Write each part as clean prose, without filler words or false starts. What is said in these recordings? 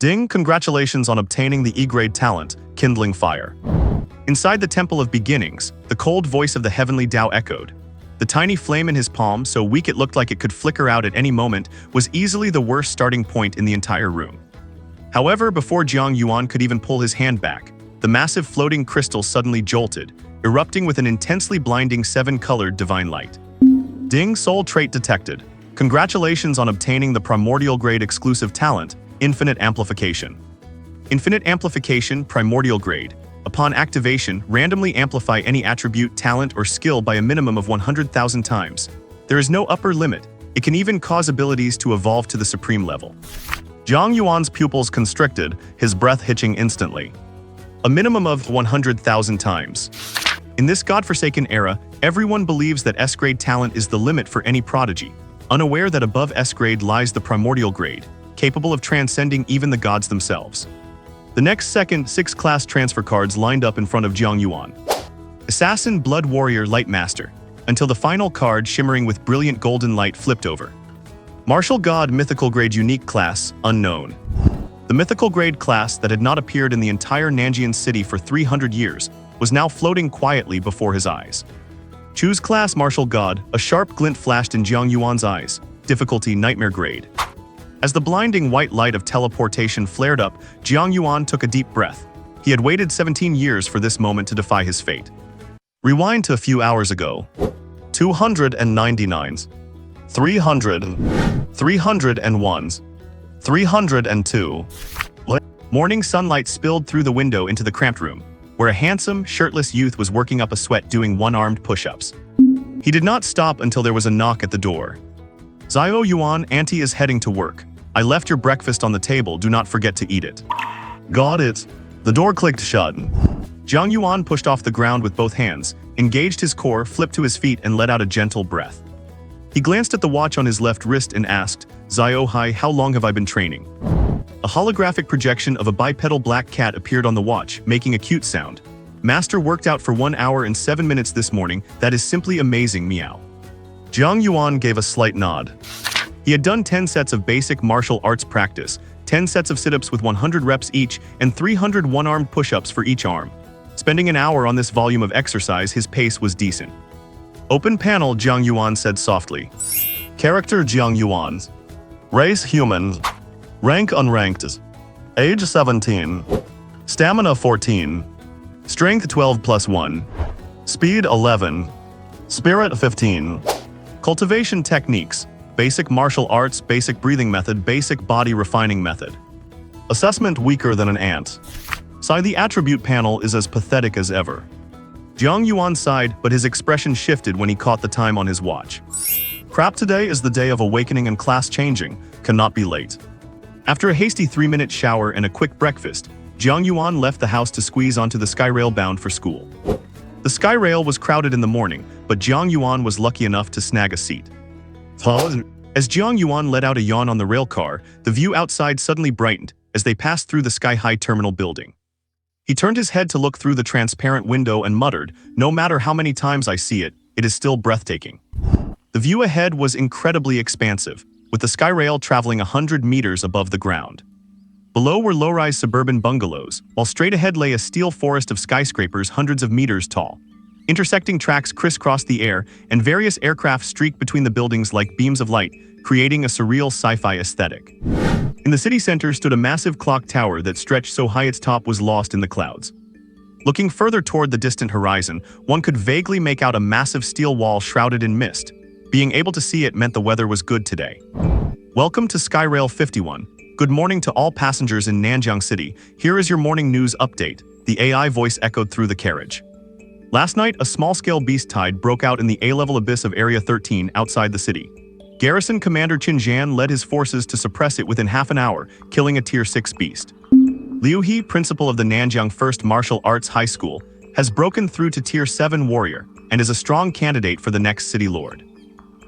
Ding, congratulations on obtaining the E-grade talent, Kindling Fire. Inside the Temple of Beginnings, the cold voice of the heavenly Tao echoed. The tiny flame in his palm, so weak it looked like it could flicker out at any moment, was easily the worst starting point in the entire room. However, before Jiang Yuan could even pull his hand back, the massive floating crystal suddenly jolted, erupting with an intensely blinding 7-colored divine light. Ding, soul trait detected. Congratulations on obtaining the primordial grade exclusive talent, Infinite Amplification. Infinite Amplification, primordial grade. Upon activation, randomly amplify any attribute, talent, or skill by a minimum of 100,000 times. There is no upper limit. It can even cause abilities to evolve to the supreme level. Jiang Yuan's pupils constricted, his breath hitching instantly. A minimum of 100,000 times. In this godforsaken era, everyone believes that S-grade talent is the limit for any prodigy, unaware that above S-grade lies the primordial grade, capable of transcending even the gods themselves. The next second, 6 class transfer cards lined up in front of Jiang Yuan. Assassin, Blood Warrior, Light Master, until the final card shimmering with brilliant golden light flipped over. Martial God, Mythical Grade, Unique Class, Unknown. The Mythical Grade class that had not appeared in the entire Nanjian city for 300 years was now floating quietly before his eyes. Choose Class, Martial God. A sharp glint flashed in Jiang Yuan's eyes. Difficulty, Nightmare Grade. As the blinding white light of teleportation flared up, Jiang Yuan took a deep breath. He had waited 17 years for this moment to defy his fate. Rewind to a few hours ago. 299s. 300, 301s, 302. Morning sunlight spilled through the window into the cramped room, where a handsome, shirtless youth was working up a sweat doing one-armed push-ups. He did not stop until there was a knock at the door. Jiang Yuan, Auntie is heading to work. I left your breakfast on the table, do not forget to eat it. Got it. The door clicked shut. Jiang Yuan pushed off the ground with both hands, engaged his core, flipped to his feet, and let out a gentle breath. He glanced at the watch on his left wrist and asked, Zio Hai, how long have I been training? A holographic projection of a bipedal black cat appeared on the watch, making a cute sound. Master worked out for 1 hour and 7 minutes this morning. That is simply amazing, meow. Jiang Yuan gave a slight nod. He had done 10 sets of basic martial arts practice, 10 sets of sit-ups with 100 reps each, and 300 one-armed push-ups for each arm. Spending an hour on this volume of exercise, his pace was decent. Open panel, Jiang Yuan said softly. Character, Jiang Yuan. Race, human. Rank, unranked. Age, 17. Stamina, 14. Strength, 12+1. Speed, 11. Spirit, 15. Cultivation techniques. Basic martial arts, basic breathing method, basic body refining method. Assessment, weaker than an ant. The attribute panel is as pathetic as ever. Jiang Yuan sighed, but his expression shifted when he caught the time on his watch. Crap, today is the day of awakening and class changing, cannot be late. After a hasty 3-minute shower and a quick breakfast, Jiang Yuan left the house to squeeze onto the Skyrail bound for school. The Skyrail was crowded in the morning, but Jiang Yuan was lucky enough to snag a seat. As Jiang Yuan let out a yawn on the rail car, the view outside suddenly brightened as they passed through the sky-high terminal building. He turned his head to look through the transparent window and muttered, no matter how many times I see it, it is still breathtaking. The view ahead was incredibly expansive, with the Skyrail traveling 100 meters above the ground. Below were low-rise suburban bungalows, while straight ahead lay a steel forest of skyscrapers hundreds of meters tall. Intersecting tracks crisscrossed the air, and various aircraft streaked between the buildings like beams of light, creating a surreal sci-fi aesthetic. In the city center stood a massive clock tower that stretched so high its top was lost in the clouds. Looking further toward the distant horizon, one could vaguely make out a massive steel wall shrouded in mist. Being able to see it meant the weather was good today. Welcome to Skyrail 51. Good morning to all passengers in Nanjiang City. Here is your morning news update. The AI voice echoed through the carriage. Last night, a small-scale beast tide broke out in the A-level abyss of Area 13 outside the city. Garrison Commander Qin Zhan led his forces to suppress it within half an hour, killing a Tier 6 beast. Liu He, principal of the Nanjiang First Martial Arts High School, has broken through to Tier 7 warrior and is a strong candidate for the next city lord.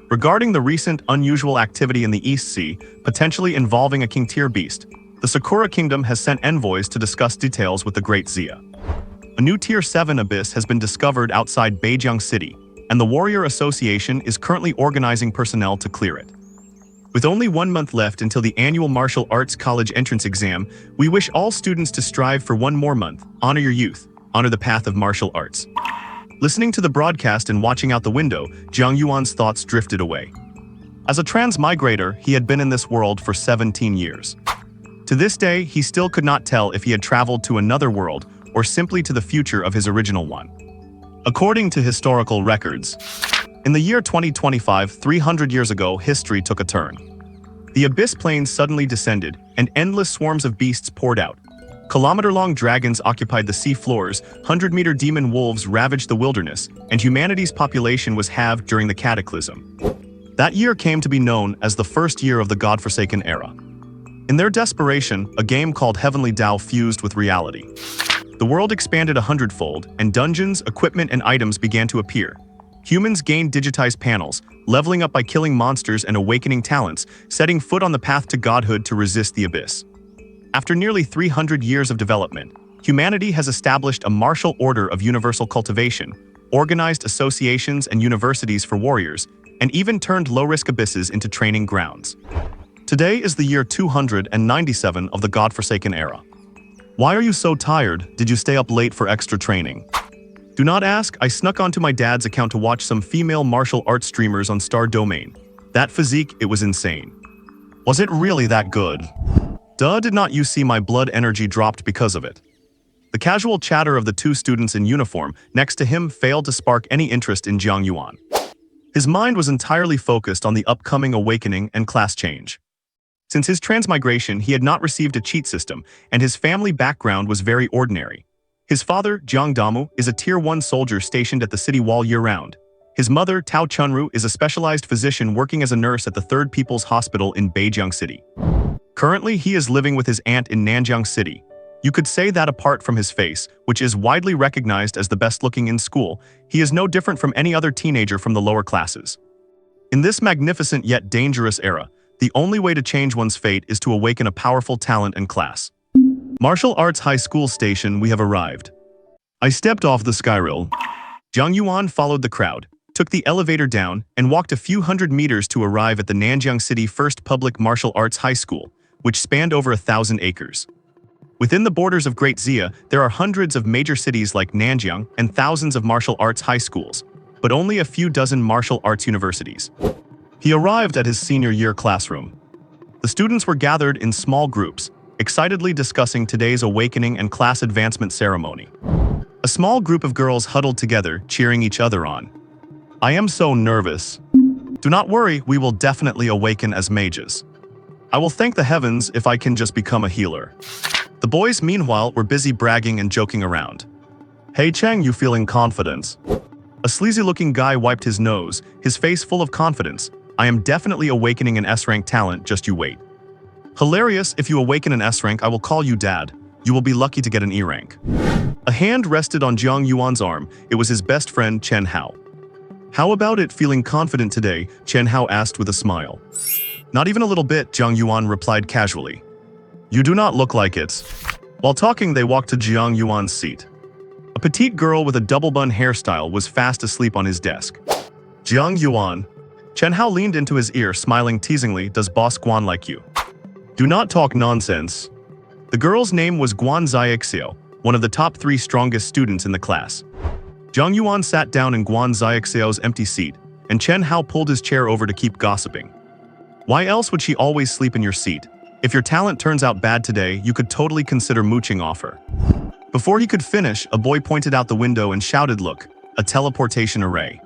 Regarding the recent unusual activity in the East Sea, potentially involving a king-tier beast, the Sakura Kingdom has sent envoys to discuss details with the Great Xia. A new Tier 7 abyss has been discovered outside Beijiang City, and the Warrior Association is currently organizing personnel to clear it. With only 1 month left until the annual martial arts college entrance exam, we wish all students to strive for one more month, honor your youth, honor the path of martial arts. Listening to the broadcast and watching out the window, Jiang Yuan's thoughts drifted away. As a transmigrator, he had been in this world for 17 years. To this day, he still could not tell if he had traveled to another world or simply to the future of his original one. According to historical records, in the year 2025, 300 years ago, history took a turn. The abyss plains suddenly descended, and endless swarms of beasts poured out. Kilometer-long dragons occupied the sea floors, 100-meter demon wolves ravaged the wilderness, and humanity's population was halved during the cataclysm. That year came to be known as the first year of the God-forsaken era. In their desperation, a game called Heavenly Tao fused with reality. The world expanded 100-fold, and dungeons, equipment, and items began to appear. Humans gained digitized panels, leveling up by killing monsters and awakening talents, setting foot on the path to godhood to resist the abyss. After nearly 300 years of development, humanity has established a martial order of universal cultivation, organized associations and universities for warriors, and even turned low-risk abysses into training grounds. Today is the year 297 of the God-forsaken era. Why are you so tired? Did you stay up late for extra training? Do not ask, I snuck onto my dad's account to watch some female martial arts streamers on Star Domain. That physique, it was insane. Was it really that good? Duh, did not you see my blood energy dropped because of it? The casual chatter of the two students in uniform next to him failed to spark any interest in Jiang Yuan. His mind was entirely focused on the upcoming awakening and class change. Since his transmigration, he had not received a cheat system, and his family background was very ordinary. His father, Jiang Damu, is a Tier 1 soldier stationed at the city wall year-round. His mother, Tao Chunru, is a specialized physician working as a nurse at the 3rd People's Hospital in Beijiang City. Currently, he is living with his aunt in Nanjiang City. You could say that apart from his face, which is widely recognized as the best-looking in school, he is no different from any other teenager from the lower classes. In this magnificent yet dangerous era, the only way to change one's fate is to awaken a powerful talent and class. Martial Arts High School Station, we have arrived. I stepped off the skyrail. Jiang Yuan followed the crowd, took the elevator down, and walked a few hundred meters to arrive at the Nanjiang City First Public Martial Arts High School, which spanned over 1,000 acres. Within the borders of Great Xia, there are hundreds of major cities like Nanjiang and thousands of martial arts high schools, but only a few dozen martial arts universities. He arrived at his senior year classroom. The students were gathered in small groups, excitedly discussing today's awakening and class advancement ceremony. A small group of girls huddled together, cheering each other on. I am so nervous. Do not worry, we will definitely awaken as mages. I will thank the heavens if I can just become a healer. The boys, meanwhile, were busy bragging and joking around. Hey Cheng, you feeling confident? A sleazy-looking guy wiped his nose, his face full of confidence. I am definitely awakening an S-rank talent, just you wait. Hilarious, if you awaken an S-rank, I will call you Dad. You will be lucky to get an E-rank. A hand rested on Jiang Yuan's arm. It was his best friend, Chen Hao. How about it, feeling confident today? Chen Hao asked with a smile. Not even a little bit, Jiang Yuan replied casually. You do not look like it. While talking, they walked to Jiang Yuan's seat. A petite girl with a double-bun hairstyle was fast asleep on his desk. Jiang Yuan. Chen Hao leaned into his ear, smiling teasingly, does Boss Guan like you? Do not talk nonsense. The girl's name was Guan Xiaoxiao, one of the top 3 strongest students in the class. Jiang Yuan sat down in Guan Xiaoxiao's empty seat, and Chen Hao pulled his chair over to keep gossiping. Why else would she always sleep in your seat? If your talent turns out bad today, you could totally consider mooching off her. Before he could finish, a boy pointed out the window and shouted, look, a teleportation array.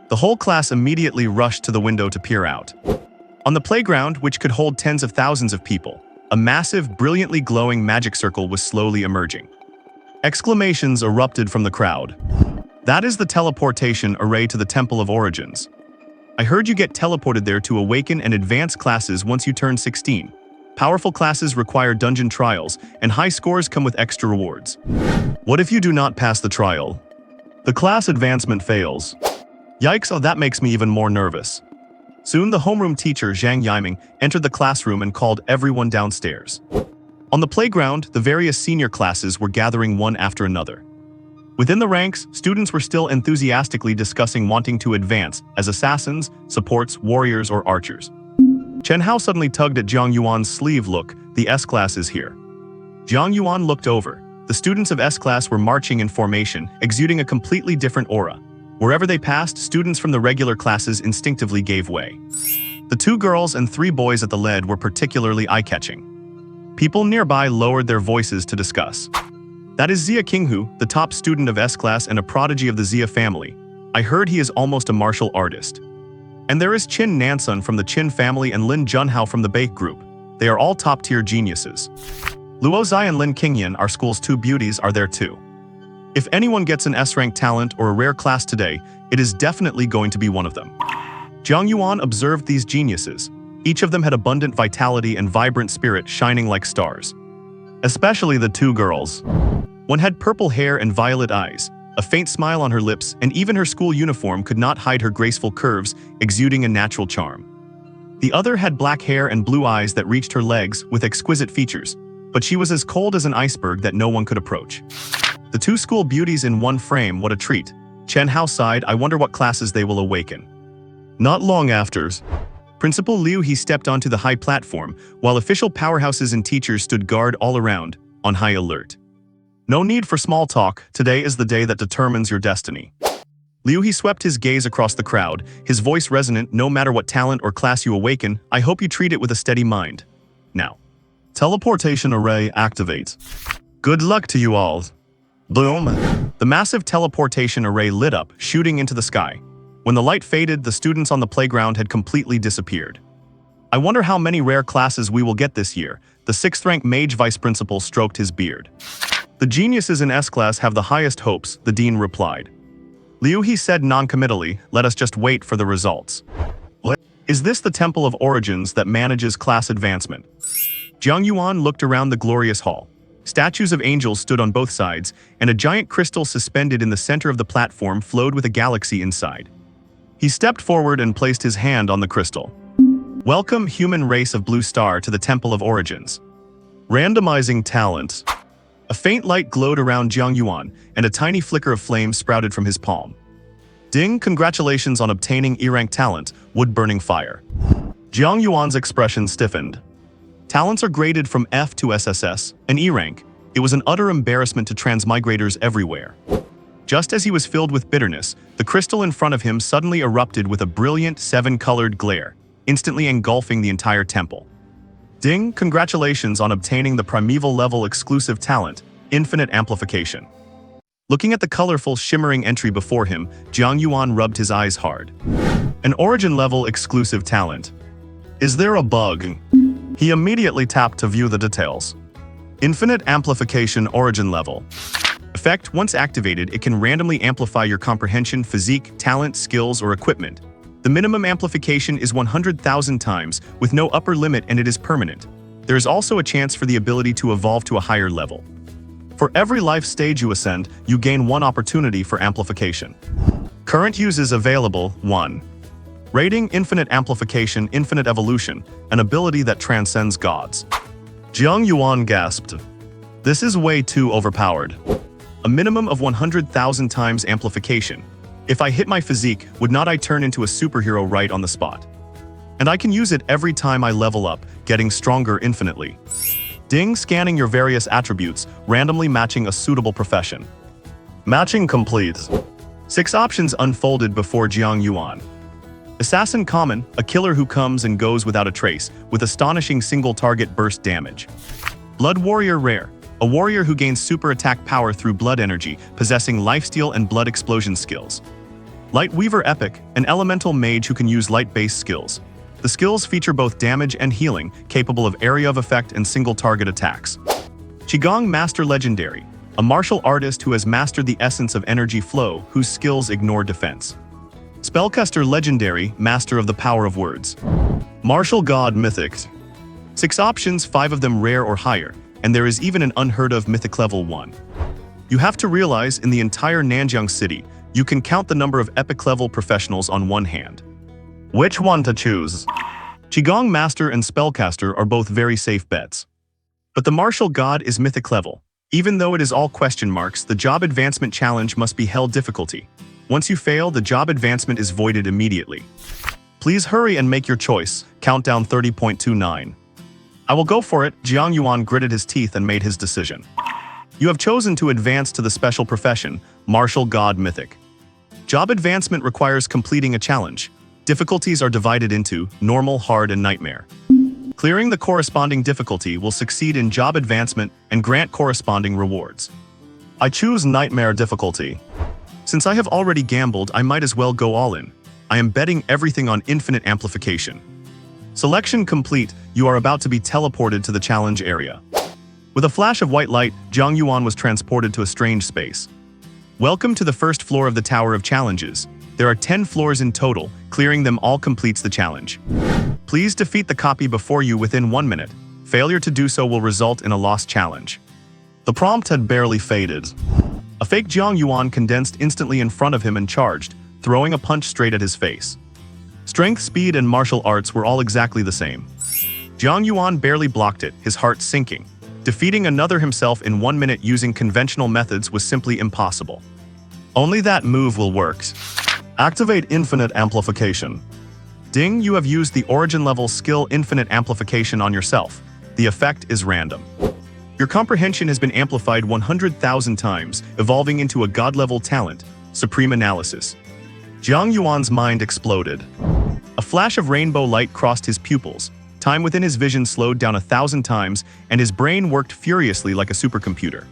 The whole class immediately rushed to the window to peer out. On the playground, which could hold tens of thousands of people, a massive, brilliantly glowing magic circle was slowly emerging. Exclamations erupted from the crowd. That is the teleportation array to the Temple of Origins. I heard you get teleported there to awaken and advance classes once you turn 16. Powerful classes require dungeon trials, and high scores come with extra rewards. What if you do not pass the trial? The class advancement fails. Yikes, oh that makes me even more nervous. Soon the homeroom teacher, Zhang Yiming, entered the classroom and called everyone downstairs. On the playground, the various senior classes were gathering one after another. Within the ranks, students were still enthusiastically discussing wanting to advance as assassins, supports, warriors, or archers. Chen Hao suddenly tugged at Jiang Yuan's sleeve. Look, the S-class is here. Jiang Yuan looked over. The students of S-class were marching in formation, exuding a completely different aura. Wherever they passed, students from the regular classes instinctively gave way. The 2 girls and 3 boys at the lead were particularly eye-catching. People nearby lowered their voices to discuss. That is Xia Qinghu, the top student of S-class and a prodigy of the Xia family. I heard he is almost a martial artist. And there is Qin Nansun from the Qin family and Lin Junhao from the Baek group. They are all top-tier geniuses. Luo Zai and Lin Qingyan, our school's 2 beauties, are there too. If anyone gets an S-rank talent or a rare class today, it is definitely going to be one of them. Jiang Yuan observed these geniuses. Each of them had abundant vitality and vibrant spirit shining like stars. Especially the 2 girls. One had purple hair and violet eyes, a faint smile on her lips, and even her school uniform could not hide her graceful curves, exuding a natural charm. The other had black hair and blue eyes that reached her legs with exquisite features, but she was as cold as an iceberg that no one could approach. The 2 school beauties in one frame, what a treat. Chen Hao sighed, I wonder what classes they will awaken. Not long after, Principal Liu He stepped onto the high platform, while official powerhouses and teachers stood guard all around, on high alert. No need for small talk, today is the day that determines your destiny. Liu He swept his gaze across the crowd, his voice resonant, no matter what talent or class you awaken, I hope you treat it with a steady mind. Now. Teleportation array activate. Good luck to you all. Boom! The massive teleportation array lit up, shooting into the sky. When the light faded, the students on the playground had completely disappeared. I wonder how many rare classes we will get this year. The 6th-rank mage vice principal stroked his beard. The geniuses in S-class have the highest hopes, the dean replied. Liu He said non-committally, let us just wait for the results. What? Is this the Temple of Origins that manages class advancement? Jiang Yuan looked around the glorious hall. Statues of angels stood on both sides, and a giant crystal suspended in the center of the platform flowed with a galaxy inside. He stepped forward and placed his hand on the crystal. Welcome, human race of Blue Star, to the Temple of Origins. Randomizing talents. A faint light glowed around Jiang Yuan, and a tiny flicker of flame sprouted from his palm. Ding, congratulations on obtaining E-rank talent, wood-burning fire. Jiang Yuan's expression stiffened. Talents are graded from F to SSS, an E-rank. It was an utter embarrassment to transmigrators everywhere. Just as he was filled with bitterness, the crystal in front of him suddenly erupted with a brilliant 7-colored glare, instantly engulfing the entire temple. Ding, congratulations on obtaining the primeval level exclusive talent, Infinite Amplification. Looking at the colorful, shimmering entry before him, Jiang Yuan rubbed his eyes hard. An origin level exclusive talent. Is there a bug? He immediately tapped to view the details. Infinite Amplification origin level. Effect, once activated, it can randomly amplify your comprehension, physique, talent, skills, or equipment. The minimum amplification is 100,000 times, with no upper limit, and it is permanent. There is also a chance for the ability to evolve to a higher level. For every life stage you ascend, you gain 1 opportunity for amplification. Current uses available, 1. Rating, Infinite Amplification, Infinite Evolution, an ability that transcends gods. Jiang Yuan gasped. This is way too overpowered. A minimum of 100,000 times amplification. If I hit my physique, would not I turn into a superhero right on the spot? And I can use it every time I level up, getting stronger infinitely. Ding, scanning your various attributes, randomly matching a suitable profession. Matching complete. 6 options unfolded before Jiang Yuan. Assassin common, a killer who comes and goes without a trace, with astonishing single-target burst damage. Blood warrior rare, a warrior who gains super attack power through blood energy, possessing lifesteal and blood explosion skills. Light weaver epic, an elemental mage who can use light-based skills. The skills feature both damage and healing, capable of area of effect and single-target attacks. Qigong master legendary, a martial artist who has mastered the essence of energy flow, whose skills ignore defense. Spellcaster legendary, master of the power of words. Martial god mythic. 6 options, 5 of them rare or higher, and there is even an unheard of mythic level 1. You have to realize, in the entire Nanjiang city, you can count the number of epic level professionals on one hand. Which one to choose? Qigong master and spellcaster are both very safe bets. But the martial god is mythic level. Even though it is all question marks, the job advancement challenge must be held difficulty. Once you fail, the job advancement is voided immediately. Please hurry and make your choice. Countdown 30.29. I will go for it. Jiang Yuan gritted his teeth and made his decision. You have chosen to advance to the special profession, Martial God Mythic. Job advancement requires completing a challenge. Difficulties are divided into normal, hard, and nightmare. Clearing the corresponding difficulty will succeed in job advancement and grant corresponding rewards. I choose nightmare difficulty. Since I have already gambled, I might as well go all in. I am betting everything on infinite amplification. Selection complete. You are about to be teleported to the challenge area. With a flash of white light, Jiang Yuan was transported to a strange space. Welcome to the first floor of the Tower of Challenges. There are 10 floors in total. Clearing them all completes the challenge. Please defeat the copy before you within 1 minute. Failure to do so will result in a lost challenge. The prompt had barely faded. A fake Jiang Yuan condensed instantly in front of him and charged, throwing a punch straight at his face. Strength, speed, and martial arts were all exactly the same. Jiang Yuan barely blocked it, his heart sinking. Defeating another himself in 1 minute using conventional methods was simply impossible. Only that move will work. Activate Infinite Amplification. Ding, you have used the origin level skill Infinite Amplification on yourself. The effect is random. Your comprehension has been amplified 100,000 times, evolving into a god-level talent, Supreme Analysis. Jiang Yuan's mind exploded. A flash of rainbow light crossed his pupils. Time within his vision slowed down 1,000 times, and his brain worked furiously like a supercomputer.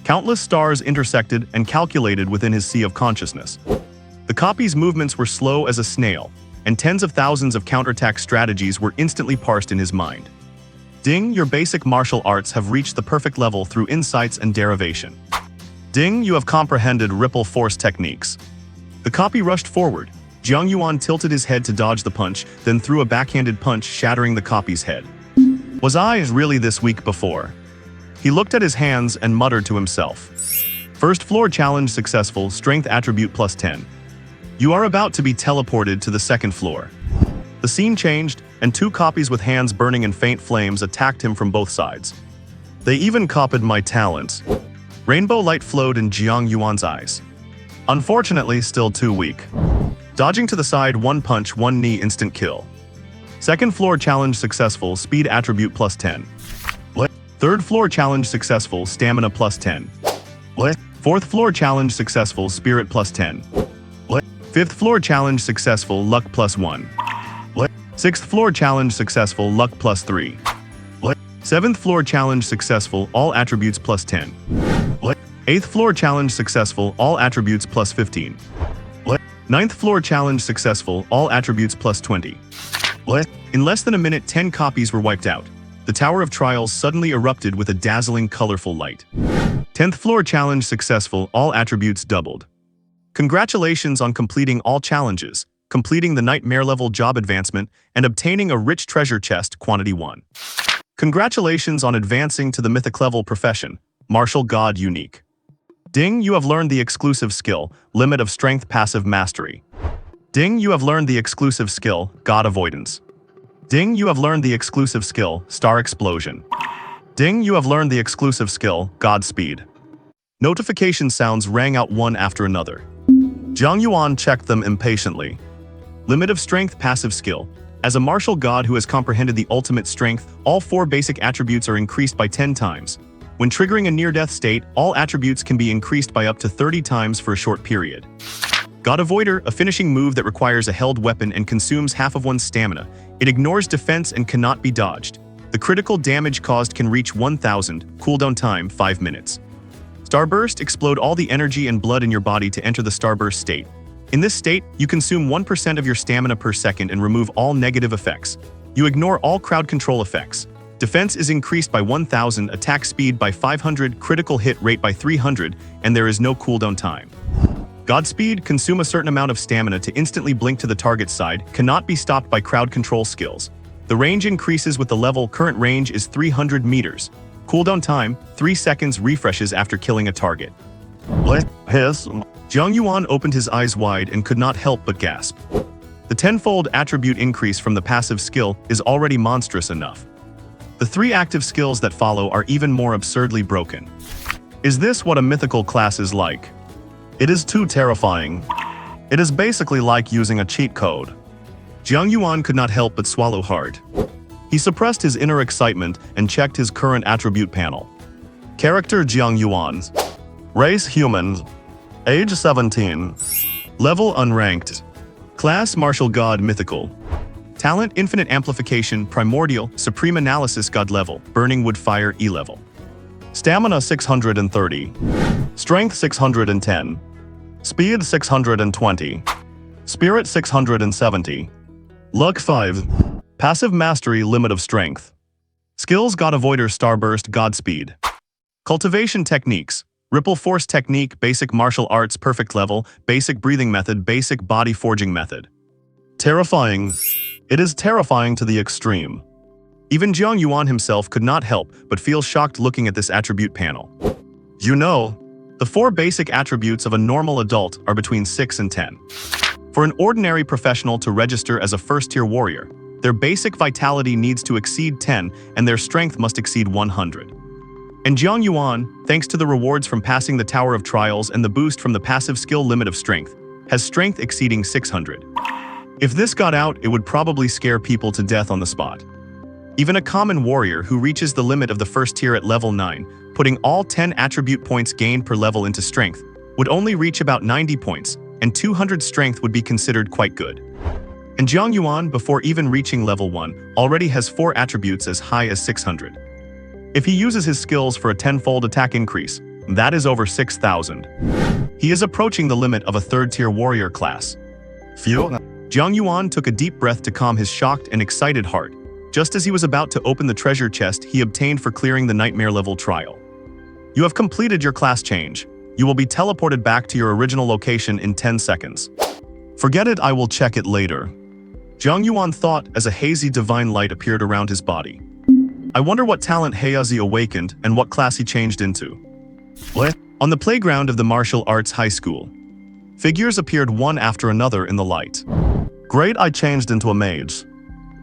Countless stars intersected and calculated within his sea of consciousness. The copy's movements were slow as a snail, and tens of thousands of counterattack strategies were instantly parsed in his mind. Ding, your basic martial arts have reached the perfect level through insights and derivation. Ding, you have comprehended ripple force techniques. The copy rushed forward. Jiang Yuan tilted his head to dodge the punch, then threw a backhanded punch, shattering the copy's head. Was I really this weak before? He looked at his hands and muttered to himself. First floor challenge successful, strength attribute plus 10. You are about to be teleported to the second floor. The scene changed, and 2 copies with hands burning in faint flames attacked him from both sides. They even copied my talent. Rainbow light flowed in Jiang Yuan's eyes. Unfortunately, still too weak. Dodging to the side, 1 punch, 1 knee, instant kill. Second floor challenge successful, speed attribute plus 10. Third floor challenge successful, stamina plus 10. Fourth floor challenge successful, spirit plus 10. Fifth floor challenge successful, luck plus 1. Sixth floor challenge successful, luck plus 3. Seventh floor challenge successful, all attributes plus 10. Eighth floor challenge successful, all attributes plus 15. Ninth floor challenge successful, all attributes plus 20. In less than a minute, 10 copies were wiped out. The Tower of Trials suddenly erupted with a dazzling, colorful light. 10th floor challenge successful, all attributes doubled. Congratulations on completing all challenges, completing the nightmare level job advancement, and obtaining a rich treasure chest, quantity 1. Congratulations on advancing to the mythic level profession, Martial God Unique. Ding, you have learned the exclusive skill, Limit of Strength Passive Mastery. Ding, you have learned the exclusive skill, God Avoidance. Ding, you have learned the exclusive skill, Star Explosion. Ding, you have learned the exclusive skill, Godspeed. Notification sounds rang out one after another. Jiang Yuan checked them impatiently. Limit of Strength Passive Skill. As a martial god who has comprehended the ultimate strength, all 4 basic attributes are increased by 10 times. When triggering a near-death state, all attributes can be increased by up to 30 times for a short period. God Avoider, a finishing move that requires a held weapon and consumes half of one's stamina. It ignores defense and cannot be dodged. The critical damage caused can reach 1,000, cooldown time 5 minutes. Starburst, explode all the energy and blood in your body to enter the Starburst state. In this state, you consume 1% of your stamina per second and remove all negative effects. You ignore all crowd control effects. Defense is increased by 1,000, attack speed by 500, critical hit rate by 300, and there is no cooldown time. Godspeed, consume a certain amount of stamina to instantly blink to the target side, cannot be stopped by crowd control skills. The range increases with the level, current range is 300 meters. Cooldown time, 3 seconds, refreshes after killing a target. Jiang Yuan opened his eyes wide and could not help but gasp. The 10-fold attribute increase from the passive skill is already monstrous enough. The 3 active skills that follow are even more absurdly broken. Is this what a mythical class is like? It is too terrifying. It is basically like using a cheat code. Jiang Yuan could not help but swallow hard. He suppressed his inner excitement and checked his current attribute panel. Character Jiang Yuan. Race human. Age 17. Level unranked. Class martial god mythical. Talent infinite amplification primordial supreme analysis god level burning wood fire E level. Stamina 630. Strength 610. Speed 620. Spirit 670. Luck 5. Passive mastery limit of strength. Skills god avoider starburst godspeed. Cultivation techniques. Ripple force technique basic martial arts perfect level basic breathing method basic body forging method. Terrifying. It is terrifying to the extreme. Even Jiang Yuan himself could not help but feel shocked looking at this attribute panel. You know, the 4 basic attributes of a normal adult are between 6 and 10. For an ordinary professional to register as a first-tier warrior, their basic vitality needs to exceed 10 and their strength must exceed 100. And Jiang Yuan, thanks to the rewards from passing the Tower of Trials and the boost from the passive skill limit of strength, has strength exceeding 600. If this got out, it would probably scare people to death on the spot. Even a common warrior who reaches the limit of the first tier at level 9, putting all 10 attribute points gained per level into strength, would only reach about 90 points, and 200 strength would be considered quite good. And Jiang Yuan, before even reaching level 1, already has 4 attributes as high as 600. If he uses his skills for a 10-fold attack increase, that is over 6,000. He is approaching the limit of a 3rd-tier warrior class. Phew. Jiang Yuan took a deep breath to calm his shocked and excited heart, just as he was about to open the treasure chest he obtained for clearing the nightmare level trial. You have completed your class change. You will be teleported back to your original location in 10 seconds. Forget it, I will check it later. Jiang Yuan thought as a hazy divine light appeared around his body. I wonder what talent Heiazi awakened and what class he changed into. What? On the playground of the martial arts high school, figures appeared one after another in the light. Great, I changed into a mage.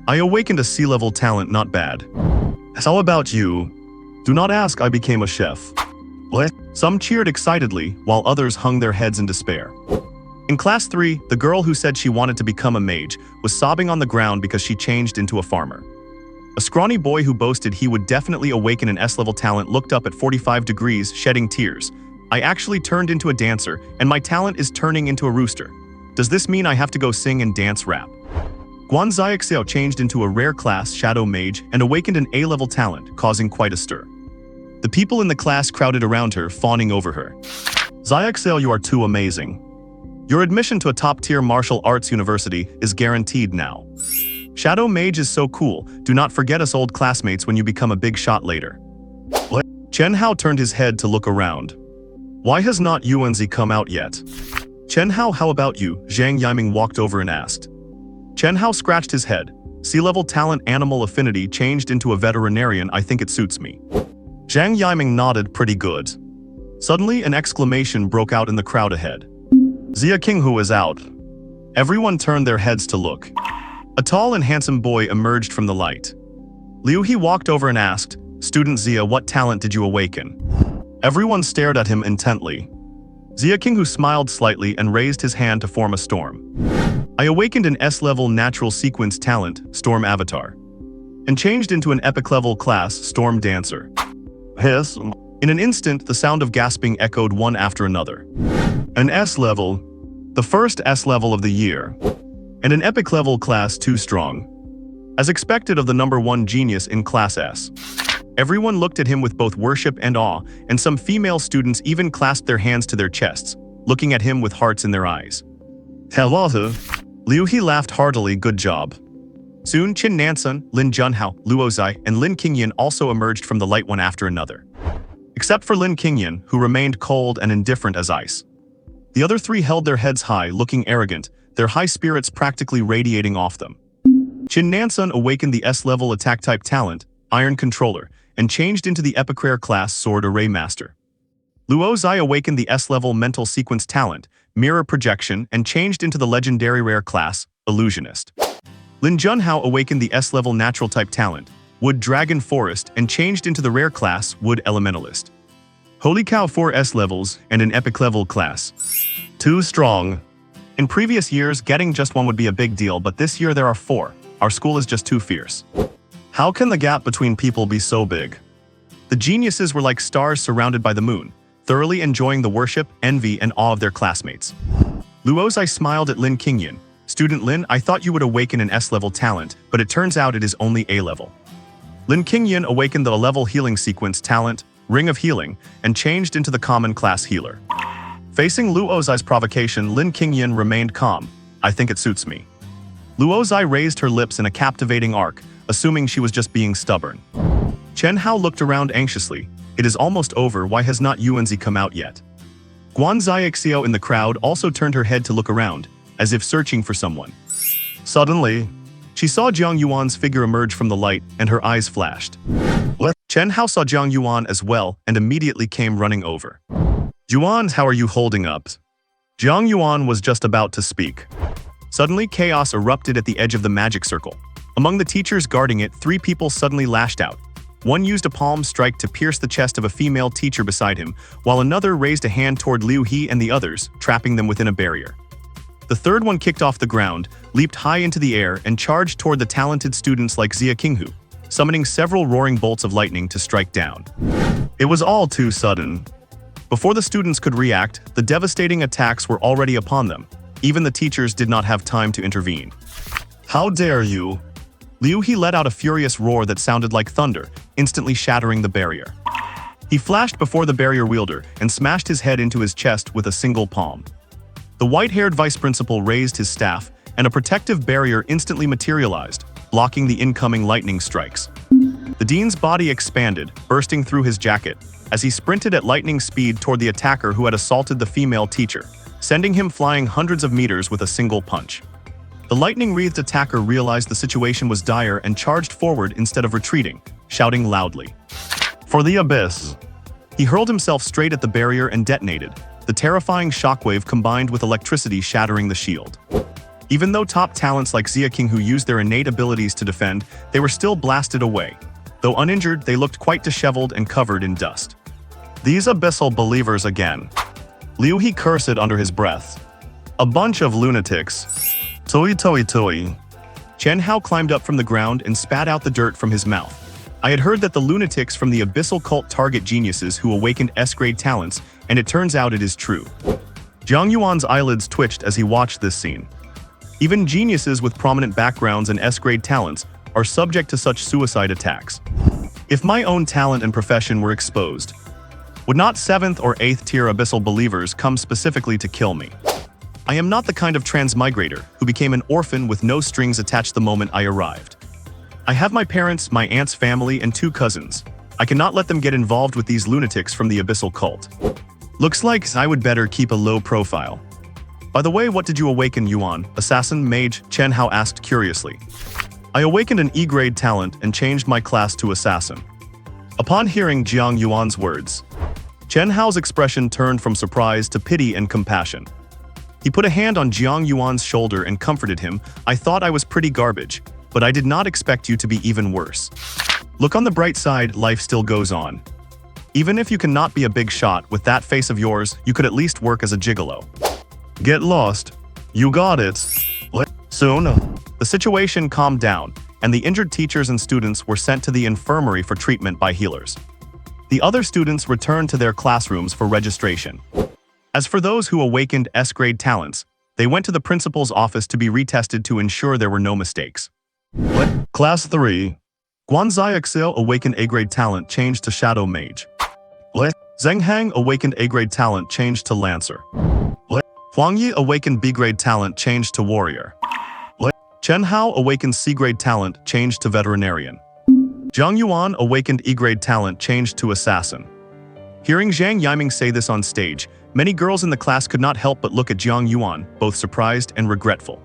I awakened a sea-level talent, not bad. How about you? Do not ask, I became a chef. What? Some cheered excitedly, while others hung their heads in despair. In class 3, the girl who said she wanted to become a mage was sobbing on the ground because she changed into a farmer. A scrawny boy who boasted he would definitely awaken an S-level talent looked up at 45 degrees, shedding tears. I actually turned into a dancer, and my talent is turning into a rooster. Does this mean I have to go sing and dance rap? Guan Xiaoxiao changed into a rare class shadow mage and awakened an A-level talent, causing quite a stir. The people in the class crowded around her, fawning over her. Xiaoxiao, you are too amazing. Your admission to a top-tier martial arts university is guaranteed now. Shadow Mage is so cool, do not forget us old classmates when you become a big shot later. What? Chen Hao turned his head to look around. Why has not Yuanzi come out yet? Chen Hao, how about you? Zhang Yiming walked over and asked. Chen Hao scratched his head. Sea-level talent animal affinity changed into a veterinarian, I think it suits me. Zhang Yiming nodded, pretty good. Suddenly an exclamation broke out in the crowd ahead. Zia Qinghu is out. Everyone turned their heads to look. A tall and handsome boy emerged from the light. Liu He walked over and asked, Student Zia, what talent did you awaken? Everyone stared at him intently. Zia Qinghu smiled slightly and raised his hand to form a storm. I awakened an S-level natural sequence talent, Storm Avatar, and changed into an epic-level class, Storm Dancer. Hiss. In an instant, the sound of gasping echoed one after another. An S-level, the first S-level of the year, and an epic-level class too strong. As expected of the number 1 genius in Class S. Everyone looked at him with both worship and awe, and some female students even clasped their hands to their chests, looking at him with hearts in their eyes. Hello. Liu He laughed heartily, good job. Soon Qin Nansun, Lin Junhao, Luo Zai, and Lin Qingyan also emerged from the light one after another. Except for Lin Qingyan, who remained cold and indifferent as ice. The other 3 held their heads high, looking arrogant, their high spirits practically radiating off them. Qin Nansun awakened the S-level attack-type talent, Iron Controller, and changed into the Epic Rare class Sword Array Master. Luo Zai awakened the S-level mental sequence talent, Mirror Projection, and changed into the legendary rare class, Illusionist. Lin Junhao awakened the S-level natural type talent, Wood Dragon Forest, and changed into the rare class, Wood Elementalist. Holy Cow 4 S-levels and an epic level class. Too strong. In previous years, getting just one would be a big deal, but this year there are 4. Our school is just too fierce. How can the gap between people be so big? The geniuses were like stars surrounded by the moon, thoroughly enjoying the worship, envy, and awe of their classmates. Luozai smiled at Lin Qingyan. Student Lin, I thought you would awaken an S-level talent, but it turns out it is only A-level. Lin Qingyan awakened the A-level healing sequence talent, Ring of Healing, and changed into the common class healer. Facing Luozai's provocation, Lin Qingyan remained calm. I think it suits me. Luozai raised her lips in a captivating arc, assuming she was just being stubborn. Chen Hao looked around anxiously. It is almost over, why has not Yuanzi come out yet? Guan Ziaxiao in the crowd also turned her head to look around, as if searching for someone. Suddenly, she saw Jiang Yuan's figure emerge from the light, and her eyes flashed. Chen Hao saw Jiang Yuan as well, and immediately came running over. Yuan, how are you holding up? Jiang Yuan was just about to speak. Suddenly, chaos erupted at the edge of the magic circle. Among the teachers guarding it, 3 people suddenly lashed out. One used a palm strike to pierce the chest of a female teacher beside him, while another raised a hand toward Liu He and the others, trapping them within a barrier. The third one kicked off the ground, leaped high into the air, and charged toward the talented students like Xia Qinghu, summoning several roaring bolts of lightning to strike down. It was all too sudden. Before the students could react, the devastating attacks were already upon them. Even the teachers did not have time to intervene. How dare you! Liu He let out a furious roar that sounded like thunder, instantly shattering the barrier. He flashed before the barrier wielder and smashed his head into his chest with a single palm. The white-haired vice principal raised his staff, and a protective barrier instantly materialized, blocking the incoming lightning strikes. The dean's body expanded, bursting through his jacket, as he sprinted at lightning speed toward the attacker who had assaulted the female teacher, sending him flying hundreds of meters with a single punch. The lightning-wreathed attacker realized the situation was dire and charged forward instead of retreating, shouting loudly, "For the abyss!" He hurled himself straight at the barrier and detonated, the terrifying shockwave combined with electricity shattering the shield. Even though top talents like Xia Qinghu used their innate abilities to defend, they were still blasted away. Though uninjured, they looked quite disheveled and covered in dust. These abyssal believers again. Liu He cursed under his breath. A bunch of lunatics. Tui. Chen Hao climbed up from the ground and spat out the dirt from his mouth. I had heard that the lunatics from the abyssal cult target geniuses who awakened S-grade talents, and it turns out it is true. Jiang Yuan's eyelids twitched as he watched this scene. Even geniuses with prominent backgrounds and S-grade talents are subject to such suicide attacks. If my own talent and profession were exposed, would not 7th or 8th tier abyssal believers come specifically to kill me? I am not the kind of transmigrator who became an orphan with no strings attached the moment I arrived. I have my parents, my aunt's family, and 2 cousins. I cannot let them get involved with these lunatics from the abyssal cult. Looks like I would better keep a low profile. By the way, what did you awaken, Yuan? Assassin, mage? Chen Hao asked curiously. I awakened an E-grade talent and changed my class to assassin. Upon hearing Jiang Yuan's words, Chen Hao's expression turned from surprise to pity and compassion. He put a hand on Jiang Yuan's shoulder and comforted him. I thought I was pretty garbage, but I did not expect you to be even worse. Look on the bright side, life still goes on. Even if you cannot be a big shot with that face of yours, you could at least work as a gigolo. Get lost. You got it. Soon. The situation calmed down, and the injured teachers and students were sent to the infirmary for treatment by healers. The other students returned to their classrooms for registration. As for those who awakened S-grade talents, they went to the principal's office to be retested to ensure there were no mistakes. Class 3. Guan Ziaxiao awakened A-grade talent changed to Shadow Mage. Zheng Hang awakened A-grade talent changed to Lancer. Huang Yi awakened B-grade talent changed to Warrior. Chen Hao awakened C-grade talent changed to Veterinarian. Jiang Yuan awakened E-grade talent changed to Assassin. Hearing Zhang Yiming say this on stage, many girls in the class could not help but look at Jiang Yuan, both surprised and regretful.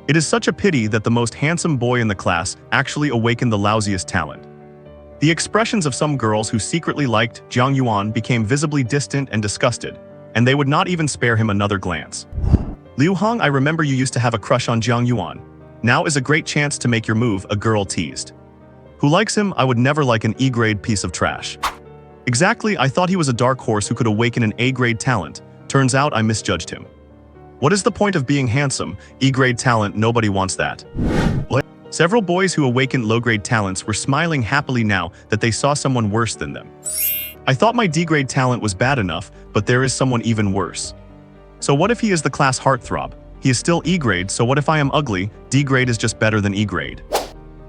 It is such a pity that the most handsome boy in the class actually awakened the lousiest talent. The expressions of some girls who secretly liked Jiang Yuan became visibly distant and disgusted, and they would not even spare him another glance. Liu Hong, I remember you used to have a crush on Jiang Yuan. Now is a great chance to make your move, a girl teased. Who likes him? I would never like an E-grade piece of trash. Exactly, I thought he was a dark horse who could awaken an A-grade talent. Turns out I misjudged him. What is the point of being handsome? E-grade talent, nobody wants that. Several boys who awakened low-grade talents were smiling happily now that they saw someone worse than them. I thought my D-grade talent was bad enough, but there is someone even worse. So what if he is the class heartthrob? He is still E-grade, so what if I am ugly? D-grade is just better than E-grade.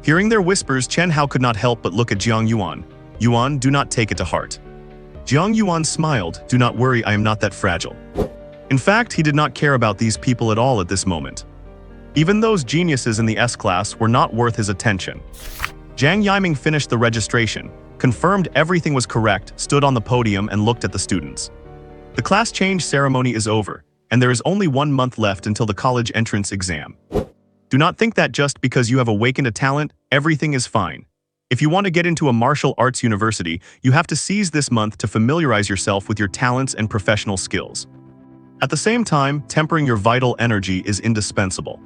Hearing their whispers, Chen Hao could not help but look at Jiang Yuan. Yuan, do not take it to heart. Jiang Yuan smiled. Do not worry, I am not that fragile. In fact, he did not care about these people at all at this moment. Even those geniuses in the S-class were not worth his attention. Jiang Yuan finished the registration, confirmed everything was correct, stood on the podium and looked at the students. The class change ceremony is over, and there is only 1 month left until the college entrance exam. Do not think that just because you have awakened a talent, everything is fine. If you want to get into a martial arts university, you have to seize this month to familiarize yourself with your talents and professional skills. At the same time, tempering your vital energy is indispensable.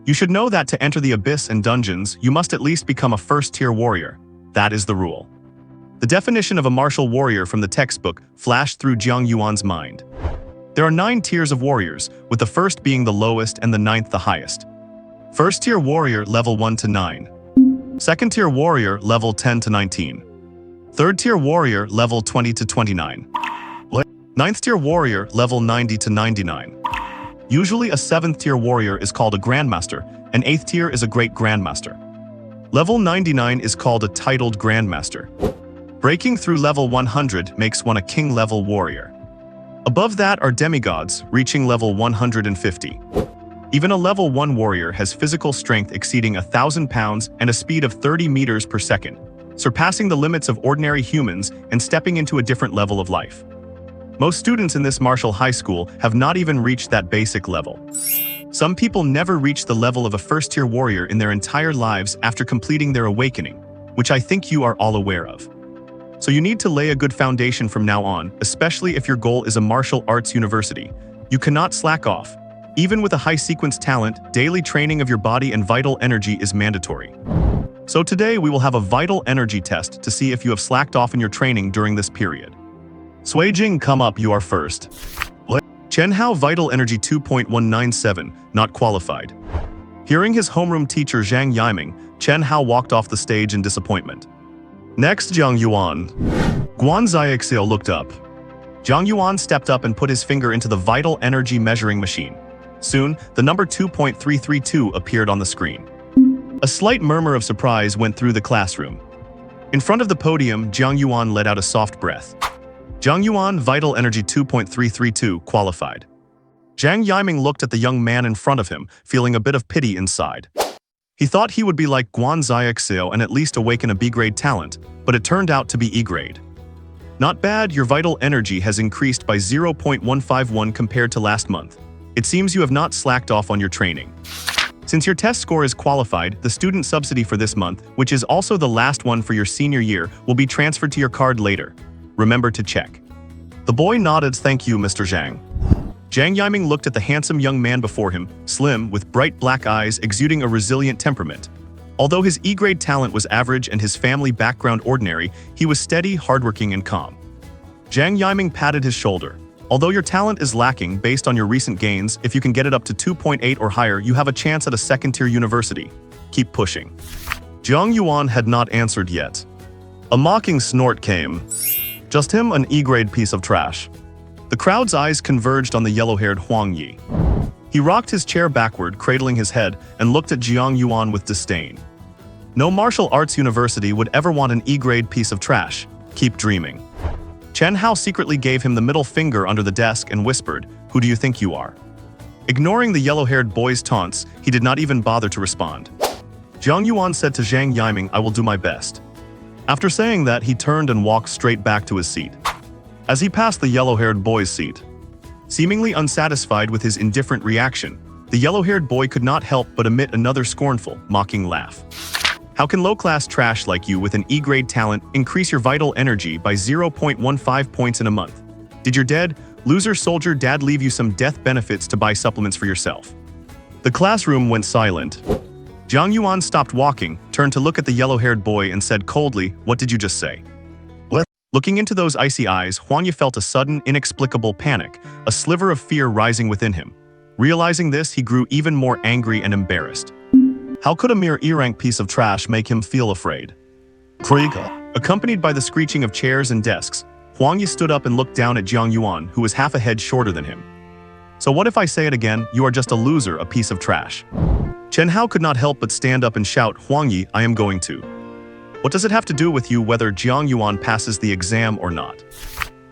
You should know that to enter the abyss and dungeons, you must at least become a first-tier warrior. That is the rule. The definition of a martial warrior from the textbook flashed through Jiang Yuan's mind. There are 9 tiers of warriors, with the first being the lowest and the 9th the highest. First-tier warrior level 1 to 9. Second-tier warrior level 10 to 19. Third-tier warrior level 20 to 29. 9th-tier warrior level 90 to 99. Usually a 7th-tier warrior is called a grandmaster, and 8th tier is a great grandmaster. Level 99 is called a titled grandmaster. Breaking through level 100 makes one a king-level warrior. Above that are demigods, reaching level 150. Even a level 1 warrior has physical strength exceeding 1,000 pounds and a speed of 30 meters per second, surpassing the limits of ordinary humans and stepping into a different level of life. Most students in this martial high school have not even reached that basic level. Some people never reach the level of a first-tier warrior in their entire lives after completing their awakening, which I think you are all aware of. So you need to lay a good foundation from now on, especially if your goal is a martial arts university. You cannot slack off. Even with a high-sequence talent, daily training of your body and vital energy is mandatory. So today we will have a vital energy test to see if you have slacked off in your training during this period. Sui Jing, come up, you are first. Chen Hao Vital Energy 2.197, not qualified. Hearing his homeroom teacher Jiang Yuan, Chen Hao walked off the stage in disappointment. Next, Jiang Yuan. Guan Xiaoxiao looked up. Jiang Yuan stepped up and put his finger into the vital energy measuring machine. Soon, the number 2.332 appeared on the screen. A slight murmur of surprise went through the classroom. In front of the podium, Jiang Yuan let out a soft breath. Jiang Yuan Vital Energy 2.332 qualified. Jiang Yuan looked at the young man in front of him, feeling a bit of pity inside. He thought he would be like Guan Xiaoxiao and at least awaken a B-grade talent, but it turned out to be E-grade. Not bad, your vital energy has increased by 0.151 compared to last month. It seems you have not slacked off on your training. Since your test score is qualified, the student subsidy for this month, which is also the last one for your senior year, will be transferred to your card later. Remember to check. The boy nodded. Thank you, Mr. Zhang. Jiang Yuan looked at the handsome young man before him, slim, with bright black eyes exuding a resilient temperament. Although his E-grade talent was average and his family background ordinary, he was steady, hardworking, and calm. Jiang Yuan patted his shoulder. Although your talent is lacking based on your recent gains, if you can get it up to 2.8 or higher, you have a chance at a second-tier university. Keep pushing. Jiang Yuan had not answered yet. A mocking snort came. Just him, an E-grade piece of trash. The crowd's eyes converged on the yellow-haired Huang Yi. He rocked his chair backward, cradling his head, and looked at Jiang Yuan with disdain. No martial arts university would ever want an E-grade piece of trash. Keep dreaming. Chen Hao secretly gave him the middle finger under the desk and whispered, "Who do you think you are?" Ignoring the yellow-haired boy's taunts, he did not even bother to respond. Jiang Yuan said to Jiang Yuan, "I will do my best." After saying that, he turned and walked straight back to his seat. As he passed the yellow-haired boy's seat, seemingly unsatisfied with his indifferent reaction, the yellow-haired boy could not help but emit another scornful, mocking laugh. How can low-class trash like you with an E-grade talent increase your vital energy by 0.15 points in a month? Did your dead, loser soldier dad leave you some death benefits to buy supplements for yourself? The classroom went silent. Jiang Yuan stopped walking, turned to look at the yellow-haired boy and said coldly, "What did you just say?" What? Looking into those icy eyes, Huang Yi felt a sudden, inexplicable panic, a sliver of fear rising within him. Realizing this, he grew even more angry and embarrassed. How could a mere E-rank piece of trash make him feel afraid? Accompanied by the screeching of chairs and desks, Huang Yi stood up and looked down at Jiang Yuan, who was half a head shorter than him. So what if I say it again? You are just a loser, a piece of trash. Chen Hao could not help but stand up and shout, Huang Yi, I am going to. What does it have to do with you whether Jiang Yuan passes the exam or not?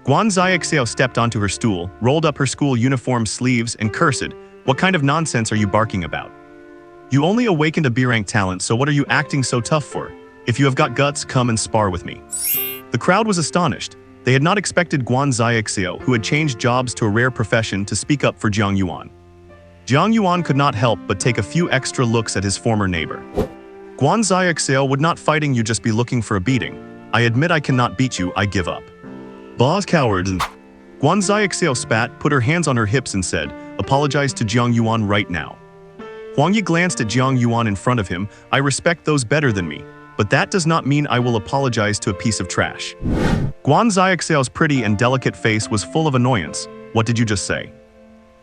Guan Zixiao stepped onto her stool, rolled up her school uniform sleeves, and cursed, what kind of nonsense are you barking about? You only awakened a B-rank talent, so what are you acting so tough for? If you have got guts, come and spar with me. The crowd was astonished. They had not expected Guan Zixiao, who had changed jobs to a rare profession, to speak up for Jiang Yuan. Jiang Yuan could not help but take a few extra looks at his former neighbor. Guan Zixiao, would not fighting you just be looking for a beating? I admit I cannot beat you, I give up. Boss coward. Guan Zixiao spat, put her hands on her hips and said, apologize to Jiang Yuan right now. Huang Yi glanced at Jiang Yuan in front of him. I respect those better than me, but that does not mean I will apologize to a piece of trash. Guan Zixiao's pretty and delicate face was full of annoyance. What did you just say?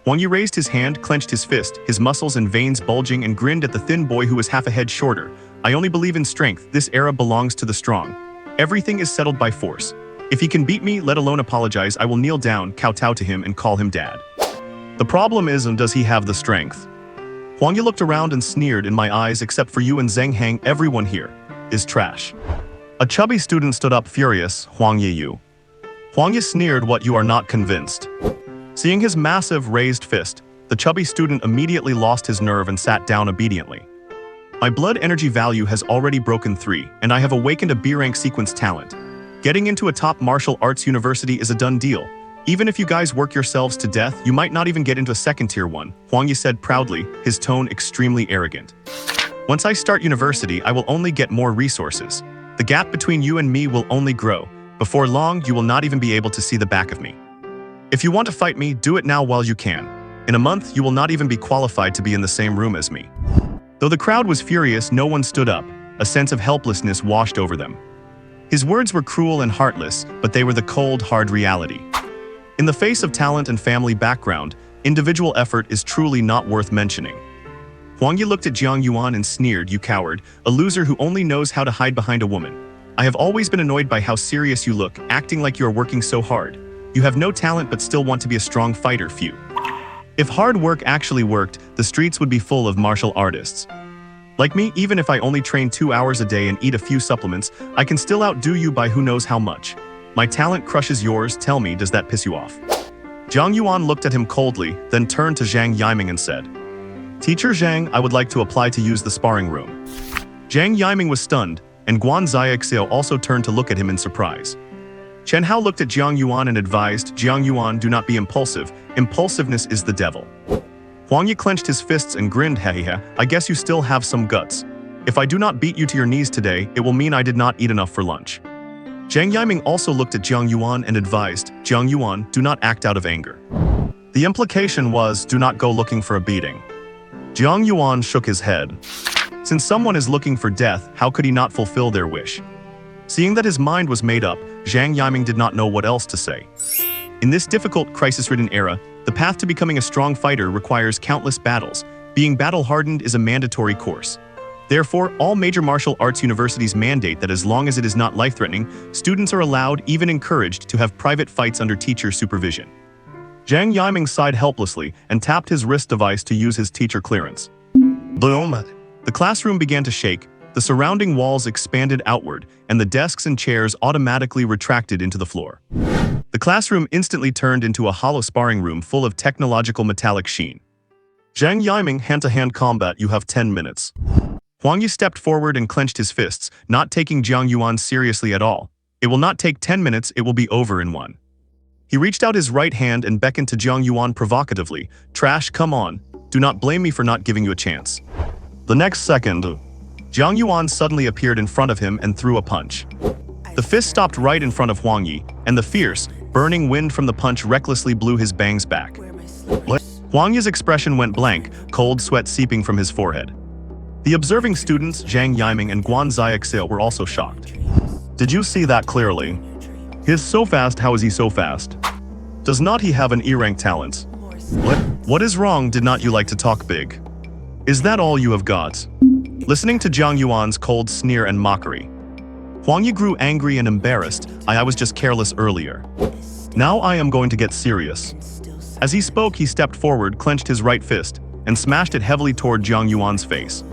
Huang Yi raised his hand, clenched his fist, his muscles and veins bulging, and grinned at the thin boy who was half a head shorter. I only believe in strength. This era belongs to the strong. Everything is settled by force. If he can beat me, let alone apologize, I will kneel down, kowtow to him, and call him dad. The problem is, does he have the strength? Huang Yi looked around and sneered, in my eyes, except for you and Zheng Hang, everyone here is trash. A chubby student stood up furious, Huang Yi you. Huang Yi sneered, what, you are not convinced? Seeing his massive raised fist, the chubby student immediately lost his nerve and sat down obediently. My blood energy value has already broken 3, and I have awakened a B-rank sequence talent. Getting into a top martial arts university is a done deal. Even if you guys work yourselves to death, you might not even get into a second-tier one, Huang Yi said proudly, his tone extremely arrogant. Once I start university, I will only get more resources. The gap between you and me will only grow. Before long, you will not even be able to see the back of me. If you want to fight me, do it now while you can. In a month, you will not even be qualified to be in the same room as me. Though the crowd was furious, no one stood up. A sense of helplessness washed over them. His words were cruel and heartless, but they were the cold, hard reality. In the face of talent and family background, individual effort is truly not worth mentioning. Huang Yi looked at Jiang Yuan and sneered, you coward, a loser who only knows how to hide behind a woman. I have always been annoyed by how serious you look, acting like you are working so hard. You have no talent but still want to be a strong fighter, phew. If hard work actually worked, the streets would be full of martial artists. Like me, even if I only train 2 hours a day and eat a few supplements, I can still outdo you by who knows how much. My talent crushes yours, tell me, does that piss you off? Jiang Yuan looked at him coldly, then turned to Zhang Yiming and said, Teacher Zhang, I would like to apply to use the sparring room. Zhang Yiming was stunned, and Guan Zixiao also turned to look at him in surprise. Chen Hao looked at Jiang Yuan and advised, Jiang Yuan, do not be impulsive. Impulsiveness is the devil. Huang Yi clenched his fists and grinned, hehehe, I guess you still have some guts. If I do not beat you to your knees today, it will mean I did not eat enough for lunch. Zhang Yiming also looked at Jiang Yuan and advised, Jiang Yuan, do not act out of anger. The implication was, do not go looking for a beating. Jiang Yuan shook his head. Since someone is looking for death, how could he not fulfill their wish? Seeing that his mind was made up, Zhang Yiming did not know what else to say. In this difficult, crisis-ridden era, the path to becoming a strong fighter requires countless battles. Being battle-hardened is a mandatory course. Therefore, all major martial arts universities mandate that as long as it is not life-threatening, students are allowed, even encouraged, to have private fights under teacher supervision. Zhang Yiming sighed helplessly and tapped his wrist device to use his teacher clearance. Boom! The classroom began to shake, the surrounding walls expanded outward, and the desks and chairs automatically retracted into the floor. The classroom instantly turned into a hollow sparring room full of technological metallic sheen. Zhang Yiming, hand-to-hand combat, you have 10 minutes. Huang Yi stepped forward and clenched his fists, not taking Jiang Yuan seriously at all. It will not take 10 minutes, it will be over in 1. He reached out his right hand and beckoned to Jiang Yuan provocatively, Trash, come on, do not blame me for not giving you a chance. The next second, Jiang Yuan suddenly appeared in front of him and threw a punch. The fist stopped right in front of Huang Yi, and the fierce, burning wind from the punch recklessly blew his bangs back. Huang Yi's expression went blank, cold sweat seeping from his forehead. The observing students, Zhang Yiming and Guan Zixiao, were also shocked. Did you see that clearly? He is so fast, how is he so fast? Does not he have an E-rank talent? What? What is wrong? Did not you like to talk big? Is that all you have got? Listening to Jiang Yuan's cold sneer and mockery, Huang Yi grew angry and embarrassed. I was just careless earlier. Now I am going to get serious. As he spoke, he stepped forward, clenched his right fist, and smashed it heavily toward Jiang Yuan's face.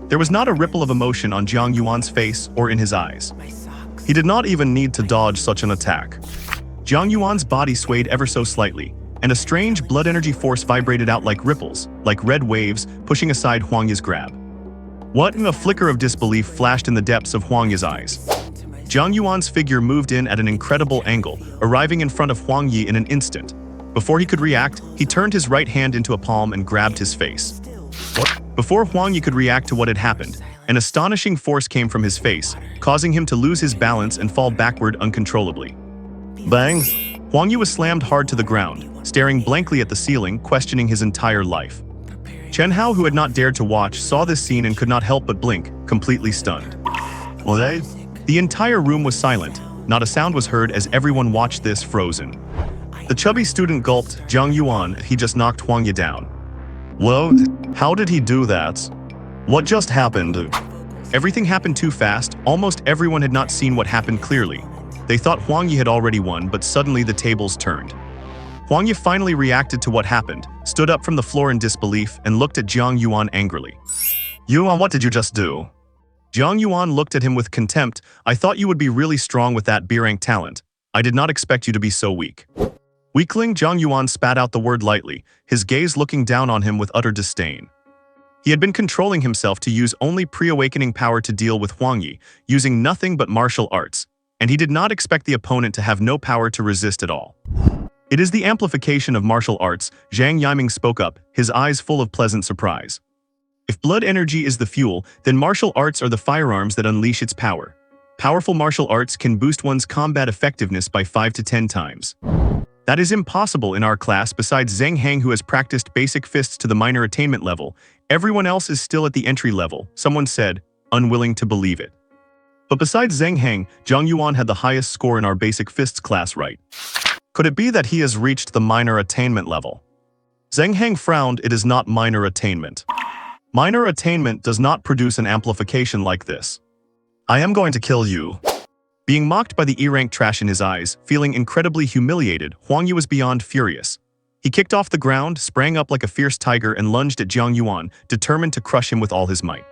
There was not a ripple of emotion on Jiang Yuan's face or in his eyes. He did not even need to dodge such an attack. Jiang Yuan's body swayed ever so slightly, and a strange blood energy force vibrated out like ripples, like red waves, pushing aside Huang Yi's grab. What? A flicker of disbelief flashed in the depths of Huang Yi's eyes. Jiang Yuan's figure moved in at an incredible angle, arriving in front of Huang Yi in an instant. Before he could react, he turned his right hand into a palm and grabbed his face. Before Huang Yi could react to what had happened, an astonishing force came from his face, causing him to lose his balance and fall backward uncontrollably. Bang! Huang Yi was slammed hard to the ground, staring blankly at the ceiling, questioning his entire life. Chen Hao, who had not dared to watch, saw this scene and could not help but blink, completely stunned. What? The entire room was silent. Not a sound was heard as everyone watched this frozen. The chubby student gulped. Jiang Yuan, he just knocked Huang Yi down. Whoa, how did he do that? What just happened? Everything happened too fast. Almost everyone had not seen what happened clearly. They thought Huang Yi had already won, but suddenly the tables turned. Huang Yi finally reacted to what happened, stood up from the floor in disbelief, and looked at Jiang Yuan angrily. Yuan, what did you just do? Jiang Yuan looked at him with contempt. I thought you would be really strong with that B-rank talent. I did not expect you to be so weak. Weakling. Jiang Yuan spat out the word lightly, his gaze looking down on him with utter disdain. He had been controlling himself to use only pre-awakening power to deal with Huang Yi, using nothing but martial arts, and he did not expect the opponent to have no power to resist at all. It is the amplification of martial arts, Zhang Yiming spoke up, his eyes full of pleasant surprise. If blood energy is the fuel, then martial arts are the firearms that unleash its power. Powerful martial arts can boost one's combat effectiveness by 5 to 10 times. That is impossible in our class. Besides Zheng Hang, who has practiced basic fists to the minor attainment level, everyone else is still at the entry level, someone said, unwilling to believe it. But besides Zheng Hang, Jiang Yuan had the highest score in our basic fists class, right? Could it be that he has reached the minor attainment level? Zheng Hang frowned. It is not minor attainment. Minor attainment does not produce an amplification like this. I am going to kill you. Being mocked by the E-rank trash in his eyes, feeling incredibly humiliated, Huang Yi was beyond furious. He kicked off the ground, sprang up like a fierce tiger, and lunged at Jiang Yuan, determined to crush him with all his might.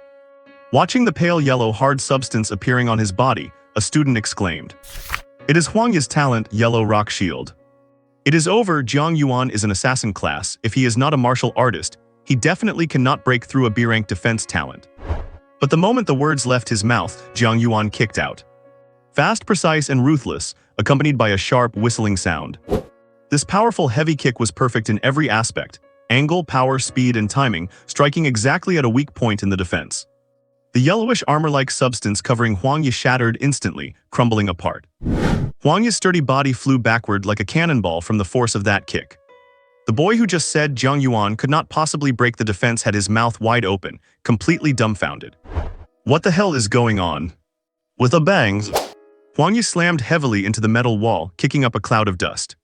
Watching the pale yellow hard substance appearing on his body, a student exclaimed, "It is Huang Yi's talent, Yellow Rock Shield." It is over. Jiang Yuan is an assassin class. If he is not a martial artist, he definitely cannot break through a B-rank defense talent. But the moment the words left his mouth, Jiang Yuan kicked out. Fast, precise, and ruthless, accompanied by a sharp, whistling sound. This powerful heavy kick was perfect in every aspect: angle, power, speed, and timing, striking exactly at a weak point in the defense. The yellowish armor-like substance covering Huang Yi shattered instantly, crumbling apart. Huang Yi's sturdy body flew backward like a cannonball from the force of that kick. The boy who just said Jiang Yuan could not possibly break the defense had his mouth wide open, completely dumbfounded. What the hell is going on? With a bang, Huang Yi slammed heavily into the metal wall, kicking up a cloud of dust.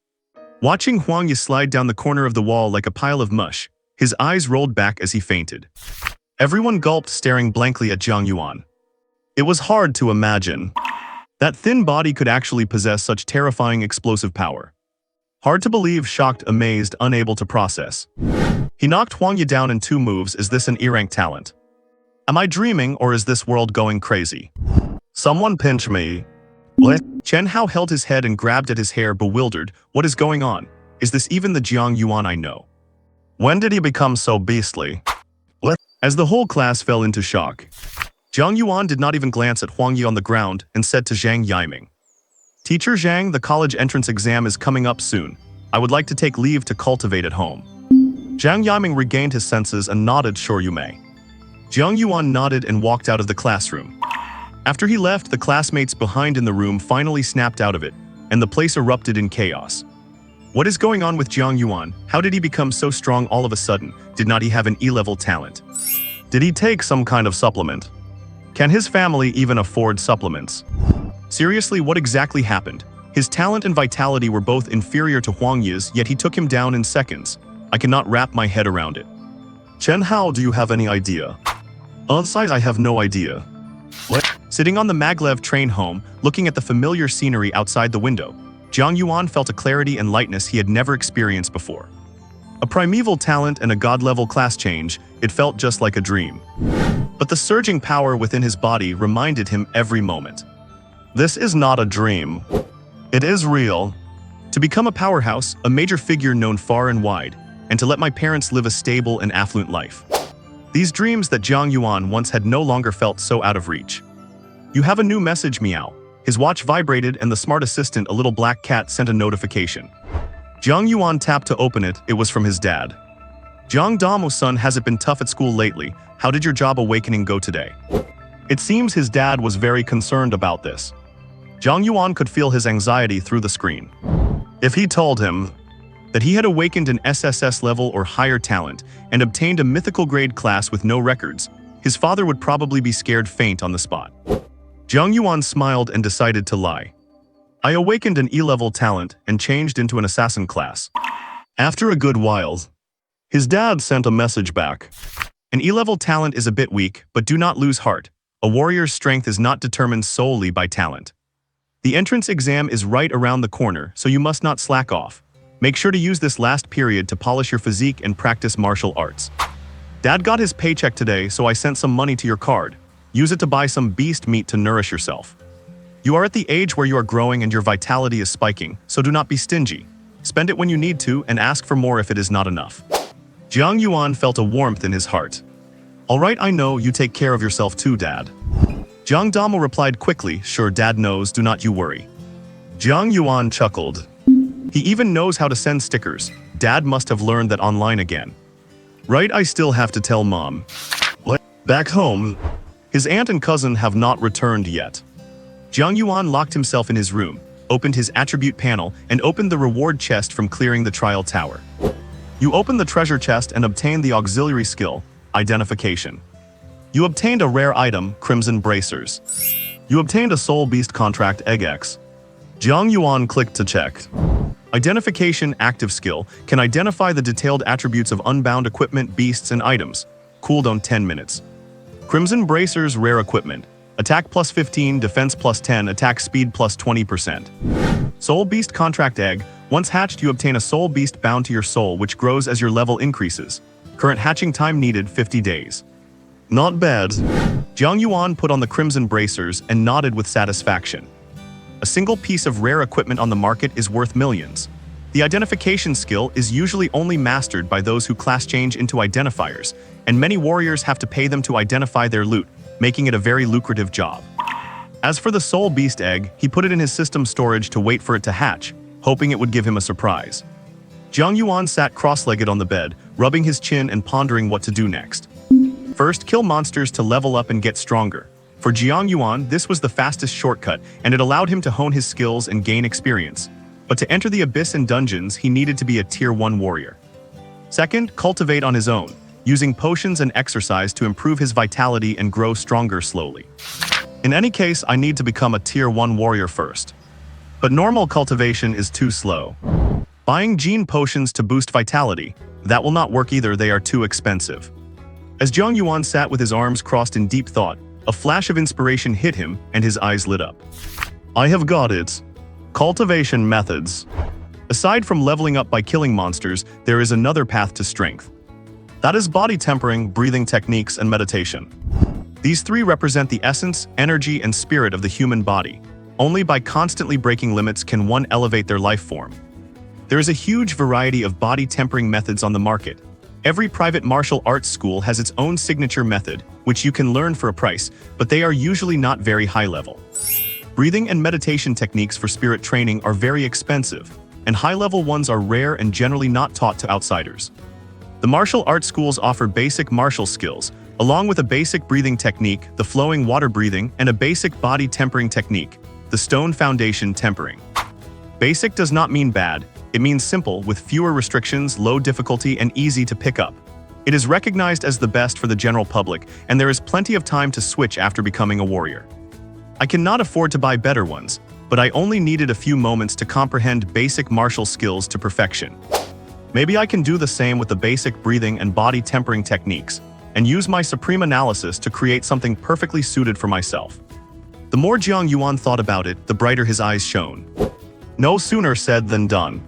Watching Huang Yi slide down the corner of the wall like a pile of mush, his eyes rolled back as he fainted. Everyone gulped, staring blankly at Jiang Yuan. It was hard to imagine that thin body could actually possess such terrifying explosive power. Hard to believe, shocked, amazed, unable to process. He knocked Huang Yi down in 2 moves. Is this an E-rank talent? Am I dreaming, or is this world going crazy? Someone pinch me. What? Chen Hao held his head and grabbed at his hair, bewildered. What is going on? Is this even the Jiang Yuan I know? When did he become so beastly? What? As the whole class fell into shock, Jiang Yuan did not even glance at Huang Yi on the ground and said to Zhang Yiming, "Teacher Zhang, the college entrance exam is coming up soon. I would like to take leave to cultivate at home." Zhang Yiming regained his senses and nodded. "Sure, you may." Jiang Yuan nodded and walked out of the classroom. After he left, the classmates behind in the room finally snapped out of it, and the place erupted in chaos. What is going on with Jiang Yuan? How did he become so strong all of a sudden? Did not he have an E-level talent? Did he take some kind of supplement? Can his family even afford supplements? Seriously, what exactly happened? His talent and vitality were both inferior to Huang Yi's, yet he took him down in seconds. I cannot wrap my head around it. Chen Hao, do you have any idea? Onside, I have no idea. What? Sitting on the maglev train home, looking at the familiar scenery outside the window, Jiang Yuan felt a clarity and lightness he had never experienced before. A primeval talent and a god-level class change, it felt just like a dream. But the surging power within his body reminded him every moment. This is not a dream. It is real. To become a powerhouse, a major figure known far and wide, and to let my parents live a stable and affluent life. These dreams that Jiang Yuan once had no longer felt so out of reach. You have a new message, meow. His watch vibrated and the smart assistant, a little black cat, sent a notification. Jiang Yuan tapped to open it. It was from his dad. Jiang Damo-san, has it been tough at school lately? How did your job awakening go today? It seems his dad was very concerned about this. Jiang Yuan could feel his anxiety through the screen. If he told him that he had awakened an SSS level or higher talent and obtained a mythical grade class with no records, his father would probably be scared faint on the spot. Jiang Yuan smiled and decided to lie. I awakened an E-level talent and changed into an assassin class. After a good while, his dad sent a message back. An E-level talent is a bit weak, but do not lose heart. A warrior's strength is not determined solely by talent. The entrance exam is right around the corner, so you must not slack off. Make sure to use this last period to polish your physique and practice martial arts. Dad got his paycheck today, so I sent some money to your card. Use it to buy some beast meat to nourish yourself. You are at the age where you are growing and your vitality is spiking, so do not be stingy. Spend it when you need to and ask for more if it is not enough. Jiang Yuan felt a warmth in his heart. All right, I know, you take care of yourself too, Dad. Jiang Damo replied quickly, sure, Dad knows, do not you worry. Jiang Yuan chuckled. He even knows how to send stickers. Dad must have learned that online again. Right, I still have to tell Mom. Back home, his aunt and cousin have not returned yet. Jiang Yuan locked himself in his room, opened his attribute panel, and opened the reward chest from clearing the trial tower. You opened the treasure chest and obtained the auxiliary skill, Identification. You obtained a rare item, Crimson Bracers. You obtained a Soul Beast contract, Egg X. Jiang Yuan clicked to check. Identification active skill can identify the detailed attributes of unbound equipment, beasts, and items. Cooldown 10 minutes. Crimson Bracers rare equipment. Attack plus 15, defense plus 10, attack speed plus 20%. Soul Beast contract egg. Once hatched, you obtain a Soul Beast bound to your soul, which grows as your level increases. Current hatching time needed 50 days. Not bad. Jiang Yuan put on the Crimson Bracers and nodded with satisfaction. A single piece of rare equipment on the market is worth millions. The identification skill is usually only mastered by those who class change into identifiers, and many warriors have to pay them to identify their loot, making it a very lucrative job. As for the Soul Beast egg, he put it in his system storage to wait for it to hatch, hoping it would give him a surprise. Jiang Yuan sat cross-legged on the bed, rubbing his chin and pondering what to do next. First, kill monsters to level up and get stronger. For Jiang Yuan, this was the fastest shortcut, and it allowed him to hone his skills and gain experience. But to enter the abyss and dungeons, he needed to be a Tier 1 warrior. Second, cultivate on his own, using potions and exercise to improve his vitality and grow stronger slowly. In any case, I need to become a Tier 1 warrior first. But normal cultivation is too slow. Buying gene potions to boost vitality, that will not work either, they are too expensive. As Jiang Yuan sat with his arms crossed in deep thought, a flash of inspiration hit him and his eyes lit up. I have got it. Cultivation methods. Aside from leveling up by killing monsters, there is another path to strength. That is body tempering, breathing techniques, and meditation. These three represent the essence, energy, and spirit of the human body. Only by constantly breaking limits can one elevate their life form. There is a huge variety of body tempering methods on the market. Every private martial arts school has its own signature method, which you can learn for a price, but they are usually not very high level. Breathing and meditation techniques for spirit training are very expensive, and high-level ones are rare and generally not taught to outsiders. The martial arts schools offer basic martial skills, along with a basic breathing technique, the flowing water breathing, and a basic body tempering technique, the stone foundation tempering. Basic does not mean bad, it means simple, with fewer restrictions, low difficulty, and easy to pick up. It is recognized as the best for the general public, and there is plenty of time to switch after becoming a warrior. I cannot afford to buy better ones, but I only needed a few moments to comprehend basic martial skills to perfection. Maybe I can do the same with the basic breathing and body tempering techniques, and use my supreme analysis to create something perfectly suited for myself. The more Jiang Yuan thought about it, the brighter his eyes shone. No sooner said than done.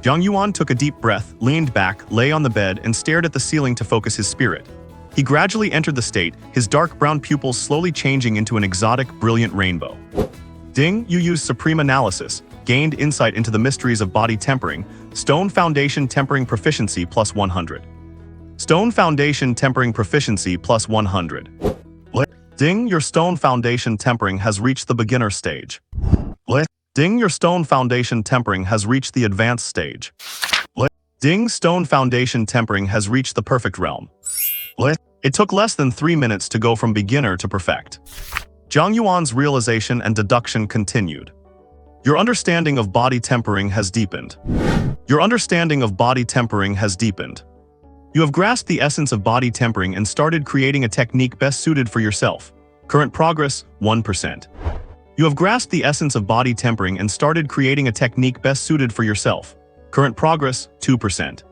Jiang Yuan took a deep breath, leaned back, lay on the bed, and stared at the ceiling to focus his spirit. He gradually entered the state, his dark brown pupils slowly changing into an exotic, brilliant rainbow. Ding, you used supreme analysis, gained insight into the mysteries of body tempering, Stone Foundation Tempering Proficiency plus 100. Stone Foundation Tempering Proficiency plus 100. Ding, your Stone Foundation Tempering has reached the beginner stage. Ding, your Stone Foundation Tempering has reached the advanced stage. Ding, Stone Foundation Tempering has reached the perfect realm. It took less than 3 minutes to go from beginner to perfect. Jiang Yuan's realization and deduction continued. Your understanding of body tempering has deepened. Your understanding of body tempering has deepened. You have grasped the essence of body tempering and started creating a technique best suited for yourself. Current progress, 1%. You have grasped the essence of body tempering and started creating a technique best suited for yourself. Current progress, 2%.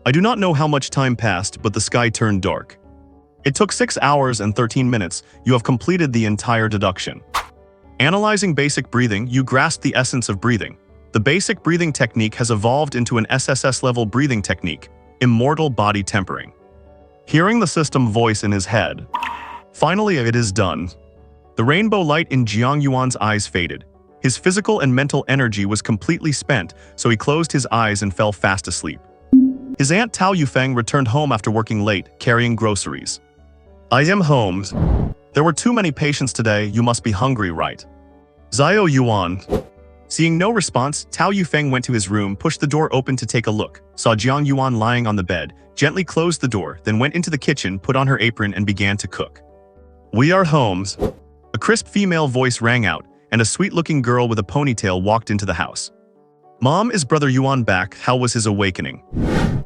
I do not know how much time passed, but the sky turned dark. It took 6 hours and 13 minutes. You have completed the entire deduction. Analyzing basic breathing, you grasped the essence of breathing. The basic breathing technique has evolved into an SSS-level breathing technique, immortal body tempering. Hearing the system voice in his head. Finally, it is done. The rainbow light in Jiang Yuan's eyes faded. His physical and mental energy was completely spent, so he closed his eyes and fell fast asleep. His aunt Tao Yufeng returned home after working late, carrying groceries. I am home. There were too many patients today, you must be hungry, right? Xiao Yuan. Seeing no response, Tao Yufeng went to his room, pushed the door open to take a look, saw Jiang Yuan lying on the bed, gently closed the door, then went into the kitchen, put on her apron, and began to cook. We are home. A crisp female voice rang out, and a sweet-looking girl with a ponytail walked into the house. Mom, is Brother Yuan back? How was his awakening?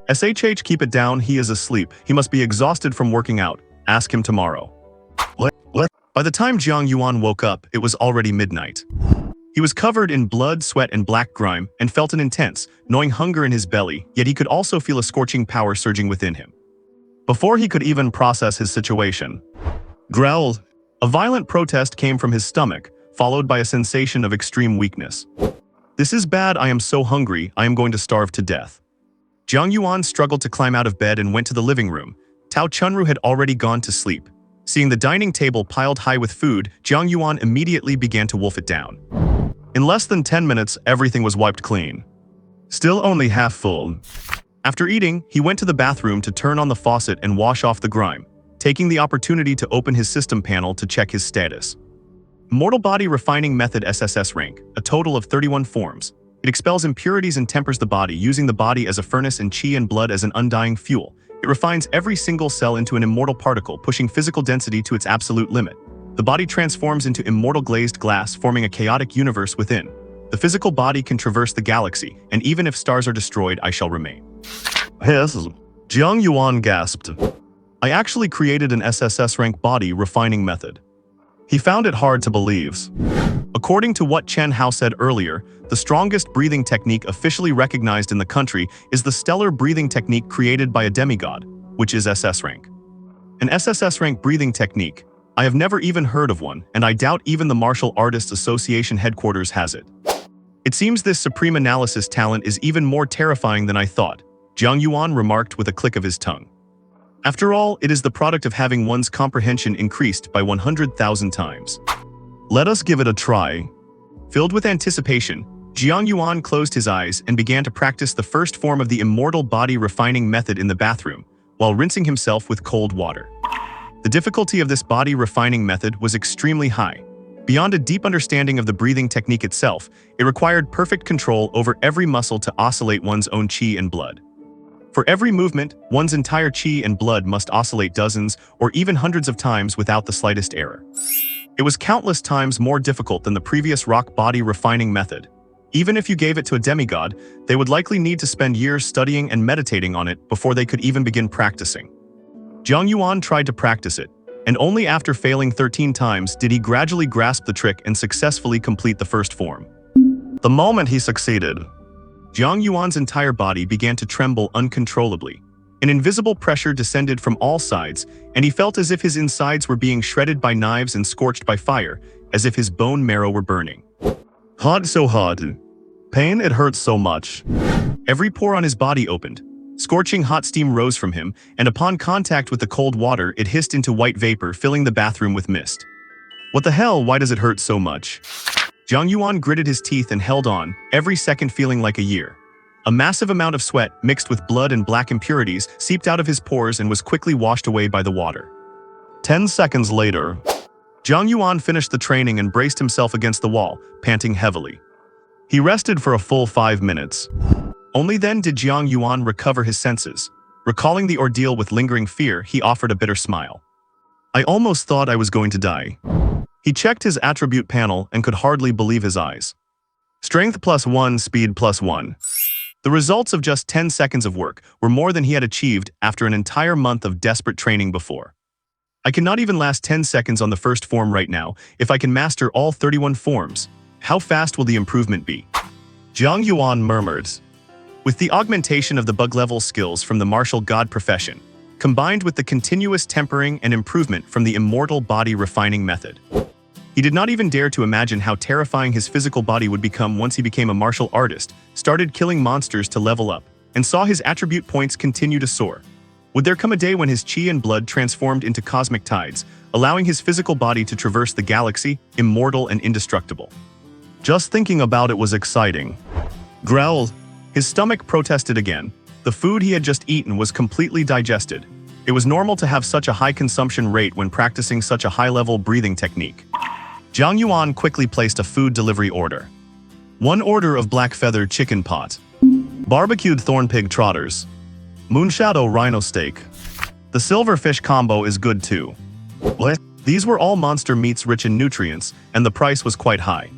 SHH, keep it down, he is asleep. He must be exhausted from working out. Ask him tomorrow. What? By the time Jiang Yuan woke up, it was already midnight. He was covered in blood, sweat, and black grime, and felt an intense, gnawing hunger in his belly, yet he could also feel a scorching power surging within him. Before he could even process his situation, growl. A violent protest came from his stomach, followed by a sensation of extreme weakness. This is bad, I am so hungry, I am going to starve to death. Jiang Yuan struggled to climb out of bed and went to the living room. Tao Chunru had already gone to sleep. Seeing the dining table piled high with food, Jiang Yuan immediately began to wolf it down. In less than 10 minutes, everything was wiped clean. Still only half full. After eating, he went to the bathroom to turn on the faucet and wash off the grime, taking the opportunity to open his system panel to check his status. Immortal Body Refining Method SSS rank, a total of 31 forms. It expels impurities and tempers the body, using the body as a furnace and qi and blood as an undying fuel. It refines every single cell into an immortal particle, pushing physical density to its absolute limit. The body transforms into immortal glazed glass, forming a chaotic universe within. The physical body can traverse the galaxy, and even if stars are destroyed, I shall remain. Yes, Jiang Yuan gasped. I actually created an SSS rank body refining method. He found it hard to believe. According to what Chen Hao said earlier, the strongest breathing technique officially recognized in the country is the stellar breathing technique created by a demigod, which is SS rank. An SSS rank breathing technique, I have never even heard of one, and I doubt even the Martial Artists Association headquarters has it. It seems this supreme analysis talent is even more terrifying than I thought, Jiang Yuan remarked with a click of his tongue. After all, it is the product of having one's comprehension increased by 100,000 times. Let us give it a try. Filled with anticipation, Jiang Yuan closed his eyes and began to practice the first form of the immortal body refining method in the bathroom, while rinsing himself with cold water. The difficulty of this body refining method was extremely high. Beyond a deep understanding of the breathing technique itself, it required perfect control over every muscle to oscillate one's own qi and blood. For every movement, one's entire qi and blood must oscillate dozens or even hundreds of times without the slightest error. It was countless times more difficult than the previous rock body refining method. Even if you gave it to a demigod, they would likely need to spend years studying and meditating on it before they could even begin practicing. Jiang Yuan tried to practice it, and only after failing 13 times did he gradually grasp the trick and successfully complete the first form. The moment he succeeded, Jiang Yuan's entire body began to tremble uncontrollably. An invisible pressure descended from all sides, and he felt as if his insides were being shredded by knives and scorched by fire, as if his bone marrow were burning. Hot, so hot. Pain, it hurts so much. Every pore on his body opened. Scorching hot steam rose from him, and upon contact with the cold water, it hissed into white vapor, filling the bathroom with mist. What the hell, why does it hurt so much? Jiang Yuan gritted his teeth and held on, every second feeling like a year. A massive amount of sweat, mixed with blood and black impurities, seeped out of his pores and was quickly washed away by the water. 10 seconds later, Jiang Yuan finished the training and braced himself against the wall, panting heavily. He rested for a full 5 minutes. Only then did Jiang Yuan recover his senses. Recalling the ordeal with lingering fear, he offered a bitter smile. I almost thought I was going to die. He checked his attribute panel and could hardly believe his eyes. Strength +1, speed +1. The results of just 10 seconds of work were more than he had achieved after an entire month of desperate training before. I cannot even last 10 seconds on the first form right now if I can master all 31 forms. How fast will the improvement be? Jiang Yuan murmured. With the augmentation of the bug-level skills from the martial god profession, combined with the continuous tempering and improvement from the immortal body refining method, he did not even dare to imagine how terrifying his physical body would become once he became a martial artist, started killing monsters to level up, and saw his attribute points continue to soar. Would there come a day when his chi and blood transformed into cosmic tides, allowing his physical body to traverse the galaxy, immortal and indestructible? Just thinking about it was exciting. Growled. His stomach protested again. The food he had just eaten was completely digested. It was normal to have such a high consumption rate when practicing such a high-level breathing technique. Jiang Yuan quickly placed a food delivery order. 1 order of black feather chicken pot, barbecued thorn pig trotters, moonshadow rhino steak. The silverfish combo is good too. What? These were all monster meats rich in nutrients, and the price was quite high.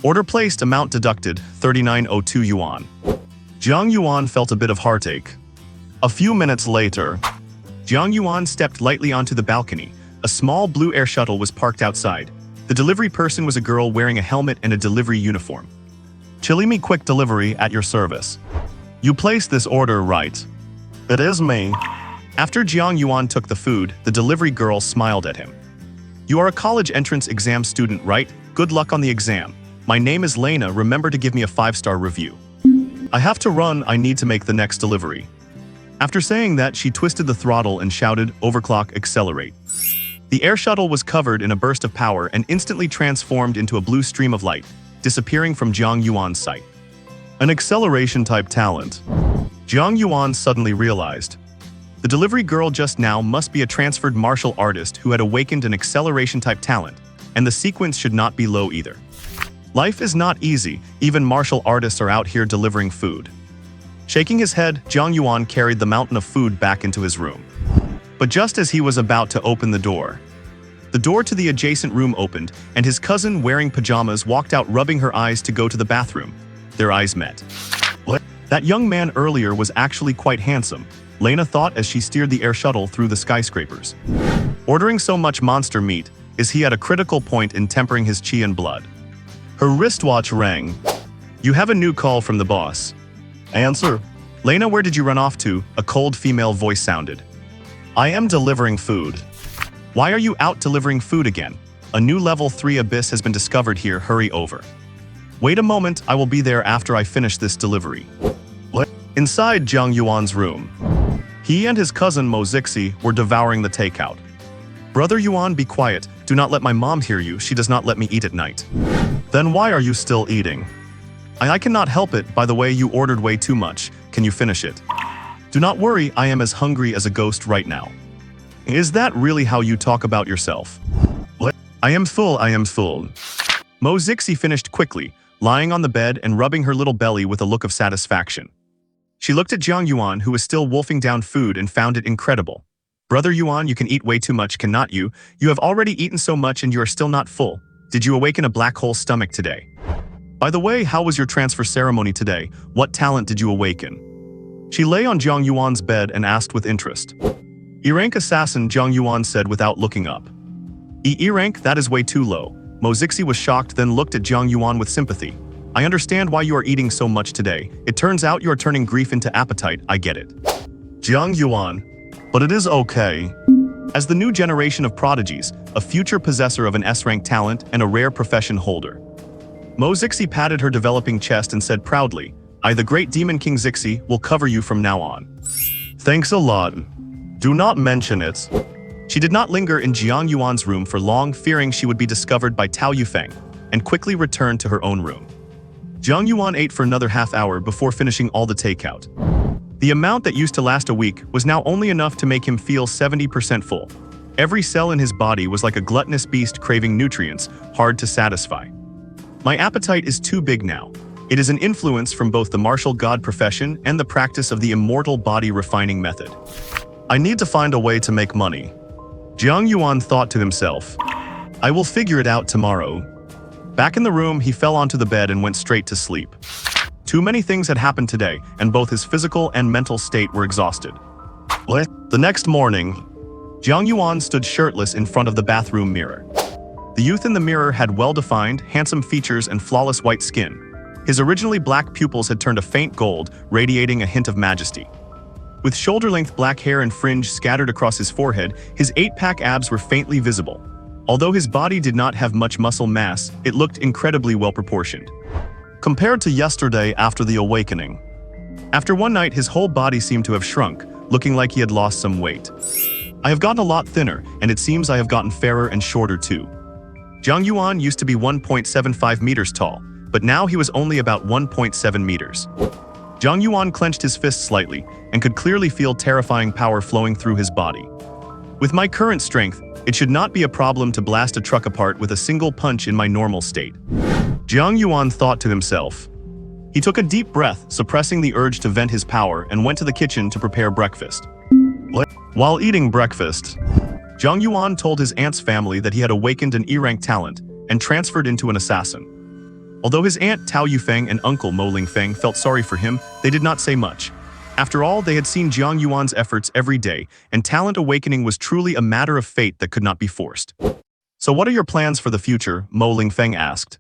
Order placed, amount deducted, 3902 yuan. Jiang Yuan felt a bit of heartache. A few minutes later, Jiang Yuan stepped lightly onto the balcony. A small blue air shuttle was parked outside. The delivery person was a girl wearing a helmet and a delivery uniform. Chili me quick delivery at your service. You placed this order right. It is me. After Jiang Yuan took the food, the delivery girl smiled at him. You are a college entrance exam student, right? Good luck on the exam. My name is Lena, remember to give me a 5-star review. I have to run, I need to make the next delivery. After saying that, she twisted the throttle and shouted, overclock, accelerate. The air shuttle was covered in a burst of power and instantly transformed into a blue stream of light, disappearing from Jiang Yuan's sight. An acceleration-type talent. Jiang Yuan suddenly realized. The delivery girl just now must be a transferred martial artist who had awakened an acceleration-type talent, and the sequence should not be low either. Life is not easy, even martial artists are out here delivering food. Shaking his head, Jiang Yuan carried the mountain of food back into his room. But just as he was about to open the door to the adjacent room opened, and his cousin wearing pajamas walked out, rubbing her eyes to go to the bathroom. Their eyes met. What? That young man earlier was actually quite handsome, Lena thought as she steered the air shuttle through the skyscrapers. Ordering so much monster meat, is he at a critical point in tempering his chi and blood? Her wristwatch rang. You have a new call from the boss. Answer. Lena, where did you run off to? A cold female voice sounded. I am delivering food. Why are you out delivering food again? A new level 3 abyss has been discovered here, hurry over. Wait a moment, I will be there after I finish this delivery. What? Inside Jiang Yuan's room, he and his cousin Mo Zixi were devouring the takeout. Brother Yuan, be quiet, do not let my mom hear you, she does not let me eat at night. Then why are you still eating? I cannot help it, by the way, you ordered way too much, can you finish it? Do not worry, I am as hungry as a ghost right now. Is that really how you talk about yourself? What? I am full. Mo Zixi finished quickly, lying on the bed and rubbing her little belly with a look of satisfaction. She looked at Jiang Yuan, who was still wolfing down food, and found it incredible. Brother Yuan, you can eat way too much, cannot you? You have already eaten so much and you are still not full. Did you awaken a black hole stomach today? By the way, how was your transfer ceremony today? What talent did you awaken? She lay on Jiang Yuan's bed and asked with interest. E-rank assassin, Jiang Yuan said without looking up. E-rank, that is way too low. Mo Zixi was shocked, then looked at Jiang Yuan with sympathy. I understand why you are eating so much today. It turns out you are turning grief into appetite, I get it. Jiang Yuan. But it is okay. As the new generation of prodigies, a future possessor of an S-rank talent and a rare profession holder. Mo Zixi patted her developing chest and said proudly, I, the great demon king Zixi, will cover you from now on. Thanks a lot. Do not mention it. She did not linger in Jiang Yuan's room for long, fearing she would be discovered by Tao Yufeng, and quickly returned to her own room. Jiang Yuan ate for another half hour before finishing all the takeout. The amount that used to last a week was now only enough to make him feel 70% full. Every cell in his body was like a gluttonous beast craving nutrients, hard to satisfy. My appetite is too big now. It is an influence from both the martial god profession and the practice of the immortal body refining method. I need to find a way to make money. Jiang Yuan thought to himself. I will figure it out tomorrow. Back in the room, he fell onto the bed and went straight to sleep. Too many things had happened today, and both his physical and mental state were exhausted. The next morning, Jiang Yuan stood shirtless in front of the bathroom mirror. The youth in the mirror had well-defined, handsome features and flawless white skin. His originally black pupils had turned a faint gold, radiating a hint of majesty. With shoulder-length black hair and fringe scattered across his forehead, his 8-pack abs were faintly visible. Although his body did not have much muscle mass, it looked incredibly well-proportioned. Compared to yesterday after the awakening. After one night, his whole body seemed to have shrunk, looking like he had lost some weight. I have gotten a lot thinner, and it seems I have gotten fairer and shorter too. Jiang Yuan used to be 1.75 meters tall, but now he was only about 1.7 meters. Jiang Yuan clenched his fist slightly, and could clearly feel terrifying power flowing through his body. With my current strength, it should not be a problem to blast a truck apart with a single punch in my normal state. Jiang Yuan thought to himself. He took a deep breath, suppressing the urge to vent his power, and went to the kitchen to prepare breakfast. While eating breakfast, Jiang Yuan told his aunt's family that he had awakened an E-rank talent and transferred into an assassin. Although his aunt Tao Yufeng and uncle Mo Lingfeng felt sorry for him, they did not say much. After all, they had seen Jiang Yuan's efforts every day, and talent awakening was truly a matter of fate that could not be forced. So what are your plans for the future? Mo Lingfeng asked.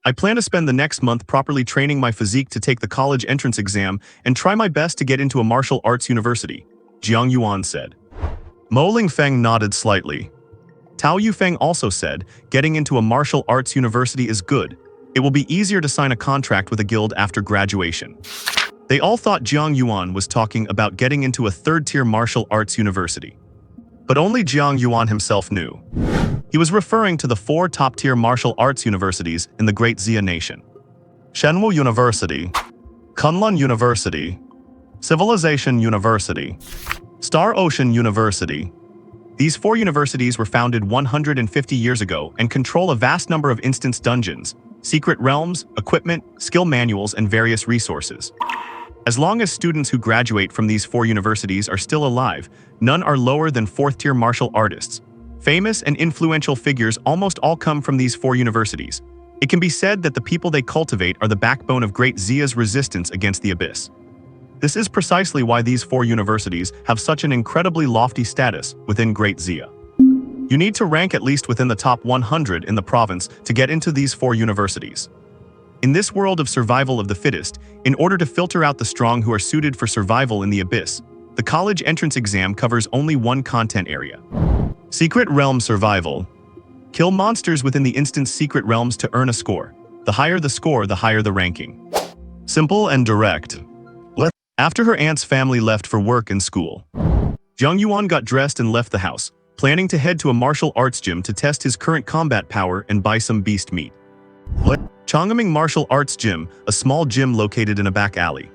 I plan to spend the next month properly training my physique to take the college entrance exam and try my best to get into a martial arts university, Jiang Yuan said. Mo Lingfeng nodded slightly. Tao Yufeng also said, getting into a martial arts university is good. It will be easier to sign a contract with a guild after graduation. They all thought Jiang Yuan was talking about getting into a third-tier martial arts university. But only Jiang Yuan himself knew. He was referring to the 4 top-tier martial arts universities in the Great Xia Nation. Shenwu University, Kunlun University, Civilization University, Star Ocean University. These 4 universities were founded 150 years ago and control a vast number of instance dungeons, secret realms, equipment, skill manuals, and various resources. As long as students who graduate from these 4 universities are still alive, none are lower than 4th-tier martial artists. Famous and influential figures almost all come from these 4 universities. It can be said that the people they cultivate are the backbone of Great Xia's resistance against the Abyss. This is precisely why these 4 universities have such an incredibly lofty status within Great Xia. You need to rank at least within the top 100 in the province to get into these 4 universities. In this world of survival of the fittest, in order to filter out the strong who are suited for survival in the Abyss, the college entrance exam covers only one content area. Secret Realm Survival. Kill monsters within the instance secret realms to earn a score. The higher the score, the higher the ranking. Simple and direct. After her aunt's family left for work and school, Jiang Yuan got dressed and left the house, planning to head to a martial arts gym to test his current combat power and buy some beast meat. Changming Martial Arts Gym, a small gym located in a back alley.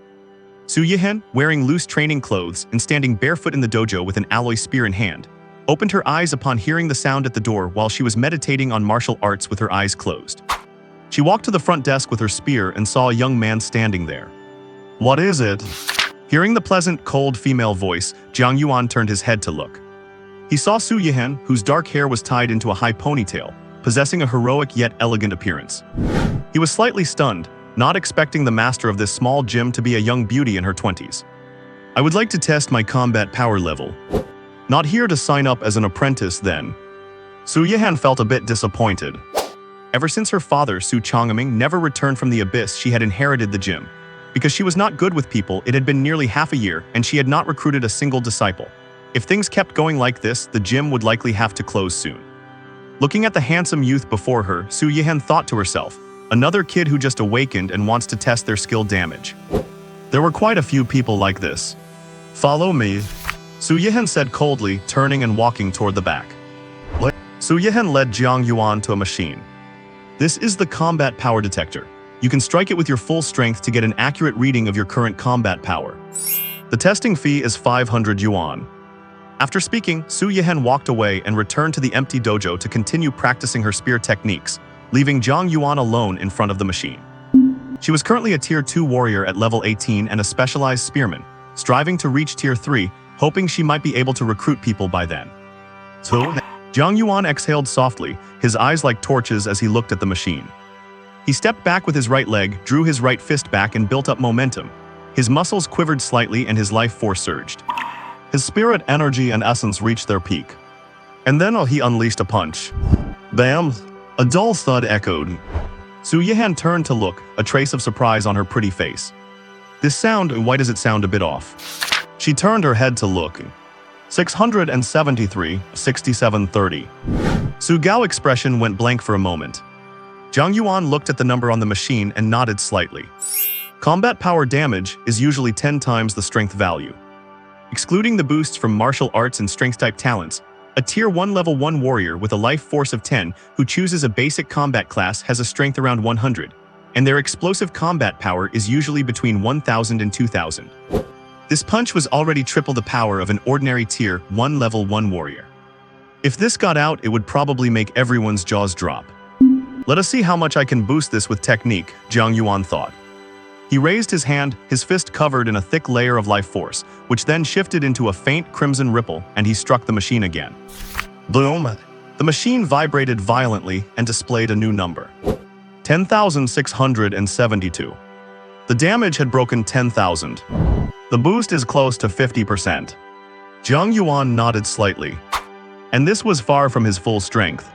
Su Yihen, wearing loose training clothes and standing barefoot in the dojo with an alloy spear in hand, opened her eyes upon hearing the sound at the door while she was meditating on martial arts with her eyes closed. She walked to the front desk with her spear and saw a young man standing there. What is it? Hearing the pleasant, cold female voice, Jiang Yuan turned his head to look. He saw Su Yihen, whose dark hair was tied into a high ponytail, possessing a heroic yet elegant appearance. He was slightly stunned, not expecting the master of this small gym to be a young beauty in her 20s. I would like to test my combat power level. Not here to sign up as an apprentice then. Su Yihan felt a bit disappointed. Ever since her father, Su Changming, never returned from the abyss, she had inherited the gym. Because she was not good with people, it had been nearly half a year, and she had not recruited a single disciple. If things kept going like this, the gym would likely have to close soon. Looking at the handsome youth before her, Su Yihan thought to herself, another kid who just awakened and wants to test their skill damage. There were quite a few people like this. Follow me, Su Yihan said coldly, turning and walking toward the back. Su Yihan led Jiang Yuan to a machine. This is the combat power detector. You can strike it with your full strength to get an accurate reading of your current combat power. The testing fee is 500 yuan. After speaking, Su Yihan walked away and returned to the empty dojo to continue practicing her spear techniques, leaving Jiang Yuan alone in front of the machine. She was currently a Tier 2 warrior at level 18 and a specialized spearman, striving to reach Tier 3, hoping she might be able to recruit people by then. So, Jiang Yuan exhaled softly, his eyes like torches as he looked at the machine. He stepped back with his right leg, drew his right fist back and built up momentum. His muscles quivered slightly and his life force surged. His spirit, energy, and essence reached their peak. And then he unleashed a punch. Bam! A dull thud echoed. Su Yihan turned to look, a trace of surprise on her pretty face. This sound, why does it sound a bit off? She turned her head to look. 673, 6730. Su Gao's expression went blank for a moment. Jiang Yuan looked at the number on the machine and nodded slightly. Combat power damage is usually 10 times the strength value. Excluding the boosts from martial arts and strength-type talents, a Tier 1 Level 1 warrior with a life force of 10 who chooses a basic combat class has a strength around 100, and their explosive combat power is usually between 1,000 and 2,000. This punch was already triple the power of an ordinary Tier 1 Level 1 warrior. If this got out, it would probably make everyone's jaws drop. Let us see how much I can boost this with technique, Jiang Yuan thought. He raised his hand, his fist covered in a thick layer of life force, which then shifted into a faint crimson ripple, and he struck the machine again. Boom! The machine vibrated violently and displayed a new number. 10,672. The damage had broken 10,000. The boost is close to 50%. Jiang Yuan nodded slightly. And this was far from his full strength.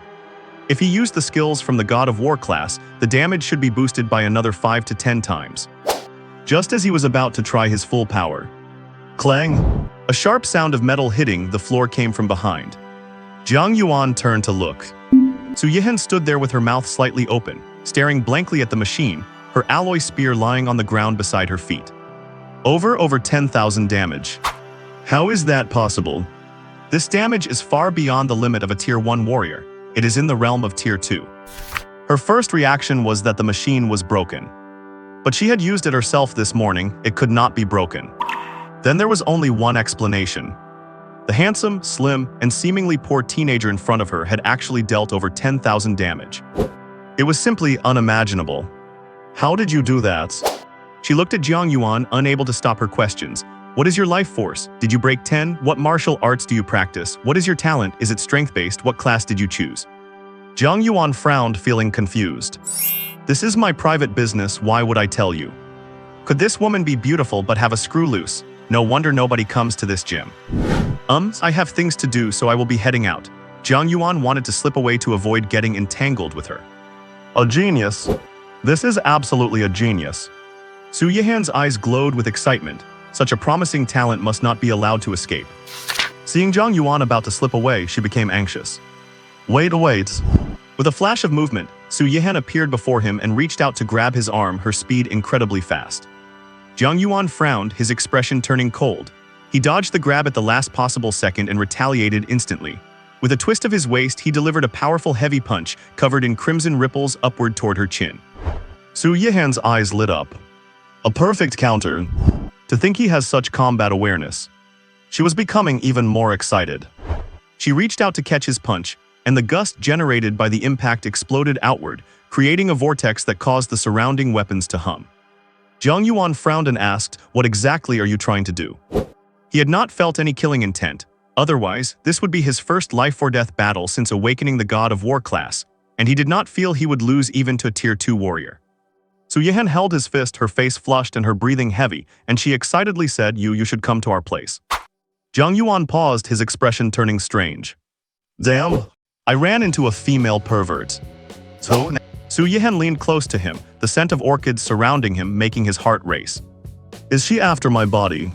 If he used the skills from the God of War class, the damage should be boosted by another 5 to 10 times. Just as he was about to try his full power. Clang! A sharp sound of metal hitting the floor came from behind. Jiang Yuan turned to look. Su Yihan stood there with her mouth slightly open, staring blankly at the machine, her alloy spear lying on the ground beside her feet. Over 10,000 damage. How is that possible? This damage is far beyond the limit of a Tier 1 warrior. It is in the realm of Tier 2. Her first reaction was that the machine was broken. But she had used it herself this morning, it could not be broken. Then there was only one explanation. The handsome, slim, and seemingly poor teenager in front of her had actually dealt over 10,000 damage. It was simply unimaginable. How did you do that? She looked at Jiang Yuan, unable to stop her questions. What is your life force? Did you break 10? What martial arts do you practice? What is your talent? Is it strength-based? What class did you choose? Jiang Yuan frowned, feeling confused. This is my private business, why would I tell you? Could this woman be beautiful but have a screw loose? No wonder nobody comes to this gym. I have things to do, so I will be heading out. Jiang Yuan wanted to slip away to avoid getting entangled with her. A genius. This is absolutely a genius. Su Yihan's eyes glowed with excitement. Such a promising talent must not be allowed to escape. Seeing Jiang Yuan about to slip away, she became anxious. Wait. With a flash of movement, Su Yihan appeared before him and reached out to grab his arm, her speed incredibly fast. Jiang Yuan frowned, his expression turning cold. He dodged the grab at the last possible second and retaliated instantly. With a twist of his waist, he delivered a powerful heavy punch, covered in crimson ripples upward toward her chin. Su Yihan's eyes lit up. A perfect counter. To think he has such combat awareness. She was becoming even more excited. She reached out to catch his punch, and the gust generated by the impact exploded outward, creating a vortex that caused the surrounding weapons to hum. Jiang Yuan frowned and asked, "What exactly are you trying to do?" He had not felt any killing intent. Otherwise, this would be his first life-or-death battle since awakening the God of War class, and he did not feel he would lose even to a Tier 2 warrior. Su Yihan held his fist, her face flushed and her breathing heavy, and she excitedly said, You should come to our place. Jiang Yuan paused, his expression turning strange. Damn, I ran into a female pervert. So Su Yihan leaned close to him, the scent of orchids surrounding him making his heart race. Is she after my body?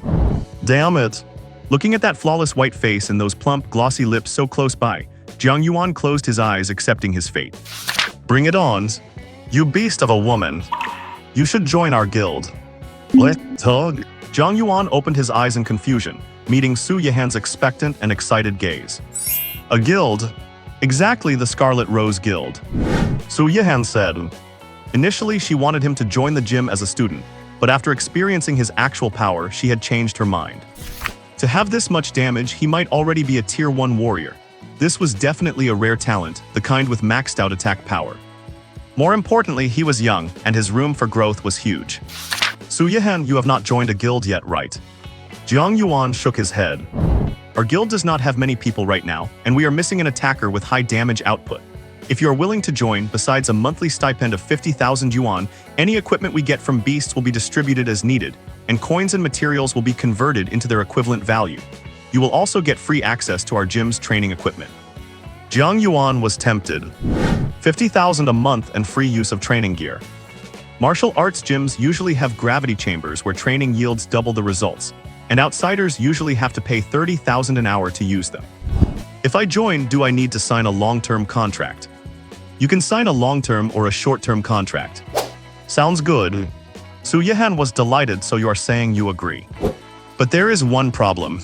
Damn it. Looking at that flawless white face and those plump, glossy lips so close by, Jiang Yuan closed his eyes accepting his fate. Bring it on. You beast of a woman. You should join our guild. What? Tug? Jiang Yuan opened his eyes in confusion, meeting Su Yihan's expectant and excited gaze. A guild? Exactly, the Scarlet Rose Guild. Su Yihan said. Initially, she wanted him to join the gym as a student, but after experiencing his actual power, she had changed her mind. To have this much damage, he might already be a Tier 1 warrior. This was definitely a rare talent, the kind with maxed out attack power. More importantly, he was young, and his room for growth was huge. Su Yihan, you have not joined a guild yet, right? Jiang Yuan shook his head. Our guild does not have many people right now, and we are missing an attacker with high damage output. If you are willing to join, besides a monthly stipend of 50,000 yuan, any equipment we get from beasts will be distributed as needed, and coins and materials will be converted into their equivalent value. You will also get free access to our gym's training equipment. Jiang Yuan was tempted. 50,000 a month and free use of training gear. Martial arts gyms usually have gravity chambers where training yields double the results, and outsiders usually have to pay 30,000 an hour to use them. If I join, do I need to sign a long-term contract? You can sign a long-term or a short-term contract. Sounds good. Su Yihan was delighted, so you are saying you agree. But there is one problem.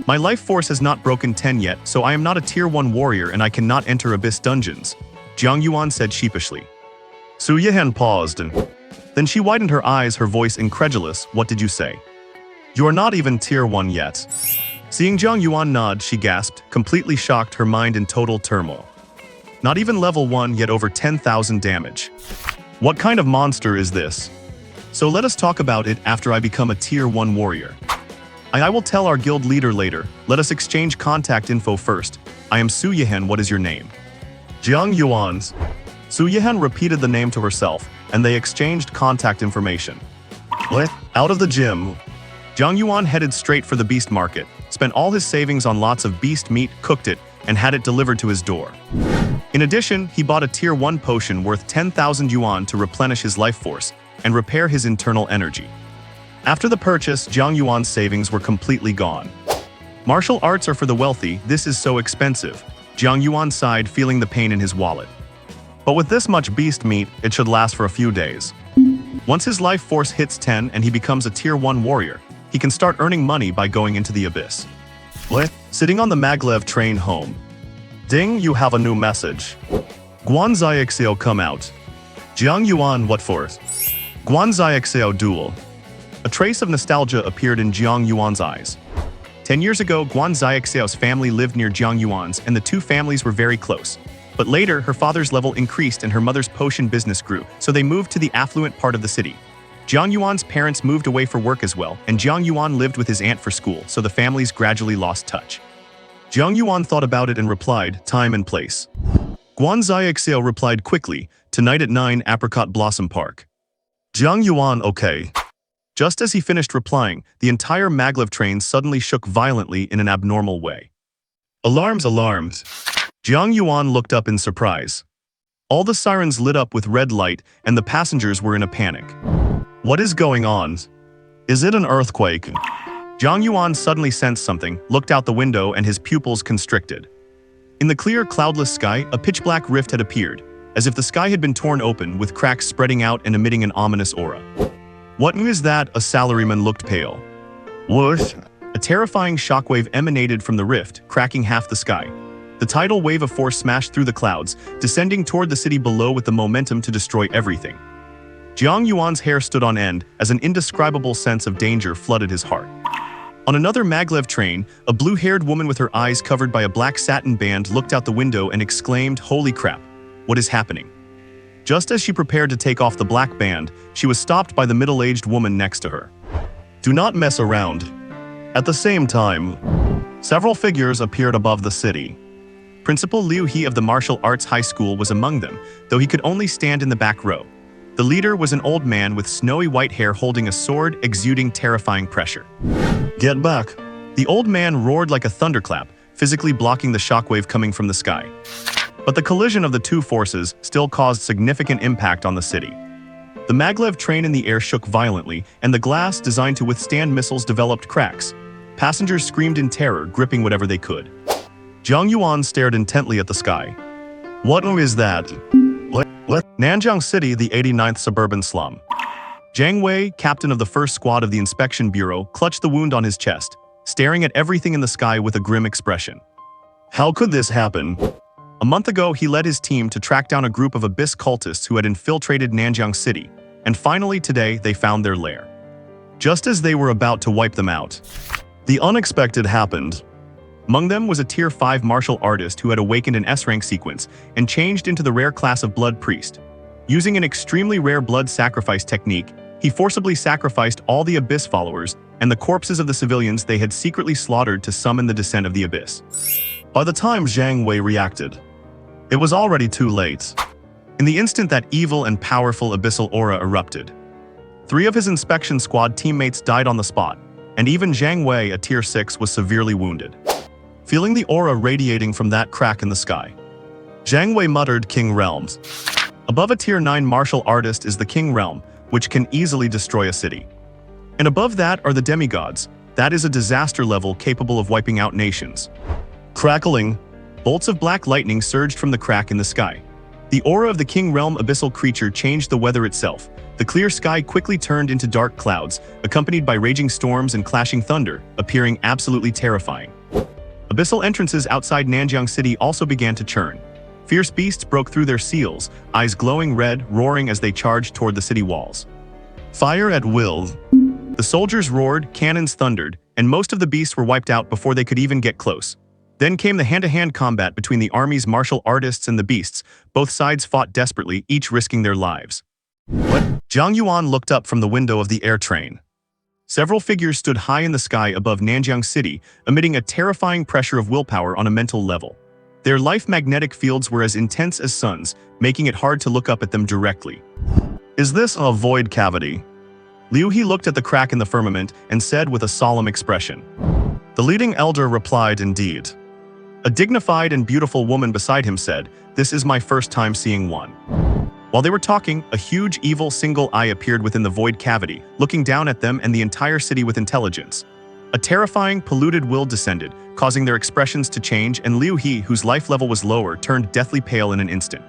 My life force has not broken 10 yet, so I am not a Tier 1 warrior and I cannot enter Abyss dungeons, Jiang Yuan said sheepishly. Su Yihan paused and then she widened her eyes, her voice incredulous. What did you say? You are not even Tier 1 yet. Seeing Jiang Yuan nod, she gasped, completely shocked, her mind in total turmoil. Not even level 1, yet over 10,000 damage. What kind of monster is this? So let us talk about it after I become a Tier 1 warrior. I will tell our guild leader later. Let us exchange contact info first. I am Su Yihan, what is your name? Jiang Yuan. Su Yihan repeated the name to herself, and they exchanged contact information. What? Out of the gym. Jiang Yuan headed straight for the beast market, spent all his savings on lots of beast meat, cooked it, and had it delivered to his door. In addition, he bought a Tier 1 potion worth 10,000 yuan to replenish his life force and repair his internal energy. After the purchase, Jiang Yuan's savings were completely gone. Martial arts are for the wealthy, this is so expensive. Jiang Yuan sighed, feeling the pain in his wallet. But with this much beast meat, it should last for a few days. Once his life force hits 10 and he becomes a Tier 1 warrior, he can start earning money by going into the abyss. What? Sitting on the maglev train home. Ding, you have a new message. Guanzaixiao come out. Jiang Yuan, what for? Guanzaixiao duel. A trace of nostalgia appeared in Jiang Yuan's eyes. 10 years ago, Guanzaixiao's family lived near Jiang Yuan's and the two families were very close. But later, her father's level increased and her mother's potion business grew, so they moved to the affluent part of the city. Jiang Yuan's parents moved away for work as well, and Jiang Yuan lived with his aunt for school, so the families gradually lost touch. Jiang Yuan thought about it and replied, time and place. Guanzaixiao replied quickly, tonight at 9 Apricot Blossom Park. Jiang Yuan, okay. Just as he finished replying, the entire maglev train suddenly shook violently in an abnormal way. Alarms, alarms. Jiang Yuan looked up in surprise. All the sirens lit up with red light and the passengers were in a panic. What is going on? Is it an earthquake? Jiang Yuan suddenly sensed something, looked out the window and his pupils constricted. In the clear, cloudless sky, a pitch-black rift had appeared, as if the sky had been torn open with cracks spreading out and emitting an ominous aura. What is that? A salaryman looked pale. What? A terrifying shockwave emanated from the rift, cracking half the sky. The tidal wave of force smashed through the clouds, descending toward the city below with the momentum to destroy everything. Jiang Yuan's hair stood on end as an indescribable sense of danger flooded his heart. On another maglev train, a blue-haired woman with her eyes covered by a black satin band looked out the window and exclaimed, "Holy crap, what is happening?" Just as she prepared to take off the black band, she was stopped by the middle-aged woman next to her. Do not mess around. At the same time, several figures appeared above the city. Principal Liu He of the martial arts high school was among them, though he could only stand in the back row. The leader was an old man with snowy white hair holding a sword, exuding terrifying pressure. Get back! The old man roared like a thunderclap, physically blocking the shockwave coming from the sky. But the collision of the two forces still caused significant impact on the city. The maglev train in the air shook violently, and the glass designed to withstand missiles developed cracks. Passengers screamed in terror, gripping whatever they could. Jiang Yuan stared intently at the sky. What is that? Nanjiang City, the 89th suburban slum. Jiang Wei, captain of the first squad of the inspection bureau, clutched the wound on his chest, staring at everything in the sky with a grim expression. How could this happen? A month ago, he led his team to track down a group of abyss cultists who had infiltrated Nanjiang City, and finally today they found their lair. Just as they were about to wipe them out, the unexpected happened. Among them was a Tier 5 martial artist who had awakened an S-rank sequence and changed into the rare class of Blood Priest. Using an extremely rare blood sacrifice technique, he forcibly sacrificed all the Abyss followers and the corpses of the civilians they had secretly slaughtered to summon the descent of the Abyss. By the time Jiang Wei reacted, it was already too late. In the instant that evil and powerful abyssal aura erupted, 3 of his inspection squad teammates died on the spot, and even Jiang Wei, a Tier 6, was severely wounded. Feeling the aura radiating from that crack in the sky, Jiang Wei muttered, "King Realms." Above a Tier 9 martial artist is the King Realm, which can easily destroy a city. And above that are the demigods. That is a disaster level capable of wiping out nations. Crackling, bolts of black lightning surged from the crack in the sky. The aura of the King Realm abyssal creature changed the weather itself. The clear sky quickly turned into dark clouds, accompanied by raging storms and clashing thunder, appearing absolutely terrifying. Abyssal entrances outside Nanjiang City also began to churn. Fierce beasts broke through their seals, eyes glowing red, roaring as they charged toward the city walls. Fire at will. The soldiers roared, cannons thundered, and most of the beasts were wiped out before they could even get close. Then came the hand-to-hand combat between the army's martial artists and the beasts. Both sides fought desperately, each risking their lives. Jiang Yuan looked up from the window of the air train. Several figures stood high in the sky above Nanjiang City, emitting a terrifying pressure of willpower on a mental level. Their life magnetic fields were as intense as suns, making it hard to look up at them directly. Is this a void cavity? Liu He looked at the crack in the firmament and said with a solemn expression. The leading elder replied, "Indeed." A dignified and beautiful woman beside him said, "This is my first time seeing one." While they were talking, a huge evil single eye appeared within the void cavity, looking down at them and the entire city with intelligence. A terrifying, polluted will descended, causing their expressions to change, and Liu He, whose life level was lower, turned deathly pale in an instant.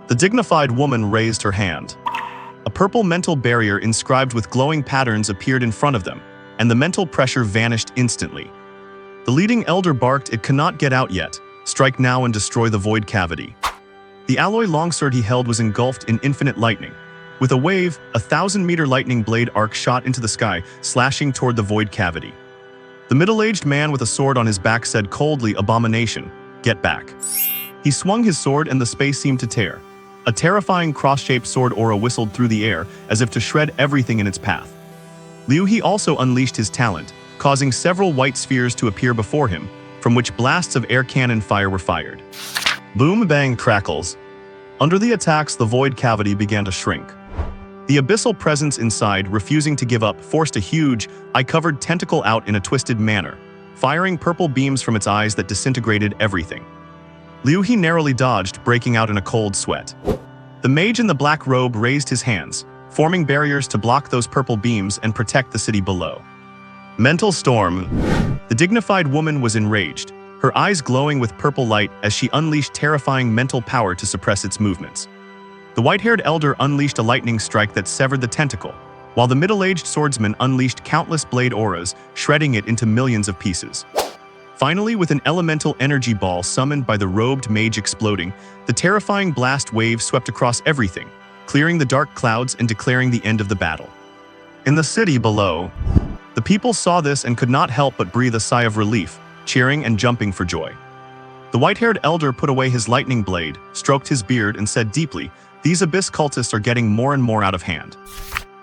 The dignified woman raised her hand. A purple mental barrier inscribed with glowing patterns appeared in front of them, and the mental pressure vanished instantly. The leading elder barked, "It cannot get out yet. Strike now and destroy the void cavity." The alloy longsword he held was engulfed in infinite lightning. With a wave, a 1,000-meter lightning blade arc shot into the sky, slashing toward the void cavity. The middle-aged man with a sword on his back said coldly, "Abomination, get back." He swung his sword and the space seemed to tear. A terrifying cross-shaped sword aura whistled through the air, as if to shred everything in its path. Liu He also unleashed his talent, causing several white spheres to appear before him, from which blasts of air cannon fire were fired. Boom, bang, crackles. Under the attacks, the void cavity began to shrink. The abyssal presence inside, refusing to give up, forced a huge, eye-covered tentacle out in a twisted manner, firing purple beams from its eyes that disintegrated everything. Liu He narrowly dodged, breaking out in a cold sweat. The mage in the black robe raised his hands, forming barriers to block those purple beams and protect the city below. Mental storm. The dignified woman was enraged, her eyes glowing with purple light as she unleashed terrifying mental power to suppress its movements. The white-haired elder unleashed a lightning strike that severed the tentacle, while the middle-aged swordsman unleashed countless blade auras, shredding it into millions of pieces. Finally, with an elemental energy ball summoned by the robed mage exploding, the terrifying blast wave swept across everything, clearing the dark clouds and declaring the end of the battle. In the city below, the people saw this and could not help but breathe a sigh of relief, cheering and jumping for joy. The white-haired elder put away his lightning blade, stroked his beard, and said deeply, "These abyss cultists are getting more and more out of hand.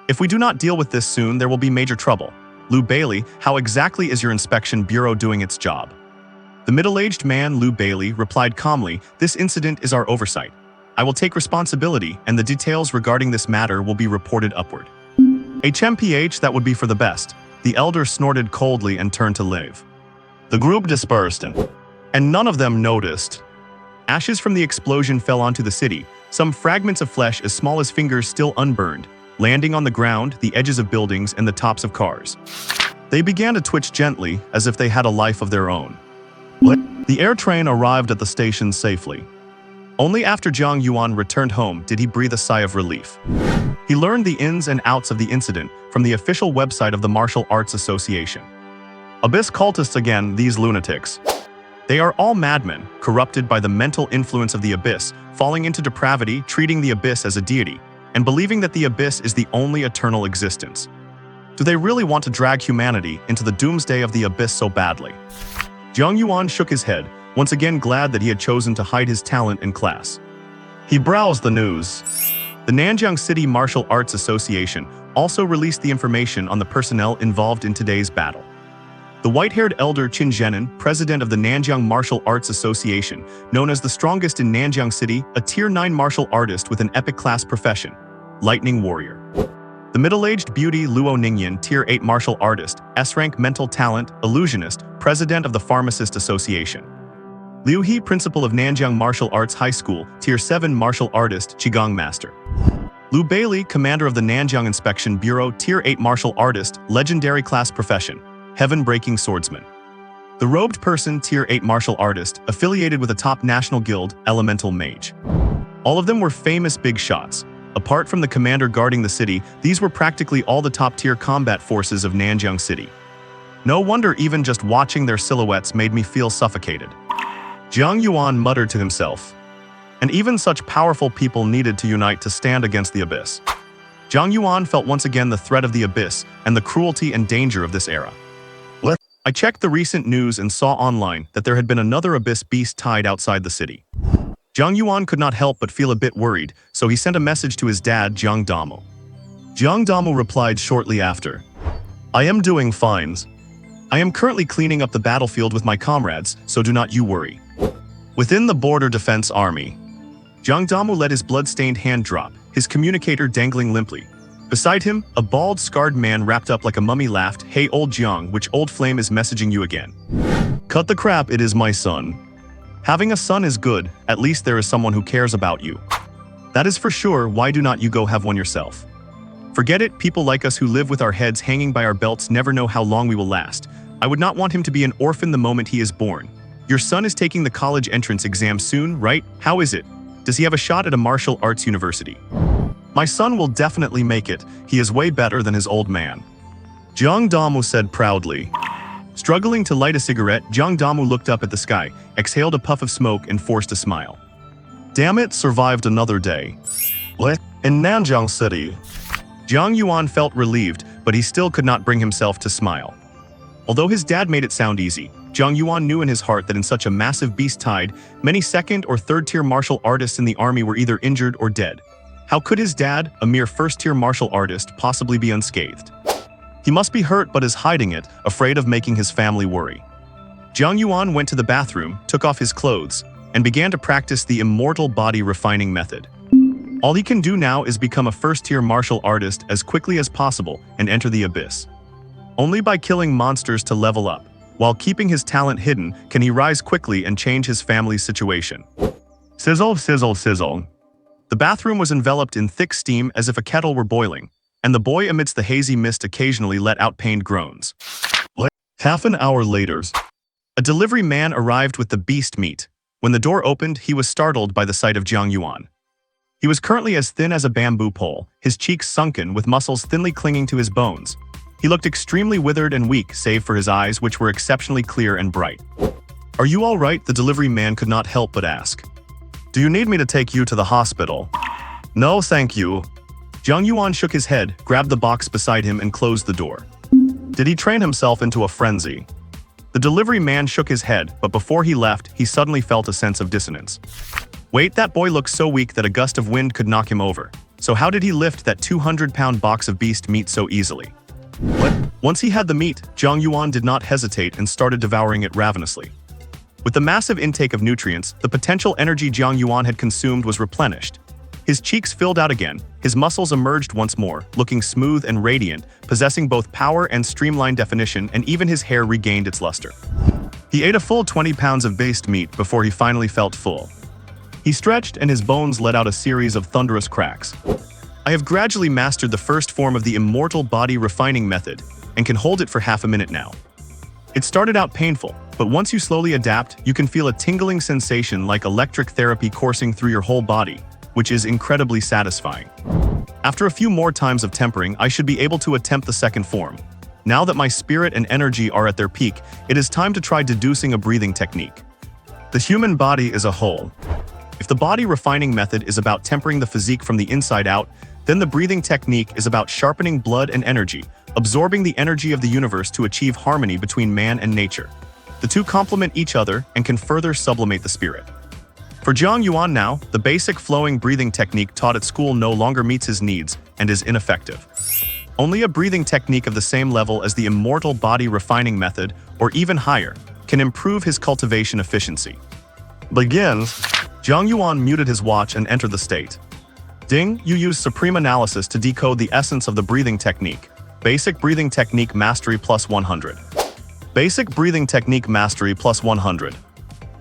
If we do not deal with this soon, there will be major trouble. Lou Bailey, how exactly is your inspection bureau doing its job?" The middle-aged man, Lou Bailey, replied calmly, "This incident is our oversight. I will take responsibility, and the details regarding this matter will be reported upward." "HMPH, that would be for the best." The elder snorted coldly and turned to leave. The group dispersed, and none of them noticed. Ashes from the explosion fell onto the city, some fragments of flesh as small as fingers still unburned, landing on the ground, the edges of buildings, and the tops of cars. They began to twitch gently, as if they had a life of their own. The air train arrived at the station safely. Only after Jiang Yuan returned home did he breathe a sigh of relief. He learned the ins and outs of the incident from the official website of the Martial Arts Association. Abyss cultists again, these lunatics. They are all madmen, corrupted by the mental influence of the Abyss, falling into depravity, treating the Abyss as a deity, and believing that the Abyss is the only eternal existence. Do they really want to drag humanity into the doomsday of the Abyss so badly? Jiang Yuan shook his head, once again glad that he had chosen to hide his talent in class. He browsed the news. The Nanjiang City Martial Arts Association also released the information on the personnel involved in today's battle. The white-haired elder Qin Zhenan, president of the Nanjiang Martial Arts Association, known as the strongest in Nanjiang City, a Tier 9 martial artist with an epic-class profession, Lightning Warrior. The middle-aged beauty Luo Ningyan, Tier 8 martial artist, S-rank mental talent, illusionist, president of the Pharmacist Association. Liu He, principal of Nanjiang Martial Arts High School, Tier 7 martial artist, Qigong master. Liu Bailey, commander of the Nanjiang Inspection Bureau, Tier 8 martial artist, legendary class profession, heaven-breaking swordsman. The robed person, Tier 8 martial artist, affiliated with a top national guild, elemental mage. All of them were famous big shots. Apart from the commander guarding the city, these were practically all the top-tier combat forces of Nanjiang City. No wonder even just watching their silhouettes made me feel suffocated. Jiang Yuan muttered to himself. And even such powerful people needed to unite to stand against the Abyss. Jiang Yuan felt once again the threat of the Abyss and the cruelty and danger of this era. I checked the recent news and saw online that there had been another Abyss beast tied outside the city. Jiang Yuan could not help but feel a bit worried, so he sent a message to his dad, Jiang Damu. Jiang Damu replied shortly after, I am doing fine. I am currently cleaning up the battlefield with my comrades, so do not you worry. Within the Border Defense Army, Jiang Damu let his blood-stained hand drop, his communicator dangling limply. Beside him, a bald, scarred man wrapped up like a mummy laughed, Hey old Jiang, which old flame is messaging you again? Cut the crap, it is my son. Having a son is good, at least there is someone who cares about you. That is for sure, why do not you go have one yourself? Forget it, people like us who live with our heads hanging by our belts never know how long we will last. I would not want him to be an orphan the moment he is born. Your son is taking the college entrance exam soon, right? How is it? Does he have a shot at a martial arts university? My son will definitely make it. He is way better than his old man. Jiang Damu said proudly. Struggling to light a cigarette, Jiang Damu looked up at the sky, exhaled a puff of smoke, and forced a smile. Damn it, survived another day. In Nanjiang City. Jiang Yuan felt relieved, but he still could not bring himself to smile. Although his dad made it sound easy, Jiang Yuan knew in his heart that in such a massive beast tide, many second- or third-tier martial artists in the army were either injured or dead. How could his dad, a mere first-tier martial artist, possibly be unscathed? He must be hurt but is hiding it, afraid of making his family worry. Jiang Yuan went to the bathroom, took off his clothes, and began to practice the immortal body refining method. All he can do now is become a first-tier martial artist as quickly as possible and enter the Abyss. Only by killing monsters to level up, while keeping his talent hidden, can he rise quickly and change his family's situation. Sizzle, sizzle, sizzle. The bathroom was enveloped in thick steam as if a kettle were boiling, and the boy amidst the hazy mist occasionally let out pained groans. Half an hour later, a delivery man arrived with the beast meat. When the door opened, he was startled by the sight of Jiang Yuan. He was currently as thin as a bamboo pole, his cheeks sunken with muscles thinly clinging to his bones. He looked extremely withered and weak, save for his eyes, which were exceptionally clear and bright. Are you all right? The delivery man could not help but ask. Do you need me to take you to the hospital? No, thank you. Jiang Yuan shook his head, grabbed the box beside him, and closed the door. Did he train himself into a frenzy? The delivery man shook his head, but before he left, he suddenly felt a sense of dissonance. Wait, that boy looked so weak that a gust of wind could knock him over. So how did he lift that 200-pound box of beast meat so easily? Once he had the meat, Jiang Yuan did not hesitate and started devouring it ravenously. With the massive intake of nutrients, the potential energy Jiang Yuan had consumed was replenished. His cheeks filled out again, his muscles emerged once more, looking smooth and radiant, possessing both power and streamlined definition, and even his hair regained its luster. He ate a full 20 pounds of beast meat before he finally felt full. He stretched and his bones let out a series of thunderous cracks. I have gradually mastered the first form of the immortal body refining method and can hold it for half a minute now. It started out painful, but once you slowly adapt, you can feel a tingling sensation like electric therapy coursing through your whole body, which is incredibly satisfying. After a few more times of tempering, I should be able to attempt the second form. Now that my spirit and energy are at their peak, it is time to try deducing a breathing technique. The human body is a whole. If the body refining method is about tempering the physique from the inside out, then the breathing technique is about sharpening blood and energy, absorbing the energy of the universe to achieve harmony between man and nature. The two complement each other and can further sublimate the spirit. For Jiang Yuan now, the basic flowing breathing technique taught at school no longer meets his needs and is ineffective. Only a breathing technique of the same level as the immortal body refining method, or even higher, can improve his cultivation efficiency. Begins. Jiang Yuan muted his watch and entered the state. Ding, you use supreme analysis to decode the essence of the breathing technique. Basic breathing technique mastery plus 100. Basic breathing technique mastery plus 100.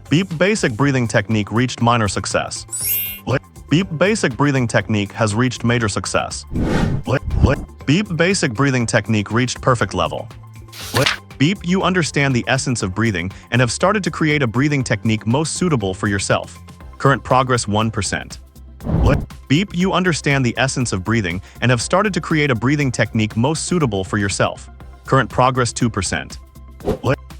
Beep, basic breathing technique reached minor success. Beep, basic breathing technique has reached major success. Beep, basic breathing technique reached perfect level. Beep, you understand the essence of breathing and have started to create a breathing technique most suitable for yourself. Current progress 1%. Beep, you understand the essence of breathing and have started to create a breathing technique most suitable for yourself. Current progress 2%.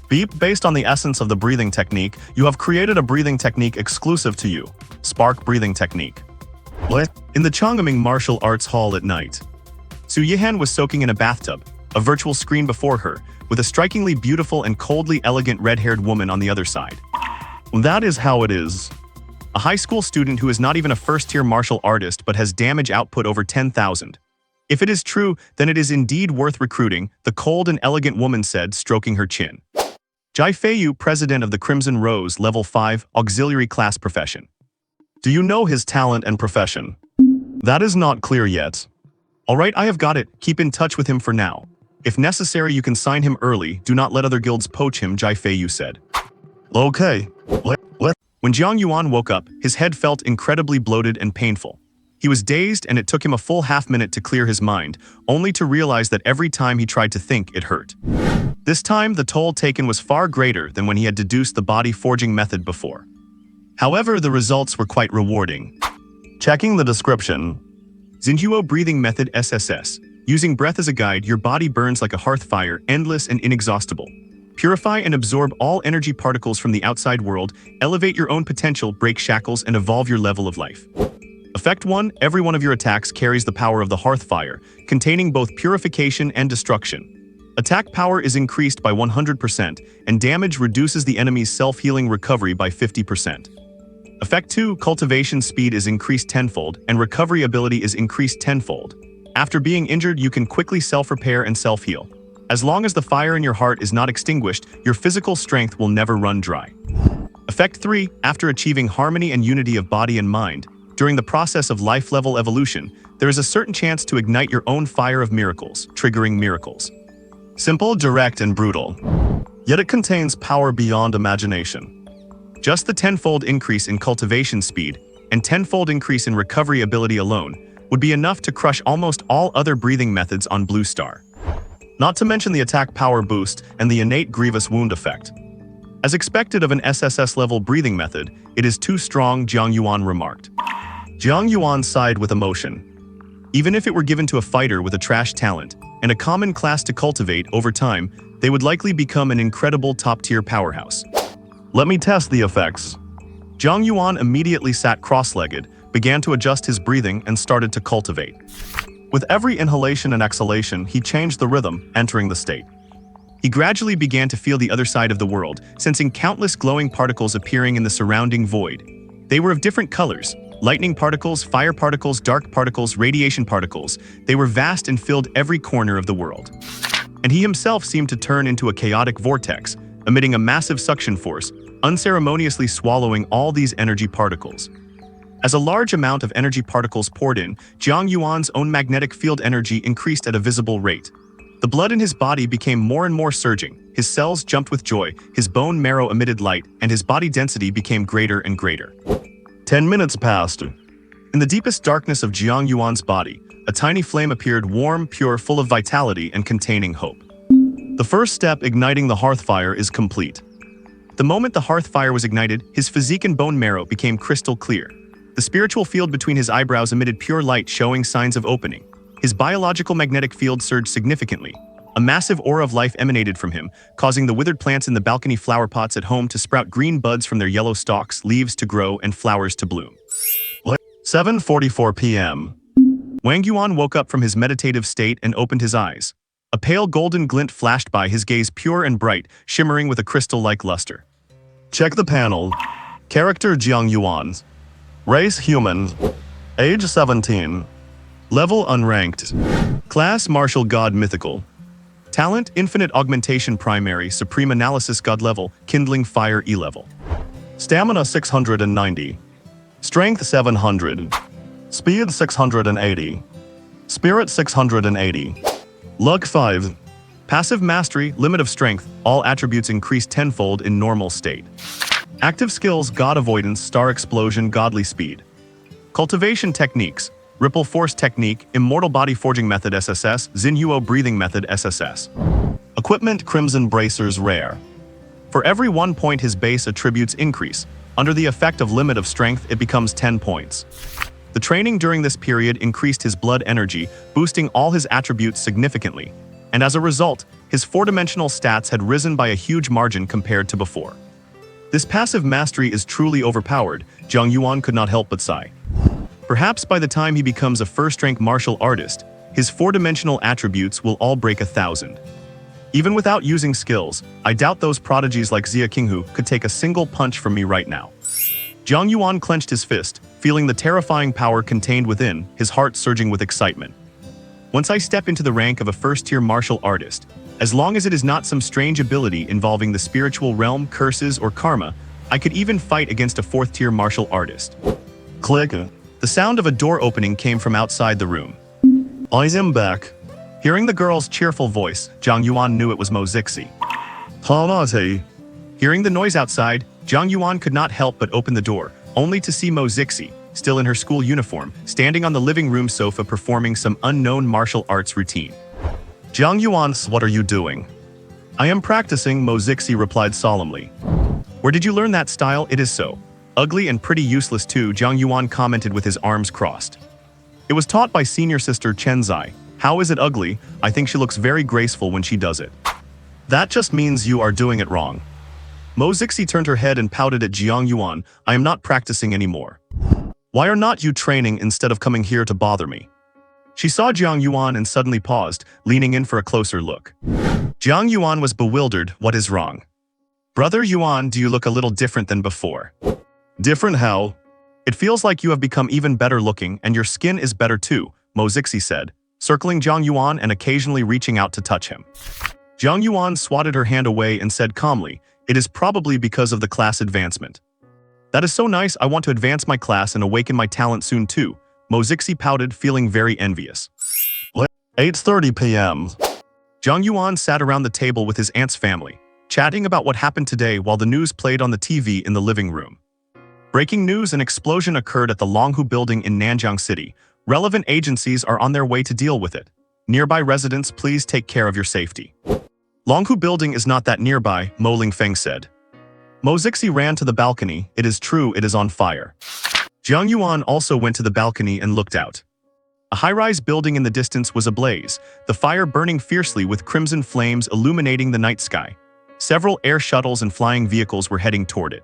Beep, based on the essence of the breathing technique, you have created a breathing technique exclusive to you. Spark breathing technique. In the Chang'eming martial arts hall at night, Su Yihan was soaking in a bathtub, a virtual screen before her, with a strikingly beautiful and coldly elegant red-haired woman on the other side. That is how it is. A high school student who is not even a first-tier martial artist but has damage output over 10,000. If it is true, then it is indeed worth recruiting, the cold and elegant woman said, stroking her chin. Jai Feiyu, president of the Crimson Rose, level 5, auxiliary class profession. Do you know his talent and profession? That is not clear yet. Alright, I have got it, keep in touch with him for now. If necessary, you can sign him early, do not let other guilds poach him, Jai Feiyu said. Okay. When Jiang Yuan woke up, his head felt incredibly bloated and painful. He was dazed and it took him a full half-minute to clear his mind, only to realize that every time he tried to think, it hurt. This time, the toll taken was far greater than when he had deduced the body forging method before. However, the results were quite rewarding. Checking the description. Xinhuo breathing method SSS. Using breath as a guide, your body burns like a hearth fire, endless and inexhaustible. Purify and absorb all energy particles from the outside world, elevate your own potential, break shackles, and evolve your level of life. Effect 1. Every one of your attacks carries the power of the hearth fire, containing both purification and destruction. Attack power is increased by 100%, and damage reduces the enemy's self-healing recovery by 50%. Effect 2. Cultivation speed is increased tenfold, and recovery ability is increased tenfold. After being injured, you can quickly self-repair and self-heal. As long as the fire in your heart is not extinguished, your physical strength will never run dry. Effect 3. After achieving harmony and unity of body and mind, during the process of life-level evolution, there is a certain chance to ignite your own fire of miracles, triggering miracles. Simple, direct, and brutal. Yet it contains power beyond imagination. Just the tenfold increase in cultivation speed and tenfold increase in recovery ability alone would be enough to crush almost all other breathing methods on Blue Star. Not to mention the attack power boost and the innate grievous wound effect. As expected of an SSS-level breathing method, it is too strong, Jiang Yuan remarked. Jiang Yuan sighed with emotion. Even if it were given to a fighter with a trash talent and a common class to cultivate over time, they would likely become an incredible top-tier powerhouse. Let me test the effects. Jiang Yuan immediately sat cross-legged, began to adjust his breathing, and started to cultivate. With every inhalation and exhalation, he changed the rhythm, entering the state. He gradually began to feel the other side of the world, sensing countless glowing particles appearing in the surrounding void. They were of different colors: lightning particles, fire particles, dark particles, radiation particles. They were vast and filled every corner of the world. And he himself seemed to turn into a chaotic vortex, emitting a massive suction force, unceremoniously swallowing all these energy particles. As a large amount of energy particles poured in, Jiang Yuan's own magnetic field energy increased at a visible rate. The blood in his body became more and more surging, his cells jumped with joy, his bone marrow emitted light, and his body density became greater and greater. 10 minutes passed. In the deepest darkness of Jiang Yuan's body, a tiny flame appeared, warm, pure, full of vitality and containing hope. The first step, igniting the hearth fire, is complete. The moment the hearth fire was ignited, his physique and bone marrow became crystal clear. The spiritual field between his eyebrows emitted pure light, showing signs of opening. His biological magnetic field surged significantly. A massive aura of life emanated from him, causing the withered plants in the balcony flower pots at home to sprout green buds from their yellow stalks, leaves to grow, and flowers to bloom. 7:44 p.m. Wang Yuan woke up from his meditative state and opened his eyes. A pale golden glint flashed by, his gaze pure and bright, shimmering with a crystal-like luster. Check the panel. Character Jiang Yuan. Race human. Age 17. Level unranked. Class martial god mythical. Talent infinite augmentation primary supreme analysis god level kindling fire E level. Stamina 690. Strength 700. Speed 680. Spirit 680. Luck 5. Passive mastery, limit of strength, all attributes increase tenfold in normal state. Active skills, god avoidance, star explosion, godly speed. Cultivation techniques, ripple force technique, immortal body forging method SSS, Zinhuo breathing method SSS. Equipment, crimson bracers rare. For every 1 point his base attributes increase. Under the effect of limit of strength, it becomes 10 points. The training during this period increased his blood energy, boosting all his attributes significantly, and as a result, his four-dimensional stats had risen by a huge margin compared to before. This passive mastery is truly overpowered, Jiang Yuan could not help but sigh. Perhaps by the time he becomes a first-rank martial artist, his four-dimensional attributes will all break 1,000. Even without using skills, I doubt those prodigies like Xia Qinghu could take a single punch from me right now. Jiang Yuan clenched his fist, feeling the terrifying power contained within, his heart surging with excitement. Once I step into the rank of a first-tier martial artist, as long as it is not some strange ability involving the spiritual realm, curses, or karma, I could even fight against a fourth-tier martial artist. Click. The sound of a door opening came from outside the room. I am back. Hearing the girl's cheerful voice, Jiang Yuan knew it was Mo Zixi. Hanate. Hearing the noise outside, Jiang Yuan could not help but open the door, only to see Mo Zixi, still in her school uniform, standing on the living room sofa performing some unknown martial arts routine. Jiang Yuan, what are you doing? I am practicing, Mo Zixi replied solemnly. Where did you learn that style? It is so ugly and pretty useless too, Jiang Yuan commented with his arms crossed. It was taught by senior sister Chen Zai. How is it ugly? I think she looks very graceful when she does it. That just means you are doing it wrong. Mo Zixi turned her head and pouted at Jiang Yuan. I am not practicing anymore. Why are not you training instead of coming here to bother me? She saw Jiang Yuan and suddenly paused, leaning in for a closer look. Jiang Yuan was bewildered. What is wrong? Brother Yuan, do you look a little different than before? Different how? It feels like you have become even better looking and your skin is better too, Mo Zixi said, circling Jiang Yuan and occasionally reaching out to touch him. Jiang Yuan swatted her hand away and said calmly, it is probably because of the class advancement. That is so nice, I want to advance my class and awaken my talent soon too, Mo Zixi pouted, feeling very envious. 8:30 p.m. Jiang Yuan sat around the table with his aunt's family, chatting about what happened today while the news played on the TV in the living room. Breaking news: an explosion occurred at the Longhu building in Nanjiang City. Relevant agencies are on their way to deal with it. Nearby residents, please take care of your safety. Longhu building is not that nearby, Mo Lingfeng said. Mo Zixi ran to the balcony. It is true, it is on fire. Jiang Yuan also went to the balcony and looked out. A high-rise building in the distance was ablaze, the fire burning fiercely with crimson flames illuminating the night sky. Several air shuttles and flying vehicles were heading toward it.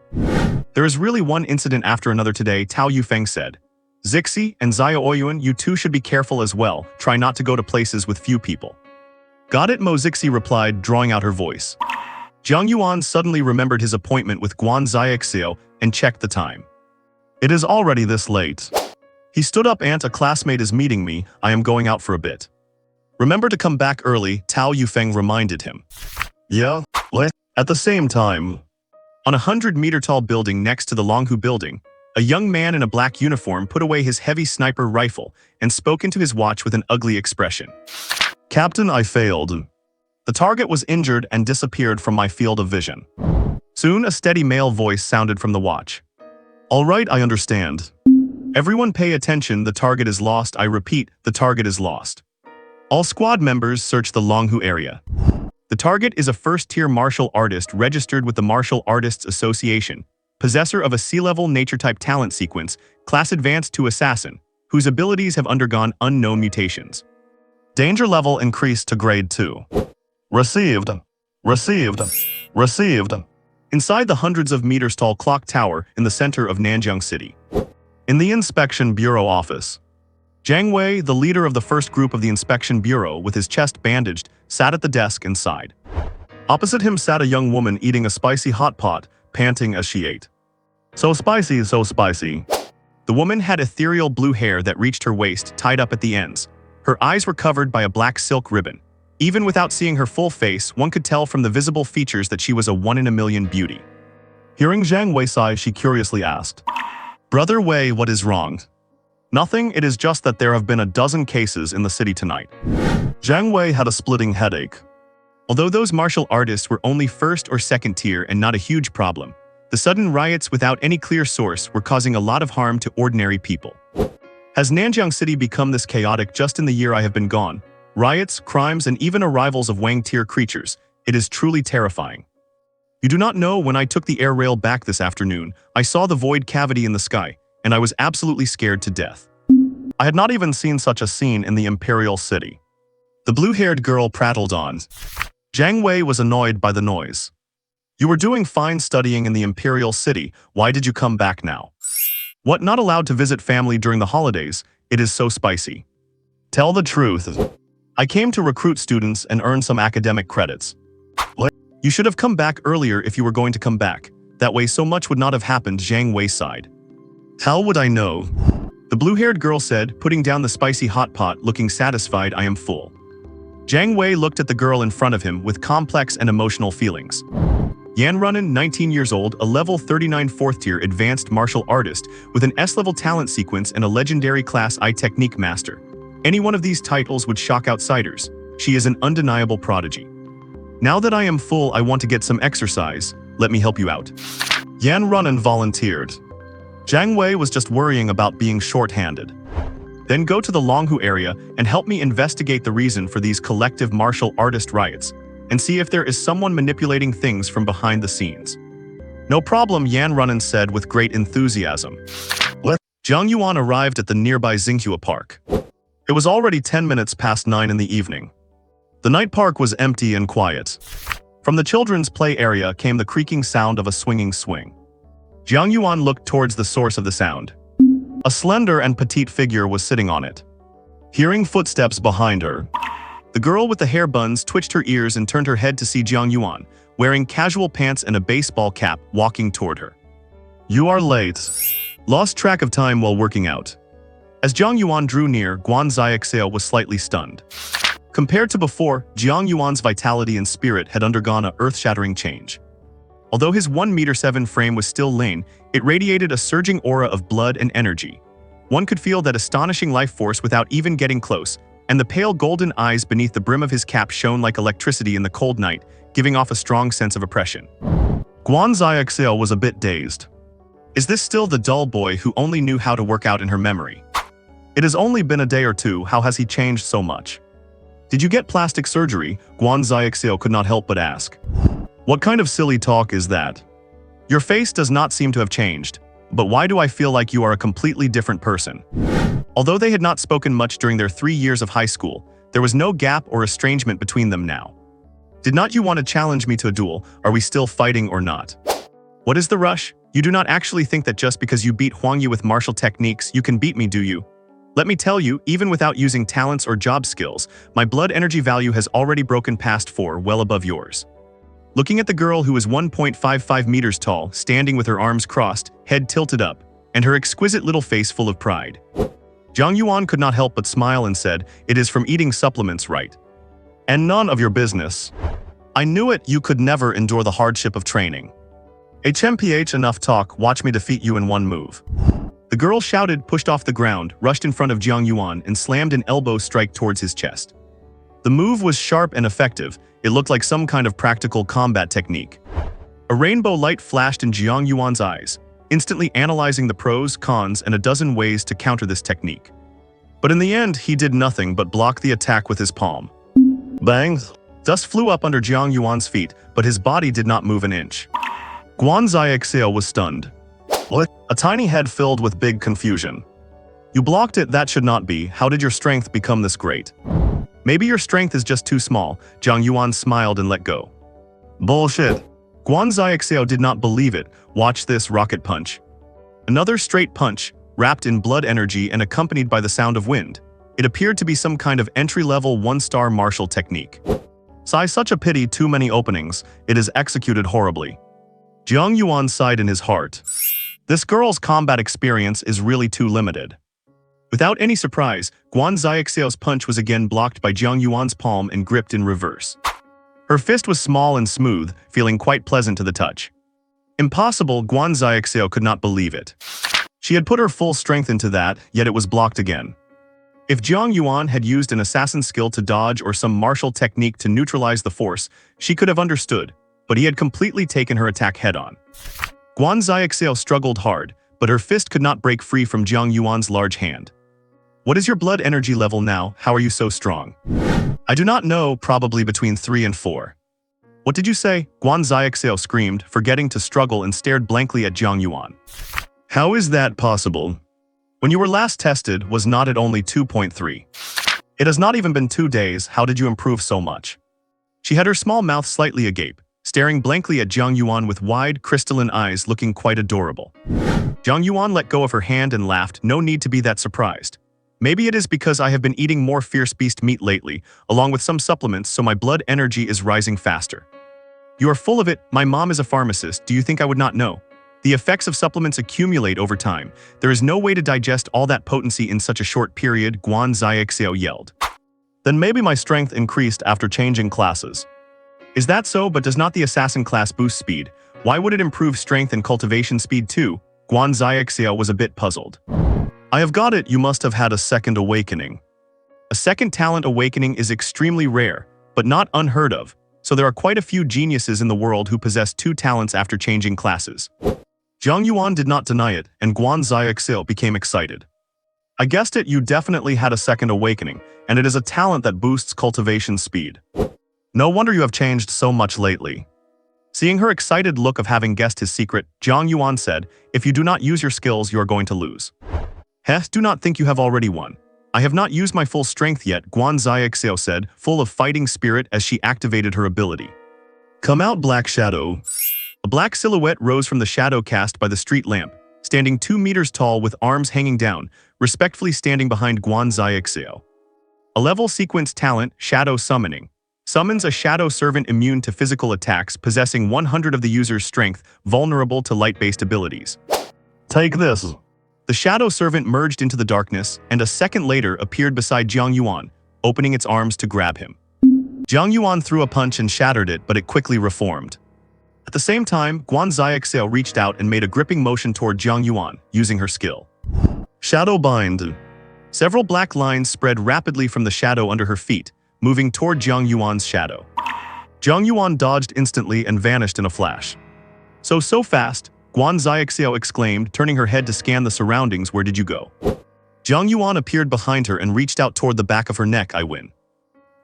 There is really one incident after another today, Tao Yufeng said. Zixi and Xia Ouyuan, you two should be careful as well, try not to go to places with few people. Got it, Mo Zixi replied, drawing out her voice. Jiang Yuan suddenly remembered his appointment with Guan Xiaoxiao and checked the time. It is already this late. He stood up. Aunt, a classmate is meeting me, I am going out for a bit. Remember to come back early, Tao Yufeng reminded him. Yeah, what? At the same time. On a 100-meter-tall building next to the Longhu building, a young man in a black uniform put away his heavy sniper rifle and spoke into his watch with an ugly expression. Captain, I failed. The target was injured and disappeared from my field of vision. Soon, a steady male voice sounded from the watch. Alright, I understand. Everyone pay attention, the target is lost. I repeat, the target is lost. All squad members search the Longhu area. The target is a first-tier martial artist registered with the Martial Artists Association, possessor of a C-level nature-type talent sequence, class advanced to assassin, whose abilities have undergone unknown mutations. Danger level increased to grade 2. Received. Received. Received. Inside the hundreds of meters tall clock tower in the center of Nanjiang City. In the Inspection Bureau office, Jiang Wei, the leader of the first group of the Inspection Bureau with his chest bandaged, sat at the desk and sighed. Opposite him sat a young woman eating a spicy hot pot, panting as she ate. So spicy, so spicy. The woman had ethereal blue hair that reached her waist, tied up at the ends. Her eyes were covered by a black silk ribbon. Even without seeing her full face, one could tell from the visible features that she was a one-in-a-million beauty. Hearing Jiang Wei sigh, she curiously asked, "Brother Wei, what is wrong?" "Nothing, it is just that there have been a dozen cases in the city tonight." Jiang Wei had a splitting headache. Although those martial artists were only first or second tier and not a huge problem, the sudden riots without any clear source were causing a lot of harm to ordinary people. Has Nanjiang City become this chaotic just in the year I have been gone? Riots, crimes, and even arrivals of Wang-tier creatures. It is truly terrifying. You do not know, when I took the air rail back this afternoon, I saw the void cavity in the sky, and I was absolutely scared to death. I had not even seen such a scene in the Imperial City. The blue-haired girl prattled on. Jiang Wei was annoyed by the noise. You were doing fine studying in the Imperial City, why did you come back now? What, not allowed to visit family during the holidays? It is so spicy. Tell the truth. I came to recruit students and earn some academic credits. You should have come back earlier if you were going to come back. That way so much would not have happened, Jiang Wei sighed. How would I know? The blue-haired girl said, putting down the spicy hot pot, looking satisfied. I am full. Jiang Wei looked at the girl in front of him with complex and emotional feelings. Yan Runan, 19 years old, a level 39 4th-tier advanced martial artist with an S-level talent sequence and a legendary class I technique master. Any one of these titles would shock outsiders. She is an undeniable prodigy. Now that I am full, I want to get some exercise. Let me help you out. Yan Runan volunteered. Jiang Wei was just worrying about being short-handed. Then go to the Longhu area and help me investigate the reason for these collective martial artist riots, and see if there is someone manipulating things from behind the scenes. No problem, Yan Runan said with great enthusiasm. Jiang Yuan arrived at the nearby Xinghua Park. It was already 10 minutes past 9 in the evening. The night park was empty and quiet. From the children's play area came the creaking sound of a swinging swing. Jiang Yuan looked towards the source of the sound. A slender and petite figure was sitting on it. Hearing footsteps behind her, the girl with the hair buns twitched her ears and turned her head to see Jiang Yuan, wearing casual pants and a baseball cap, walking toward her. You are late. Lost track of time while working out. As Jiang Yuan drew near, Guan Xiaoxiao was slightly stunned. Compared to before, Jiang Yuan's vitality and spirit had undergone a earth-shattering change. Although his 1.7 m frame was still lean, it radiated a surging aura of blood and energy. One could feel that astonishing life force without even getting close, and the pale golden eyes beneath the brim of his cap shone like electricity in the cold night, giving off a strong sense of oppression. Guan Xiaoxiao was a bit dazed. Is this still the dull boy who only knew how to work out in her memory? It has only been a day or two, how has he changed so much? Did you get plastic surgery? Guan Xiaoxiao could not help but ask. What kind of silly talk is that? Your face does not seem to have changed, but why do I feel like you are a completely different person? Although they had not spoken much during their 3 years of high school, there was no gap or estrangement between them now. Did not you want to challenge me to a duel? Are we still fighting or not? What is the rush? You do not actually think that just because you beat Huang Yi with martial techniques, you can beat me, do you? Let me tell you, even without using talents or job skills, my blood energy value has already broken past 4, well above yours. Looking at the girl who was 1.55 meters tall, standing with her arms crossed, head tilted up, and her exquisite little face full of pride, Jiang Yuan could not help but smile and said, "It is from eating supplements, right? And none of your business. I knew it, you could never endure the hardship of training. HMPH, enough talk, watch me defeat you in one move." The girl shouted, pushed off the ground, rushed in front of Jiang Yuan, and slammed an elbow strike towards his chest. The move was sharp and effective. It looked like some kind of practical combat technique. A rainbow light flashed in Jiang Yuan's eyes. instantly analyzing the pros, cons, and a dozen ways to counter this technique. But in the end, he did nothing but block the attack with his palm. Bang! Dust flew up under Jiang Yuan's feet, but his body did not move an inch. Guan Xiaoxiao was stunned. What? A tiny head filled with big confusion. You blocked it, that should not be. How did your strength become this great? Maybe your strength is just too small. Jiang Yuan smiled and let go. Bullshit. Guan Xiaoxiao did not believe it. Watch this rocket punch. Another straight punch, wrapped in blood energy and accompanied by the sound of wind. It appeared to be some kind of entry-level one-star martial technique. Sigh, such a pity, too many openings. It is executed horribly. Jiang Yuan sighed in his heart. This girl's combat experience is really too limited. Without any surprise, Guan Xiaoxiao's punch was again blocked by Jiang Yuan's palm and gripped in reverse. Her fist was small and smooth, feeling quite pleasant to the touch. Impossible, Guan Xiaoxiao could not believe it. She had put her full strength into that, yet it was blocked again. If Jiang Yuan had used an assassin skill to dodge or some martial technique to neutralize the force, she could have understood, but he had completely taken her attack head-on. Guan Xiaoxiao struggled hard, but her fist could not break free from Jiang Yuan's large hand. What is your blood energy level now? How are you so strong? I do not know, probably between 3 and 4. What did you say? Guan Xiaoxiao screamed, forgetting to struggle, and stared blankly at Jiang Yuan. How is that possible? When you were last tested, was not it only 2.3? It has not even been 2 days, how did you improve so much? She had her small mouth slightly agape, staring blankly at Jiang Yuan with wide, crystalline eyes looking quite adorable. Jiang Yuan let go of her hand and laughed, no need to be that surprised. Maybe it is because I have been eating more fierce beast meat lately, along with some supplements, so my blood energy is rising faster. You are full of it, my mom is a pharmacist, do you think I would not know? The effects of supplements accumulate over time. There is no way to digest all that potency in such a short period, Guan Xiaoxiao yelled. Then maybe my strength increased after changing classes. Is that so, but does not the assassin class boost speed? Why would it improve strength and cultivation speed too? Guan Xiaoxiao was a bit puzzled. I have got it, you must have had a second awakening. A second talent awakening is extremely rare, but not unheard of, so there are quite a few geniuses in the world who possess 2 talents after changing classes. Jiang Yuan did not deny it, and Guan Xiaoxiao became excited. I guessed it, you definitely had a second awakening, and it is a talent that boosts cultivation speed. No wonder you have changed so much lately. Seeing her excited look of having guessed his secret, Jiang Yuan said, if you do not use your skills, you are going to lose. Do not think you have already won. I have not used my full strength yet, Guan Xiaoxiao said, full of fighting spirit as she activated her ability. Come out, Black Shadow. A black silhouette rose from the shadow cast by the street lamp, standing 2 meters tall with arms hanging down, respectfully standing behind Guan Xiaoxiao. A level sequence talent, Shadow Summoning. Summons a shadow servant immune to physical attacks, possessing 100 of the user's strength, vulnerable to light-based abilities. Take this. The shadow servant merged into the darkness, and a second later appeared beside Jiang Yuan, opening its arms to grab him. Jiang Yuan threw a punch and shattered it, but it quickly reformed. At the same time, Guan Xiaoxiao reached out and made a gripping motion toward Jiang Yuan, using her skill. Shadow Bind. Several black lines spread rapidly from the shadow under her feet, moving toward Jiang Yuan's shadow. Jiang Yuan dodged instantly and vanished in a flash. So fast, Guan Xiaoxiao exclaimed, turning her head to scan the surroundings. Where did you go? Jiang Yuan appeared behind her and reached out toward the back of her neck. I win.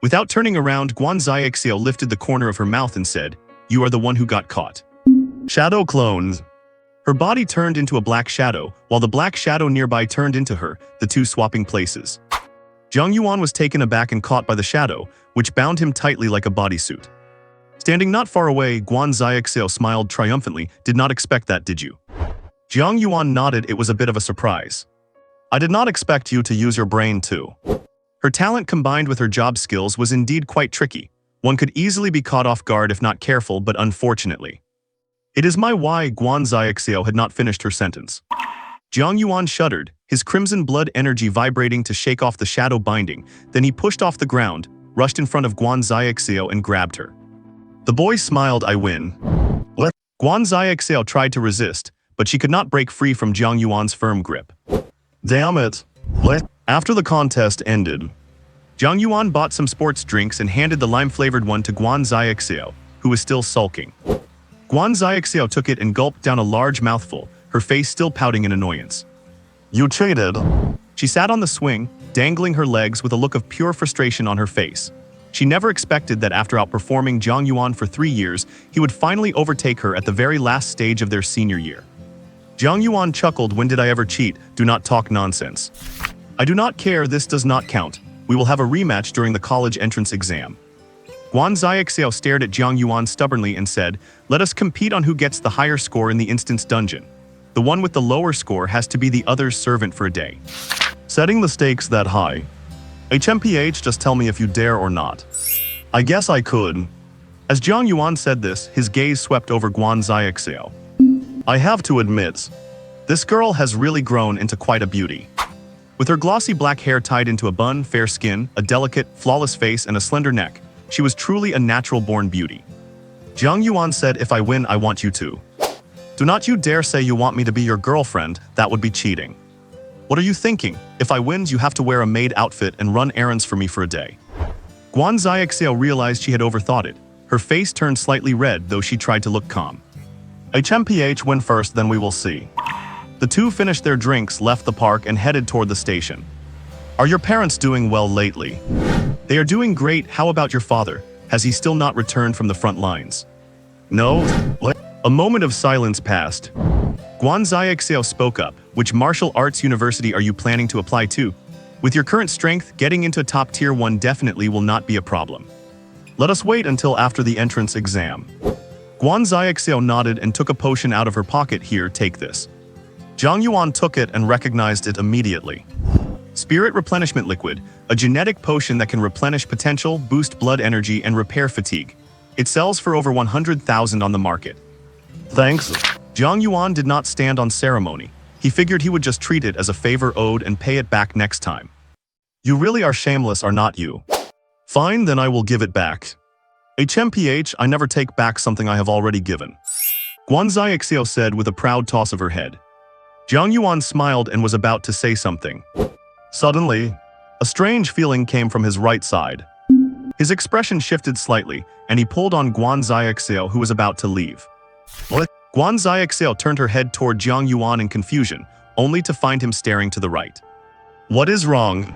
Without turning around, Guan Xiaoxiao lifted the corner of her mouth and said, you are the one who got caught. Shadow Clones. Her body turned into a black shadow, while the black shadow nearby turned into her, the 2 swapping places. Jiang Yuan was taken aback and caught by the shadow, which bound him tightly like a bodysuit. Standing not far away, Guan Xiaoxiao smiled triumphantly. Did not expect that, did you? Jiang Yuan nodded. It was a bit of a surprise. I did not expect you to use your brain too. Her talent combined with her job skills was indeed quite tricky. One could easily be caught off guard if not careful, but unfortunately. It is my why. Guan Xiaoxiao had not finished her sentence. Jiang Yuan shuddered, his crimson blood energy vibrating to shake off the shadow binding. Then he pushed off the ground, rushed in front of Guan Xiaoxiao and grabbed her. The boy smiled. I win. What? Guan Xiaoxiao tried to resist, but she could not break free from Jiang Yuan's firm grip. Damn it. What? After the contest ended, Jiang Yuan bought some sports drinks and handed the lime-flavored one to Guan Xiaoxiao, who was still sulking. Guan Xiaoxiao took it and gulped down a large mouthful, her face still pouting in annoyance. You cheated. She sat on the swing, dangling her legs with a look of pure frustration on her face. She never expected that after outperforming Jiang Yuan for 3 years, he would finally overtake her at the very last stage of their senior year. Jiang Yuan chuckled, "When did I ever cheat? Do not talk nonsense." "I do not care, this does not count. We will have a rematch during the college entrance exam." Guan Zixiao stared at Jiang Yuan stubbornly and said, "Let us compete on who gets the higher score in the instance dungeon. The one with the lower score has to be the other's servant for a day." "Setting the stakes that high? HMPH, just tell me if you dare or not." "I guess I could." As Jiang Yuan said this, his gaze swept over Guan Zixiao. "I have to admit, this girl has really grown into quite a beauty." With her glossy black hair tied into a bun, fair skin, a delicate, flawless face, and a slender neck, she was truly a natural-born beauty. Jiang Yuan said, "If I win, I want you to. Do not you dare say you want me to be your girlfriend, that would be cheating. What are you thinking? If I win, you have to wear a maid outfit and run errands for me for a day." Guan Zixiao realized she had overthought it. Her face turned slightly red, though she tried to look calm. "HMPH win first, then we will see." The two finished their drinks, left the park, and headed toward the station. "Are your parents doing well lately?" "They are doing great. How about your father? Has he still not returned from the front lines?" "No." A moment of silence passed. Guan Zixiao spoke up. "Which martial arts university are you planning to apply to? With your current strength, getting into a top tier one definitely will not be a problem. Let us wait until after the entrance exam." Guan Zixiao nodded and took a potion out of her pocket. "Here, take this." Jiang Yuan took it and recognized it immediately. Spirit Replenishment Liquid, a genetic potion that can replenish potential, boost blood energy, and repair fatigue. It sells for over 100,000 on the market. "Thanks." Jiang Yuan did not stand on ceremony. He figured he would just treat it as a favor owed and pay it back next time. "You really are shameless, are not you?" "Fine, then I will give it back." "HMPH, I never take back something I have already given," Guan Zixiao said with a proud toss of her head. Jiang Yuan smiled and was about to say something. Suddenly, a strange feeling came from his right side. His expression shifted slightly, and he pulled on Guan Zixiao, who was about to leave. "What?" Guan Zixiao turned her head toward Jiang Yuan in confusion, only to find him staring to the right. "What is wrong?"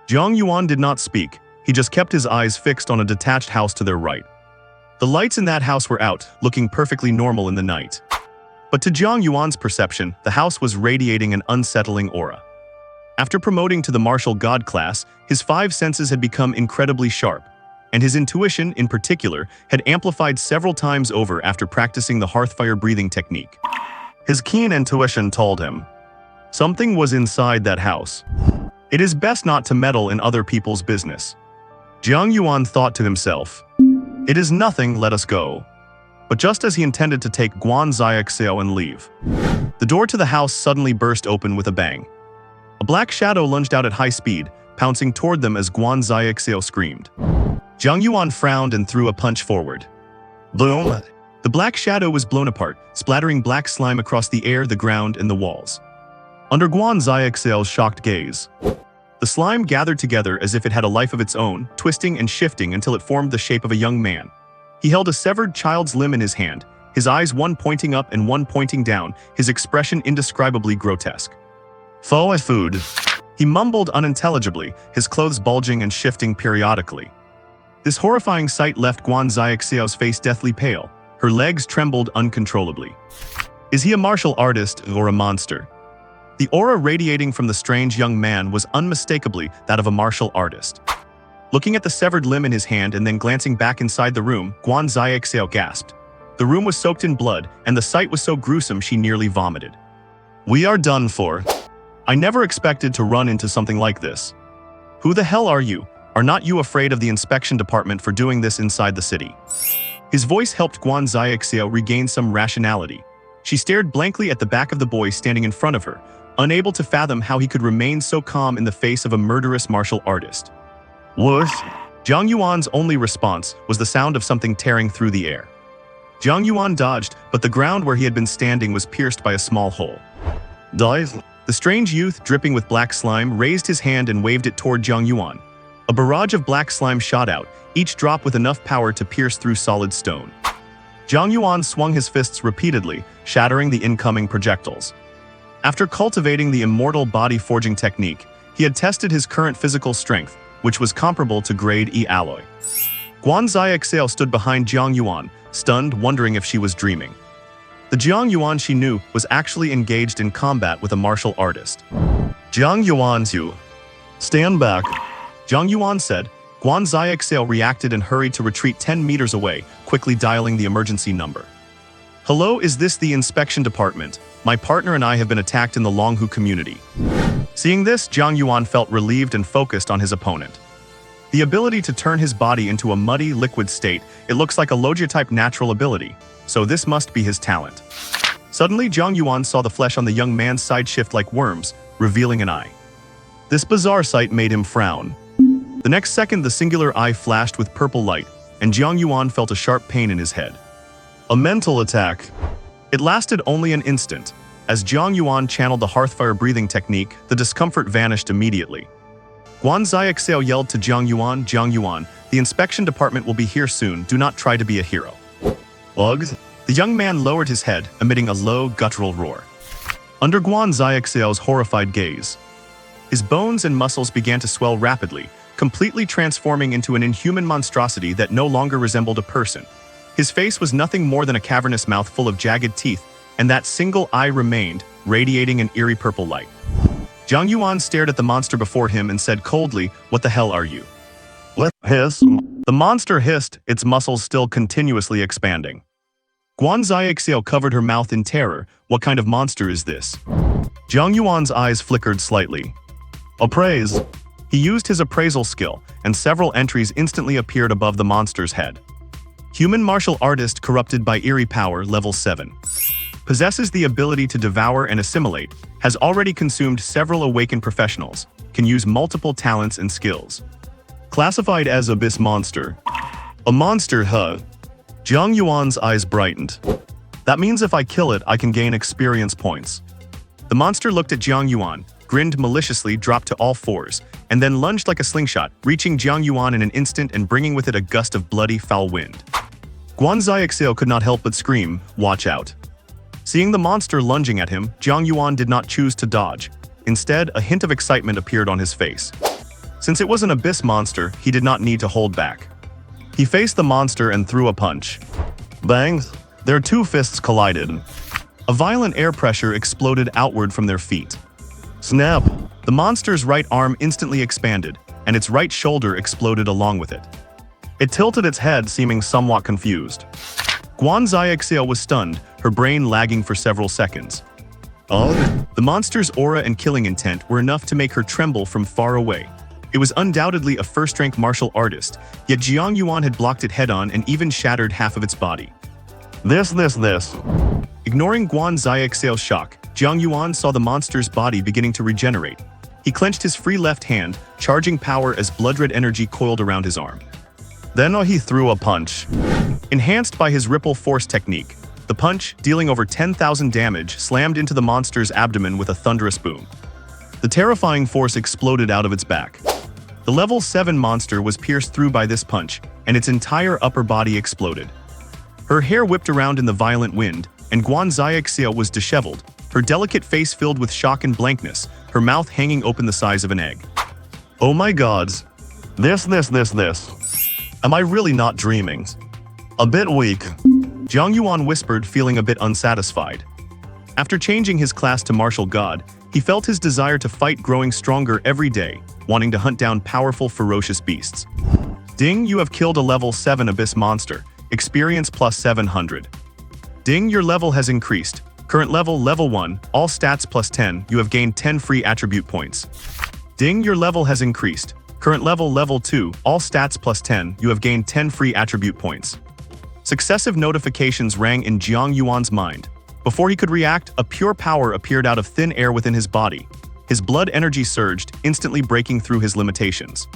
Jiang Yuan did not speak. He just kept his eyes fixed on a detached house to their right. The lights in that house were out, looking perfectly normal in the night. But to Jiang Yuan's perception, the house was radiating an unsettling aura. After promoting to the martial god class, his 5 senses had become incredibly sharp, and his intuition, in particular, had amplified several times over after practicing the hearthfire breathing technique. His keen intuition told him something was inside that house. It is best not to meddle in other people's business. Jiang Yuan thought to himself, "It is nothing, let us go." But just as he intended to take Guan Zixiao and leave, the door to the house suddenly burst open with a bang. A black shadow lunged out at high speed, pouncing toward them as Guan Zixiao screamed. Jiang Yuan frowned and threw a punch forward. Boom! The black shadow was blown apart, splattering black slime across the air, the ground, and the walls. Under Guan Zixiao's shocked gaze, the slime gathered together as if it had a life of its own, twisting and shifting until it formed the shape of a young man. He held a severed child's limb in his hand, his eyes one pointing up and one pointing down, his expression indescribably grotesque. "Faux food," he mumbled unintelligibly, his clothes bulging and shifting periodically. This horrifying sight left Guan Zixiao's face deathly pale. Her legs trembled uncontrollably. Is he a martial artist or a monster? The aura radiating from the strange young man was unmistakably that of a martial artist. Looking at the severed limb in his hand and then glancing back inside the room, Guan Zixiao gasped. The room was soaked in blood, and the sight was so gruesome she nearly vomited. "We are done for. I never expected to run into something like this. Who the hell are you? Are not you afraid of the inspection department for doing this inside the city?" His voice helped Guan Zixiao regain some rationality. She stared blankly at the back of the boy standing in front of her, unable to fathom how he could remain so calm in the face of a murderous martial artist. "Whoosh!" Jiang Yuan's only response was the sound of something tearing through the air. Jiang Yuan dodged, but the ground where he had been standing was pierced by a small hole. "Dive!" The strange youth, dripping with black slime, raised his hand and waved it toward Jiang Yuan. A barrage of black slime shot out, each drop with enough power to pierce through solid stone. Jiang Yuan swung his fists repeatedly, shattering the incoming projectiles. After cultivating the immortal body forging technique, he had tested his current physical strength, which was comparable to grade E alloy. Guanzai Exhale stood behind Jiang Yuan, stunned, wondering if she was dreaming. The Jiang Yuan she knew was actually engaged in combat with a martial artist. Jiang Yuan, stand back, Jiang Yuan said. Guanzai Exhale reacted and hurried to retreat 10 meters away, quickly dialing the emergency number. Hello, is this the inspection department? My partner and I have been attacked in the Longhu community. Seeing this, Jiang Yuan felt relieved and focused on his opponent. The ability to turn his body into a muddy, liquid state, it looks like a Logia-type natural ability, so this must be his talent. Suddenly, Jiang Yuan saw the flesh on the young man's side shift like worms, revealing an eye. This bizarre sight made him frown. The next second, the singular eye flashed with purple light, and Jiang Yuan felt a sharp pain in his head. A mental attack. It lasted only an instant. As Jiang Yuan channeled the hearthfire breathing technique, the discomfort vanished immediately. Guanzai Exhale yelled to Jiang Yuan, the inspection department will be here soon, do not try to be a hero. Ugh. The young man lowered his head, emitting a low, guttural roar. Under Guanzai Exhale's horrified gaze, his bones and muscles began to swell rapidly, completely transforming into an inhuman monstrosity that no longer resembled a person. His face was nothing more than a cavernous mouth full of jagged teeth, and that single eye remained, radiating an eerie purple light. Jiang Yuan stared at the monster before him and said coldly, "What the hell are you?" "What?" hiss. The monster hissed, its muscles still continuously expanding. Guanzai Exhale covered her mouth in terror. What kind of monster is this? Jiang Yuan's eyes flickered slightly. Appraise. He used his appraisal skill, and several entries instantly appeared above the monster's head. Human martial artist corrupted by eerie power, level 7. Possesses the ability to devour and assimilate, has already consumed several awakened professionals, can use multiple talents and skills. Classified as Abyss Monster. A monster, huh? Jiang Yuan's eyes brightened. That means if I kill it, I can gain experience points. The monster looked at Jiang Yuan, grinned maliciously, dropped to all fours, and then lunged like a slingshot, reaching Jiang Yuan in an instant and bringing with it a gust of bloody, foul wind. Guanzai Exhale could not help but scream, "Watch out." Seeing the monster lunging at him, Jiang Yuan did not choose to dodge. Instead, a hint of excitement appeared on his face. Since it was an abyss monster, he did not need to hold back. He faced the monster and threw a punch. Bang! Their two fists collided. A violent air pressure exploded outward from their feet. Snap! The monster's right arm instantly expanded, and its right shoulder exploded along with it. It tilted its head, seeming somewhat confused. Guanzai Exhale was stunned, her brain lagging for several seconds. The monster's aura and killing intent were enough to make her tremble from far away. It was undoubtedly a first-rank martial artist, yet Jiang Yuan had blocked it head-on and even shattered half of its body. This. Ignoring Guanzai Exhale's shock, Jiang Yuan saw the monster's body beginning to regenerate. He clenched his free left hand, charging power as blood-red energy coiled around his arm. Then he threw a punch. Enhanced by his ripple force technique, the punch, dealing over 10,000 damage, slammed into the monster's abdomen with a thunderous boom. The terrifying force exploded out of its back. The level 7 monster was pierced through by this punch, and its entire upper body exploded. Her hair whipped around in the violent wind, and Guanzai Exhale was disheveled, her delicate face filled with shock and blankness, her mouth hanging open the size of an egg. Oh my god. This. Am I really not dreaming? A bit weak. Jiang Yuan whispered, feeling a bit unsatisfied. After changing his class to Martial God, he felt his desire to fight growing stronger every day, wanting to hunt down powerful, ferocious beasts. Ding, you have killed a level 7 abyss monster. Experience plus 700. Ding, your level has increased. Current level, level 1, all stats plus 10, you have gained 10 free attribute points. Ding, your level has increased. Current level, level 2, all stats plus 10, you have gained 10 free attribute points. Successive notifications rang in Jiang Yuan's mind. Before he could react, a pure power appeared out of thin air within his body. His blood energy surged, instantly breaking through his limitations.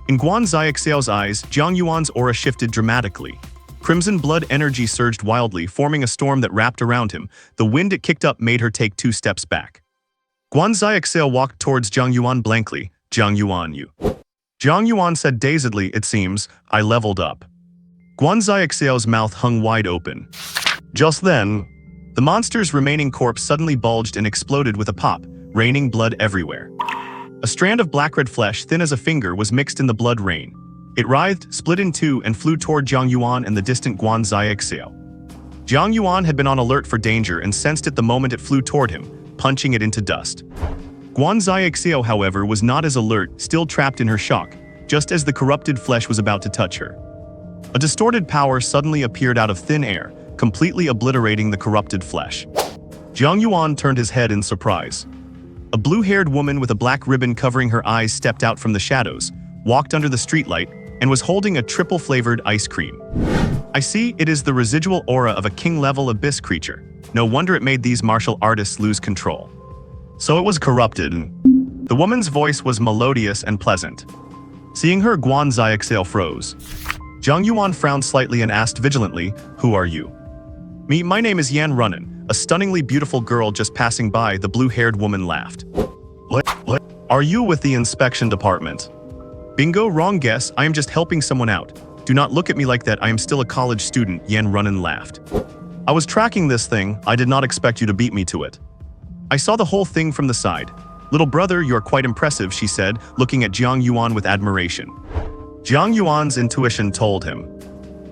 In Guanzai Exhale's eyes, Jiang Yuan's aura shifted dramatically. Crimson blood energy surged wildly, forming a storm that wrapped around him. The wind it kicked up made her take 2 steps back. Guanzai Exhale walked towards Jiang Yuan blankly. Jiang Yuan, you. Jiang Yuan said dazedly, it seems, I leveled up. Guan Xiao's mouth hung wide open. Just then, the monster's remaining corpse suddenly bulged and exploded with a pop, raining blood everywhere. A strand of black-red flesh, thin as a finger, was mixed in the blood rain. It writhed, split in two, and flew toward Jiang Yuan and the distant Guan Xiao. Jiang Yuan had been on alert for danger and sensed it the moment it flew toward him, punching it into dust. Guan Xiao, however, was not as alert, still trapped in her shock, just as the corrupted flesh was about to touch her. A distorted power suddenly appeared out of thin air, completely obliterating the corrupted flesh. Jiang Yuan turned his head in surprise. A blue-haired woman with a black ribbon covering her eyes stepped out from the shadows, walked under the streetlight, and was holding a triple-flavored ice cream. I see, it is the residual aura of a king-level abyss creature. No wonder it made these martial artists lose control. So it was corrupted. The woman's voice was melodious and pleasant. Seeing her, Guan Xiao froze. Jiang Yuan frowned slightly and asked vigilantly, "Who are you?" My name is Yan Runan, a stunningly beautiful girl just passing by," the blue-haired woman laughed. Are you with the inspection department?" "Bingo, wrong guess, I am just helping someone out. Do not look at me like that, I am still a college student," Yan Runan laughed. "I was tracking this thing, I did not expect you to beat me to it. I saw the whole thing from the side. Little brother, you are quite impressive," she said, looking at Jiang Yuan with admiration. Jiang Yuan's intuition told him.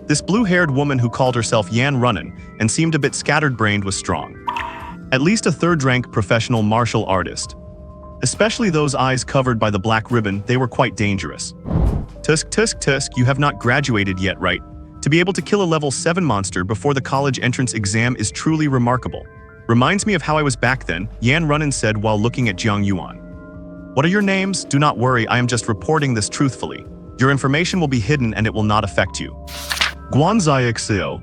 This blue-haired woman who called herself Yan Runan and seemed a bit scattered-brained was strong. At least a third-rank professional martial artist. Especially those eyes covered by the black ribbon, they were quite dangerous. Tusk, you have not graduated yet, right? To be able to kill a level 7 monster before the college entrance exam is truly remarkable. Reminds me of how I was back then, Yan Runan said while looking at Jiang Yuan. What are your names? Do not worry, I am just reporting this truthfully. Your information will be hidden and it will not affect you. Guan Xiao.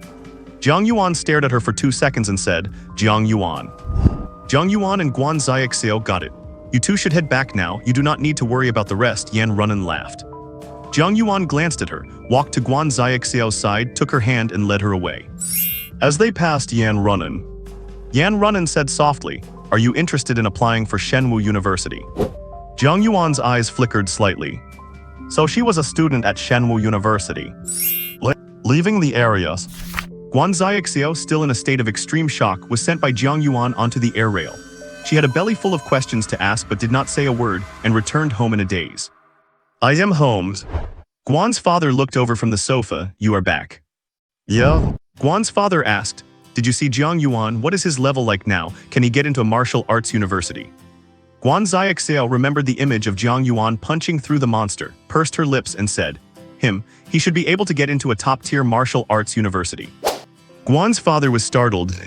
Jiang Yuan stared at her for 2 seconds and said, Jiang Yuan. Jiang Yuan and Guan Xiao got it. You two should head back now, you do not need to worry about the rest, Yan Runan laughed. Jiang Yuan glanced at her, walked to Guan Xiao's side, took her hand and led her away. As they passed Yan Runan said softly, "Are you interested in applying for Shenwu University?" Jiang Yuan's eyes flickered slightly. So she was a student at Shenwu University. Leaving the area, Guan Xiao, still in a state of extreme shock, was sent by Jiang Yuan onto the air rail. She had a belly full of questions to ask but did not say a word and returned home in a daze. I am home. Guan's father looked over from the sofa. You are back. Yeah? Guan's father asked, did you see Jiang Yuan? What is his level like now? Can he get into a martial arts university? Guan Xiao remembered the image of Jiang Yuan punching through the monster, pursed her lips and said, he should be able to get into a top-tier martial arts university. Guan's father was startled.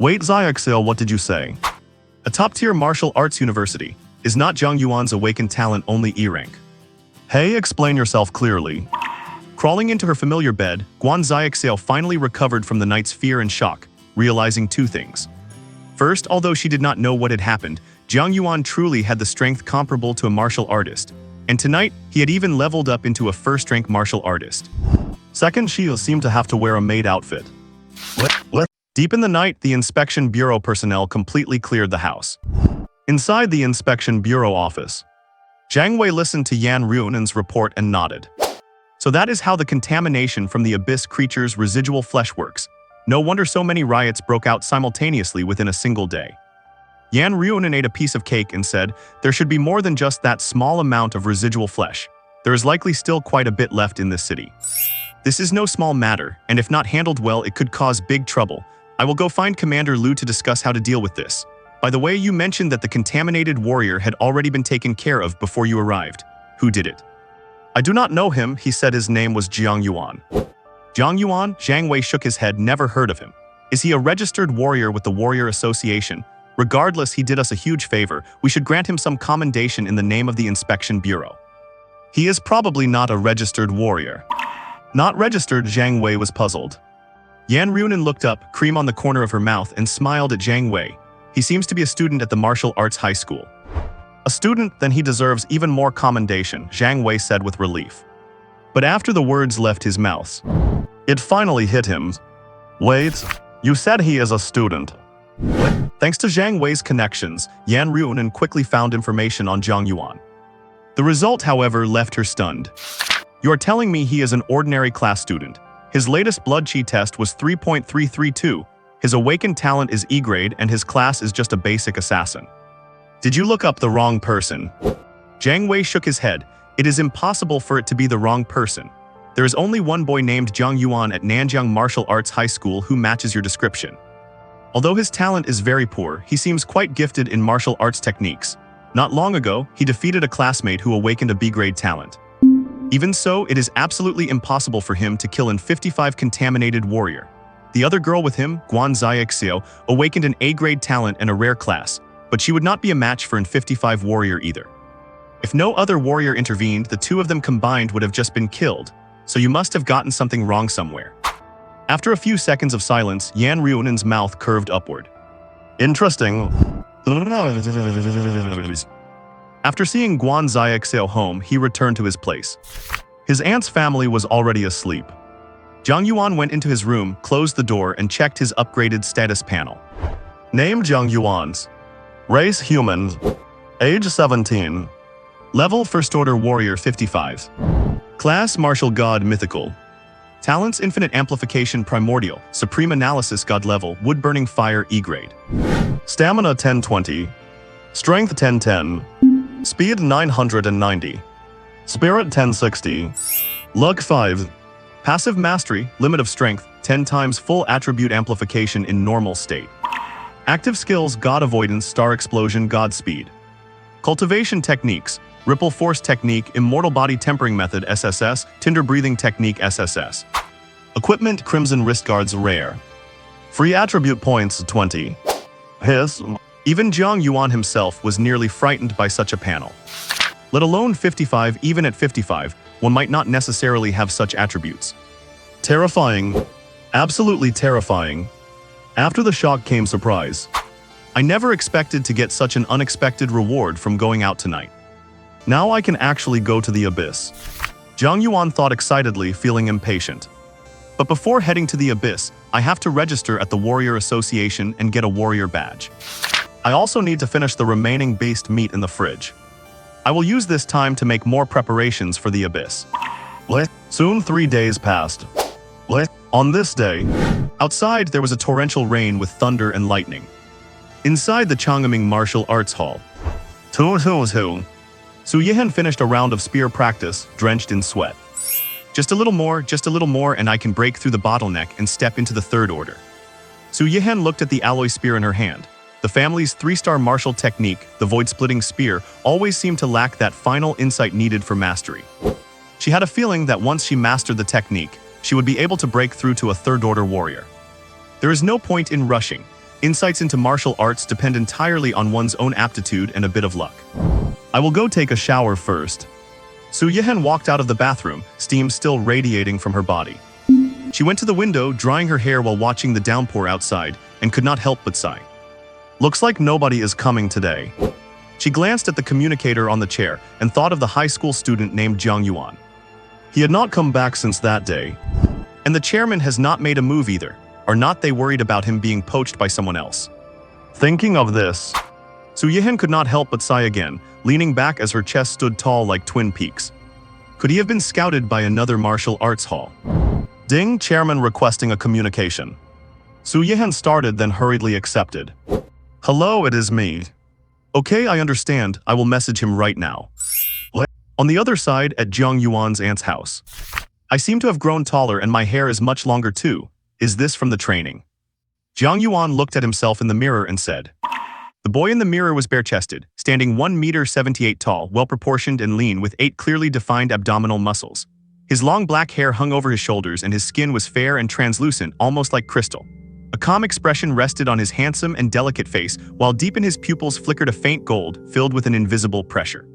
Wait, Xiao, what did you say? A top-tier martial arts university is not Jiang Yuan's awakened talent only E rank. Hey, explain yourself clearly. Crawling into her familiar bed, Guan Xiao finally recovered from the night's fear and shock, realizing 2 things. First, although she did not know what had happened, Jiang Yuan truly had the strength comparable to a martial artist, and tonight, he had even leveled up into a first-rank martial artist. Second, she seemed to have to wear a maid outfit. Deep in the night, the Inspection Bureau personnel completely cleared the house. Inside the Inspection Bureau office, Zhang Wei listened to Yan Runan's report and nodded. So that is how the contamination from the abyss creature's residual flesh works. No wonder so many riots broke out simultaneously within a single day. Yan Runan ate a piece of cake and said, there should be more than just that small amount of residual flesh. There is likely still quite a bit left in this city. This is no small matter, and if not handled well, it could cause big trouble. I will go find Commander Lu to discuss how to deal with this. By the way, you mentioned that the contaminated warrior had already been taken care of before you arrived. Who did it? I do not know him, he said his name was Jiang Yuan. Jiang Yuan? Zhang Wei shook his head, never heard of him. Is he a registered warrior with the Warrior Association? Regardless, he did us a huge favor. We should grant him some commendation in the name of the Inspection Bureau. He is probably not a registered warrior. Not registered, Zhang Wei was puzzled. Yan Runan looked up, cream on the corner of her mouth, and smiled at Zhang Wei. He seems to be a student at the Martial Arts High School. A student, then he deserves even more commendation, Zhang Wei said with relief. But after the words left his mouth, it finally hit him. Wait, you said he is a student. Thanks to Zhang Wei's connections, Yan Runan quickly found information on Jiang Yuan. The result, however, left her stunned. You are telling me he is an ordinary class student. His latest blood chi test was 3.332. His awakened talent is E grade and his class is just a basic assassin. Did you look up the wrong person? Jiang Wei shook his head. It is impossible for it to be the wrong person. There is only one boy named Jiang Yuan at Nanjiang Martial Arts High School who matches your description. Although his talent is very poor, he seems quite gifted in martial arts techniques. Not long ago, he defeated a classmate who awakened a B-grade talent. Even so, it is absolutely impossible for him to kill an 55 contaminated warrior. The other girl with him, Guan Ziexio, awakened an A-grade talent and a rare class, but she would not be a match for an 55 warrior either. If no other warrior intervened, the two of them combined would have just been killed, so you must have gotten something wrong somewhere. After a few seconds of silence, Yan Ruinen's mouth curved upward. Interesting. After seeing Guan Ziexio home, he returned to his place. His aunt's family was already asleep. Jiang Yuan went into his room, closed the door, and checked his upgraded status panel. Name Jiang Yuan's. Race human. Age 17. Level First Order Warrior 55. Class Martial God Mythical. Talents Infinite Amplification Primordial, Supreme Analysis God Level, Wood Burning Fire E grade. Stamina 1020. Strength 1010. Speed 990. Spirit 1060. Luck 5. Passive Mastery, Limit of Strength, 10 times full attribute amplification in normal state. Active Skills God Avoidance Star Explosion God Speed. Cultivation Techniques, Ripple Force Technique, Immortal Body Tempering Method SSS, Tinder Breathing Technique SSS. Equipment Crimson Wrist Guards Rare. Free Attribute Points 20. Even Jiang Yuan himself was nearly frightened by such a panel. Let alone 55, even at 55, one might not necessarily have such attributes. Terrifying. Absolutely terrifying. After the shock came surprise. I never expected to get such an unexpected reward from going out tonight. Now I can actually go to the abyss. Jiang Yuan thought excitedly, feeling impatient. But before heading to the abyss, I have to register at the Warrior Association and get a warrior badge. I also need to finish the remaining beast meat in the fridge. I will use this time to make more preparations for the abyss. Soon 3 days passed. On this day, outside there was a torrential rain with thunder and lightning. Inside the Changming Martial Arts Hall, Su Yihan finished a round of spear practice, drenched in sweat. Just a little more, and I can break through the bottleneck and step into the third order. Su Yihan looked at the alloy spear in her hand. The family's 3-star martial technique, the void-splitting spear, always seemed to lack that final insight needed for mastery. She had a feeling that once she mastered the technique, she would be able to break through to a third-order warrior. There is no point in rushing. Insights into martial arts depend entirely on one's own aptitude and a bit of luck. I will go take a shower first. Su Yihan walked out of the bathroom, steam still radiating from her body. She went to the window, drying her hair while watching the downpour outside, and could not help but sigh. Looks like nobody is coming today. She glanced at the communicator on the chair and thought of the high school student named Jiang Yuan. He had not come back since that day. And the chairman has not made a move either. Are not they worried about him being poached by someone else? Thinking of this, Su Yihan could not help but sigh again, leaning back as her chest stood tall like twin peaks. Could he have been scouted by another martial arts hall? Ding, chairman requesting a communication. Su Yihan started, then hurriedly accepted. Hello, it is me. Okay, I understand. I will message him right now. On the other side, at Jiang Yuan's aunt's house. I seem to have grown taller and my hair is much longer too. Is this from the training? Jiang Yuan looked at himself in the mirror and said. The boy in the mirror was bare-chested, standing 1.78 meters tall, well-proportioned and lean with 8 clearly defined abdominal muscles. His long black hair hung over his shoulders and his skin was fair and translucent, almost like crystal. A calm expression rested on his handsome and delicate face, while deep in his pupils flickered a faint gold, filled with an invisible pressure.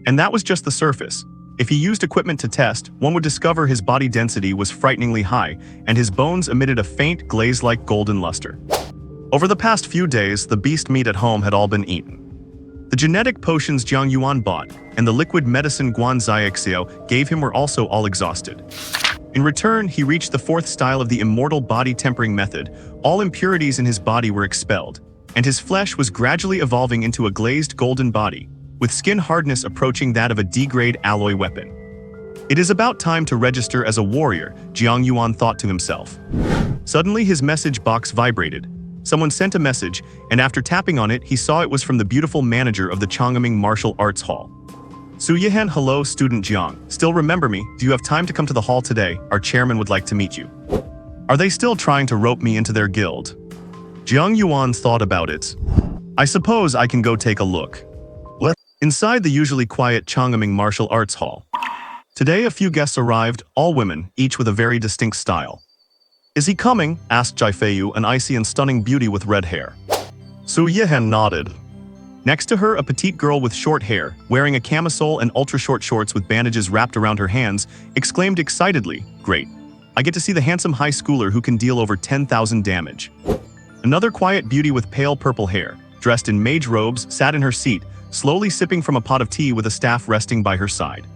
And that was just the surface. If he used equipment to test, one would discover his body density was frighteningly high, and his bones emitted a faint, glaze-like golden luster. Over the past few days, the beast meat at home had all been eaten. The genetic potions Jiang Yuan bought, and the liquid medicine Guan Ziexio gave him were also all exhausted. In return, he reached the 4th style of the immortal body tempering method. All impurities in his body were expelled, and his flesh was gradually evolving into a glazed golden body, with skin hardness approaching that of a D-grade alloy weapon. It is about time to register as a warrior, Jiang Yuan thought to himself. Suddenly his message box vibrated. Someone sent a message, and after tapping on it, he saw it was from the beautiful manager of the Changming Martial Arts Hall. Su Yihan, hello, student Jiang. Still remember me? Do you have time to come to the hall today? Our chairman would like to meet you. Are they still trying to rope me into their guild? Jiang Yuan thought about it. I suppose I can go take a look. Inside the usually quiet Changming Martial Arts Hall. Today a few guests arrived, all women, each with a very distinct style. Is he coming? Asked Jiafeiyu, an icy and stunning beauty with red hair. Su Yihan nodded. Next to her, a petite girl with short hair, wearing a camisole and ultra-short shorts with bandages wrapped around her hands, exclaimed excitedly, "Great. I get to see the handsome high schooler who can deal over 10,000 damage." Another quiet beauty with pale purple hair, dressed in mage robes, sat in her seat, slowly sipping from a pot of tea with a staff resting by her side.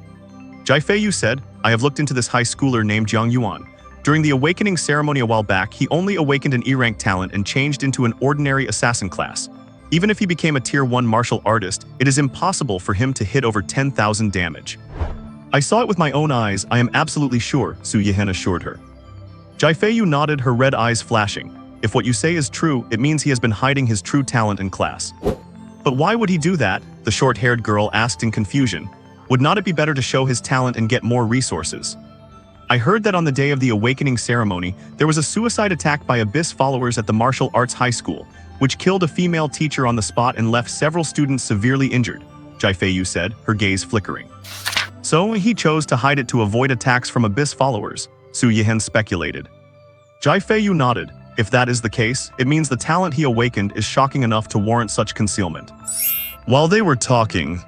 Jiafeiyu said, I have looked into this high schooler named Jiang Yuan. During the awakening ceremony a while back, he only awakened an E-rank talent and changed into an ordinary assassin class. Even if he became a tier 1 martial artist, it is impossible for him to hit over 10,000 damage. I saw it with my own eyes, I am absolutely sure, Su Yihan assured her. Jiafeiyu nodded, her red eyes flashing. If what you say is true, it means he has been hiding his true talent in class. But why would he do that? The short-haired girl asked in confusion. Would not it be better to show his talent and get more resources? I heard that on the day of the awakening ceremony, there was a suicide attack by Abyss followers at the martial arts high school, which killed a female teacher on the spot and left several students severely injured, Jiafeiyu said, her gaze flickering. So he chose to hide it to avoid attacks from Abyss followers, Su Yihan speculated. Jiafeiyu nodded. If that is the case, it means the talent he awakened is shocking enough to warrant such concealment. While they were talking,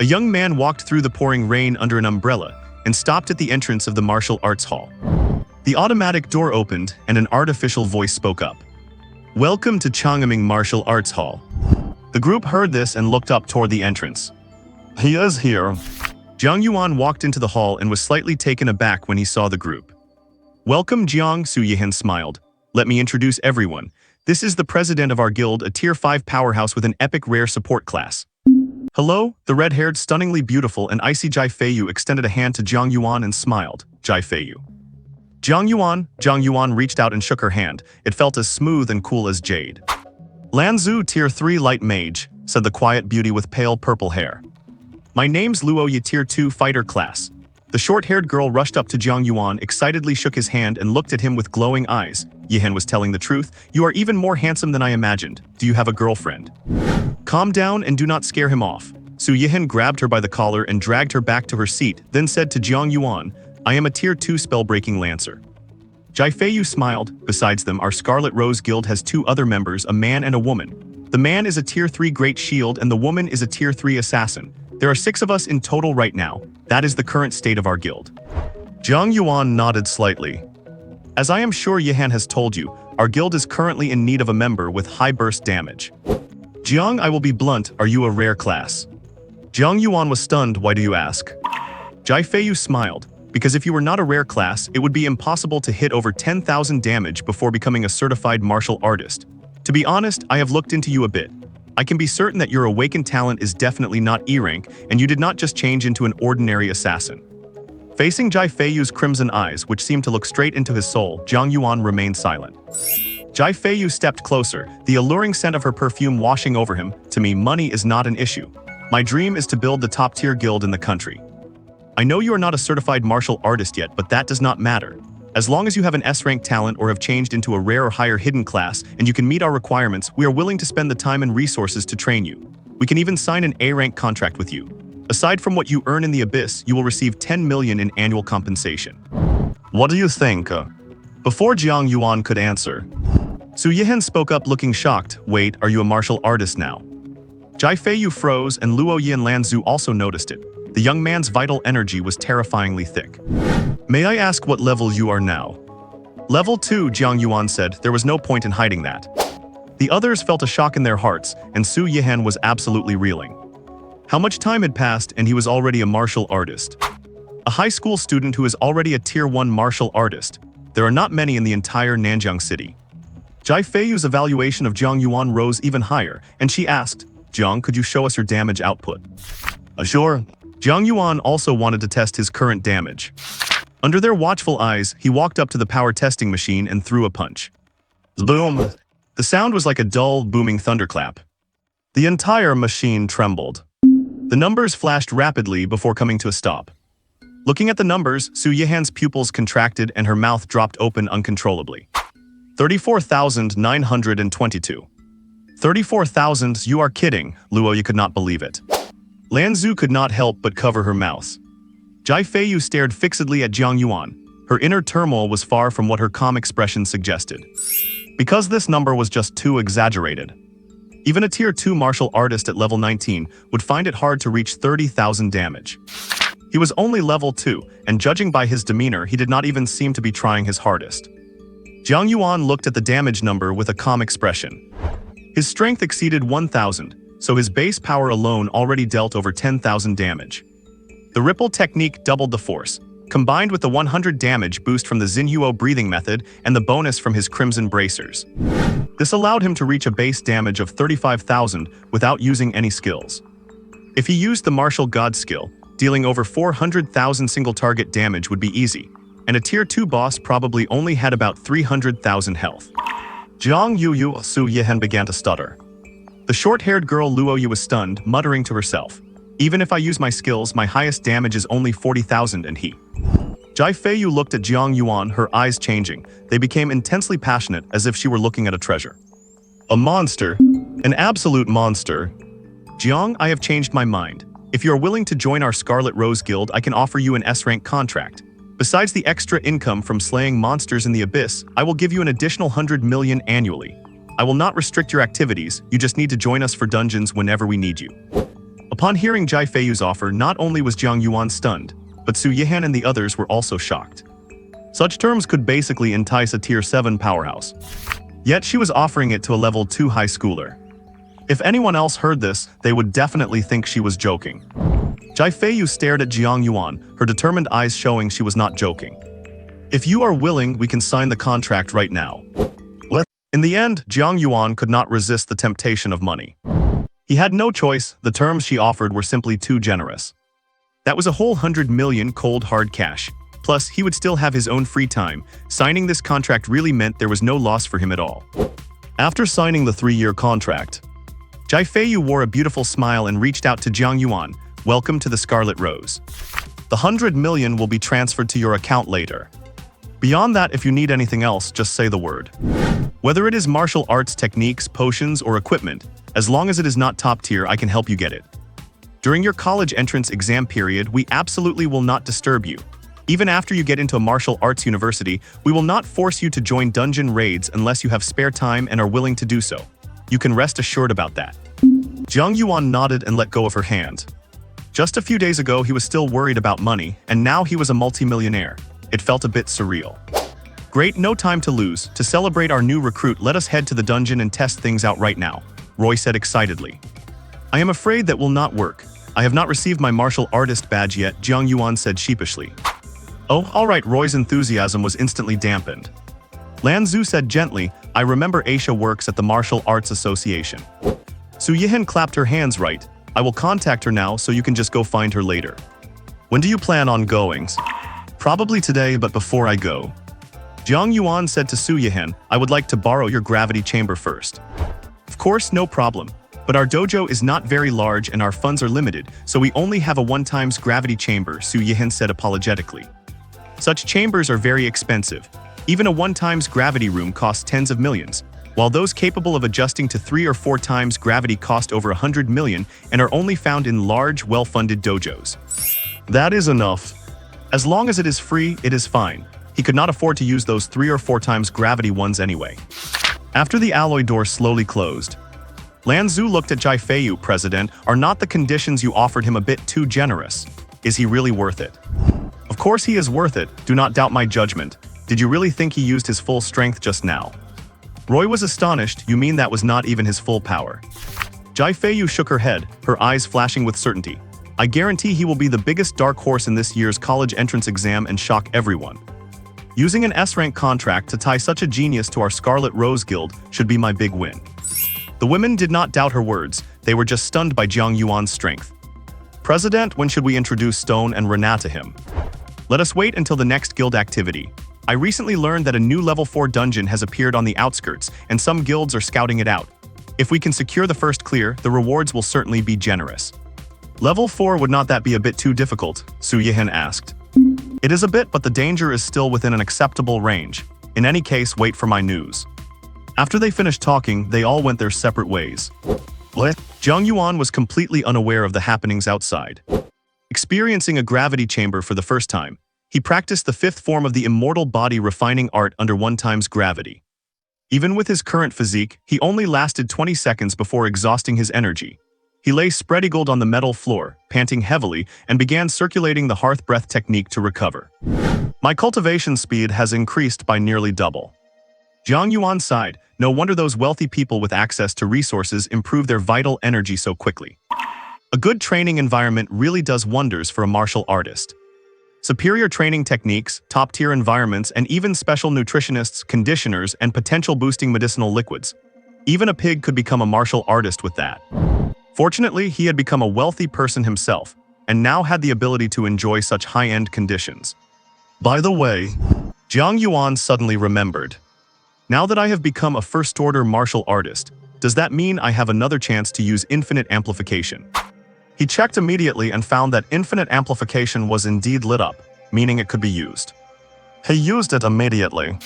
a young man walked through the pouring rain under an umbrella and stopped at the entrance of the martial arts hall. The automatic door opened and an artificial voice spoke up. Welcome to Changming Martial Arts Hall. The group heard this and looked up toward the entrance. He is here. Jiang Yuan walked into the hall and was slightly taken aback when he saw the group. Welcome, Jiang, Su Yihan smiled. Let me introduce everyone. This is the president of our guild, a tier 5 powerhouse with an epic rare support class. Hello, the red-haired, stunningly beautiful and icy Jiafeiyu extended a hand to Jiang Yuan and smiled. Jiafeiyu. Jiang Yuan reached out and shook her hand. It felt as smooth and cool as jade. Lanzu, tier 3 light mage, said the quiet beauty with pale purple hair. My name's Luoyi, tier 2 fighter class. The short-haired girl rushed up to Jiang Yuan, excitedly shook his hand and looked at him with glowing eyes. Yihan was telling the truth. You are even more handsome than I imagined. Do you have a girlfriend? Calm down and do not scare him off. Su Yihan grabbed her by the collar and dragged her back to her seat, then said to Jiang Yuan, I am a tier 2 spell-breaking lancer. Jiafeiyu smiled. Besides them, our Scarlet Rose Guild has 2 other members, a man and a woman. The man is a tier 3 great shield and the woman is a tier 3 assassin. There are 6 of us in total right now. That is the current state of our guild. Jiang Yuan nodded slightly. As I am sure Yihan has told you, our guild is currently in need of a member with high burst damage. Jiang, I will be blunt, are you a rare class? Jiang Yuan was stunned. Why do you ask? Jiafeiyu smiled. Because if you were not a rare class, it would be impossible to hit over 10,000 damage before becoming a certified martial artist. To be honest, I have looked into you a bit. I can be certain that your awakened talent is definitely not E-rank, and you did not just change into an ordinary assassin. Facing Jiafeiyu's crimson eyes, which seemed to look straight into his soul, Jiang Yuan remained silent. Jiafeiyu stepped closer, the alluring scent of her perfume washing over him. To me, money is not an issue. My dream is to build the top-tier guild in the country. I know you are not a certified martial artist yet, but that does not matter. As long as you have an S-rank talent or have changed into a rare or higher hidden class, and you can meet our requirements, we are willing to spend the time and resources to train you. We can even sign an A-rank contract with you. Aside from what you earn in the Abyss, you will receive 10 million in annual compensation. What do you think? Before Jiang Yuan could answer, Su Yihan spoke up looking shocked. Wait, are you a martial artist now? Jiafeiyu froze and Luoyi and Lanzu also noticed it. The young man's vital energy was terrifyingly thick. May I ask what level you are now? Level 2, Jiang Yuan said. There was no point in hiding that. The others felt a shock in their hearts, and Su Yihan was absolutely reeling. How much time had passed and he was already a martial artist? A high school student who is already a tier 1 martial artist. There are not many in the entire Nanjiang city. Jiafeiyu's evaluation of Jiang Yuan rose even higher, and she asked, Jiang, could you show us your damage output? Sure. Jiang Yuan also wanted to test his current damage. Under their watchful eyes, he walked up to the power testing machine and threw a punch. Boom! The sound was like a dull, booming thunderclap. The entire machine trembled. The numbers flashed rapidly before coming to a stop. Looking at the numbers, Su Yihan's pupils contracted and her mouth dropped open uncontrollably. 34,922. 34,000, you are kidding, Luo Yi could not believe it. Lan Zhu could not help but cover her mouth. Jai Feiyu stared fixedly at Jiang Yuan. Her inner turmoil was far from what her calm expression suggested. Because this number was just too exaggerated. Even a Tier 2 martial artist at level 19 would find it hard to reach 30,000 damage. He was only level 2, and judging by his demeanor, he did not even seem to be trying his hardest. Jiang Yuan looked at the damage number with a calm expression. His strength exceeded 1,000, so his base power alone already dealt over 10,000 damage. The ripple technique doubled the force, combined with the 100 damage boost from the Xinhuo breathing method and the bonus from his crimson bracers. This allowed him to reach a base damage of 35,000 without using any skills. If he used the martial god skill, dealing over 400,000 single-target damage would be easy, and a Tier 2 boss probably only had about 300,000 health. Jiang Yuan Su Yihan began to stutter. The short-haired girl Luo Yi was stunned, muttering to herself, "Even if I use my skills, my highest damage is only 40,000 and he." Jai Feiyu looked at Jiang Yuan, her eyes changing. They became intensely passionate, as if she were looking at a treasure. "A monster. An absolute monster. Jiang, I have changed my mind. If you are willing to join our Scarlet Rose Guild, I can offer you an S-rank contract. Besides the extra income from slaying monsters in the abyss, I will give you an additional 100 million annually. I will not restrict your activities, you just need to join us for dungeons whenever we need you." Upon hearing Jai Feiyu's offer, not only was Jiang Yuan stunned, but Su Yihan and the others were also shocked. Such terms could basically entice a Tier 7 powerhouse. Yet she was offering it to a level 2 high schooler. If anyone else heard this, they would definitely think she was joking. Jai Feiyu stared at Jiang Yuan, her determined eyes showing she was not joking. "If you are willing, we can sign the contract right now." In the end, Jiang Yuan could not resist the temptation of money. He had no choice, the terms she offered were simply too generous. That was a whole 100 million cold hard cash. Plus, he would still have his own free time. Signing this contract really meant there was no loss for him at all. After signing the 3-year contract, Jai Feiyu wore a beautiful smile and reached out to Jiang Yuan. "Welcome to the Scarlet Rose. The 100 million will be transferred to your account later. Beyond that, if you need anything else, just say the word. Whether it is martial arts techniques, potions, or equipment, as long as it is not top tier, I can help you get it. During your college entrance exam period, we absolutely will not disturb you. Even after you get into a martial arts university, we will not force you to join dungeon raids unless you have spare time and are willing to do so. You can rest assured about that." Jiang Yuan nodded and let go of her hand. Just a few days ago, he was still worried about money, and now he was a multimillionaire. It felt a bit surreal. "Great, no time to lose. To celebrate our new recruit, let us head to the dungeon and test things out right now," Roy said excitedly. "I am afraid that will not work. I have not received my martial artist badge yet," Jiang Yuan said sheepishly. "Oh, all right," Roy's enthusiasm was instantly dampened. Lan Zhu said gently, "I remember Aisha works at the Martial Arts Association." Su Yihan clapped her hands. "Right. I will contact her now so you can just go find her later." "When do you plan on going?" "Probably today, but before I go," Jiang Yuan said to Su Yihan, "I would like to borrow your gravity chamber first." "Of course, no problem. But our dojo is not very large and our funds are limited, so we only have a one-times gravity chamber," Su Yihan said apologetically. "Such chambers are very expensive. Even a one-times gravity room costs tens of millions, while those capable of adjusting to 3 or 4 times gravity cost over 100 million and are only found in large, well-funded dojos." "That is enough. As long as it is free, it is fine." He could not afford to use those 3 or 4 times gravity ones anyway. After the alloy door slowly closed, Lan Zhu looked at Jai Feiyu. "President, are not the conditions you offered him a bit too generous? Is he really worth it?" "Of course he is worth it, do not doubt my judgment. Did you really think he used his full strength just now?" Roy was astonished. "You mean that was not even his full power?" Jai Feiyu shook her head, her eyes flashing with certainty. "I guarantee he will be the biggest dark horse in this year's college entrance exam and shock everyone. Using an S-rank contract to tie such a genius to our Scarlet Rose Guild should be my big win." The women did not doubt her words, they were just stunned by Jiang Yuan's strength. President, when should we introduce Stone and Renat to him? Let us wait until the next guild activity. I recently learned that a new level 4 dungeon has appeared on the outskirts, and some guilds are scouting it out. If we can secure the first clear, the rewards will certainly be generous. Level 4 would not that be a bit too difficult? Su Yihan asked. It is a bit, but the danger is still within an acceptable range. In any case, wait for my news. After they finished talking, they all went their separate ways. Jiang Yuan was completely unaware of the happenings outside. Experiencing a gravity chamber for the first time, he practiced the fifth form of the immortal body refining art under 1 times gravity. Even with his current physique, he only lasted 20 seconds before exhausting his energy. He lay spread-eagled on the metal floor, panting heavily, and began circulating the hearth breath technique to recover. My cultivation speed has increased by nearly double. Jiang Yuan sighed. No wonder those wealthy people with access to resources improve their vital energy so quickly. A good training environment really does wonders for a martial artist. Superior training techniques, top-tier environments, and even special nutritionists, conditioners, and potential boosting medicinal liquids. Even a pig could become a martial artist with that. Fortunately, he had become a wealthy person himself, and now had the ability to enjoy such high-end conditions. By the way, Jiang Yuan suddenly remembered. Now that I have become a first-order martial artist, does that mean I have another chance to use infinite amplification? He checked immediately and found that infinite amplification was indeed lit up, meaning it could be used. He used it immediately.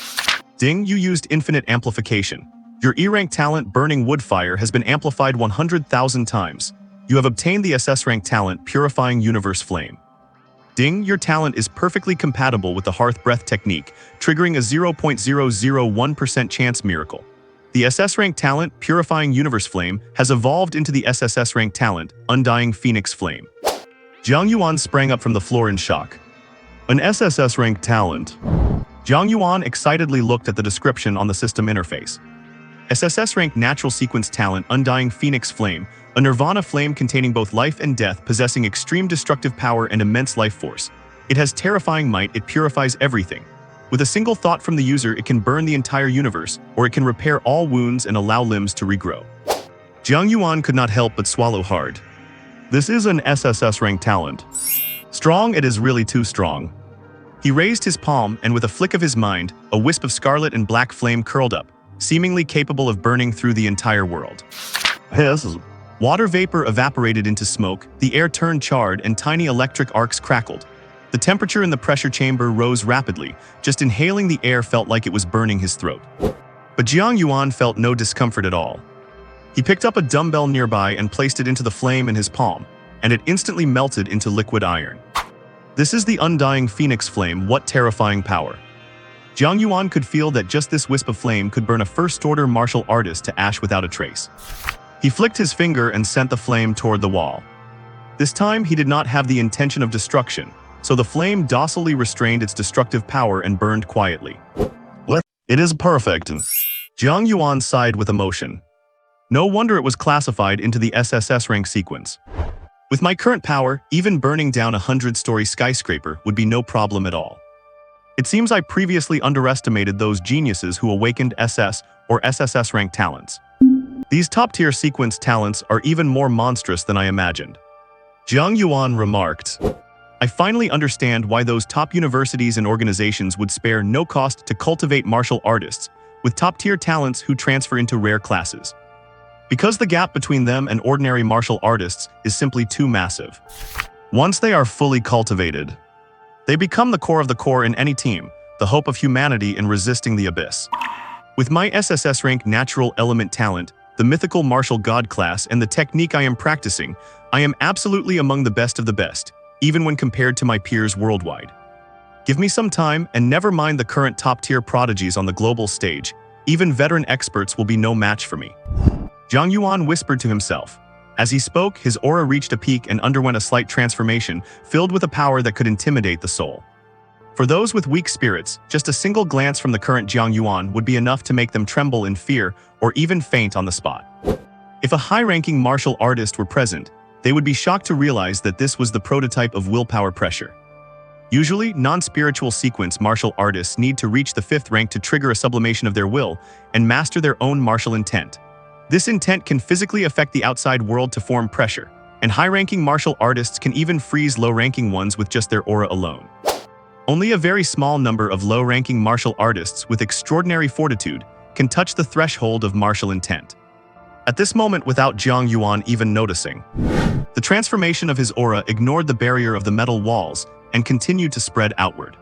Ding, you used infinite amplification. Your E-rank talent Burning Woodfire has been amplified 100,000 times. You have obtained the SS rank talent Purifying Universe Flame. Ding, your talent is perfectly compatible with the Hearth Breath technique, triggering a 0.001% chance miracle. The SS rank talent Purifying Universe Flame has evolved into the SSS rank talent Undying Phoenix Flame. Jiang Yuan sprang up from the floor in shock. An SSS rank talent. Jiang Yuan excitedly looked at the description on the system interface. SSS rank natural sequence talent Undying Phoenix Flame, a nirvana flame containing both life and death, possessing extreme destructive power and immense life force. It has terrifying might, it purifies everything. With a single thought from the user, it can burn the entire universe, or it can repair all wounds and allow limbs to regrow. Jiang Yuan could not help but swallow hard. This is an SSS rank talent. Strong, it is really too strong. He raised his palm, and with a flick of his mind, a wisp of scarlet and black flame curled up, seemingly capable of burning through the entire world. Hiss. Water vapor evaporated into smoke, the air turned charred, and tiny electric arcs crackled. The temperature in the pressure chamber rose rapidly. Just inhaling the air felt like it was burning his throat. But Jiang Yuan felt no discomfort at all. He picked up a dumbbell nearby and placed it into the flame in his palm, and it instantly melted into liquid iron. This is the Undying Phoenix Flame. What terrifying power! Jiang Yuan could feel that just this wisp of flame could burn a first-order martial artist to ash without a trace. He flicked his finger and sent the flame toward the wall. This time, he did not have the intention of destruction, so the flame docilely restrained its destructive power and burned quietly. It is perfect. Jiang Yuan sighed with emotion. No wonder it was classified into the SSS rank sequence. With my current power, even burning down a 100-story skyscraper would be no problem at all. It seems I previously underestimated those geniuses who awakened SS or SSS rank talents. These top-tier sequence talents are even more monstrous than I imagined. Jiang Yuan remarked. I finally understand why those top universities and organizations would spare no cost to cultivate martial artists with top-tier talents who transfer into rare classes. Because the gap between them and ordinary martial artists is simply too massive. Once they are fully cultivated, they become the core of the core in any team, the hope of humanity in resisting the abyss. With my SSS rank natural element talent, the mythical martial god class, and the technique I am practicing, I am absolutely among the best of the best, even when compared to my peers worldwide. Give me some time, and never mind the current top-tier prodigies on the global stage, even veteran experts will be no match for me. Jiang Yuan whispered to himself. As he spoke, his aura reached a peak and underwent a slight transformation, filled with a power that could intimidate the soul. For those with weak spirits, just a single glance from the current Jiang Yuan would be enough to make them tremble in fear or even faint on the spot. If a high-ranking martial artist were present, they would be shocked to realize that this was the prototype of willpower pressure. Usually, non-spiritual sequence martial artists need to reach the 5th rank to trigger a sublimation of their will and master their own martial intent. This intent can physically affect the outside world to form pressure, and high-ranking martial artists can even freeze low-ranking ones with just their aura alone. Only a very small number of low-ranking martial artists with extraordinary fortitude can touch the threshold of martial intent. At this moment, without Jiang Yuan even noticing, the transformation of his aura ignored the barrier of the metal walls and continued to spread outward.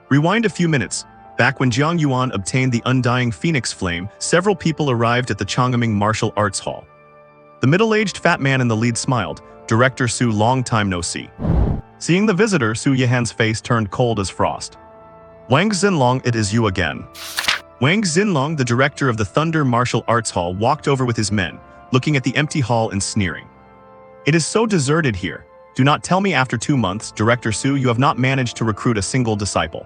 Rewind a few minutes. Back when Jiang Yuan obtained the undying phoenix flame, several people arrived at the Changming Martial Arts Hall. The middle-aged fat man in the lead smiled. Director Su, long time no see. Seeing the visitor, Su Yihan's face turned cold as frost. Wang Xinlong, it is you again. Wang Xinlong, the director of the Thunder Martial Arts Hall, walked over with his men, looking at the empty hall and sneering. It is so deserted here. Do not tell me after 2 months, Director Su, you have not managed to recruit a single disciple.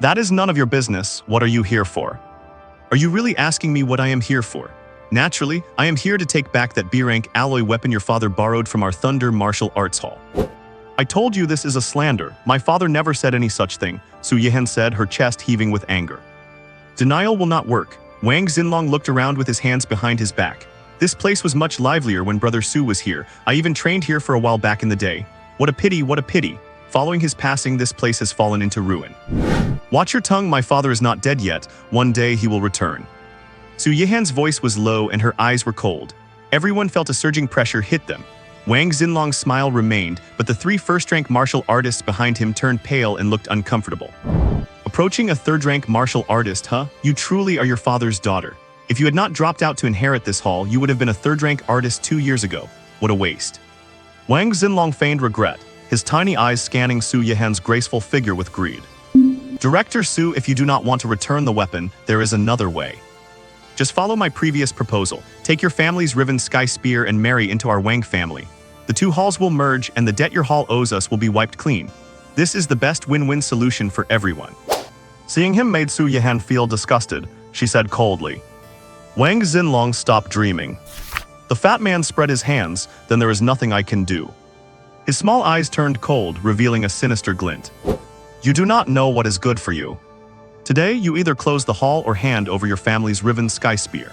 That is none of your business. What are you here for? Are you really asking me what I am here for? Naturally, I am here to take back that B-rank alloy weapon your father borrowed from our Thunder Martial Arts Hall. I told you this is a slander. My father never said any such thing, Su Yihan said, her chest heaving with anger. Denial will not work. Wang Xinlong looked around with his hands behind his back. This place was much livelier when Brother Su was here. I even trained here for a while back in the day. What a pity, what a pity. Following his passing, this place has fallen into ruin. Watch your tongue, my father is not dead yet. One day he will return. Su Yihan's voice was low and her eyes were cold. Everyone felt a surging pressure hit them. Wang Xinlong's smile remained, but the 3 first-rank martial artists behind him turned pale and looked uncomfortable. Approaching a third-rank martial artist, huh? You truly are your father's daughter. If you had not dropped out to inherit this hall, you would have been a third-rank artist 2 years ago. What a waste. Wang Xinlong feigned regret, his tiny eyes scanning Su Yihan's graceful figure with greed. Director Su, if you do not want to return the weapon, there is another way. Just follow my previous proposal. Take your family's Riven Sky Spear and marry into our Wang family. The 2 halls will merge and the debt your hall owes us will be wiped clean. This is the best win-win solution for everyone. Seeing him made Su Yihan feel disgusted. She said coldly. Wang Xinlong stopped dreaming. The fat man spread his hands, then there is nothing I can do. His small eyes turned cold, revealing a sinister glint. You do not know what is good for you. Today, you either close the hall or hand over your family's Riven Sky Spear.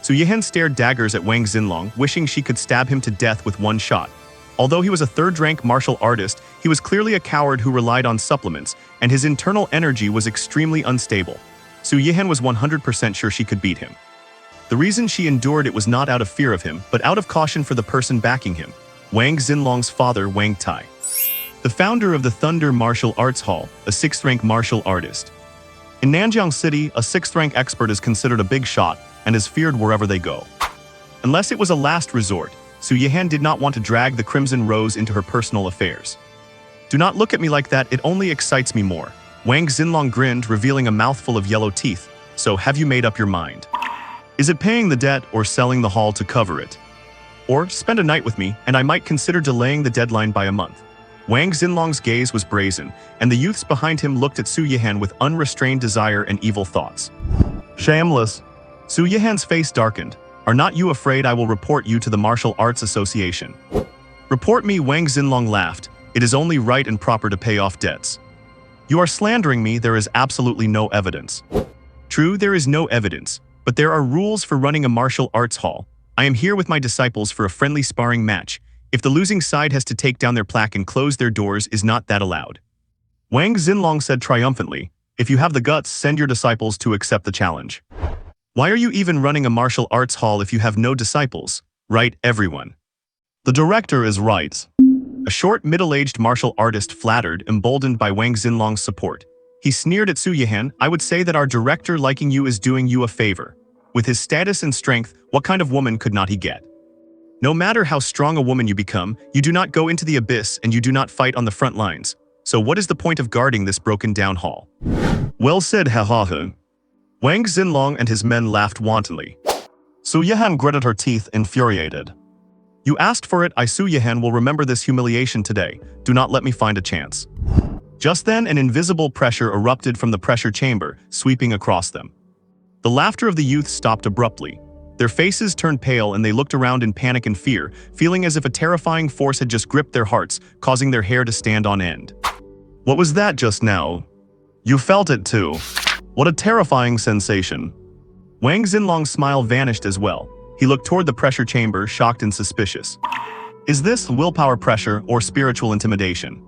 Su Yihan stared daggers at Wang Xinlong, wishing she could stab him to death with one shot. Although he was a third-rank martial artist, he was clearly a coward who relied on supplements, and his internal energy was extremely unstable. Su Yihan was 100% sure she could beat him. The reason she endured it was not out of fear of him, but out of caution for the person backing him, Wang Xinlong's father, Wang Tai. The founder of the Thunder Martial Arts Hall, a 6th-rank martial artist. In Nanjiang City, a 6th-rank expert is considered a big shot and is feared wherever they go. Unless it was a last resort, Su Yihan did not want to drag the Crimson Rose into her personal affairs. Do not look at me like that, it only excites me more. Wang Xinlong grinned, revealing a mouthful of yellow teeth. So have you made up your mind? Is it paying the debt or selling the hall to cover it? Or spend a night with me and I might consider delaying the deadline by a month. Wang Xinlong's gaze was brazen, and the youths behind him looked at Su Yihan with unrestrained desire and evil thoughts. Shameless. Su Yihan's face darkened. Are not you afraid I will report you to the Martial Arts Association? Report me, Wang Xinlong laughed. It is only right and proper to pay off debts. You are slandering me, there is absolutely no evidence. True, there is no evidence, but there are rules for running a martial arts hall. I am here with my disciples for a friendly sparring match. If the losing side has to take down their plaque and close their doors, is not that allowed? Wang Xinlong said triumphantly, if you have the guts, send your disciples to accept the challenge. Why are you even running a martial arts hall if you have no disciples? Right, everyone. The director is right. A short, middle-aged martial artist flattered, emboldened by Wang Xinlong's support. He sneered at Su Yihan. I would say that our director liking you is doing you a favor. With his status and strength, what kind of woman could not he get? No matter how strong a woman you become, you do not go into the abyss and you do not fight on the front lines. So what is the point of guarding this broken-down hall? Well said, ha. Wang Xinlong and his men laughed wantonly. Su Yihan gritted her teeth, infuriated. You asked for it, Su Yihan will remember this humiliation today. Do not let me find a chance. Just then, an invisible pressure erupted from the pressure chamber, sweeping across them. The laughter of the youth stopped abruptly. Their faces turned pale and they looked around in panic and fear, feeling as if a terrifying force had just gripped their hearts, causing their hair to stand on end. What was that just now? You felt it too. What a terrifying sensation. Wang Xinlong's smile vanished as well. He looked toward the pressure chamber, shocked and suspicious. Is this willpower pressure or spiritual intimidation?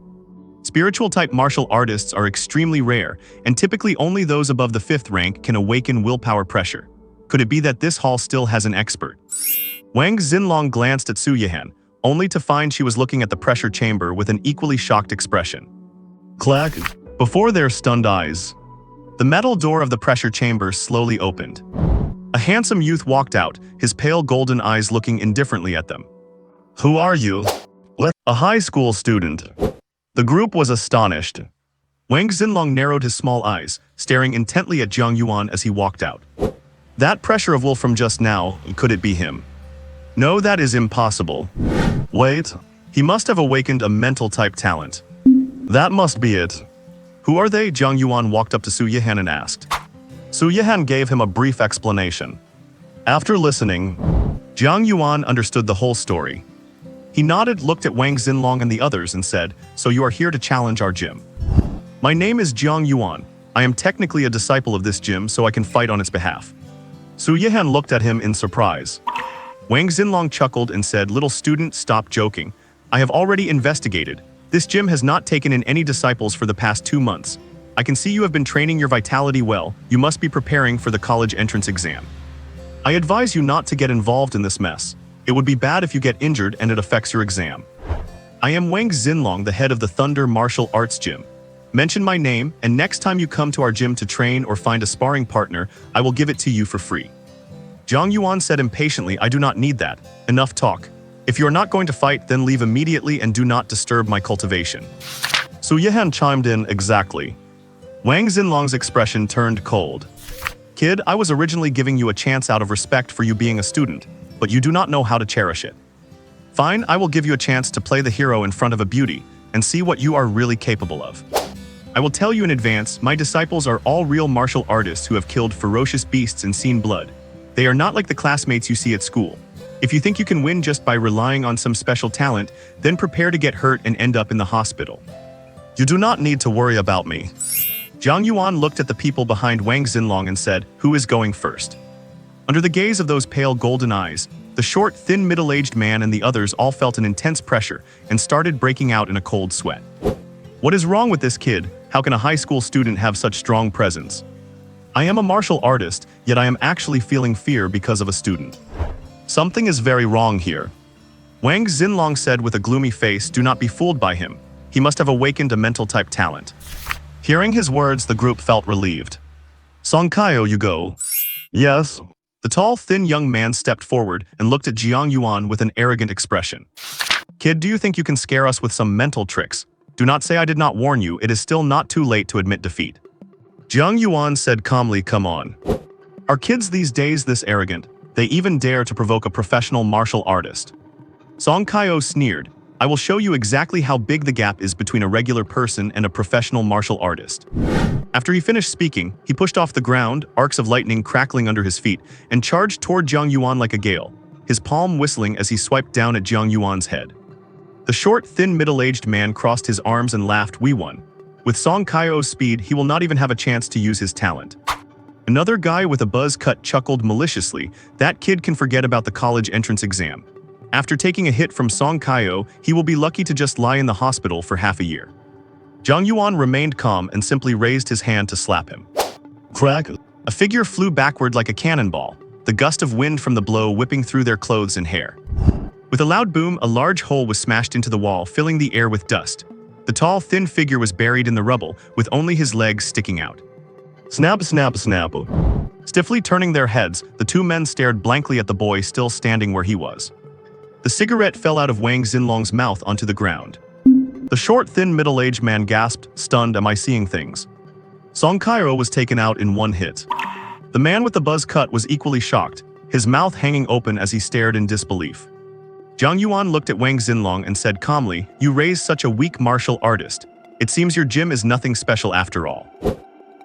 Spiritual-type martial artists are extremely rare, and typically only those above the 5th rank can awaken willpower pressure. Could it be that this hall still has an expert? Wang Xinlong glanced at Su Yihan, only to find she was looking at the pressure chamber with an equally shocked expression. Clack! Before their stunned eyes, the metal door of the pressure chamber slowly opened. A handsome youth walked out, his pale golden eyes looking indifferently at them. Who are you? A high school student. The group was astonished. Wang Xinlong narrowed his small eyes, staring intently at Jiang Yuan as he walked out. That pressure of will from just now, could it be him? No, that is impossible. Wait, he must have awakened a mental-type talent. That must be it. Who are they? Jiang Yuan walked up to Su Yihan and asked. Su Yihan gave him a brief explanation. After listening, Jiang Yuan understood the whole story. He nodded, looked at Wang Xinlong and the others and said, "So you are here to challenge our gym." "My name is Jiang Yuan. I am technically a disciple of this gym, so I can fight on its behalf." Su Yihan looked at him in surprise. Wang Xinlong chuckled and said, "Little student, stop joking. I have already investigated. This gym has not taken in any disciples for the past 2 months. I can see you have been training your vitality well. You must be preparing for the college entrance exam. I advise you not to get involved in this mess. It would be bad if you get injured and it affects your exam. I am Wang Xinlong, the head of the Thunder Martial Arts Gym. Mention my name, and next time you come to our gym to train or find a sparring partner, I will give it to you for free." Jiang Yuan said impatiently, "I do not need that. Enough talk. If you are not going to fight, then leave immediately and do not disturb my cultivation." Su Yihan chimed in, "Exactly." Wang Xinlong's expression turned cold. "Kid, I was originally giving you a chance out of respect for you being a student, but you do not know how to cherish it. Fine, I will give you a chance to play the hero in front of a beauty and see what you are really capable of. I will tell you in advance, my disciples are all real martial artists who have killed ferocious beasts and seen blood. They are not like the classmates you see at school. If you think you can win just by relying on some special talent, then prepare to get hurt and end up in the hospital. You do not need to worry about me." Jiang Yuan looked at the people behind Wang Xinlong and said, "Who is going first?" Under the gaze of those pale golden eyes, the short, thin, middle-aged man and the others all felt an intense pressure and started breaking out in a cold sweat. What is wrong with this kid? How can a high school student have such strong presence? I am a martial artist, yet I am actually feeling fear because of a student. Something is very wrong here. Wang Xinlong said with a gloomy face, "Do not be fooled by him. He must have awakened a mental-type talent." Hearing his words, the group felt relieved. "Song Kaio, you go." "Yes." The tall, thin young man stepped forward and looked at Jiang Yuan with an arrogant expression. "Kid, do you think you can scare us with some mental tricks? Do not say I did not warn you. It is still not too late to admit defeat." Jiang Yuan said calmly, "Come on. Are kids these days this arrogant? They even dare to provoke a professional martial artist." Song Kaio sneered, "I will show you exactly how big the gap is between a regular person and a professional martial artist." After he finished speaking, he pushed off the ground, arcs of lightning crackling under his feet, and charged toward Jiang Yuan like a gale, his palm whistling as he swiped down at Jiang Yuan's head. The short, thin, middle-aged man crossed his arms and laughed, "We won. With Song Kaio's speed, he will not even have a chance to use his talent." Another guy with a buzz cut chuckled maliciously, "That kid can forget about the college entrance exam. After taking a hit from Song Kaio, he will be lucky to just lie in the hospital for half a year." Jiang Yuan remained calm and simply raised his hand to slap him. Crack! A figure flew backward like a cannonball, the gust of wind from the blow whipping through their clothes and hair. With a loud boom, a large hole was smashed into the wall, filling the air with dust. The tall, thin figure was buried in the rubble, with only his legs sticking out. Snap, snap, snap. Stiffly turning their heads, the two men stared blankly at the boy still standing where he was. The cigarette fell out of Wang Xinlong's mouth onto the ground. The short, thin, middle-aged man gasped, stunned, "Am I seeing things?" Song Kaio was taken out in one hit. The man with the buzz cut was equally shocked, his mouth hanging open as he stared in disbelief. Jiang Yuan looked at Wang Xinlong and said calmly, "You raised such a weak martial artist. It seems your gym is nothing special after all."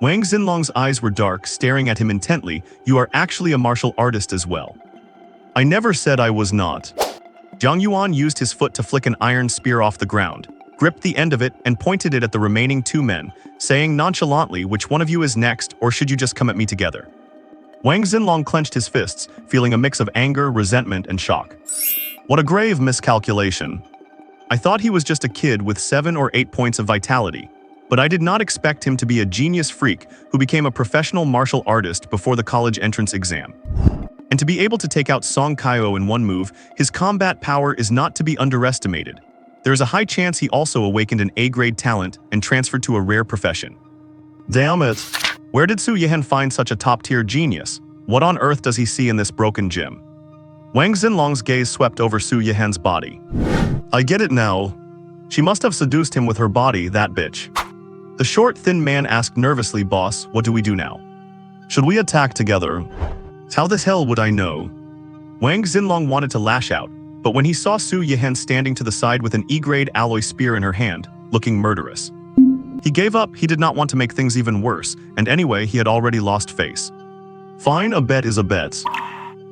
Wang Xinlong's eyes were dark, staring at him intently. "You are actually a martial artist as well." "I never said I was not." Jiang Yuan used his foot to flick an iron spear off the ground, gripped the end of it, and pointed it at the remaining two men, saying nonchalantly, "Which one of you is next, or should you just come at me together?" Wang Xinlong clenched his fists, feeling a mix of anger, resentment, and shock. What a grave miscalculation. I thought he was just a kid with 7 or 8 points of vitality, but I did not expect him to be a genius freak who became a professional martial artist before the college entrance exam. And to be able to take out Song Kyo in one move, his combat power is not to be underestimated. There is a high chance he also awakened an A-grade talent and transferred to a rare profession. Damn it. Where did Su Yihen find such a top-tier genius? What on earth does he see in this broken gym? Wang Xinlong's gaze swept over Su Yihen's body. I get it now. She must have seduced him with her body, that bitch. The short, thin man asked nervously, boss, what do we do now? Should we attack together? How the hell would I know? Wang Xinlong wanted to lash out, but when he saw Su Yihen standing to the side with an E-grade alloy spear in her hand, looking murderous, he gave up. He did not want to make things even worse, and anyway, he had already lost face. Fine, a bet is a bet.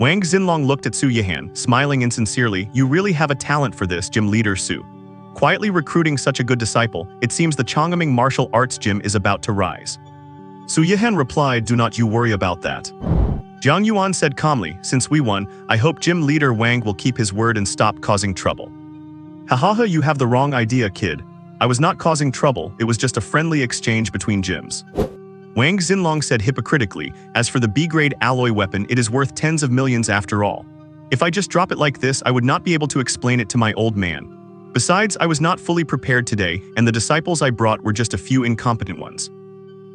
Wang Xinlong looked at Su Yihen, smiling insincerely. You really have a talent for this, gym leader Su. Quietly recruiting such a good disciple, it seems the Chongming martial arts gym is about to rise. Su Yihen replied, do not you worry about that. Jiang Yuan said calmly, since we won, I hope gym leader Wang will keep his word and stop causing trouble. Hahaha, you have the wrong idea, kid. I was not causing trouble, it was just a friendly exchange between gyms. Wang Xinlong said hypocritically, as for the B-grade alloy weapon, it is worth tens of millions after all. If I just drop it like this, I would not be able to explain it to my old man. Besides, I was not fully prepared today, and the disciples I brought were just a few incompetent ones.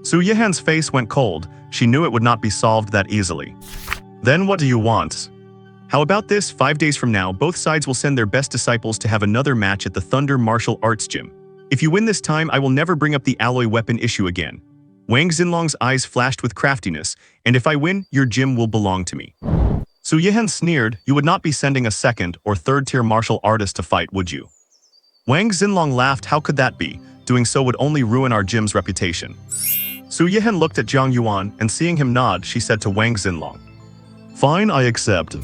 Su Yihen's face went cold. She knew it would not be solved that easily. Then what do you want? How about this, 5 days from now, both sides will send their best disciples to have another match at the Thunder Martial Arts Gym. If you win this time, I will never bring up the alloy weapon issue again. Wang Xinlong's eyes flashed with craftiness, and if I win, your gym will belong to me. Su Yihen sneered, you would not be sending a second or third-tier martial artist to fight, would you? Wang Xinlong laughed, how could that be? Doing so would only ruin our gym's reputation. Su Yihen looked at Jiang Yuan, and seeing him nod, she said to Wang Xinlong, fine, I accept.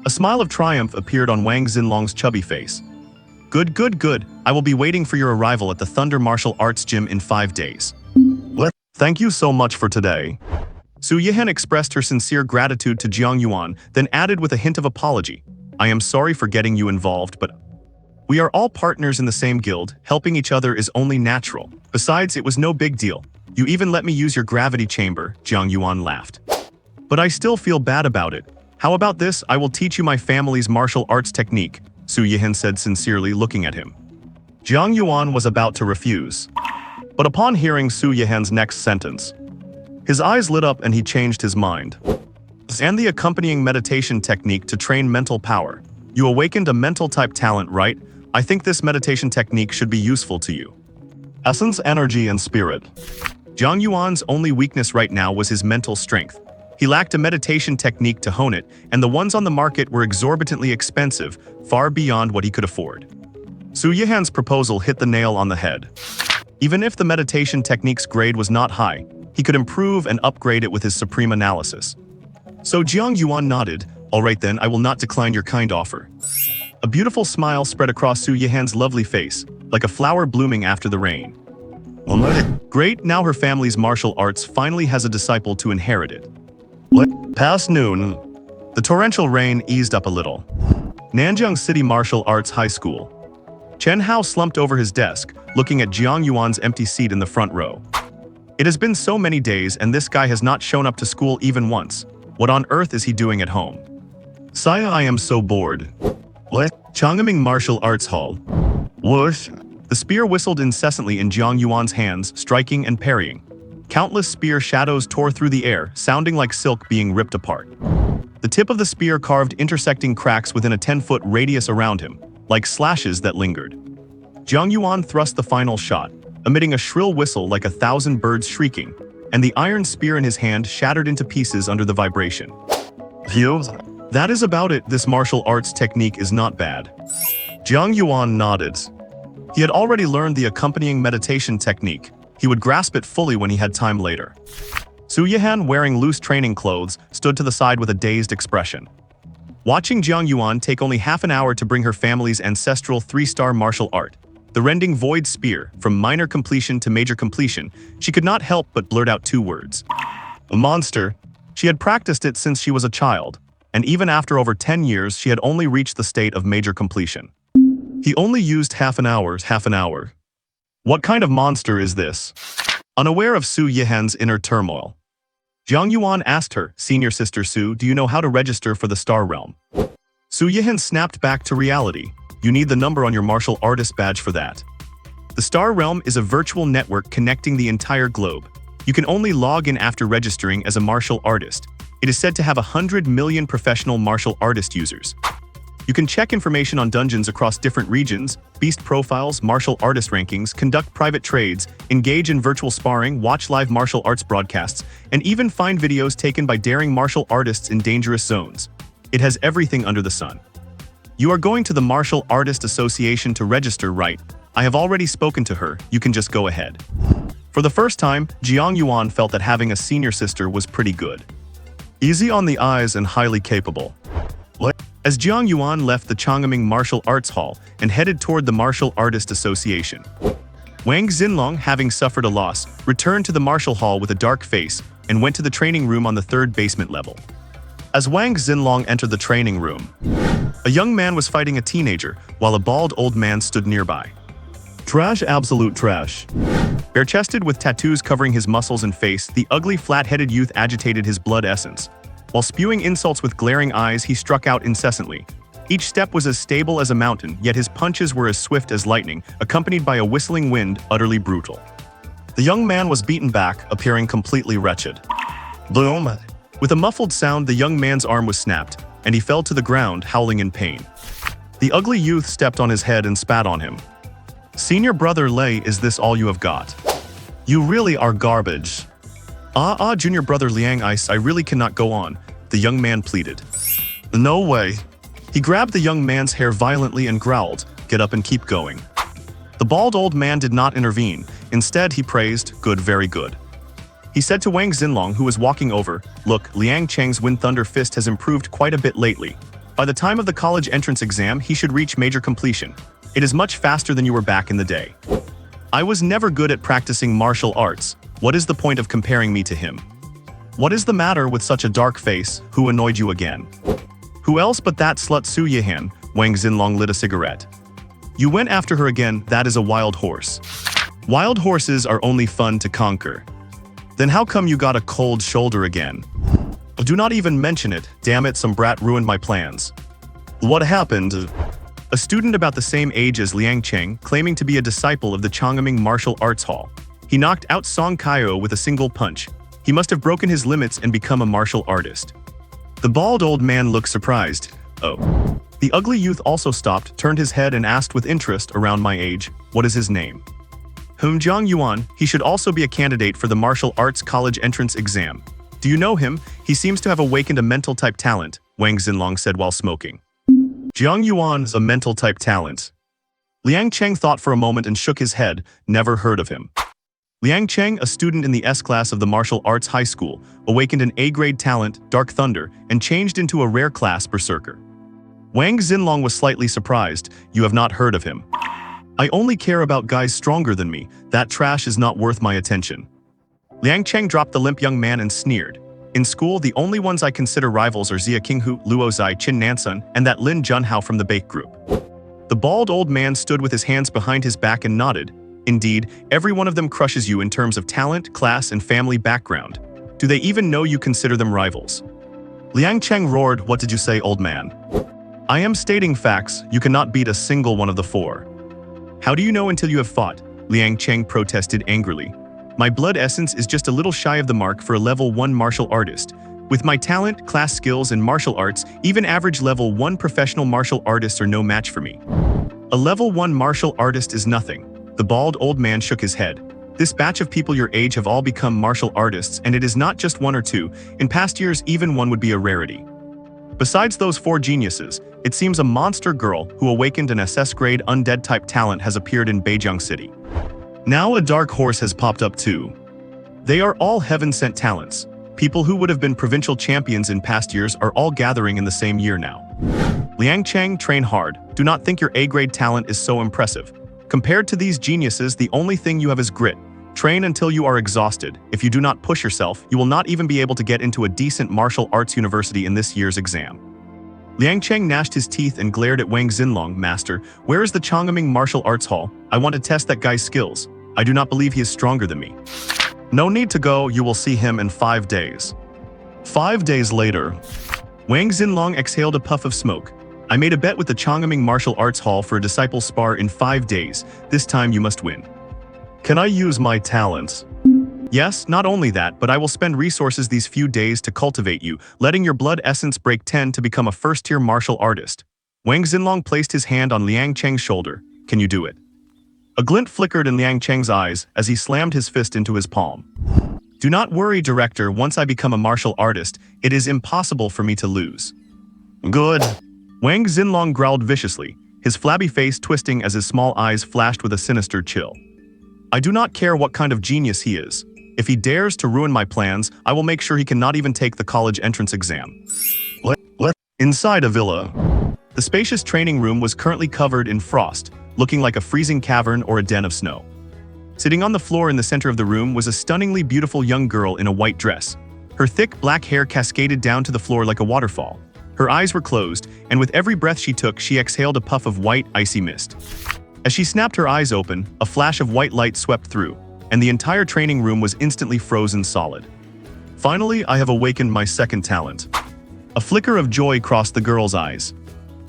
A smile of triumph appeared on Wang Xinlong's chubby face. Good, good, good. I will be waiting for your arrival at the Thunder Martial Arts Gym in 5 days. Thank you so much for today. Su Yihen expressed her sincere gratitude to Jiang Yuan, then added with a hint of apology, I am sorry for getting you involved, but we are all partners in the same guild, helping each other is only natural. Besides, it was no big deal. You even let me use your gravity chamber, Jiang Yuan laughed. But I still feel bad about it. How about this, I will teach you my family's martial arts technique, Su Yihen said sincerely, looking at him. Jiang Yuan was about to refuse. But upon hearing Su Yihen's next sentence, his eyes lit up and he changed his mind. And the accompanying meditation technique to train mental power. You awakened a mental type talent, right? I think this meditation technique should be useful to you. Essence, energy, and spirit. Jiang Yuan's only weakness right now was his mental strength. He lacked a meditation technique to hone it, and the ones on the market were exorbitantly expensive, far beyond what he could afford. Su Yihen's proposal hit the nail on the head. Even if the meditation technique's grade was not high, he could improve and upgrade it with his supreme analysis. So Jiang Yuan nodded, all right then, I will not decline your kind offer. A beautiful smile spread across Su Yihen's lovely face, like a flower blooming after the rain. Great, now her family's martial arts finally has a disciple to inherit it. Past noon, the torrential rain eased up a little. Nanjing City Martial Arts High School. Chen Hao slumped over his desk, looking at Jiang Yuan's empty seat in the front row. It has been so many days and this guy has not shown up to school even once. What on earth is he doing at home? Saya, I am so bored. What? Chongming Martial Arts Hall. Whoosh. The spear whistled incessantly in Jiang Yuan's hands, striking and parrying. Countless spear shadows tore through the air, sounding like silk being ripped apart. The tip of the spear carved intersecting cracks within a 10-foot radius around him, like slashes that lingered. Jiang Yuan thrust the final shot, emitting a shrill whistle like 1,000 birds shrieking, and the iron spear in his hand shattered into pieces under the vibration. Phew. That is about it. This martial arts technique is not bad. Jiang Yuan nodded. He had already learned the accompanying meditation technique. He would grasp it fully when he had time later. Su Yihen, wearing loose training clothes, stood to the side with a dazed expression. Watching Jiang Yuan take only half an hour to bring her family's ancestral 3-star martial art, the rending void spear, from minor completion to major completion, she could not help but blurt out 2 words. A monster. She had practiced it since she was a child. and even after over 10 years, she had only reached the state of major completion. He only used half an hour. What kind of monster is this? Unaware of Su Yihan's inner turmoil, Jiang Yuan asked her, "Senior sister Su, do you know how to register for the Star Realm?" Su Yihan snapped back to reality. "You need the number on your martial artist badge for that." The Star Realm is a virtual network connecting the entire globe. You can only log in after registering as a martial artist. It is said to have 100 million professional martial artist users. You can check information on dungeons across different regions, beast profiles, martial artist rankings, conduct private trades, engage in virtual sparring, watch live martial arts broadcasts, and even find videos taken by daring martial artists in dangerous zones. It has everything under the sun. You are going to the Martial Artist Association to register, right? I have already spoken to her, you can just go ahead. For the first time, Jiang Yuan felt that having a senior sister was pretty good. Easy on the eyes and highly capable. As Jiang Yuan left the Changming Martial Arts Hall and headed toward the Martial Artist Association, Wang Xinlong, having suffered a loss, returned to the martial hall with a dark face and went to the training room on the 3rd basement level. As Wang Xinlong entered the training room, a young man was fighting a teenager while a bald old man stood nearby. Trash, absolute trash. Bare-chested with tattoos covering his muscles and face, the ugly flat-headed youth agitated his blood essence. While spewing insults with glaring eyes, he struck out incessantly. Each step was as stable as a mountain, yet his punches were as swift as lightning, accompanied by a whistling wind, utterly brutal. The young man was beaten back, appearing completely wretched. Boom! With a muffled sound, the young man's arm was snapped, and he fell to the ground, howling in pain. The ugly youth stepped on his head and spat on him. "Senior brother Lei, is this all you have got? You really are garbage." Junior brother Liang, I really cannot go on," the young man pleaded. "No way." He grabbed the young man's hair violently and growled, "Get up and keep going." The bald old man did not intervene. Instead, he praised, "Good, very good." He said to Wang Xinlong, who was walking over, "Look, Liang Cheng's Wind Thunder Fist has improved quite a bit lately. By the time of the college entrance exam, he should reach major completion. It is much faster than you were back in the day. I was never good at practicing martial arts. What is the point of comparing me to him? What is the matter with such a dark face? Who annoyed you again?" "Who else but that slut Su Yihan?" Wang Xinlong lit a cigarette. "You went after her again, that is a wild horse. Wild horses are only fun to conquer. Then how come you got a cold shoulder again?" "Do not even mention it, damn it, some brat ruined my plans." "What happened?" A student about the same age as Liang Cheng, claiming to be a disciple of the Changming Martial Arts Hall. He knocked out Song Kaio with a single punch. He must have broken his limits and become a martial artist. The bald old man looked surprised. "Oh." The ugly youth also stopped, turned his head and asked with interest, "Around my age, what is his name?" "Jiang Yuan, he should also be a candidate for the martial arts college entrance exam. Do you know him? He seems to have awakened a mental type talent," Wang Xinlong said while smoking. "Jiang Yuan is a mental type talent." Liang Cheng thought for a moment and shook his head, never heard of him. Liang Cheng, a student in the S class of the martial arts high school, awakened an A-grade talent, Dark Thunder, and changed into a rare class Berserker. Wang Xinlong was slightly surprised. "You have not heard of him." "I only care about guys stronger than me. That trash is not worth my attention." Liang Cheng dropped the limp young man and sneered. "In school, the only ones I consider rivals are Xia Qinghu, Luo Zai, Qin Nansun, and that Lin Junhao from the Bake Group." The bald old man stood with his hands behind his back and nodded. "Indeed, every one of them crushes you in terms of talent, class, and family background. Do they even know you consider them rivals?" Liang Cheng roared, "What did you say, old man?" "I am stating facts. You cannot beat a single one of the 4. "How do you know until you have fought?" Liang Cheng protested angrily. "My blood essence is just a little shy of the mark for a level 1 martial artist. With my talent, class skills, and martial arts, even average level 1 professional martial artists are no match for me." "A level 1 martial artist is nothing." The bald old man shook his head. "This batch of people your age have all become martial artists, and it is not just 1 or 2. In past years, even 1 would be a rarity. Besides those 4 geniuses, it seems a monster girl who awakened an SS-grade undead-type talent has appeared in Beijiang City. Now a dark horse has popped up too. They are all heaven-sent talents. People who would have been provincial champions in past years are all gathering in the same year now. Liang Cheng, train hard. Do not think your A-grade talent is so impressive. Compared to these geniuses, the only thing you have is grit. Train until you are exhausted. If you do not push yourself, you will not even be able to get into a decent martial arts university in this year's exam. Liang Cheng gnashed his teeth and glared at Wang Xinlong. Master, where is the Chongming Martial Arts Hall? I want to test that guy's skills. I do not believe he is stronger than me. No need to go, you will see him in 5 days. 5 days later, Wang Xinlong exhaled a puff of smoke. I made a bet with the Chongming Martial Arts Hall for a disciple spar in 5 days. This time you must win. Can I use my talents? Yes, not only that, but I will spend resources these few days to cultivate you, letting your blood essence break 10 to become a first-tier martial artist. Wang Xinlong placed his hand on Liang Cheng's shoulder. Can you do it? A glint flickered in Liang Cheng's eyes as he slammed his fist into his palm. Do not worry, director, once I become a martial artist, it is impossible for me to lose. Good. Wang Xinlong growled viciously, his flabby face twisting as his small eyes flashed with a sinister chill. I do not care what kind of genius he is. If he dares to ruin my plans, I will make sure he cannot even take the college entrance exam. Inside a villa, the spacious training room was currently covered in frost, looking like a freezing cavern or a den of snow. Sitting on the floor in the center of the room was a stunningly beautiful young girl in a white dress. Her thick black hair cascaded down to the floor like a waterfall. Her eyes were closed, and with every breath she took, she exhaled a puff of white, icy mist. As she snapped her eyes open, a flash of white light swept through, and the entire training room was instantly frozen solid. Finally, I have awakened my second talent. A flicker of joy crossed the girl's eyes.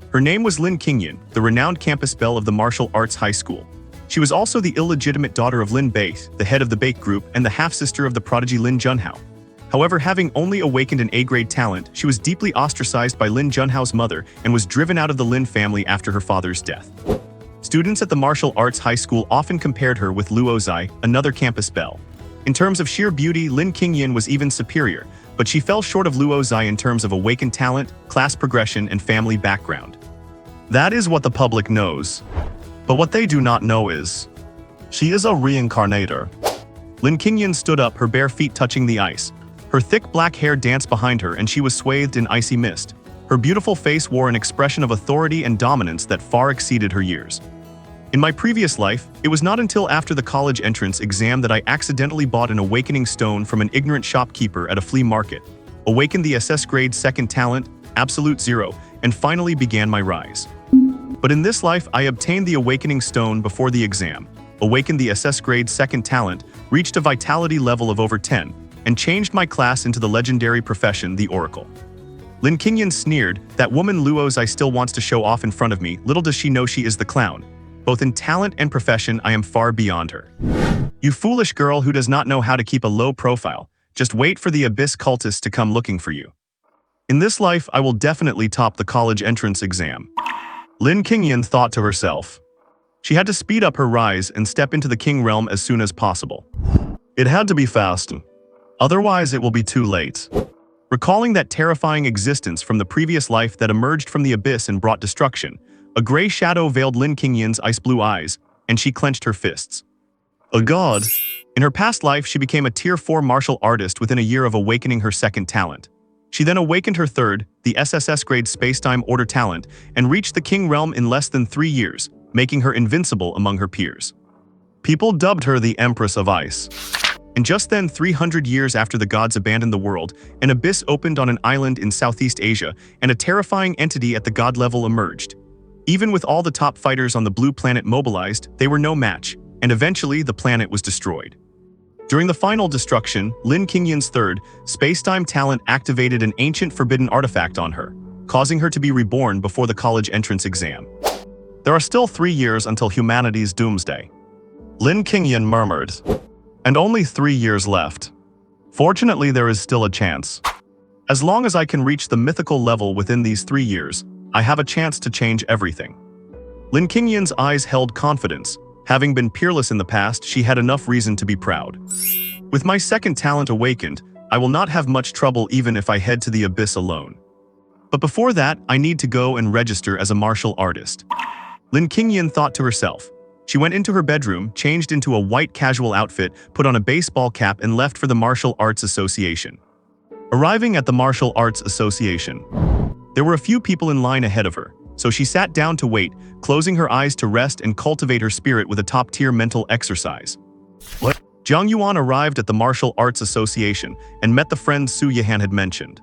Her name was Lin Qingyun, the renowned campus belle of the martial arts high school. She was also the illegitimate daughter of Lin Bei, the head of the Bei group, and the half-sister of the prodigy Lin Junhao. However, having only awakened an A-grade talent, she was deeply ostracized by Lin Junhao's mother and was driven out of the Lin family after her father's death. Students at the martial arts high school often compared her with Luo Zai, another campus belle. In terms of sheer beauty, Lin Qingyun was even superior, but she fell short of Luo Zai in terms of awakened talent, class progression, and family background. That is what the public knows. But what they do not know is, she is a reincarnator. Lin Qingyun stood up, her bare feet touching the ice. Her thick black hair danced behind her and she was swathed in icy mist. Her beautiful face wore an expression of authority and dominance that far exceeded her years. In my previous life, it was not until after the college entrance exam that I accidentally bought an awakening stone from an ignorant shopkeeper at a flea market, awakened the SS grade second talent, absolute zero, and finally began my rise. But in this life, I obtained the awakening stone before the exam, awakened the SS grade second talent, reached a vitality level of over 10, and changed my class into the legendary profession, the Oracle. Lin Qingyun sneered, that woman Luo Zai still wants to show off in front of me, little does she know she is the clown. Both in talent and profession, I am far beyond her. You foolish girl who does not know how to keep a low profile, just wait for the abyss cultists to come looking for you. In this life, I will definitely top the college entrance exam. Lin Qingyun thought to herself. She had to speed up her rise and step into the king realm as soon as possible. It had to be fast. Otherwise, it will be too late. Recalling that terrifying existence from the previous life that emerged from the abyss and brought destruction, a gray shadow veiled Lin Qingyun's ice-blue eyes, and she clenched her fists. A god! In her past life, she became a Tier 4 martial artist within a year of awakening her second talent. She then awakened her third, the SSS grade Spacetime Order talent, and reached the King Realm in less than 3 years, making her invincible among her peers. People dubbed her the Empress of Ice. And just then, 300 years after the gods abandoned the world, an abyss opened on an island in Southeast Asia, and a terrifying entity at the god level emerged. Even with all the top fighters on the blue planet mobilized, they were no match, and eventually the planet was destroyed. During the final destruction, Lin Qingyun's third, Spacetime talent activated an ancient forbidden artifact on her, causing her to be reborn before the college entrance exam. There are still 3 years until humanity's doomsday. Lin Qingyun murmured. And only 3 years left. Fortunately, there is still a chance. As long as I can reach the mythical level within these 3 years, I have a chance to change everything. Lin Qingyun's eyes held confidence. Having been peerless in the past, she had enough reason to be proud. With my second talent awakened, I will not have much trouble even if I head to the abyss alone. But before that, I need to go and register as a martial artist. Lin Qingyun thought to herself. She went into her bedroom, changed into a white casual outfit, put on a baseball cap, and left for the Martial Arts Association. Arriving at the Martial Arts Association, there were a few people in line ahead of her, so she sat down to wait, closing her eyes to rest and cultivate her spirit with a top-tier mental exercise. Jiang Yuan arrived at the Martial Arts Association and met the friend Su Yihan had mentioned.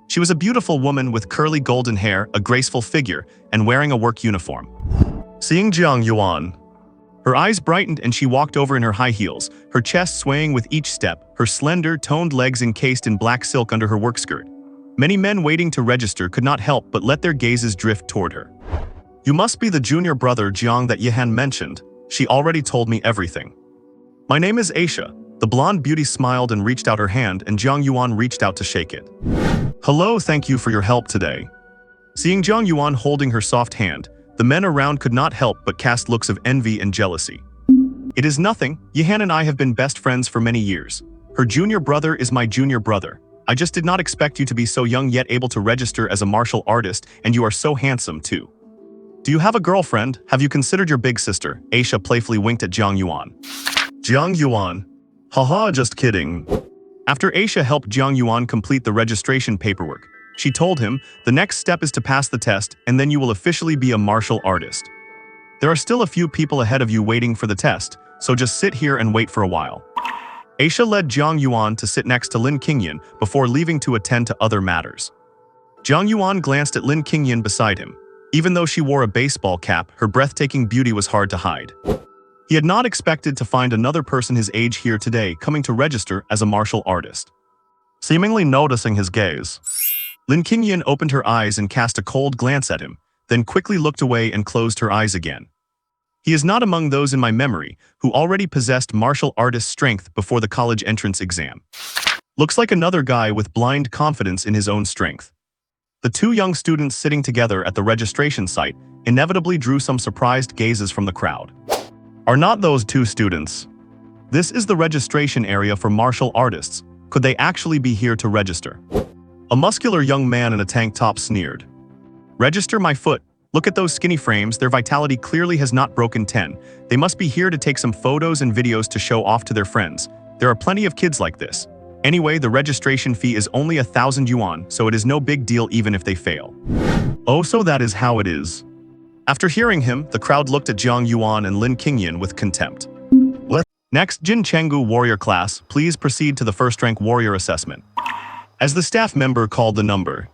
She was a beautiful woman with curly golden hair, a graceful figure, and wearing a work uniform. Seeing Jiang Yuan, her eyes brightened and she walked over in her high heels, her chest swaying with each step, her slender, toned legs encased in black silk under her work skirt. Many men waiting to register could not help but let their gazes drift toward her. "You must be the junior brother Jiang that Yihan mentioned. She already told me everything." "My name is Aisha." The blonde beauty smiled and reached out her hand, and Jiang Yuan reached out to shake it. "Hello, thank you for your help today." Seeing Jiang Yuan holding her soft hand, the men around could not help but cast looks of envy and jealousy. "It is nothing. Yihan and I have been best friends for many years. Her junior brother is my junior brother. I just did not expect you to be so young yet able to register as a martial artist, and you are so handsome too. Do you have a girlfriend? Have you considered your big sister?" Aisha playfully winked at Jiang Yuan. Jiang Yuan. "Haha, just kidding." After Aisha helped Jiang Yuan complete the registration paperwork, she told him, "The next step is to pass the test, and then you will officially be a martial artist. There are still a few people ahead of you waiting for the test, so just sit here and wait for a while." Aisha led Jiang Yuan to sit next to Lin Qingyan before leaving to attend to other matters. Jiang Yuan glanced at Lin Qingyan beside him. Even though she wore a baseball cap, her breathtaking beauty was hard to hide. He had not expected to find another person his age here today coming to register as a martial artist. Seemingly noticing his gaze, Lin Qingyan opened her eyes and cast a cold glance at him, then quickly looked away and closed her eyes again. He is not among those in my memory who already possessed martial artist strength before the college entrance exam. Looks like another guy with blind confidence in his own strength. The two young students sitting together at the registration site inevitably drew some surprised gazes from the crowd. Are not those two students? This is the registration area for martial artists. Could they actually be here to register? A muscular young man in a tank top sneered. Register my foot. Look at those skinny frames, their vitality clearly has not broken 10. They must be here to take some photos and videos to show off to their friends. There are plenty of kids like this. Anyway, the registration fee is only 1,000 yuan, so it is no big deal even if they fail. Oh, so that is how it is. After hearing him, the crowd looked at Jiang Yuan and Lin Qingyan with contempt. Next, Jin Chenggu warrior class, please proceed to the first rank warrior assessment. As the staff member called the number,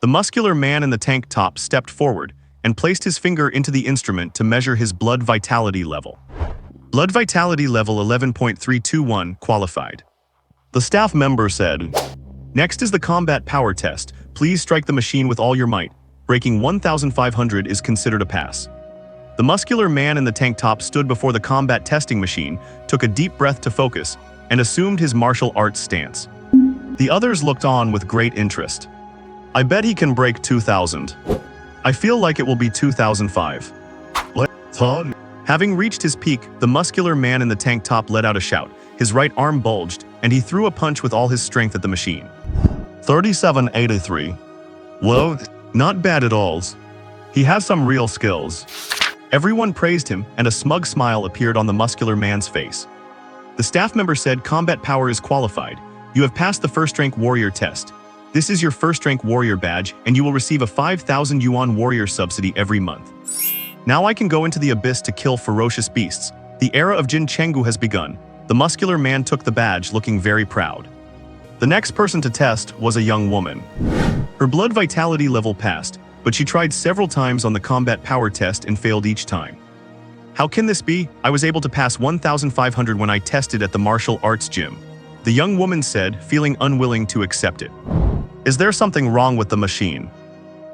the muscular man in the tank top stepped forward and placed his finger into the instrument to measure his blood vitality level. Blood vitality level 11.321, qualified. The staff member said, "Next is the combat power test. Please strike the machine with all your might. Breaking 1,500 is considered a pass." The muscular man in the tank top stood before the combat testing machine, took a deep breath to focus, and assumed his martial arts stance. The others looked on with great interest. "I bet he can break 2,000. I feel like it will be 2,005. Having reached his peak, the muscular man in the tank top let out a shout. His right arm bulged, and he threw a punch with all his strength at the machine. 3783. Whoa, not bad at all. He has some real skills. Everyone praised him, and a smug smile appeared on the muscular man's face. The staff member said, "Combat power is qualified. You have passed the first-rank warrior test. This is your first-rank warrior badge, and you will receive a 5,000 yuan warrior subsidy every month. Now I can go into the abyss to kill ferocious beasts. The era of Jin Chenggu has begun." The muscular man took the badge, looking very proud. The next person to test was a young woman. Her blood vitality level passed, but she tried several times on the combat power test and failed each time. "How can this be? I was able to pass 1,500 when I tested at the martial arts gym," the young woman said, feeling unwilling to accept it. "Is there something wrong with the machine?"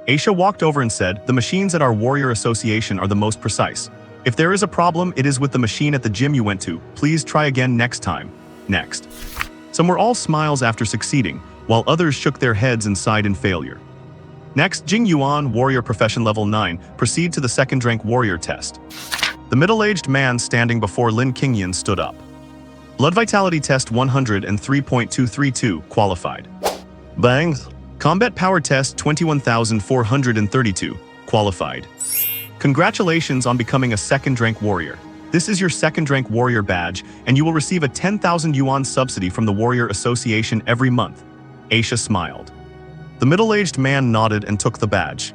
Aisha walked over and said, "The machines at our warrior association are the most precise. If there is a problem, it is with the machine at the gym you went to. Please try again next time." Next. Some were all smiles after succeeding, while others shook their heads and sighed in failure. Next, Jiang Yuan, warrior profession level 9, proceed to the second-rank warrior test. The middle-aged man standing before Lin Qingyan stood up. Blood vitality test 103.232, qualified. Bang! Combat power test 21,432, qualified. Congratulations on becoming a second-rank warrior. This is your second-rank warrior badge, and you will receive a 10,000 yuan subsidy from the Warrior Association every month. Aisha smiled. The middle-aged man nodded and took the badge.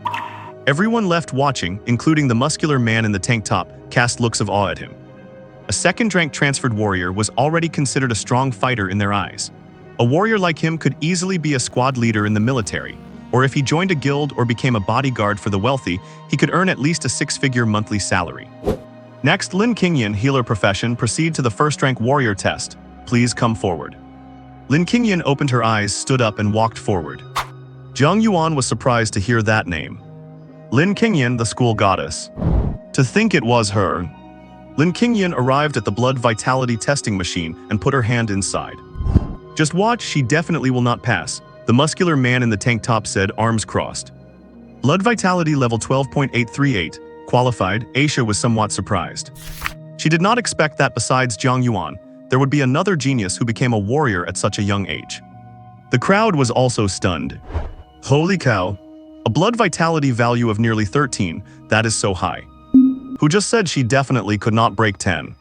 Everyone left watching, including the muscular man in the tank top, cast looks of awe at him. A second-rank transferred warrior was already considered a strong fighter in their eyes. A warrior like him could easily be a squad leader in the military, or if he joined a guild or became a bodyguard for the wealthy, he could earn at least a six-figure monthly salary. Next, Lin Qingyan, healer profession, proceed to the first-rank warrior test. Please come forward. Lin Qingyan opened her eyes, stood up, and walked forward. Jiang Yuan was surprised to hear that name. Lin Qingyan, the school goddess. To think it was her. Lin Qingyan arrived at the blood vitality testing machine and put her hand inside. Just watch, she definitely will not pass, the muscular man in the tank top said, arms crossed. Blood vitality level 12.838, qualified. Aisha was somewhat surprised. She did not expect that besides Jiang Yuan, there would be another genius who became a warrior at such a young age. The crowd was also stunned. Holy cow! A blood vitality value of nearly 13, that is so high. Who just said she definitely could not break 10?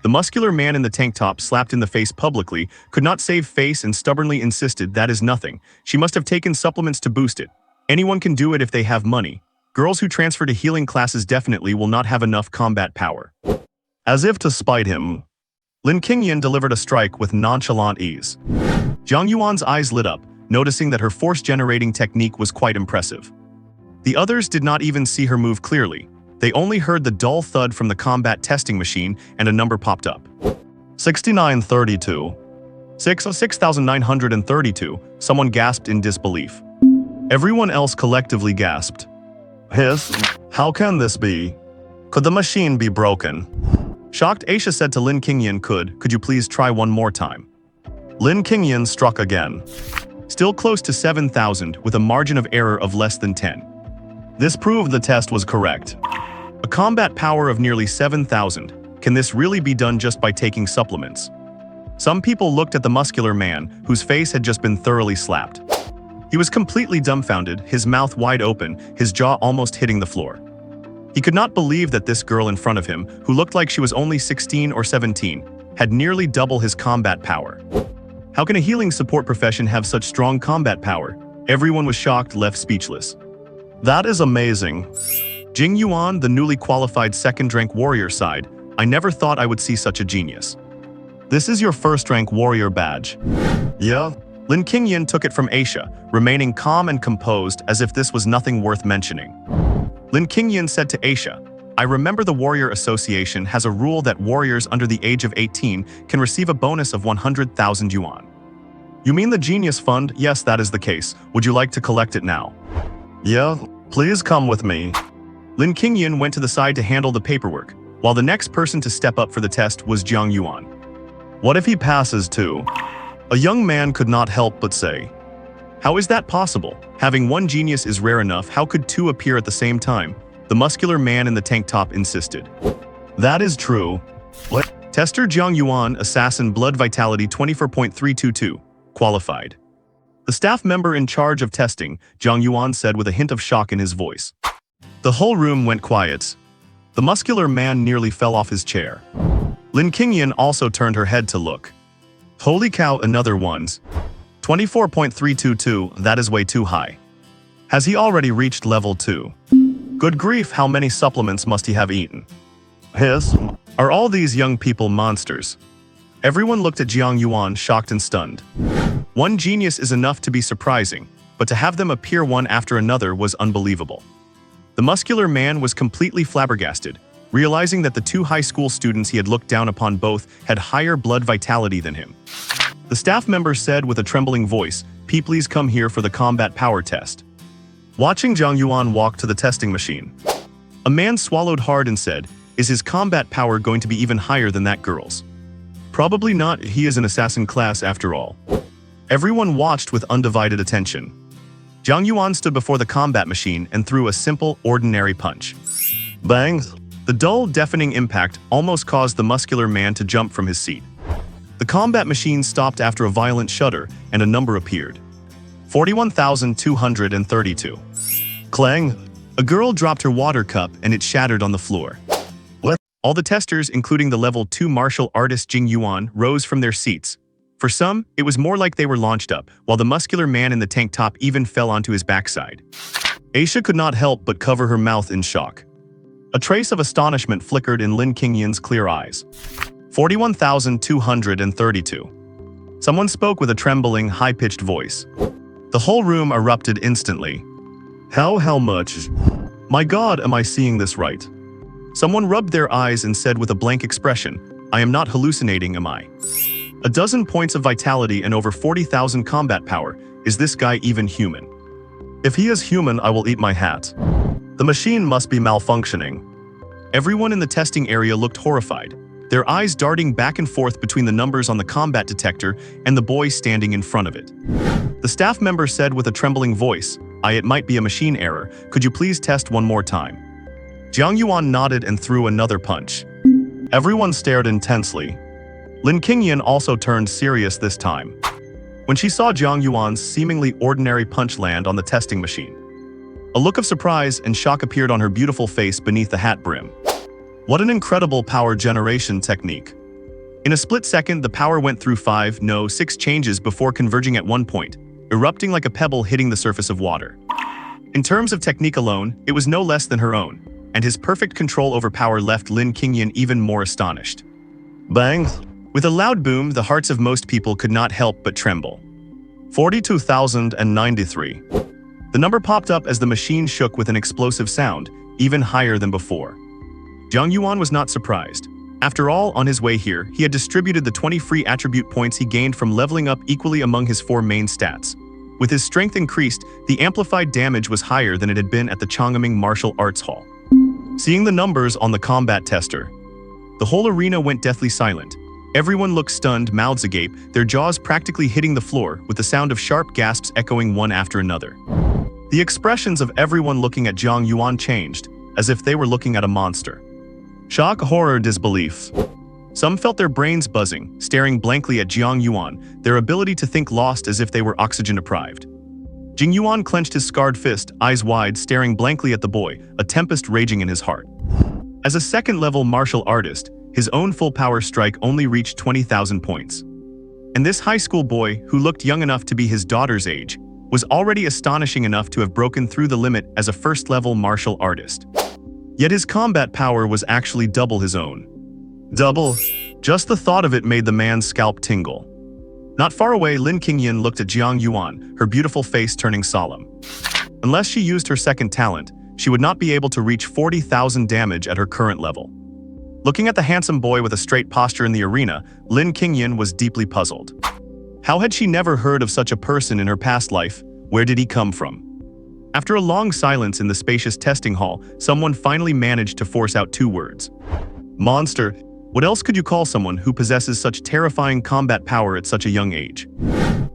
The muscular man in the tank top slapped in the face publicly, could not save face and stubbornly insisted that is nothing. She must have taken supplements to boost it. Anyone can do it if they have money. Girls who transfer to healing classes definitely will not have enough combat power. As if to spite him, Lin Qingyan delivered a strike with nonchalant ease. Jiang Yuan's eyes lit up, noticing that her force-generating technique was quite impressive. The others did not even see her move clearly. They only heard the dull thud from the combat testing machine and a number popped up. 6932. 6,932, someone gasped in disbelief. Everyone else collectively gasped. Hiss, how can this be? Could the machine be broken? Shocked, Aisha said to Lin Qingyan, could you please try one more time? Lin Qingyan struck again. Still close to 7,000 with a margin of error of less than 10. This proved the test was correct. A combat power of nearly 7,000. Can this really be done just by taking supplements? Some people looked at the muscular man, whose face had just been thoroughly slapped. He was completely dumbfounded, his mouth wide open, his jaw almost hitting the floor. He could not believe that this girl in front of him, who looked like she was only 16 or 17, had nearly double his combat power. How can a healing support profession have such strong combat power? Everyone was shocked, left speechless. That is amazing. Jiang Yuan, the newly qualified second-rank warrior side, I never thought I would see such a genius. This is your first-rank warrior badge. Yeah. Lin Qingyan took it from Aisha, remaining calm and composed as if this was nothing worth mentioning. Lin Qingyan said to Aisha, I remember the Warrior Association has a rule that warriors under the age of 18 can receive a bonus of 100,000 yuan. You mean the Genius Fund? Yes, that is the case. Would you like to collect it now? Yeah, please come with me. Lin Qingyan went to the side to handle the paperwork, while the next person to step up for the test was Jiang Yuan. What if he passes too? A young man could not help but say. How is that possible? Having one genius is rare enough, how could two appear at the same time? The muscular man in the tank top insisted. That is true. Tester Jiang Yuan, assassin, blood vitality 24.322, qualified. The staff member in charge of testing, Jiang Yuan said with a hint of shock in his voice. The whole room went quiet. The muscular man nearly fell off his chair. Lin Qingyan also turned her head to look. Holy cow, another ones. 24.322, that is way too high. Has he already reached level 2? Good grief, how many supplements must he have eaten? Hiss, are all these young people monsters? Everyone looked at Jiang Yuan, shocked and stunned. One genius is enough to be surprising, but to have them appear one after another was unbelievable. The muscular man was completely flabbergasted, realizing that the two high school students he had looked down upon both had higher blood vitality than him. The staff member said with a trembling voice, please come here for the combat power test. Watching Jiang Yuan walk to the testing machine, a man swallowed hard and said, is his combat power going to be even higher than that girl's? Probably not, he is an assassin class after all. Everyone watched with undivided attention. Jiang Yuan stood before the combat machine and threw a simple, ordinary punch. Bang! The dull, deafening impact almost caused the muscular man to jump from his seat. The combat machine stopped after a violent shudder, and a number appeared. 41,232. Clang! A girl dropped her water cup and it shattered on the floor. What? All the testers, including the level 2 martial artist Jiang Yuan, rose from their seats. For some, it was more like they were launched up, while the muscular man in the tank top even fell onto his backside. Aisha could not help but cover her mouth in shock. A trace of astonishment flickered in Lin Qingyan's clear eyes. 41,232. Someone spoke with a trembling, high-pitched voice. The whole room erupted instantly. How much? My God, am I seeing this right? Someone rubbed their eyes and said with a blank expression, I am not hallucinating, am I? A dozen points of vitality and over 40,000 combat power. Is this guy even human? If he is human, I will eat my hat. The machine must be malfunctioning. Everyone in the testing area looked horrified, their eyes darting back and forth between the numbers on the combat detector and the boy standing in front of it. The staff member said with a trembling voice, it might be a machine error. Could you please test one more time? Jiang Yuan nodded and threw another punch. Everyone stared intensely. Lin Qingyan also turned serious this time. When she saw Jiang Yuan's seemingly ordinary punch land on the testing machine, a look of surprise and shock appeared on her beautiful face beneath the hat brim. What an incredible power generation technique. In a split second, the power went through 6 changes before converging at one point, erupting like a pebble hitting the surface of water. In terms of technique alone, it was no less than her own, and his perfect control over power left Lin Qingyan even more astonished. Bang! With a loud boom, the hearts of most people could not help but tremble. 42,093. The number popped up as the machine shook with an explosive sound, even higher than before. Jiang Yuan was not surprised. After all, on his way here, he had distributed the 20 free attribute points he gained from leveling up equally among his 4 main stats. With his strength increased, the amplified damage was higher than it had been at the Changming Martial Arts Hall. Seeing the numbers on the combat tester, the whole arena went deathly silent. Everyone looked stunned, mouths agape, their jaws practically hitting the floor, with the sound of sharp gasps echoing one after another. The expressions of everyone looking at Jiang Yuan changed, as if they were looking at a monster. Shock, horror, disbelief. Some felt their brains buzzing, staring blankly at Jiang Yuan, their ability to think lost as if they were oxygen-deprived. Jiang Yuan clenched his scarred fist, eyes wide, staring blankly at the boy, a tempest raging in his heart. As a second-level martial artist, his own full power strike only reached 20,000 points. And this high school boy, who looked young enough to be his daughter's age, was already astonishing enough to have broken through the limit as a first-level martial artist. Yet his combat power was actually double his own. Double? Just the thought of it made the man's scalp tingle. Not far away, Lin Qingyan looked at Jiang Yuan, her beautiful face turning solemn. Unless she used her second talent, she would not be able to reach 40,000 damage at her current level. Looking at the handsome boy with a straight posture in the arena, Lin Qingyan was deeply puzzled. How had she never heard of such a person in her past life? Where did he come from? After a long silence in the spacious testing hall, someone finally managed to force out 2 words. Monster. What else could you call someone who possesses such terrifying combat power at such a young age?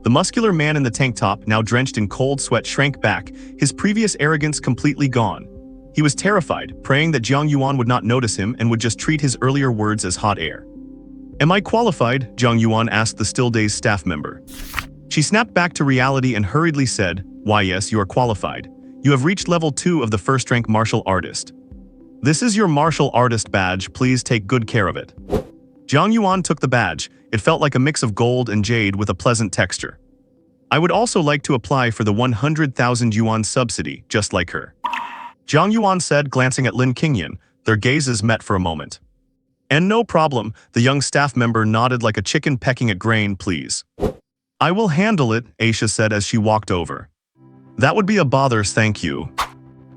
The muscular man in the tank top, now drenched in cold sweat, shrank back, his previous arrogance completely gone. He was terrified, praying that Jiang Yuan would not notice him and would just treat his earlier words as hot air. Am I qualified? Jiang Yuan asked the still-dazed staff member. She snapped back to reality and hurriedly said, Why yes, you are qualified. You have reached level 2 of the first-rank martial artist. This is your martial artist badge, please take good care of it. Jiang Yuan took the badge. It felt like a mix of gold and jade with a pleasant texture. I would also like to apply for the 100,000 yuan subsidy, just like her. Jiang Yuan said, glancing at Lin Qingyan. Their gazes met for a moment. And no problem, the young staff member nodded like a chicken pecking at grain, please. I will handle it, Aisha said as she walked over. That would be a bother, thank you.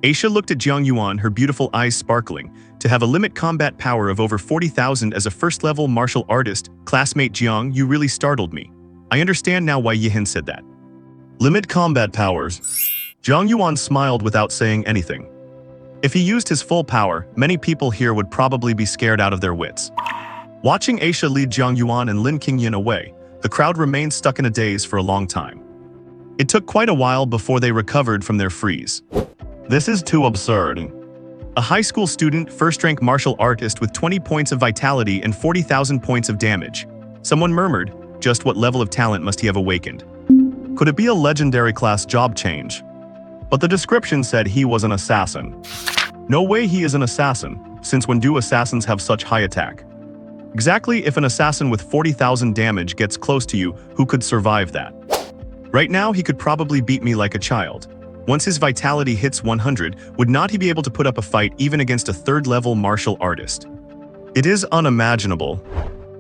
Aisha looked at Jiang Yuan, her beautiful eyes sparkling. To have a limit combat power of over 40,000 as a first-level martial artist, classmate Jiang, you really startled me. I understand now why Yihin said that. Limit combat powers. Jiang Yuan smiled without saying anything. If he used his full power, many people here would probably be scared out of their wits. Watching Aisha lead Jiang Yuan and Lin Qingyan away, the crowd remained stuck in a daze for a long time. It took quite a while before they recovered from their freeze. This is too absurd. A high school student, first-rank martial artist with 20 points of vitality and 40,000 points of damage. Someone murmured, just what level of talent must he have awakened? Could it be a legendary class job change? But the description said he was an assassin. No way he is an assassin, since when do assassins have such high attack? Exactly, if an assassin with 40,000 damage gets close to you, who could survive that? Right now he could probably beat me like a child. Once his vitality hits 100, would not he be able to put up a fight even against a third-level martial artist? It is unimaginable.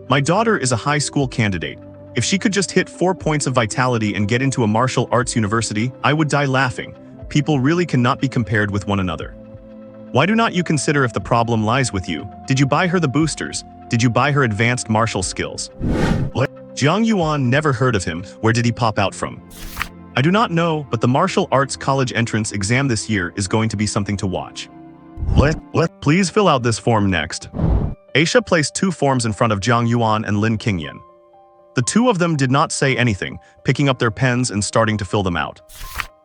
My daughter is a high school candidate. If she could just hit 4 points of vitality and get into a martial arts university, I would die laughing. People really cannot be compared with one another. Why do not you consider if the problem lies with you? Did you buy her the boosters? Did you buy her advanced martial skills? What? Jiang Yuan, never heard of him. Where did he pop out from? I do not know, but the martial arts college entrance exam this year is going to be something to watch. Please fill out this form next. Aisha placed 2 forms in front of Jiang Yuan and Lin Qingyan. The 2 of them did not say anything, picking up their pens and starting to fill them out.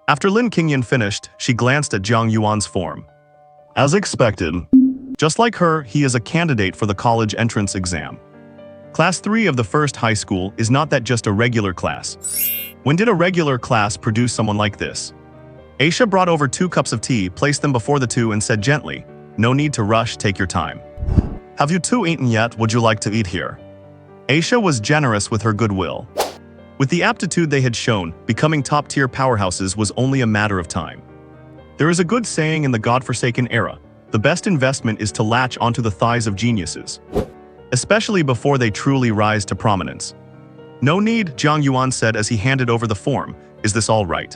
After Lin Qingyan finished, she glanced at Jiang Yuan's form. As expected. Just like her, he is a candidate for the college entrance exam. Class 3 of the first high school is not that just a regular class. When did a regular class produce someone like this? Aisha brought over 2 cups of tea, placed them before the 2 and said gently, "No need to rush, take your time." "Have you 2 eaten yet? Would you like to eat here?" Aisha was generous with her goodwill. With the aptitude they had shown, becoming top-tier powerhouses was only a matter of time. There is a good saying in the godforsaken era, the best investment is to latch onto the thighs of geniuses, especially before they truly rise to prominence. "No need," Jiang Yuan said as he handed over the form. "Is this all right?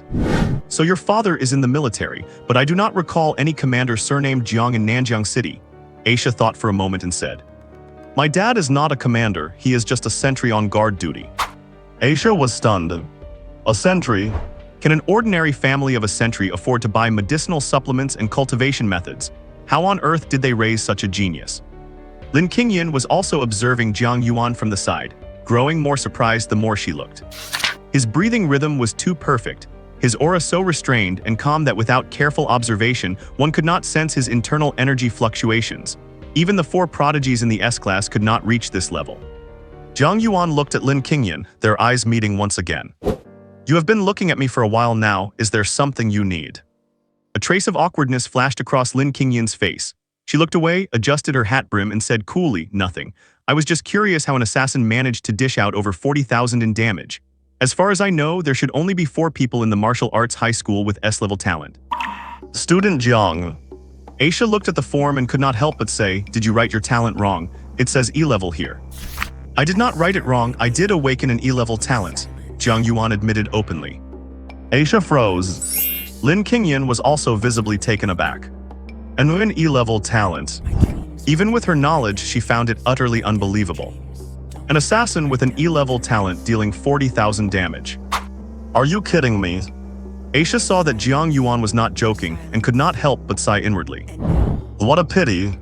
So your father is in the military, but I do not recall any commander surnamed Jiang in Nanjiang City." Aisha thought for a moment and said, "My dad is not a commander, he is just a sentry on guard duty." Aisha was stunned. A sentry? Can an ordinary family of a sentry afford to buy medicinal supplements and cultivation methods? How on earth did they raise such a genius? Lin Qingyan was also observing Jiang Yuan from the side, growing more surprised the more she looked. His breathing rhythm was too perfect, his aura so restrained and calm that without careful observation, one could not sense his internal energy fluctuations. Even the 4 prodigies in the S-class could not reach this level. Jiang Yuan looked at Lin Qingyan, their eyes meeting once again. "You have been looking at me for a while now, is there something you need?" A trace of awkwardness flashed across Lin Qingyan's face. She looked away, adjusted her hat brim and said coolly, "Nothing. I was just curious how an assassin managed to dish out over 40,000 in damage. As far as I know, there should only be 4 people in the martial arts high school with S-level talent." "Student Jiang." Aisha looked at the form and could not help but say, "Did you write your talent wrong? It says E-level here." "I did not write it wrong, I did awaken an E-level talent," Jiang Yuan admitted openly. Aisha froze. Lin Qingyan was also visibly taken aback. An E-level talent. Even with her knowledge, she found it utterly unbelievable. An assassin with an E-level talent dealing 40,000 damage. "Are you kidding me?" Aisha saw that Jiang Yuan was not joking and could not help but sigh inwardly. "What a pity."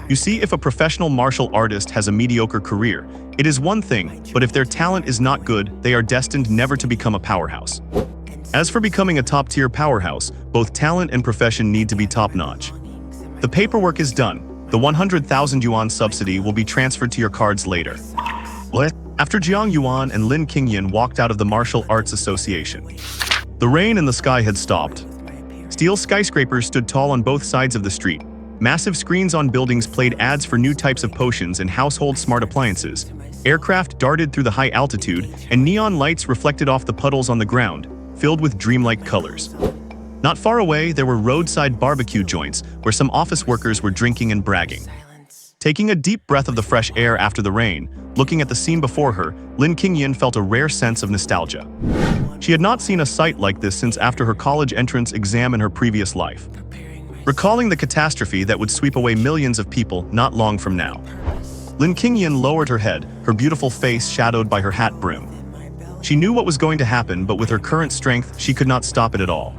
You see, if a professional martial artist has a mediocre career, it is one thing, but if their talent is not good, they are destined never to become a powerhouse. As for becoming a top-tier powerhouse, both talent and profession need to be top-notch. The paperwork is done. The 100,000 yuan subsidy will be transferred to your cards later. What? After Jiang Yuan and Lin Qingyan walked out of the Martial Arts Association, the rain in the sky had stopped. Steel skyscrapers stood tall on both sides of the street. Massive screens on buildings played ads for new types of potions and household smart appliances. Aircraft darted through the high altitude, and neon lights reflected off the puddles on the ground, filled with dreamlike colors. Not far away, there were roadside barbecue joints where some office workers were drinking and bragging. Taking a deep breath of the fresh air after the rain, looking at the scene before her, Lin Qingyan felt a rare sense of nostalgia. She had not seen a sight like this since after her college entrance exam in her previous life. Recalling the catastrophe that would sweep away millions of people not long from now. Lin Qingyan lowered her head, her beautiful face shadowed by her hat brim. She knew what was going to happen, but with her current strength, she could not stop it at all.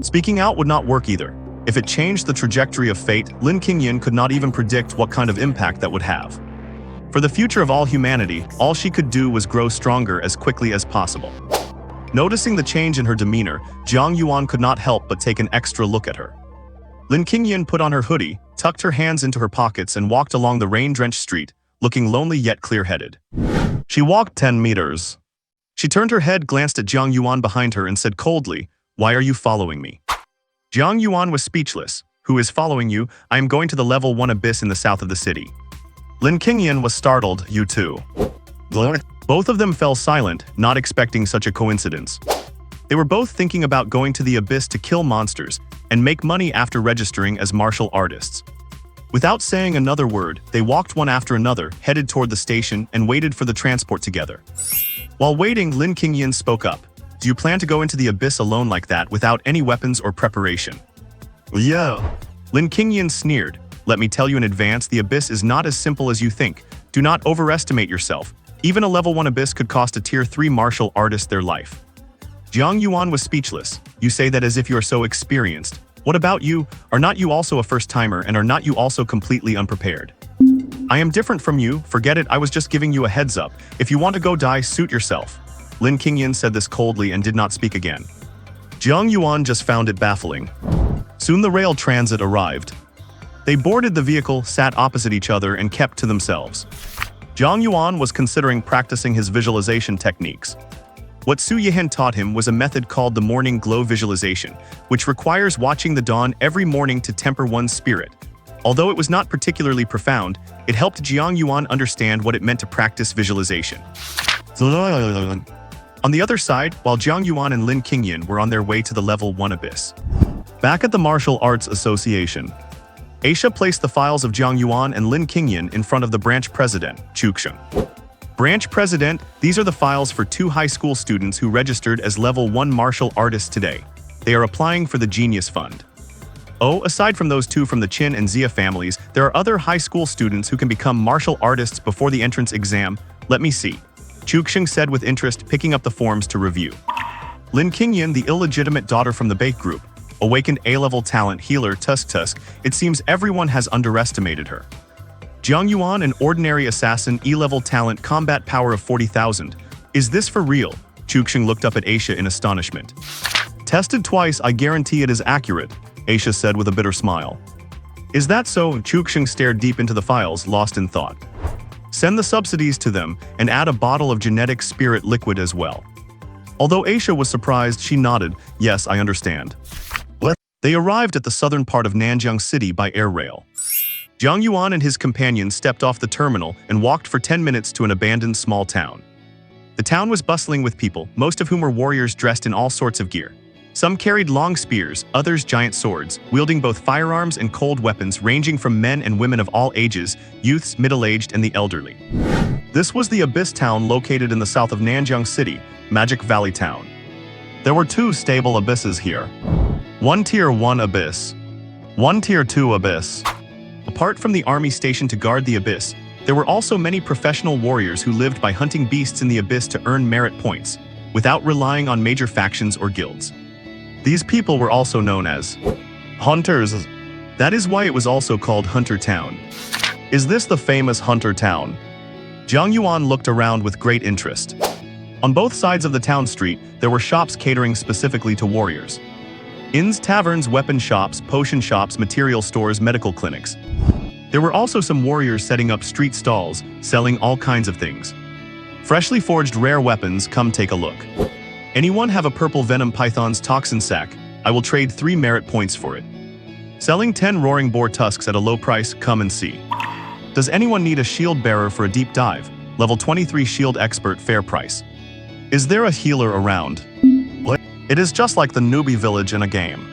Speaking out would not work either. If it changed the trajectory of fate, Lin Qingyan could not even predict what kind of impact that would have. For the future of all humanity, all she could do was grow stronger as quickly as possible. Noticing the change in her demeanor, Jiang Yuan could not help but take an extra look at her. Lin Qingyan put on her hoodie, tucked her hands into her pockets and walked along the rain-drenched street, looking lonely yet clear-headed. She walked 10 meters. She turned her head, glanced at Jiang Yuan behind her and said coldly, "Why are you following me?" Jiang Yuan was speechless. "Who is following you? I am going to the level 1 abyss in the south of the city." Lin Qingyan was startled. "You too?" Both of them fell silent, not expecting such a coincidence. They were both thinking about going to the abyss to kill monsters and make money after registering as martial artists. Without saying another word, they walked one after another, headed toward the station, and waited for the transport together. While waiting, Lin Qingyan spoke up. Do you plan to go into the abyss alone like that without any weapons or preparation? Yeah. Lin Qingyan sneered. Let me tell you in advance, the abyss is not as simple as you think. Do not overestimate yourself. Even a level 1 abyss could cost a tier 3 martial artist their life. Jiang Yuan was speechless. You say that as if you are so experienced. What about you? Are not you also a first-timer, and are not you also completely unprepared? I am different from you. Forget it, I was just giving you a heads up. If you want to go die, suit yourself. Lin Qingyan said this coldly and did not speak again. Jiang Yuan just found it baffling. Soon the rail transit arrived. They boarded the vehicle, sat opposite each other, and kept to themselves. Jiang Yuan was considering practicing his visualization techniques. What Su Yihen taught him was a method called the morning glow visualization, which requires watching the dawn every morning to temper one's spirit. Although it was not particularly profound, it helped Jiang Yuan understand what it meant to practice visualization. On the other side, while Jiang Yuan and Lin Qingyan were on their way to the level 1 abyss. Back at the Martial Arts Association, Aisha placed the files of Jiang Yuan and Lin Qingyan in front of the branch president, Chuxing. Branch President, these are the files for 2 high school students who registered as level 1 martial artists today. They are applying for the Genius Fund. Oh, aside from those 2 from the Qin and Xia families, there are other high school students who can become martial artists before the entrance exam. Let me see. Chuxing said with interest, picking up the forms to review. Lin Qingyan, the illegitimate daughter from the Bake Group, awakened A-level talent healer Tusk. It seems everyone has underestimated her. Jiang Yuan, an ordinary assassin, E-level talent, combat power of 40,000. Is this for real? Chuxing looked up at Aisha in astonishment. Tested twice, I guarantee it is accurate, Aisha said with a bitter smile. Is that so? Chuxing stared deep into the files, lost in thought. Send the subsidies to them, and add a bottle of genetic spirit liquid as well. Although Aisha was surprised, she nodded, yes, I understand. What? They arrived at the southern part of Nanjiang City by air rail. Jiang Yuan and his companions stepped off the terminal and walked for 10 minutes to an abandoned small town. The town was bustling with people, most of whom were warriors dressed in all sorts of gear. Some carried long spears, others giant swords, wielding both firearms and cold weapons ranging from men and women of all ages, youths, middle-aged, and the elderly. This was the Abyss Town located in the south of Nanjiang City, Magic Valley Town. There were 2 stable abysses here. 1 Tier 1 Abyss. 1 Tier 2 Abyss. Apart from the army stationed to guard the abyss, there were also many professional warriors who lived by hunting beasts in the abyss to earn merit points, without relying on major factions or guilds. These people were also known as hunters. That is why it was also called Hunter Town. Is this the famous Hunter Town? Jiang Yuan looked around with great interest. On both sides of the town street, there were shops catering specifically to warriors. Inns, taverns, weapon shops, potion shops, material stores, medical clinics. There were also some warriors setting up street stalls, selling all kinds of things. Freshly forged rare weapons, come take a look. Anyone have a purple venom python's toxin sac? I will trade 3 merit points for it. Selling 10 roaring boar tusks at a low price, come and see. Does anyone need a shield bearer for a deep dive? Level 23 shield expert, fair price. Is there a healer around? What? It is just like the newbie village in a game.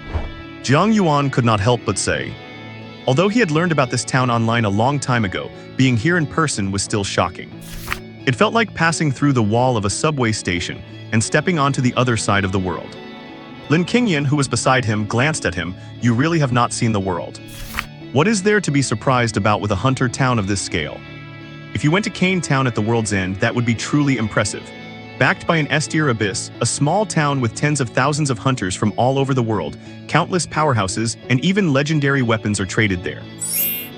Jiang Yuan could not help but say. Although he had learned about this town online a long time ago, being here in person was still shocking. It felt like passing through the wall of a subway station and stepping onto the other side of the world. Lin Qingyan, who was beside him, glanced at him. You really have not seen the world. What is there to be surprised about with a hunter town of this scale? If you went to Kane Town at the world's end, that would be truly impressive. Backed by an S-tier abyss, a small town with tens of thousands of hunters from all over the world, countless powerhouses, and even legendary weapons are traded there.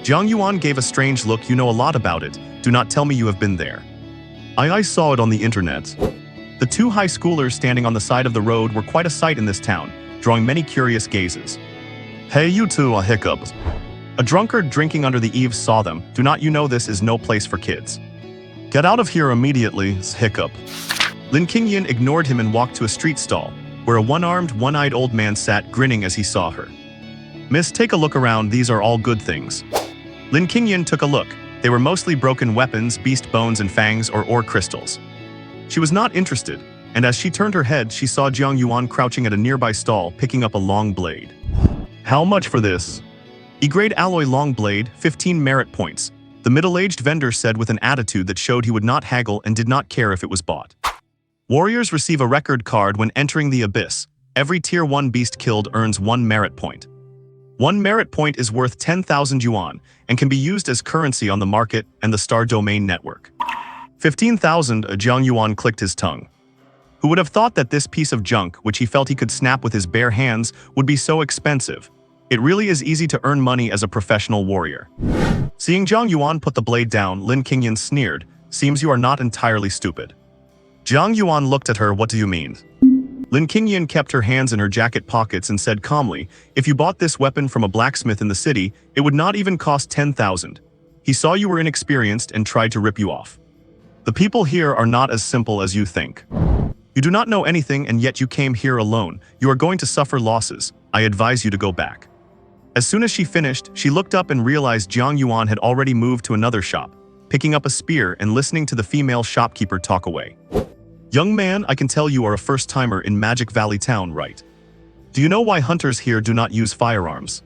Jiang Yuan gave a strange look. You know a lot about it. Do not tell me you have been there. I saw it on the internet. The 2 high schoolers standing on the side of the road were quite a sight in this town, drawing many curious gazes. Hey, you 2 are hiccups. A drunkard drinking under the eaves saw them. Do not you know this is no place for kids? Get out of here immediately, hiccup. Lin Qingyan ignored him and walked to a street stall, where a one-armed, one-eyed old man sat grinning as he saw her. Miss, take a look around, these are all good things. Lin Qingyan took a look. They were mostly broken weapons, beast bones and fangs, or ore crystals. She was not interested. and as she turned her head, she saw Jiang Yuan crouching at a nearby stall, picking up a long blade. How much for this? E-grade alloy long blade, 15 merit points. The middle-aged vendor said with an attitude that showed he would not haggle and did not care if it was bought. Warriors receive a record card when entering the abyss. Every tier 1 beast killed earns 1 merit point. 1 merit point is worth 10,000 yuan and can be used as currency on the market and the Star Domain network. 15,000, Jiang Yuan clicked his tongue. Who would have thought that this piece of junk, which he felt he could snap with his bare hands, would be so expensive? It really is easy to earn money as a professional warrior. Seeing Jiang Yuan put the blade down, Lin Qingyan sneered, "Seems you are not entirely stupid." Jiang Yuan looked at her. "What do you mean?" Lin Qingyan kept her hands in her jacket pockets and said calmly, "If you bought this weapon from a blacksmith in the city, it would not even cost 10,000. He saw you were inexperienced and tried to rip you off. The people here are not as simple as you think. You do not know anything and yet you came here alone. You are going to suffer losses. I advise you to go back." As soon as she finished, she looked up and realized Jiang Yuan had already moved to another shop, picking up a spear and listening to the female shopkeeper talk away. "Young man, I can tell you are a first-timer in Magic Valley Town, right? Do you know why hunters here do not use firearms?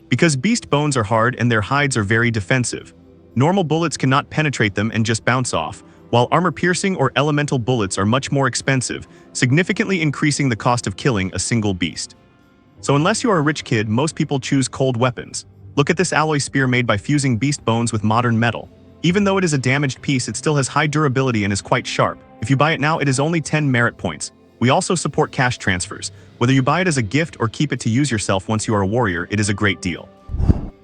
Because beast bones are hard and their hides are very defensive. Normal bullets cannot penetrate them and just bounce off, while armor-piercing or elemental bullets are much more expensive, significantly increasing the cost of killing a single beast. So unless you are a rich kid, most people choose cold weapons. Look at this alloy spear made by fusing beast bones with modern metal. Even though it is a damaged piece, it still has high durability and is quite sharp. If you buy it now, it is only 10 merit points. We also support cash transfers. Whether you buy it as a gift or keep it to use yourself once you are a warrior, it is a great deal."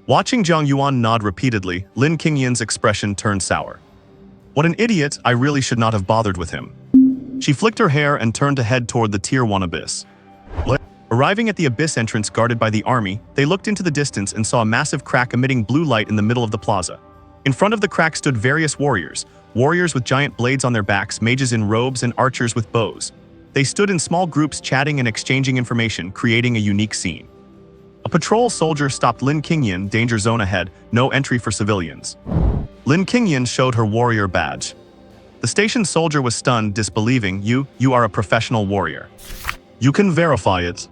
Watching Jiang Yuan nod repeatedly, Lin Qingyan's expression turned sour. "What an idiot, I really should not have bothered with him." She flicked her hair and turned to head toward the Tier 1 abyss. Arriving at the abyss entrance guarded by the army, they looked into the distance and saw a massive crack emitting blue light in the middle of the plaza. In front of the crack stood various warriors with giant blades on their backs, mages in robes, and archers with bows. They stood in small groups chatting and exchanging information, creating a unique scene. A patrol soldier stopped Lin Qingyan, "Danger zone ahead, no entry for civilians." Lin Qingyan showed her warrior badge. The station soldier was stunned, disbelieving, You are a professional warrior. You can verify it."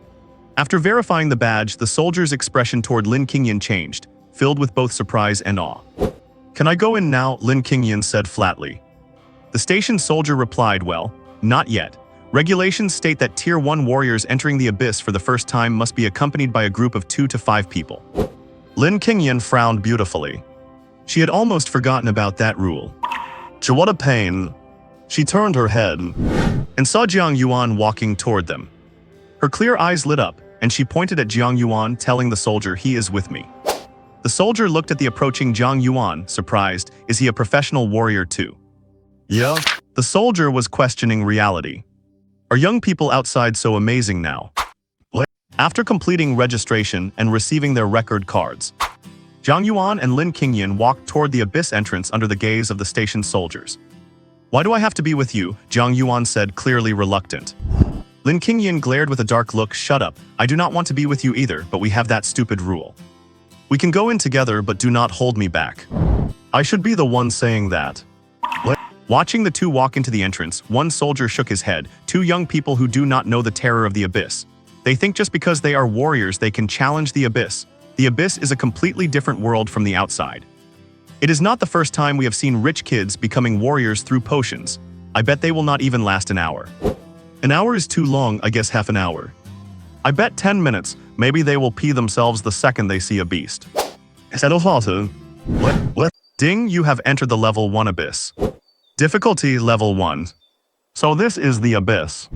After verifying the badge, the soldier's expression toward Lin Qingyan changed, filled with both surprise and awe. "Can I go in now?" Lin Qingyan said flatly. The station soldier replied, "Well, not yet. Regulations state that Tier 1 warriors entering the abyss for the first time must be accompanied by a group of 2 to 5 people." Lin Qingyan frowned beautifully. She had almost forgotten about that rule. What a pain. She turned her head and saw Jiang Yuan walking toward them. Her clear eyes lit up, and she pointed at Jiang Yuan, telling the soldier, "He is with me." The soldier looked at the approaching Jiang Yuan, surprised. Is he a professional warrior too? Yeah. The soldier was questioning reality. Are young people outside so amazing now? After completing registration and receiving their record cards, Jiang Yuan and Lin Qingyan walked toward the abyss entrance under the gaze of the station soldiers. "Why do I have to be with you?" Jiang Yuan said, clearly reluctant. Lin Qingyan glared with a dark look. "Shut up. I do not want to be with you either, but we have that stupid rule. We can go in together, but do not hold me back." I should be the one saying that. Watching the two walk into the entrance, one soldier shook his head. Two young people who do not know the terror of the abyss. They think just because they are warriors they can challenge the abyss. The abyss is a completely different world from the outside. It is not the first time we have seen rich kids becoming warriors through potions. I bet they will not even last an hour. An hour is too long, I guess half an hour. I bet 10 minutes, maybe they will pee themselves the second they see a beast. Ding, you have entered the level 1 abyss. Difficulty level 1. So this is the abyss.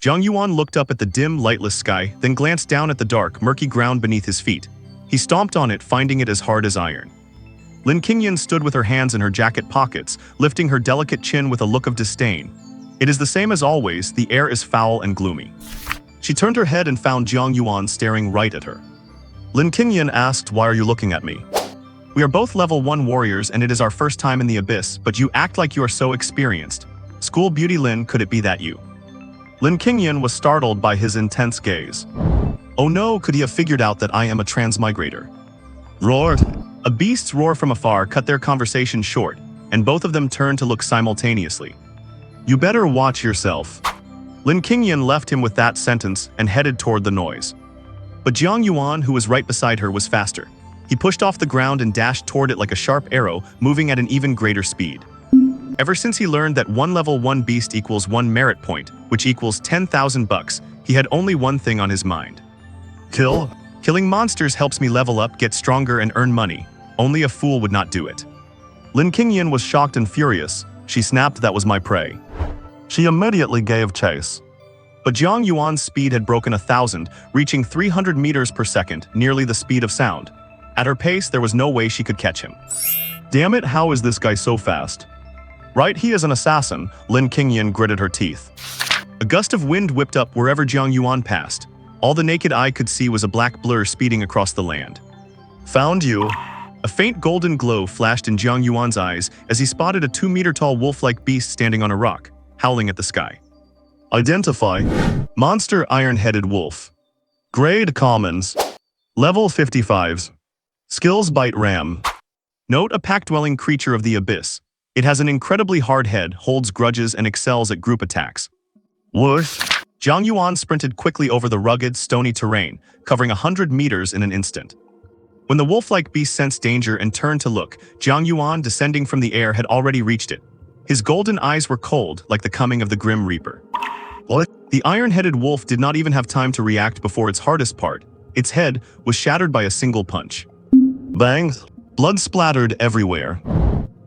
Jiang Yuan looked up at the dim, lightless sky, then glanced down at the dark, murky ground beneath his feet. He stomped on it, finding it as hard as iron. Lin Qingyan stood with her hands in her jacket pockets, lifting her delicate chin with a look of disdain. It is the same as always, the air is foul and gloomy. She turned her head and found Jiang Yuan staring right at her. Lin Qingyan asked, "Why are you looking at me? We are both level 1 warriors and it is our first time in the abyss, but you act like you are so experienced. School beauty Lin, could it be that you?" Lin Qingyan was startled by his intense gaze. Oh no, could he have figured out that I am a transmigrator? Roared. A beast's roar from afar cut their conversation short, and both of them turned to look simultaneously. You better watch yourself. Lin Qingyan left him with that sentence and headed toward the noise. But Jiang Yuan, who was right beside her, was faster. He pushed off the ground and dashed toward it like a sharp arrow, moving at an even greater speed. Ever since he learned that one level 1 beast equals 1 merit point, which equals 10,000 bucks, he had only one thing on his mind. Kill? Killing monsters helps me level up, get stronger, and earn money. Only a fool would not do it. Lin Qingyan was shocked and furious. She snapped, "That was my prey." She immediately gave chase. But Jiang Yuan's speed had broken 1,000, reaching 300 meters per second, nearly the speed of sound. At her pace, there was no way she could catch him. Damn it, how is this guy so fast? Right, he is an assassin, Lin Qingyan gritted her teeth. A gust of wind whipped up wherever Jiang Yuan passed. All the naked eye could see was a black blur speeding across the land. Found you. A faint golden glow flashed in Jiang Yuan's eyes as he spotted a 2-meter-tall wolf-like beast standing on a rock, howling at the sky. Identify. Monster Iron-Headed Wolf. Grade Commons. Level 55s. Skills Bite Ram. Note: a pack-dwelling creature of the abyss. It has an incredibly hard head, holds grudges, and excels at group attacks. Whoosh! Jiang Yuan sprinted quickly over the rugged, stony terrain, covering 100 meters in an instant. When the wolf-like beast sensed danger and turned to look, Jiang Yuan, descending from the air, had already reached it. His golden eyes were cold, like the coming of the Grim Reaper. What? The iron-headed wolf did not even have time to react before its hardest part. Its head was shattered by a single punch. Bang! Blood splattered everywhere.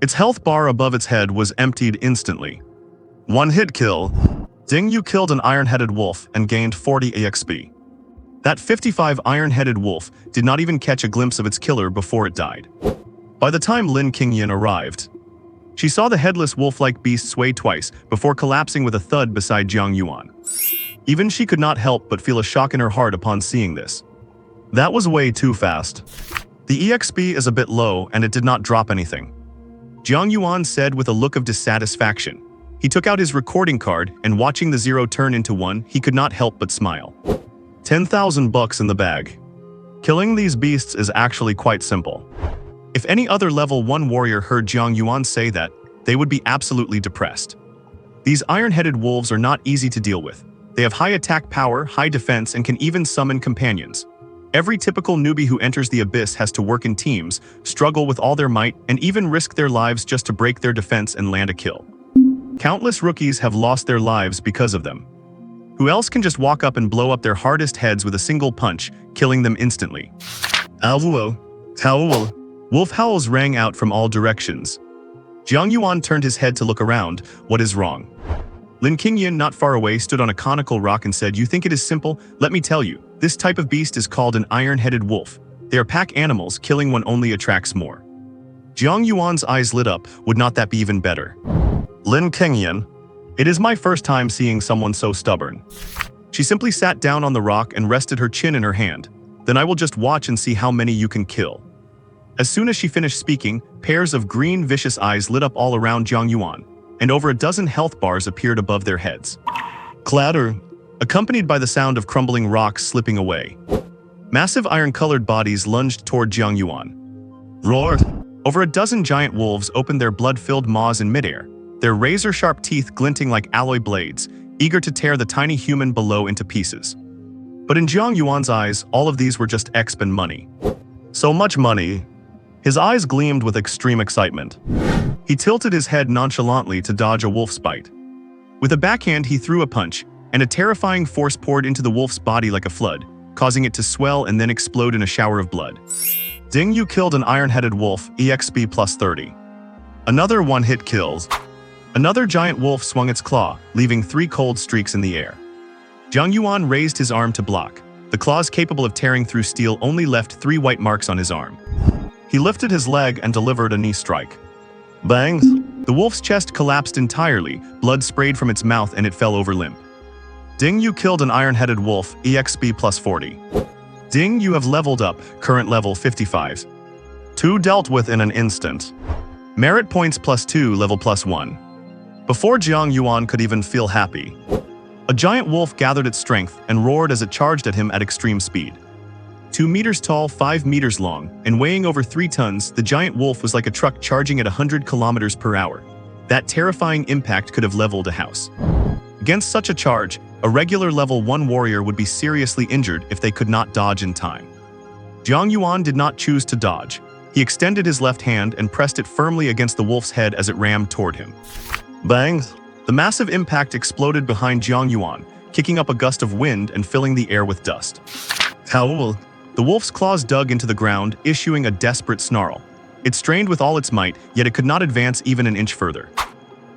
Its health bar above its head was emptied instantly. One hit kill. Ding, you killed an iron-headed wolf and gained 40 EXP. That 55 iron-headed wolf did not even catch a glimpse of its killer before it died. By the time Lin Qingyan arrived, she saw the headless wolf-like beast sway twice before collapsing with a thud beside Jiang Yuan. Even she could not help but feel a shock in her heart upon seeing this. That was way too fast. The EXP is a bit low and it did not drop anything. Jiang Yuan said with a look of dissatisfaction. He took out his recording card and watching the 0 turn into 1, he could not help but smile. 10,000 bucks in the bag. Killing these beasts is actually quite simple. If any other level 1 warrior heard Jiang Yuan say that, they would be absolutely depressed. These iron-headed wolves are not easy to deal with. They have high attack power, high defense, and can even summon companions. Every typical newbie who enters the abyss has to work in teams, struggle with all their might, and even risk their lives just to break their defense and land a kill. Countless rookies have lost their lives because of them. Who else can just walk up and blow up their hardest heads with a single punch, killing them instantly? Alvuo, howl. Wolf howls rang out from all directions. Jiang Yuan turned his head to look around. What is wrong? Lin Qingyan, not far away, stood on a conical rock and said, "You think it is simple? Let me tell you. This type of beast is called an iron-headed wolf. They are pack animals, killing one only attracts more." Jiang Yuan's eyes lit up. Would not that be even better? Lin Qingyan, it is my first time seeing someone so stubborn. She simply sat down on the rock and rested her chin in her hand. Then I will just watch and see how many you can kill. As soon as she finished speaking, pairs of green vicious eyes lit up all around Jiang Yuan, and over a dozen health bars appeared above their heads. Clatter, accompanied by the sound of crumbling rocks slipping away. Massive iron-colored bodies lunged toward Jiang Yuan. Roar! Over a dozen giant wolves opened their blood-filled maws in midair, their razor-sharp teeth glinting like alloy blades, eager to tear the tiny human below into pieces. But in Jiang Yuan's eyes, all of these were just exp and money. So much money. His eyes gleamed with extreme excitement. He tilted his head nonchalantly to dodge a wolf's bite. With a backhand, he threw a punch, and a terrifying force poured into the wolf's body like a flood, causing it to swell and then explode in a shower of blood. Ding, you killed an iron-headed wolf, EXP plus 30. Another one-hit kills. Another giant wolf swung its claw, leaving 3 cold streaks in the air. Jiang Yuan raised his arm to block. The claws capable of tearing through steel only left 3 white marks on his arm. He lifted his leg and delivered a knee strike. Bang! The wolf's chest collapsed entirely, blood sprayed from its mouth and it fell over limp. Ding, you killed an iron-headed wolf, EXP plus 40. Ding, you have leveled up, current level 55. 2 dealt with in an instant. Merit points plus 2, level plus 1. Before Jiang Yuan could even feel happy, a giant wolf gathered its strength and roared as it charged at him at extreme speed. 2 meters tall, 5 meters long, and weighing over 3 tons, the giant wolf was like a truck charging at 100 kilometers per hour. That terrifying impact could have leveled a house. Against such a charge, a regular level 1 warrior would be seriously injured if they could not dodge in time. Jiang Yuan did not choose to dodge. He extended his left hand and pressed it firmly against the wolf's head as it rammed toward him. Bang! The massive impact exploded behind Jiang Yuan, kicking up a gust of wind and filling the air with dust. Howl! The wolf's claws dug into the ground, issuing a desperate snarl. It strained with all its might, yet it could not advance even an inch further.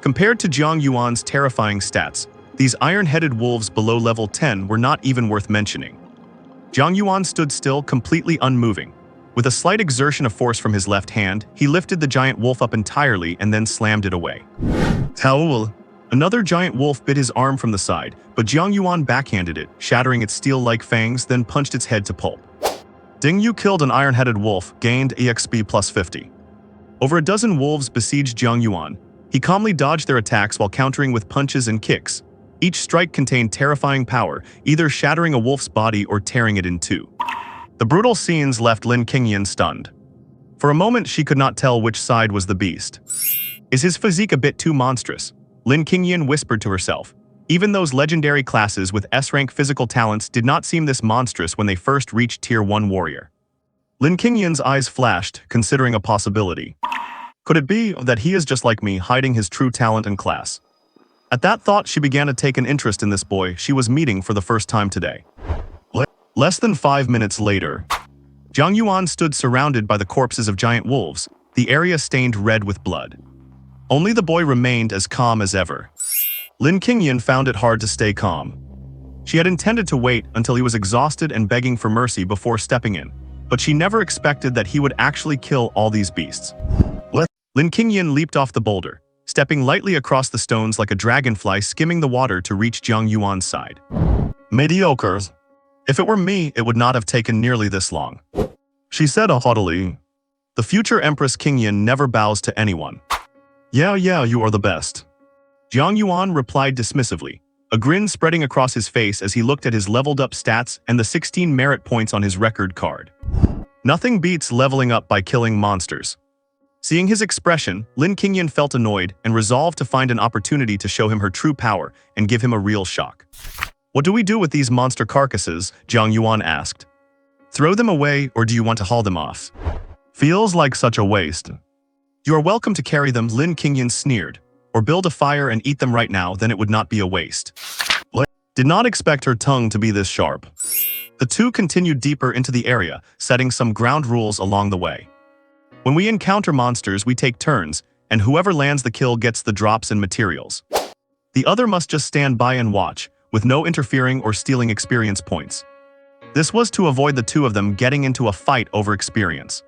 Compared to Jiang Yuan's terrifying stats, these iron-headed wolves below level 10 were not even worth mentioning. Jiang Yuan stood still, completely unmoving. With a slight exertion of force from his left hand, he lifted the giant wolf up entirely and then slammed it away. Howl! Another giant wolf bit his arm from the side, but Jiang Yuan backhanded it, shattering its steel-like fangs, then punched its head to pulp. Ding Yu killed an iron-headed wolf, gained EXP plus 50. Over a dozen wolves besieged Jiang Yuan. He calmly dodged their attacks while countering with punches and kicks. Each strike contained terrifying power, either shattering a wolf's body or tearing it in two. The brutal scenes left Lin Qingyan stunned. For a moment, she could not tell which side was the beast. Is his physique a bit too monstrous? Lin Qingyan whispered to herself. Even those legendary classes with S-rank physical talents did not seem this monstrous when they first reached Tier 1 warrior. Lin Qingyan's eyes flashed, considering a possibility. Could it be that he is just like me, hiding his true talent and class? At that thought, she began to take an interest in this boy she was meeting for the first time today. Less than 5 minutes later, Jiang Yuan stood surrounded by the corpses of giant wolves, the area stained red with blood. Only the boy remained as calm as ever. Lin Qingyan found it hard to stay calm. She had intended to wait until he was exhausted and begging for mercy before stepping in, but she never expected that he would actually kill all these beasts. Lin Qingyan leaped off the boulder, stepping lightly across the stones like a dragonfly skimming the water to reach Jiang Yuan's side. Mediocres. If it were me, it would not have taken nearly this long. She said haughtily. The future Empress Qingyan never bows to anyone. Yeah, you are the best. Jiang Yuan replied dismissively, a grin spreading across his face as he looked at his leveled-up stats and the 16 merit points on his record card. Nothing beats leveling up by killing monsters. Seeing his expression, Lin Qingyan felt annoyed and resolved to find an opportunity to show him her true power and give him a real shock. What do we do with these monster carcasses? Jiang Yuan asked. Throw them away, or do you want to haul them off? Feels like such a waste. You are welcome to carry them, Lin Qingyan sneered. Or build a fire and eat them right now, then it would not be a waste. Did not expect her tongue to be this sharp. The two continued deeper into the area, setting some ground rules along the way. When we encounter monsters, we take turns, and whoever lands the kill gets the drops and materials. The other must just stand by and watch, with no interfering or stealing experience points. This was to avoid the two of them getting into a fight over experience.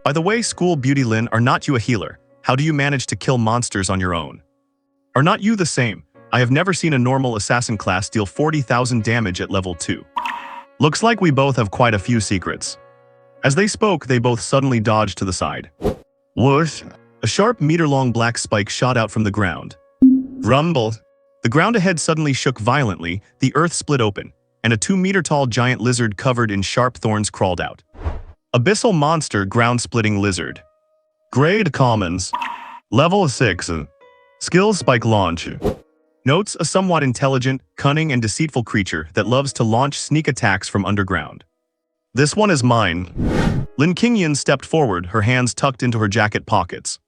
By the way, School Beauty Lin, are not you a healer? How do you manage to kill monsters on your own? Are not you the same? I have never seen a normal assassin class deal 40,000 damage at level 2. Looks like we both have quite a few secrets. As they spoke, they both suddenly dodged to the side. Whoosh! A sharp meter-long black spike shot out from the ground. Rumble! The ground ahead suddenly shook violently, the earth split open, and a 2-meter-tall giant lizard covered in sharp thorns crawled out. Abyssal monster, ground-splitting lizard. Grade Commons. Level 6. Skill Spike Launch. Notes: a somewhat intelligent, cunning, and deceitful creature that loves to launch sneak attacks from underground. This one is mine. Lin Qingyan stepped forward, her hands tucked into her jacket pockets.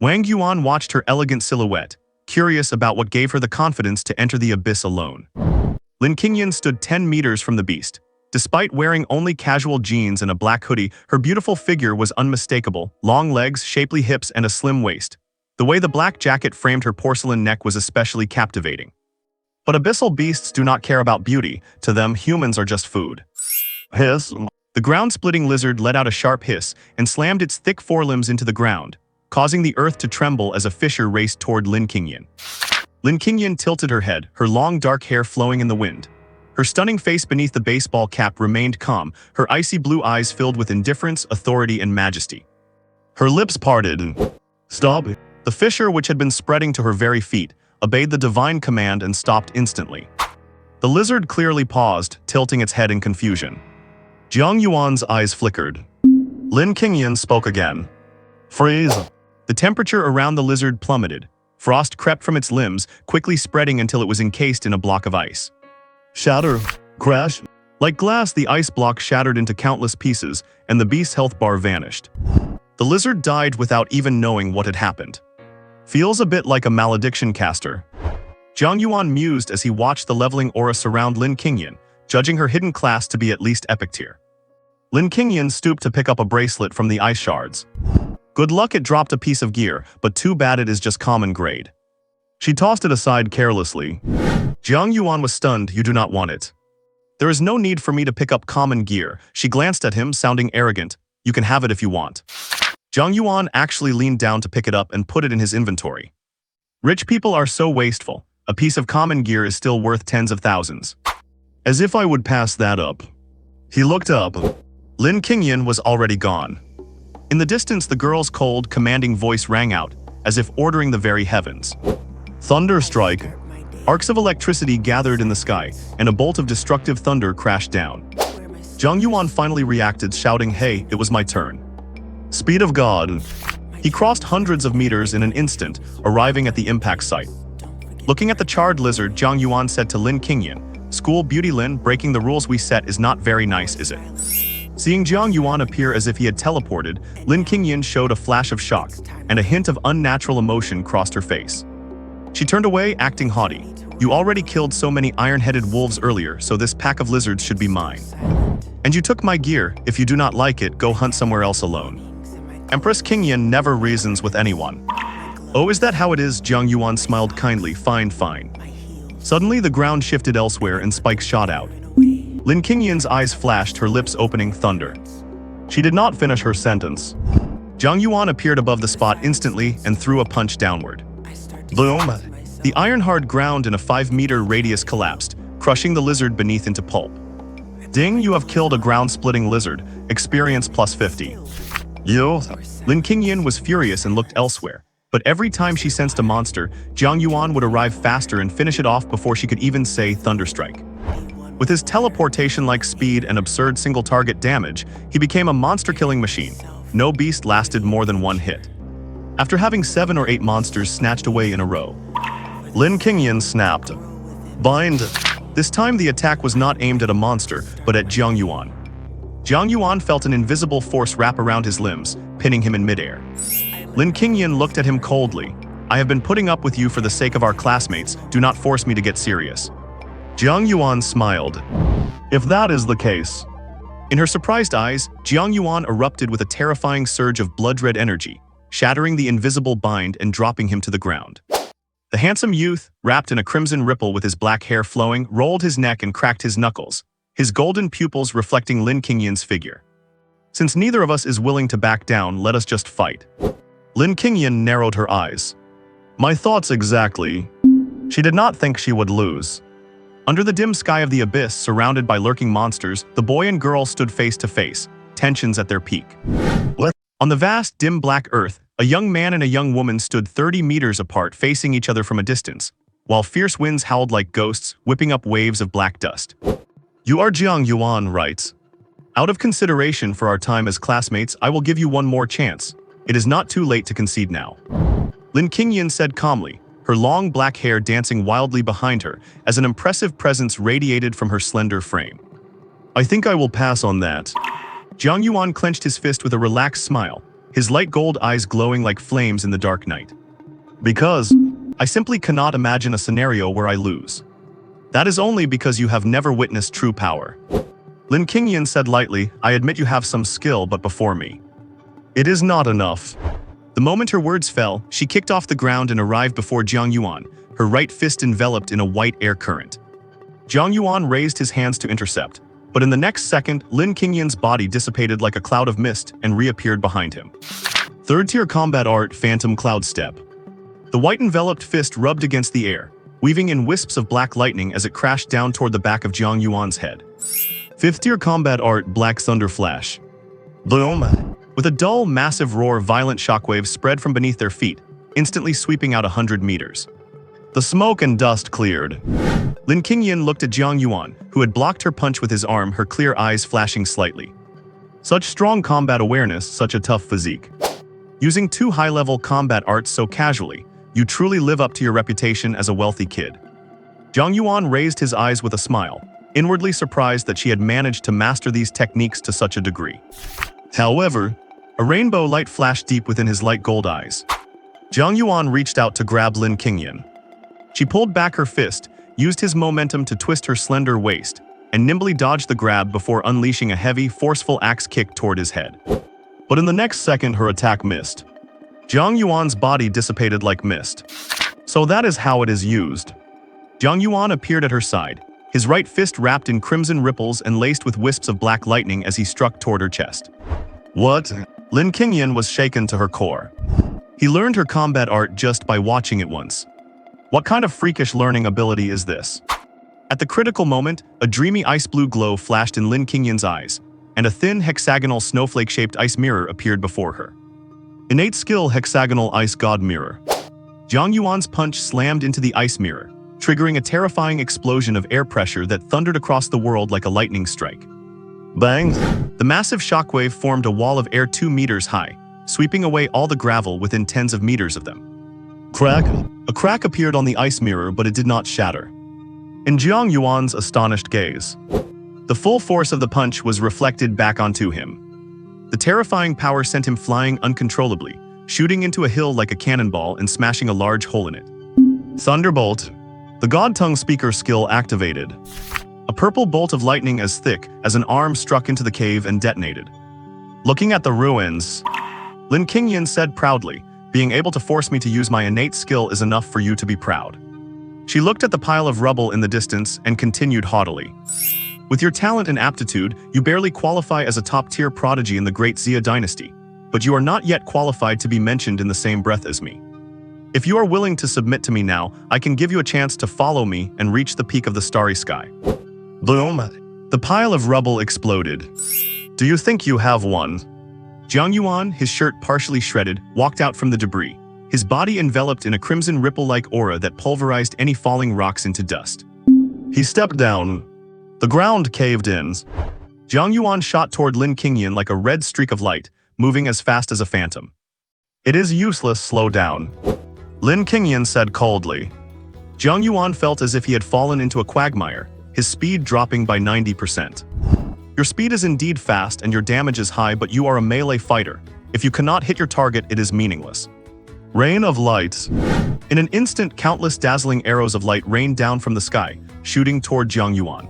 Wang Yuan watched her elegant silhouette, curious about what gave her the confidence to enter the abyss alone. Lin Qingyan stood 10 meters from the beast. Despite wearing only casual jeans and a black hoodie, her beautiful figure was unmistakable, long legs, shapely hips, and a slim waist. The way the black jacket framed her porcelain neck was especially captivating. But abyssal beasts do not care about beauty. To them, humans are just food. Hiss. The ground-splitting lizard let out a sharp hiss and slammed its thick forelimbs into the ground, causing the earth to tremble as a fissure raced toward Lin Qingyan. Lin Qingyan tilted her head, her long dark hair flowing in the wind. Her stunning face beneath the baseball cap remained calm, her icy blue eyes filled with indifference, authority, and majesty. Her lips parted. Stop. The fissure, which had been spreading to her very feet, obeyed the divine command and stopped instantly. The lizard clearly paused, tilting its head in confusion. Jiang Yuan's eyes flickered. Lin Qingyan spoke again. Freeze. The temperature around the lizard plummeted. Frost crept from its limbs, quickly spreading until it was encased in a block of ice. Shatter. Crash. Like glass, the ice block shattered into countless pieces, and the beast's health bar vanished. The lizard died without even knowing what had happened. Feels a bit like a malediction caster. Jiang Yuan mused as he watched the leveling aura surround Lin Qingyan, judging her hidden class to be at least epic tier. Lin Qingyan stooped to pick up a bracelet from the ice shards. Good luck it dropped a piece of gear, but too bad it is just common grade. She tossed it aside carelessly. Jiang Yuan was stunned. You do not want it. There is no need for me to pick up common gear. She glanced at him, sounding arrogant. You can have it if you want. Jiang Yuan actually leaned down to pick it up and put it in his inventory. Rich people are so wasteful. A piece of common gear is still worth tens of thousands. As if I would pass that up. He looked up. Lin Qingyan was already gone. In the distance, the girl's cold, commanding voice rang out, as if ordering the very heavens. Thunder strike. Arcs of electricity gathered in the sky, and a bolt of destructive thunder crashed down. Jiang Yuan finally reacted, shouting, "Hey, it was my turn." Speed of God. He crossed hundreds of meters in an instant, arriving at the impact site. Looking at the charred lizard, Jiang Yuan said to Lin Qingyan, "School beauty Lin, breaking the rules we set is not very nice, is it?" Seeing Jiang Yuan appear as if he had teleported, Lin Qingyan showed a flash of shock, and a hint of unnatural emotion crossed her face. She turned away, acting haughty. "You already killed so many iron-headed wolves earlier, so this pack of lizards should be mine. And you took my gear. If you do not like it, go hunt somewhere else alone." Empress Qingyan never reasons with anyone. "Oh, is that how it is?" Jiang Yuan smiled kindly. Fine, fine. Suddenly, the ground shifted elsewhere and spikes shot out. Lin Qingyan's eyes flashed, her lips opening thunder. She did not finish her sentence. Jiang Yuan appeared above the spot instantly and threw a punch downward. Boom! The iron-hard ground in a 5-meter radius collapsed, crushing the lizard beneath into pulp. Ding, you have killed a ground-splitting lizard. Experience plus 50. You? Lin Qingyan was furious and looked elsewhere. But every time she sensed a monster, Jiang Yuan would arrive faster and finish it off before she could even say Thunderstrike. With his teleportation-like speed and absurd single-target damage, he became a monster-killing machine. No beast lasted more than one hit. After having 7 or 8 monsters snatched away in a row, Lin Qingyan snapped. Bind. This time the attack was not aimed at a monster, but at Jiang Yuan. Jiang Yuan felt an invisible force wrap around his limbs, pinning him in midair. Lin Qingyan looked at him coldly. "I have been putting up with you for the sake of our classmates. Do not force me to get serious." Jiang Yuan smiled. "If that is the case." In her surprised eyes, Jiang Yuan erupted with a terrifying surge of blood-red energy, shattering the invisible bind and dropping him to the ground. The handsome youth, wrapped in a crimson ripple with his black hair flowing, rolled his neck and cracked his knuckles, his golden pupils reflecting Lin Qingyan's figure. "Since neither of us is willing to back down, let us just fight." Lin Qingyan narrowed her eyes. "My thoughts exactly." She did not think she would lose. Under the dim sky of the abyss, surrounded by lurking monsters, the boy and girl stood face to face, tensions at their peak. What? On the vast, dim black earth, a young man and a young woman stood 30 meters apart, facing each other from a distance, while fierce winds howled like ghosts, whipping up waves of black dust. "You are Jiang Yuan, right? Out of consideration for our time as classmates, I will give you one more chance. It is not too late to concede now." Lin Qingyan said calmly, her long black hair dancing wildly behind her as an impressive presence radiated from her slender frame. "I think I will pass on that." Jiang Yuan clenched his fist with a relaxed smile, his light gold eyes glowing like flames in the dark night. "Because I simply cannot imagine a scenario where I lose. That is only because you have never witnessed true power." Lin Qingyan said lightly, "I admit you have some skill, but before me, it is not enough." The moment her words fell, she kicked off the ground and arrived before Jiang Yuan, her right fist enveloped in a white air current. Jiang Yuan raised his hands to intercept, but in the next second, Lin Qingyan's body dissipated like a cloud of mist and reappeared behind him. Third-tier combat art, Phantom Cloud Step. The white enveloped fist rubbed against the air, weaving in wisps of black lightning as it crashed down toward the back of Jiang Yuan's head. Fifth-tier combat art, Black Thunder Flash. Boom! With a dull, massive roar, violent shockwaves spread from beneath their feet, instantly sweeping out 100 meters. The smoke and dust cleared. Lin Qingyan looked at Jiang Yuan, who had blocked her punch with his arm, her clear eyes flashing slightly. Such strong combat awareness, such a tough physique. Using 2 high-level combat arts so casually, You truly live up to your reputation as a wealthy kid." Jiang Yuan raised his eyes with a smile, inwardly surprised that she had managed to master these techniques to such a degree. However, a rainbow light flashed deep within his light gold eyes. Jiang Yuan reached out to grab Lin Qingyan. She pulled back her fist, used his momentum to twist her slender waist, and nimbly dodged the grab before unleashing a heavy, forceful axe kick toward his head. But in the next second, her attack missed. Jiang Yuan's body dissipated like mist. So that is how it is used. Jiang Yuan appeared at her side, his right fist wrapped in crimson ripples and laced with wisps of black lightning as he struck toward her chest. What? Lin Qingyan was shaken to her core. He learned her combat art just by watching it once. What kind of freakish learning ability is this? At the critical moment, a dreamy ice blue glow flashed in Lin Qingyan's eyes, and a thin hexagonal snowflake-shaped ice mirror appeared before her. Innate skill hexagonal ice god mirror. Jiang Yuan's punch slammed into the ice mirror, triggering a terrifying explosion of air pressure that thundered across the world like a lightning strike. Bang! The massive shockwave formed a wall of air 2 meters high, sweeping away all the gravel within tens of meters of them. Crack! A crack appeared on the ice mirror, but it did not shatter. In Jiang Yuan's astonished gaze, the full force of the punch was reflected back onto him. The terrifying power sent him flying uncontrollably, shooting into a hill like a cannonball and smashing a large hole in it. Thunderbolt! The God Tongue Speaker skill activated. A purple bolt of lightning as thick as an arm struck into the cave and detonated. Looking at the ruins, Lin Qingyan said proudly, "Being able to force me to use my innate skill is enough for you to be proud." She looked at the pile of rubble in the distance and continued haughtily. "With your talent and aptitude, you barely qualify as a top-tier prodigy in the Great Xia dynasty, but you are not yet qualified to be mentioned in the same breath as me. If you are willing to submit to me now, I can give you a chance to follow me and reach the peak of the starry sky." Boom! The pile of rubble exploded. "Do you think you have won?" Jiang Yuan, his shirt partially shredded, walked out from the debris, his body enveloped in a crimson ripple-like aura that pulverized any falling rocks into dust. He stepped down. The ground caved in. Jiang Yuan shot toward Lin Qingyan like a red streak of light, moving as fast as a phantom. "It is useless, slow down," Lin Qingyan said coldly. Jiang Yuan felt as if he had fallen into a quagmire, his speed dropping by 90%. "Your speed is indeed fast and your damage is high, but you are a melee fighter. If you cannot hit your target, it is meaningless." Rain of light. In an instant, countless dazzling arrows of light rained down from the sky, shooting toward Jiang Yuan.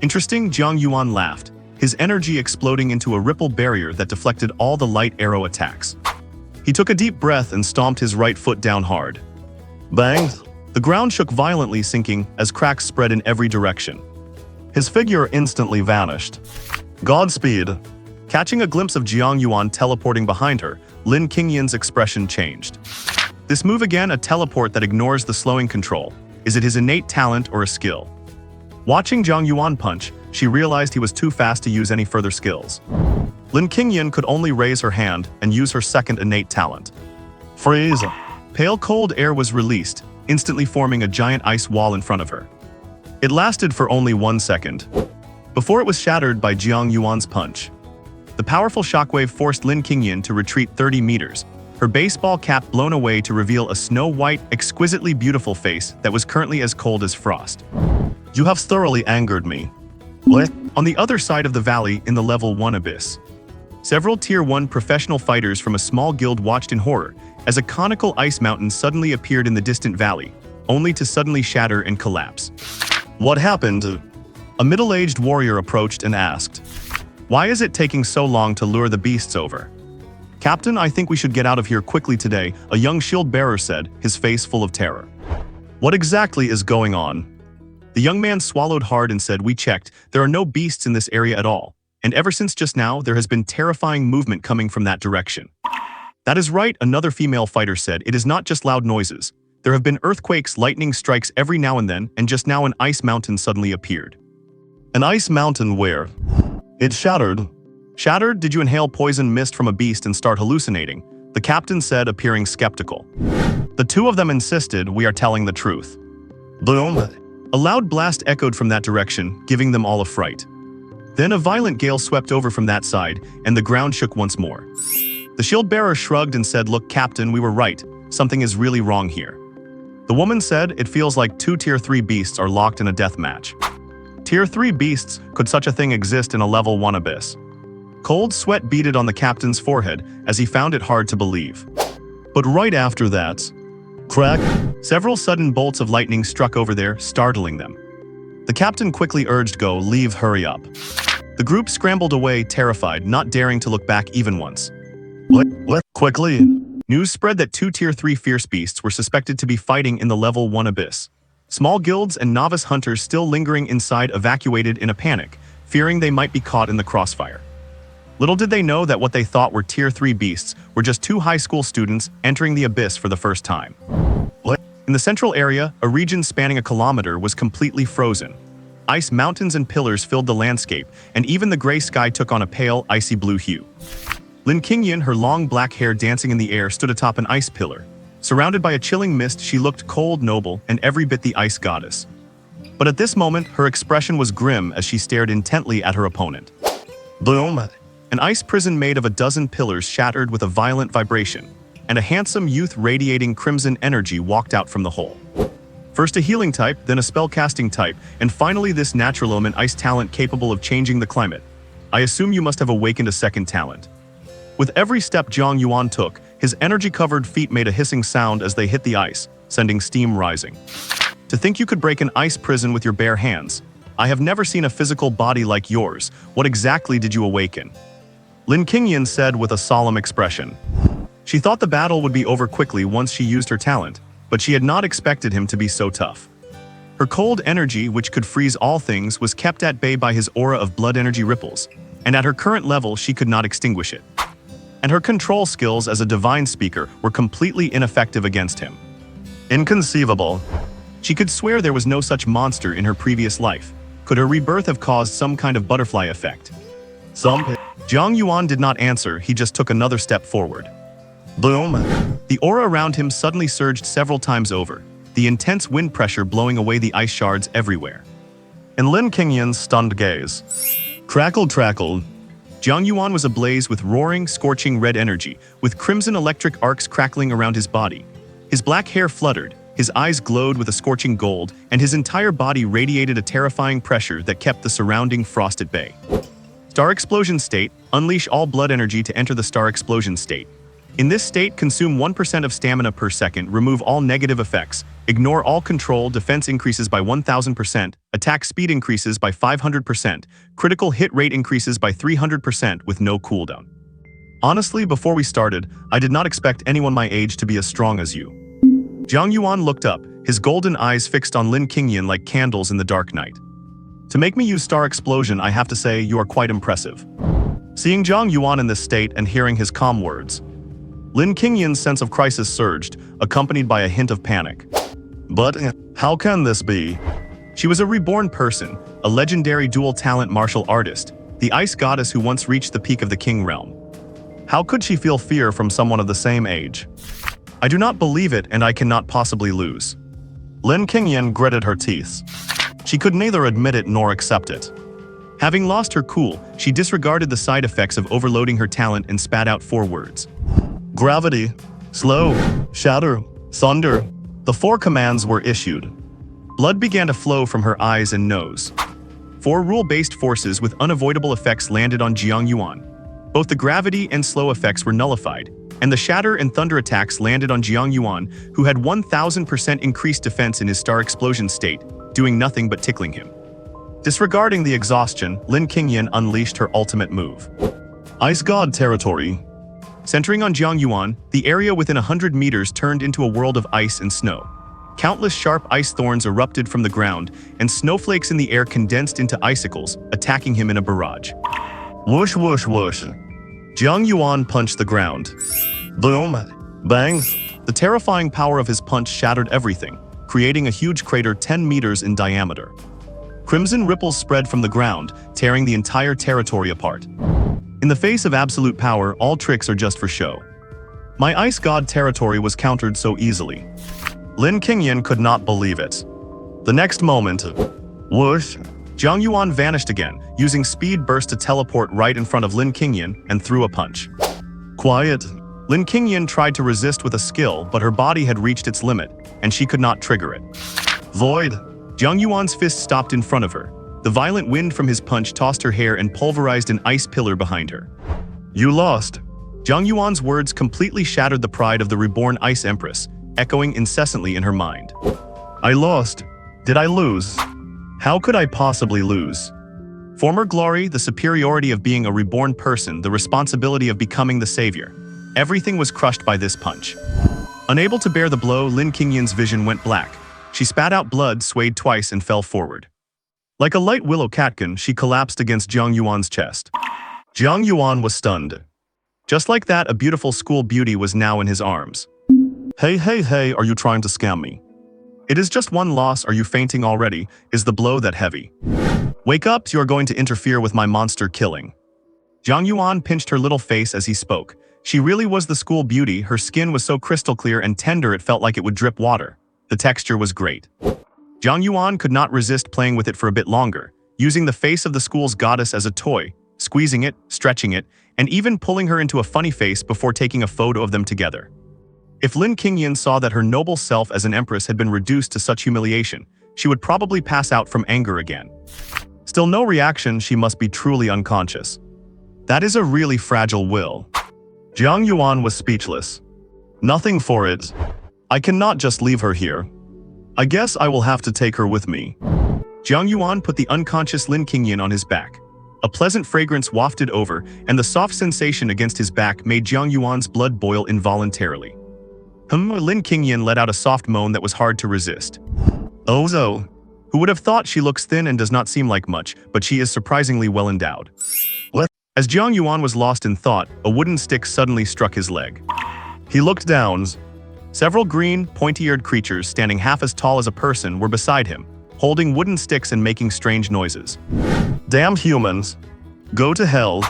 Interesting, Jiang Yuan laughed, his energy exploding into a ripple barrier that deflected all the light arrow attacks. He took a deep breath and stomped his right foot down hard. Bang! The ground shook violently, sinking as cracks spread in every direction. His figure instantly vanished. Godspeed! Catching a glimpse of Jiang Yuan teleporting behind her, Lin Qingyan's expression changed. This move again, a teleport that ignores the slowing control. Is it his innate talent or a skill? Watching Jiang Yuan punch, she realized he was too fast to use any further skills. Lin Qingyan could only raise her hand and use her second innate talent. Freeze! Pale cold air was released, instantly forming a giant ice wall in front of her. It lasted for only 1 second, before it was shattered by Jiang Yuan's punch. The powerful shockwave forced Lin Qingyan to retreat 30 meters, her baseball cap blown away to reveal a snow-white, exquisitely beautiful face that was currently as cold as frost. You have thoroughly angered me. On the other side of the valley, in the level 1 abyss, several Tier 1 professional fighters from a small guild watched in horror as a conical ice mountain suddenly appeared in the distant valley, only to suddenly shatter and collapse. What happened? A middle-aged warrior approached and asked, "Why is it taking so long to lure the beasts over?" "Captain, I think we should get out of here quickly today," a young shield-bearer said, his face full of terror. "What exactly is going on?" The young man swallowed hard and said, "We checked. There are no beasts in this area at all. And ever since just now, there has been terrifying movement coming from that direction." "That is right," another female fighter said. "It is not just loud noises. There have been earthquakes, lightning strikes every now and then, and just now an ice mountain suddenly appeared." "An ice mountain where?" "It shattered." "Shattered? Did you inhale poison mist from a beast and start hallucinating?" the captain said, appearing skeptical. The two of them insisted, "We are telling the truth." Boom! A loud blast echoed from that direction, giving them all a fright. Then a violent gale swept over from that side, and the ground shook once more. The shield-bearer shrugged and said, "Look, Captain, we were right. something is really wrong here. The woman said it feels like two Tier 3 beasts are locked in a death match. Tier 3 beasts? Could such a thing exist in a level 1 abyss? Cold sweat beaded on the captain's forehead as he found it hard to believe. But right after that, crack! Several sudden bolts of lightning struck over there, startling them. The captain quickly urged go, leave, hurry up. The group scrambled away, terrified, not daring to look back even once. What? Quickly! News spread that two Tier 3 fierce beasts were suspected to be fighting in the level 1 abyss. Small guilds and novice hunters still lingering inside evacuated in a panic, fearing they might be caught in the crossfire. Little did they know that what they thought were Tier 3 beasts were just two high school students entering the abyss for the first time. In the central area, a region spanning a kilometer was completely frozen. Ice mountains and pillars filled the landscape, and even the gray sky took on a pale, icy blue hue. Lin Qingyan, her long black hair dancing in the air, stood atop an ice pillar. Surrounded by a chilling mist, she looked cold, noble, and every bit the ice goddess. But at this moment, her expression was grim as she stared intently at her opponent. Boom! An ice prison made of a dozen pillars shattered with a violent vibration, and a handsome youth radiating crimson energy walked out from the hole. First a healing type, then a spellcasting type, and finally this natural element ice talent capable of changing the climate. I assume you must have awakened a second talent. With every step Jiang Yuan took, his energy-covered feet made a hissing sound as they hit the ice, sending steam rising. To think you could break an ice prison with your bare hands. I have never seen a physical body like yours. What exactly did you awaken? Lin Qingyan said with a solemn expression. She thought the battle would be over quickly once she used her talent, but she had not expected him to be so tough. Her cold energy, which could freeze all things, was kept at bay by his aura of blood energy ripples, and at her current level she could not extinguish it. And her control skills as a divine speaker were completely ineffective against him. Inconceivable. She could swear there was no such monster in her previous life. Could her rebirth have caused some kind of butterfly effect? Jiang Yuan did not answer, he just took another step forward. Boom! The aura around him suddenly surged several times over, the intense wind pressure blowing away the ice shards everywhere. In Lin Qingyan's stunned gaze, crackled. Jiang Yuan was ablaze with roaring, scorching red energy, with crimson electric arcs crackling around his body. His black hair fluttered, his eyes glowed with a scorching gold, and his entire body radiated a terrifying pressure that kept the surrounding frost at bay. Star Explosion State. Unleash all blood energy to enter the Star Explosion State. In this state, consume 1% of stamina per second, remove all negative effects, ignore all control, defense increases by 1000%, attack speed increases by 500%, critical hit rate increases by 300% with no cooldown. Honestly, before we started, I did not expect anyone my age to be as strong as you. Jiang Yuan looked up, his golden eyes fixed on Lin Qingyan like candles in the dark night. To make me use Star Explosion, I have to say you are quite impressive. Seeing Jiang Yuan in this state and hearing his calm words, Lin Qingyan's sense of crisis surged, accompanied by a hint of panic. But how can this be? She was a reborn person, a legendary dual-talent martial artist, the ice goddess who once reached the peak of the king realm. How could she feel fear from someone of the same age? I do not believe it, and I cannot possibly lose. Lin Qingyan gritted her teeth. She could neither admit it nor accept it. Having lost her cool, she disregarded the side effects of overloading her talent and spat out 4 words. Gravity, slow, shatter, thunder. The 4 commands were issued. Blood began to flow from her eyes and nose. 4 rule-based forces with unavoidable effects landed on Jiang Yuan. Both the gravity and slow effects were nullified, and the shatter and thunder attacks landed on Jiang Yuan, who had 1000% increased defense in his Star Explosion state, doing nothing but tickling him. Disregarding the exhaustion, Lin Qingyan unleashed her ultimate move. Ice God Territory. Centering on Jiang Yuan, the area within 100 meters turned into a world of ice and snow. Countless sharp ice thorns erupted from the ground, and snowflakes in the air condensed into icicles, attacking him in a barrage. Whoosh, whoosh, whoosh. Jiang Yuan punched the ground. Boom! Bang! The terrifying power of his punch shattered everything, creating a huge crater 10 meters in diameter. Crimson ripples spread from the ground, tearing the entire territory apart. In the face of absolute power, all tricks are just for show. My ice god territory was countered so easily. Lin Qingyan could not believe it. The next moment, whoosh! Jiang Yuan vanished again, using speed burst to teleport right in front of Lin Qingyan and threw a punch. Quiet. Lin Qingyan tried to resist with a skill, but her body had reached its limit, and she could not trigger it. Void! Jiang Yuan's fist stopped in front of her. The violent wind from his punch tossed her hair and pulverized an ice pillar behind her. You lost. Jiang Yuan's words completely shattered the pride of the reborn Ice Empress, echoing incessantly in her mind. I lost. Did I lose? How could I possibly lose? Former glory, the superiority of being a reborn person, the responsibility of becoming the savior. Everything was crushed by this punch. Unable to bear the blow, Lin Qingyan's vision went black. She spat out blood, swayed twice, and fell forward. Like a light willow catkin, she collapsed against Jiang Yuan's chest. Jiang Yuan was stunned. Just like that, a beautiful school beauty was now in his arms. Hey, are you trying to scam me? It is just one loss, are you fainting already? Is the blow that heavy? Wake up, you are going to interfere with my monster killing. Jiang Yuan pinched her little face as he spoke. She really was the school beauty, her skin was so crystal clear and tender it felt like it would drip water. The texture was great. Jiang Yuan could not resist playing with it for a bit longer, using the face of the school's goddess as a toy, squeezing it, stretching it, and even pulling her into a funny face before taking a photo of them together. If Lin Qingyan saw that her noble self as an empress had been reduced to such humiliation, she would probably pass out from anger again. Still no reaction, she must be truly unconscious. That is a really fragile will. Jiang Yuan was speechless. Nothing for it. I cannot just leave her here. I guess I will have to take her with me. Jiang Yuan put the unconscious Lin Qingyan on his back. A pleasant fragrance wafted over, and the soft sensation against his back made Jiang Yuan's blood boil involuntarily. Lin Qingyan let out a soft moan that was hard to resist. Ozo! Who would have thought she looks thin and does not seem like much, but she is surprisingly well endowed. What? As Jiang Yuan was lost in thought, a wooden stick suddenly struck his leg. He looked down. Several green, pointy-eared creatures standing half as tall as a person were beside him, holding wooden sticks and making strange noises. Damned humans! Go to hell!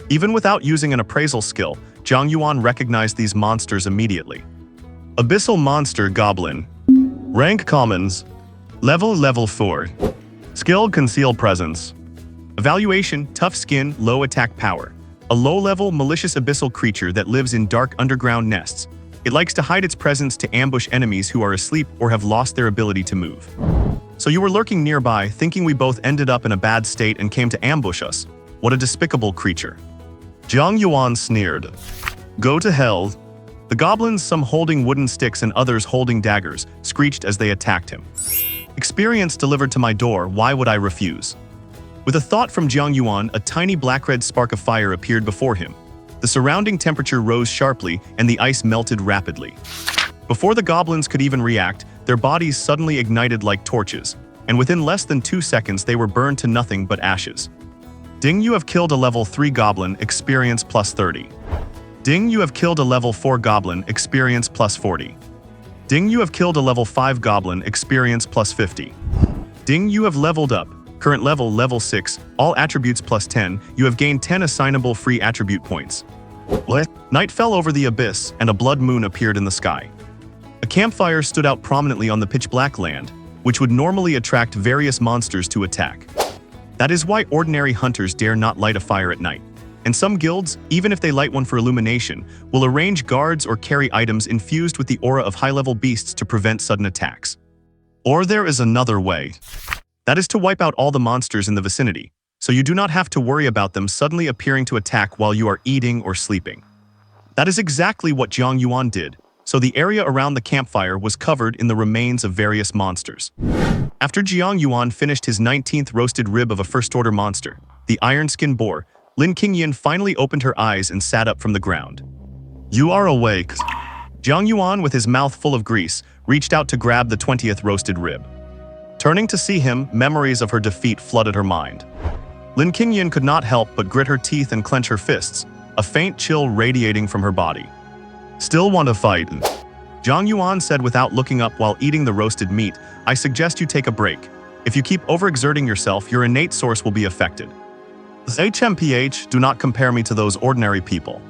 Even without using an appraisal skill, Jiang Yuan recognized these monsters immediately. Abyssal Monster Goblin. Rank Commons. Level 4. Skill Conceal Presence. Evaluation Tough Skin, Low Attack Power. A low-level, malicious abyssal creature that lives in dark underground nests. It likes to hide its presence to ambush enemies who are asleep or have lost their ability to move. So you were lurking nearby, thinking we both ended up in a bad state and came to ambush us. What a despicable creature. Jiang Yuan sneered. Go to hell. The goblins, some holding wooden sticks and others holding daggers, screeched as they attacked him. Experience delivered to my door, why would I refuse? With a thought from Jiang Yuan, a tiny black-red spark of fire appeared before him. The surrounding temperature rose sharply and the ice melted rapidly. Before the goblins could even react, their bodies suddenly ignited like torches, and within less than 2 seconds they were burned to nothing but ashes. Ding, you have killed a level 3 goblin, experience plus 30. Ding, you have killed a level 4 goblin, experience plus 40. Ding, you have killed a level 5 goblin, experience plus 50. Ding, you have leveled up, current level, level 6, all attributes plus 10, you have gained 10 assignable free attribute points. What? Night fell over the abyss, and a blood moon appeared in the sky. A campfire stood out prominently on the pitch-black land, which would normally attract various monsters to attack. That is why ordinary hunters dare not light a fire at night. And some guilds, even if they light one for illumination, will arrange guards or carry items infused with the aura of high-level beasts to prevent sudden attacks. Or there is another way. That is to wipe out all the monsters in the vicinity, so you do not have to worry about them suddenly appearing to attack while you are eating or sleeping. That is exactly what Jiang Yuan did, so the area around the campfire was covered in the remains of various monsters. After Jiang Yuan finished his 19th roasted rib of a first-order monster, the iron-skin boar, Lin Qingyan finally opened her eyes and sat up from the ground. You are awake. Jiang Yuan, with his mouth full of grease, reached out to grab the 20th roasted rib. Turning to see him, memories of her defeat flooded her mind. Lin Qingyan could not help but grit her teeth and clench her fists, a faint chill radiating from her body. Still want to fight? Jiang Yuan said without looking up while eating the roasted meat, I suggest you take a break. If you keep overexerting yourself, your innate source will be affected. HMPH, do not compare me to those ordinary people.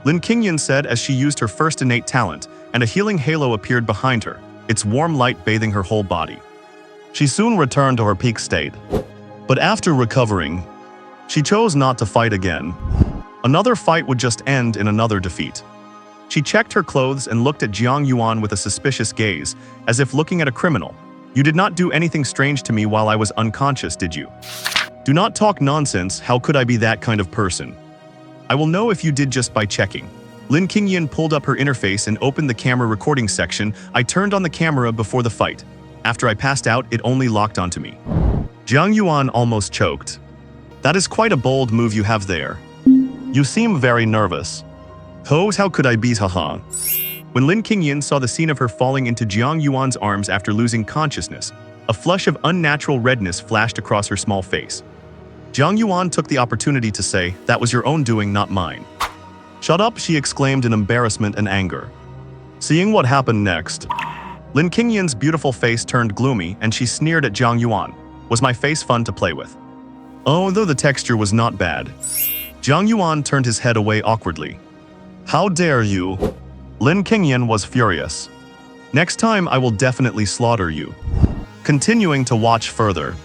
Lin Qingyan said as she used her first innate talent, and a healing halo appeared behind her, its warm light bathing her whole body. She soon returned to her peak state. But after recovering, she chose not to fight again. Another fight would just end in another defeat. She checked her clothes and looked at Jiang Yuan with a suspicious gaze, as if looking at a criminal. You did not do anything strange to me while I was unconscious, did you? Do not talk nonsense, how could I be that kind of person? I will know if you did just by checking. Lin Qingyan pulled up her interface and opened the camera recording section. I turned on the camera before the fight. After I passed out, it only locked onto me. Jiang Yuan almost choked. That is quite a bold move you have there. You seem very nervous. Oh, how could I be, haha. When Lin Qingyan saw the scene of her falling into Jiang Yuan's arms after losing consciousness, a flush of unnatural redness flashed across her small face. Jiang Yuan took the opportunity to say, "That was your own doing, not mine." "Shut up," she exclaimed in embarrassment and anger. Seeing what happened next, Lin Qingyan's beautiful face turned gloomy and she sneered at Jiang Yuan. Was my face fun to play with? Oh, though the texture was not bad. Jiang Yuan turned his head away awkwardly. How dare you? Lin Qingyan was furious. Next time I will definitely slaughter you. Continuing to watch further,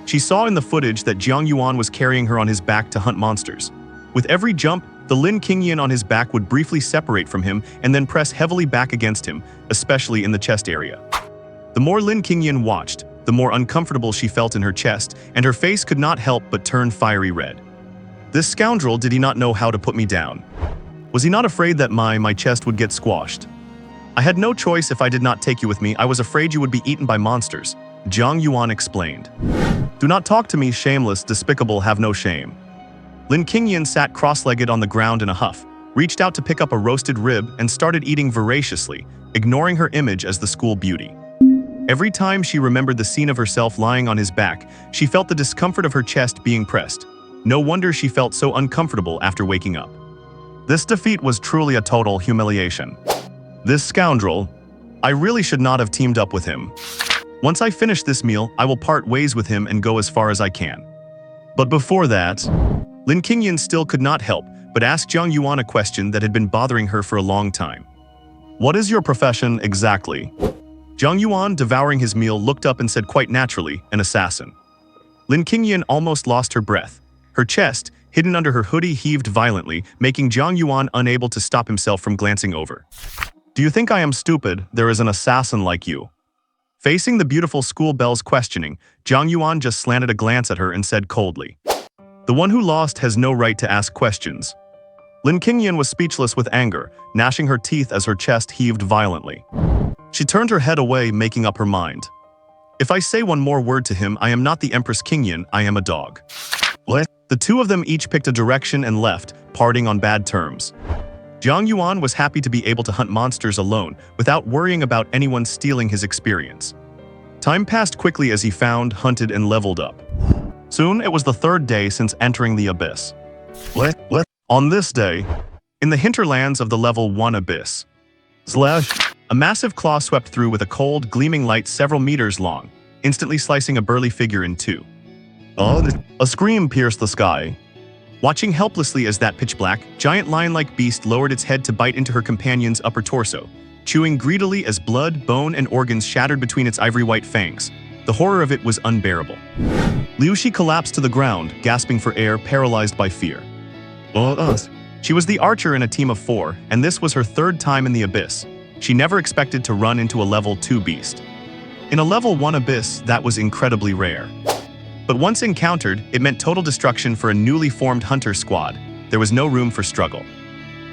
she saw in the footage that Jiang Yuan was carrying her on his back to hunt monsters. With every jump, the Lin Qingyan on his back would briefly separate from him and then press heavily back against him, especially in the chest area. The more Lin Qingyan watched, the more uncomfortable she felt in her chest, and her face could not help but turn fiery red. This scoundrel, did he not know how to put me down? Was he not afraid that my chest would get squashed? I had no choice if I did not take you with me. I was afraid you would be eaten by monsters, Jiang Yuan explained. Do not talk to me, shameless, despicable, have no shame. Lin Qingyan sat cross-legged on the ground in a huff, reached out to pick up a roasted rib and started eating voraciously, ignoring her image as the school beauty. Every time she remembered the scene of herself lying on his back, she felt the discomfort of her chest being pressed. No wonder she felt so uncomfortable after waking up. This defeat was truly a total humiliation. This scoundrel, I really should not have teamed up with him. Once I finish this meal, I will part ways with him and go as far as I can. But before that, Lin Qingyan still could not help but ask Jiang Yuan a question that had been bothering her for a long time. What is your profession exactly? Jiang Yuan, devouring his meal, looked up and said quite naturally, an assassin. Lin Qingyan almost lost her breath. Her chest, hidden under her hoodie, heaved violently, making Jiang Yuan unable to stop himself from glancing over. Do you think I am stupid? There is an assassin like you. Facing the beautiful school belle's questioning, Jiang Yuan just slanted a glance at her and said coldly, the one who lost has no right to ask questions. Lin Qingyan was speechless with anger, gnashing her teeth as her chest heaved violently. She turned her head away, making up her mind. If I say one more word to him, I am not the Empress Qingyan, I am a dog. What? The two of them each picked a direction and left, parting on bad terms. Jiang Yuan was happy to be able to hunt monsters alone, without worrying about anyone stealing his experience. Time passed quickly as he found, hunted, and leveled up. Soon, it was the third day since entering the abyss. What? On this day, in the hinterlands of the level 1 abyss, a massive claw swept through with a cold, gleaming light several meters long, instantly slicing a burly figure in two. A scream pierced the sky. Watching helplessly as that pitch-black, giant lion-like beast lowered its head to bite into her companion's upper torso, chewing greedily as blood, bone, and organs shattered between its ivory-white fangs. The horror of it was unbearable. Liu Shi collapsed to the ground, gasping for air, paralyzed by fear. She was the archer in a team of 4, and this was her third time in the abyss. She never expected to run into a level 2 beast. In a level 1 abyss, that was incredibly rare. But once encountered, it meant total destruction for a newly formed hunter squad. There was no room for struggle.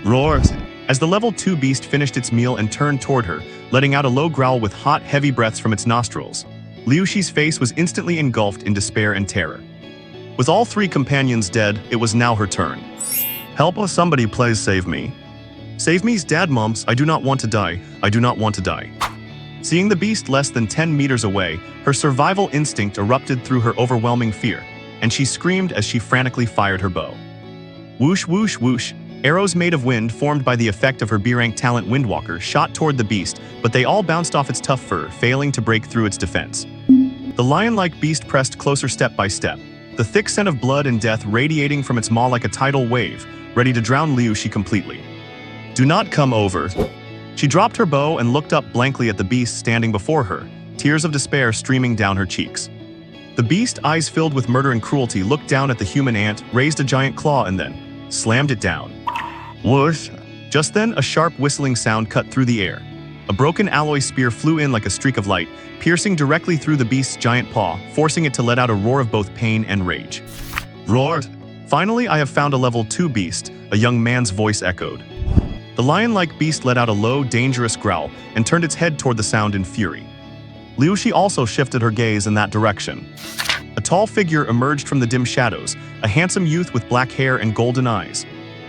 Roars! As the level 2 beast finished its meal and turned toward her, letting out a low growl with hot, heavy breaths from its nostrils, Liu Shi's face was instantly engulfed in despair and terror. With all 3 companions dead, it was now her turn. Help us, somebody, please save me. Save me's dad, moms, I do not want to die, I do not want to die. Seeing the beast less than 10 meters away, her survival instinct erupted through her overwhelming fear, and she screamed as she frantically fired her bow. Whoosh, whoosh, whoosh. Arrows made of wind, formed by the effect of her B-rank talent Windwalker, shot toward the beast, but they all bounced off its tough fur, failing to break through its defense. The lion-like beast pressed closer step by step, the thick scent of blood and death radiating from its maw like a tidal wave, ready to drown Liu Shi completely. Do not come over. She dropped her bow and looked up blankly at the beast standing before her, tears of despair streaming down her cheeks. The beast, eyes filled with murder and cruelty, looked down at the human ant, raised a giant claw and then slammed it down. Whoosh! Just then, a sharp whistling sound cut through the air. A broken alloy spear flew in like a streak of light, piercing directly through the beast's giant paw, forcing it to let out a roar of both pain and rage. Roared. Finally, I have found a level 2 beast, a young man's voice echoed. The lion-like beast let out a low, dangerous growl and turned its head toward the sound in fury. Liu Shi also shifted her gaze in that direction. A tall figure emerged from the dim shadows, a handsome youth with black hair and golden eyes.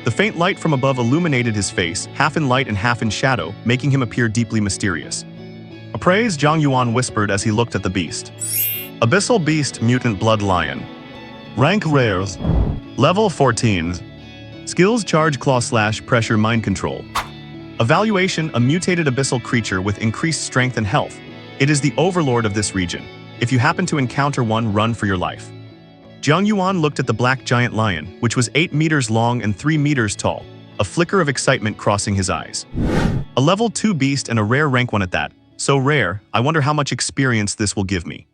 The faint light from above illuminated his face, half in light and half in shadow, making him appear deeply mysterious. Appraise, Jiang Yuan whispered as he looked at the beast. Abyssal Beast, Mutant Blood Lion. Rank Rares. Level 14. Skills Charge Claw / Pressure Mind Control. Evaluation, a mutated abyssal creature with increased strength and health. It is the overlord of this region. If you happen to encounter one, run for your life. Jiang Yuan looked at the black giant lion, which was 8 meters long and 3 meters tall, a flicker of excitement crossing his eyes. A level 2 beast and a rare rank 1 at that. So rare, I wonder how much experience this will give me.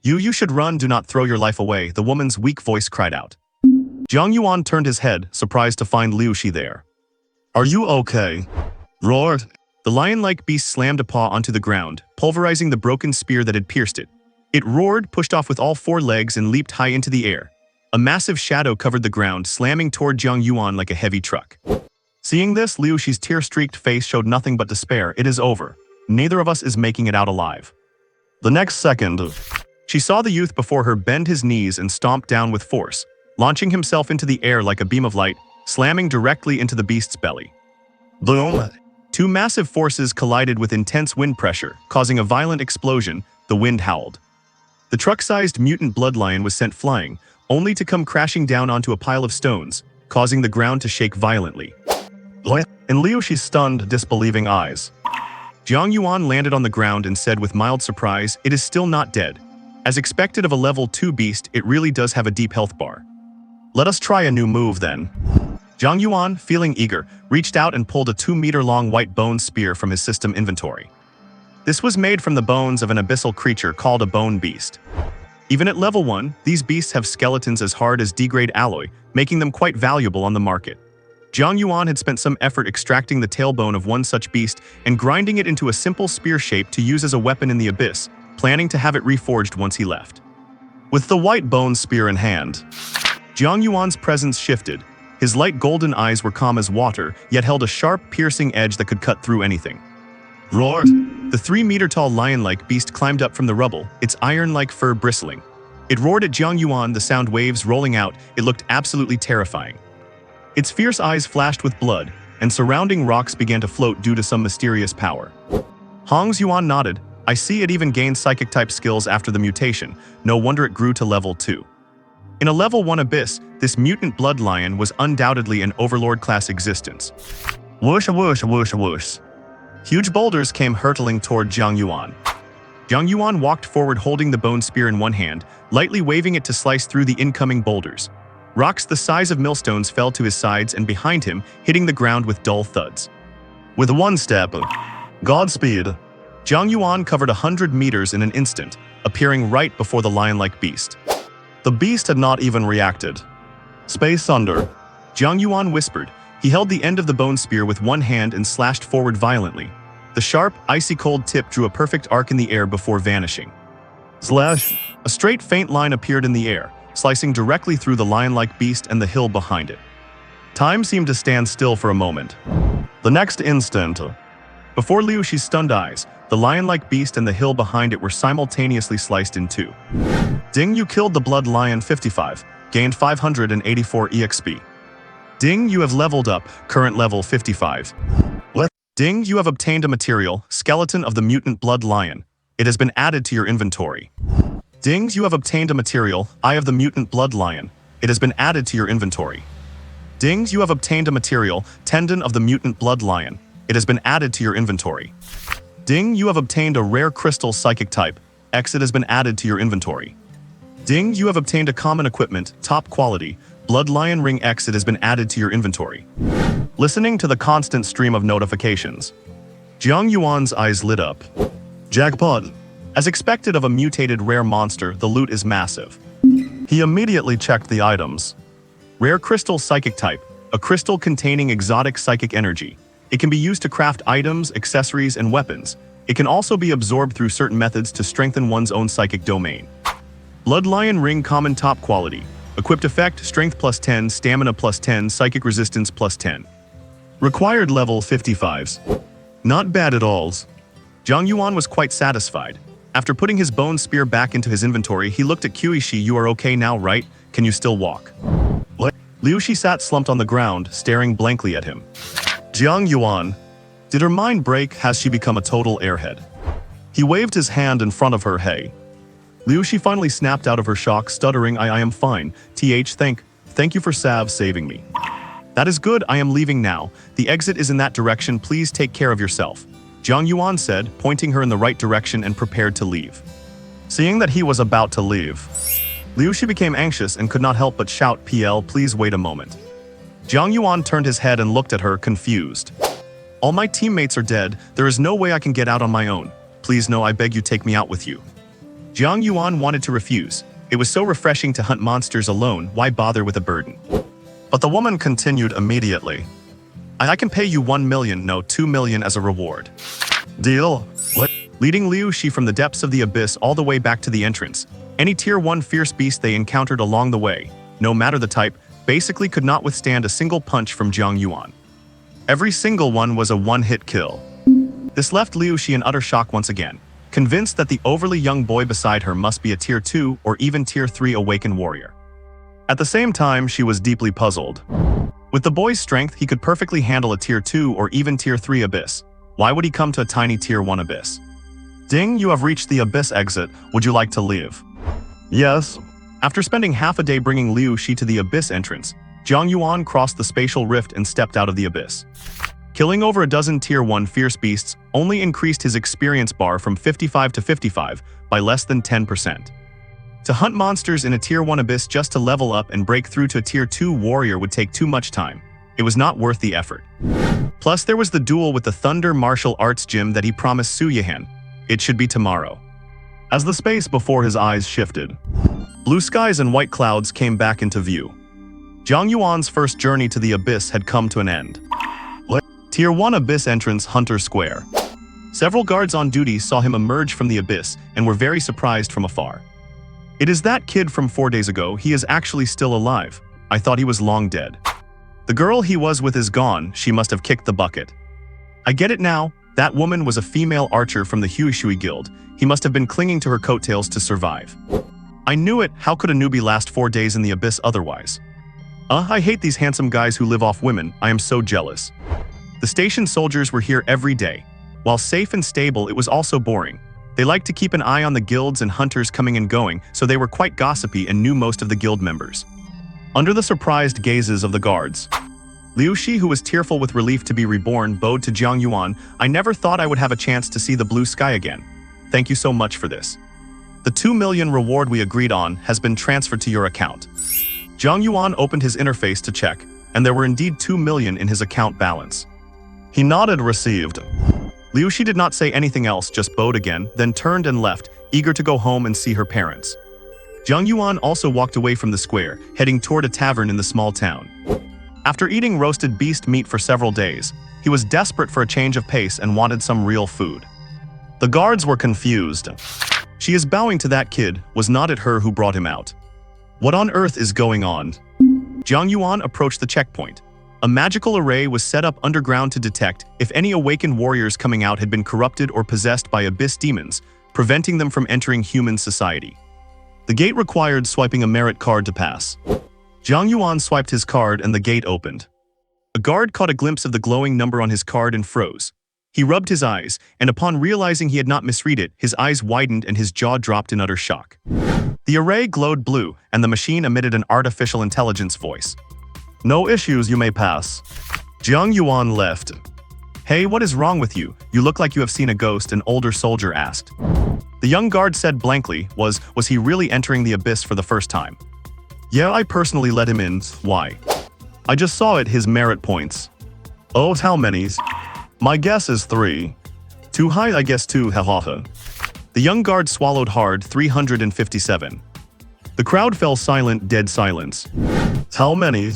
You should run, do not throw your life away, the woman's weak voice cried out. Jiang Yuan turned his head, surprised to find Liu Shi there. Are you okay? Roared. The lion-like beast slammed a paw onto the ground, pulverizing the broken spear that had pierced it. It roared, pushed off with all 4 legs and leaped high into the air. A massive shadow covered the ground, slamming toward Jiang Yuan like a heavy truck. Seeing this, Liu Shi's tear-streaked face showed nothing but despair. It is over. Neither of us is making it out alive. The next second, she saw the youth before her bend his knees and stomp down with force, launching himself into the air like a beam of light, slamming directly into the beast's belly. Boom! 2 massive forces collided with intense wind pressure, causing a violent explosion. The wind howled. The truck-sized mutant blood lion was sent flying, only to come crashing down onto a pile of stones, causing the ground to shake violently. In Liu Shi's stunned, disbelieving eyes, Jiang Yuan landed on the ground and said with mild surprise, "It is still not dead. As expected of a level 2 beast, it really does have a deep health bar. Let us try a new move then." Jiang Yuan, feeling eager, reached out and pulled a 2-meter-long white bone spear from his system inventory. This was made from the bones of an abyssal creature called a bone beast. Even at level 1, these beasts have skeletons as hard as D-grade alloy, making them quite valuable on the market. Jiang Yuan had spent some effort extracting the tailbone of one such beast and grinding it into a simple spear shape to use as a weapon in the abyss, planning to have it reforged once he left. With the white bone spear in hand, Jiang Yuan's presence shifted. His light golden eyes were calm as water, yet held a sharp, piercing edge that could cut through anything. Roared. The 3-meter-tall lion-like beast climbed up from the rubble, its iron-like fur bristling. It roared at Jiang Yuan, the sound waves rolling out. It looked absolutely terrifying. Its fierce eyes flashed with blood, and surrounding rocks began to float due to some mysterious power. Hong Yuan nodded. I see it even gained psychic-type skills after the mutation. No wonder it grew to level 2. In a level 1 abyss, this mutant blood lion was undoubtedly an overlord-class existence. Whoosh, whoosh, whoosh, whoosh. Huge boulders came hurtling toward Jiang Yuan. Jiang Yuan walked forward holding the bone spear in one hand, lightly waving it to slice through the incoming boulders. Rocks the size of millstones fell to his sides and behind him, hitting the ground with dull thuds. With one step, Godspeed. Jiang Yuan covered 100 meters in an instant, appearing right before the lion-like beast. The beast had not even reacted. Space under. Jiang Yuan whispered. He held the end of the bone spear with one hand and slashed forward violently. The sharp, icy-cold tip drew a perfect arc in the air before vanishing. Slash! A straight, faint line appeared in the air, slicing directly through the lion-like beast and the hill behind it. Time seemed to stand still for a moment. The next instant, before Liu Shi's stunned eyes, the lion-like beast and the hill behind it were simultaneously sliced in two. Ding, you killed the blood lion 55, gained 584 EXP. Ding, you have leveled up, current level 55. What? Ding, you have obtained a material, skeleton of the mutant blood lion. It has been added to your inventory. Ding, you have obtained a material, eye of the mutant blood lion. It has been added to your inventory. Ding, you have obtained a material, tendon of the mutant blood lion. It has been added to your inventory. Ding, you have obtained a rare crystal psychic type. X, it has been added to your inventory. Ding, you have obtained a common equipment, top quality, Blood Lion Ring X, it has been added to your inventory. Listening to the constant stream of notifications, Jiang Yuan's eyes lit up. Jackpot! As expected of a mutated rare monster, the loot is massive. He immediately checked the items. Rare crystal psychic type, a crystal containing exotic psychic energy. It can be used to craft items, accessories, and weapons. It can also be absorbed through certain methods to strengthen one's own psychic domain. Blood Lion Ring Common Top Quality. Equipped effect, Strength +10, Stamina +10, Psychic Resistance +10. Required level 55s. Not bad at all. Jiang Yuan was quite satisfied. After putting his bone spear back into his inventory, he looked at Qiushi. You are okay now, right? Can you still walk? What? Liu Shi sat slumped on the ground, staring blankly at him. Jiang Yuan. Did her mind break? Has she become a total airhead? He waved his hand in front of her. Hey. Liu Shi finally snapped out of her shock, stuttering, I am fine. Thank you for saving me. That is good, I am leaving now. The exit is in that direction, please take care of yourself. Jiang Yuan said, pointing her in the right direction and prepared to leave. Seeing that he was about to leave, Liu Shi became anxious and could not help but shout, PL, please wait a moment. Jiang Yuan turned his head and looked at her, confused. All my teammates are dead, there is no way I can get out on my own. Please no, I beg you, take me out with you. Jiang Yuan wanted to refuse. It was so refreshing to hunt monsters alone, why bother with a burden? But the woman continued immediately. I can pay you 1 million, no 2 million as a reward. Deal? What? Leading Liu Shi from the depths of the abyss all the way back to the entrance. Any tier 1 fierce beast they encountered along the way, no matter the type, basically could not withstand a single punch from Jiang Yuan. Every single one was a one-hit kill. This left Liu Shi in utter shock once again, convinced that the overly young boy beside her must be a tier 2 or even tier 3 awakened warrior. At the same time, she was deeply puzzled. With the boy's strength, he could perfectly handle a tier 2 or even tier 3 abyss. Why would he come to a tiny tier 1 abyss? Ding, you have reached the abyss exit. Would you like to leave? Yes. After spending half a day bringing Liu Shi to the abyss entrance, Jiang Yuan crossed the spatial rift and stepped out of the abyss. Killing over a dozen tier 1 fierce beasts only increased his experience bar from 55 to 55 by less than 10%. To hunt monsters in a tier 1 abyss just to level up and break through to a tier 2 warrior would take too much time. It was not worth the effort. Plus, there was the duel with the Thunder Martial Arts Gym that he promised Su Yihan. It should be tomorrow. As the space before his eyes shifted, blue skies and white clouds came back into view. Jiang Yuan's first journey to the abyss had come to an end. Tier 1 Abyss Entrance, Hunter Square. Several guards on duty saw him emerge from the abyss and were very surprised from afar. It is that kid from 4 days ago, he is actually still alive. I thought he was long dead. The girl he was with is gone, she must have kicked the bucket. I get it now, that woman was a female archer from the Huishui Guild. He must have been clinging to her coattails to survive. I knew it, how could a newbie last 4 days in the abyss otherwise? I hate these handsome guys who live off women, I am so jealous. The station soldiers were here every day. While safe and stable, it was also boring. They liked to keep an eye on the guilds and hunters coming and going, so they were quite gossipy and knew most of the guild members. Under the surprised gazes of the guards, Liu Shi, who was tearful with relief to be reborn, bowed to Jiang Yuan. I never thought I would have a chance to see the blue sky again. Thank you so much for this. The 2 million reward we agreed on has been transferred to your account. Jiang Yuan opened his interface to check, and there were indeed 2 million in his account balance. He nodded, received. Liu Shi did not say anything else, just bowed again, then turned and left, eager to go home and see her parents. Jiang Yuan also walked away from the square, heading toward a tavern in the small town. After eating roasted beast meat for several days, he was desperate for a change of pace and wanted some real food. The guards were confused. She is bowing to that kid, was not it her who brought him out? What on earth is going on? Jiang Yuan approached the checkpoint. A magical array was set up underground to detect if any awakened warriors coming out had been corrupted or possessed by abyss demons, preventing them from entering human society. The gate required swiping a merit card to pass. Jiang Yuan swiped his card and the gate opened. A guard caught a glimpse of the glowing number on his card and froze. He rubbed his eyes, and upon realizing he had not misread it, his eyes widened and his jaw dropped in utter shock. The array glowed blue, and the machine emitted an artificial intelligence voice. No issues, you may pass. Jiang Yuan left. Hey, what is wrong with you? You look like you have seen a ghost, an older soldier asked. The young guard said blankly, was he really entering the abyss for the first time? Yeah, I personally let him in. Why? I just saw it, his merit points. Oh, how many? My guess is 3. Too high, I guess 2, hahaha. The young guard swallowed hard, 357. The crowd fell silent, dead silence. How many?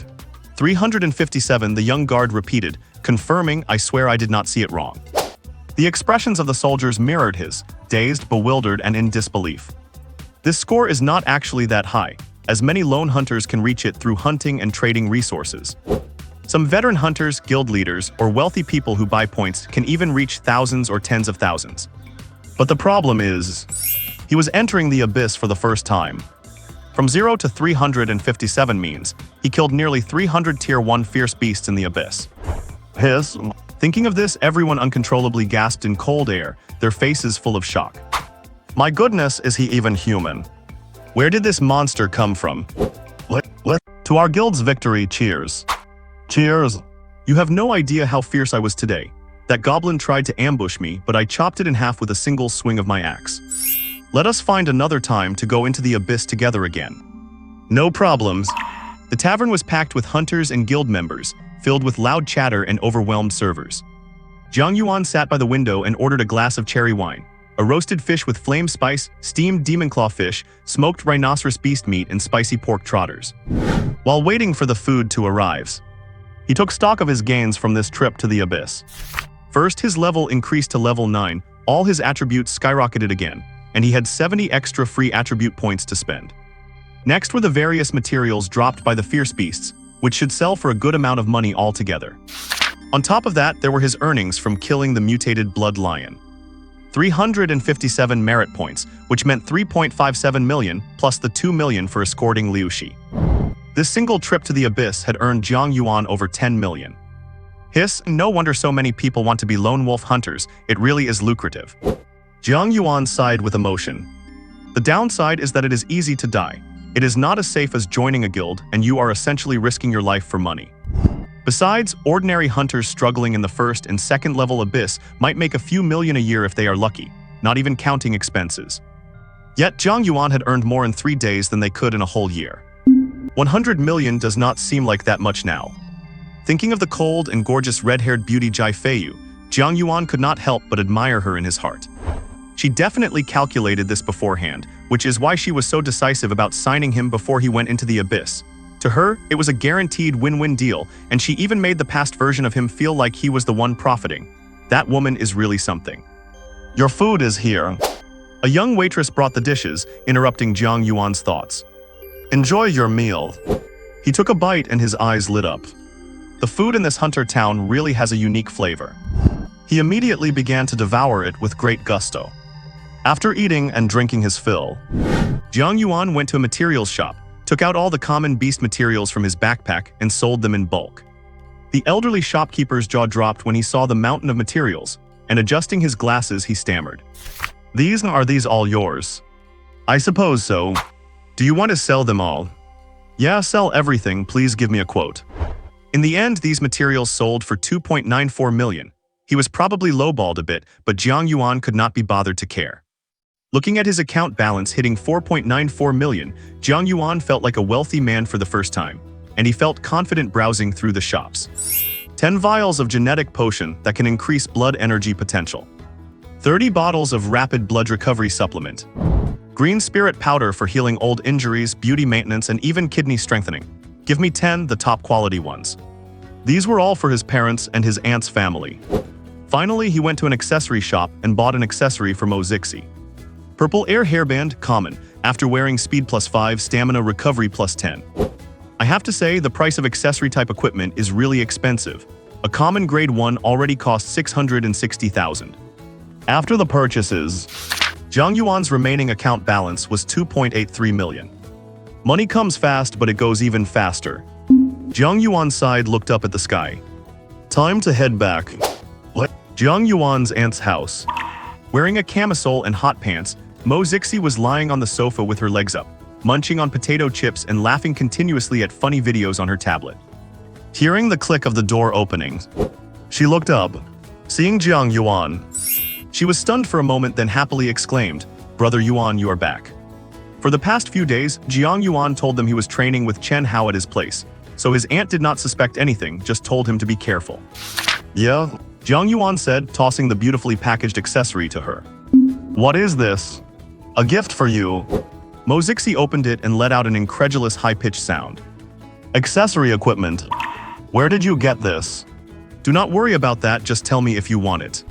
357, the young guard repeated, confirming, I swear I did not see it wrong. The expressions of the soldiers mirrored his, dazed, bewildered, and in disbelief. This score is not actually that high, as many lone hunters can reach it through hunting and trading resources. Some veteran hunters, guild leaders, or wealthy people who buy points can even reach thousands or tens of thousands. But the problem is, he was entering the abyss for the first time. From 0 to 357 means, he killed nearly 300 Tier 1 fierce beasts in the abyss. Thinking of this, everyone uncontrollably gasped in cold air, their faces full of shock. My goodness, is he even human? Where did this monster come from? What? To our guild's victory, cheers. Cheers. You have no idea how fierce I was today. That goblin tried to ambush me, but I chopped it in half with a single swing of my axe. Let us find another time to go into the abyss together again. No problems. The tavern was packed with hunters and guild members, filled with loud chatter and overwhelmed servers. Jiang Yuan sat by the window and ordered a glass of cherry wine, a roasted fish with flame spice, steamed demon claw fish, smoked rhinoceros beast meat, and spicy pork trotters. While waiting for the food to arrive, he took stock of his gains from this trip to the abyss. First, his level increased to level 9, all his attributes skyrocketed again, and he had 70 extra free attribute points to spend. Next were the various materials dropped by the fierce beasts, which should sell for a good amount of money altogether. On top of that, there were his earnings from killing the mutated blood lion. 357 merit points, which meant 3.57 million, plus the 2 million for escorting Liu Shi. This single trip to the abyss had earned Jiang Yuan over 10 million. No wonder so many people want to be lone wolf hunters, it really is lucrative. Jiang Yuan sighed with emotion. The downside is that it is easy to die. It is not as safe as joining a guild, and you are essentially risking your life for money. Besides, ordinary hunters struggling in the first and second level abyss might make a few million a year if they are lucky, not even counting expenses. Yet Jiang Yuan had earned more in 3 days than they could in a whole year. 100 million does not seem like that much now. Thinking of the cold and gorgeous red-haired beauty Jai Feiyu, Jiang Yuan could not help but admire her in his heart. She definitely calculated this beforehand, which is why she was so decisive about signing him before he went into the abyss. To her, it was a guaranteed win-win deal, and she even made the past version of him feel like he was the one profiting. That woman is really something. Your food is here. A young waitress brought the dishes, interrupting Jiang Yuan's thoughts. Enjoy your meal. He took a bite and his eyes lit up. The food in this hunter town really has a unique flavor. He immediately began to devour it with great gusto. After eating and drinking his fill, Jiang Yuan went to a materials shop, took out all the common beast materials from his backpack, and sold them in bulk. The elderly shopkeeper's jaw dropped when he saw the mountain of materials, and adjusting his glasses, he stammered. Are these all yours? I suppose so. Do you want to sell them all? Yeah, sell everything, please give me a quote. In the end, these materials sold for 2.94 million. He was probably lowballed a bit, but Jiang Yuan could not be bothered to care. Looking at his account balance hitting 4.94 million, Jiang Yuan felt like a wealthy man for the first time, and he felt confident browsing through the shops. 10 vials of genetic potion that can increase blood energy potential. 30 bottles of rapid blood recovery supplement. Green spirit powder for healing old injuries, beauty maintenance, and even kidney strengthening. Give me 10, the top quality ones. These were all for his parents and his aunt's family. Finally, he went to an accessory shop and bought an accessory for Mo Zixi. Purple air hairband, common, after wearing speed +5, stamina recovery +10. I have to say, the price of accessory type equipment is really expensive. A common grade 1 already costs 660,000. After the purchases, Jiang Yuan's remaining account balance was 2.83 million. Money comes fast, but it goes even faster. Jiang Yuan sighed, looked up at the sky. Time to head back. Jiang Yuan's aunt's house. Wearing a camisole and hot pants, Mo Zixi was lying on the sofa with her legs up, munching on potato chips and laughing continuously at funny videos on her tablet. Hearing the click of the door opening, she looked up, seeing Jiang Yuan. She was stunned for a moment, then happily exclaimed, "Brother Yuan, you are back." For the past few days, Jiang Yuan told them he was training with Chen Hao at his place, so his aunt did not suspect anything, just told him to be careful. Yeah, Jiang Yuan said, tossing the beautifully packaged accessory to her. What is this? A gift for you. Mo Zixi opened it and let out an incredulous high-pitched sound. Accessory equipment. Where did you get this? Do not worry about that, just tell me if you want it.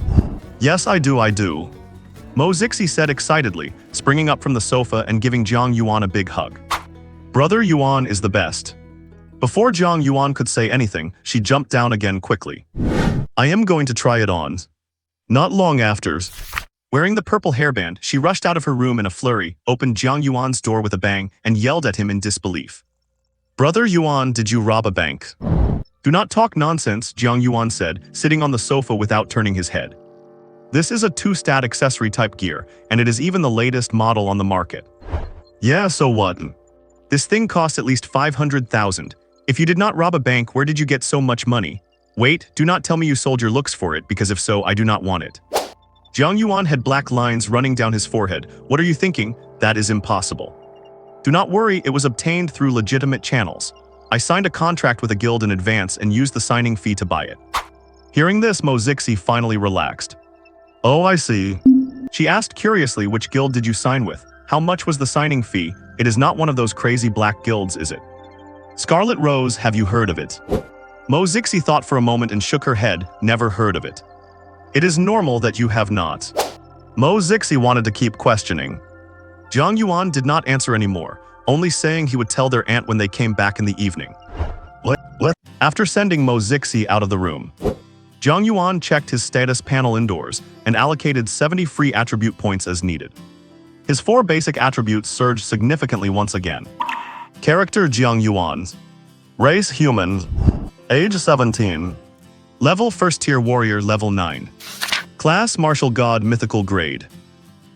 Yes, I do. Mo Zixi said excitedly, springing up from the sofa and giving Jiang Yuan a big hug. Brother Yuan is the best. Before Jiang Yuan could say anything, she jumped down again quickly. I am going to try it on. Not long after. Wearing the purple hairband, she rushed out of her room in a flurry, opened Jiang Yuan's door with a bang, and yelled at him in disbelief. Brother Yuan, did you rob a bank? Do not talk nonsense, Jiang Yuan said, sitting on the sofa without turning his head. This is a 2-stat accessory type gear, and it is even the latest model on the market. Yeah, so what? This thing costs at least 500,000. If you did not rob a bank, where did you get so much money? Wait, do not tell me you sold your looks for it, because if so, I do not want it. Jiang Yuan had black lines running down his forehead. What are you thinking? That is impossible. Do not worry, it was obtained through legitimate channels. I signed a contract with a guild in advance and used the signing fee to buy it. Hearing this, Mo Zixi finally relaxed. Oh, I see. She asked curiously, which guild did you sign with? How much was the signing fee? It is not one of those crazy black guilds, is it? Scarlet Rose, have you heard of it? Mo Zixi thought for a moment and shook her head, never heard of it. It is normal that you have not. Mo Zixi wanted to keep questioning. Jiang Yuan did not answer anymore, only saying he would tell their aunt when they came back in the evening. What? After sending Mo Zixi out of the room, Jiang Yuan checked his status panel indoors and allocated 70 free attribute points as needed. His 4 basic attributes surged significantly once again. Character Jiang Yuan. Race human. Age 17. Level 1st tier warrior level 9. Class martial god mythical grade.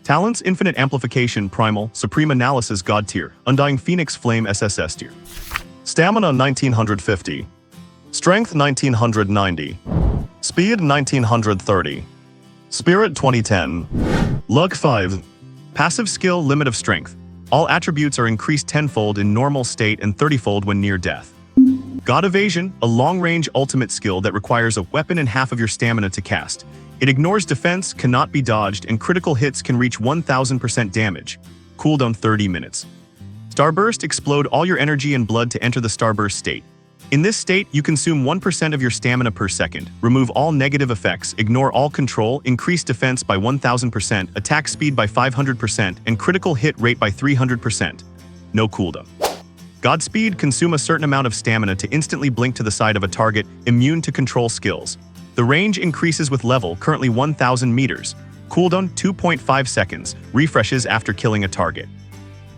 Talents infinite amplification primal supreme analysis god tier undying phoenix flame SSS tier. Stamina 1950. Strength 1990. Speed 1930. Spirit 2010. Luck 5. Passive skill limit of strength. All attributes are increased 10-fold in normal state and 30-fold when near death. God Evasion, a long-range ultimate skill that requires a weapon and half of your stamina to cast. It ignores defense, cannot be dodged, and critical hits can reach 1000% damage. Cooldown 30 minutes. Starburst, explode all your energy and blood to enter the Starburst state. In this state, you consume 1% of your stamina per second, remove all negative effects, ignore all control, increase defense by 1000%, attack speed by 500%, and critical hit rate by 300%. No cooldown. Godspeed, consume a certain amount of stamina to instantly blink to the side of a target, immune to control skills. The range increases with level, currently 1000 meters. Cooldown 2.5 seconds, refreshes after killing a target.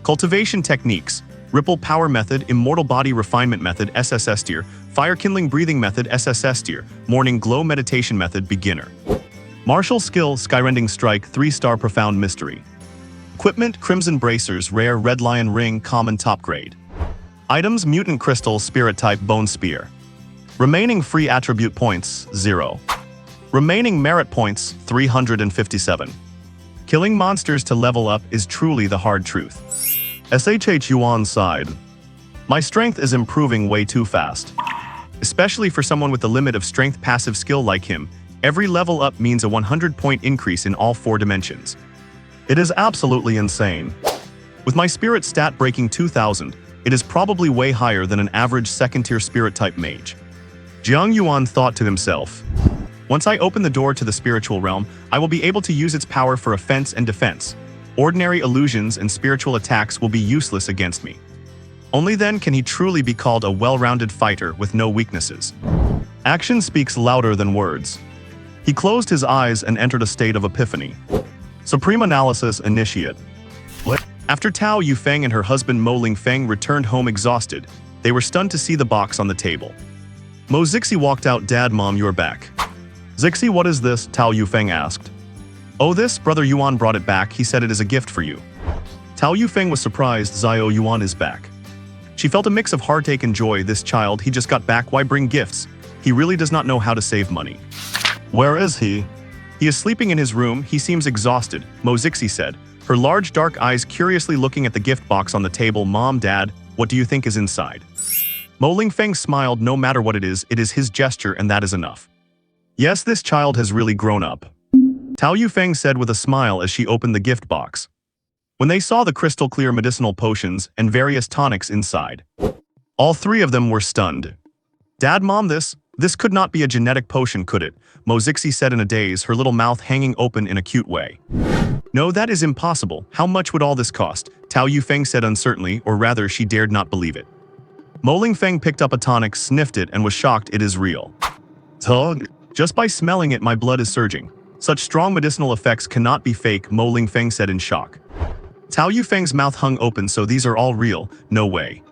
Cultivation techniques. Ripple Power Method, Immortal Body Refinement Method SSS tier, Fire Kindling Breathing Method SSS tier, Morning Glow Meditation Method Beginner. Martial Skill, Skyrending Strike 3-star Profound Mystery. Equipment, Crimson Bracers, Rare Red Lion Ring, Common Top Grade. Items, Mutant Crystal, Spirit Type Bone Spear. Remaining free attribute points, 0. Remaining merit points, 357. Killing monsters to level up is truly the hard truth. SHH Yuan sighed. My strength is improving way too fast. Especially for someone with the limit of strength passive skill like him, every level up means a 100-point increase in all 4 dimensions. It is absolutely insane. With my spirit stat breaking 2000, it is probably way higher than an average second-tier spirit-type mage. Jiang Yuan thought to himself, once I open the door to the spiritual realm, I will be able to use its power for offense and defense. Ordinary illusions and spiritual attacks will be useless against me. Only then can he truly be called a well-rounded fighter with no weaknesses. Action speaks louder than words. He closed his eyes and entered a state of epiphany. Supreme Analysis Initiate. After Tao Yufeng and her husband Mo Lingfeng returned home exhausted, they were stunned to see the box on the table. Mo Zixi walked out. Dad, Mom, you're back. Zixi, what is this? Tao Yufeng asked. Oh, this, Brother Yuan brought it back. He said it is a gift for you. Tao Yufeng was surprised. Zio Yuan is back. She felt a mix of heartache and joy. This child, he just got back. Why bring gifts? He really does not know how to save money. Where is he? He is sleeping in his room. He seems exhausted, Mo Zixi said, her large dark eyes curiously looking at the gift box on the table. Mom, Dad, what do you think is inside? Mo Lingfeng smiled. No matter what it is his gesture and that is enough. Yes, this child has really grown up. Tao Yufeng said with a smile as she opened the gift box. When they saw the crystal clear medicinal potions and various tonics inside, All three of them were stunned. Dad, Mom, this could not be a genetic potion, could it? Mo Zixi said in a daze, her little mouth hanging open in a cute way. No, that is impossible. How much would all this cost? Tao Yufeng said uncertainly, or rather she dared not believe it. Mo Lingfeng picked up a tonic, sniffed it, and was shocked. It is real. Tug. Just by smelling it, my blood is surging. Such strong medicinal effects cannot be fake, Mo Lingfeng said in shock. Tao Yufeng's mouth hung open. So these are all real? No way.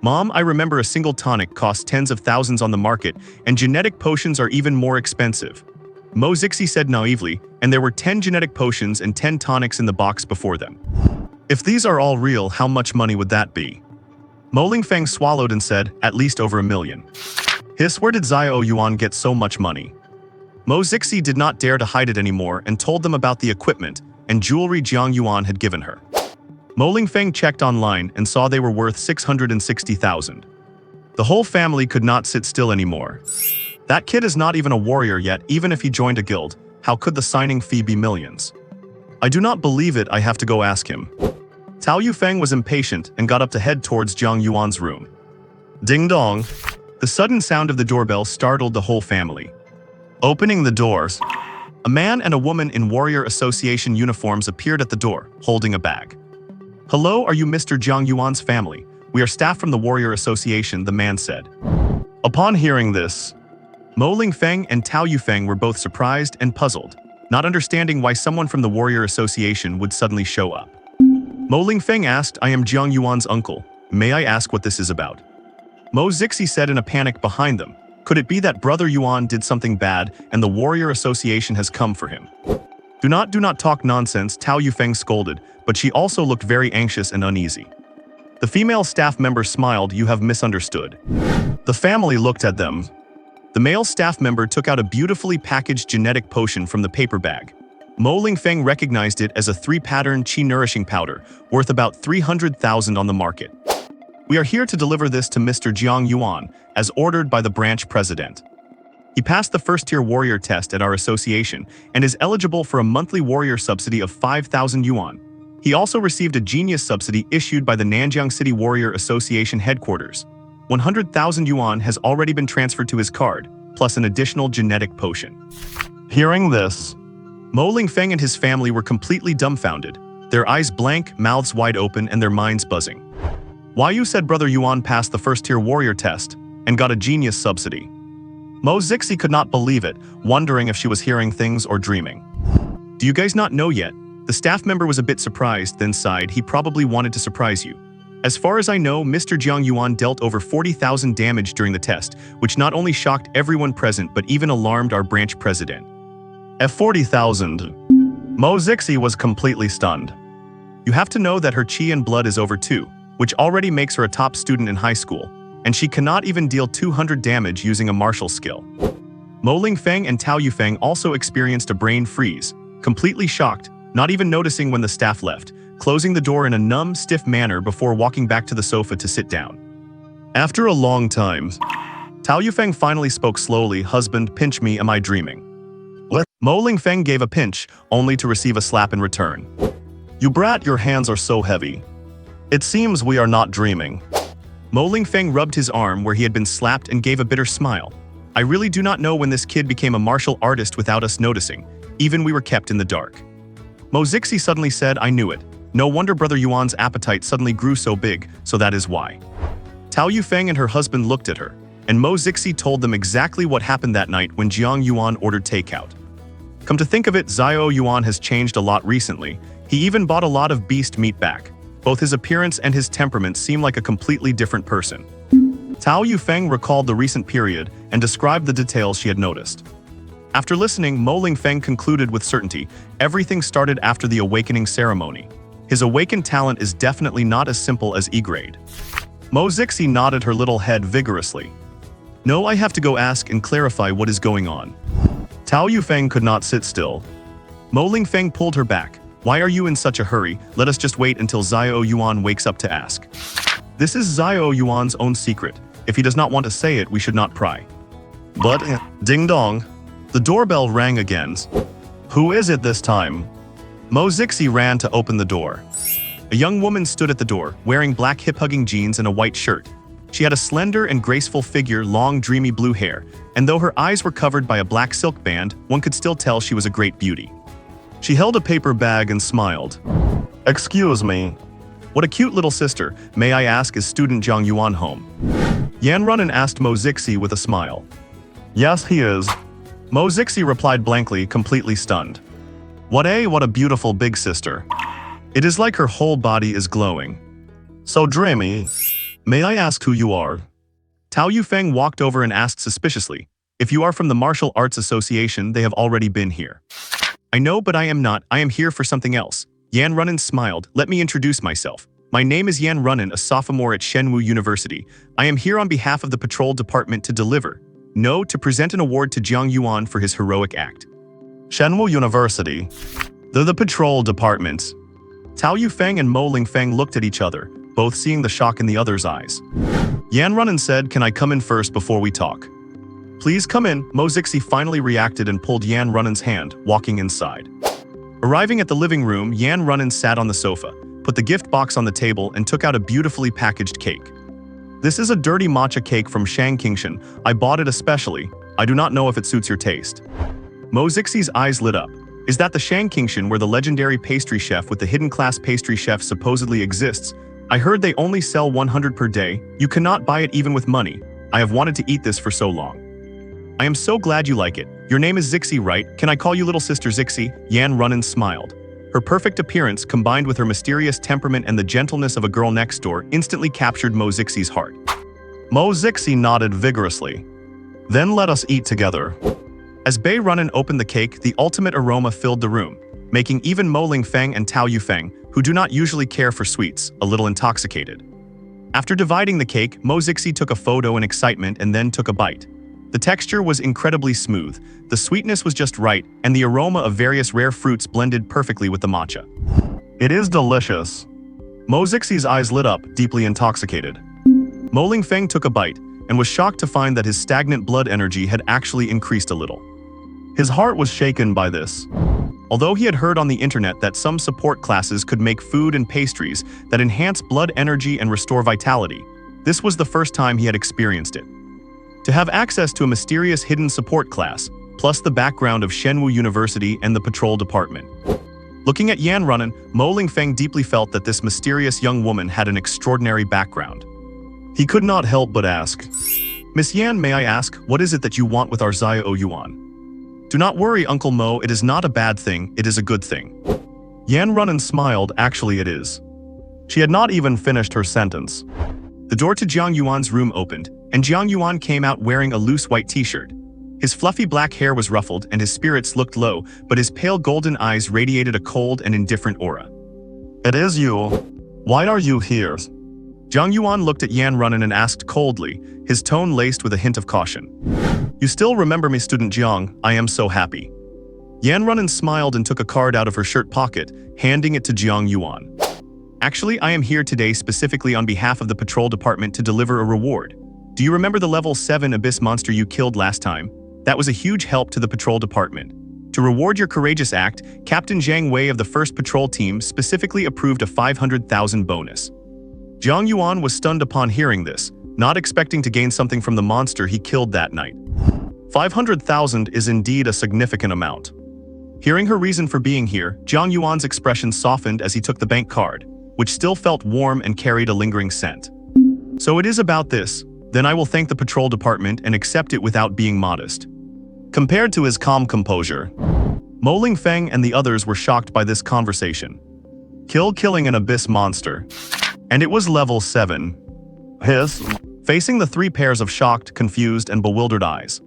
Mom, I remember a single tonic costs tens of thousands on the market, and genetic potions are even more expensive. Mo Zixi said naively, and there were 10 genetic potions and 10 tonics in the box before them. If these are all real, how much money would that be? Mo Lingfeng swallowed and said, at least over $1 million. Hiss, where did Jiang Yuan get so much money? Mo Zixi did not dare to hide it anymore and told them about the equipment and jewelry Jiang Yuan had given her. Mo Lingfeng checked online and saw they were worth 660,000. The whole family could not sit still anymore. That kid is not even a warrior yet. Even if he joined a guild, how could the signing fee be millions? I do not believe it. I have to go ask him. Tao Yufeng was impatient and got up to head towards Jiang Yuan's room. Ding dong. The sudden sound of the doorbell startled the whole family. Opening the doors, a man and a woman in Warrior Association uniforms appeared at the door, holding a bag. Hello, are you Mr. Jiang Yuan's family? We are staff from the Warrior Association, the man said. Upon hearing this, Mo Lingfeng and Tao Yufeng were both surprised and puzzled, not understanding why someone from the Warrior Association would suddenly show up. Mo Lingfeng asked, I am Jiang Yuan's uncle. May I ask what this is about? Mo Zixi said in a panic behind them, could it be that Brother Yuan did something bad and the Warrior Association has come for him? Do not talk nonsense, Tao Yufeng scolded, but she also looked very anxious and uneasy. The female staff member smiled, you have misunderstood. The family looked at them. The male staff member took out a beautifully packaged genetic potion from the paper bag. Mo Lingfeng recognized it as a 3-pattern Qi nourishing powder, worth about 300,000 on the market. We are here to deliver this to Mr. Jiang Yuan, as ordered by the branch president. He passed the first-tier warrior test at our association and is eligible for a monthly warrior subsidy of 5,000 yuan. He also received a genius subsidy issued by the Nanjiang City Warrior Association headquarters. 100,000 yuan has already been transferred to his card, plus an additional genetic potion. Hearing this, Mo Lingfeng and his family were completely dumbfounded, their eyes blank, mouths wide open, and their minds buzzing. Why, you said Brother Yuan passed the first-tier warrior test and got a genius subsidy? Mo Zixi could not believe it, wondering if she was hearing things or dreaming. Do you guys not know yet? The staff member was a bit surprised, then sighed. He probably wanted to surprise you. As far as I know, Mr. Jiang Yuan dealt over 40,000 damage during the test, which not only shocked everyone present but even alarmed our branch president. At 40,000, Mo Zixi was completely stunned. You have to know that her qi and blood is over 2, which already makes her a top student in high school, and she cannot even deal 200 damage using a martial skill. Mo Lingfeng and Tao Yufeng also experienced a brain freeze, completely shocked, not even noticing when the staff left, closing the door in a numb, stiff manner before walking back to the sofa to sit down. After a long time, Tao Yufeng finally spoke slowly, husband, pinch me, am I dreaming? What? Mo Lingfeng gave a pinch, only to receive a slap in return. You brat, your hands are so heavy. It seems we are not dreaming. Mo Lingfeng rubbed his arm where he had been slapped and gave a bitter smile. I really do not know when this kid became a martial artist without us noticing. Even we were kept in the dark. Mo Zixi suddenly said, I knew it. No wonder Brother Yuan's appetite suddenly grew so big, so that is why. Tao Yufeng and her husband looked at her, and Mo Zixi told them exactly what happened that night when Jiang Yuan ordered takeout. Come to think of it, Jiang Yuan has changed a lot recently. He even bought a lot of beast meat back. Both his appearance and his temperament seem like a completely different person. Tao Yufeng recalled the recent period and described the details she had noticed. After listening, Mo Lingfeng concluded with certainty, everything started after the awakening ceremony. His awakened talent is definitely not as simple as E-grade. Mo Zixi nodded her little head vigorously. No, I have to go ask and clarify what is going on. Tao Yufeng could not sit still. Mo Lingfeng pulled her back. Why are you in such a hurry? Let us just wait until Jiang Yuan wakes up to ask. This is Jiang Yuan's own secret. If he does not want to say it, we should not pry. But, ding dong. The doorbell rang again. Who is it this time? Mo Zixi ran to open the door. A young woman stood at the door, wearing black hip-hugging jeans and a white shirt. She had a slender and graceful figure, long, dreamy blue hair, and though her eyes were covered by a black silk band, one could still tell she was a great beauty. She held a paper bag and smiled. "Excuse me. What a cute little sister. May I ask, is student Jiang Yuan home?" Yan Runin asked Mo Zixi with a smile. "Yes, he is." Mo Zixi replied blankly, completely stunned. What a beautiful big sister. It is like her whole body is glowing. So dreamy. May I ask who you are? Tao Yufeng walked over and asked suspiciously, "If you are from the Martial Arts Association, they have already been here." "I know, but I am not. I am here for something else." Yan Runin smiled. "Let me introduce myself. My name is Yan Runin, a sophomore at Shenwu University. I am here on behalf of the patrol department to present an award to Jiang Yuan for his heroic act." Shenwu University. The patrol department. Tao Yufeng and Mo Lingfeng looked at each other, both seeing the shock in the other's eyes. Yan Runin said, "Can I come in first before we talk?" "Please come in." Mo Zixi finally reacted and pulled Yan Runin's hand, walking inside. Arriving at the living room, Yan Runin sat on the sofa, put the gift box on the table, and took out a beautifully packaged cake. "This is a dirty matcha cake from Shangqingshan. I bought it especially. I do not know if it suits your taste." Mo Zixi's eyes lit up. "Is that the Shangqingshan where the legendary pastry chef with the hidden class pastry chef supposedly exists? I heard they only sell 100 per day. You cannot buy it even with money. I have wanted to eat this for so long." "I am so glad you like it. Your name is Zixi, right? Can I call you little sister Zixi?" Yan Runin smiled. Her perfect appearance, combined with her mysterious temperament and the gentleness of a girl next door, instantly captured Mo Zixi's heart. Mo Zixi nodded vigorously. "Then let us eat together." As Bei Runin opened the cake, the ultimate aroma filled the room, making even Mo Lingfeng and Tao Yufeng, who do not usually care for sweets, a little intoxicated. After dividing the cake, Mo Zixi took a photo in excitement and then took a bite. The texture was incredibly smooth, the sweetness was just right, and the aroma of various rare fruits blended perfectly with the matcha. "It is delicious." Mo Zixi's eyes lit up, deeply intoxicated. Mo Lingfeng took a bite, and was shocked to find that his stagnant blood energy had actually increased a little. His heart was shaken by this. Although he had heard on the internet that some support classes could make food and pastries that enhance blood energy and restore vitality, this was the first time he had experienced it. To have access to a mysterious hidden support class, plus the background of Shenwu University and the patrol department. Looking at Yan Runin, Mo Lingfeng deeply felt that this mysterious young woman had an extraordinary background. He could not help but ask, "Miss Yan, may I ask, what is it that you want with our Zio Yuan?" "Do not worry, Uncle Mo, it is not a bad thing, it is a good thing." Yan Runin smiled. "Actually it is." She had not even finished her sentence. The door to Jiang Yuan's room opened, and Jiang Yuan came out wearing a loose white t-shirt. His fluffy black hair was ruffled and his spirits looked low, but his pale golden eyes radiated a cold and indifferent aura. "It is you. Why are you here?" Jiang Yuan looked at Yan Runin and asked coldly, his tone laced with a hint of caution. "You still remember me, student Jiang? I am so happy." Yan Runin smiled and took a card out of her shirt pocket, handing it to Jiang Yuan. "Actually, I am here today specifically on behalf of the patrol department to deliver a reward. Do you remember the level 7 abyss monster you killed last time? That was a huge help to the patrol department. To reward your courageous act, Captain Zhang Wei of the 1st Patrol Team specifically approved a 500,000 bonus." Jiang Yuan was stunned upon hearing this, not expecting to gain something from the monster he killed that night. 500,000 is indeed a significant amount. Hearing her reason for being here, Jiang Yuan's expression softened as he took the bank card, which still felt warm and carried a lingering scent. "So it is about this. Then I will thank the patrol department and accept it without being modest." Compared to his calm composure, Mo Lingfeng and the others were shocked by this conversation. Killing an abyss monster. And it was level 7. Facing the 3 pairs of shocked, confused, and bewildered eyes,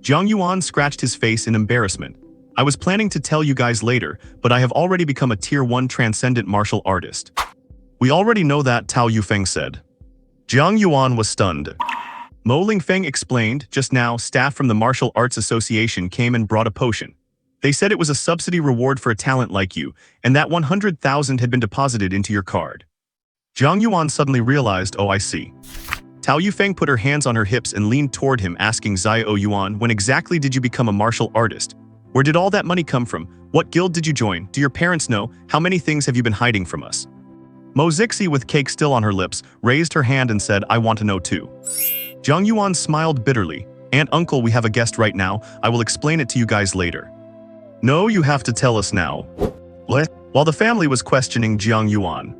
Jiang Yuan scratched his face in embarrassment. "I was planning to tell you guys later, but I have already become a Tier 1 transcendent martial artist." "We already know that," Tao Yufeng said. Jiang Yuan was stunned. Mo Lingfeng explained, "Just now, staff from the Martial Arts Association came and brought a potion. They said it was a subsidy reward for a talent like you, and that 100,000 had been deposited into your card." Jiang Yuan suddenly realized, "Oh, I see." Tao Yufeng put her hands on her hips and leaned toward him, asking Zio Yuan, "When exactly did you become a martial artist? Where did all that money come from? What guild did you join? Do your parents know? How many things have you been hiding from us?" Mo Zixi, with cake still on her lips, raised her hand and said, I want to know too. Jiang Yuan smiled bitterly. Aunt, uncle, we have a guest right now. I will explain it to you guys later. No, you have to tell us now. What? While the family was questioning Jiang Yuan,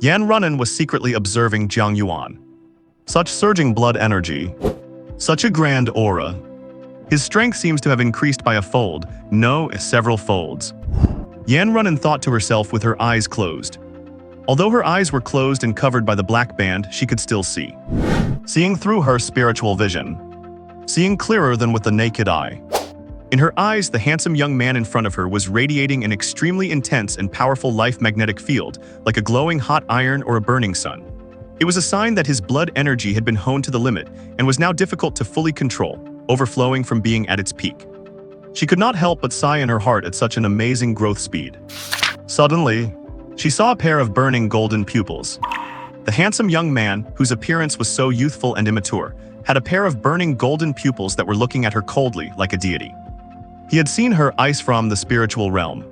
Yan Runnen was secretly observing Jiang Yuan. Such surging blood energy. Such a grand aura. His strength seems to have increased by a fold, no, several folds. Yan Runnen thought to herself with her eyes closed. Although her eyes were closed and covered by the black band, she could still see. Seeing through her spiritual vision. Seeing clearer than with the naked eye. In her eyes, the handsome young man in front of her was radiating an extremely intense and powerful life magnetic field, like a glowing hot iron or a burning sun. It was a sign that his blood energy had been honed to the limit and was now difficult to fully control, overflowing from being at its peak. She could not help but sigh in her heart at such an amazing growth speed. Suddenly, she saw a pair of burning golden pupils. The handsome young man, whose appearance was so youthful and immature, had a pair of burning golden pupils that were looking at her coldly like a deity. He had seen her eyes from the spiritual realm.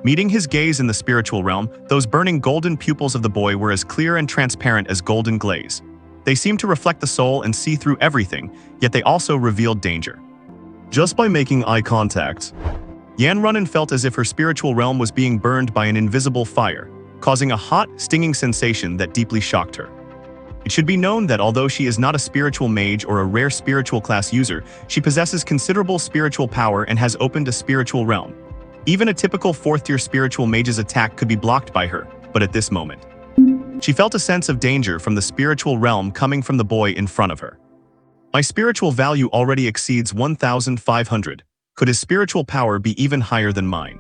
Meeting his gaze in the spiritual realm, those burning golden pupils of the boy were as clear and transparent as golden glaze. They seemed to reflect the soul and see through everything, yet they also revealed danger. Just by making eye contact, Yan Runnen felt as if her spiritual realm was being burned by an invisible fire, causing a hot, stinging sensation that deeply shocked her. It should be known that although she is not a spiritual mage or a rare spiritual class user, she possesses considerable spiritual power and has opened a spiritual realm. Even a typical 4th-tier spiritual mage's attack could be blocked by her, but at this moment, she felt a sense of danger from the spiritual realm coming from the boy in front of her. My spiritual value already exceeds 1,500. Could his spiritual power be even higher than mine?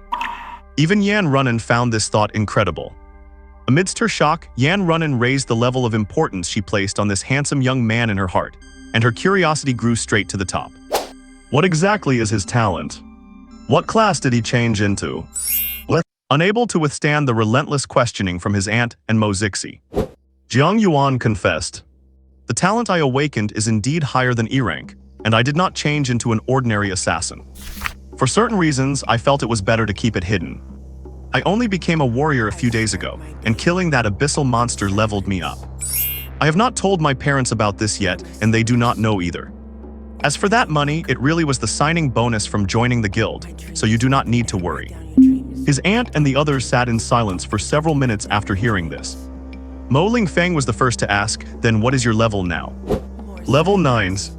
Even Yan Runnen found this thought incredible. Amidst her shock, Yan Runnen raised the level of importance she placed on this handsome young man in her heart, and her curiosity grew straight to the top. What exactly is his talent? What class did he change into? Unable to withstand the relentless questioning from his aunt and Mo Zixi, Jiang Yuan confessed, the talent I awakened is indeed higher than E rank, and I did not change into an ordinary assassin. For certain reasons, I felt it was better to keep it hidden. I only became a warrior a few days ago, and killing that abyssal monster leveled me up. I have not told my parents about this yet, and they do not know either. As for that money, it really was the signing bonus from joining the guild, so you do not need to worry. His aunt and the others sat in silence for several minutes after hearing this. Mo Lingfeng was the first to ask, then what is your level now? Level 9s.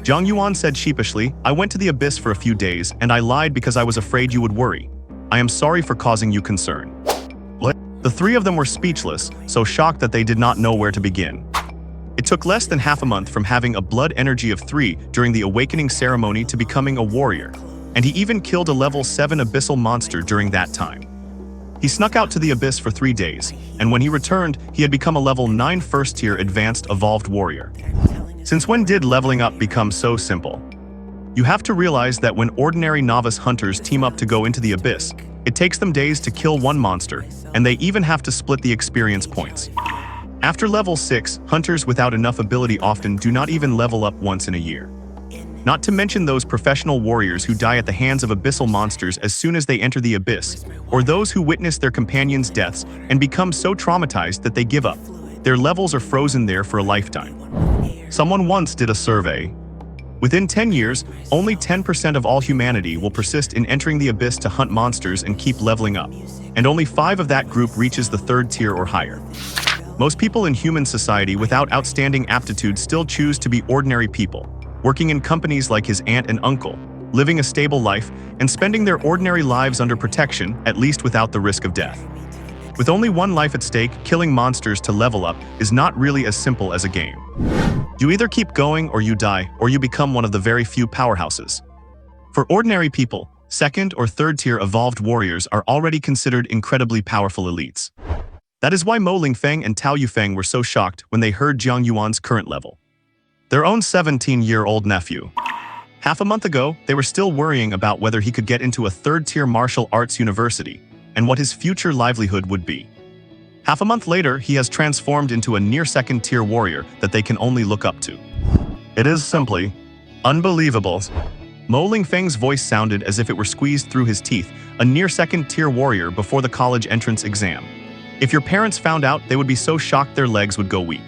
Jiang Yuan said sheepishly, I went to the abyss for a few days, and I lied because I was afraid you would worry. I am sorry for causing you concern. The three of them were speechless, so shocked that they did not know where to begin. It took less than half a month from having a blood energy of 3 during the awakening ceremony to becoming a warrior, and he even killed a level 7 abyssal monster during that time. He snuck out to the abyss for 3 days, and when he returned, he had become a level 9 first-tier advanced evolved warrior. Since when did leveling up become so simple? You have to realize that when ordinary novice hunters team up to go into the abyss, it takes them days to kill one monster, and they even have to split the experience points. After level 6, hunters without enough ability often do not even level up once in a year. Not to mention those professional warriors who die at the hands of abyssal monsters as soon as they enter the abyss, or those who witness their companions' deaths and become so traumatized that they give up. Their levels are frozen there for a lifetime. Someone once did a survey. Within 10 years, only 10% of all humanity will persist in entering the abyss to hunt monsters and keep leveling up, and only 5 of that group reaches the 3rd tier or higher. Most people in human society without outstanding aptitude still choose to be ordinary people, working in companies like his aunt and uncle, living a stable life, and spending their ordinary lives under protection, at least without the risk of death. With only one life at stake, killing monsters to level up is not really as simple as a game. You either keep going or you die, or you become one of the very few powerhouses. For ordinary people, 2nd or 3rd tier evolved warriors are already considered incredibly powerful elites. That is why Mo Lingfeng and Tao Yufeng were so shocked when they heard Jiang Yuan's current level. Their own 17-year-old nephew. Half a month ago, they were still worrying about whether he could get into a 3rd-tier martial arts university and what his future livelihood would be. Half a month later, he has transformed into a near 2nd-tier warrior that they can only look up to. It is simply unbelievable. Mo Lingfeng's voice sounded as if it were squeezed through his teeth, a near 2nd-tier warrior before the college entrance exam. If your parents found out, they would be so shocked their legs would go weak.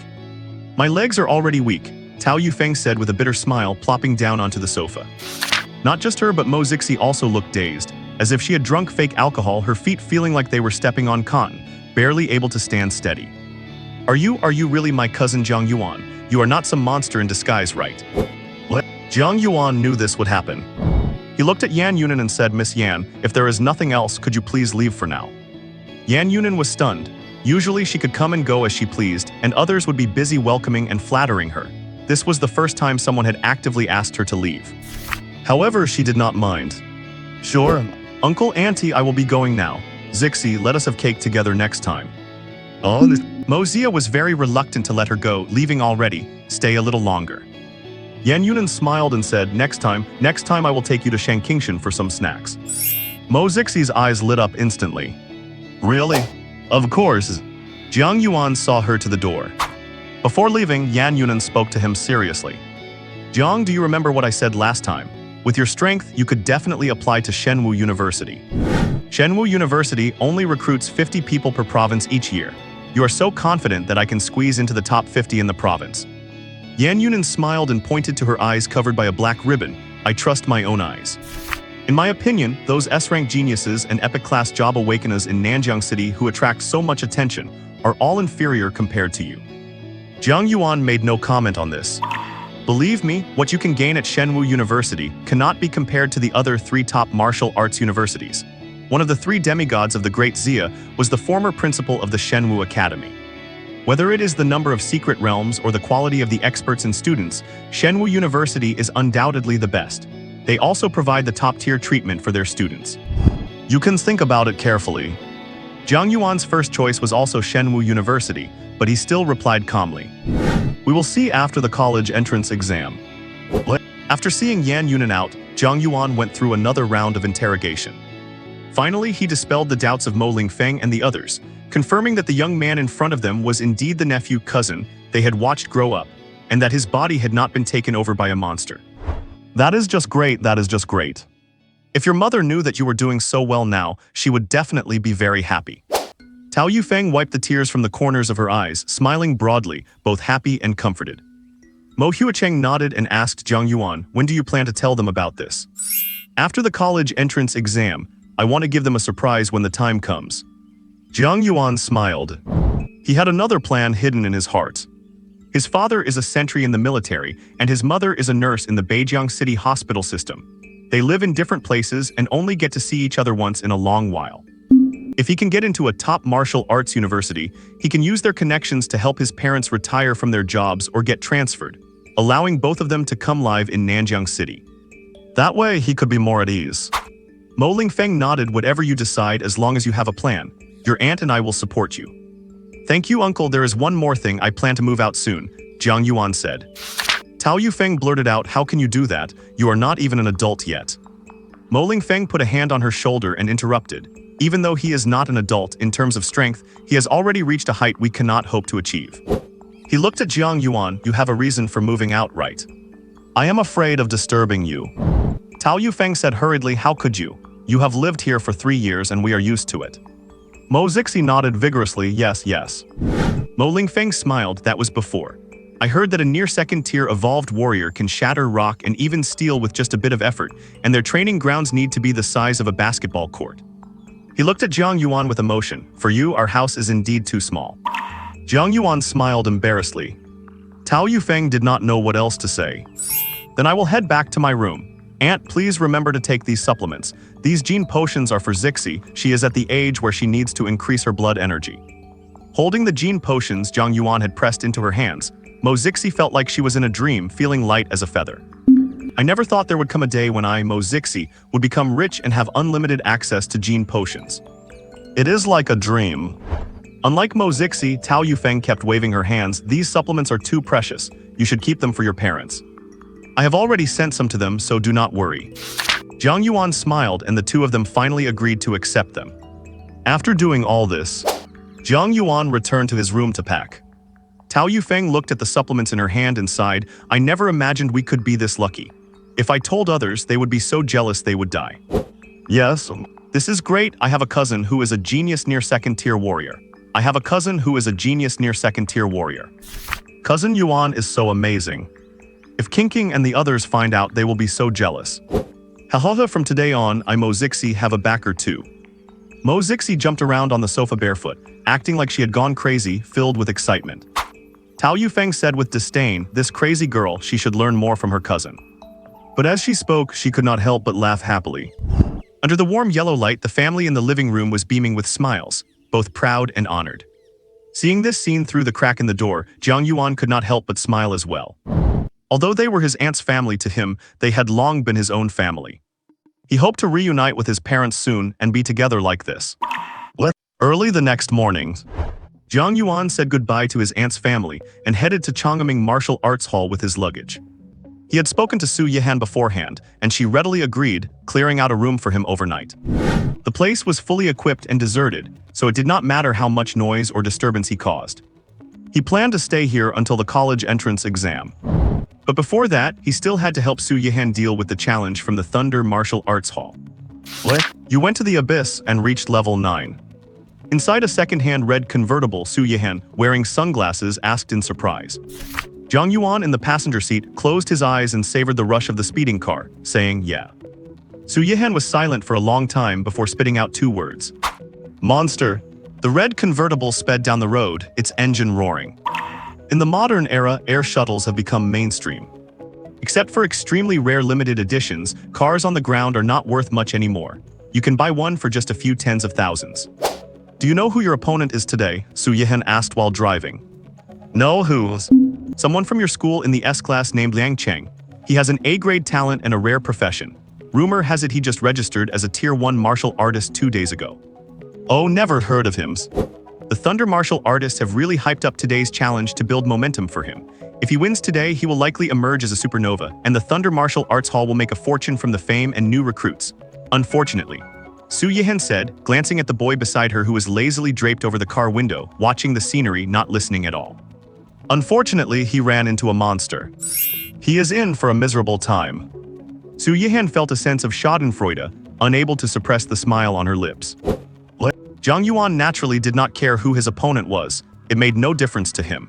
My legs are already weak, Tao Yufeng said with a bitter smile, plopping down onto the sofa. Not just her, but Mo Zixi also looked dazed, as if she had drunk fake alcohol, her feet feeling like they were stepping on cotton, barely able to stand steady. Are you really my cousin Jiang Yuan? You are not some monster in disguise, right? What? Jiang Yuan knew this would happen. He looked at Yan Yunan and said, Miss Yan, if there is nothing else, could you please leave for now? Yan Yunan was stunned. Usually she could come and go as she pleased, and others would be busy welcoming and flattering her. This was the first time someone had actively asked her to leave. However, she did not mind. Sure, Uncle, Auntie, I will be going now. Zixi, let us have cake together next time. Oh, Mozia was very reluctant to let her go, leaving already. Stay a little longer. Yan Yunan smiled and said, next time I will take you to Shankingshan for some snacks. Mo Zixi's eyes lit up instantly. Really? Of course. Jiang Yuan saw her to the door. Before leaving, Yan Yunan spoke to him seriously. Jiang, do you remember what I said last time? With your strength, you could definitely apply to Shenwu University. Shenwu University only recruits 50 people per province each year. You are so confident that I can squeeze into the top 50 in the province. Yan Yunan smiled and pointed to her eyes covered by a black ribbon. I trust my own eyes. In my opinion, those S-rank geniuses and epic-class job awakeners in Nanjiang City who attract so much attention are all inferior compared to you. Jiang Yuan made no comment on this. Believe me, what you can gain at Shenwu University cannot be compared to the other 3 top martial arts universities. One of the 3 demigods of the Great Xia was the former principal of the Shenwu Academy. Whether it is the number of secret realms or the quality of the experts and students, Shenwu University is undoubtedly the best. They also provide the top-tier treatment for their students. You can think about it carefully. Jiang Yuan's first choice was also Shenwu University, but he still replied calmly. We will see after the college entrance exam. After seeing Yan Yunan out, Jiang Yuan went through another round of interrogation. Finally, he dispelled the doubts of Mo Lingfeng and the others, confirming that the young man in front of them was indeed the nephew cousin they had watched grow up, and that his body had not been taken over by a monster. That is just great, that is just great. If your mother knew that you were doing so well now, she would definitely be very happy. Tao Yufeng wiped the tears from the corners of her eyes, smiling broadly, both happy and comforted. Mo Huacheng nodded and asked Jiang Yuan, when do you plan to tell them about this? After the college entrance exam, I want to give them a surprise when the time comes. Jiang Yuan smiled. He had another plan hidden in his heart. His father is a sentry in the military, and his mother is a nurse in the Beijiang City hospital system. They live in different places and only get to see each other once in a long while. If he can get into a top martial arts university, he can use their connections to help his parents retire from their jobs or get transferred, allowing both of them to come live in Nanjiang City. That way, he could be more at ease. Mo Lingfeng nodded. Whatever you decide, as long as you have a plan. Your aunt and I will support you. Thank you, uncle. There is one more thing. I plan to move out soon, Jiang Yuan said. Tao Yufeng blurted out, how can you do that? You are not even an adult yet. Mo Lingfeng put a hand on her shoulder and interrupted. Even though he is not an adult in terms of strength, he has already reached a height we cannot hope to achieve. He looked at Jiang Yuan. You have a reason for moving out, right? I am afraid of disturbing you. Tao Yufeng said hurriedly, how could you? You have lived here for 3 years and we are used to it. Mo Zixi nodded vigorously, yes. Mo Lingfeng smiled, that was before. I heard that a near second-tier evolved warrior can shatter rock and even steel with just a bit of effort, and their training grounds need to be the size of a basketball court. He looked at Jiang Yuan with emotion. For you, our house is indeed too small. Jiang Yuan smiled embarrassedly. Tao Yufeng did not know what else to say. Then I will head back to my room. Aunt, please remember to take these supplements. These gene potions are for Zixi. She is at the age where she needs to increase her blood energy. Holding the gene potions Jiang Yuan had pressed into her hands, Mo Zixi felt like she was in a dream, feeling light as a feather. I never thought there would come a day when I, Mo Zixi, would become rich and have unlimited access to gene potions. It is like a dream. Unlike Mo Zixi, Tao Yufeng kept waving her hands. These supplements are too precious. You should keep them for your parents. I have already sent some to them, so do not worry. Jiang Yuan smiled and the two of them finally agreed to accept them. After doing all this, Jiang Yuan returned to his room to pack. Tao Yufeng looked at the supplements in her hand and sighed, I never imagined we could be this lucky. If I told others, they would be so jealous they would die. Yes, this is great. I have a cousin who is a genius near second-tier warrior. I have a cousin who is a genius near second-tier warrior. Cousin Yuan is so amazing. If King and the others find out, they will be so jealous. Hahaha, from today on, I Mo Zixi have a backer too. Mo Zixi jumped around on the sofa barefoot, acting like she had gone crazy, filled with excitement. Tao Yufeng said with disdain, this crazy girl, she should learn more from her cousin. But as she spoke, she could not help but laugh happily. Under the warm yellow light, the family in the living room was beaming with smiles, both proud and honored. Seeing this scene through the crack in the door, Jiang Yuan could not help but smile as well. Although they were his aunt's family, to him, they had long been his own family. He hoped to reunite with his parents soon and be together like this. Early the next morning, Jiang Yuan said goodbye to his aunt's family and headed to Changming Martial Arts Hall with his luggage. He had spoken to Su Yihan beforehand, and she readily agreed, clearing out a room for him overnight. The place was fully equipped and deserted, so it did not matter how much noise or disturbance he caused. He planned to stay here until the college entrance exam. But before that, he still had to help Su Yihan deal with the challenge from the Thunder Martial Arts Hall. You went to the abyss and reached level 9. Inside a second-hand red convertible, Su Yihan, wearing sunglasses, asked in surprise. Jiang Yuan in the passenger seat closed his eyes and savored the rush of the speeding car, saying, yeah. Su Yihan was silent for a long time before spitting out 2 words. Monster. The red convertible sped down the road, its engine roaring. In the modern era, air shuttles have become mainstream. Except for extremely rare limited editions, cars on the ground are not worth much anymore. You can buy one for just a few tens of thousands. Do you know who your opponent is today? Su Yihan asked while driving. No, who's? Someone from your school in the S-class named Liang Cheng. He has an A-grade talent and a rare profession. Rumor has it he just registered as a Tier 1 martial artist 2 days ago. Oh, never heard of him. The Thunder martial artists have really hyped up today's challenge to build momentum for him. If he wins today, he will likely emerge as a supernova, and the Thunder Martial Arts Hall will make a fortune from the fame and new recruits. Unfortunately, Su Yihan said, glancing at the boy beside her who was lazily draped over the car window, watching the scenery, not listening at all. Unfortunately, he ran into a monster. He is in for a miserable time. Su Yihan felt a sense of schadenfreude, unable to suppress the smile on her lips. Jiang Yuan naturally did not care who his opponent was. It made no difference to him.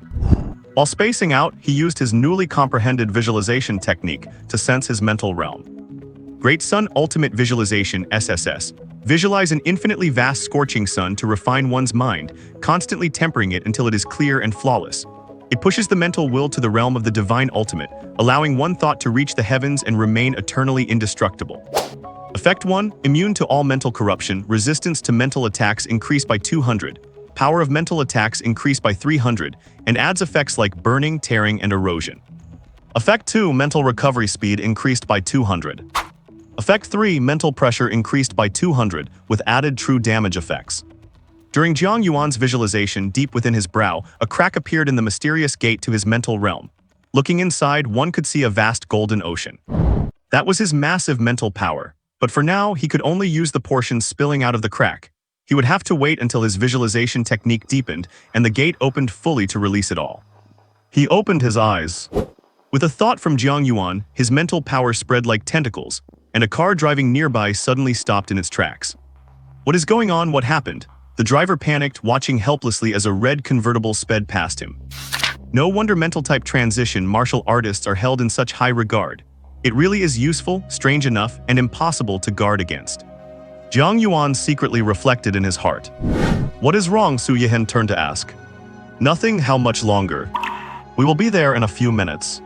While spacing out, he used his newly comprehended visualization technique to sense his mental realm. Great Sun Ultimate Visualization (SSS). Visualize an infinitely vast scorching sun to refine one's mind, constantly tempering it until it is clear and flawless. It pushes the mental will to the realm of the divine ultimate, allowing one thought to reach the heavens and remain eternally indestructible. Effect 1. Immune to all mental corruption. Resistance to mental attacks increased by 200. Power of mental attacks increased by 300, and adds effects like burning, tearing, and erosion. Effect 2. Mental recovery speed increased by 200. Effect 3. Mental pressure increased by 200, with added true damage effects. During Jiang Yuan's visualization, deep within his brow, a crack appeared in the mysterious gate to his mental realm. Looking inside, one could see a vast golden ocean. That was his massive mental power, but for now, he could only use the portion spilling out of the crack. He would have to wait until his visualization technique deepened and the gate opened fully to release it all. He opened his eyes. With a thought from Jiang Yuan, his mental power spread like tentacles, and a car driving nearby suddenly stopped in its tracks. What is going on? What happened? The driver panicked, watching helplessly as a red convertible sped past him. No wonder mental-type transition martial artists are held in such high regard. It really is useful, strange enough, and impossible to guard against. Jiang Yuan secretly reflected in his heart. What is wrong? Su Yihan turned to ask. Nothing. How much longer? We will be there in a few minutes.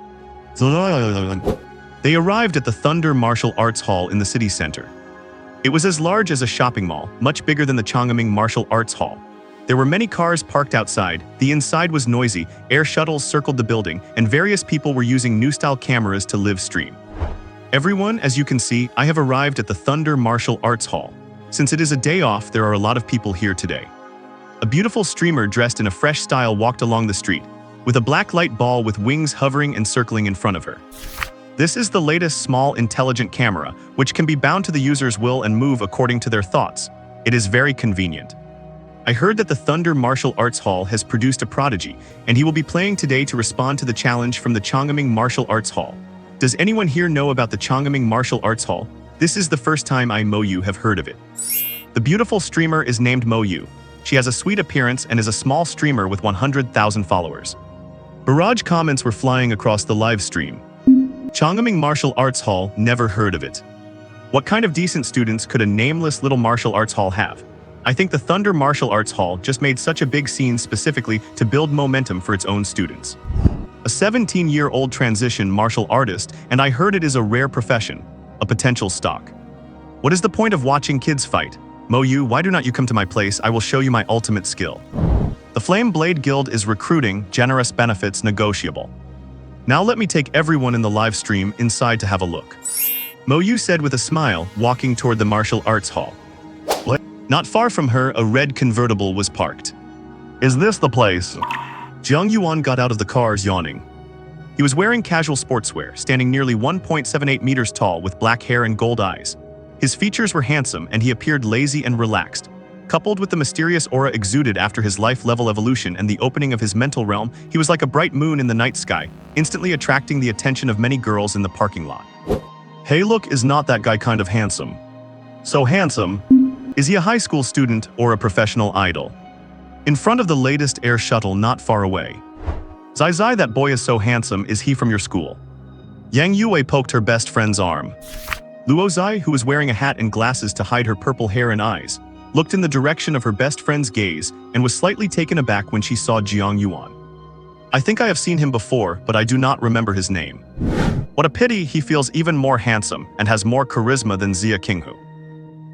They arrived at the Thunder Martial Arts Hall in the city center. It was as large as a shopping mall, much bigger than the Changming Martial Arts Hall. There were many cars parked outside, the inside was noisy, air shuttles circled the building, and various people were using new-style cameras to live stream. Everyone, as you can see, I have arrived at the Thunder Martial Arts Hall. Since it is a day off, there are a lot of people here today. A beautiful streamer dressed in a fresh style walked along the street, with a black light ball with wings hovering and circling in front of her. This is the latest small intelligent camera, which can be bound to the user's will and move according to their thoughts. It is very convenient. I heard that the Thunder Martial Arts Hall has produced a prodigy, and he will be playing today to respond to the challenge from the Changming Martial Arts Hall. Does anyone here know about the Changming Martial Arts Hall? This is the first time I Mo Yu have heard of it. The beautiful streamer is named Mo Yu. She has a sweet appearance and is a small streamer with 100,000 followers. Barrage comments were flying across the live stream. Chongming Martial Arts Hall, never heard of it. What kind of decent students could a nameless little martial arts hall have? I think the Thunder Martial Arts Hall just made such a big scene specifically to build momentum for its own students. A 17-year-old transition martial artist, and I heard it is a rare profession, a potential stock. What is the point of watching kids fight? Mo Yu, why do not you come to my place? I will show you my ultimate skill. The Flame Blade Guild is recruiting, generous benefits negotiable. Now let me take everyone in the live stream inside to have a look. Mo Yu said with a smile, walking toward the martial arts hall. Not far from her, a red convertible was parked. Is this the place? Jiang Yuan got out of the car, yawning. He was wearing casual sportswear, standing nearly 1.78 meters tall with black hair and gold eyes. His features were handsome and he appeared lazy and relaxed. Coupled with the mysterious aura exuded after his life-level evolution and the opening of his mental realm, he was like a bright moon in the night sky, instantly attracting the attention of many girls in the parking lot. Hey look, is not that guy kind of handsome? So handsome? Is he a high school student or a professional idol? In front of the latest air shuttle not far away. Zai Zai, that boy is so handsome, is he from your school? Yang Yue poked her best friend's arm. Luo Zai, who was wearing a hat and glasses to hide her purple hair and eyes, looked in the direction of her best friend's gaze and was slightly taken aback when she saw Jiang Yuan. I think I have seen him before, but I do not remember his name. What a pity, he feels even more handsome and has more charisma than Xia Qinghu.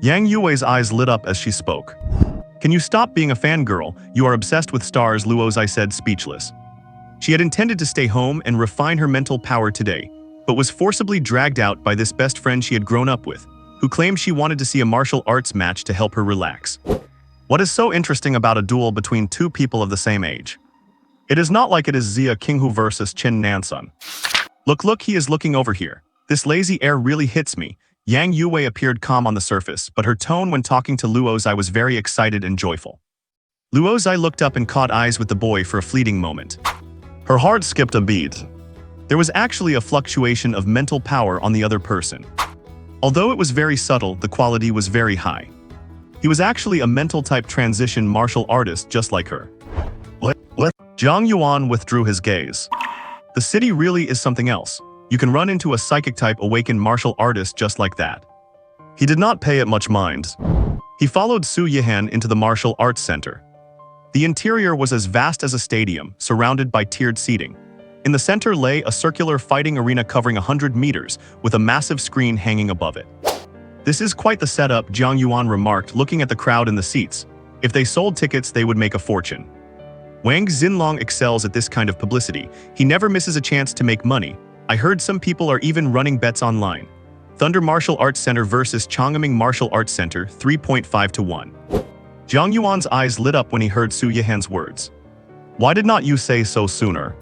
Yang Yue's eyes lit up as she spoke. Can you stop being a fangirl? You are obsessed with stars, Luo Zai said, speechless. She had intended to stay home and refine her mental power today, but was forcibly dragged out by this best friend she had grown up with, who claimed she wanted to see a martial arts match to help her relax. What is so interesting about a duel between two people of the same age? It is not like it is Xia Qinghu versus Chen Nansun. Look, he is looking over here. This lazy air really hits me. Yang Yue appeared calm on the surface, but her tone when talking to Luo Zai was very excited and joyful. Luo Zai looked up and caught eyes with the boy for a fleeting moment. Her heart skipped a beat. There was actually a fluctuation of mental power on the other person. Although it was very subtle, the quality was very high. He was actually a mental-type transition martial artist just like her. What? Jiang Yuan withdrew his gaze. The city really is something else. You can run into a psychic-type awakened martial artist just like that. He did not pay it much mind. He followed Su Yihan into the martial arts center. The interior was as vast as a stadium, surrounded by tiered seating. In the center lay a circular fighting arena covering 100 meters, with a massive screen hanging above it. This is quite the setup, Jiang Yuan remarked, looking at the crowd in the seats. If they sold tickets, they would make a fortune. Wang Xinlong excels at this kind of publicity. He never misses a chance to make money. I heard some people are even running bets online. Thunder Martial Arts Center versus Chongming Martial Arts Center, 3.5 to 1. Jiang Yuan's eyes lit up when he heard Su Yihan's words. Why did not you say so sooner?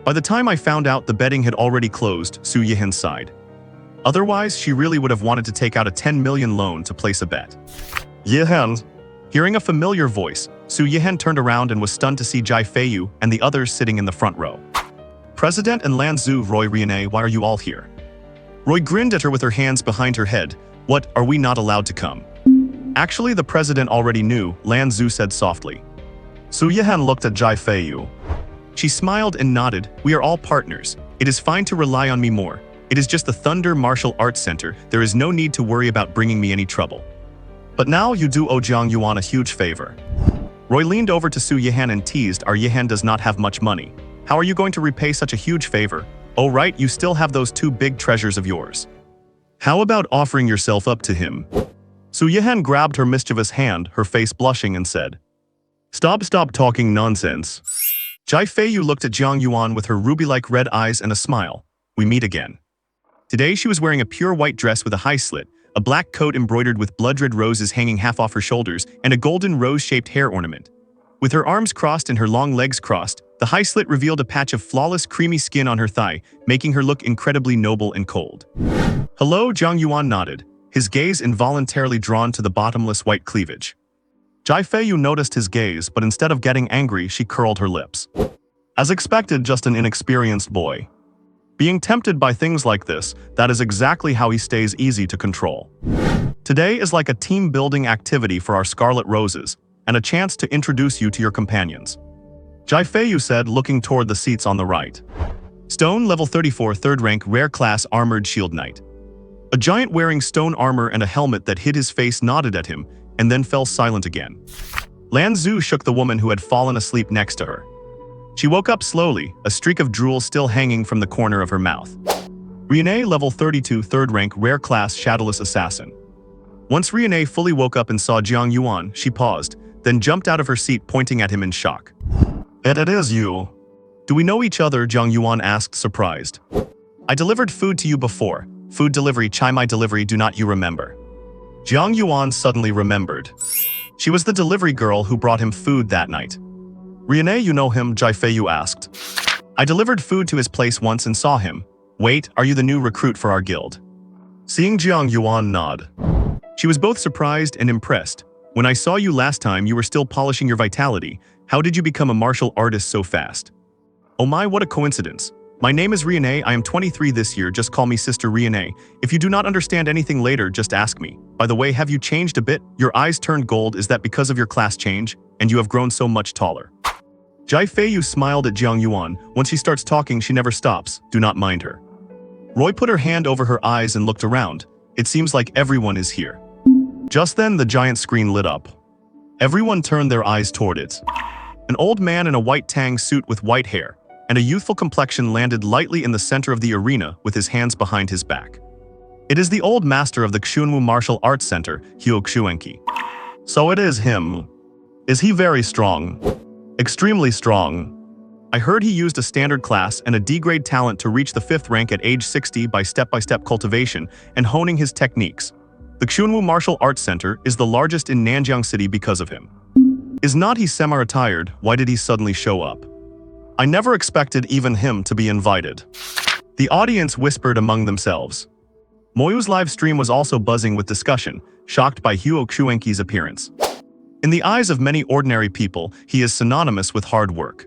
By the time I found out, the betting had already closed, Su Yihan sighed. Otherwise, she really would have wanted to take out a 10 million loan to place a bet. Yihan. Hearing a familiar voice, Su Yihan turned around and was stunned to see Jai Feiyu and the others sitting in the front row. President and Lan Zhu, Roy Riene, why are you all here? Roy grinned at her with her hands behind her head. What, are we not allowed to come? Actually, the president already knew, Lan Zhu said softly. Su Yihan looked at Jai Feiyu. She smiled and nodded. We are all partners. It is fine to rely on me more. It is just the Thunder Martial Arts Center. There is no need to worry about bringing me any trouble. But now you do owe Jiang Yuan a huge favor. Roy leaned over to Su Yihan and teased, our Yihan does not have much money. How are you going to repay such a huge favor? Oh right, you still have those two big treasures of yours. How about offering yourself up to him? Su Yihan grabbed her mischievous hand, her face blushing, and said, Stop talking nonsense. Jai Feiyu looked at Jiang Yuan with her ruby-like red eyes and a smile. We meet again. Today she was wearing a pure white dress with a high slit, a black coat embroidered with blood-red roses hanging half off her shoulders, and a golden rose-shaped hair ornament. With her arms crossed and her long legs crossed, the high slit revealed a patch of flawless creamy skin on her thigh, making her look incredibly noble and cold. Hello, Jiang Yuan nodded, his gaze involuntarily drawn to the bottomless white cleavage. Jai Feiyu noticed his gaze, but instead of getting angry, she curled her lips. As expected, just an inexperienced boy. Being tempted by things like this, that is exactly how he stays easy to control. Today is like a team-building activity for our Scarlet Roses. and a chance to introduce you to your companions. Jai Feiyu said, looking toward the seats on the right. Stone, level 34, 3rd rank, rare class, armored shield knight. A giant wearing stone armor and a helmet that hid his face nodded at him, and then fell silent again. Lan Zhu shook the woman who had fallen asleep next to her. She woke up slowly, a streak of drool still hanging from the corner of her mouth. Riene, level 32, 3rd rank, rare class, shadowless assassin. Once Riene fully woke up and saw Jiang Yuan, she paused, then jumped out of her seat, pointing at him in shock. It is you. Do we know each other? Jiang Yuan asked, surprised. I delivered food to you before. Food delivery, chai my delivery, do not you remember? Jiang Yuan suddenly remembered. She was the delivery girl who brought him food that night. Riene, you know him? Jai Feiyu asked. I delivered food to his place once and saw him. Wait, are you the new recruit for our guild? Seeing Jiang Yuan nod. She was both surprised and impressed. When I saw you last time, you were still polishing your vitality. How did you become a martial artist so fast? Oh my, what a coincidence. My name is Riene, I am 23 this year, just call me Sister Riene. If you do not understand anything later, just ask me. By the way, have you changed a bit? Your eyes turned gold, is that because of your class change? And you have grown so much taller. Jai Feiyu smiled at Jiang Yuan. Once she starts talking, she never stops. Do not mind her. Roy put her hand over her eyes and looked around. It seems like everyone is here. Just then, the giant screen lit up. Everyone turned their eyes toward it. An old man in a white tang suit with white hair and a youthful complexion landed lightly in the center of the arena with his hands behind his back. It is the old master of the Xunwu Martial Arts Center, Huo Xuanqi. So it is him. Is he very strong? Extremely strong. I heard he used a standard class and a D-grade talent to reach the 5th rank at age 60 by step-by-step cultivation and honing his techniques. The Xunwu Martial Arts Center is the largest in Nanjiang City because of him. Is not he semi-retired? Why did he suddenly show up? I never expected even him to be invited. The audience whispered among themselves. Moyu's live stream was also buzzing with discussion, shocked by Huo Xuanqi's appearance. In the eyes of many ordinary people, he is synonymous with hard work.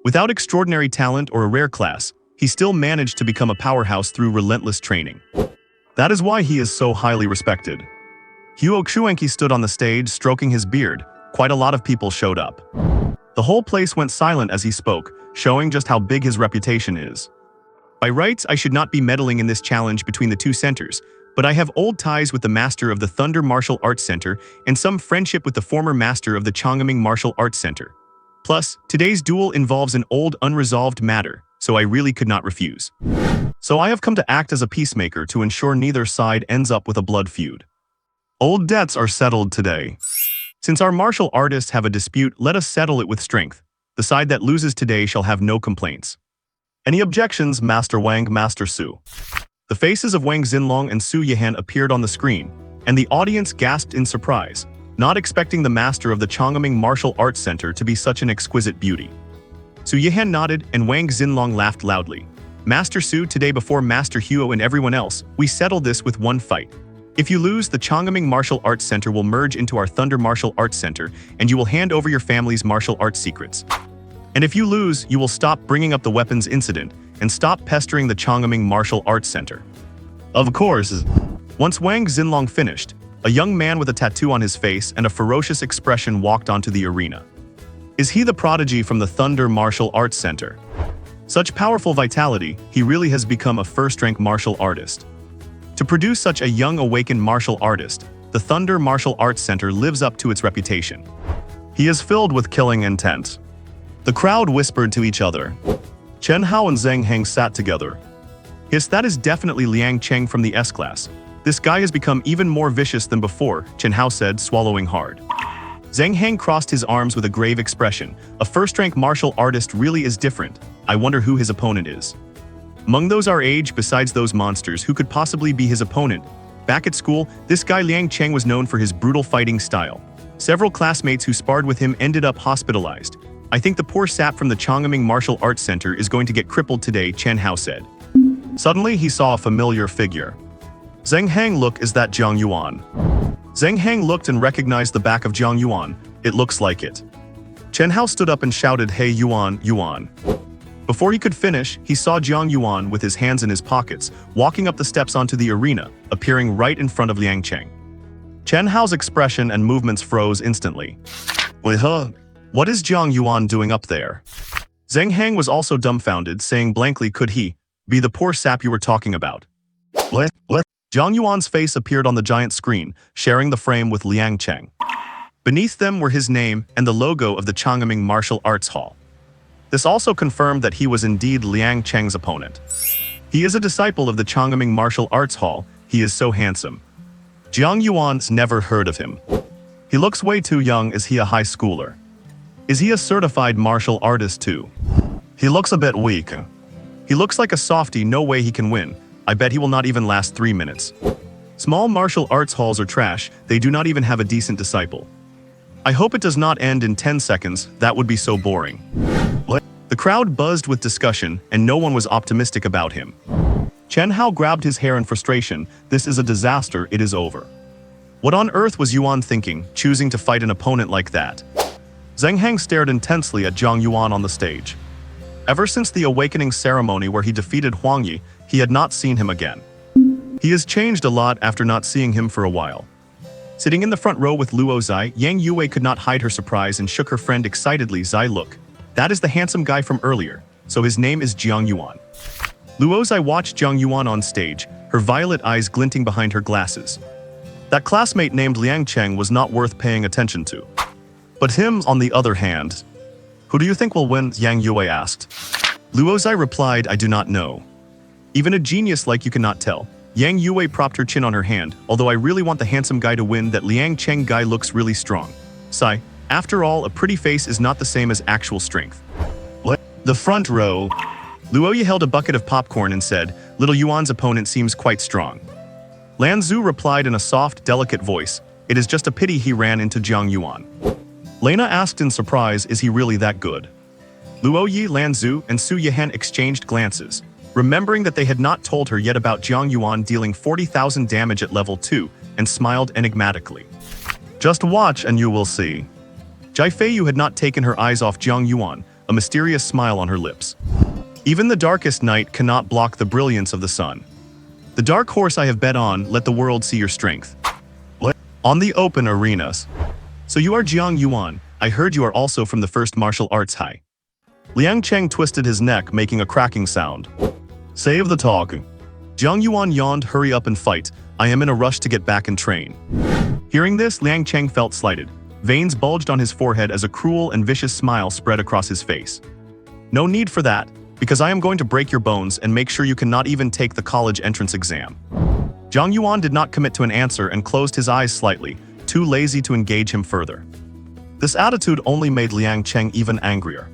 Without extraordinary talent or a rare class, he still managed to become a powerhouse through relentless training. That is why he is so highly respected. Huo Xuanqi stood on the stage, stroking his beard. Quite a lot of people showed up. The whole place went silent as he spoke, showing just how big his reputation is. By rights, I should not be meddling in this challenge between the two centers, but I have old ties with the master of the Thunder Martial Arts Center and some friendship with the former master of the Changming Martial Arts Center. Plus, today's duel involves an old unresolved matter, so I really could not refuse. So I have come to act as a peacemaker to ensure neither side ends up with a blood feud. Old debts are settled today. Since our martial artists have a dispute, let us settle it with strength. The side that loses today shall have no complaints. Any objections, Master Wang, Master Su? The faces of Wang Xinlong and Su Yihan appeared on the screen, and the audience gasped in surprise, not expecting the master of the Changming Martial Arts Center to be such an exquisite beauty. Su Yihan nodded, and Wang Xinlong laughed loudly. Master Su, today before Master Huo and everyone else, we settle this with one fight. If you lose, the Changming Martial Arts Center will merge into our Thunder Martial Arts Center, and you will hand over your family's martial arts secrets. And if you lose, you will stop bringing up the weapons incident and stop pestering the Changming Martial Arts Center. Of course. Once Wang Xinlong finished, a young man with a tattoo on his face and a ferocious expression walked onto the arena. Is he the prodigy from the Thunder Martial Arts Center? Such powerful vitality, he really has become a first-rank martial artist. To produce such a young awakened martial artist, the Thunder Martial Arts Center lives up to its reputation. He is filled with killing intent. The crowd whispered to each other. Chen Hao and Zheng Heng sat together. Yes, that is definitely Liang Cheng from the S-class. This guy has become even more vicious than before, Chen Hao said, swallowing hard. Zheng Heng crossed his arms with a grave expression. A first-rank martial artist really is different. I wonder who his opponent is. Among those our age, besides those monsters, who could possibly be his opponent? Back at school, this guy Liang Cheng was known for his brutal fighting style. Several classmates who sparred with him ended up hospitalized. I think the poor sap from the Changming Martial Arts Center is going to get crippled today, Chen Hao said. Suddenly, he saw a familiar figure. Zheng Heng, look, is that Jiang Yuan? Zheng Heng looked and recognized the back of Jiang Yuan. It looks like it. Chen Hao stood up and shouted, "Hey Yuan, Yuan." Before he could finish, he saw Jiang Yuan with his hands in his pockets, walking up the steps onto the arena, appearing right in front of Liang Cheng. Chen Hao's expression and movements froze instantly. Wait, huh? What is Jiang Yuan doing up there? Zheng Hang was also dumbfounded, saying blankly, could he be the poor sap you were talking about? What? Jiang Yuan's face appeared on the giant screen, sharing the frame with Liang Cheng. Beneath them were his name and the logo of the Changming Martial Arts Hall. This also confirmed that he was indeed Liang Cheng's opponent. He is a disciple of the Changming Martial Arts Hall. He is so handsome. Jiang Yuan's never heard of him. He looks way too young. Is he a high schooler? Is he a certified martial artist too? He looks a bit weak. He looks like a softie. No way he can win. I bet he will not even last 3 minutes. Small martial arts halls are trash. They do not even have a decent disciple. I hope it does not end in 10 seconds. That would be so boring. The crowd buzzed with discussion, and no one was optimistic about him. Chen Hao grabbed his hair in frustration. This is a disaster. It is over. What on earth was Yuan thinking, choosing to fight an opponent like that? Zheng Hang stared intensely at Jiang Yuan on the stage. Ever since the awakening ceremony where he defeated Huang Yi, he had not seen him again. He has changed a lot after not seeing him for a while. Sitting in the front row with Luo Zai, Yang Yue could not hide her surprise and shook her friend excitedly. Zai, look. That is the handsome guy from earlier, so his name is Jiang Yuan. Luo Zai watched Jiang Yuan on stage, her violet eyes glinting behind her glasses. That classmate named Liang Cheng was not worth paying attention to. But him, on the other hand. Who do you think will win? Yang Yue asked. Luo Zai replied, I do not know. Even a genius like you cannot tell. Yang Yue propped her chin on her hand. Although I really want the handsome guy to win, that Liang Cheng guy looks really strong. Sigh. After all, a pretty face is not the same as actual strength. What? The front row. Luo Yi held a bucket of popcorn and said, little Yuan's opponent seems quite strong. Lan Zhu replied in a soft, delicate voice, it is just a pity he ran into Jiang Yuan. Lena asked in surprise, is he really that good? Luo Yi, Lan Zhu, and Su Yihan exchanged glances, remembering that they had not told her yet about Jiang Yuan dealing 40,000 damage at level 2, and smiled enigmatically. Just watch and you will see. Jai Feiyu had not taken her eyes off Jiang Yuan, a mysterious smile on her lips. Even the darkest night cannot block the brilliance of the sun. The dark horse I have bet on, let the world see your strength. On the open arenas. So you are Jiang Yuan, I heard you are also from the first martial arts high. Liang Cheng twisted his neck, making a cracking sound. Save the talk. Jiang Yuan yawned, hurry up and fight, I am in a rush to get back and train. Hearing this, Liang Cheng felt slighted. Veins bulged on his forehead as a cruel and vicious smile spread across his face. No need for that, because I am going to break your bones and make sure you cannot even take the college entrance exam. Jiang Yuan did not commit to an answer and closed his eyes slightly, too lazy to engage him further. This attitude only made Liang Cheng even angrier.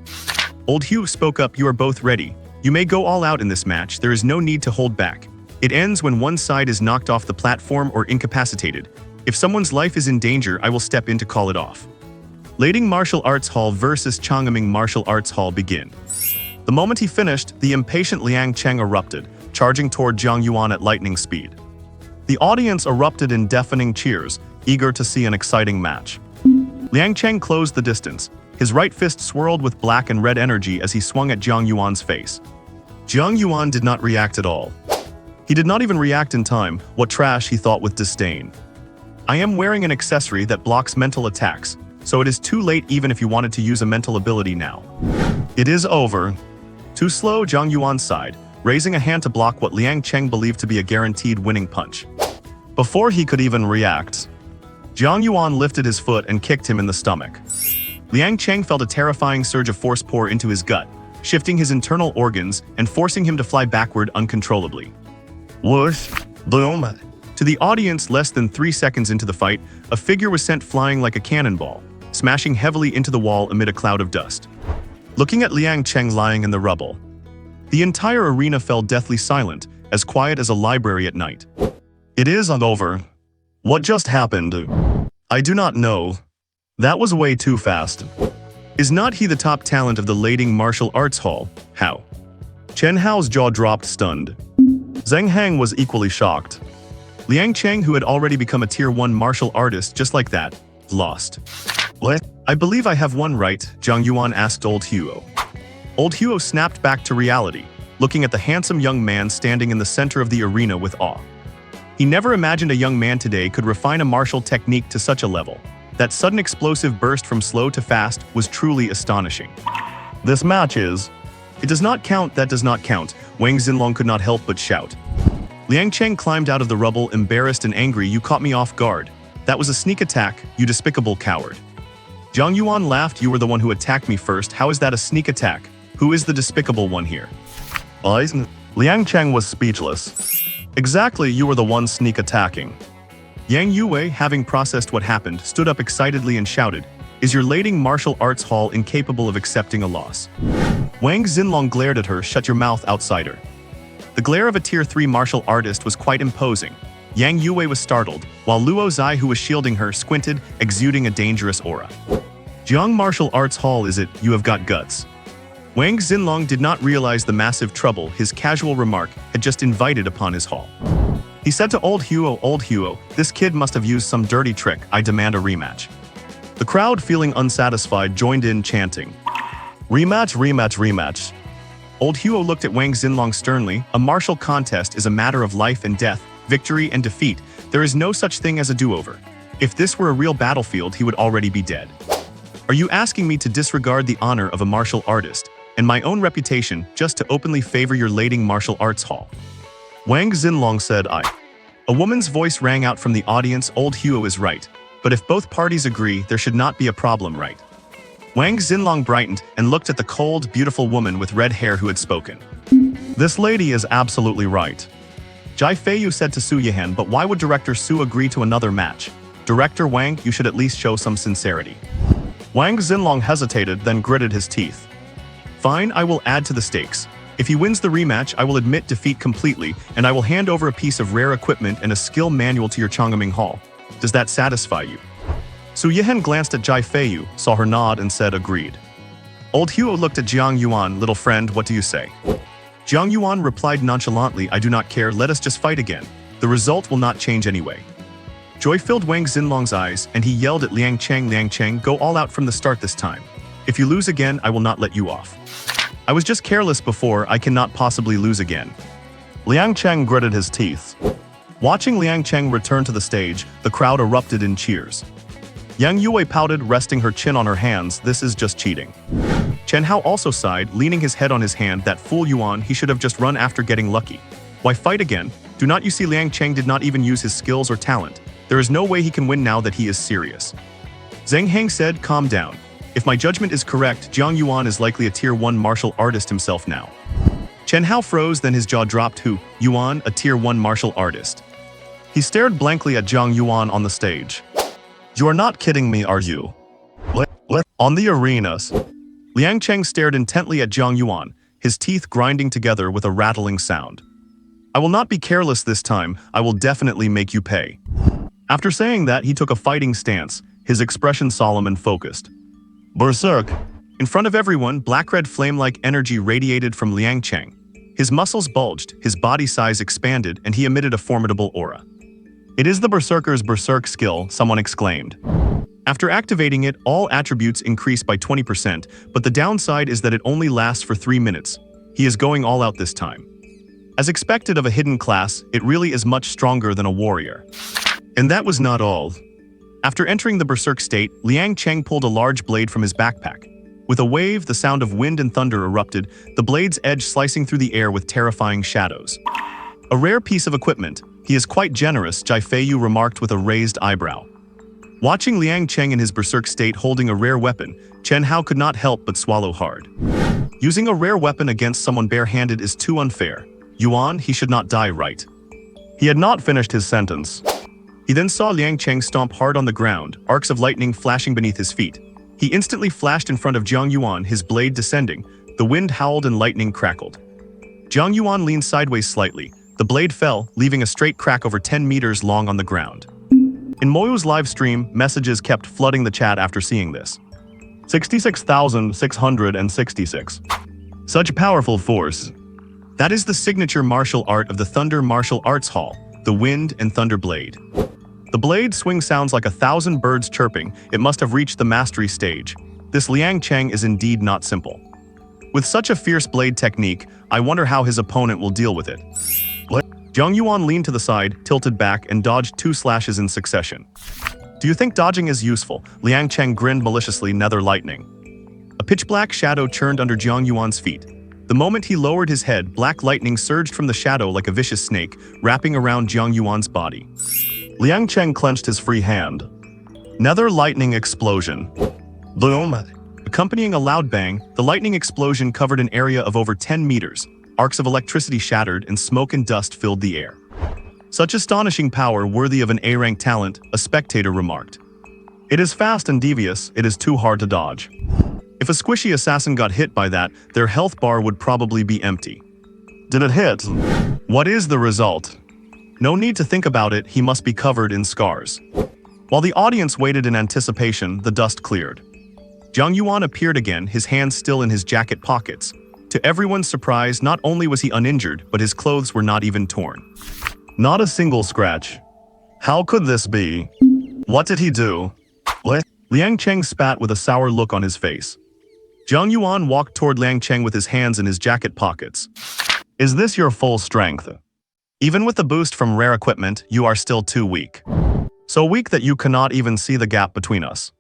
Old Hugh spoke up, you are both ready. You may go all out in this match, there is no need to hold back. It ends when one side is knocked off the platform or incapacitated. If someone's life is in danger, I will step in to call it off. Leiting Martial Arts Hall versus Changming Martial Arts Hall begin. The moment he finished, the impatient Liang Cheng erupted, charging toward Jiang Yuan at lightning speed. The audience erupted in deafening cheers, eager to see an exciting match. Liang Cheng closed the distance. His right fist swirled with black and red energy as he swung at Jiang Yuan's face. Jiang Yuan did not react at all. He did not even react in time, what trash, he thought with disdain. I am wearing an accessory that blocks mental attacks, so it is too late even if you wanted to use a mental ability now. It is over. Too slow, Jiang Yuan sighed, raising a hand to block what Liang Cheng believed to be a guaranteed winning punch. Before he could even react, Jiang Yuan lifted his foot and kicked him in the stomach. Liang Cheng felt a terrifying surge of force pour into his gut, shifting his internal organs and forcing him to fly backward uncontrollably. Whoosh! Boom! To the audience, less than 3 seconds into the fight, a figure was sent flying like a cannonball, smashing heavily into the wall amid a cloud of dust. Looking at Liang Cheng lying in the rubble, the entire arena fell deathly silent, as quiet as a library at night. It is over. What just happened? I do not know. That was way too fast. Is not he the top talent of the Leiting Martial Arts Hall? How? Chen Hao's jaw dropped, stunned. Zheng Hang was equally shocked. Liang Cheng, who had already become a Tier 1 martial artist just like that, lost. What? I believe I have won, right? Jiang Yuan asked Old Huo. Old Huo snapped back to reality, looking at the handsome young man standing in the center of the arena with awe. He never imagined a young man today could refine a martial technique to such a level. That sudden explosive burst from slow to fast was truly astonishing. This match is... It does not count, that does not count, Wang Xinlong could not help but shout. Liang Cheng climbed out of the rubble, embarrassed and angry. You caught me off guard. That was a sneak attack, you despicable coward. Jiang Yuan laughed. You were the one who attacked me first. How is that a sneak attack? Who is the despicable one here? Liang Cheng was speechless. Exactly, you were the one sneak attacking. Yang Yue, having processed what happened, stood up excitedly and shouted, Is your lading martial arts hall incapable of accepting a loss? Wang Xinlong glared at her. Shut your mouth, outsider. The glare of a Tier 3 martial artist was quite imposing. Yang Yue was startled, while Luo Zai, who was shielding her, squinted, exuding a dangerous aura. Jiang Martial Arts Hall, is it? You have got guts. Wang Xinlong did not realize the massive trouble his casual remark had just invited upon his hall. He said to Old Huo, this kid must have used some dirty trick. I demand a rematch. The crowd, feeling unsatisfied, joined in, chanting, Rematch, rematch, rematch. Old Huo looked at Wang Xinlong sternly. A martial contest is a matter of life and death, victory and defeat. There is no such thing as a do-over. If this were a real battlefield, he would already be dead. Are you asking me to disregard the honor of a martial artist and my own reputation just to openly favor your lading martial arts hall? Wang Xinlong said, I. A woman's voice rang out from the audience. Old Huo is right. But if both parties agree, there should not be a problem, right? Wang Xinlong brightened and looked at the cold, beautiful woman with red hair who had spoken. This lady is absolutely right. Jai Feiyu said to Su Yihan, but why would Director Su agree to another match? Director Wang, you should at least show some sincerity. Wang Xinlong hesitated, then gritted his teeth. Fine, I will add to the stakes. If he wins the rematch, I will admit defeat completely, and I will hand over a piece of rare equipment and a skill manual to your Changming Hall. Does that satisfy you? Su Yihan glanced at Jai Feiyu, saw her nod, and said agreed. Old Huo looked at Jiang Yuan. Little friend, what do you say? Jiang Yuan replied nonchalantly, I do not care, let us just fight again. The result will not change anyway. Joy filled Wang Xinlong's eyes, and he yelled at Liang Cheng, go all out from the start this time. If you lose again, I will not let you off. I was just careless before, I cannot possibly lose again. Liang Cheng gritted his teeth. Watching Liang Cheng return to the stage, the crowd erupted in cheers. Yang Yue pouted, resting her chin on her hands. This is just cheating. Chen Hao also sighed, leaning his head on his hand. That fool Yuan, he should have just run after getting lucky. Why fight again? Do not you see Liang Cheng did not even use his skills or talent. There is no way he can win now that he is serious. Zheng Heng said, calm down. If my judgment is correct, Jiang Yuan is likely a Tier 1 martial artist himself now. Chen Hao froze, then his jaw dropped. Who? Yuan, a Tier 1 martial artist. He stared blankly at Jiang Yuan on the stage. You are not kidding me, are you? On the arenas. Liang Cheng stared intently at Jiang Yuan, his teeth grinding together with a rattling sound. I will not be careless this time, I will definitely make you pay. After saying that, he took a fighting stance, his expression solemn and focused. Berserk! In front of everyone, black-red flame-like energy radiated from Liang Cheng. His muscles bulged, his body size expanded, and he emitted a formidable aura. It is the Berserker's Berserk skill, someone exclaimed. After activating it, all attributes increase by 20%, but the downside is that it only lasts for 3 minutes. He is going all out this time. As expected of a hidden class, it really is much stronger than a warrior. And that was not all. After entering the Berserk state, Liang Cheng pulled a large blade from his backpack. With a wave, the sound of wind and thunder erupted, the blade's edge slicing through the air with terrifying shadows. A rare piece of equipment. He is quite generous, Jai Feiyu remarked with a raised eyebrow. Watching Liang Cheng in his Berserk state holding a rare weapon, Chen Hao could not help but swallow hard. Using a rare weapon against someone barehanded is too unfair. Yuan, he should not die, right? He had not finished his sentence. He then saw Liang Cheng stomp hard on the ground, arcs of lightning flashing beneath his feet. He instantly flashed in front of Jiang Yuan, his blade descending. The wind howled and lightning crackled. Jiang Yuan leaned sideways slightly. The blade fell, leaving a straight crack over 10 meters long on the ground. In Moyu's live stream, messages kept flooding the chat after seeing this. 66,666. Such powerful force. That is the signature martial art of the Thunder Martial Arts Hall, the Wind and Thunder Blade. The blade swing sounds like 1,000 birds chirping. It must have reached the mastery stage. This Liang Cheng is indeed not simple. With such a fierce blade technique, I wonder how his opponent will deal with it. Jiang Yuan leaned to the side, tilted back, and dodged 2 slashes in succession. Do you think dodging is useful? Liang Cheng grinned maliciously, nether lightning. A pitch-black shadow churned under Jiang Yuan's feet. The moment he lowered his head, black lightning surged from the shadow like a vicious snake, wrapping around Jiang Yuan's body. Liang Cheng clenched his free hand. Nether lightning explosion. Boom! Accompanying a loud bang, the lightning explosion covered an area of over 10 meters. Arcs of electricity shattered and smoke and dust filled the air. Such astonishing power worthy of an A-rank talent, a spectator remarked. It is fast and devious, it is too hard to dodge. If a squishy assassin got hit by that, their health bar would probably be empty. Did it hit? What is the result? No need to think about it, he must be covered in scars. While the audience waited in anticipation, the dust cleared. Jiang Yuan appeared again, his hands still in his jacket pockets. To everyone's surprise, not only was he uninjured, but his clothes were not even torn. Not a single scratch. How could this be? What did he do? Liang Cheng spat with a sour look on his face. Jiang Yuan walked toward Liang Cheng with his hands in his jacket pockets. Is this your full strength? Even with the boost from rare equipment, you are still too weak. So weak that you cannot even see the gap between us.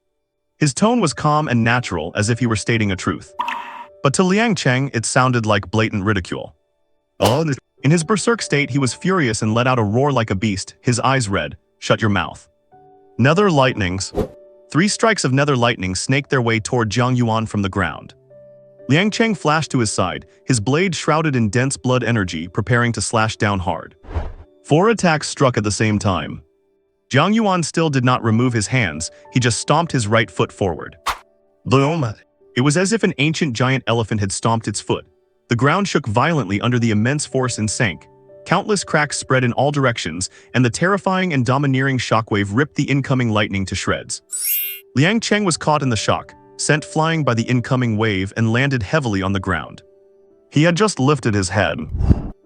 His tone was calm and natural, as if he were stating a truth. But to Liang Cheng, it sounded like blatant ridicule. In his berserk state, he was furious and let out a roar like a beast, his eyes red. Shut your mouth. Nether lightnings. 3 strikes of nether lightning snaked their way toward Jiang Yuan from the ground. Liang Cheng flashed to his side, his blade shrouded in dense blood energy, preparing to slash down hard. 4 attacks struck at the same time. Jiang Yuan still did not remove his hands, he just stomped his right foot forward. Boom! It was as if an ancient giant elephant had stomped its foot. The ground shook violently under the immense force and sank. Countless cracks spread in all directions, and the terrifying and domineering shockwave ripped the incoming lightning to shreds. Liang Cheng was caught in the shock, sent flying by the incoming wave and landed heavily on the ground. He had just lifted his head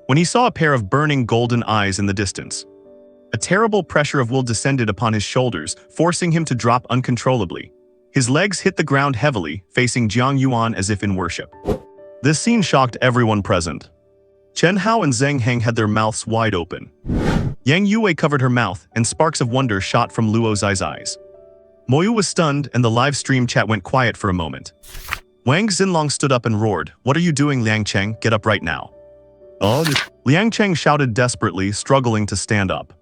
when he saw a pair of burning golden eyes in the distance. A terrible pressure of will descended upon his shoulders, forcing him to drop uncontrollably. His legs hit the ground heavily, facing Jiang Yuan as if in worship. This scene shocked everyone present. Chen Hao and Zheng Heng had their mouths wide open. Yang Yue covered her mouth, and sparks of wonder shot from Luo Zai's eyes. Moyu was stunned, and the live stream chat went quiet for a moment. Wang Xinlong stood up and roared, "What are you doing, Liang Cheng? Get up right now." Liang Cheng shouted desperately, struggling to stand up.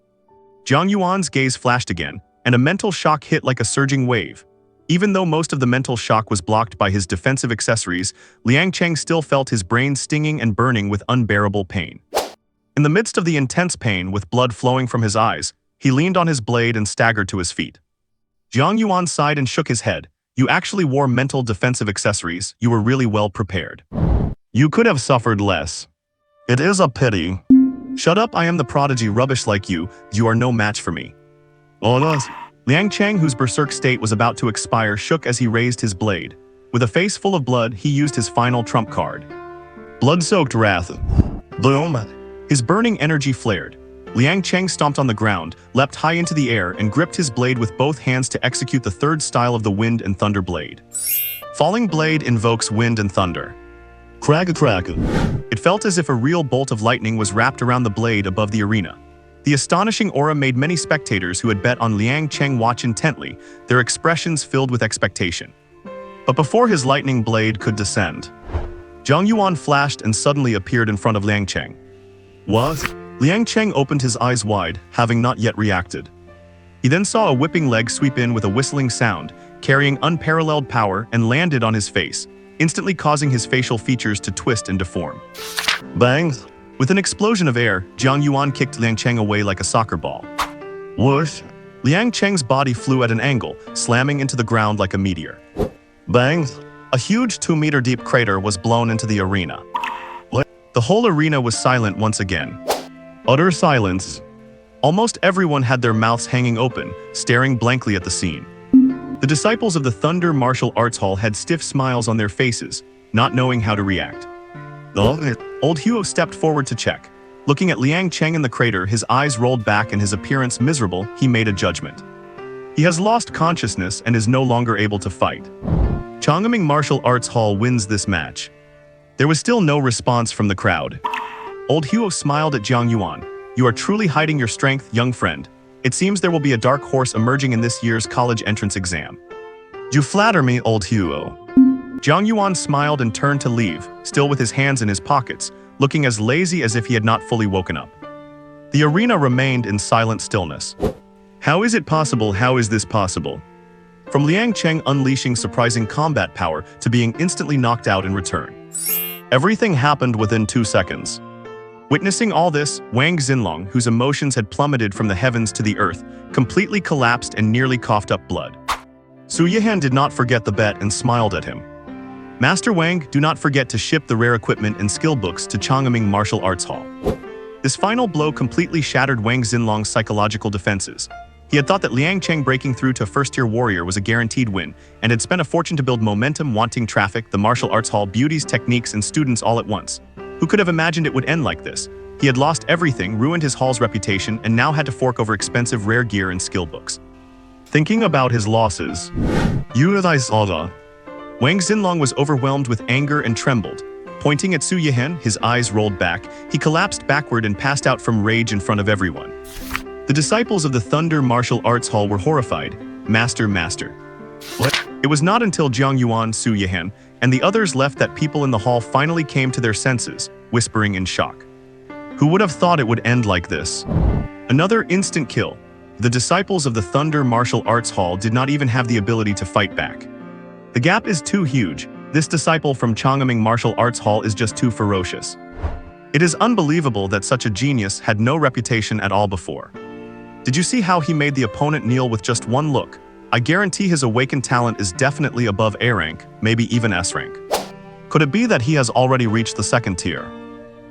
Jiang Yuan's gaze flashed again, and a mental shock hit like a surging wave. Even though most of the mental shock was blocked by his defensive accessories, Liang Cheng still felt his brain stinging and burning with unbearable pain. In the midst of the intense pain, with blood flowing from his eyes, he leaned on his blade and staggered to his feet. Jiang Yuan sighed and shook his head. "You actually wore mental defensive accessories, you were really well prepared. You could have suffered less. It is a pity." "Shut up, I am the prodigy, rubbish like you are no match for me." Liang Cheng, whose berserk state was about to expire, shook as he raised his blade. With a face full of blood, he used his final trump card. Blood-soaked wrath. Boom! His burning energy flared. Liang Cheng stomped on the ground, leapt high into the air, and gripped his blade with both hands to execute the third style of the Wind and Thunder blade. Falling blade invokes wind and thunder. Crag. It felt as if a real bolt of lightning was wrapped around the blade above the arena. The astonishing aura made many spectators who had bet on Liang Cheng watch intently, their expressions filled with expectation. But before his lightning blade could descend, Jiang Yuan flashed and suddenly appeared in front of Liang Cheng. What? Liang Cheng opened his eyes wide, having not yet reacted. He then saw a whipping leg sweep in with a whistling sound, carrying unparalleled power, and landed on his face, instantly causing his facial features to twist and deform. Bang! With an explosion of air, Jiang Yuan kicked Liang Cheng away like a soccer ball. Whoosh! Liang Cheng's body flew at an angle, slamming into the ground like a meteor. Bang! A huge 2-meter-deep crater was blown into the arena. The whole arena was silent once again. Utter silence. Almost everyone had their mouths hanging open, staring blankly at the scene. The disciples of the Thunder Martial Arts Hall had stiff smiles on their faces, not knowing how to react. Old Huo stepped forward to check. Looking at Liang Cheng in the crater, his eyes rolled back and his appearance miserable, he made a judgment. He has lost consciousness and is no longer able to fight. Chang'eming Martial Arts Hall wins this match. There was still no response from the crowd. Old Huo smiled at Jiang Yuan. "You are truly hiding your strength, young friend. It seems there will be a dark horse emerging in this year's college entrance exam. You flatter me, old hero. Jiang Yuan smiled and turned to leave, still with his hands in his pockets, looking as lazy as if he had not fully woken up. The arena remained in silent stillness. How is it possible? How is this possible? From Liang Cheng unleashing surprising combat power to being instantly knocked out in return. Everything happened within 2 seconds. Witnessing all this, Wang Xinlong, whose emotions had plummeted from the heavens to the earth, completely collapsed and nearly coughed up blood. Su Yihan did not forget the bet and smiled at him. Master Wang, do not forget to ship the rare equipment and skill books to Changming Martial Arts Hall. This final blow completely shattered Wang Xinlong's psychological defenses. He had thought that Liang Cheng breaking through to first-tier warrior was a guaranteed win, and had spent a fortune to build momentum, wanting traffic, the martial arts hall, beauties, techniques, and students all at once. Who could have imagined it would end like this? He had lost everything, ruined his hall's reputation, and now had to fork over expensive rare gear and skill books. Thinking about his losses, Wang Xinlong was overwhelmed with anger and trembled. Pointing at Su Yihan, his eyes rolled back. He collapsed backward and passed out from rage in front of everyone. The disciples of the Thunder Martial Arts Hall were horrified. Master. What? It was not until Jiang Yuan, Su Yihan, and the others left that people in the hall finally came to their senses, whispering in shock. Who would have thought it would end like this? Another instant kill. The disciples of the Thunder Martial Arts Hall did not even have the ability to fight back. The gap is too huge. This disciple from Changming Martial Arts Hall is just too ferocious. It is unbelievable that such a genius had no reputation at all before. Did you see how he made the opponent kneel with just one look? I guarantee his awakened talent is definitely above A rank, maybe even S rank. Could it be that he has already reached the 2nd tier?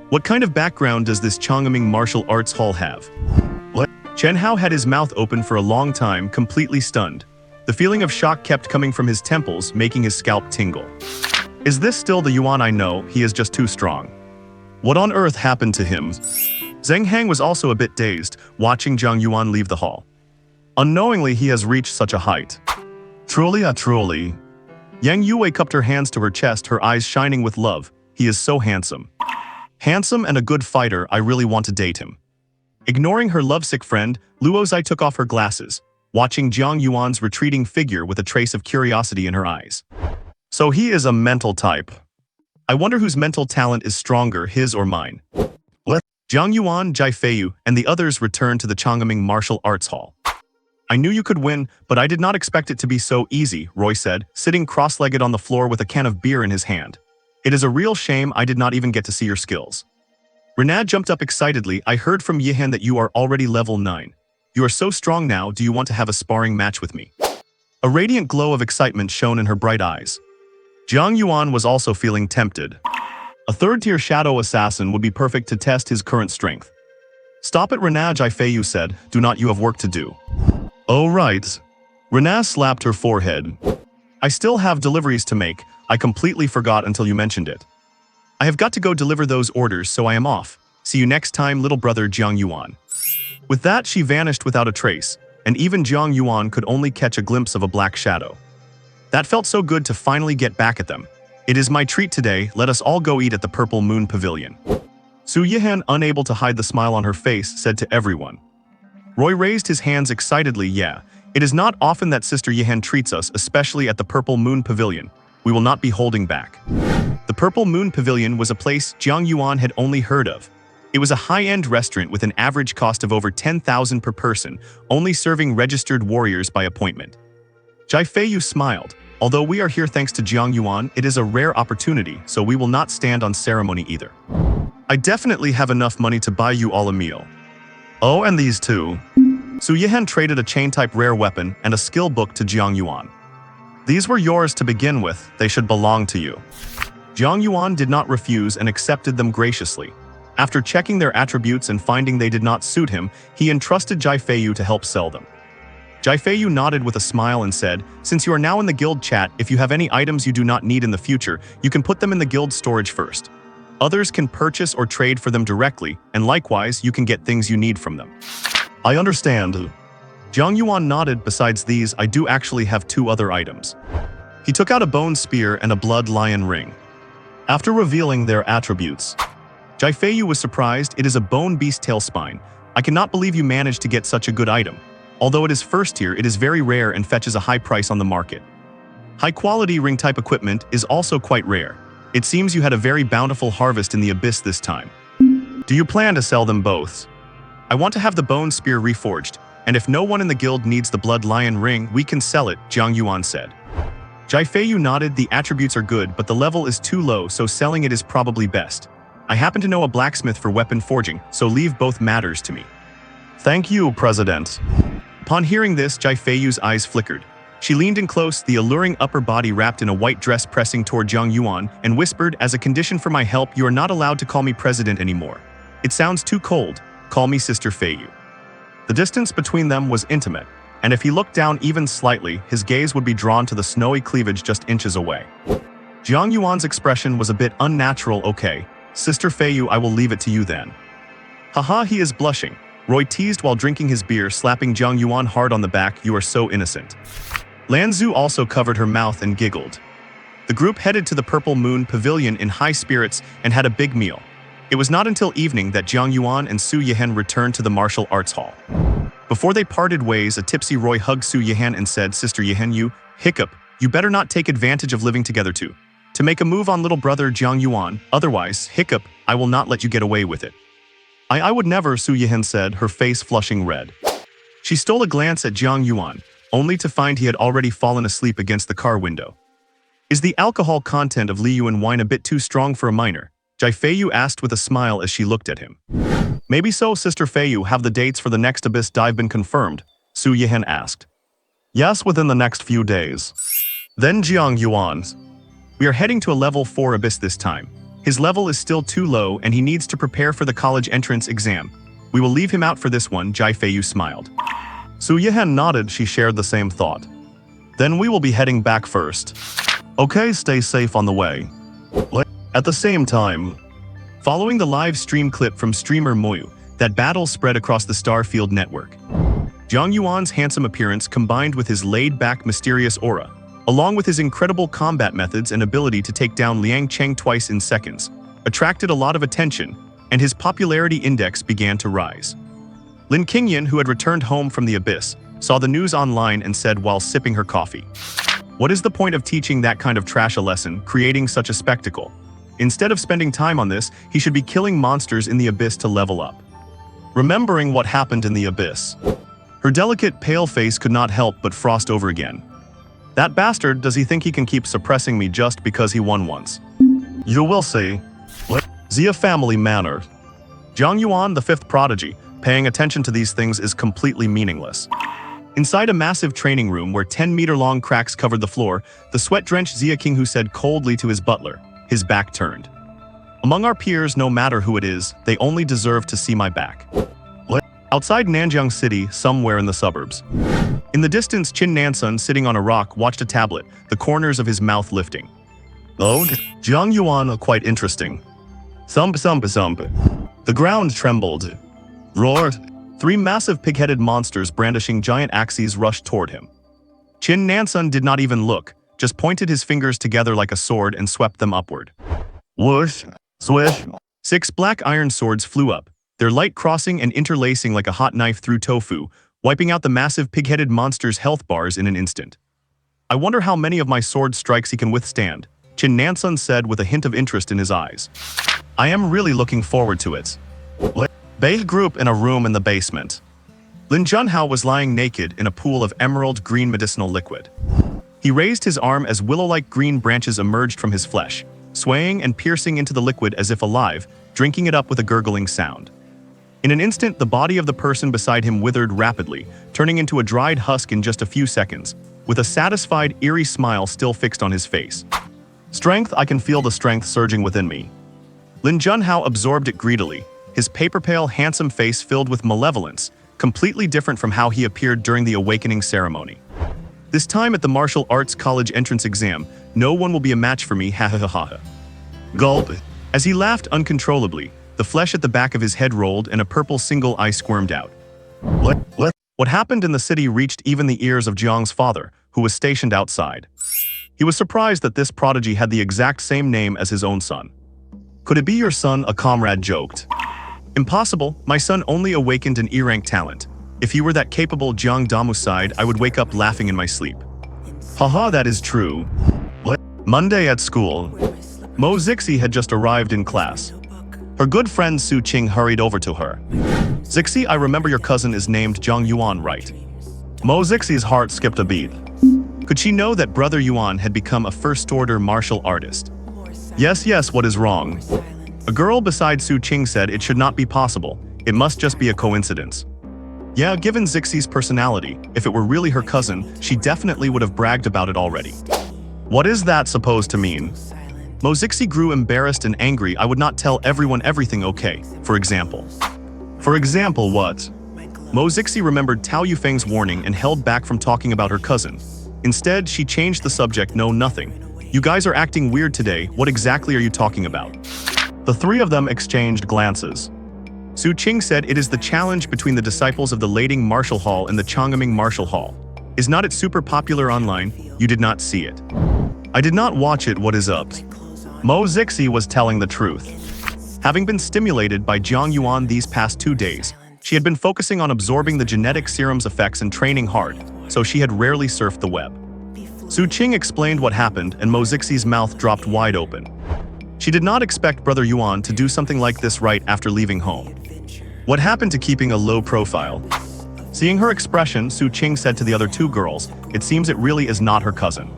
What kind of background does this Changming Martial Arts Hall have? Chen Hao had his mouth open for a long time, completely stunned. The feeling of shock kept coming from his temples, making his scalp tingle. Is this still the Yuan I know? He is just too strong. What on earth happened to him? Zheng Hang was also a bit dazed, watching Jiang Yuan leave the hall. Unknowingly, he has reached such a height. Truly. Yang Yue cupped her hands to her chest, her eyes shining with love. He is so handsome. Handsome and a good fighter, I really want to date him. Ignoring her lovesick friend, Luozai took off her glasses, watching Jiang Yuan's retreating figure with a trace of curiosity in her eyes. So he is a mental type. I wonder whose mental talent is stronger, his or mine. Jiang Yuan, Jai Feiyu, and the others returned to the Changming Martial Arts Hall. I knew you could win, but I did not expect it to be so easy, Roy said, sitting cross-legged on the floor with a can of beer in his hand. It is a real shame I did not even get to see your skills. Renad jumped up excitedly. I heard from Yihan that you are already level 9. You are so strong now, do you want to have a sparring match with me? A radiant glow of excitement shone in her bright eyes. Jiang Yuan was also feeling tempted. A 3rd-tier shadow assassin would be perfect to test his current strength. Stop it, Renad, Jai Feiyu said. Do not you have work to do? Oh right. Renad slapped her forehead. I still have deliveries to make. I completely forgot until you mentioned it. I have got to go deliver those orders, so I am off. See you next time, little brother Jiang Yuan. With that, she vanished without a trace, and even Jiang Yuan could only catch a glimpse of a black shadow. That felt so good to finally get back at them. It is my treat today, let us all go eat at the Purple Moon Pavilion. Su Yihan, unable to hide the smile on her face, said to everyone. Roy raised his hands excitedly. Yeah, it is not often that Sister Yihan treats us, especially at the Purple Moon Pavilion. We will not be holding back. The Purple Moon Pavilion was a place Jiang Yuan had only heard of. It was a high-end restaurant with an average cost of over 10,000 per person, only serving registered warriors by appointment. Jai Feiyu smiled. Although we are here thanks to Jiang Yuan, it is a rare opportunity, so we will not stand on ceremony either. I definitely have enough money to buy you all a meal. Oh, and these two. Su Yihan traded a chain-type rare weapon and a skill book to Jiang Yuan. These were yours to begin with, they should belong to you. Jiang Yuan did not refuse and accepted them graciously. After checking their attributes and finding they did not suit him, he entrusted Jai Feiyu to help sell them. Jai Feiyu nodded with a smile and said, since you are now in the guild chat, if you have any items you do not need in the future, you can put them in the guild storage first. Others can purchase or trade for them directly, and likewise, you can get things you need from them. I understand. Jiang Yuan nodded. Besides these, I do actually have 2 other items. He took out a bone spear and a blood lion ring. After revealing their attributes, Jai Feiyu was surprised. It is a bone beast tail spine. I cannot believe you managed to get such a good item. Although it is first tier, it is very rare and fetches a high price on the market. High-quality ring-type equipment is also quite rare. It seems you had a very bountiful harvest in the abyss this time. Do you plan to sell them both? I want to have the bone spear reforged, and if no one in the guild needs the blood lion ring, we can sell it, Jiang Yuan said. Jai Feiyu nodded. The attributes are good, but the level is too low, so selling it is probably best. I happen to know a blacksmith for weapon forging, so leave both matters to me. Thank you, President. Upon hearing this, Jai Feiyu's eyes flickered. She leaned in close, the alluring upper body wrapped in a white dress pressing toward Jiang Yuan, and whispered, as a condition for my help, you are not allowed to call me President anymore. It sounds too cold. Call me Sister Feiyu. The distance between them was intimate, and if he looked down even slightly, his gaze would be drawn to the snowy cleavage just inches away. Jiang Yuan's expression was a bit unnatural. Okay, Sister Feiyu, I will leave it to you then. Haha, he is blushing. Roy teased while drinking his beer, slapping Jiang Yuan hard on the back. You are so innocent. Lan Zhu also covered her mouth and giggled. The group headed to the Purple Moon Pavilion in high spirits and had a big meal. It was not until evening that Jiang Yuan and Su Yihan returned to the martial arts hall. Before they parted ways, a tipsy Roy hugged Su Yihan and said, Sister Yihan, you better not take advantage of living together too. To make a move on little brother Jiang Yuan, otherwise, I will not let you get away with it. I would never, Su Yihan said, her face flushing red. She stole a glance at Jiang Yuan, only to find he had already fallen asleep against the car window. Is the alcohol content of Li Yuan wine a bit too strong for a minor? Jai Feiyu asked with a smile as she looked at him. Maybe so, Sister Feiyu. Have the dates for the next abyss dive been confirmed? Su Yihan asked. Yes, within the next few days. Then Jiang Yuan. We are heading to a level 4 abyss this time. His level is still too low and he needs to prepare for the college entrance exam. We will leave him out for this one, Jai Feiyu smiled. Su Yihan nodded. She shared the same thought. Then we will be heading back first. Okay, stay safe on the way. At the same time, following the live stream clip from streamer Moyu, that battle spread across the Starfield network. Jiang Yuan's handsome appearance combined with his laid-back mysterious aura, along with his incredible combat methods and ability to take down Liang Cheng twice in seconds, attracted a lot of attention, and his popularity index began to rise. Lin Qingyan, who had returned home from the abyss, saw the news online and said while sipping her coffee, "What is the point of teaching that kind of trash a lesson, creating such a spectacle? Instead of spending time on this, he should be killing monsters in the abyss to level up." Remembering what happened in the abyss, her delicate, pale face could not help but frost over again. That bastard, does he think he can keep suppressing me just because he won once? You will see. Zia family manner. Jiang Yuan, the fifth prodigy, paying attention to these things is completely meaningless. Inside a massive training room where 10-meter-long cracks covered the floor, the sweat-drenched Zia King said coldly to his butler, his back turned. Among our peers, no matter who it is, they only deserve to see my back. Outside Nanjiang City, somewhere in the suburbs. In the distance, Qin Nansun, sitting on a rock, watched a tablet, the corners of his mouth lifting. Oh, Jiang Yuan, quite interesting. Thump, thump, thump. The ground trembled. Roared. 3 massive pig-headed monsters brandishing giant axes rushed toward him. Qin Nansun did not even look, just pointed his fingers together like a sword and swept them upward. Whoosh, swish. 6 black iron swords flew up, their light crossing and interlacing like a hot knife through tofu, wiping out the massive pig-headed monster's health bars in an instant. I wonder how many of my sword strikes he can withstand, Qin Nansun said with a hint of interest in his eyes. I am really looking forward to it. Bei group in a room in the basement. Lin Junhao was lying naked in a pool of emerald green medicinal liquid. He raised his arm as willow-like green branches emerged from his flesh, swaying and piercing into the liquid as if alive, drinking it up with a gurgling sound. In an instant, the body of the person beside him withered rapidly, turning into a dried husk in just a few seconds, with a satisfied, eerie smile still fixed on his face. Strength, I can feel the strength surging within me. Lin Junhao absorbed it greedily, his paper-pale, handsome face filled with malevolence, completely different from how he appeared during the awakening ceremony. This time at the martial arts college entrance exam, no one will be a match for me, ha ha ha ha. Gulp. As he laughed uncontrollably, the flesh at the back of his head rolled and a purple single eye squirmed out. What happened in the city reached even the ears of Jiang's father, who was stationed outside. He was surprised that this prodigy had the exact same name as his own son. Could it be your son? A comrade joked. Impossible, my son only awakened an E-rank talent. If he were that capable Jiang Damu side, I would wake up laughing in my sleep. Haha, that is true. Monday at school. Mo Zixi had just arrived in class. Her good friend Su Qing hurried over to her. Zixi, I remember your cousin is named Jiang Yuan, right? Mo Zixi's heart skipped a beat. Could she know that Brother Yuan had become a first-order martial artist? Yes, what is wrong? A girl beside Su Qing said it should not be possible. It must just be a coincidence. Yeah, given Zixi's personality, if it were really her cousin, she definitely would have bragged about it already. What is that supposed to mean? Mo Zixi grew embarrassed and angry. I would not tell everyone everything, okay? For example. For example, what? Mo Zixi remembered Tao Yufeng's warning and held back from talking about her cousin. Instead, she changed the subject. No, nothing. You guys are acting weird today. What exactly are you talking about? The three of them exchanged glances. Su Qing said it is the challenge between the disciples of the Lading Martial Hall and the Changming Martial Hall. Is not it super popular online? You did not see it. I did not watch it. What is up? Mo Zixi was telling the truth. Having been stimulated by Jiang Yuan these past 2 days, she had been focusing on absorbing the genetic serum's effects and training hard, so she had rarely surfed the web. Su Qing explained what happened and Mo Zixi's mouth dropped wide open. She did not expect Brother Yuan to do something like this right after leaving home. What happened to keeping a low profile? Seeing her expression, Su Qing said to the other two girls, it seems it really is not her cousin.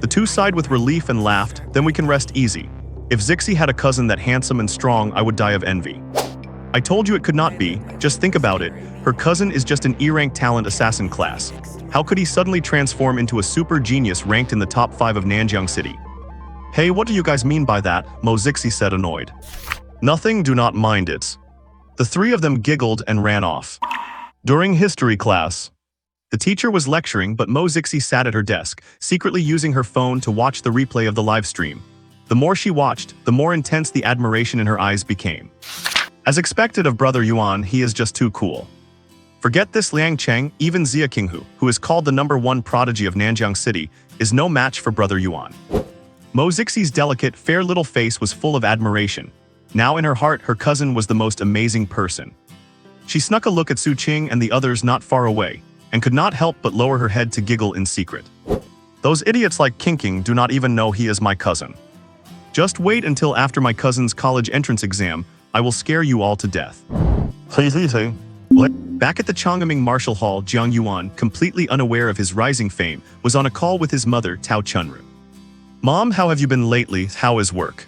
The two sighed with relief and laughed, then we can rest easy. If Zixi had a cousin that handsome and strong, I would die of envy. I told you it could not be, just think about it. Her cousin is just an E-rank talent assassin class. How could he suddenly transform into a super genius ranked in the top 5 of Nanjiang City? Hey, what do you guys mean by that? Mo Zixi said, annoyed. Nothing, do not mind it. The three of them giggled and ran off. During history class, the teacher was lecturing, but Mo Zixi sat at her desk, secretly using her phone to watch the replay of the live stream. The more she watched, the more intense the admiration in her eyes became. As expected of Brother Yuan, he is just too cool. Forget this Liang Cheng, even Xia Qinghu, who is called the #1 prodigy of Nanjiang City, is no match for Brother Yuan. Mo Zixi's delicate, fair little face was full of admiration. Now in her heart, her cousin was the most amazing person. She snuck a look at Su Qing and the others not far away, and could not help but lower her head to giggle in secret. Those idiots like King do not even know he is my cousin. Just wait until after my cousin's college entrance exam, I will scare you all to death. Back at the Changming Martial Hall, Jiang Yuan, completely unaware of his rising fame, was on a call with his mother, Tao Chunru. Mom, how have you been lately? How is work?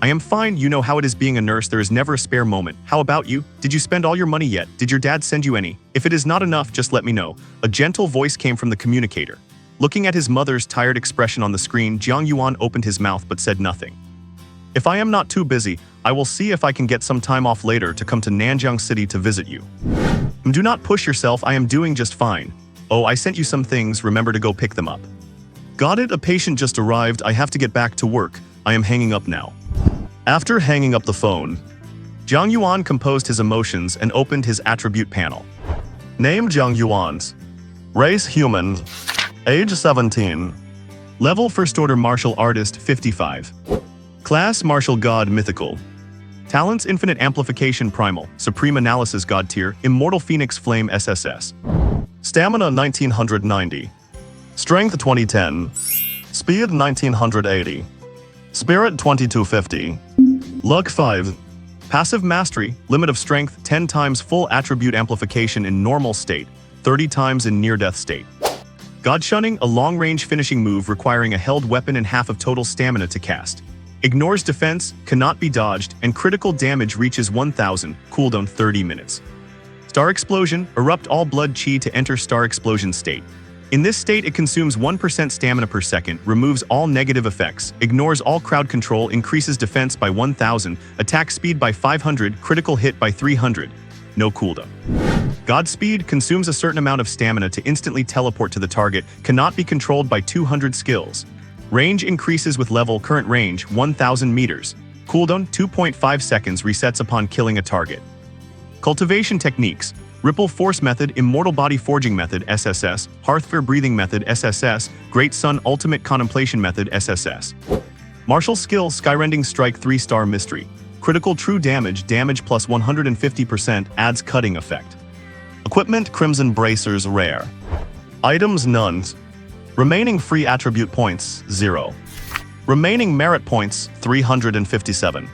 I am fine. You know how it is being a nurse, there is never a spare moment. How about you? Did you spend all your money yet? Did your dad send you any? If it is not enough, just let me know. A gentle voice came from the communicator. Looking at his mother's tired expression on the screen, Jiang Yuan opened his mouth but said nothing. If I am not too busy, I will see if I can get some time off later to come to Nanjiang City to visit you. Do not push yourself, I am doing just fine. Oh, I sent you some things, remember to go pick them up. Got it, a patient just arrived, I have to get back to work. I am hanging up now. After hanging up the phone, Jiang Yuan composed his emotions and opened his attribute panel. Name Jiang Yuan's. Race human. Age 17. Level First Order Martial Artist 55. Class Martial God Mythical. Talents Infinite Amplification Primal, Supreme Analysis God Tier, Immortal Phoenix Flame SSS. Stamina 1990. Strength 2010. Speed 1980. Spirit 2250. Luck 5. Passive Mastery, Limit of Strength 10 times full attribute amplification in normal state, 30 times in near-death state. God Shunning, a long-range finishing move requiring a held weapon and half of total stamina to cast. Ignores defense, cannot be dodged, and critical damage reaches 1000, cooldown 30 minutes. Star Explosion, erupt all blood chi to enter Star Explosion state. In this state, it consumes 1% stamina per second, removes all negative effects, ignores all crowd control, increases defense by 1000, attack speed by 500, critical hit by 300. No cooldown. Godspeed consumes a certain amount of stamina to instantly teleport to the target, cannot be controlled by 200 skills. Range increases with level, current range 1000 meters. Cooldown 2.5 seconds, resets upon killing a target. Cultivation techniques. Ripple Force Method, Immortal Body Forging Method SSS, Hearthfire Breathing Method SSS, Great Sun Ultimate Contemplation Method SSS. Martial Skill, Skyrending Strike 3-star Mystery. Critical true damage, damage plus 150% adds cutting effect. Equipment, Crimson Bracers, rare. Items, none. Remaining free attribute points, 0. Remaining merit points, 357.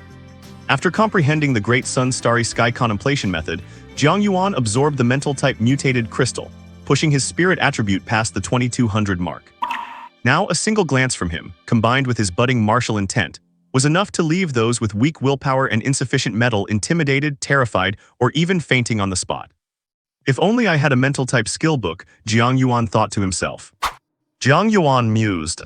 After comprehending the Great Sun Starry Sky contemplation method, Jiang Yuan absorbed the mental type mutated crystal, pushing his spirit attribute past the 2200 mark. Now a single glance from him, combined with his budding martial intent, was enough to leave those with weak willpower and insufficient metal intimidated, terrified, or even fainting on the spot. If only I had a mental type skill book, Jiang Yuan thought to himself. Jiang Yuan mused.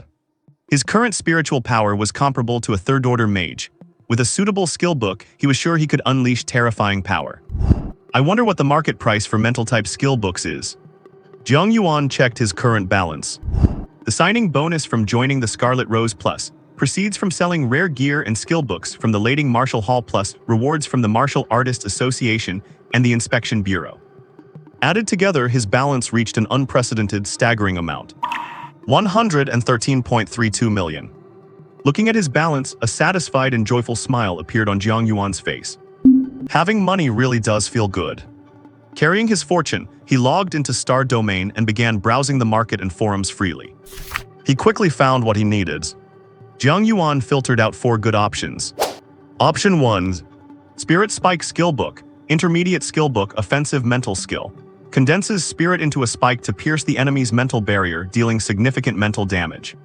His current spiritual power was comparable to a third-order mage. With a suitable skill book, he was sure he could unleash terrifying power. I wonder what the market price for mental type skill books is. Jiang Yuan checked his current balance. The signing bonus from joining the Scarlet Rose Plus proceeds from selling rare gear and skill books from the Lading Martial Hall Plus, rewards from the Martial Artists Association and the Inspection Bureau. Added together, his balance reached an unprecedented, staggering amount. 113.32 million. Looking at his balance, a satisfied and joyful smile appeared on Jiang Yuan's face. Having money really does feel good. Carrying his fortune, he logged into Star Domain and began browsing the market and forums freely. He quickly found what he needed. Jiang Yuan filtered out 4 good options. Option 1. Spirit Spike Skill Book, Intermediate Skill Book, Offensive Mental Skill. Condenses spirit into a spike to pierce the enemy's mental barrier, dealing significant mental damage.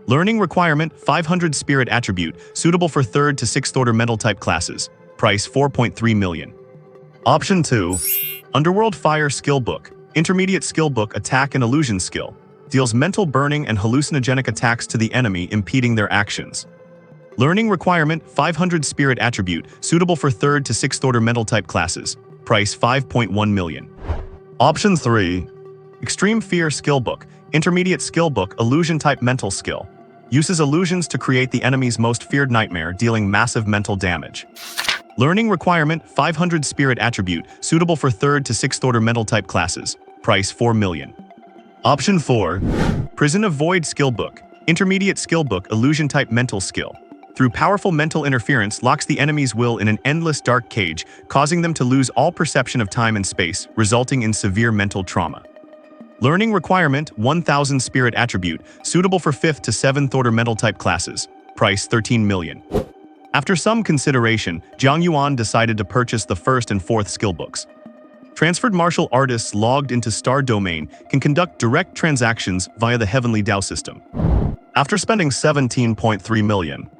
Learning requirement, 500 spirit attribute, suitable for 3rd to 6th order mental type classes. Price 4.3 million. Option 2. Underworld Fire Skill Book, Intermediate Skill Book, Attack and Illusion Skill. Deals mental burning and hallucinogenic attacks to the enemy, impeding their actions. Learning requirement, 500 spirit attribute, suitable for 3rd to 6th order mental type classes. Price 5.1 million. Option 3. Extreme Fear Skill Book, Intermediate Skill Book, Illusion Type Mental Skill. Uses illusions to create the enemy's most feared nightmare, dealing massive mental damage. Learning requirement, 500 spirit attribute, suitable for 3rd to 6th order mental type classes. Price 4 million. Option 4. Prison of Void Skill Book, Intermediate Skill Book, Illusion Type Mental Skill. Through powerful mental interference, locks the enemy's will in an endless dark cage, causing them to lose all perception of time and space, resulting in severe mental trauma. Learning requirement, 1000 spirit attribute, suitable for 5th to 7th order mental type classes. Price 13 million. After some consideration, Jiang Yuan decided to purchase the 1st and 4th skill books. Transferred martial artists logged into Star Domain can conduct direct transactions via the Heavenly Dao system. After spending 17.3 million,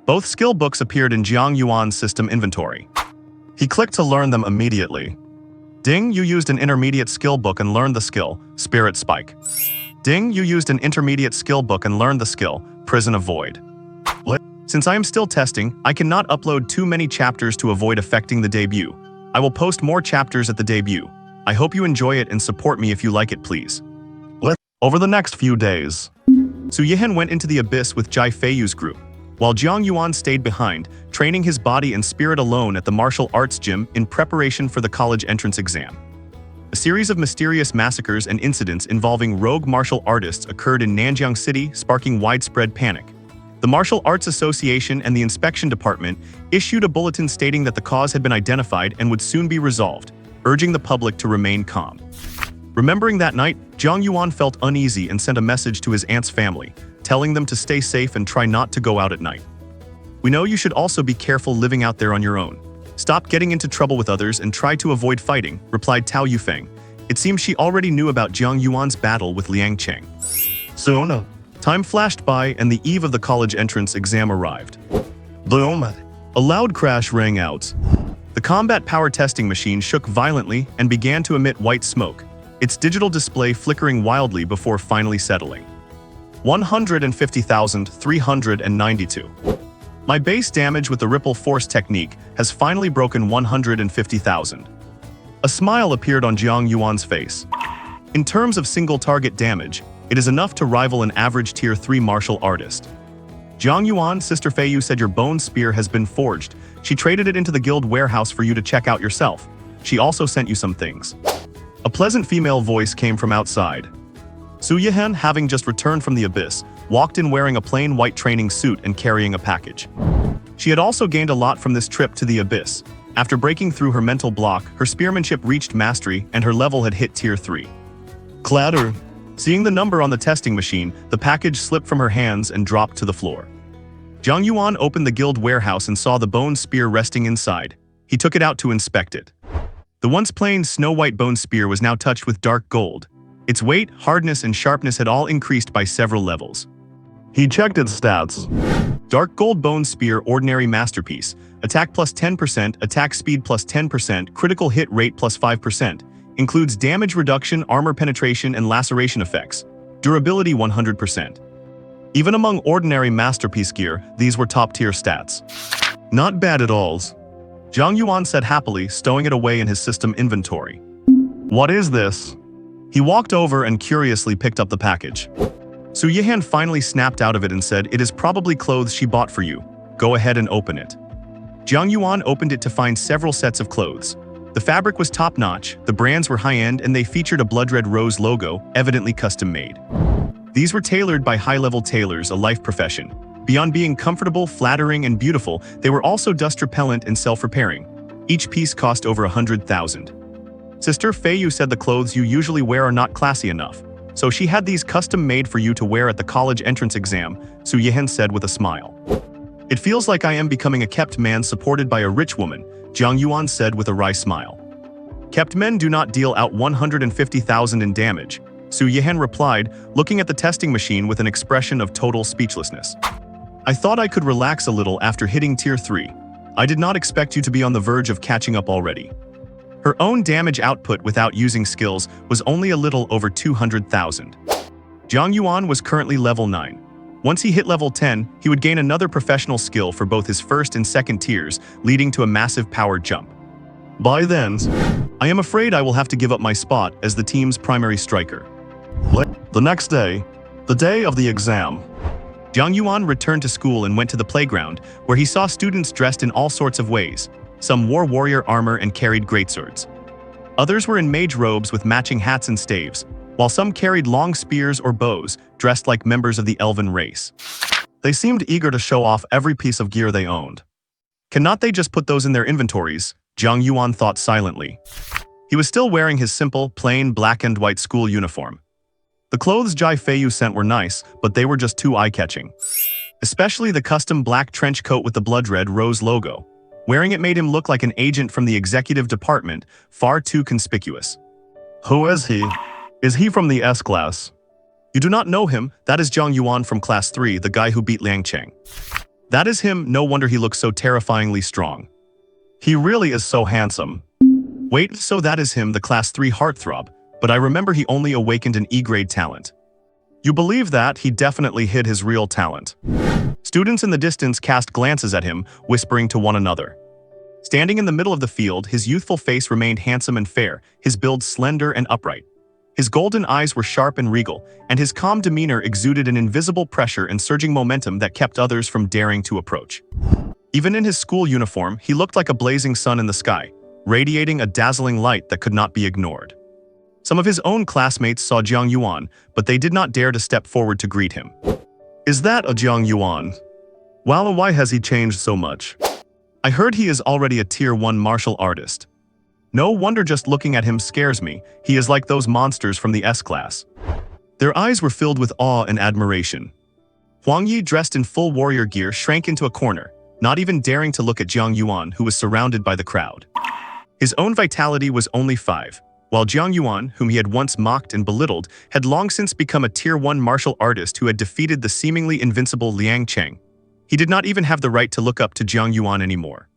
both skill books appeared in Jiang Yuan's system inventory. He clicked to learn them immediately. Ding, you used an intermediate skill book and learned the skill, Spirit Spike. Ding, you used an intermediate skill book and learned the skill, Prison of Void. Since I am still testing, I cannot upload too many chapters to avoid affecting the debut. I will post more chapters at the debut. I hope you enjoy it and support me if you like it, please. Over the next few days, Su Yihan went into the abyss with Jai Feiyu's group, while Jiang Yuan stayed behind, training his body and spirit alone at the martial arts gym in preparation for the college entrance exam. A series of mysterious massacres and incidents involving rogue martial artists occurred in Nanjiang City, sparking widespread panic. The Martial Arts Association and the Inspection Department issued a bulletin stating that the cause had been identified and would soon be resolved, urging the public to remain calm. Remembering that night, Jiang Yuan felt uneasy and sent a message to his aunt's family, telling them to stay safe and try not to go out at night. We know you should also be careful living out there on your own. Stop getting into trouble with others and try to avoid fighting, replied Tao Yufeng. It seems she already knew about Jiang Yuan's battle with Liang Cheng. Soon, time flashed by and the eve of the college entrance exam arrived. Boom! A loud crash rang out. The combat power testing machine shook violently and began to emit white smoke, its digital display flickering wildly before finally settling. 150,392. My base damage with the Ripple Force technique has finally broken 150,000. A smile appeared on Jiang Yuan's face. In terms of single target damage, it is enough to rival an average Tier 3 martial artist. Jiang Yuan, Sister Feiyu said your bone spear has been forged. She traded it into the guild warehouse for you to check out yourself. She also sent you some things. A pleasant female voice came from outside. Su Yihan, having just returned from the abyss, walked in wearing a plain white training suit and carrying a package. She had also gained a lot from this trip to the abyss. After breaking through her mental block, her spearmanship reached mastery and her level had hit tier 3. Clatter! Seeing the number on the testing machine, the package slipped from her hands and dropped to the floor. Jiang Yuan opened the guild warehouse and saw the bone spear resting inside. He took it out to inspect it. The once plain snow-white bone spear was now touched with dark gold. Its weight, hardness, and sharpness had all increased by several levels. He checked its stats. Dark gold bone spear ordinary masterpiece. Attack plus 10%, attack speed plus 10%, critical hit rate plus 5%. Includes damage reduction, armor penetration, and laceration effects. Durability 100%. Even among ordinary masterpiece gear, these were top-tier stats. Not bad at all. Jiang Yuan said happily, stowing it away in his system inventory. What is this? He walked over and curiously picked up the package. Su Yihan finally snapped out of it and said, "It is probably clothes she bought for you. Go ahead and open it." Jiang Yuan opened it to find several sets of clothes. The fabric was top-notch, the brands were high-end, and they featured a blood-red rose logo, evidently custom-made. These were tailored by high-level tailors, a life profession. Beyond being comfortable, flattering, and beautiful, they were also dust-repellent and self-repairing. Each piece cost over 100,000. Sister Feiyu said the clothes you usually wear are not classy enough, so she had these custom-made for you to wear at the college entrance exam, Su Yihan said with a smile. It feels like I am becoming a kept man supported by a rich woman, Jiang Yuan said with a wry smile. Kept men do not deal out 150,000 in damage, Su Yihan replied, looking at the testing machine with an expression of total speechlessness. I thought I could relax a little after hitting tier 3. I did not expect you to be on the verge of catching up already. Her own damage output without using skills was only a little over 200,000. Jiang Yuan was currently level 9. Once he hit level 10, he would gain another professional skill for both his first and second tiers, leading to a massive power jump. By then, I am afraid I will have to give up my spot as the team's primary striker. The next day, the day of the exam. Jiang Yuan returned to school and went to the playground, where he saw students dressed in all sorts of ways. Some wore warrior armor and carried greatswords. Others were in mage robes with matching hats and staves, while some carried long spears or bows, dressed like members of the elven race. They seemed eager to show off every piece of gear they owned. Cannot they just put those in their inventories? Jiang Yuan thought silently. He was still wearing his simple, plain black and white school uniform. The clothes Jai Feiyu sent were nice, but they were just too eye-catching. Especially the custom black trench coat with the blood-red rose logo. Wearing it made him look like an agent from the executive department, far too conspicuous. Who is he? Is he from the S-class? You do not know him, that is Jiang Yuan from class 3, the guy who beat Liang Cheng. That is him, no wonder he looks so terrifyingly strong. He really is so handsome. Wait, so that is him, the class 3 heartthrob, but I remember he only awakened an E-grade talent. You believe that? He definitely hid his real talent. Students in the distance cast glances at him, whispering to one another. Standing in the middle of the field, his youthful face remained handsome and fair, his build slender and upright. His golden eyes were sharp and regal, and his calm demeanor exuded an invisible pressure and surging momentum that kept others from daring to approach. Even in his school uniform, he looked like a blazing sun in the sky, radiating a dazzling light that could not be ignored. Some of his own classmates saw Jiang Yuan, but they did not dare to step forward to greet him. Is that a Jiang Yuan? Well, why has he changed so much? I heard he is already a tier 1 martial artist. No wonder just looking at him scares me, he is like those monsters from the S-class. Their eyes were filled with awe and admiration. Huang Yi, dressed in full warrior gear, shrank into a corner, not even daring to look at Jiang Yuan, who was surrounded by the crowd. His own vitality was only 5, while Jiang Yuan, whom he had once mocked and belittled, had long since become a tier 1 martial artist who had defeated the seemingly invincible Liang Cheng. He did not even have the right to look up to Jiang Yuan anymore.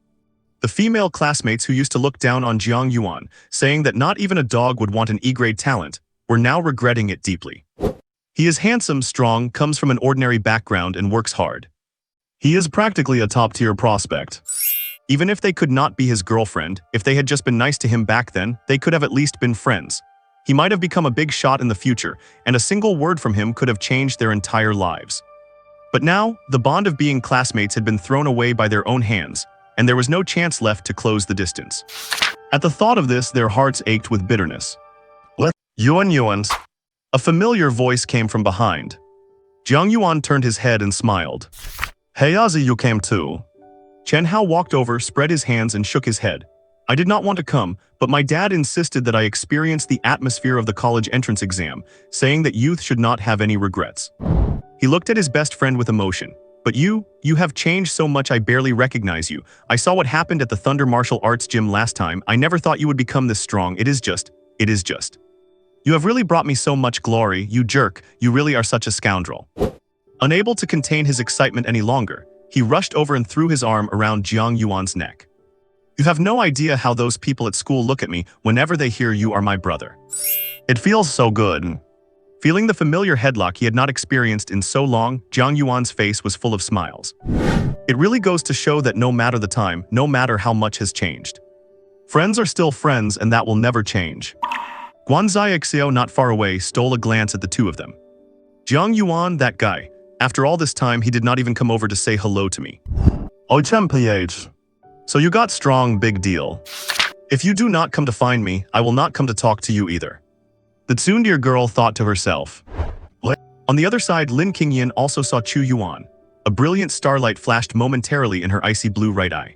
The female classmates who used to look down on Jiang Yuan, saying that not even a dog would want an E-grade talent, were now regretting it deeply. He is handsome, strong, comes from an ordinary background and works hard. He is practically a top-tier prospect. Even if they could not be his girlfriend, if they had just been nice to him back then, they could have at least been friends. He might have become a big shot in the future, and a single word from him could have changed their entire lives. But now, the bond of being classmates had been thrown away by their own hands, and there was no chance left to close the distance. At the thought of this, their hearts ached with bitterness. Yuan. A familiar voice came from behind. Jiang Yuan turned his head and smiled. Hey Ozzy, you came too. Chen Hao walked over, spread his hands and shook his head. I did not want to come, but my dad insisted that I experience the atmosphere of the college entrance exam, saying that youth should not have any regrets. He looked at his best friend with emotion. But you have changed so much I barely recognize you. I saw what happened at the Thunder Martial Arts Gym last time. I never thought you would become this strong. It is just. You have really brought me so much glory, you jerk, you really are such a scoundrel. Unable to contain his excitement any longer, he rushed over and threw his arm around Jiang Yuan's neck. You have no idea how those people at school look at me whenever they hear you are my brother. It feels so good. Feeling the familiar headlock he had not experienced in so long, Jiang Yuan's face was full of smiles. It really goes to show that no matter the time, no matter how much has changed, friends are still friends and that will never change. Guanzai Xiao, not far away, stole a glance at the two of them. Jiang Yuan, that guy. After all this time, he did not even come over to say hello to me. Oh, PH. So you got strong, big deal. If you do not come to find me, I will not come to talk to you either. The tsundere girl thought to herself. On the other side, Lin Qingyan also saw Chu Yuan. A brilliant starlight flashed momentarily in her icy blue right eye.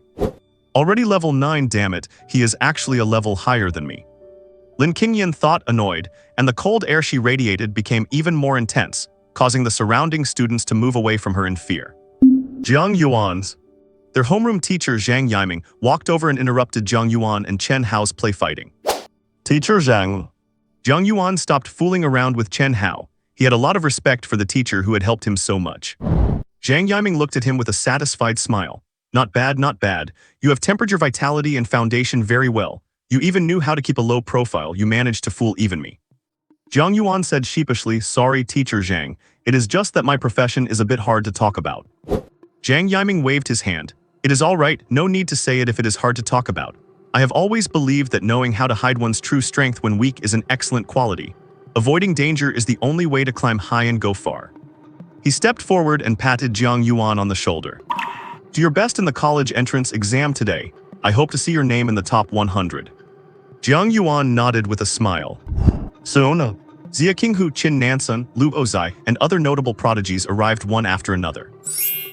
Already level 9, damn it, he is actually a level higher than me. Lin Qingyan thought, annoyed, and the cold air she radiated became even more intense, causing the surrounding students to move away from her in fear. Jiang Yuan's. Their homeroom teacher Zhang Yiming walked over and interrupted Jiang Yuan and Chen Hao's play fighting. Teacher Zhang. Jiang Yuan stopped fooling around with Chen Hao. He had a lot of respect for the teacher who had helped him so much. Zhang Yiming looked at him with a satisfied smile. Not bad, not bad. You have tempered your vitality and foundation very well. You even knew how to keep a low profile. You managed to fool even me. Jiang Yuan said sheepishly, sorry, teacher Zhang. It is just that my profession is a bit hard to talk about. Zhang Yiming waved his hand. It is all right, no need to say it if it is hard to talk about. I have always believed that knowing how to hide one's true strength when weak is an excellent quality. Avoiding danger is the only way to climb high and go far. He stepped forward and patted Jiang Yuan on the shoulder. Do your best in the college entrance exam today. I hope to see your name in the top 100. Jiang Yuan nodded with a smile. Soon, Xia Qinghu, Qin Nansun, Lu Ozai, and other notable prodigies arrived one after another.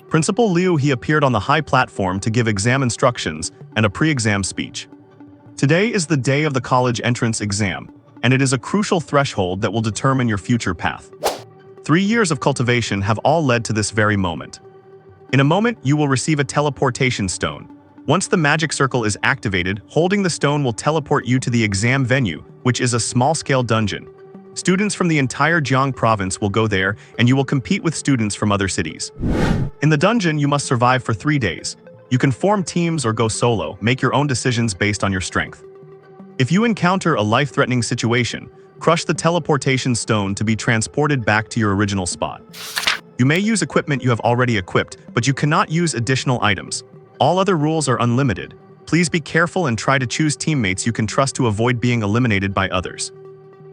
Principal Liu he appeared on the high platform to give exam instructions and a pre-exam speech. Today is the day of the college entrance exam, and it is a crucial threshold that will determine your future path. 3 years of cultivation have all led to this very moment. In a moment, you will receive a teleportation stone. Once the magic circle is activated, holding the stone will teleport you to the exam venue, which is a small-scale dungeon. Students from the entire Jiang province will go there, and you will compete with students from other cities. In the dungeon, you must survive for 3 days. You can form teams or go solo, make your own decisions based on your strength. If you encounter a life-threatening situation, crush the teleportation stone to be transported back to your original spot. You may use equipment you have already equipped, but you cannot use additional items. All other rules are unlimited. Please be careful and try to choose teammates you can trust to avoid being eliminated by others.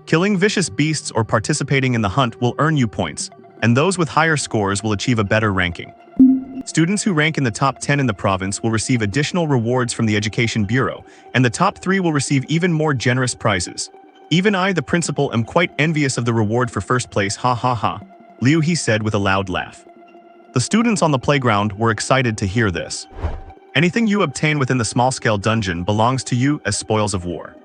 Killing vicious beasts or participating in the hunt will earn you points, and those with higher scores will achieve a better ranking. Students who rank in the top 10 in the province will receive additional rewards from the Education Bureau, and the top 3 will receive even more generous prizes. Even I, the principal, am quite envious of the reward for first place, ha ha ha, Liu he said with a loud laugh. The students on the playground were excited to hear this. Anything you obtain within the small-scale dungeon belongs to you as spoils of war.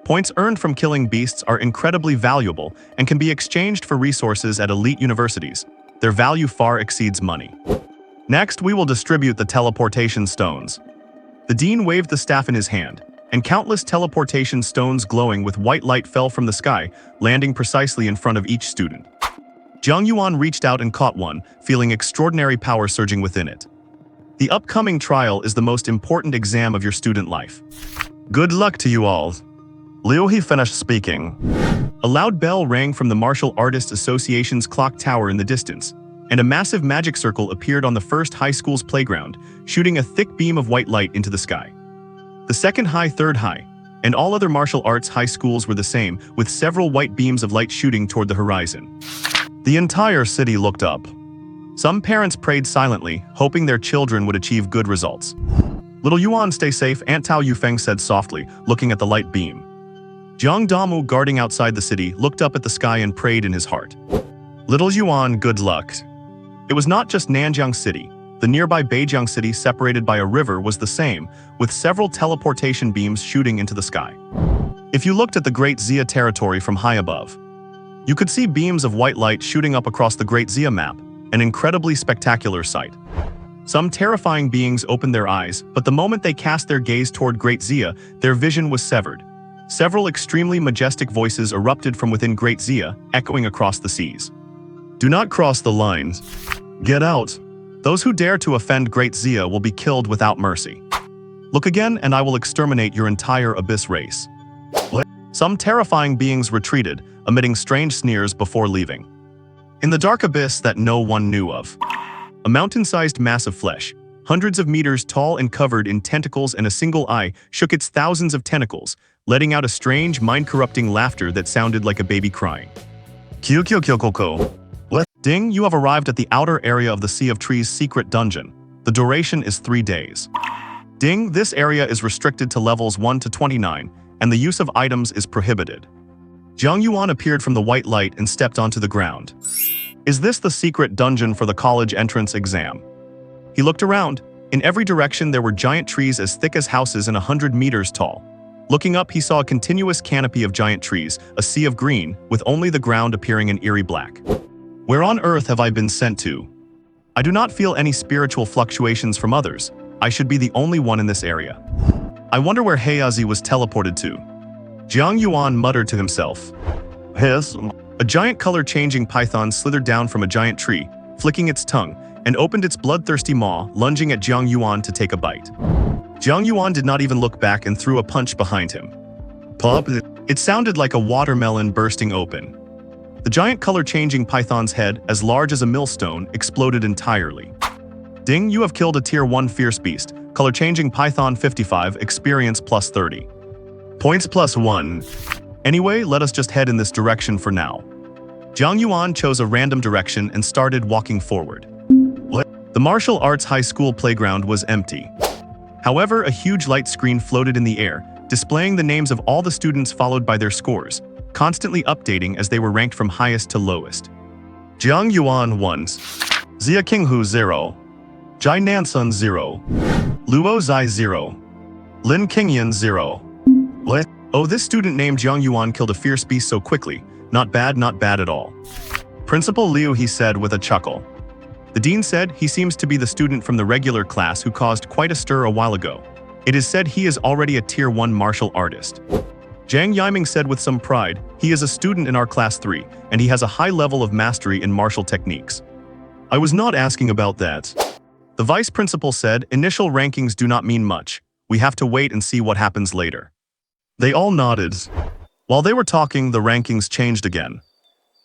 Points earned from killing beasts are incredibly valuable and can be exchanged for resources at elite universities. Their value far exceeds money. Next, we will distribute the teleportation stones. The dean waved the staff in his hand, and countless teleportation stones glowing with white light fell from the sky, landing precisely in front of each student. Jiang Yuan reached out and caught one, feeling extraordinary power surging within it. The upcoming trial is the most important exam of your student life. Good luck to you all. Liu he finished speaking. A loud bell rang from the Martial Artists Association's clock tower in the distance, and a massive magic circle appeared on the first high school's playground, shooting a thick beam of white light into the sky. The second high, third high, and all other martial arts high schools were the same, with several white beams of light shooting toward the horizon. The entire city looked up. Some parents prayed silently, hoping their children would achieve good results. Little Yuan, stay safe, Aunt Tao Yufeng said softly, looking at the light beam. Jiang Damu, guarding outside the city, looked up at the sky and prayed in his heart. Little Yuan, good luck. It was not just Nanjiang City. The nearby Beijiang city, separated by a river, was the same, with several teleportation beams shooting into the sky. If you looked at the Great Xia territory from high above, you could see beams of white light shooting up across the Great Xia map, an incredibly spectacular sight. Some terrifying beings opened their eyes, but the moment they cast their gaze toward Great Xia, their vision was severed. Several extremely majestic voices erupted from within Great Xia, echoing across the seas. Do not cross the lines. Get out. Those who dare to offend Great Xia will be killed without mercy. Look again and I will exterminate your entire abyss race. Some terrifying beings retreated, emitting strange sneers before leaving. In the dark abyss that no one knew of, a mountain-sized mass of flesh, hundreds of meters tall and covered in tentacles and a single eye, shook its thousands of tentacles, letting out a strange, mind-corrupting laughter that sounded like a baby crying. Kyokyo. Ding, you have arrived at the outer area of the Sea of Trees secret dungeon. The duration is 3 days. Ding, this area is restricted to levels 1 to 29, and the use of items is prohibited. Jiang Yuan appeared from the white light and stepped onto the ground. Is this the secret dungeon for the college entrance exam? He looked around. In every direction there were giant trees as thick as houses and 100 meters tall. Looking up, he saw a continuous canopy of giant trees, a sea of green, with only the ground appearing in eerie black. Where on earth have I been sent to? I do not feel any spiritual fluctuations from others. I should be the only one in this area. I wonder where Heiazi was teleported to. Jiang Yuan muttered to himself. Yes. A giant color-changing python slithered down from a giant tree, flicking its tongue, and opened its bloodthirsty maw, lunging at Jiang Yuan to take a bite. Jiang Yuan did not even look back and threw a punch behind him. Pop! It sounded like a watermelon bursting open. The giant color-changing python's head, as large as a millstone, exploded entirely. Ding, you have killed a Tier 1 fierce beast. Color-changing python 55, experience plus 30. Points plus 1. Anyway, let us just head in this direction for now. Jiang Yuan chose a random direction and started walking forward. The martial arts high school playground was empty. However, a huge light screen floated in the air, displaying the names of all the students followed by their scores, constantly updating as they were ranked from highest to lowest. Jiang Yuan 1, Xia Qinghu 0, Jai Nansun 0, Luo Zai 0, Lin Qingyan 0. Oh, this student named Jiang Yuan killed a fierce beast so quickly. Not bad at all. Principal Liu, he said with a chuckle. The dean said he seems to be the student from the regular class who caused quite a stir a while ago. It is said he is already a Tier 1 martial artist. Zhang Yiming said with some pride, he is a student in our class 3, and he has a high level of mastery in martial techniques. I was not asking about that. The vice principal said, initial rankings do not mean much. We have to wait and see what happens later. They all nodded. While they were talking, the rankings changed again.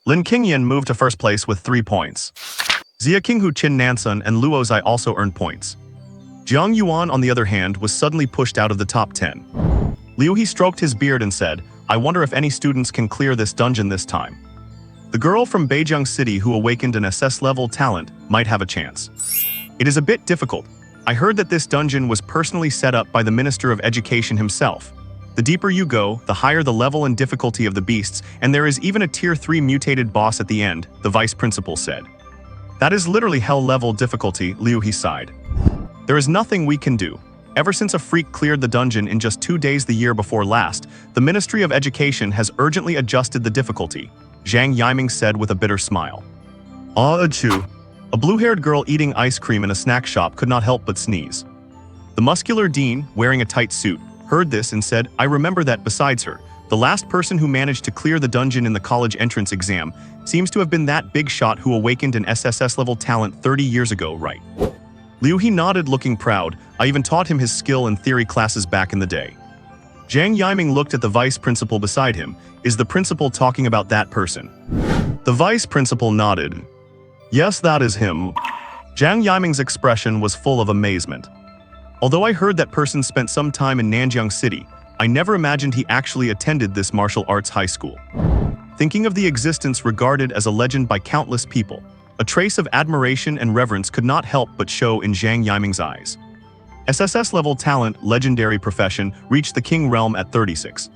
Lin Qingyan moved to first place with 3 points. Xia Qinghu Qin Nansun and Luo Zai also earned points. Jiang Yuan, on the other hand, was suddenly pushed out of the top 10. Liu he stroked his beard and said, I wonder if any students can clear this dungeon this time. The girl from Beijiang City who awakened an SS-level talent might have a chance. It is a bit difficult. I heard that this dungeon was personally set up by the Minister of Education himself. The deeper you go, the higher the level and difficulty of the beasts, and there is even a Tier 3 mutated boss at the end, the vice principal said. That is literally hell-level difficulty, Liu he sighed. There is nothing we can do. Ever since a freak cleared the dungeon in just 2 days the year before last, the Ministry of Education has urgently adjusted the difficulty, Zhang Yiming said with a bitter smile. Achoo. A blue-haired girl eating ice cream in a snack shop could not help but sneeze. The muscular dean, wearing a tight suit, heard this and said, I remember that besides her, the last person who managed to clear the dungeon in the college entrance exam seems to have been that big shot who awakened an SSS-level talent 30 years ago, right? Liu he nodded, looking proud. I even taught him his skill in theory classes back in the day. Zhang Yiming looked at the vice principal beside him. Is the principal talking about that person? The vice principal nodded. Yes, that is him. Zhang Yiming's expression was full of amazement. Although I heard that person spent some time in Nanjiang City, I never imagined he actually attended this martial arts high school. Thinking of the existence regarded as a legend by countless people, a trace of admiration and reverence could not help but show in Zhang Yiming's eyes. SSS-level talent, legendary profession, reached the King realm at 36.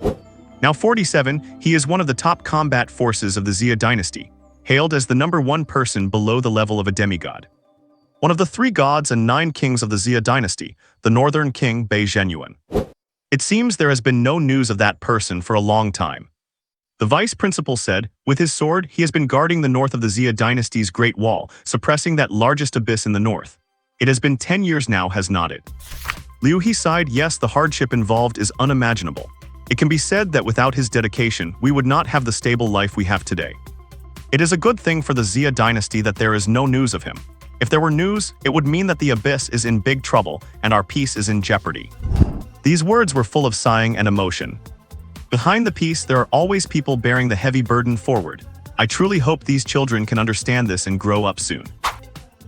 Now 47, he is one of the top combat forces of the Xia dynasty, hailed as the #1 person below the level of a demigod. one of the 3 gods and 9 kings of the Xia dynasty, the northern king Jiang Yuan. It seems there has been no news of that person for a long time. The vice principal said, with his sword, he has been guarding the north of the Xia dynasty's Great Wall, suppressing that largest abyss in the north. It has been 10 years now, has nodded. Liu He sighed, yes, the hardship involved is unimaginable. It can be said that without his dedication, we would not have the stable life we have today. It is a good thing for the Xia dynasty that there is no news of him. If there were news, it would mean that the abyss is in big trouble and our peace is in jeopardy. These words were full of sighing and emotion. Behind the peace, there are always people bearing the heavy burden forward. I truly hope these children can understand this and grow up soon.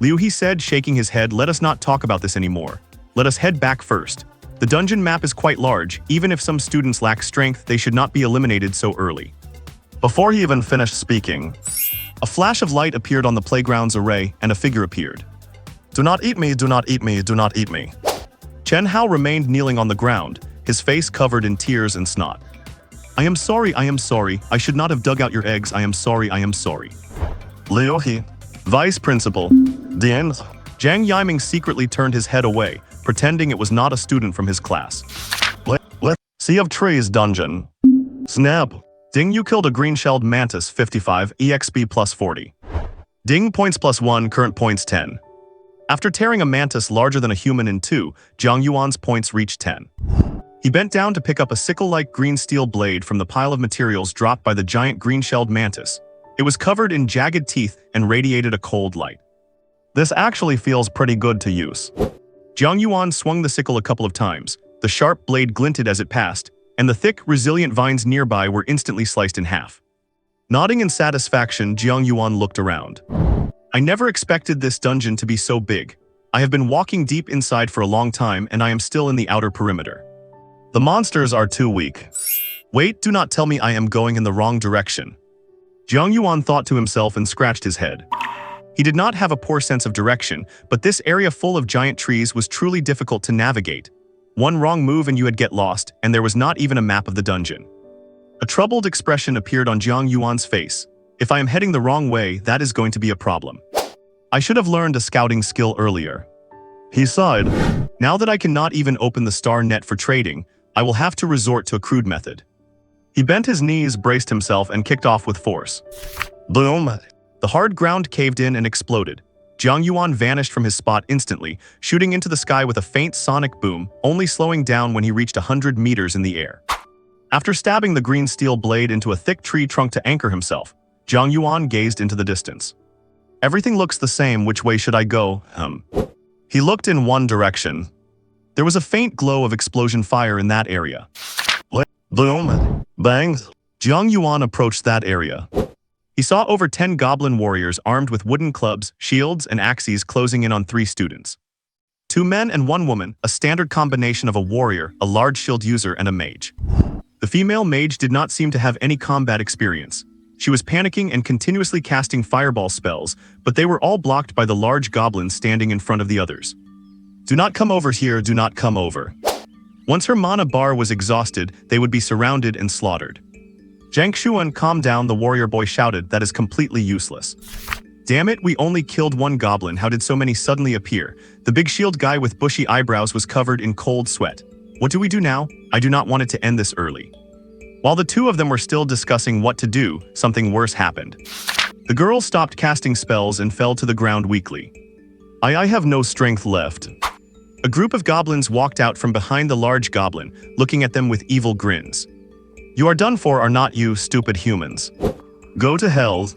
Liu He said, shaking his head, let us not talk about this anymore. Let us head back first. The dungeon map is quite large. Even if some students lack strength, they should not be eliminated so early. Before he even finished speaking, a flash of light appeared on the playground's array and a figure appeared. Do not eat me, do not eat me, do not eat me. Chen Hao remained kneeling on the ground, his face covered in tears and snot. I am sorry, I should not have dug out your eggs, I am sorry. Liu He, vice principal, Dian. Jiang Yuan secretly turned his head away, pretending it was not a student from his class. Sea of Trees dungeon. Snap. Ding, you killed a green-shelled mantis, 55, EXP plus 40. Ding, points plus 1, current points 10. After tearing a mantis larger than a human in 2, Jiang Yuan's points reached 10. He bent down to pick up a sickle-like green steel blade from the pile of materials dropped by the giant green-shelled mantis. It was covered in jagged teeth and radiated a cold light. This actually feels pretty good to use. Jiang Yuan swung the sickle a couple of times. The sharp blade glinted as it passed, and the thick, resilient vines nearby were instantly sliced in half. Nodding in satisfaction, Jiang Yuan looked around. I never expected this dungeon to be so big. I have been walking deep inside for a long time and I am still in the outer perimeter. The monsters are too weak. Wait, do not tell me I am going in the wrong direction. Jiang Yuan thought to himself and scratched his head. He did not have a poor sense of direction, but this area full of giant trees was truly difficult to navigate. One wrong move and you would get lost, and there was not even a map of the dungeon. A troubled expression appeared on Jiang Yuan's face. If I am heading the wrong way, that is going to be a problem. I should have learned a scouting skill earlier. He sighed. Now that I cannot even open the star net for trading, I will have to resort to a crude method. He bent his knees, braced himself, and kicked off with force. Boom! The hard ground caved in and exploded. Jiang Yuan vanished from his spot instantly, shooting into the sky with a faint sonic boom, only slowing down when he reached 100 meters in the air. After stabbing the green steel blade into a thick tree trunk to anchor himself, Jiang Yuan gazed into the distance. Everything looks the same, which way should I go? He looked in one direction. There was a faint glow of explosion fire in that area. Boom! Bang! Jiang Yuan approached that area. He saw over 10 goblin warriors armed with wooden clubs, shields, and axes closing in on 3 students. 2 men and 1 woman, a standard combination of a warrior, a large shield user, and a mage. The female mage did not seem to have any combat experience. She was panicking and continuously casting fireball spells, but they were all blocked by the large goblins standing in front of the others. Do not come over here, do not come over. Once her mana bar was exhausted, they would be surrounded and slaughtered. Jiang Yuan, calm down, the warrior boy shouted, that is completely useless. Damn it, we only killed 1 goblin, how did so many suddenly appear? The big shield guy with bushy eyebrows was covered in cold sweat. What do we do now? I do not want it to end this early. While the 2 of them were still discussing what to do, something worse happened. The girl stopped casting spells and fell to the ground weakly. I have no strength left. A group of goblins walked out from behind the large goblin, looking at them with evil grins. You are done for, are not you, stupid humans? Go to hell.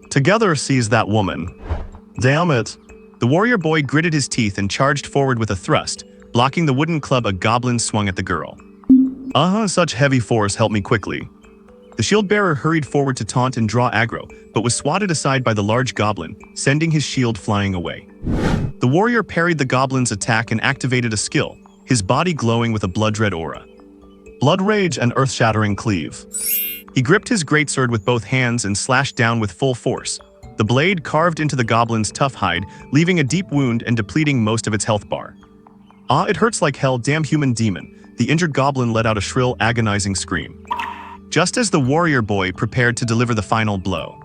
Together seize that woman. Damn it. The warrior boy gritted his teeth and charged forward with a thrust, blocking the wooden club a goblin swung at the girl. Such heavy force, help me quickly. The shield bearer hurried forward to taunt and draw aggro, but was swatted aside by the large goblin, sending his shield flying away. The warrior parried the goblin's attack and activated a skill, his body glowing with a blood-red aura. Blood rage and earth-shattering cleave. He gripped his greatsword with both hands and slashed down with full force. The blade carved into the goblin's tough hide, leaving a deep wound and depleting most of its health bar. It hurts like hell, damn human demon. The injured goblin let out a shrill, agonizing scream. Just as the warrior boy prepared to deliver the final blow.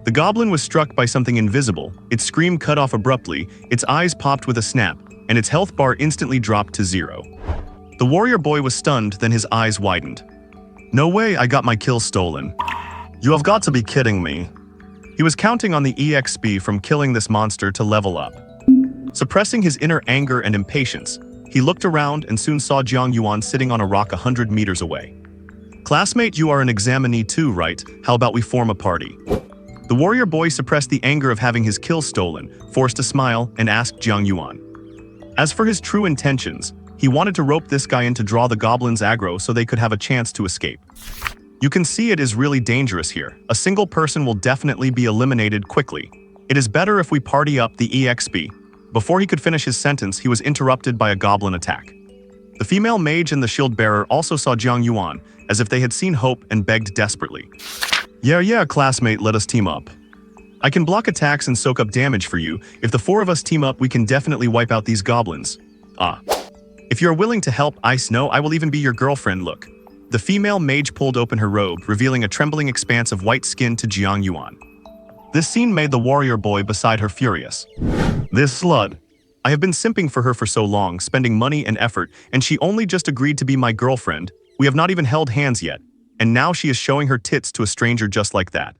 The goblin was struck by something invisible, its scream cut off abruptly, its eyes popped with a snap, and its health bar instantly dropped to 0. The warrior boy was stunned, then his eyes widened. No way, I got my kill stolen. You have got to be kidding me. He was counting on the EXP from killing this monster to level up. Suppressing his inner anger and impatience, he looked around and soon saw Jiang Yuan sitting on a rock 100 meters away. Classmate, you are an examinee too, right? How about we form a party? The warrior boy suppressed the anger of having his kill stolen, forced a smile, and asked Jiang Yuan. As for his true intentions, he wanted to rope this guy in to draw the goblins aggro so they could have a chance to escape. You can see it is really dangerous here. A single person will definitely be eliminated quickly. It is better if we party up the EXP. Before he could finish his sentence, he was interrupted by a goblin attack. The female mage and the shield bearer also saw Jiang Yuan, as if they had seen hope and begged desperately. Yeah, classmate, let us team up. I can block attacks and soak up damage for you. If the 4 of us team up, we can definitely wipe out these goblins. If you're willing to help, I will even be your girlfriend, look. The female mage pulled open her robe, revealing a trembling expanse of white skin to Jiang Yuan. This scene made the warrior boy beside her furious. This slut. I have been simping for her for so long, spending money and effort, and she only just agreed to be my girlfriend. We have not even held hands yet, and now she is showing her tits to a stranger just like that.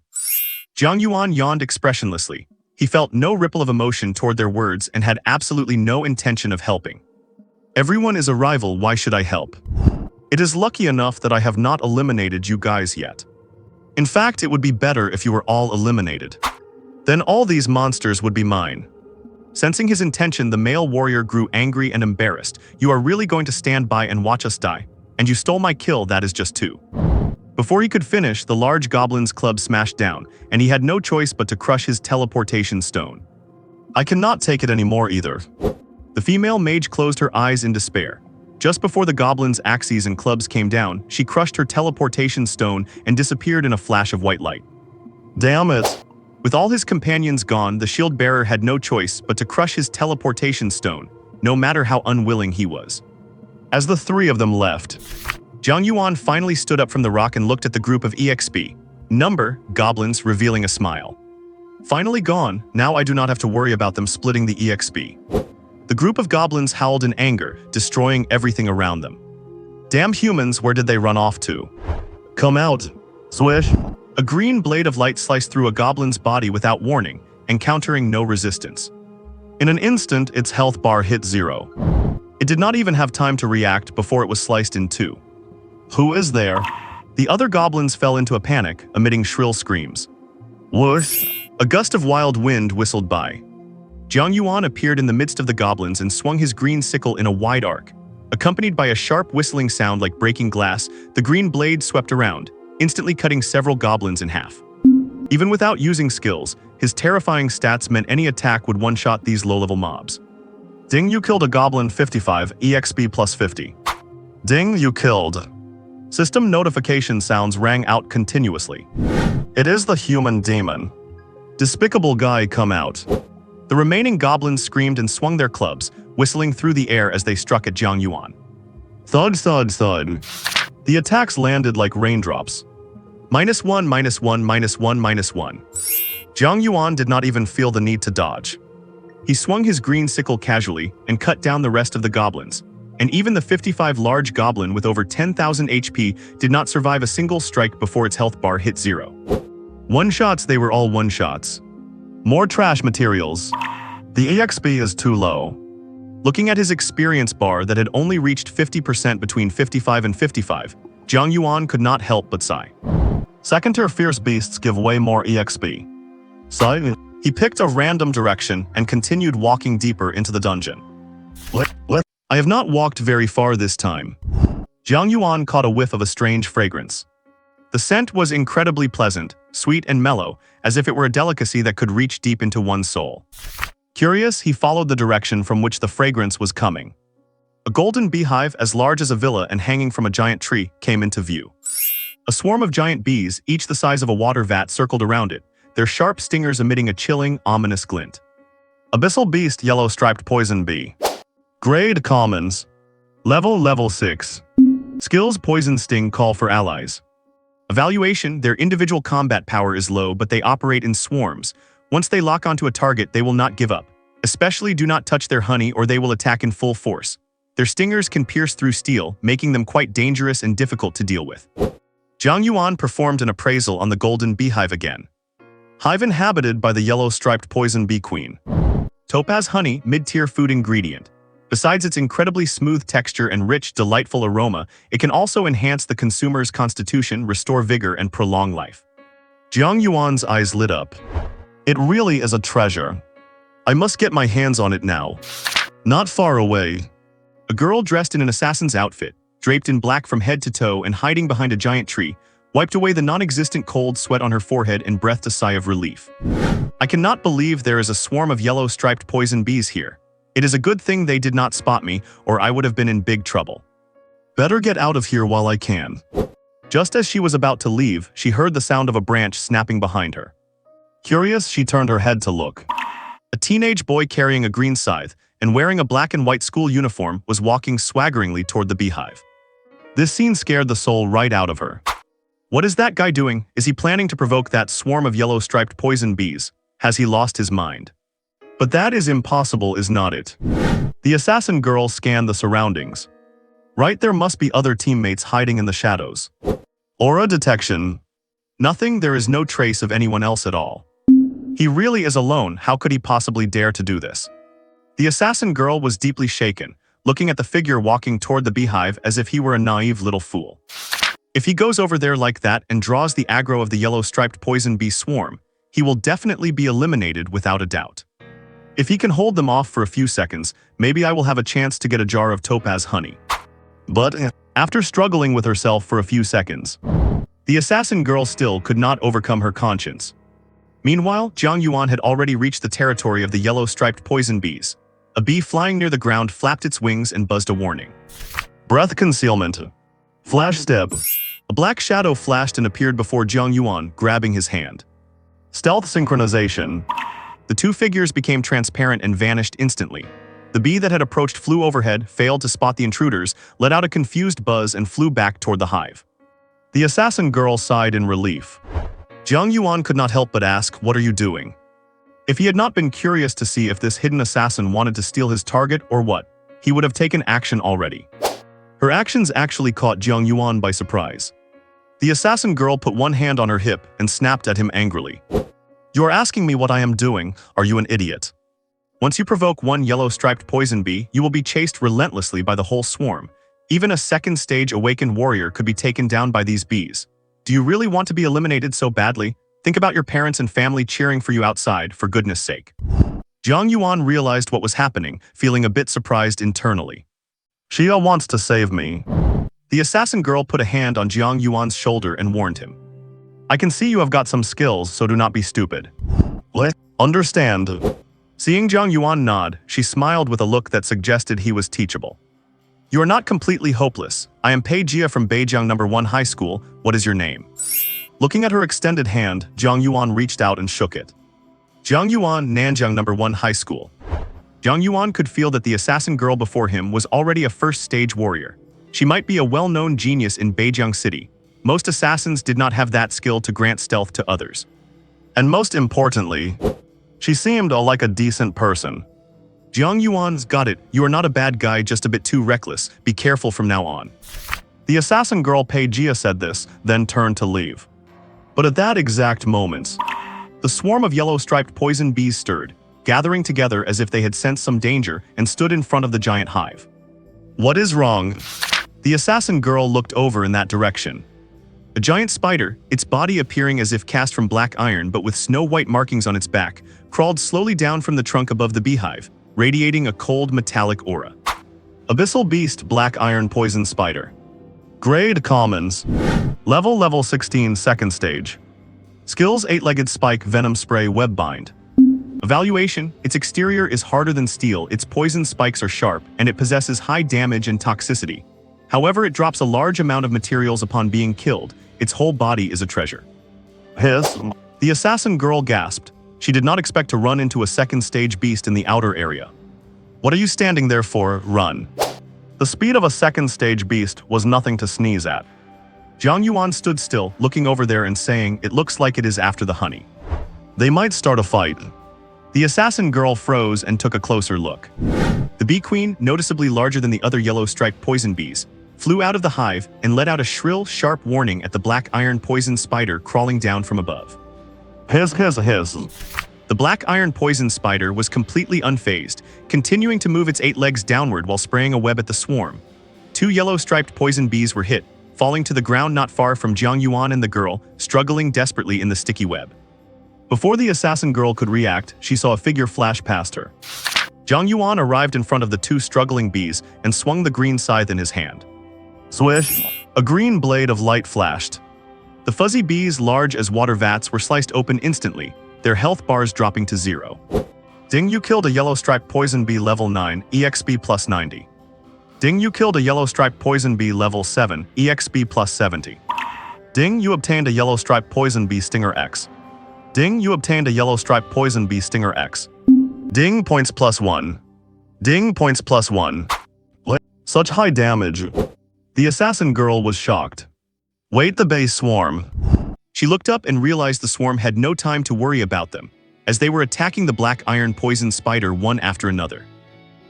Jiang Yuan yawned expressionlessly. He felt no ripple of emotion toward their words and had absolutely no intention of helping. Everyone is a rival, why should I help? It is lucky enough that I have not eliminated you guys yet. In fact, it would be better if you were all eliminated. Then all these monsters would be mine. Sensing his intention, the male warrior grew angry and embarrassed. You are really going to stand by and watch us die? And you stole my kill, that is just 2. Before he could finish, the large goblin's club smashed down, and he had no choice but to crush his teleportation stone. I cannot take it anymore either. The female mage closed her eyes in despair. Just before the goblin's axes and clubs came down, she crushed her teleportation stone and disappeared in a flash of white light. Damn it! With all his companions gone, the shield bearer had no choice but to crush his teleportation stone, no matter how unwilling he was. As the 3 of them left, Jiang Yuan finally stood up from the rock and looked at the group of EXP. Goblins, revealing a smile. Finally gone, now I do not have to worry about them splitting the EXP. The group of goblins howled in anger, destroying everything around them. Damn humans, where did they run off to? Come out. Swish. A green blade of light sliced through a goblin's body without warning, encountering no resistance. In an instant, its health bar hit 0. It did not even have time to react before it was sliced in 2. Who is there? The other goblins fell into a panic, emitting shrill screams. Whoosh! A gust of wild wind whistled by. Jiang Yuan appeared in the midst of the goblins and swung his green sickle in a wide arc. Accompanied by a sharp whistling sound like breaking glass, the green blade swept around, instantly cutting several goblins in half. Even without using skills, his terrifying stats meant any attack would one-shot these low-level mobs. Ding, you killed a goblin, 55, EXP plus 50. Ding, you killed. System notification sounds rang out continuously. It is the human demon. Despicable guy, come out. The remaining goblins screamed and swung their clubs, whistling through the air as they struck at Jiang Yuan. Thud, thud, thud. The attacks landed like raindrops. -1, -1, -1, -1. Jiang Yuan did not even feel the need to dodge. He swung his green sickle casually and cut down the rest of the goblins. And even the 55 large goblin with over 10,000 HP did not survive a single strike before its health bar hit 0. One-shots, they were all one-shots. More trash materials. The EXP is too low. Looking at his experience bar that had only reached 50% between 55 and 55, Jiang Yuan could not help but sigh. Second-tier fierce beasts give way more EXP. Sigh. He picked a random direction and continued walking deeper into the dungeon. What? I have not walked very far this time. Jiang Yuan caught a whiff of a strange fragrance. The scent was incredibly pleasant, sweet and mellow, as if it were a delicacy that could reach deep into one's soul. Curious, he followed the direction from which the fragrance was coming. A golden beehive as large as a villa and hanging from a giant tree came into view. A swarm of giant bees, each the size of a water vat, circled around it, their sharp stingers emitting a chilling, ominous glint. Abyssal beast, yellow-striped poison bee. Grade commons. Level 6. Skills poison sting, call for allies. Evaluation: their individual combat power is low, but they operate in swarms. Once they lock onto a target, they will not give up. Especially do not touch their honey or they will attack in full force. Their stingers can pierce through steel, making them quite dangerous and difficult to deal with. Jiang Yuan performed an appraisal on the golden beehive again. Hive inhabited by the yellow-striped poison bee queen. Topaz honey, mid-tier food ingredient. Besides its incredibly smooth texture and rich, delightful aroma, it can also enhance the consumer's constitution, restore vigor, and prolong life. Jiang Yuan's eyes lit up. It really is a treasure. I must get my hands on it now. Not far away. A girl dressed in an assassin's outfit, draped in black from head to toe and hiding behind a giant tree, wiped away the non-existent cold sweat on her forehead and breathed a sigh of relief. I cannot believe there is a swarm of yellow-striped poison bees here. It is a good thing they did not spot me, or I would have been in big trouble. Better get out of here while I can. Just as she was about to leave, she heard the sound of a branch snapping behind her. Curious, she turned her head to look. A teenage boy carrying a green scythe and wearing a black and white school uniform was walking swaggeringly toward the beehive. This scene scared the soul right out of her. What is that guy doing? Is he planning to provoke that swarm of yellow-striped poison bees? Has he lost his mind? But that is impossible, is not it? The assassin girl scanned the surroundings. Right, there must be other teammates hiding in the shadows. Aura detection. Nothing, there is no trace of anyone else at all. He really is alone, how could he possibly dare to do this? The assassin girl was deeply shaken, looking at the figure walking toward the beehive as if he were a naive little fool. If he goes over there like that and draws the aggro of the yellow-striped poison bee swarm, he will definitely be eliminated without a doubt. If he can hold them off for a few seconds, maybe I will have a chance to get a jar of topaz honey. But, after struggling with herself for a few seconds, the assassin girl still could not overcome her conscience. Meanwhile, Jiang Yuan had already reached the territory of the yellow-striped poison bees. A bee flying near the ground flapped its wings and buzzed a warning. Breath concealment. Flash step. A black shadow flashed and appeared before Jiang Yuan, grabbing his hand. Stealth synchronization. The two figures became transparent and vanished instantly. The bee that had approached flew overhead, failed to spot the intruders, let out a confused buzz and flew back toward the hive. The assassin girl sighed in relief. Jiang Yuan could not help but ask, "What are you doing?" If he had not been curious to see if this hidden assassin wanted to steal his target or what, he would have taken action already. Her actions actually caught Jiang Yuan by surprise. The assassin girl put one hand on her hip and snapped at him angrily. "You are asking me what I am doing, are you an idiot? Once you provoke one yellow-striped poison bee, you will be chased relentlessly by the whole swarm. Even a second-stage awakened warrior could be taken down by these bees. Do you really want to be eliminated so badly? Think about your parents and family cheering for you outside, for goodness sake." Jiang Yuan realized what was happening, feeling a bit surprised internally. "Xia wants to save me." The assassin girl put a hand on Jiang Yuan's shoulder and warned him. "I can see you have got some skills, so do not be stupid." "What? Understand." Seeing Jiang Yuan nod, she smiled with a look that suggested he was teachable. "You are not completely hopeless. I am Pei Jia from Beijiang No. 1 High School. What is your name?" Looking at her extended hand, Jiang Yuan reached out and shook it. Jiang Yuan, Nanjiang No. 1 High School. Jiang Yuan could feel that the assassin girl before him was already a first-stage warrior. She might be a well-known genius in Beijiang City. Most assassins did not have that skill to grant stealth to others. And most importantly, she seemed like a decent person. Jiang Yuan's got it. You are not a bad guy, just a bit too reckless. Be careful from now on. The assassin girl Pei Jia said this, then turned to leave. But at that exact moment, the swarm of yellow-striped poison bees stirred, gathering together as if they had sensed some danger and stood in front of the giant hive. "What is wrong?" The assassin girl looked over in that direction. A giant spider, its body appearing as if cast from black iron but with snow-white markings on its back, crawled slowly down from the trunk above the beehive, radiating a cold metallic aura. Abyssal beast, black iron poison spider. Grade commons. Level 16, second stage. Skills: 8-legged spike, venom spray, web bind. Evaluation: its exterior is harder than steel, its poison spikes are sharp, and it possesses high damage and toxicity. However, it drops a large amount of materials upon being killed. Its whole body is a treasure. Hiss. The assassin girl gasped. She did not expect to run into a second-stage beast in the outer area. "What are you standing there for? Run." The speed of a second-stage beast was nothing to sneeze at. Jiang Yuan stood still, looking over there and saying, "It looks like it is after the honey. They might start a fight." The assassin girl froze and took a closer look. The bee queen, noticeably larger than the other yellow-striped poison bees, flew out of the hive and let out a shrill, sharp warning at the black iron poison spider crawling down from above. Hiss. The black iron poison spider was completely unfazed, continuing to move its 8 legs downward while spraying a web at the swarm. 2 yellow-striped poison bees were hit, falling to the ground not far from Jiang Yuan and the girl, struggling desperately in the sticky web. Before the assassin girl could react, she saw a figure flash past her. Jiang Yuan arrived in front of the 2 struggling bees and swung the green scythe in his hand. Swish. A green blade of light flashed. The fuzzy bees, large as water vats, were sliced open instantly, their health bars dropping to 0. Ding, you killed a yellow-striped poison bee level 9, EXP plus 90. Ding, you killed a yellow-striped poison bee level 7, EXP plus 70. Ding, you obtained a yellow-striped poison bee stinger X. Ding, you obtained a yellow-striped poison bee stinger X. Ding, points plus 1. Ding, points plus 1. What? Such high damage. The assassin girl was shocked. Wait, the bee swarm. She looked up and realized the swarm had no time to worry about them, as they were attacking the black iron poison spider one after another.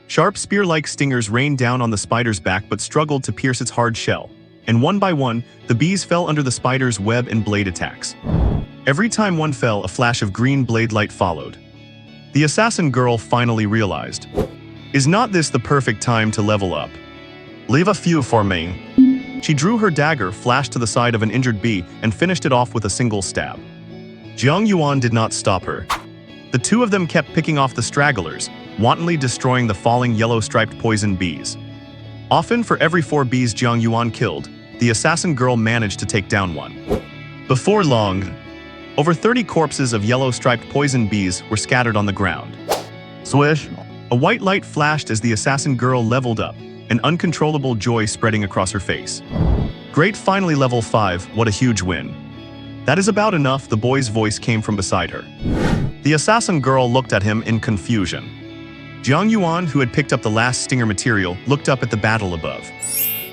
Sharp spear-like stingers rained down on the spider's back but struggled to pierce its hard shell, and one by one, the bees fell under the spider's web and blade attacks. Every time one fell, a flash of green blade light followed. The assassin girl finally realized. Is not this the perfect time to level up? Leave a few for me. She drew her dagger, flashed to the side of an injured bee, and finished it off with a single stab. Jiang Yuan did not stop her. The 2 of them kept picking off the stragglers, wantonly destroying the falling yellow-striped poison bees. Often, for every 4 bees Jiang Yuan killed, the assassin girl managed to take down one. Before long, over 30 corpses of yellow-striped poison bees were scattered on the ground. Swish. A white light flashed as the assassin girl leveled up, an uncontrollable joy spreading across her face. Great, finally level 5, what a huge win. That is about enough, the boy's voice came from beside her. The assassin girl looked at him in confusion. Jiang Yuan, who had picked up the last stinger material, looked up at the battle above.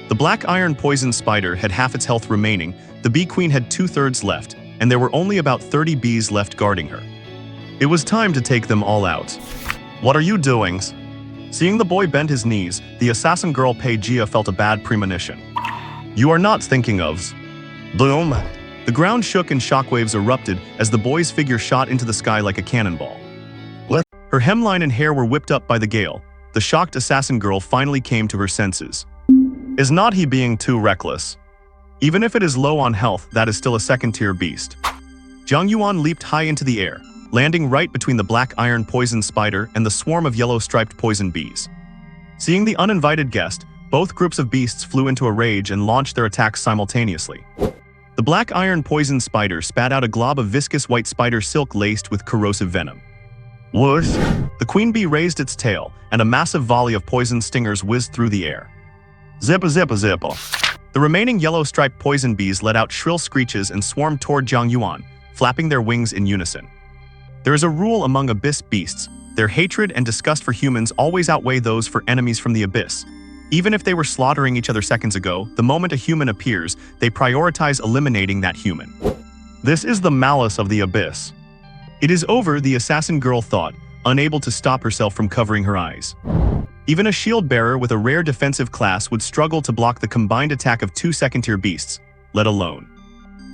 The black iron poison spider had half its health remaining, the bee queen had 2/3 left, and there were only about 30 bees left guarding her. It was time to take them all out. What are you doing? Seeing the boy bend his knees, the assassin girl Pei Jia felt a bad premonition. You are not thinking of... Boom. The ground shook and shockwaves erupted as the boy's figure shot into the sky like a cannonball. What? Her hemline and hair were whipped up by the gale. The shocked assassin girl finally came to her senses. Is not he being too reckless? Even if it is low on health, that is still a second-tier beast. Jiang Yuan leaped high into the air, landing right between the black iron poison spider and the swarm of yellow-striped poison bees. Seeing the uninvited guest, both groups of beasts flew into a rage and launched their attacks simultaneously. The black iron poison spider spat out a glob of viscous white spider silk laced with corrosive venom. Whoosh! The queen bee raised its tail, and a massive volley of poison stingers whizzed through the air. Zippa zippa zippa. The remaining yellow-striped poison bees let out shrill screeches and swarmed toward Jiang Yuan, flapping their wings in unison. There is a rule among abyss beasts: their hatred and disgust for humans always outweigh those for enemies from the abyss. Even if they were slaughtering each other seconds ago, the moment a human appears, they prioritize eliminating that human. This is the malice of the abyss. It is over, the assassin girl thought, unable to stop herself from covering her eyes. Even a shield bearer with a rare defensive class would struggle to block the combined attack of 2 second-tier beasts, let alone.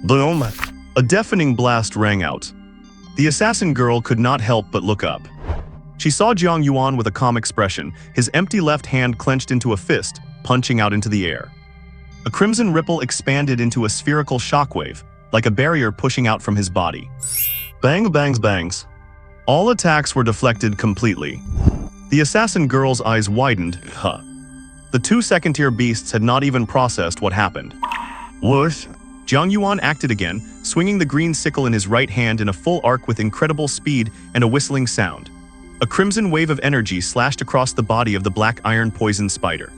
Boom! A deafening blast rang out. The assassin girl could not help but look up. She saw Jiang Yuan with a calm expression, his empty left hand clenched into a fist, punching out into the air. A crimson ripple expanded into a spherical shockwave, like a barrier pushing out from his body. Bang bangs bangs. All attacks were deflected completely. The assassin girl's eyes widened. The 2 second-tier beasts had not even processed what happened. Whoosh! Jiang Yuan acted again, swinging the green sickle in his right hand in a full arc with incredible speed and a whistling sound. A crimson wave of energy slashed across the body of the black iron poison spider.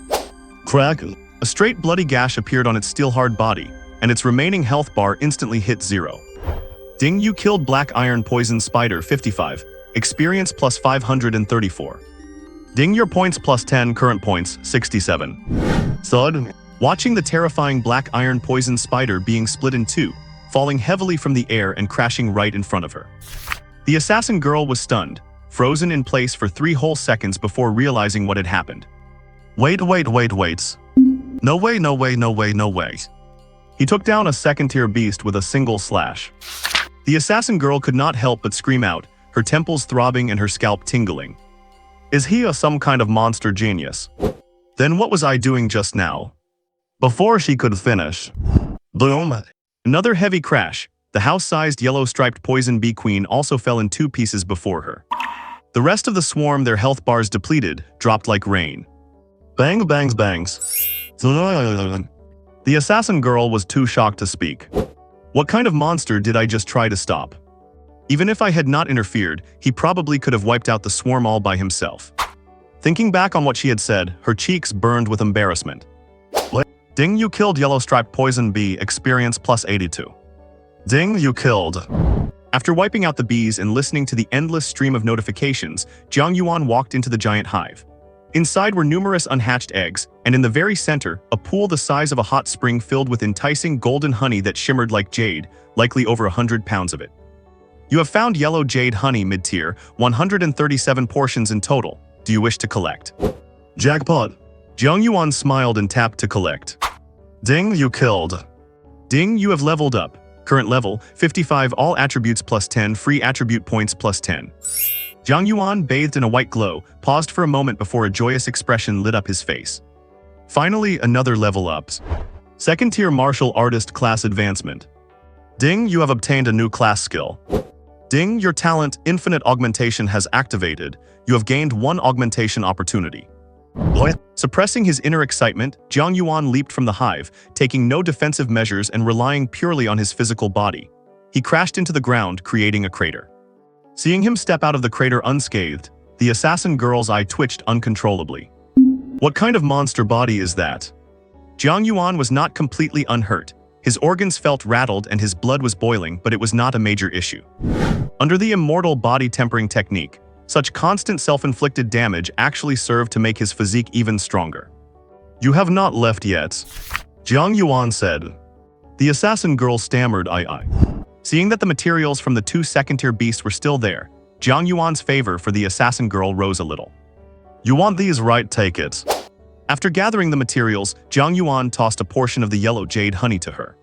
Crack! A straight bloody gash appeared on its steel-hard body, and its remaining health bar instantly hit 0. Ding, you killed black iron poison spider 55, experience plus 534. Ding, your points plus 10, current points 67. Thud! watching the terrifying black iron poison spider being split in two, falling heavily from the air and crashing right in front of her. The assassin girl was stunned, frozen in place for 3 whole seconds before realizing what had happened. Wait. No way. He took down a second-tier beast with a single slash. The assassin girl could not help but scream out, her temples throbbing and her scalp tingling. Is he some kind of monster genius? Then what was I doing just now? Before she could finish. Boom. Another heavy crash. The house-sized yellow-striped poison bee queen also fell in 2 pieces before her. The rest of the swarm, their health bars depleted, dropped like rain. Bangs. The assassin girl was too shocked to speak. What kind of monster did I just try to stop? Even if I had not interfered, he probably could have wiped out the swarm all by himself. Thinking back on what she had said, her cheeks burned with embarrassment. Ding, you killed yellow-striped poison bee, experience plus 82. Ding, you killed. After wiping out the bees and listening to the endless stream of notifications, Jiang Yuan walked into the giant hive. Inside were numerous unhatched eggs, and in the very center, a pool the size of a hot spring filled with enticing golden honey that shimmered like jade, likely over 100 pounds of it. You have found yellow jade honey mid-tier, 137 portions in total. Do you wish to collect? Jackpot. Jiang Yuan smiled and tapped to collect. Ding, you killed. Ding, you have leveled up. Current level, 55, all attributes plus 10, free attribute points plus 10. Jiang Yuan, bathed in a white glow, paused for a moment before a joyous expression lit up his face. Finally, another level up. Second-tier martial artist class advancement. Ding, you have obtained a new class skill. Ding, your talent, infinite augmentation, has activated. You have gained 1 augmentation opportunity. What? Suppressing his inner excitement, Jiang Yuan leaped from the hive, taking no defensive measures and relying purely on his physical body. He crashed into the ground, creating a crater. Seeing him step out of the crater unscathed, the assassin girl's eye twitched uncontrollably. What kind of monster body is that? Jiang Yuan was not completely unhurt. His organs felt rattled and his blood was boiling, but it was not a major issue. Under the immortal body tempering technique, such constant self-inflicted damage actually served to make his physique even stronger. You have not left yet, Jiang Yuan said. The assassin girl stammered, I. Seeing that the materials from the 2 second-tier beasts were still there, Jiang Yuan's favor for the assassin girl rose a little. You want these, right? Take it. After gathering the materials, Jiang Yuan tossed a portion of the yellow jade honey to her.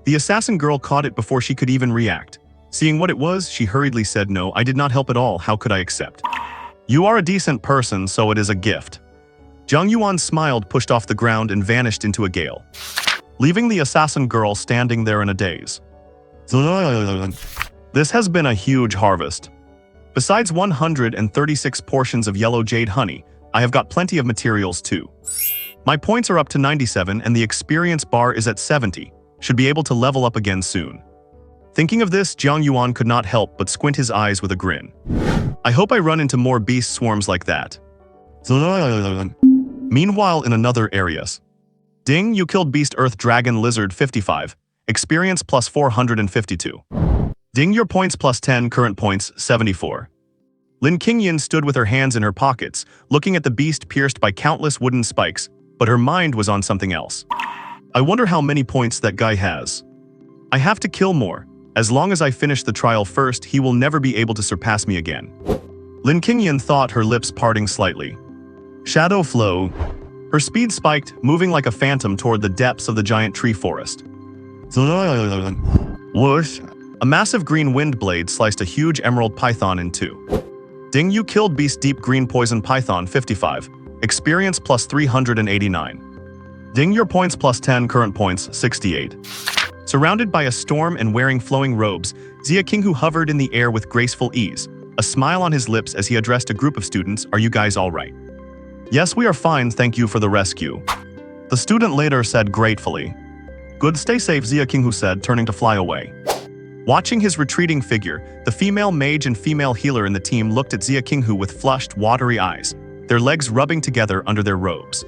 The assassin girl caught it before she could even react. Seeing what it was, she hurriedly said, no, I did not help at all, how could I accept? You are a decent person, so it is a gift. Jiang Yuan smiled, pushed off the ground and vanished into a gale, leaving the assassin girl standing there in a daze. This has been a huge harvest. Besides 136 portions of yellow jade honey, I have got plenty of materials too. My points are up to 97 and the experience bar is at 70. Should be able to level up again soon. Thinking of this, Jiang Yuan could not help but squint his eyes with a grin. I hope I run into more beast swarms like that. Meanwhile, in another areas. Ding, you killed beast earth dragon lizard 55. Experience plus 452. Ding, your points plus 10, current points 74. Lin Qingyan stood with her hands in her pockets, looking at the beast pierced by countless wooden spikes, but her mind was on something else. I wonder how many points that guy has. I have to kill more. As long as I finish the trial first, he will never be able to surpass me again. Lin Qingyan thought, her lips parting slightly. Shadow flow. Her speed spiked, moving like a phantom toward the depths of the giant tree forest. Whoosh. A massive green wind blade sliced a huge emerald python in 2. Ding, you killed beast deep green poison python 55. Experience plus 389. Ding, your points plus 10, current points 68. Surrounded by a storm and wearing flowing robes, Xia Qinghu hovered in the air with graceful ease, a smile on his lips as he addressed a group of students. Are you guys all right? Yes, we are fine, thank you for the rescue. The student later said gratefully. Good, stay safe, Xia Qinghu said, turning to fly away. Watching his retreating figure, the female mage and female healer in the team looked at Xia Qinghu with flushed, watery eyes, their legs rubbing together under their robes.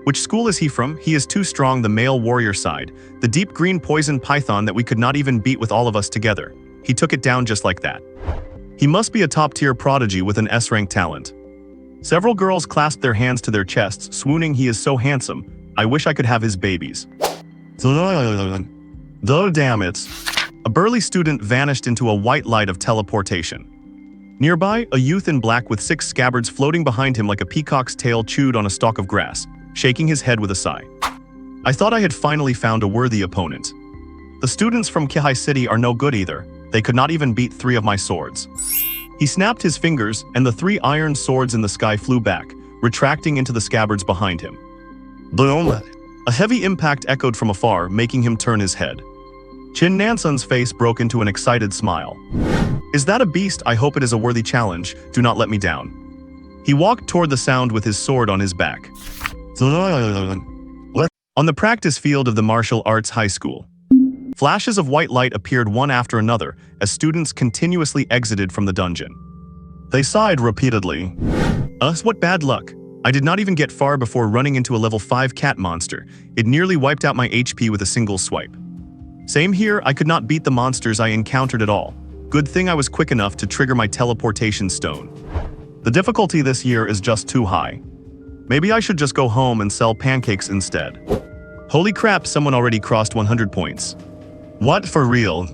Which school is he from? He is too strong, the male warrior sighed. The deep green poison python that we could not even beat with all of us together. He took it down just like that. He must be a top-tier prodigy with an S-rank talent. Several girls clasped their hands to their chests, swooning, he is so handsome. I wish I could have his babies. Though damn it. A burly student vanished into a white light of teleportation. Nearby, a youth in black with 6 scabbards floating behind him like a peacock's tail chewed on a stalk of grass, shaking his head with a sigh. I thought I had finally found a worthy opponent. The students from Kihai City are no good either. They could not even beat 3 of my swords. He snapped his fingers, and the 3 iron swords in the sky flew back, retracting into the scabbards behind him. Boom! A heavy impact echoed from afar, making him turn his head. Qin Nansun's face broke into an excited smile. Is that a beast? I hope it is a worthy challenge. Do not let me down. He walked toward the sound with his sword on his back. On the practice field of the martial arts high school, flashes of white light appeared one after another as students continuously exited from the dungeon. They sighed repeatedly. What bad luck. I did not even get far before running into a level 5 cat monster. It nearly wiped out my HP with a single swipe. Same here, I could not beat the monsters I encountered at all. Good thing I was quick enough to trigger my teleportation stone. The difficulty this year is just too high. Maybe I should just go home and sell pancakes instead. Holy crap, someone already crossed 100 points. What, for real?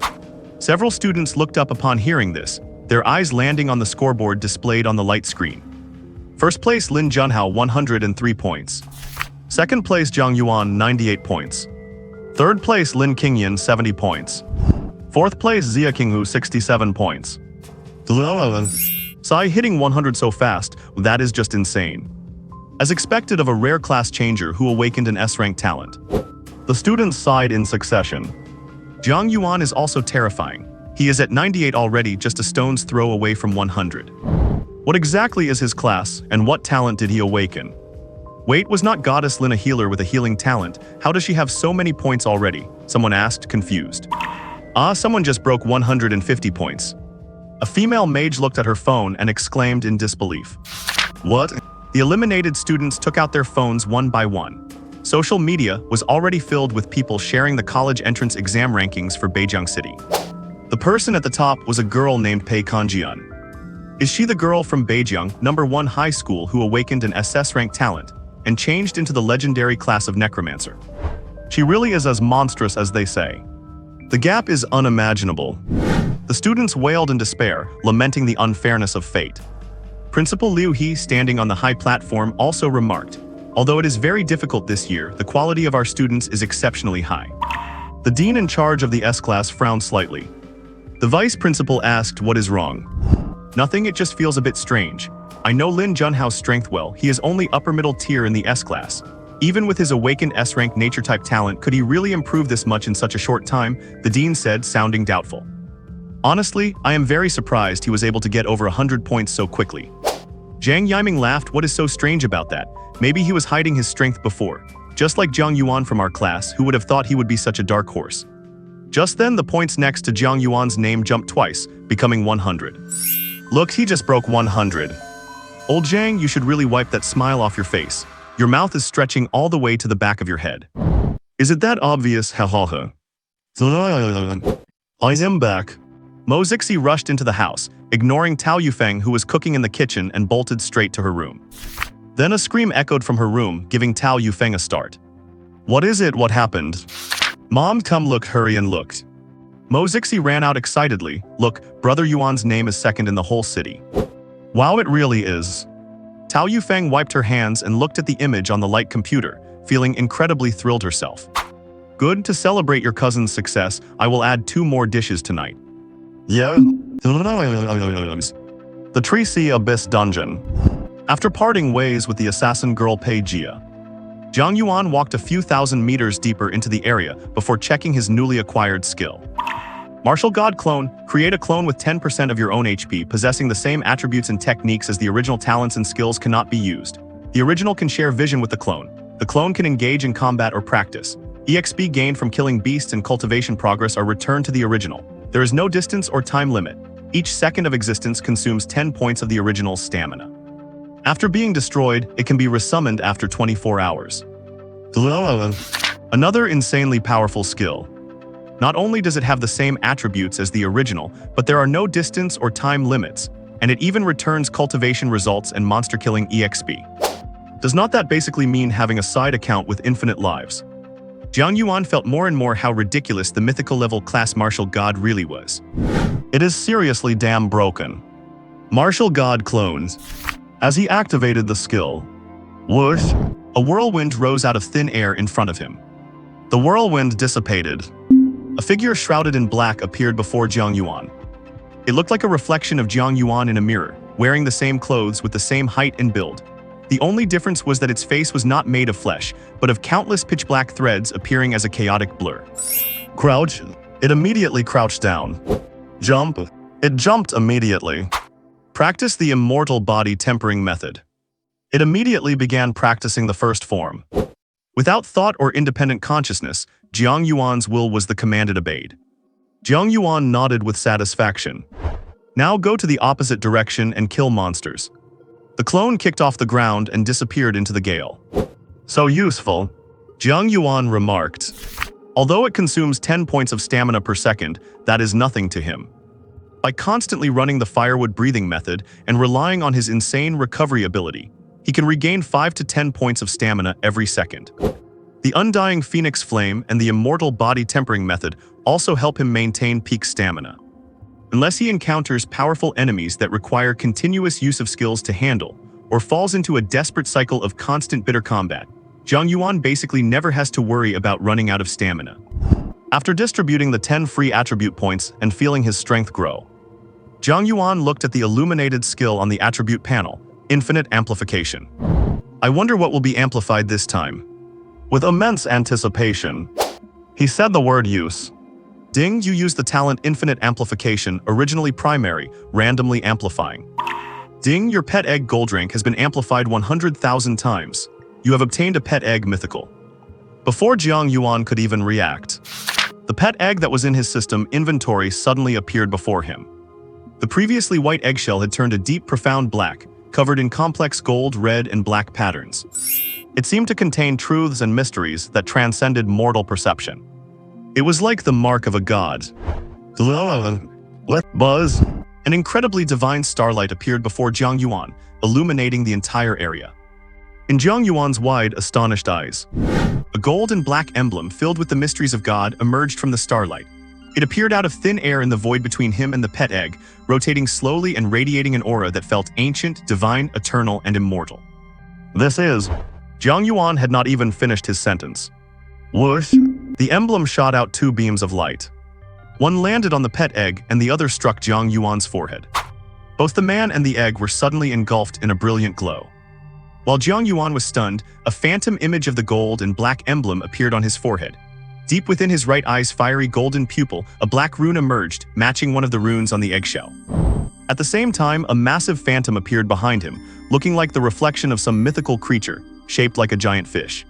Several students looked up upon hearing this, their eyes landing on the scoreboard displayed on the light screen. First place Lin Junhao 103 points. Second place Jiang Yuan 98 points. Third place Lin Qingyan 70 points. Fourth place Zia Qinghu 67 points. Sai hitting 100 so fast, that is just insane. As expected of a rare class changer who awakened an S-rank talent. The students sighed in succession. Jiang Yuan is also terrifying. He is at 98 already, just a stone's throw away from 100. What exactly is his class, and what talent did he awaken? Wait, was not Goddess Lin a healer with a healing talent? How does she have so many points already? Someone asked, confused. Someone just broke 150 points. A female mage looked at her phone and exclaimed in disbelief. What? The eliminated students took out their phones one by one. Social media was already filled with people sharing the college entrance exam rankings for Beijiang City. The person at the top was a girl named Pei Kanjian. Is she the girl from Beijiang, #1 high school who awakened an SS rank talent and changed into the legendary class of Necromancer? She really is as monstrous as they say. The gap is unimaginable. The students wailed in despair, lamenting the unfairness of fate. Principal Liu He, standing on the high platform, also remarked, although it is very difficult this year, the quality of our students is exceptionally high. The dean in charge of the S-class frowned slightly. The vice principal asked, what is wrong? Nothing, it just feels a bit strange. I know Lin Junhao's strength well, he is only upper middle tier in the S-class. Even with his awakened S-rank nature-type talent, could he really improve this much in such a short time? The dean said, sounding doubtful. Honestly, I am very surprised he was able to get over 100 points so quickly. Zhang Yiming laughed, what is so strange about that? Maybe he was hiding his strength before. Just like Jiang Yuan from our class, who would have thought he would be such a dark horse. Just then, the points next to Jiang Yuan's name jumped twice, becoming 100. Look, he just broke 100. Old Zhang, you should really wipe that smile off your face. Your mouth is stretching all the way to the back of your head. Is it that obvious? Ha ha ha. I am back. Mo Zixi rushed into the house, ignoring Tao Yufeng, who was cooking in the kitchen, and bolted straight to her room. Then a scream echoed from her room, giving Tao Yufeng a start. What is it? What happened? Mom, come look, hurry and looked. Mo Zixi ran out excitedly. Look, Brother Yuan's name is second in the whole city. Wow, it really is. Tao Yufeng wiped her hands and looked at the image on the light computer, feeling incredibly thrilled herself. Good, to celebrate your cousin's success, I will add 2 more dishes tonight. Yeah. The Tree Sea Abyss Dungeon. After parting ways with the assassin girl Pei Jia, Jiang Yuan walked a few thousand meters deeper into the area before checking his newly acquired skill. Martial God Clone. Create a clone with 10% of your own HP, possessing the same attributes and techniques as the original. Talents and skills cannot be used. The original can share vision with the clone. The clone can engage in combat or practice. EXP gained from killing beasts and cultivation progress are returned to the original. There is no distance or time limit. Each second of existence consumes 10 points of the original's stamina. After being destroyed, it can be resummoned after 24 hours. Another insanely powerful skill. Not only does it have the same attributes as the original, but there are no distance or time limits, and it even returns cultivation results and monster killing EXP. Does not that basically mean having a side account with infinite lives? Jiang Yuan felt more and more how ridiculous the mythical level class martial god really was. It is seriously damn broken. Martial god clones. As he activated the skill, whoosh, A whirlwind rose out of thin air in front of him. the whirlwind dissipated. A figure shrouded in black appeared before Jiang Yuan. It looked like a reflection of Jiang Yuan in a mirror, wearing the same clothes with the same height and build. The only difference was that its face was not made of flesh, but of countless pitch-black threads appearing as a chaotic blur. Crouch. It immediately crouched down. Jump. It jumped immediately. Practice the immortal body tempering method. It immediately began practicing the first form. Without thought or independent consciousness, Jiang Yuan's will was the command it obeyed. Jiang Yuan nodded with satisfaction. Now go to the opposite direction and kill monsters. The clone kicked off the ground and disappeared into the gale. So useful, Jiang Yuan remarked. Although it consumes 10 points of stamina per second, that is nothing to him. By constantly running the firewood breathing method and relying on his insane recovery ability, he can regain 5 to 10 points of stamina every second. The undying phoenix flame and the immortal body tempering method also help him maintain peak stamina. Unless he encounters powerful enemies that require continuous use of skills to handle, or falls into a desperate cycle of constant bitter combat, Jiang Yuan basically never has to worry about running out of stamina. After distributing the 10 free attribute points and feeling his strength grow, Jiang Yuan looked at the illuminated skill on the attribute panel, Infinite Amplification. I wonder what will be amplified this time. With immense anticipation, he said the word use. Ding, you use the talent Infinite Amplification, originally primary, randomly amplifying. Ding, your pet egg gold rank has been amplified 100,000 times. You have obtained a pet egg mythical. Before Jiang Yuan could even react, the pet egg that was in his system inventory suddenly appeared before him. The previously white eggshell had turned a deep, profound black, covered in complex gold, red, and black patterns. It seemed to contain truths and mysteries that transcended mortal perception. It was like the mark of a god. Buzz. An incredibly divine starlight appeared before Jiang Yuan, illuminating the entire area. In Jiang Yuan's wide, astonished eyes, a gold and black emblem filled with the mysteries of God emerged from the starlight. It appeared out of thin air in the void between him and the pet egg, rotating slowly and radiating an aura that felt ancient, divine, eternal, and immortal. This is... Jiang Yuan had not even finished his sentence. Whoosh. The emblem shot out 2 beams of light. One landed on the pet egg and the other struck Jiang Yuan's forehead. Both the man and the egg were suddenly engulfed in a brilliant glow. While Jiang Yuan was stunned, a phantom image of the gold and black emblem appeared on his forehead. Deep within his right eye's fiery golden pupil, a black rune emerged, matching one of the runes on the eggshell. At the same time, a massive phantom appeared behind him, looking like the reflection of some mythical creature, shaped like a giant fish.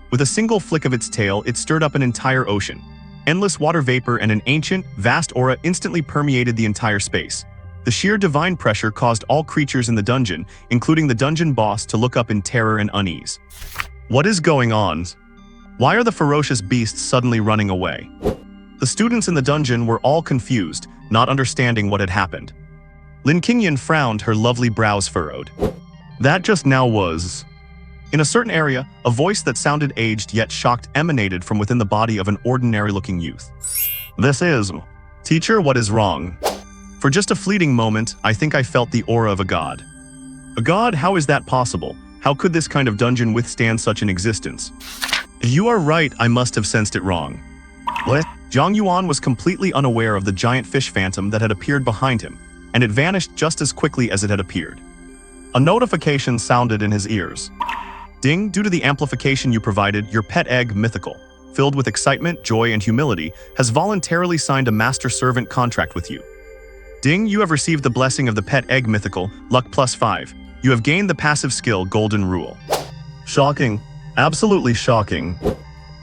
With a single flick of its tail, it stirred up an entire ocean. Endless water vapor and an ancient, vast aura instantly permeated the entire space. The sheer divine pressure caused all creatures in the dungeon, including the dungeon boss, to look up in terror and unease. What is going on? Why are the ferocious beasts suddenly running away? The students in the dungeon were all confused, not understanding what had happened. Lin Qingyan frowned, her lovely brows furrowed. That just now was... In a certain area, a voice that sounded aged yet shocked emanated from within the body of an ordinary-looking youth. This is... Teacher, what is wrong? For just a fleeting moment, I think I felt the aura of a god. A god? How is that possible? How could this kind of dungeon withstand such an existence? You are right, I must have sensed it wrong. What? Jiang Yuan was completely unaware of the giant fish phantom that had appeared behind him, and it vanished just as quickly as it had appeared. A notification sounded in his ears. Ding, due to the amplification you provided, your pet egg, Mythical, filled with excitement, joy, and humility, has voluntarily signed a master-servant contract with you. Ding, you have received the blessing of the pet egg, Mythical, luck +5. You have gained the passive skill, Golden Rule. Shocking. Absolutely shocking.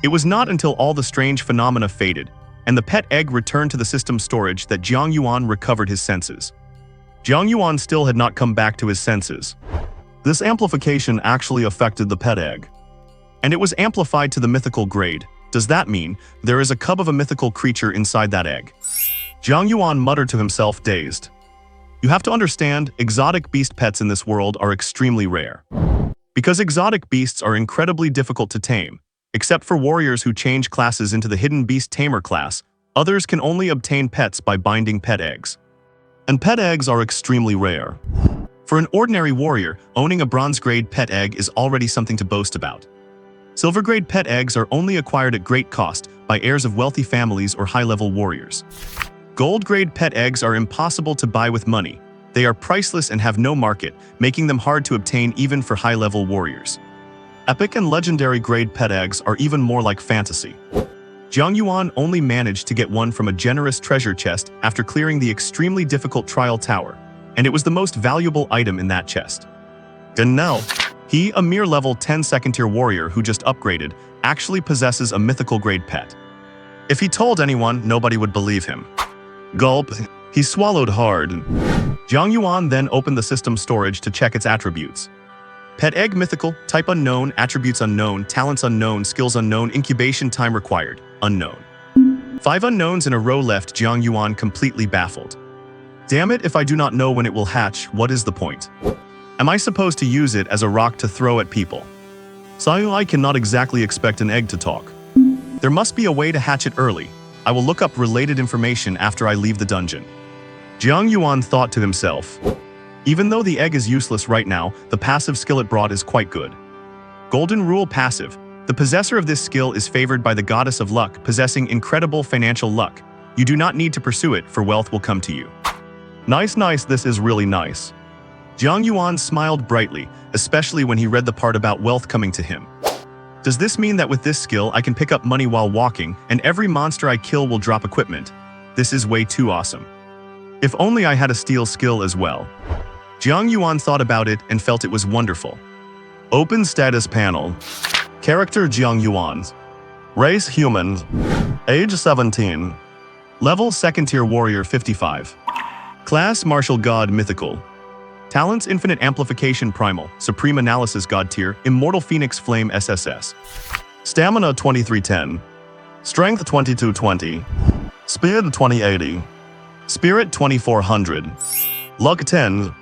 It was not until all the strange phenomena faded, and the pet egg returned to the system storage that Jiang Yuan recovered his senses. Jiang Yuan still had not come back to his senses. This amplification actually affected the pet egg. And it was amplified to the mythical grade. Does that mean there is a cub of a mythical creature inside that egg? Jiang Yuan muttered to himself, dazed. You have to understand, exotic beast pets in this world are extremely rare. Because exotic beasts are incredibly difficult to tame, except for warriors who change classes into the hidden beast tamer class, others can only obtain pets by binding pet eggs. And pet eggs are extremely rare. For an ordinary warrior, owning a bronze-grade pet egg is already something to boast about. Silver-grade pet eggs are only acquired at great cost by heirs of wealthy families or high-level warriors. Gold-grade pet eggs are impossible to buy with money. They are priceless and have no market, making them hard to obtain even for high-level warriors. Epic and legendary grade pet eggs are even more like fantasy. Jiang Yuan only managed to get one from a generous treasure chest after clearing the extremely difficult trial tower, and it was the most valuable item in that chest. And now, he, a mere level 10 second-tier warrior who just upgraded, actually possesses a mythical grade pet. If he told anyone, nobody would believe him. Gulp. He swallowed hard. Jiang Yuan then opened the system storage to check its attributes. Pet egg mythical, type unknown, attributes unknown, talents unknown, skills unknown, incubation time required, unknown. 5 unknowns in a row left, Jiang Yuan completely baffled. Damn it, if I do not know when it will hatch, what is the point? Am I supposed to use it as a rock to throw at people? So I cannot exactly expect an egg to talk. There must be a way to hatch it early. I will look up related information after I leave the dungeon. Jiang Yuan thought to himself. Even though the egg is useless right now, the passive skill it brought is quite good. Golden Rule passive. The possessor of this skill is favored by the goddess of luck, possessing incredible financial luck. You do not need to pursue it, for wealth will come to you. Nice, this is really nice. Jiang Yuan smiled brightly, especially when he read the part about wealth coming to him. Does this mean that with this skill I can pick up money while walking, and every monster I kill will drop equipment? This is way too awesome. If only I had a steal skill as well. Jiang Yuan thought about it and felt it was wonderful. Open status panel. Character Jiang Yuan. Race human. Age 17. Level second tier warrior 55. Class martial god mythical. Talents infinite amplification primal, supreme analysis god tier, immortal phoenix flame SSS. Stamina 2310. Strength 2220. Speed 2080. Spirit 2400. Luck 10.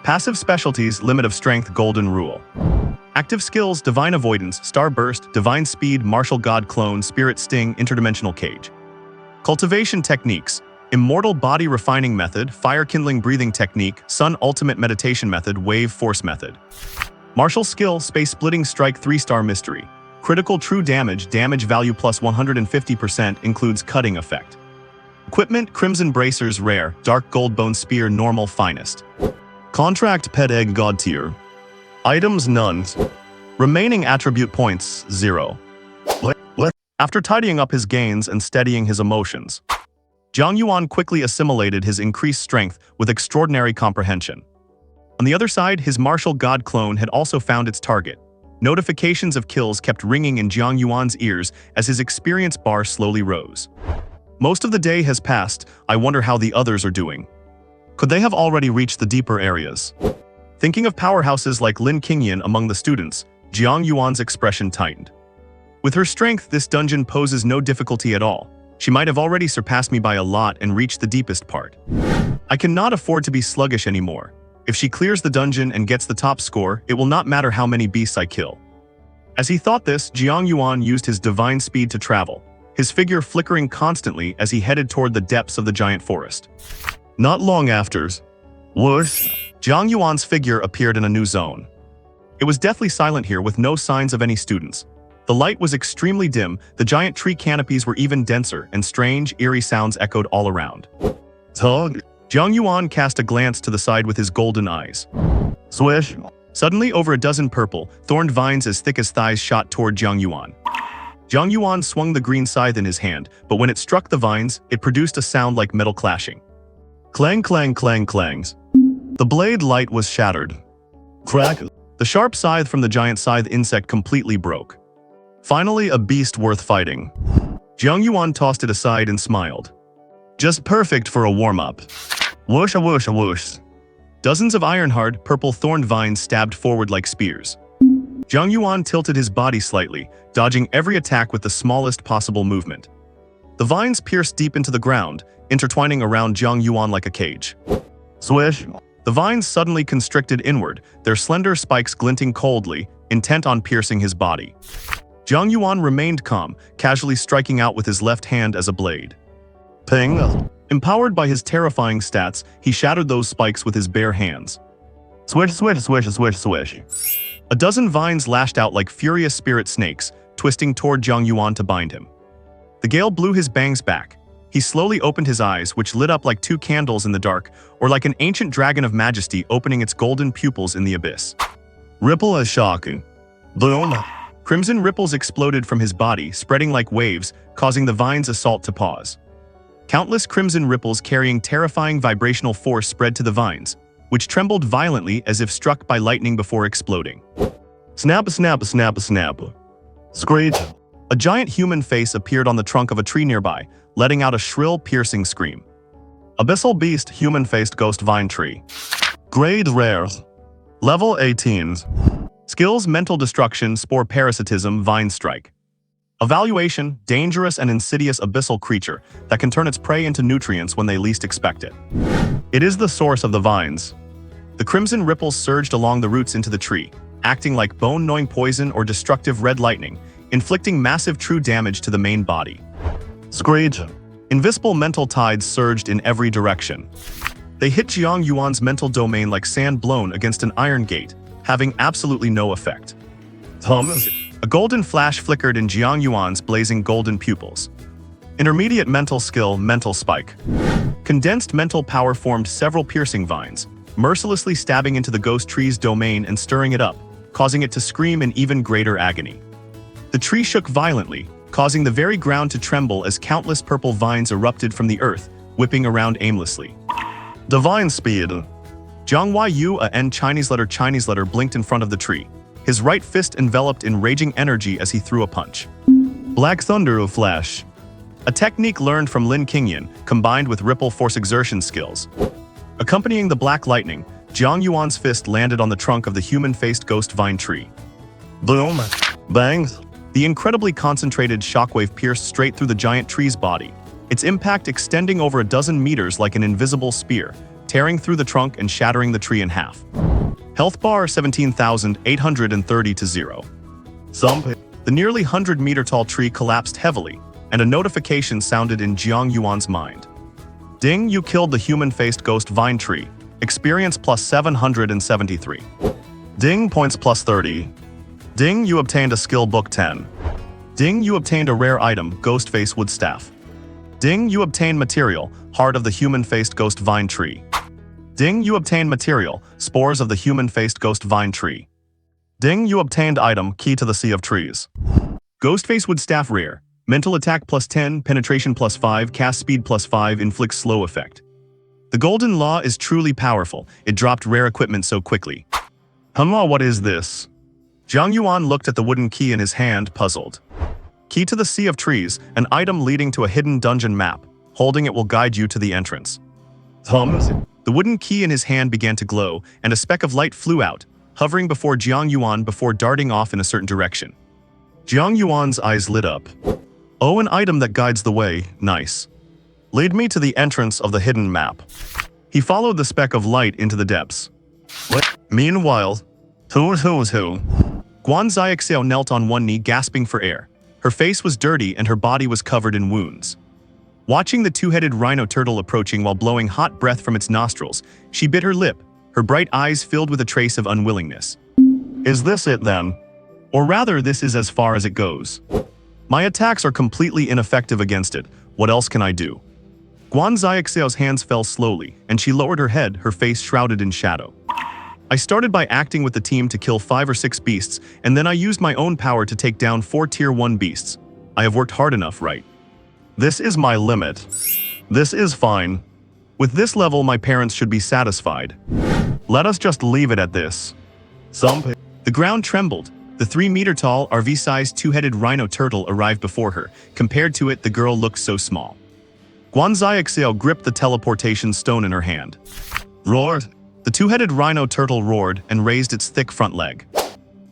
Passive specialties, limit of strength, golden rule. Active skills, divine avoidance, star burst, divine speed, martial god clone, spirit sting, interdimensional cage. Cultivation techniques, immortal body refining method, fire kindling breathing technique, sun ultimate meditation method, wave force method. Martial skill, space splitting strike 3-star mystery. Critical true damage, damage value plus 150% includes cutting effect. Equipment, crimson bracers rare, dark gold bone spear normal finest. Contract pet egg god tier. Items none. Remaining attribute points 0. After tidying up his gains and steadying his emotions, Jiang Yuan quickly assimilated his increased strength with extraordinary comprehension. On the other side, his martial god clone had also found its target. Notifications of kills kept ringing in Jiang Yuan's ears as his experience bar slowly rose. Most of the day has passed. I wonder how the others are doing. Could they have already reached the deeper areas? Thinking of powerhouses like Lin Qingyan among the students, Jiang Yuan's expression tightened. With her strength, this dungeon poses no difficulty at all. She might have already surpassed me by a lot and reached the deepest part. I cannot afford to be sluggish anymore. If she clears the dungeon and gets the top score, it will not matter how many beasts I kill. As he thought this, Jiang Yuan used his divine speed to travel, his figure flickering constantly as he headed toward the depths of the giant forest. Not long after, whoosh, Jiang Yuan's figure appeared in a new zone. It was deathly silent here with no signs of any students. The light was extremely dim, the giant tree canopies were even denser, and strange, eerie sounds echoed all around. Tug. Jiang Yuan cast a glance to the side with his golden eyes. Swish. Suddenly, over a dozen purple, thorned vines as thick as thighs shot toward Jiang Yuan. Jiang Yuan swung the green scythe in his hand, but when it struck the vines, it produced a sound like metal clashing. Clang, clang, clang, clangs. The blade light was shattered. Crack. The sharp scythe from the giant scythe insect completely broke. Finally, a beast worth fighting. Jiang Yuan tossed it aside and smiled. Just perfect for a warm-up. Whoosh, whoosh, whoosh. Dozens of iron-hard, purple thorned vines stabbed forward like spears. Jiang Yuan tilted his body slightly, dodging every attack with the smallest possible movement. The vines pierced deep into the ground, intertwining around Jiang Yuan like a cage. Swish. The vines suddenly constricted inward, their slender spikes glinting coldly, intent on piercing his body. Jiang Yuan remained calm, casually striking out with his left hand as a blade. Ping! Empowered by his terrifying stats, he shattered those spikes with his bare hands. Swish, swish, swish, swish, swish. A dozen vines lashed out like furious spirit snakes, twisting toward Jiang Yuan to bind him. The gale blew his bangs back. He slowly opened his eyes, which lit up like two candles in the dark, or like an ancient dragon of majesty opening its golden pupils in the abyss. Ripple as shocking. Boom! Crimson ripples exploded from his body, spreading like waves, causing the vine's assault to pause. Countless crimson ripples carrying terrifying vibrational force spread to the vines, which trembled violently as if struck by lightning before exploding. Snap, snap, snap, snap. Screech. A giant human face appeared on the trunk of a tree nearby, letting out a shrill, piercing scream. Abyssal Beast, Human-Faced Ghost Vine Tree. Grade Rare. Level 18. Skills: Mental Destruction, Spore Parasitism, Vine Strike. Evaluation: Dangerous and insidious abyssal creature that can turn its prey into nutrients when they least expect it. It is the source of the vines. The crimson ripples surged along the roots into the tree, acting like bone-gnawing poison or destructive red lightning, inflicting massive true damage to the main body. Screech. Invisible mental tides surged in every direction. They hit Jiang Yuan's mental domain like sand blown against an iron gate, having absolutely no effect. A golden flash flickered in Jiang Yuan's blazing golden pupils. Intermediate mental skill, Mental Spike. Condensed mental power formed several piercing vines, mercilessly stabbing into the ghost tree's domain and stirring it up, causing it to scream in even greater agony. The tree shook violently, causing the very ground to tremble as countless purple vines erupted from the earth, whipping around aimlessly. Divine Speed. Jiang Yuan Chinese letter blinked in front of the tree, his right fist enveloped in raging energy as he threw a punch. Black Thunder Flash. A technique learned from Lin Qingyan, combined with ripple force exertion skills. Accompanying the black lightning, Jiang Yuan's fist landed on the trunk of the human-faced ghost vine tree. Boom! Bang! The incredibly concentrated shockwave pierced straight through the giant tree's body, its impact extending over a dozen meters like an invisible spear, tearing through the trunk and shattering the tree in half. Health bar 17,830 to 0. The nearly 100-meter-tall tree collapsed heavily, and a notification sounded in Jiang Yuan's mind. Ding, you killed the human-faced ghost vine tree. Experience plus 773. Ding, points plus 30. Ding, you obtained a skill book 10. Ding, you obtained a rare item, Ghostface Wood Staff. Ding, you obtained material, Heart of the Human-Faced Ghost Vine Tree. Ding, you obtained material, Spores of the Human-Faced Ghost Vine Tree. Ding, you obtained item, Key to the Sea of Trees. Ghostface Wood Staff Rare. Mental attack plus 10, penetration plus 5, cast speed plus 5, inflicts slow effect. The Golden Law is truly powerful. It dropped rare equipment so quickly. What is this? Jiang Yuan looked at the wooden key in his hand, puzzled. Key to the Sea of Trees, an item leading to a hidden dungeon map. Holding it will guide you to the entrance. The wooden key in his hand began to glow, and a speck of light flew out, hovering before Jiang Yuan before darting off in a certain direction. Jiang Yuan's eyes lit up. Oh, an item that guides the way, nice. Lead me to the entrance of the hidden map. He followed the speck of light into the depths. Meanwhile, who? Guan Xiaoxiao knelt on one knee, gasping for air. Her face was dirty and her body was covered in wounds. Watching the two-headed rhino turtle approaching while blowing hot breath from its nostrils, she bit her lip, her bright eyes filled with a trace of unwillingness. Is this it then? Or rather, this is as far as it goes. My attacks are completely ineffective against it. What else can I do? Guan Xiaoxiao's hands fell slowly, and she lowered her head, her face shrouded in shadow. I started by acting with the team to kill 5 or 6 beasts, and then I used my own power to take down 4 Tier 1 beasts. I have worked hard enough, right? This is my limit. This is fine. With this level, my parents should be satisfied. Let us just leave it at this. The ground trembled. The 3-meter-tall, RV-sized two-headed rhino turtle arrived before her. Compared to it, the girl looked so small. Guan Xiaoxiao gripped the teleportation stone in her hand. Roared. The two-headed rhino turtle roared and raised its thick front leg.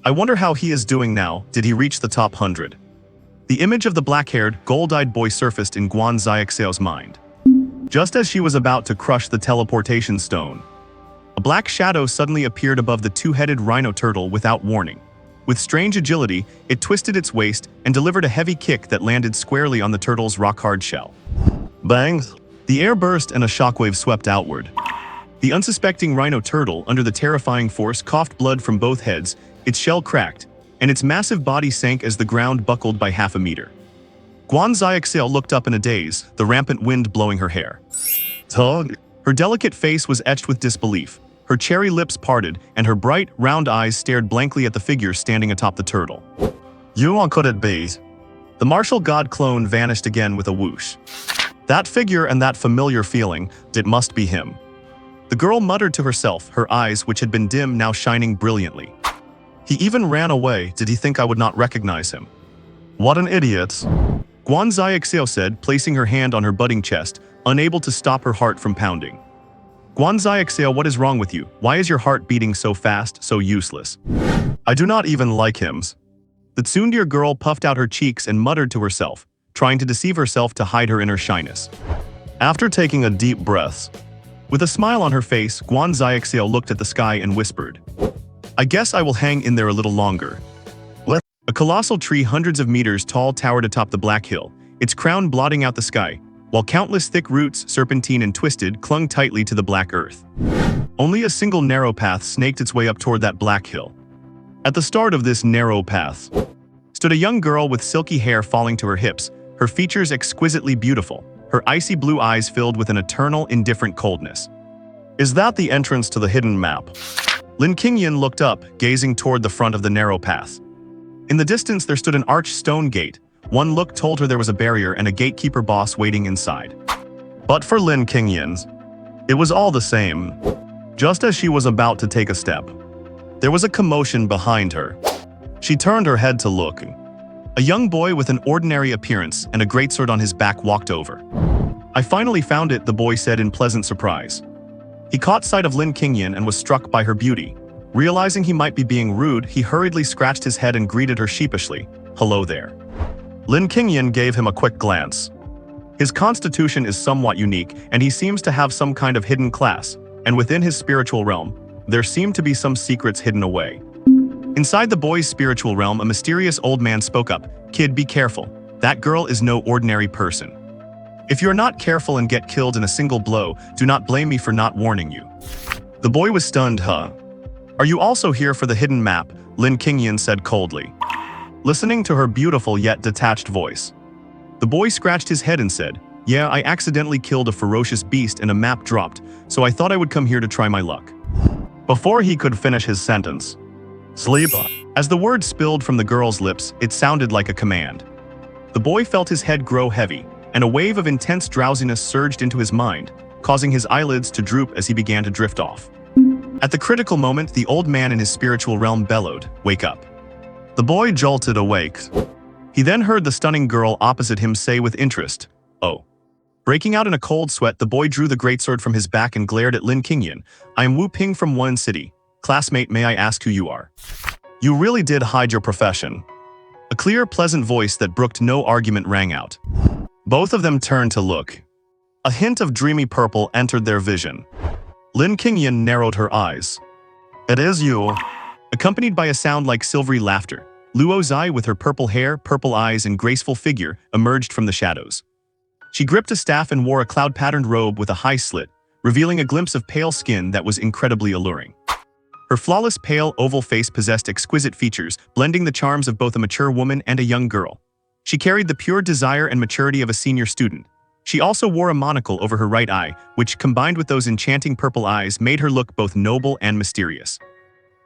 I wonder how he is doing now. Did he reach the top 100? The image of the black-haired, gold-eyed boy surfaced in Guan Xiaoxiao's mind. Just as she was about to crush the teleportation stone, a black shadow suddenly appeared above the two-headed rhino turtle without warning. With strange agility, it twisted its waist and delivered a heavy kick that landed squarely on the turtle's rock-hard shell. Bang! The air burst and a shockwave swept outward. The unsuspecting rhino turtle, under the terrifying force, coughed blood from both heads, its shell cracked, and its massive body sank as the ground buckled by half a meter. Guan Xiaoxiao looked up in a daze, the rampant wind blowing her hair. Tug! Her delicate face was etched with disbelief. Her cherry lips parted, and her bright, round eyes stared blankly at the figure standing atop the turtle. Yuan could it be? The martial god clone vanished again with a whoosh. That figure and that familiar feeling, it must be him. The girl muttered to herself, her eyes, which had been dim, now shining brilliantly. He even ran away. Did he think I would not recognize him? What an idiot! Guan Xiaoxiao said, placing her hand on her budding chest, unable to stop her heart from pounding. Guan Xiaoxiao, what is wrong with you? Why is your heart beating so fast, so useless? I do not even like him. The tsundere girl puffed out her cheeks and muttered to herself, trying to deceive herself to hide her inner shyness. After taking a deep breath, with a smile on her face, Guan Xiaoxiao looked at the sky and whispered, I guess I will hang in there a little longer. What? A colossal tree hundreds of meters tall towered atop the black hill, its crown blotting out the sky, while countless thick roots, serpentine and twisted, clung tightly to the black earth. Only a single narrow path snaked its way up toward that black hill. At the start of this narrow path stood a young girl with silky hair falling to her hips, her features exquisitely beautiful, her icy blue eyes filled with an eternal, indifferent coldness. Is that the entrance to the hidden map? Lin Qingyan looked up, gazing toward the front of the narrow path. In the distance there stood an arched stone gate. One look told her there was a barrier and a gatekeeper boss waiting inside. But for Lin Qingyan, it was all the same. Just as she was about to take a step, there was a commotion behind her. She turned her head to look. A young boy with an ordinary appearance and a greatsword on his back walked over. I finally found it, the boy said in pleasant surprise. He caught sight of Lin Qingyan and was struck by her beauty. Realizing he might be being rude, he hurriedly scratched his head and greeted her sheepishly, "Hello there." Lin Qingyan gave him a quick glance. His constitution is somewhat unique, and he seems to have some kind of hidden class, and within his spiritual realm, there seem to be some secrets hidden away. Inside the boy's spiritual realm, a mysterious old man spoke up, "Kid, be careful. That girl is no ordinary person. If you are not careful and get killed in a single blow, do not blame me for not warning you." The boy was stunned. "Huh? Are you also here for the hidden map?" Lin Qingyan said coldly, listening to her beautiful yet detached voice. The boy scratched his head and said, "Yeah, I accidentally killed a ferocious beast and a map dropped, so I thought I would come here to try my luck." Before he could finish his sentence, "Sleep." As the word spilled from the girl's lips, it sounded like a command. The boy felt his head grow heavy, and a wave of intense drowsiness surged into his mind, causing his eyelids to droop as he began to drift off. At the critical moment, the old man in his spiritual realm bellowed, "Wake up." The boy jolted awake. He then heard the stunning girl opposite him say with interest, "Oh." Breaking out in a cold sweat, the boy drew the greatsword from his back and glared at Lin Qingyan. "I am Wu Ping from Wen City. Classmate, may I ask who you are?" "You really did hide your profession." A clear, pleasant voice that brooked no argument rang out. Both of them turned to look. A hint of dreamy purple entered their vision. Lin Qingyan narrowed her eyes. "It is you." Accompanied by a sound like silvery laughter, Luo Zai, with her purple hair, purple eyes, and graceful figure, emerged from the shadows. She gripped a staff and wore a cloud-patterned robe with a high slit, revealing a glimpse of pale skin that was incredibly alluring. Her flawless pale oval face possessed exquisite features, blending the charms of both a mature woman and a young girl. She carried the pure desire and maturity of a senior student. She also wore a monocle over her right eye, which, combined with those enchanting purple eyes, made her look both noble and mysterious.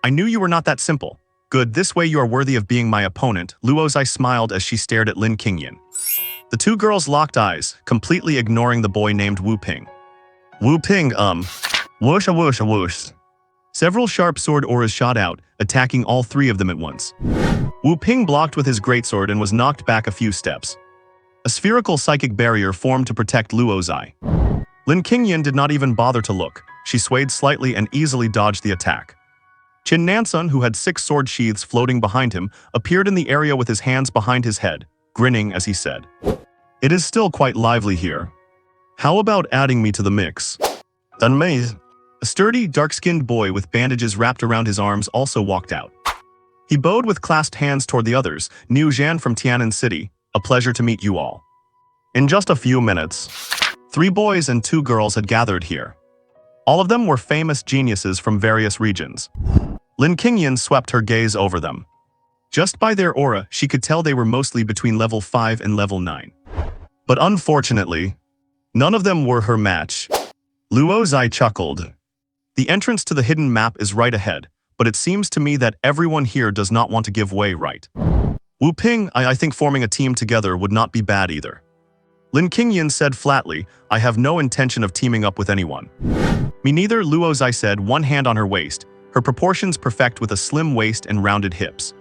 "I knew you were not that simple. Good, this way you are worthy of being my opponent." Luo Zai smiled as she stared at Lin Qingyan. The two girls locked eyes, completely ignoring the boy named Wu Ping. "Wu Ping, whoosh a whoosh a whoosh." Several sharp sword auras shot out, attacking all three of them at once. Wu Ping blocked with his greatsword and was knocked back a few steps. A spherical psychic barrier formed to protect Luo Zai. Lin Qingyan did not even bother to look. She swayed slightly and easily dodged the attack. Qin Nansun, who had 6 sword sheaths floating behind him, appeared in the area with his hands behind his head, grinning as he said, "It is still quite lively here. How about adding me to the mix?" "Then me." A sturdy, dark-skinned boy with bandages wrapped around his arms also walked out. He bowed with clasped hands toward the others. Niu Zhan from Tianan City, a pleasure to meet you all. In just a few minutes, 3 boys and 2 girls had gathered here. All of them were famous geniuses from various regions. Lin Qingyan swept her gaze over them. Just by their aura, she could tell they were mostly between level 5 and level 9. But unfortunately, none of them were her match. Luo Zai chuckled. The entrance to the hidden map is right ahead, but it seems to me that everyone here does not want to give way, right? Wu Ping, I think forming a team together would not be bad either. Lin Qingyan said flatly, I have no intention of teaming up with anyone. Me neither, Luo Zai said, one hand on her waist, her proportions perfect with a slim waist and rounded hips.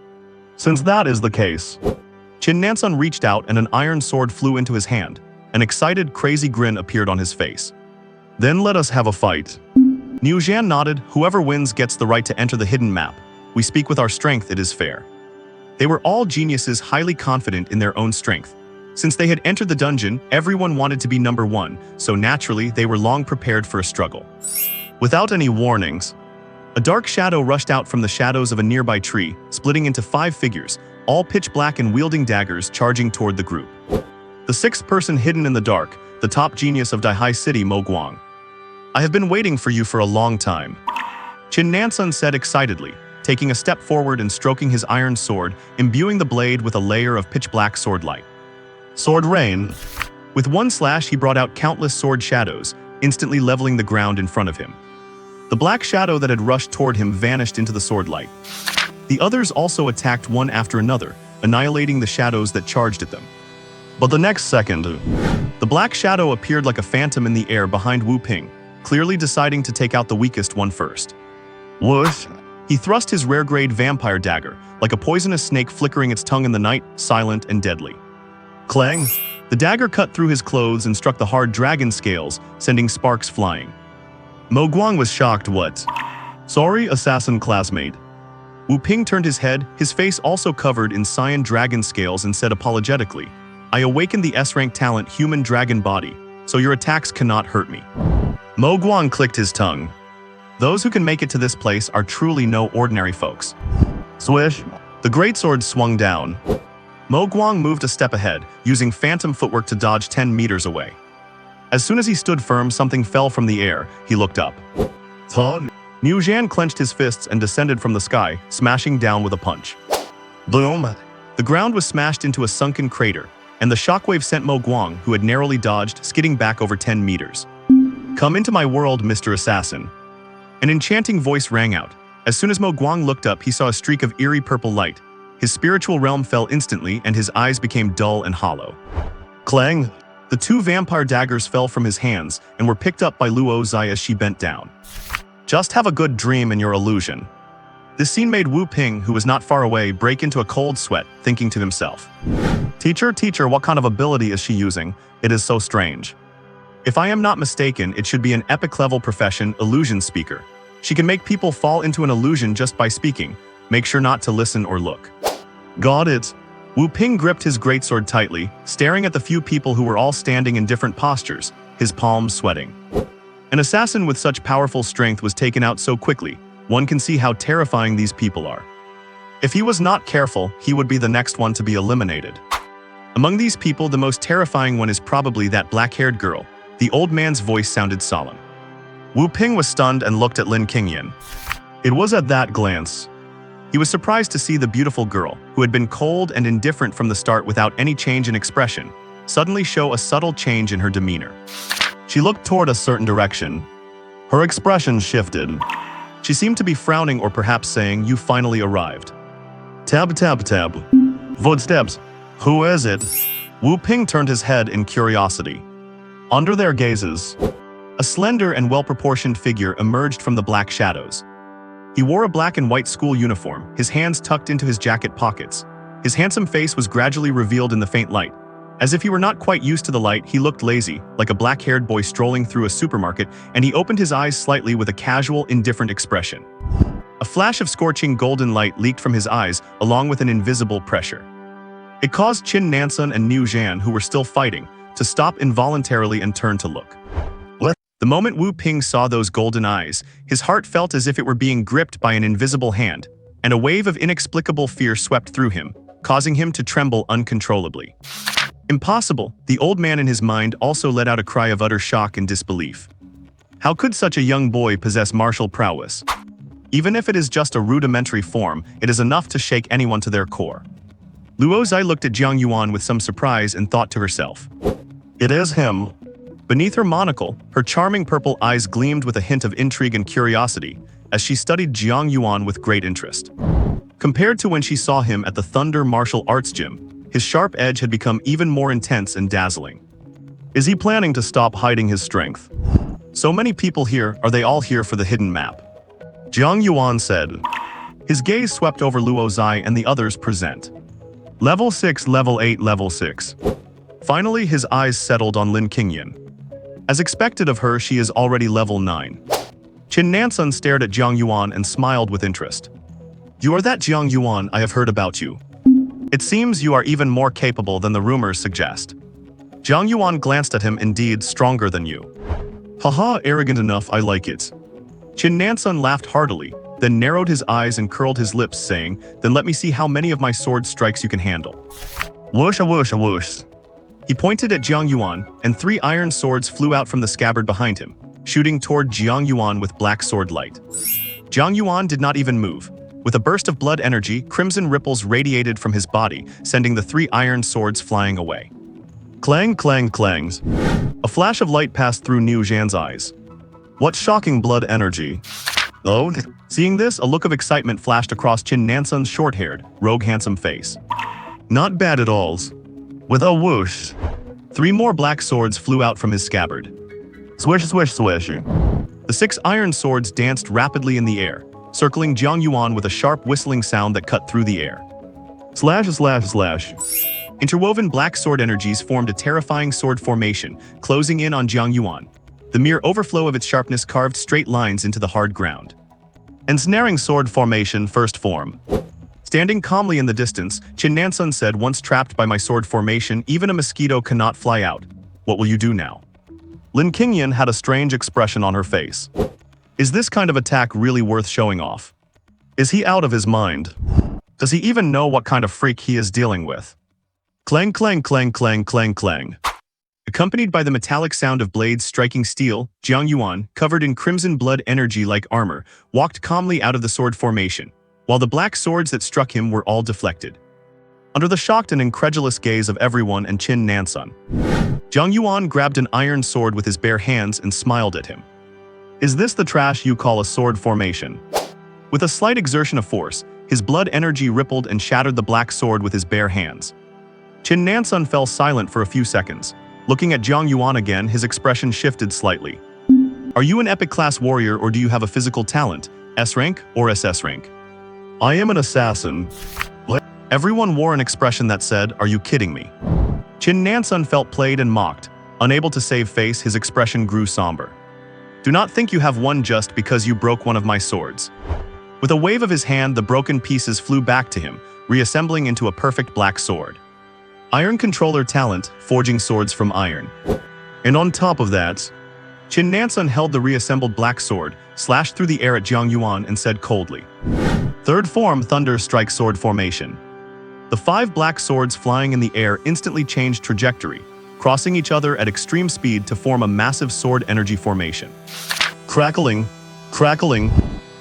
Since that is the case, Qin Nansun reached out and an iron sword flew into his hand. An excited, crazy grin appeared on his face. Then let us have a fight. Niu Zhan nodded, whoever wins gets the right to enter the hidden map. We speak with our strength, it is fair. They were all geniuses highly confident in their own strength. Since they had entered the dungeon, everyone wanted to be number 1, so naturally they were long prepared for a struggle. Without any warnings, a dark shadow rushed out from the shadows of a nearby tree, splitting into 5 figures, all pitch black and wielding daggers charging toward the group. The 6th person hidden in the dark, the top genius of Defies City, Mo Guang. I have been waiting for you for a long time. Qin Nansun said excitedly, taking a step forward and stroking his iron sword, imbuing the blade with a layer of pitch-black sword light. Sword rain. With one slash he brought out countless sword shadows, instantly leveling the ground in front of him. The black shadow that had rushed toward him vanished into the sword light. The others also attacked one after another, annihilating the shadows that charged at them. But the next second, the black shadow appeared like a phantom in the air behind Wu Ping, clearly deciding to take out the weakest one first. Whoosh! He thrust his rare-grade vampire dagger, like a poisonous snake flickering its tongue in the night, silent and deadly. Clang! The dagger cut through his clothes and struck the hard dragon scales, sending sparks flying. Mo Guang was shocked. What? Sorry, assassin classmate. Wu Ping turned his head, his face also covered in cyan dragon scales, and said apologetically, I awakened the S-rank talent human dragon body, so your attacks cannot hurt me. Mo Guang clicked his tongue. Those who can make it to this place are truly no ordinary folks. Swish! The greatsword swung down. Mo Guang moved a step ahead, using phantom footwork to dodge 10 meters away. As soon as he stood firm, something fell from the air. He looked up. Niu Zhan clenched his fists and descended from the sky, smashing down with a punch. Boom! The ground was smashed into a sunken crater, and the shockwave sent Mo Guang, who had narrowly dodged, skidding back over 10 meters. Come into my world, Mr. Assassin. An enchanting voice rang out. As soon as Mo Guang looked up, he saw a streak of eerie purple light. His spiritual realm fell instantly, and his eyes became dull and hollow. Clang! The 2 vampire daggers fell from his hands and were picked up by Luo Zai as she bent down. Just have a good dream in your illusion. This scene made Wu Ping, who was not far away, break into a cold sweat, thinking to himself. Teacher, what kind of ability is she using? It is so strange. If I am not mistaken, it should be an epic-level profession, illusion speaker. She can make people fall into an illusion just by speaking. Make sure not to listen or look. Got it. Wu Ping gripped his greatsword tightly, staring at the few people who were all standing in different postures, his palms sweating. An assassin with such powerful strength was taken out so quickly. One can see how terrifying these people are. If he was not careful, he would be the next one to be eliminated. Among these people, the most terrifying one is probably that black-haired girl. The old man's voice sounded solemn. Wu Ping was stunned and looked at Lin Qingyan. It was at that glance. He was surprised to see the beautiful girl, who had been cold and indifferent from the start without any change in expression, suddenly show a subtle change in her demeanor. She looked toward a certain direction. Her expression shifted. She seemed to be frowning or perhaps saying, you finally arrived. Tab. Footsteps. Who is it? Wu Ping turned his head in curiosity. Under their gazes, a slender and well-proportioned figure emerged from the black shadows. He wore a black and white school uniform, his hands tucked into his jacket pockets. His handsome face was gradually revealed in the faint light. As if he were not quite used to the light, he looked lazy, like a black-haired boy strolling through a supermarket, and he opened his eyes slightly with a casual, indifferent expression. A flash of scorching golden light leaked from his eyes, along with an invisible pressure. It caused Qin Nansun and Niu Zhan, who were still fighting, to stop involuntarily and turn to look. The moment Wu Ping saw those golden eyes, his heart felt as if it were being gripped by an invisible hand. and a wave of inexplicable fear swept through him, causing him to tremble uncontrollably. Impossible, the old man in his mind also let out a cry of utter shock and disbelief. How could such a young boy possess martial prowess? Even if it is just a rudimentary form, it is enough to shake anyone to their core. Luo Zai looked at Jiang Yuan with some surprise and thought to herself, It is him. Beneath her monocle, her charming purple eyes gleamed with a hint of intrigue and curiosity as she studied Jiang Yuan with great interest. Compared to when she saw him at the Thunder Martial Arts Gym, his sharp edge had become even more intense and dazzling. Is he planning to stop hiding his strength? So many people here, are they all here for the hidden map? Jiang Yuan said. His gaze swept over Luo Zai and the others present. Level 6, Level 8, Level 6. Finally, his eyes settled on Lin Qingyan. As expected of her, she is already level 9. Qin Nansun stared at Jiang Yuan and smiled with interest. You are that Jiang Yuan I have heard about you. It seems you are even more capable than the rumors suggest. Jiang Yuan glanced at him, indeed stronger than you. Haha, arrogant enough, I like it. Qin Nansun laughed heartily, then narrowed his eyes and curled his lips, saying, Then let me see how many of my sword strikes you can handle. Whoosh, whoosh, whoosh. He pointed at Jiang Yuan, and 3 iron swords flew out from the scabbard behind him, shooting toward Jiang Yuan with black sword light. Jiang Yuan did not even move. With a burst of blood energy, crimson ripples radiated from his body, sending the 3 iron swords flying away. Clang, clang, clangs. A flash of light passed through Niu Zhan's eyes. What shocking blood energy. Oh, seeing this, a look of excitement flashed across Qin Nansun's short-haired, rogue handsome face. Not bad at all. With a whoosh, 3 more black swords flew out from his scabbard. Swish, swish, swish. The 6 iron swords danced rapidly in the air, circling Jiang Yuan with a sharp whistling sound that cut through the air. Slash, slash, slash. Interwoven black sword energies formed a terrifying sword formation, closing in on Jiang Yuan. The mere overflow of its sharpness carved straight lines into the hard ground. Ensnaring sword formation, first form. Standing calmly in the distance, Qin Nansun said, Once trapped by my sword formation, even a mosquito cannot fly out. What will you do now? Lin Qingyan had a strange expression on her face. Is this kind of attack really worth showing off? Is he out of his mind? Does he even know what kind of freak he is dealing with? Clang, clang, clang, clang, clang, clang. Accompanied by the metallic sound of blades striking steel, Jiang Yuan, covered in crimson blood energy like armor, walked calmly out of the sword formation, while the black swords that struck him were all deflected. Under the shocked and incredulous gaze of everyone and Qin Nansun, Jiang Yuan grabbed an iron sword with his bare hands and smiled at him. Is this the trash you call a sword formation? With a slight exertion of force, his blood energy rippled and shattered the black sword with his bare hands. Qin Nansun fell silent for a few seconds. Looking at Jiang Yuan again, his expression shifted slightly. Are you an epic class warrior or do you have a physical talent, S rank or SS rank? I am an assassin. Everyone wore an expression that said, Are you kidding me? Qin Nansun felt played and mocked. Unable to save face, his expression grew somber. Do not think you have won just because you broke one of my swords. With a wave of his hand, the broken pieces flew back to him, reassembling into a perfect black sword. Iron controller talent, forging swords from iron. And on top of that, Qin Nansun held the reassembled black sword, slashed through the air at Jiang Yuan and said coldly, Third form, thunder strike sword formation. The 5 black swords flying in the air instantly changed trajectory, crossing each other at extreme speed to form a massive sword energy formation. Crackling, crackling.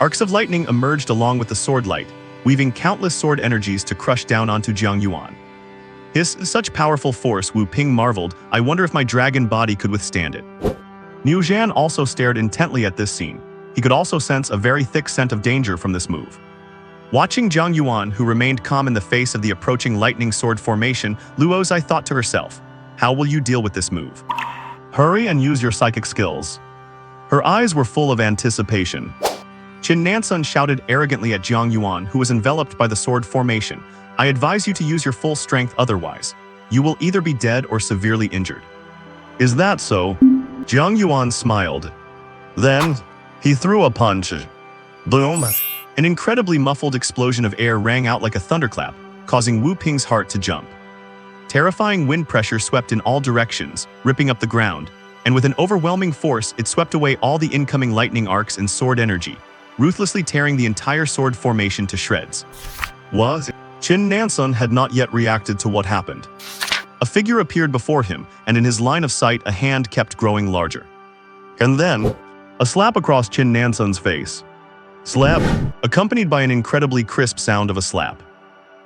Arcs of lightning emerged along with the sword light, weaving countless sword energies to crush down onto Jiang Yuan. Such powerful force, Wu Ping marveled. I wonder if my dragon body could withstand it. Niu Zhan also stared intently at this scene. He could also sense a very thick scent of danger from this move. Watching Jiang Yuan, who remained calm in the face of the approaching lightning sword formation, Luo Zai thought to herself, How will you deal with this move? Hurry and use your psychic skills. Her eyes were full of anticipation. Qin Nansun shouted arrogantly at Jiang Yuan, who was enveloped by the sword formation, I advise you to use your full strength, otherwise, you will either be dead or severely injured. Is that so? Jiang Yuan smiled. Then, he threw a punch. Boom! An incredibly muffled explosion of air rang out like a thunderclap, causing Wu Ping's heart to jump. Terrifying wind pressure swept in all directions, ripping up the ground, and with an overwhelming force, it swept away all the incoming lightning arcs and sword energy, ruthlessly tearing the entire sword formation to shreds. What? Qin Nansun had not yet reacted to what happened. A figure appeared before him, and in his line of sight a hand kept growing larger. And then, a slap across Qin Nansun's face. Slap, accompanied by an incredibly crisp sound of a slap.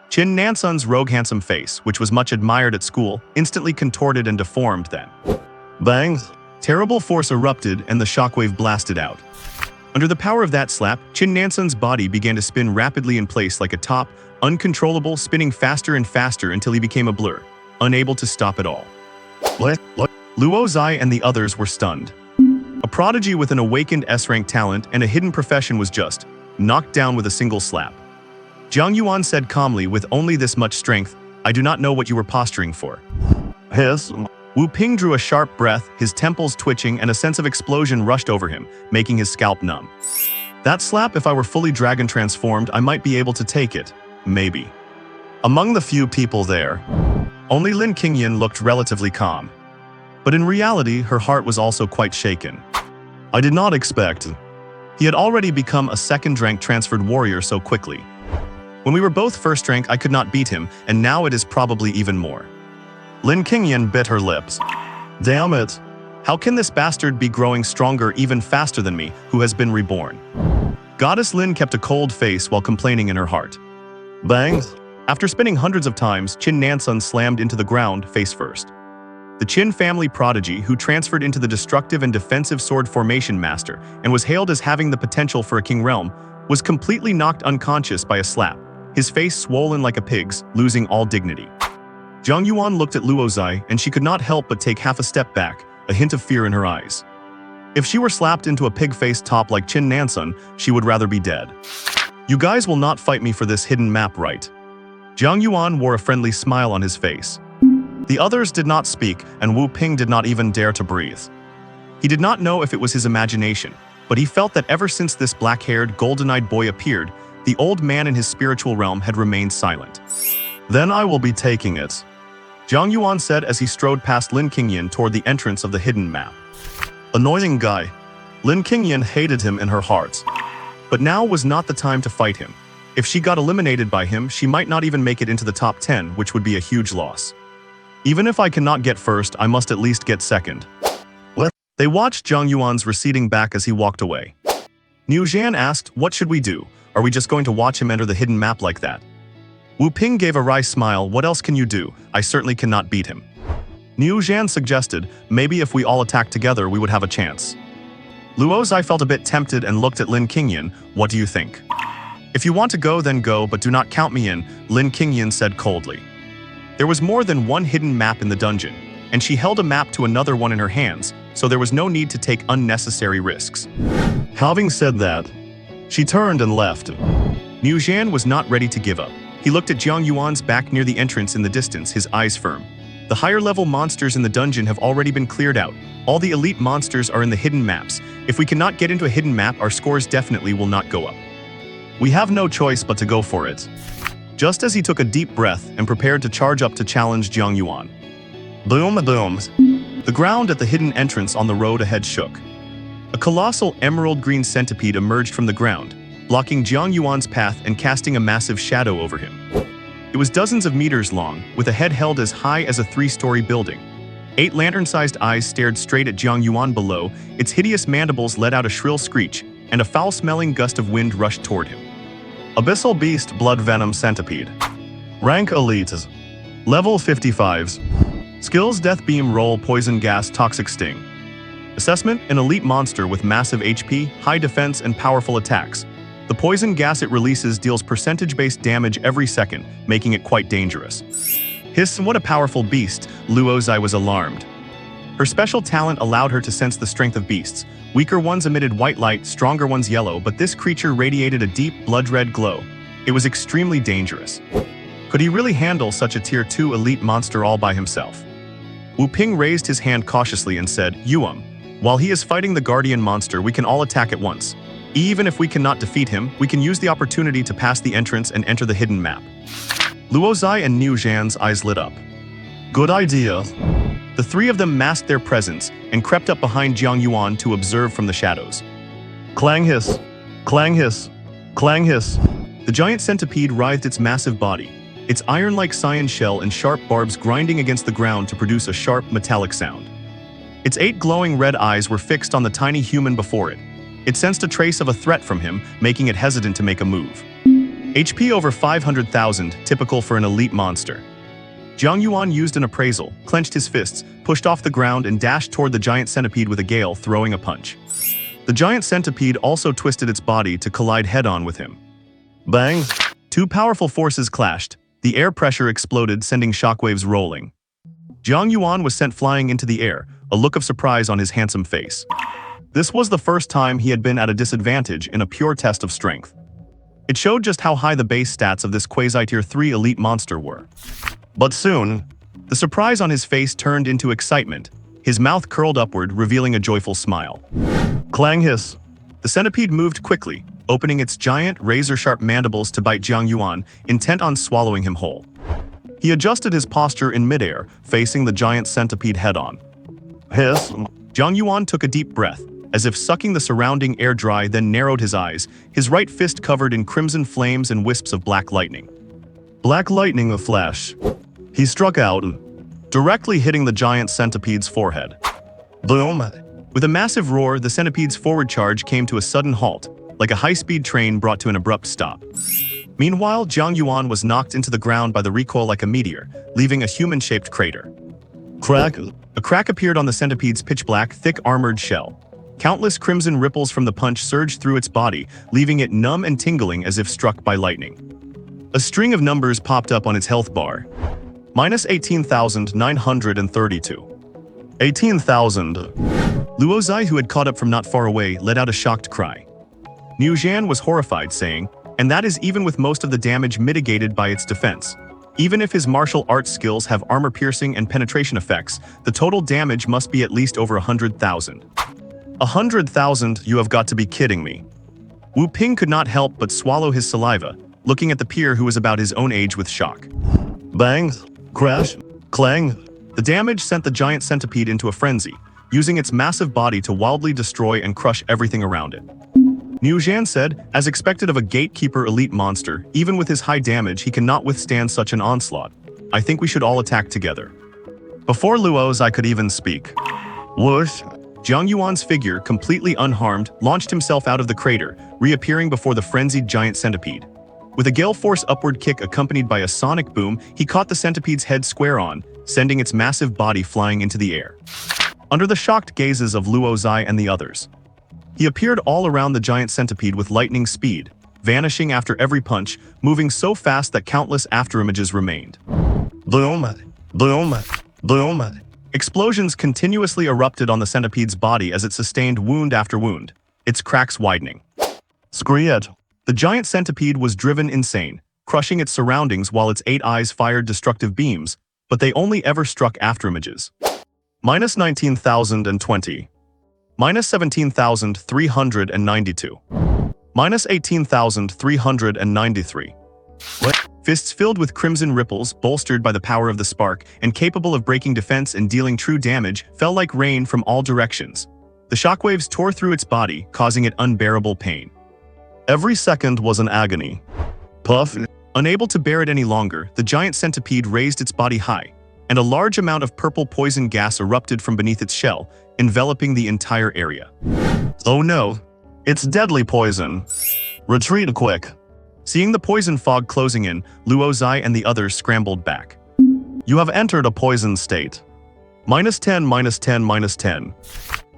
Qin Nansun's rogue handsome face, which was much admired at school, instantly contorted and deformed then. Bang! Terrible force erupted and the shockwave blasted out. Under the power of that slap, Qin Nansun's body began to spin rapidly in place like a top, uncontrollable, spinning faster and faster until he became a blur, unable to stop at all. What? Luo Zai and the others were stunned. A prodigy with an awakened S-rank talent and a hidden profession was just knocked down with a single slap. Jiang Yuan said calmly, with only this much strength, "I do not know what you were posturing for." Hiss. Wu Ping drew a sharp breath, his temples twitching, and a sense of explosion rushed over him, making his scalp numb. That slap, if I were fully dragon transformed, I might be able to take it. Maybe. Among the few people there, only Lin Qingyan looked relatively calm. But in reality, her heart was also quite shaken. I did not expect. He had already become a second-rank transferred warrior so quickly. When we were both first rank, I could not beat him, and now it is probably even more. Lin Qingyan bit her lips. Damn it. How can this bastard be growing stronger even faster than me, who has been reborn? Goddess Lin kept a cold face while complaining in her heart. Bang! After spinning hundreds of times, Qin Nansun slammed into the ground face first. The Qin family prodigy, who transferred into the destructive and defensive sword formation master and was hailed as having the potential for a king realm, was completely knocked unconscious by a slap, his face swollen like a pig's, losing all dignity. Jiang Yuan looked at Luo Zai, and she could not help but take half a step back, a hint of fear in her eyes. If she were slapped into a pig-faced top like Qin Nansun, she would rather be dead. You guys will not fight me for this hidden map, right? Jiang Yuan wore a friendly smile on his face. The others did not speak, and Wu Ping did not even dare to breathe. He did not know if it was his imagination, but he felt that ever since this black-haired, golden-eyed boy appeared, the old man in his spiritual realm had remained silent. Then I will be taking it, Jiang Yuan said as he strode past Lin Qingyan toward the entrance of the hidden map. Annoying guy. Lin Qingyan hated him in her heart. But now was not the time to fight him. If she got eliminated by him, she might not even make it into the top 10, which would be a huge loss. Even if I cannot get first, I must at least get second. What? They watched Jiang Yuan's receding back as he walked away. Niu Zhan asked, "What should we do? Are we just going to watch him enter the hidden map like that?" Wu Ping gave a wry smile. "What else can you do? I certainly cannot beat him." Niu Zhan suggested, "Maybe if we all attack together, we would have a chance." Luo Zai felt a bit tempted and looked at Lin Qingyan. "What do you think?" "If you want to go, then go, but do not count me in," Lin Qingyan said coldly. There was more than one hidden map in the dungeon, and she held a map to another one in her hands, so there was no need to take unnecessary risks. Having said that, she turned and left. Niu Zhan was not ready to give up. He looked at Jiang Yuan's back near the entrance in the distance, his eyes firm. The higher-level monsters in the dungeon have already been cleared out. All the elite monsters are in the hidden maps. If we cannot get into a hidden map, our scores definitely will not go up. We have no choice but to go for it. Just as he took a deep breath and prepared to charge up to challenge Jiang Yuan. Boom, boom. The ground at the hidden entrance on the road ahead shook. A colossal emerald-green centipede emerged from the ground, blocking Jiang Yuan's path and casting a massive shadow over him. It was dozens of meters long, with a head held as high as a 3-story building. 8 lantern-sized eyes stared straight at Jiang Yuan below, its hideous mandibles let out a shrill screech, and a foul-smelling gust of wind rushed toward him. Abyssal Beast Blood Venom Centipede. Rank Elite. Level 55s. Skills: Death Beam, Roll, Poison Gas, Toxic Sting. Assessment: an elite monster with massive HP, high defense, and powerful attacks. The poison gas it releases deals percentage-based damage every second, making it quite dangerous. Hiss, what a powerful beast, Luo Zai was alarmed. Her special talent allowed her to sense the strength of beasts. Weaker ones emitted white light, stronger ones yellow, but this creature radiated a deep, blood-red glow. It was extremely dangerous. Could he really handle such a Tier 2 elite monster all by himself? Wu Ping raised his hand cautiously and said, "Yuan, while he is fighting the guardian monster, we can all attack at once. Even if we cannot defeat him, we can use the opportunity to pass the entrance and enter the hidden map." Luo Zai and Niu Zhan's eyes lit up. Good idea. The three of them masked their presence and crept up behind Jiang Yuan to observe from the shadows. Clang hiss. Clang hiss. Clang hiss. The giant centipede writhed its massive body, its iron-like cyan shell and sharp barbs grinding against the ground to produce a sharp, metallic sound. Its 8 glowing red eyes were fixed on the tiny human before it. It sensed a trace of a threat from him, making it hesitant to make a move. HP over 500,000, typical for an elite monster. Jiang Yuan used an appraisal, clenched his fists, pushed off the ground and dashed toward the giant centipede with a gale, throwing a punch. The giant centipede also twisted its body to collide head-on with him. Bang! 2 powerful forces clashed. The air pressure exploded, sending shockwaves rolling. Jiang Yuan was sent flying into the air, a look of surprise on his handsome face. This was the first time he had been at a disadvantage in a pure test of strength. It showed just how high the base stats of this quasi-tier 3 elite monster were. But soon, the surprise on his face turned into excitement. His mouth curled upward, revealing a joyful smile. clang hiss. The centipede moved quickly, opening its giant, razor-sharp mandibles to bite Jiang Yuan, intent on swallowing him whole. He adjusted his posture in midair, facing the giant centipede head-on. Hiss. Jiang Yuan took a deep breath, as if sucking the surrounding air dry, then narrowed his eyes, his right fist covered in crimson flames and wisps of black lightning. Black lightning a flash. He struck out, directly hitting the giant centipede's forehead. Boom! With a massive roar, the centipede's forward charge came to a sudden halt, like a high-speed train brought to an abrupt stop. Meanwhile, Jiang Yuan was knocked into the ground by the recoil like a meteor, leaving a human-shaped crater. Crack! A crack appeared on the centipede's pitch-black, thick armored shell. Countless crimson ripples from the punch surged through its body, leaving it numb and tingling as if struck by lightning. A string of numbers popped up on its health bar. Minus 18,932. 18,000. Luo Zai, who had caught up from not far away, let out a shocked cry. Niu Zhan was horrified, saying, "And that is even with most of the damage mitigated by its defense. Even if his martial arts skills have armor-piercing and penetration effects, the total damage must be at least over 100,000. 100,000? You have got to be kidding me." Wu Ping could not help but swallow his saliva, looking at the peer who was about his own age with shock. Bang! Crash! Clang! The damage sent the giant centipede into a frenzy, using its massive body to wildly destroy and crush everything around it. Niu Zhan said, as expected of a gatekeeper elite monster, even with his high damage he cannot withstand such an onslaught. I think we should all attack together. Before Luo Zai could even speak. Whoosh! Jiang Yuan's figure, completely unharmed, launched himself out of the crater, reappearing before the frenzied giant centipede. With a gale force upward kick accompanied by a sonic boom, he caught the centipede's head square on, sending its massive body flying into the air. Under the shocked gazes of Luo Zai and the others, he appeared all around the giant centipede with lightning speed, vanishing after every punch, moving so fast that countless afterimages remained. Boom! Boom! Boom! Explosions continuously erupted on the centipede's body as it sustained wound after wound, its cracks widening. Screw it. The giant centipede was driven insane, crushing its surroundings while its 8 eyes fired destructive beams, but they only ever struck afterimages. Minus 19,020. Minus 17,392. Minus 18,393. Fists filled with crimson ripples, bolstered by the power of the spark, and capable of breaking defense and dealing true damage, fell like rain from all directions. The shockwaves tore through its body, causing it unbearable pain. Every second was an agony. Puff. Unable to bear it any longer, the giant centipede raised its body high, and a large amount of purple poison gas erupted from beneath its shell, enveloping the entire area. Oh no! It's deadly poison! Retreat quick! Seeing the poison fog closing in, Luo Zai and the others scrambled back. You have entered a poison state. Minus 10, minus 10, minus 10.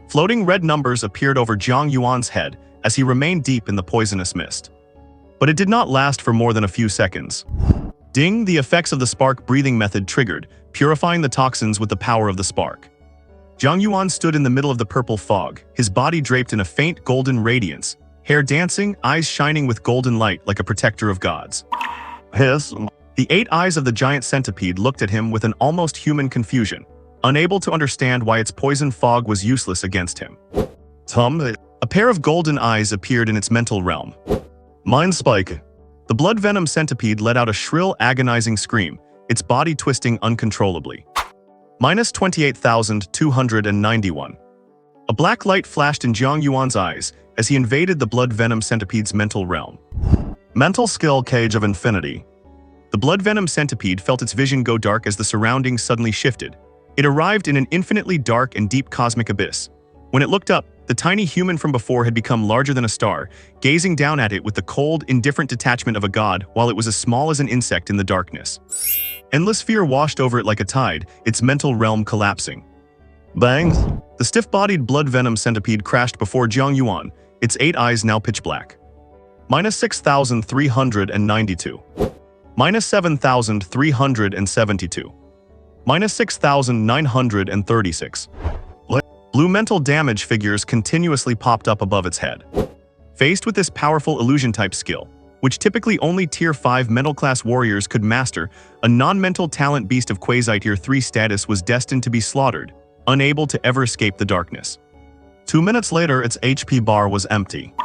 Floating red numbers appeared over Jiang Yuan's head as he remained deep in the poisonous mist. But it did not last for more than a few seconds. Ding! The effects of the spark breathing method triggered, purifying the toxins with the power of the spark. Jiang Yuan stood in the middle of the purple fog, his body draped in a faint golden radiance, hair dancing, eyes shining with golden light like a protector of gods. Hiss. The 8 eyes of the giant centipede looked at him with an almost human confusion, unable to understand why its poison fog was useless against him. A pair of golden eyes appeared in its mental realm. Mind spike. The blood venom centipede let out a shrill, agonizing scream, its body twisting uncontrollably. Minus 28,291. A black light flashed in Jiang Yuan's eyes as he invaded the blood venom centipede's mental realm. Mental skill cage of infinity. The blood venom centipede felt its vision go dark as the surroundings suddenly shifted. It arrived in an infinitely dark and deep cosmic abyss. When it looked up, the tiny human from before had become larger than a star, gazing down at it with the cold, indifferent detachment of a god while it was as small as an insect in the darkness. Endless fear washed over it like a tide, its mental realm collapsing. Bang! The stiff-bodied blood venom centipede crashed before Jiang Yuan, its 8 eyes now pitch black. Minus 6,392. Minus 7,372. Minus 6,936. Blue mental damage figures continuously popped up above its head. Faced with this powerful illusion-type skill, which typically only Tier 5 mental class warriors could master, a non-mental talent beast of Quasi-Tier 3 status was destined to be slaughtered, unable to ever escape the darkness. 2 minutes later, its HP bar was empty.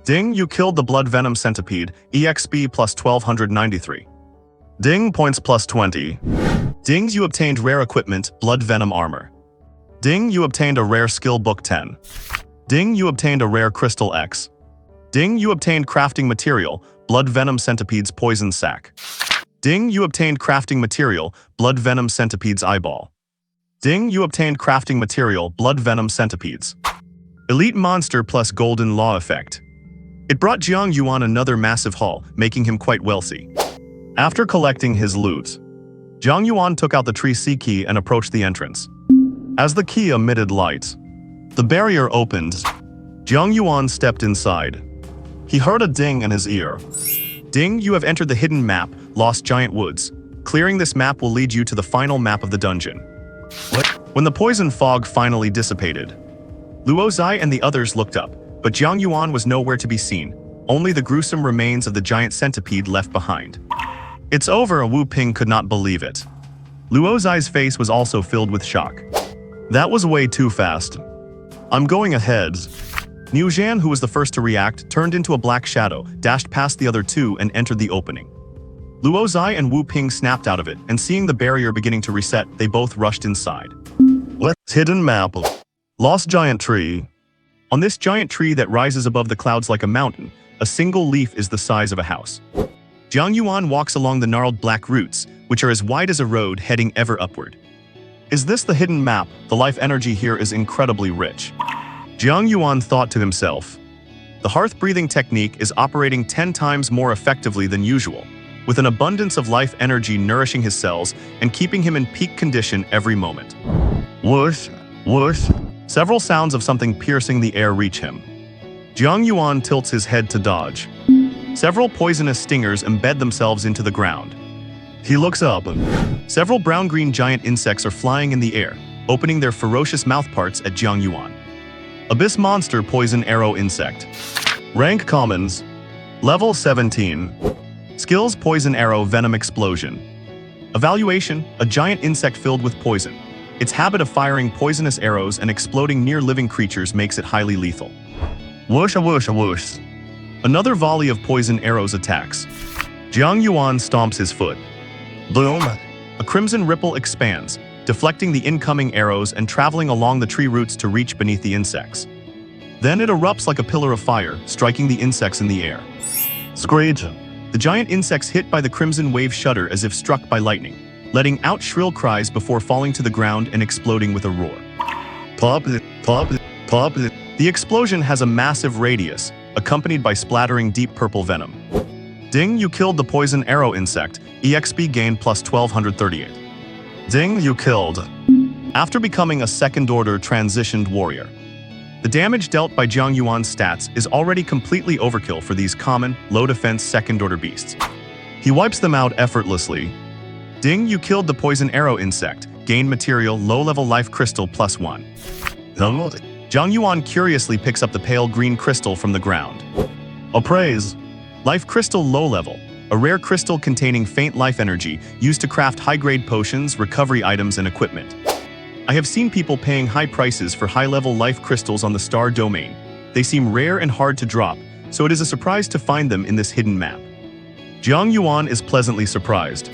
Ding, you killed the blood venom centipede, EXP plus 1293. Ding, points plus 20. Ding, you obtained rare equipment, blood venom armor. Ding, you obtained a rare skill book 10. Ding, you obtained a rare crystal X. Ding, you obtained crafting material, blood venom centipede's poison sac. Ding, you obtained crafting material, blood venom centipede's eyeball. Ding, you obtained crafting material, blood venom centipedes. Elite monster plus golden law effect. It brought Jiang Yuan another massive haul, making him quite wealthy. After collecting his loot, Jiang Yuan took out the tree sea key and approached the entrance. As the key emitted light, the barrier opened. Jiang Yuan stepped inside. He heard a ding in his ear. Ding, you have entered the hidden map, Lost Giant Woods. Clearing this map will lead you to the final map of the dungeon. When the poison fog finally dissipated, Luo Zai and the others looked up, but Jiang Yuan was nowhere to be seen, only the gruesome remains of the giant centipede left behind. It's over, Wu Ping could not believe it. Luo Zai's face was also filled with shock. That was way too fast. I'm going ahead. Niu Zhan, who was the first to react, turned into a black shadow, dashed past the other two and entered the opening. Luo Zai and Wu Ping snapped out of it, and seeing the barrier beginning to reset, they both rushed inside. Let's hidden map. Lost giant tree. On this giant tree that rises above the clouds like a mountain, a single leaf is the size of a house. Jiang Yuan walks along the gnarled black roots, which are as wide as a road heading ever upward. Is this the hidden map? The life energy here is incredibly rich. Jiang Yuan thought to himself. The hearth-breathing technique is operating 10 times more effectively than usual, with an abundance of life energy nourishing his cells and keeping him in peak condition every moment. Whoosh, whoosh. Several sounds of something piercing the air reach him. Jiang Yuan tilts his head to dodge. Several poisonous stingers embed themselves into the ground. He looks up. Several brown-green giant insects are flying in the air, opening their ferocious mouthparts at Jiang Yuan. Abyss monster poison arrow insect. Rank commons. Level 17. Skills poison arrow venom explosion. Evaluation, a giant insect filled with poison. Its habit of firing poisonous arrows and exploding near living creatures makes it highly lethal. Whoosh a whoosh a whoosh. Another volley of poison arrows attacks. Jiang Yuan stomps his foot. Boom! A crimson ripple expands, deflecting the incoming arrows and traveling along the tree roots to reach beneath the insects. Then it erupts like a pillar of fire, striking the insects in the air. Screech! The giant insects hit by the crimson wave shudder as if struck by lightning, letting out shrill cries before falling to the ground and exploding with a roar. Pop it, pop it, pop it. The explosion has a massive radius, accompanied by splattering deep purple venom. Ding, you killed the poison arrow insect, EXP gain plus 1238. Ding, you killed. After becoming a second-order transitioned warrior. The damage dealt by Jiang Yuan's stats is already completely overkill for these common, low-defense second-order beasts. He wipes them out effortlessly. Ding, you killed the poison arrow insect, gain material, low-level life crystal plus 1. Jiang Yuan curiously picks up the pale green crystal from the ground. Appraise. Life crystal low level, a rare crystal containing faint life energy used to craft high-grade potions, recovery items, and equipment. I have seen people paying high prices for high-level life crystals on the star domain. They seem rare and hard to drop, so it is a surprise to find them in this hidden map. Jiang Yuan is pleasantly surprised.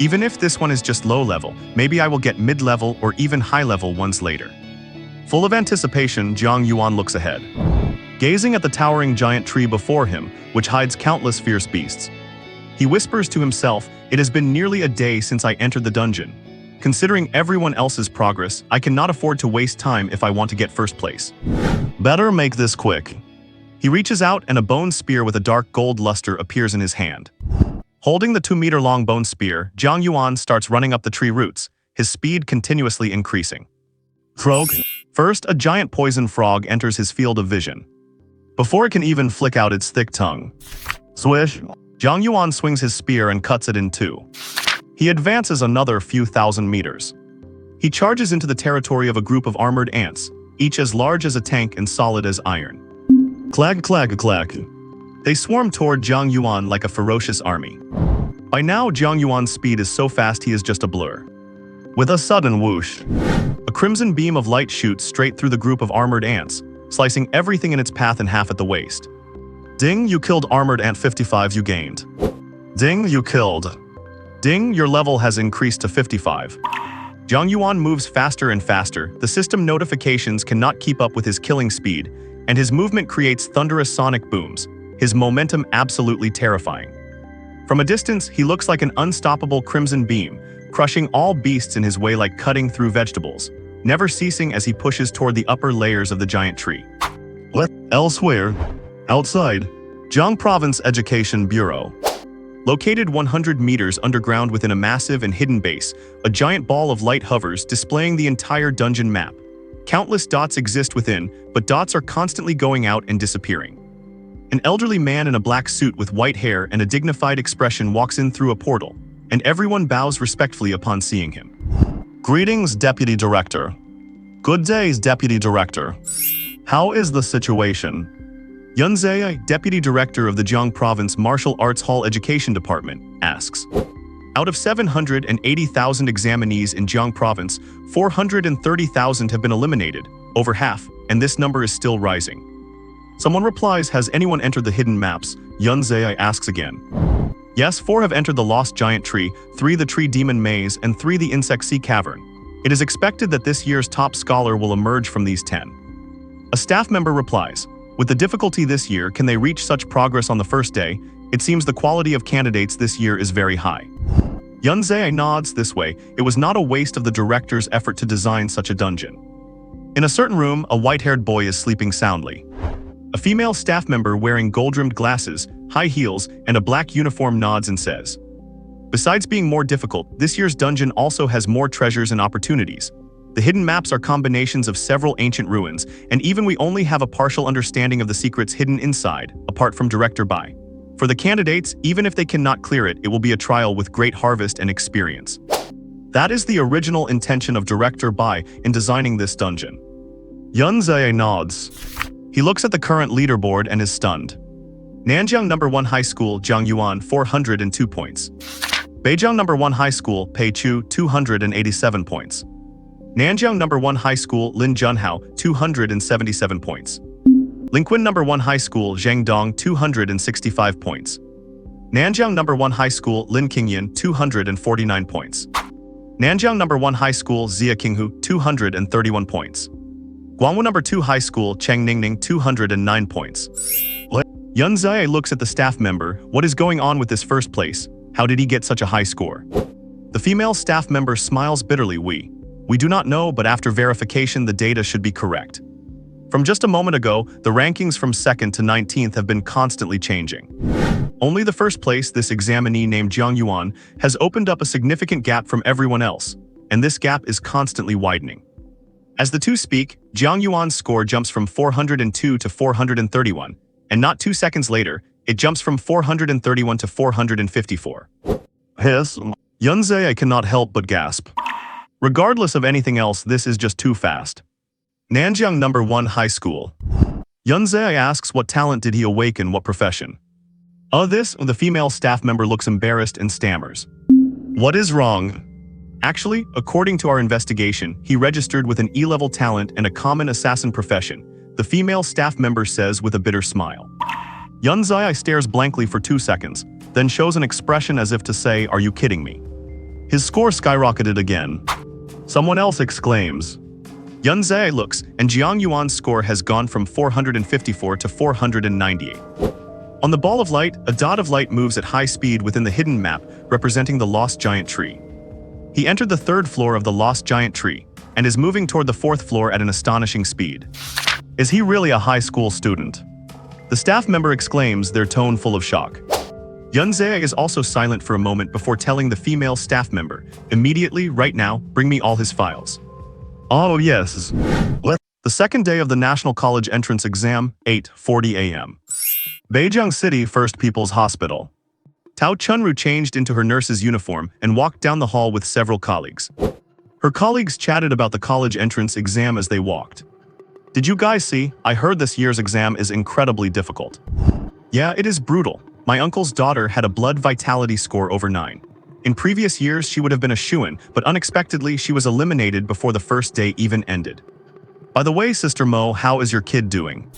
Even if this one is just low level, maybe I will get mid-level or even high-level ones later. Full of anticipation, Jiang Yuan looks ahead, gazing at the towering giant tree before him, which hides countless fierce beasts. He whispers to himself, "It has been nearly a day since I entered the dungeon. Considering everyone else's progress, I cannot afford to waste time if I want to get first place. Better make this quick." He reaches out and a bone spear with a dark gold luster appears in his hand. Holding the 2-meter-long bone spear, Jiang Yuan starts running up the tree roots, his speed continuously increasing. Frog. First, a giant poison frog enters his field of vision. Before it can even flick out its thick tongue, swish, Jiang Yuan swings his spear and cuts it in two. He advances another few thousand meters. He charges into the territory of a group of armored ants, each as large as a tank and solid as iron. Clag, clag, clag. They swarm toward Jiang Yuan like a ferocious army. By now, Jiang Yuan's speed is so fast he is just a blur. With a sudden whoosh, a crimson beam of light shoots straight through the group of armored ants, slicing everything in its path in half at the waist. Ding, you killed armored ant 55 you gained. Ding, you killed. Ding, your level has increased to 55. Jiang Yuan moves faster and faster, the system notifications cannot keep up with his killing speed, and his movement creates thunderous sonic booms, his momentum absolutely terrifying. From a distance, he looks like an unstoppable crimson beam, crushing all beasts in his way like cutting through vegetables, never ceasing as he pushes toward the upper layers of the giant tree. Elsewhere, outside, Jiang Province Education Bureau. Located 100 meters underground within a massive and hidden base, a giant ball of light hovers, displaying the entire dungeon map. Countless dots exist within, but dots are constantly going out and disappearing. An elderly man in a black suit with white hair and a dignified expression walks in through a portal, and everyone bows respectfully upon seeing him. Greetings, Deputy Director. Good day, Deputy Director. How is the situation? Yun Zai, Deputy Director of the Jiang Province Martial Arts Hall Education Department, asks. Out of 780,000 examinees in Jiang Province, 430,000 have been eliminated, over half, and this number is still rising. Someone replies, "Has anyone entered the hidden maps?" Yun Zai asks again. Yes, 4 have entered the Lost Giant Tree, 3 the Tree Demon Maze, and 3 the Insect Sea Cavern. It is expected that this year's top scholar will emerge from these 10. A staff member replies, "With the difficulty this year, can they reach such progress on the first day? It seems the quality of candidates this year is very high." Yun Zai nods this way. It was not a waste of the director's effort to design such a dungeon. In a certain room, a white-haired boy is sleeping soundly. A female staff member wearing gold-rimmed glasses, high heels, and a black uniform nods and says, "Besides being more difficult, this year's dungeon also has more treasures and opportunities. The hidden maps are combinations of several ancient ruins, and even we only have a partial understanding of the secrets hidden inside, apart from Director Bai. For the candidates, even if they cannot clear it, it will be a trial with great harvest and experience." That is the original intention of Director Bai in designing this dungeon. Yun Zai nods. He looks at the current leaderboard and is stunned. Nanjiang No. 1 High School, Jiang Yuan, 402 points. Beijiang No. 1 High School, Pei Chu, 287 points. Nanjiang No. 1 High School, Lin Junhao, 277 points. Linquin No. 1 High School, Zhang Dong, 265 points. Nanjiang No. 1 High School, Lin Qingyan, 249 points. Nanjiang No. 1 High School, Zia Qinghu, 231 points. Guangwu No. 2 High School, Cheng Ningning, 209 points. Yun Zai looks at the staff member. What is going on with this first place? How did he get such a high score? The female staff member smiles bitterly. We do not know, but after verification the data should be correct. From just a moment ago, the rankings from 2nd to 19th have been constantly changing. Only the first place, this examinee named Jiang Yuan, has opened up a significant gap from everyone else, and this gap is constantly widening. As the two speak, Jiang Yuan's score jumps from 402 to 431, and not 2 seconds later, it jumps from 431 to 454. Hiss. Yun Zai cannot help but gasp. Regardless of anything else, this is just too fast. Nanjiang No. 1 High School. Yun Zai asks what talent did he awaken, what profession? The female staff member looks embarrassed and stammers. What is wrong? Actually, according to our investigation, he registered with an E-level talent and a common assassin profession, the female staff member says with a bitter smile. Yun Zai stares blankly for 2 seconds, then shows an expression as if to say, "Are you kidding me?" His score skyrocketed again. Someone else exclaims, Yunze looks, and Jiang Yuan's score has gone from 454 to 498. On the ball of light, a dot of light moves at high speed within the hidden map, representing the lost giant tree. He entered the third floor of the lost giant tree, and is moving toward the fourth floor at an astonishing speed. Is he really a high school student? The staff member exclaims, their tone full of shock. Yunze is also silent for a moment before telling the female staff member, immediately, right now, bring me all his files. Oh yes. The second day of the National College entrance exam, 8:40 a.m. Beijing City First People's Hospital. Tao Chunru changed into her nurse's uniform and walked down the hall with several colleagues. Her colleagues chatted about the college entrance exam as they walked. Did you guys see? I heard this year's exam is incredibly difficult. Yeah, it is brutal. My uncle's daughter had a blood vitality score over 9. In previous years, she would have been a shoo-in, but unexpectedly, she was eliminated before the first day even ended. By the way, Sister Mo, how is your kid doing?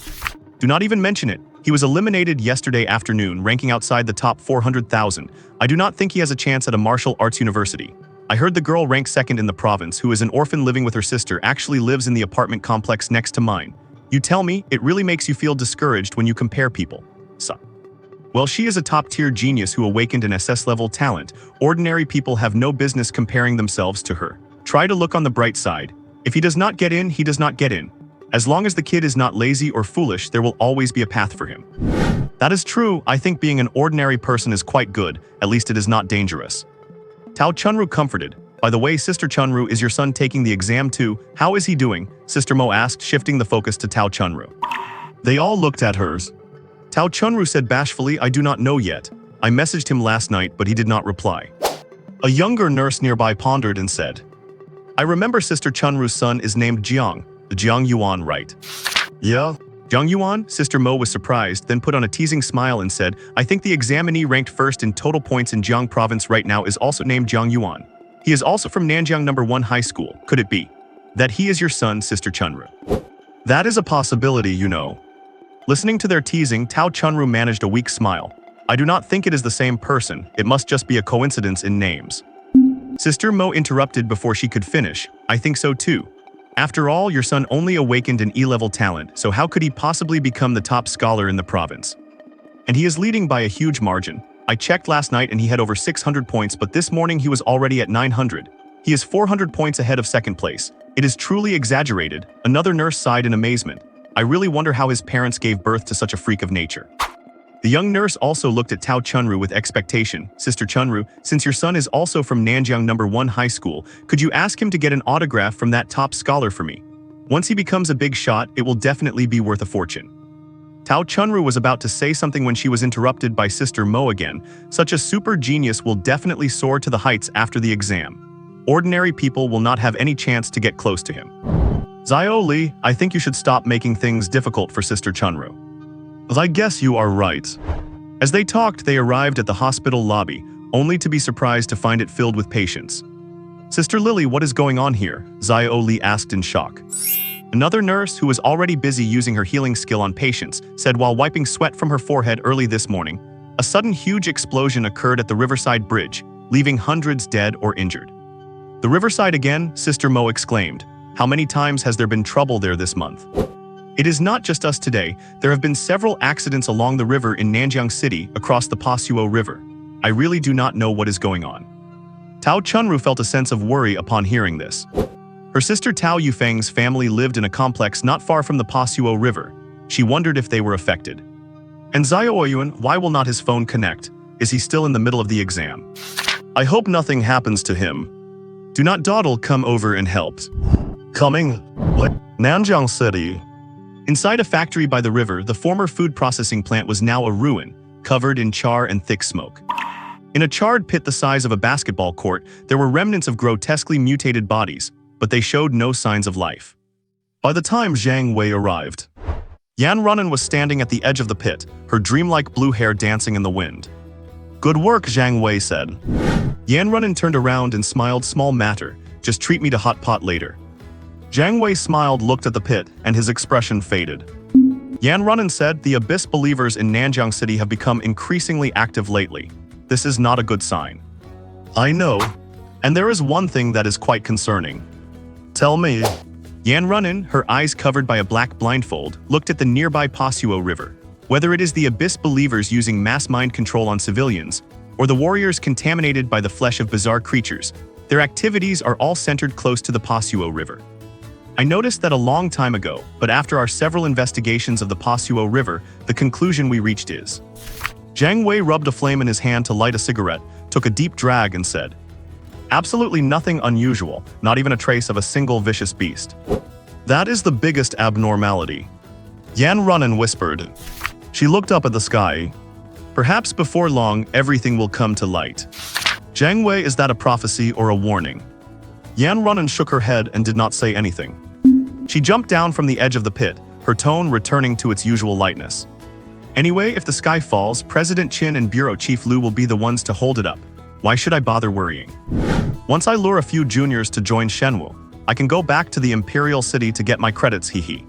Do not even mention it. He was eliminated yesterday afternoon, ranking outside the top 400,000. I do not think he has a chance at a martial arts university. I heard the girl ranked second in the province, who is an orphan living with her sister, actually lives in the apartment complex next to mine. You tell me, it really makes you feel discouraged when you compare people. Well, she is a top-tier genius who awakened an SS-level talent. Ordinary people have no business comparing themselves to her. Try to look on the bright side. If he does not get in, he does not get in. As long as the kid is not lazy or foolish, there will always be a path for him. That is true. I think being an ordinary person is quite good. At least it is not dangerous. Tao Chunru comforted. By the way, Sister Chunru, is your son taking the exam too? How is he doing? Sister Mo asked, shifting the focus to Tao Chunru. They all looked at hers. Tao Chunru said bashfully, I do not know yet. I messaged him last night, but he did not reply. A younger nurse nearby pondered and said, I remember Sister Chunru's son is named Jiang, the Jiang Yuan, right? Yeah. Jiang Yuan? Sister Mo was surprised, then put on a teasing smile and said, I think the examinee ranked first in total points in Jiang province right now is also named Jiang Yuan. He is also from Nanjiang No. 1 High School. Could it be that he is your son, Sister Chunru? That is a possibility, you know. Listening to their teasing, Tao Chunru managed a weak smile. I do not think it is the same person. It must just be a coincidence in names. Sister Mo interrupted before she could finish. I think so too. After all, your son only awakened an E-level talent, so how could he possibly become the top scholar in the province? And he is leading by a huge margin. I checked last night and he had over 600 points, but this morning he was already at 900. He is 400 points ahead of second place. It is truly exaggerated. Another nurse sighed in amazement. I really wonder how his parents gave birth to such a freak of nature. The young nurse also looked at Tao Chunru with expectation. Sister Chunru, since your son is also from Nanjiang No. 1 High School, could you ask him to get an autograph from that top scholar for me? Once he becomes a big shot, it will definitely be worth a fortune. Tao Chunru was about to say something when she was interrupted by Sister Mo again. Such a super genius will definitely soar to the heights after the exam. Ordinary people will not have any chance to get close to him. Zio Li, I think you should stop making things difficult for Sister Chunru. I guess you are right. As they talked, they arrived at the hospital lobby, only to be surprised to find it filled with patients. Sister Lily, what is going on here? Zio Li asked in shock. Another nurse, who was already busy using her healing skill on patients, said while wiping sweat from her forehead early this morning, a sudden huge explosion occurred at the Riverside Bridge, leaving hundreds dead or injured. The Riverside again? Sister Mo exclaimed. How many times has there been trouble there this month? It is not just us today. There have been several accidents along the river in Nanjiang City across the Pasuo River. I really do not know what is going on. Tao Chunru felt a sense of worry upon hearing this. Her sister Tao Yufeng's family lived in a complex not far from the Pasuo River. She wondered if they were affected. And Zio Oyuan, why will not his phone connect? Is he still in the middle of the exam? I hope nothing happens to him. Do not dawdle, come over and help. Coming. Nanjiang City. Inside a factory by the river, the former food processing plant was now a ruin, covered in char and thick smoke. In a charred pit the size of a basketball court, there were remnants of grotesquely mutated bodies, but they showed no signs of life. By the time Zhang Wei arrived, Yan Runan was standing at the edge of the pit, her dreamlike blue hair dancing in the wind. Good work, Zhang Wei said. Yan Runan turned around and smiled. Small matter, just treat me to hot pot later. Zhang Wei smiled, looked at the pit, and his expression faded. Yan Runan said, the Abyss believers in Nanjiang City have become increasingly active lately. This is not a good sign. I know. And there is one thing that is quite concerning. Tell me. Yan Runin, her eyes covered by a black blindfold, looked at the nearby Pasuo River. Whether it is the Abyss believers using mass mind control on civilians, or the warriors contaminated by the flesh of bizarre creatures, their activities are all centered close to the Pasuo River. I noticed that a long time ago, but after our several investigations of the Pasuo River, the conclusion we reached is. Jiang Wei rubbed a flame in his hand to light a cigarette, took a deep drag and said, "Absolutely nothing unusual, not even a trace of a single vicious beast." "That is the biggest abnormality," Yan Runin whispered. She looked up at the sky. "Perhaps before long, everything will come to light." "Jiang Wei, is that a prophecy or a warning?" Yan Runin shook her head and did not say anything. She jumped down from the edge of the pit, her tone returning to its usual lightness. "Anyway, if the sky falls, President Qin and Bureau Chief Lu will be the ones to hold it up. Why should I bother worrying? Once I lure a few juniors to join Shenwu, I can go back to the Imperial City to get my credits, hee."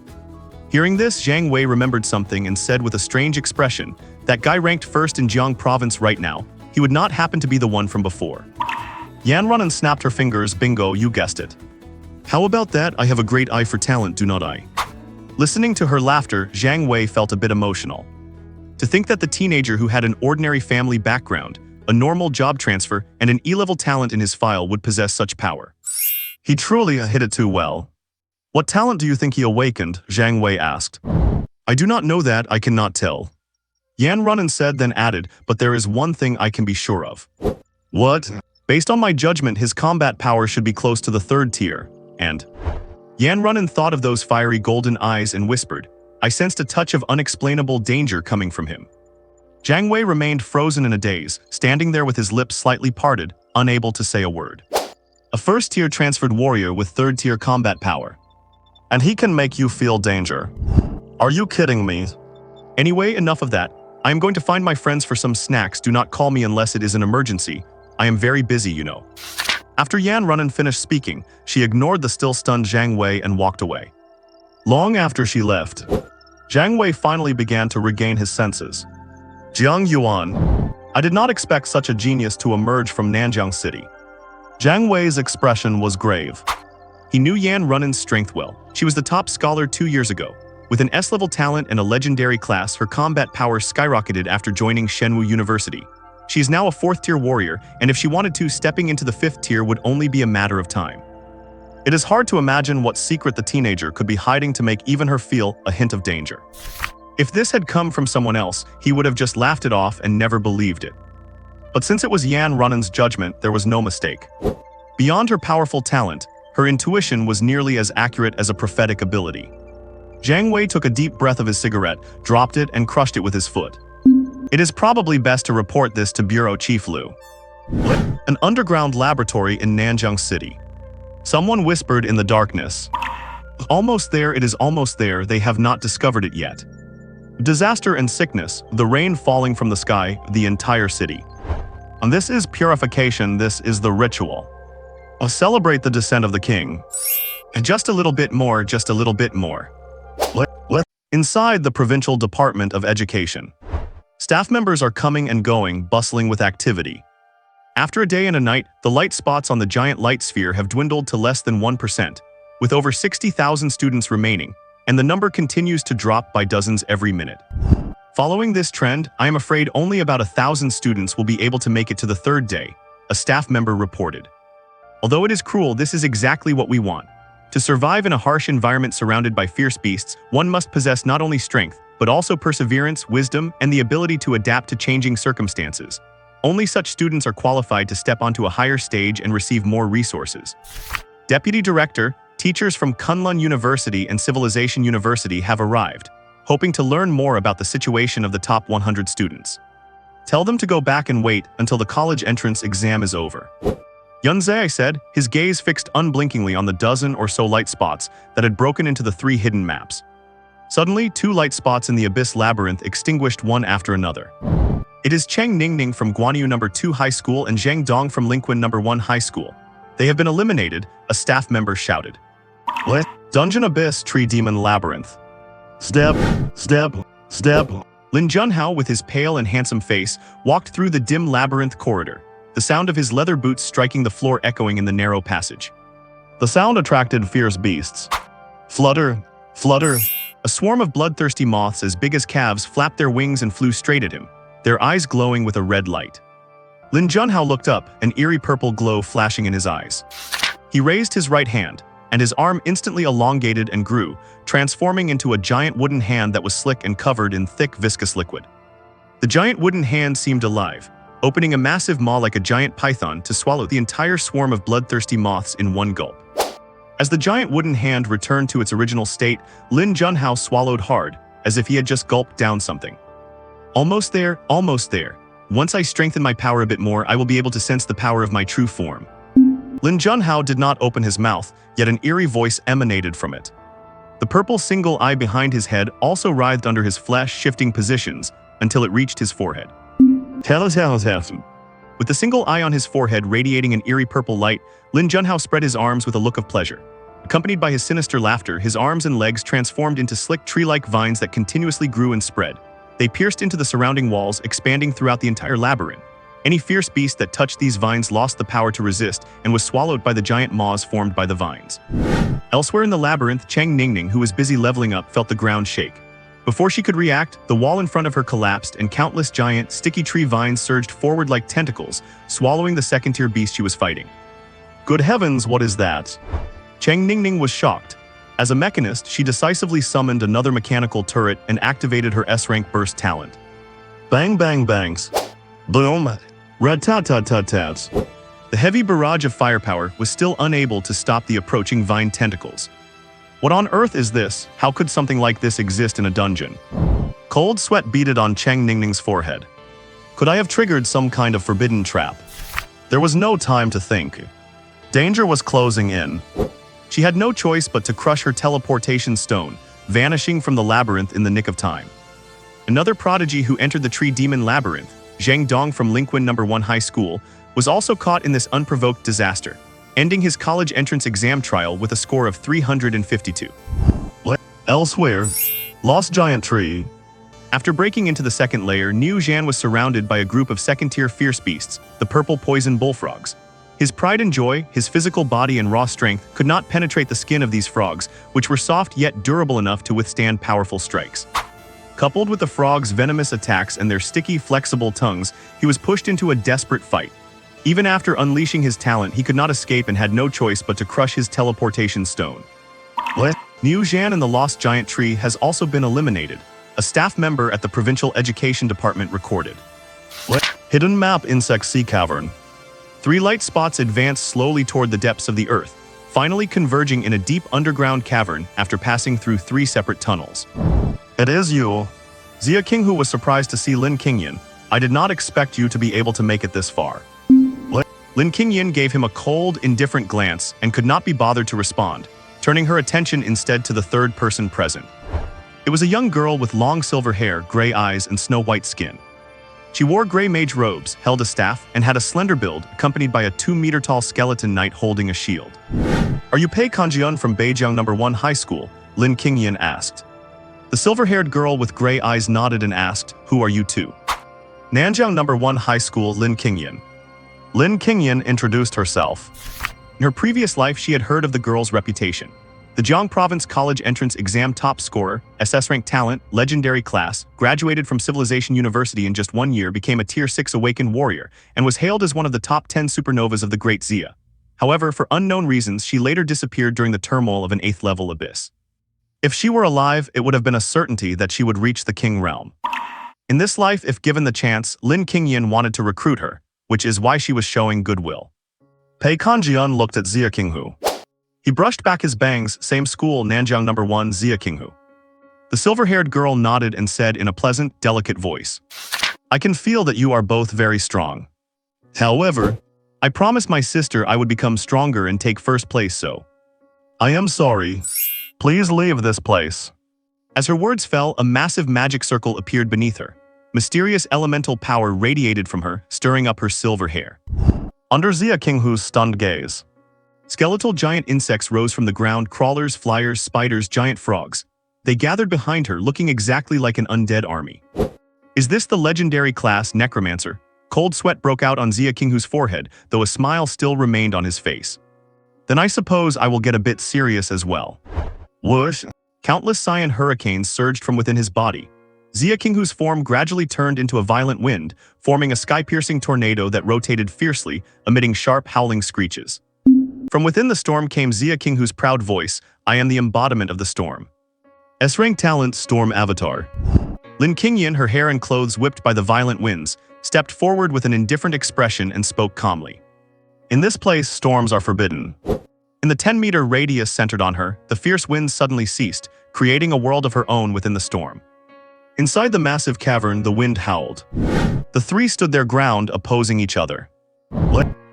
Hearing this, Jiang Wei remembered something and said with a strange expression, "That guy ranked first in Jiang Province right now, he would not happen to be the one from before." Yan Runin snapped her fingers. "Bingo, you guessed it. How about that? I have a great eye for talent, do not I?" Listening to her laughter, Jiang Wei felt a bit emotional. To think that the teenager who had an ordinary family background, a normal job transfer, and an E-level talent in his file would possess such power. He truly hit it too well. "What talent do you think he awakened?" Jiang Wei asked. "I do not know that, I cannot tell." Yan Runin said, then added, "But there is one thing I can be sure of." "What?" "Based on my judgment, his combat power should be close to the 3rd tier, and..." Yan Runin thought of those fiery golden eyes and whispered, "I sensed a touch of unexplainable danger coming from him." Jiang Wei remained frozen in a daze, standing there with his lips slightly parted, unable to say a word. A 1st-tier transferred warrior with 3rd-tier combat power. And he can make you feel danger. Are you kidding me? Anyway, enough of that. I am going to find my friends for some snacks. Do not call me unless it is an emergency. I am very busy, you know. After Yan Runin finished speaking, she ignored the still stunned Jiang Wei and walked away. Long after she left, Jiang Wei finally began to regain his senses. Jiang Yuan. I did not expect such a genius to emerge from Nanjiang City. Jiang Wei's expression was grave. He knew Yan Runin's strength well. She was the top scholar 2 years ago. With an S-level talent and a legendary class, her combat power skyrocketed after joining Shenwu University. She is now a 4th-tier warrior, and if she wanted to, stepping into the 5th tier would only be a matter of time. It is hard to imagine what secret the teenager could be hiding to make even her feel a hint of danger. If this had come from someone else, he would have just laughed it off and never believed it. But since it was Yan Runin's judgment, there was no mistake. Beyond her powerful talent, her intuition was nearly as accurate as a prophetic ability. Jiang Wei took a deep breath of his cigarette, dropped it, and crushed it with his foot. It is probably best to report this to Bureau Chief Lu. An underground laboratory in Nanjiang City. Someone whispered in the darkness. Almost there, it is almost there, they have not discovered it yet. Disaster and sickness, the rain falling from the sky, the entire city. And this is purification, this is the ritual. Celebrate the descent of the king. And just a little bit more, just a little bit more. Inside the Provincial Department of Education. Staff members are coming and going, bustling with activity. After a day and a night, the light spots on the giant light sphere have dwindled to less than 1%, with over 60,000 students remaining, and the number continues to drop by dozens every minute. Following this trend, I am afraid only about 1,000 students will be able to make it to the 3rd day, a staff member reported. Although it is cruel, this is exactly what we want. To survive in a harsh environment surrounded by fierce beasts, one must possess not only strength, but also perseverance, wisdom, and the ability to adapt to changing circumstances. Only such students are qualified to step onto a higher stage and receive more resources. Deputy Director, teachers from Kunlun University and Civilization University have arrived, hoping to learn more about the situation of the top 100 students. Tell them to go back and wait until the college entrance exam is over. Yunzai said, his gaze fixed unblinkingly on the dozen or so light spots that had broken into the 3 hidden maps. Suddenly, 2 light spots in the Abyss Labyrinth extinguished one after another. It is Cheng Ningning from Guanyu No. 2 High School and Zhang Dong from Linquan No. 1 High School. They have been eliminated, a staff member shouted. What? Dungeon Abyss Tree Demon Labyrinth. Step, step, step. Lin Junhao, with his pale and handsome face, walked through the dim labyrinth corridor, the sound of his leather boots striking the floor echoing in the narrow passage. The sound attracted fierce beasts. Flutter, flutter. A swarm of bloodthirsty moths as big as calves flapped their wings and flew straight at him, their eyes glowing with a red light. Lin Junhao looked up, an eerie purple glow flashing in his eyes. He raised his right hand, and his arm instantly elongated and grew, transforming into a giant wooden hand that was slick and covered in thick, viscous liquid. The giant wooden hand seemed alive, opening a massive maw like a giant python to swallow the entire swarm of bloodthirsty moths in one gulp. As the giant wooden hand returned to its original state, Lin Junhao swallowed hard, as if he had just gulped down something. Almost there, almost there. Once I strengthen my power a bit more, I will be able to sense the power of my true form. Lin Junhao did not open his mouth, yet an eerie voice emanated from it. The purple single eye behind his head also writhed under his flesh, shifting positions until it reached his forehead. With the single eye on his forehead radiating an eerie purple light, Lin Junhao spread his arms with a look of pleasure. Accompanied by his sinister laughter, his arms and legs transformed into slick tree-like vines that continuously grew and spread. They pierced into the surrounding walls, expanding throughout the entire labyrinth. Any fierce beast that touched these vines lost the power to resist and was swallowed by the giant maws formed by the vines. Elsewhere in the labyrinth, Cheng Ningning, who was busy leveling up, felt the ground shake. Before she could react, the wall in front of her collapsed and countless giant, sticky tree vines surged forward like tentacles, swallowing the second-tier beast she was fighting. Good heavens, what is that? Cheng Ningning was shocked. As a mechanist, she decisively summoned another mechanical turret and activated her S-rank burst talent. Bang bang bangs. Boom. Rat-tat-tat-tat-tats. The heavy barrage of firepower was still unable to stop the approaching vine tentacles. What on earth is this? How could something like this exist in a dungeon? Cold sweat beaded on Cheng Ningning's forehead. Could I have triggered some kind of forbidden trap? There was no time to think. Danger was closing in. She had no choice but to crush her teleportation stone, vanishing from the labyrinth in the nick of time. Another prodigy who entered the Tree Demon Labyrinth, Zhang Dong from Linquin No. 1 High School, was also caught in this unprovoked disaster, ending his college entrance exam trial with a score of 352. Elsewhere, Lost Giant Tree. After breaking into the second layer, Niu Zhan was surrounded by a group of second-tier fierce beasts, the purple poison bullfrogs. His pride and joy, his physical body and raw strength could not penetrate the skin of these frogs, which were soft yet durable enough to withstand powerful strikes. Coupled with the frogs' venomous attacks and their sticky, flexible tongues, he was pushed into a desperate fight. Even after unleashing his talent, he could not escape and had no choice but to crush his teleportation stone. Niu Zhan and the Lost Giant Tree has also been eliminated, a staff member at the Provincial Education Department recorded. Hidden Map Insect Sea Cavern. 3 light spots advanced slowly toward the depths of the earth, finally converging in a deep underground cavern after passing through 3 separate tunnels. It is you. Xia Qinghu was surprised to see Lin Qingyan. I did not expect you to be able to make it this far. Lin Qingyan gave him a cold, indifferent glance and could not be bothered to respond, turning her attention instead to the third person present. It was a young girl with long silver hair, gray eyes, and snow-white skin. She wore gray mage robes, held a staff, and had a slender build, accompanied by a 2-meter-tall skeleton knight holding a shield. Are you Pei Kanjian from Beijiang No. 1 High School? Lin Qingyan asked. The silver-haired girl with gray eyes nodded and asked, Who are you two? Nanjiang No. 1 High School, Lin Qingyan. Lin Qingyan introduced herself. In her previous life, she had heard of the girl's reputation. The Jiang Province College entrance exam top scorer, SS rank talent, legendary class, graduated from Civilization University in just 1 year, became a Tier 6 awakened warrior, and was hailed as one of the top 10 supernovas of the Great Xia. However, for unknown reasons, she later disappeared during the turmoil of an 8th level abyss. If she were alive, it would have been a certainty that she would reach the King Realm. In this life, if given the chance, Lin Qingyan wanted to recruit her, which is why she was showing goodwill. Pei Kanjian looked at Xia Qinghu. He brushed back his bangs, same school, Nanjiang No. 1 Xia Qinghu. The silver-haired girl nodded and said in a pleasant, delicate voice, I can feel that you are both very strong. However, I promised my sister I would become stronger and take first place, so I am sorry. Please leave this place. As her words fell, a massive magic circle appeared beneath her. Mysterious elemental power radiated from her, stirring up her silver hair. Under Xia Qinghu's stunned gaze, skeletal giant insects rose from the ground, crawlers, flyers, spiders, giant frogs. They gathered behind her, looking exactly like an undead army. Is this the legendary class necromancer? Cold sweat broke out on Xia Qinghu's forehead, though a smile still remained on his face. Then I suppose I will get a bit serious as well. Whoosh! Countless cyan hurricanes surged from within his body. Xia Qinghu's form gradually turned into a violent wind, forming a sky-piercing tornado that rotated fiercely, emitting sharp howling screeches. From within the storm came Xia Qinghu's proud voice, "I am the embodiment of the storm." S-rank talent Storm Avatar. Lin Qingyan, her hair and clothes whipped by the violent winds, stepped forward with an indifferent expression and spoke calmly. "In this place, storms are forbidden." In the 10-meter radius centered on her, the fierce winds suddenly ceased, creating a world of her own within the storm. Inside the massive cavern, the wind howled. The three stood their ground, opposing each other.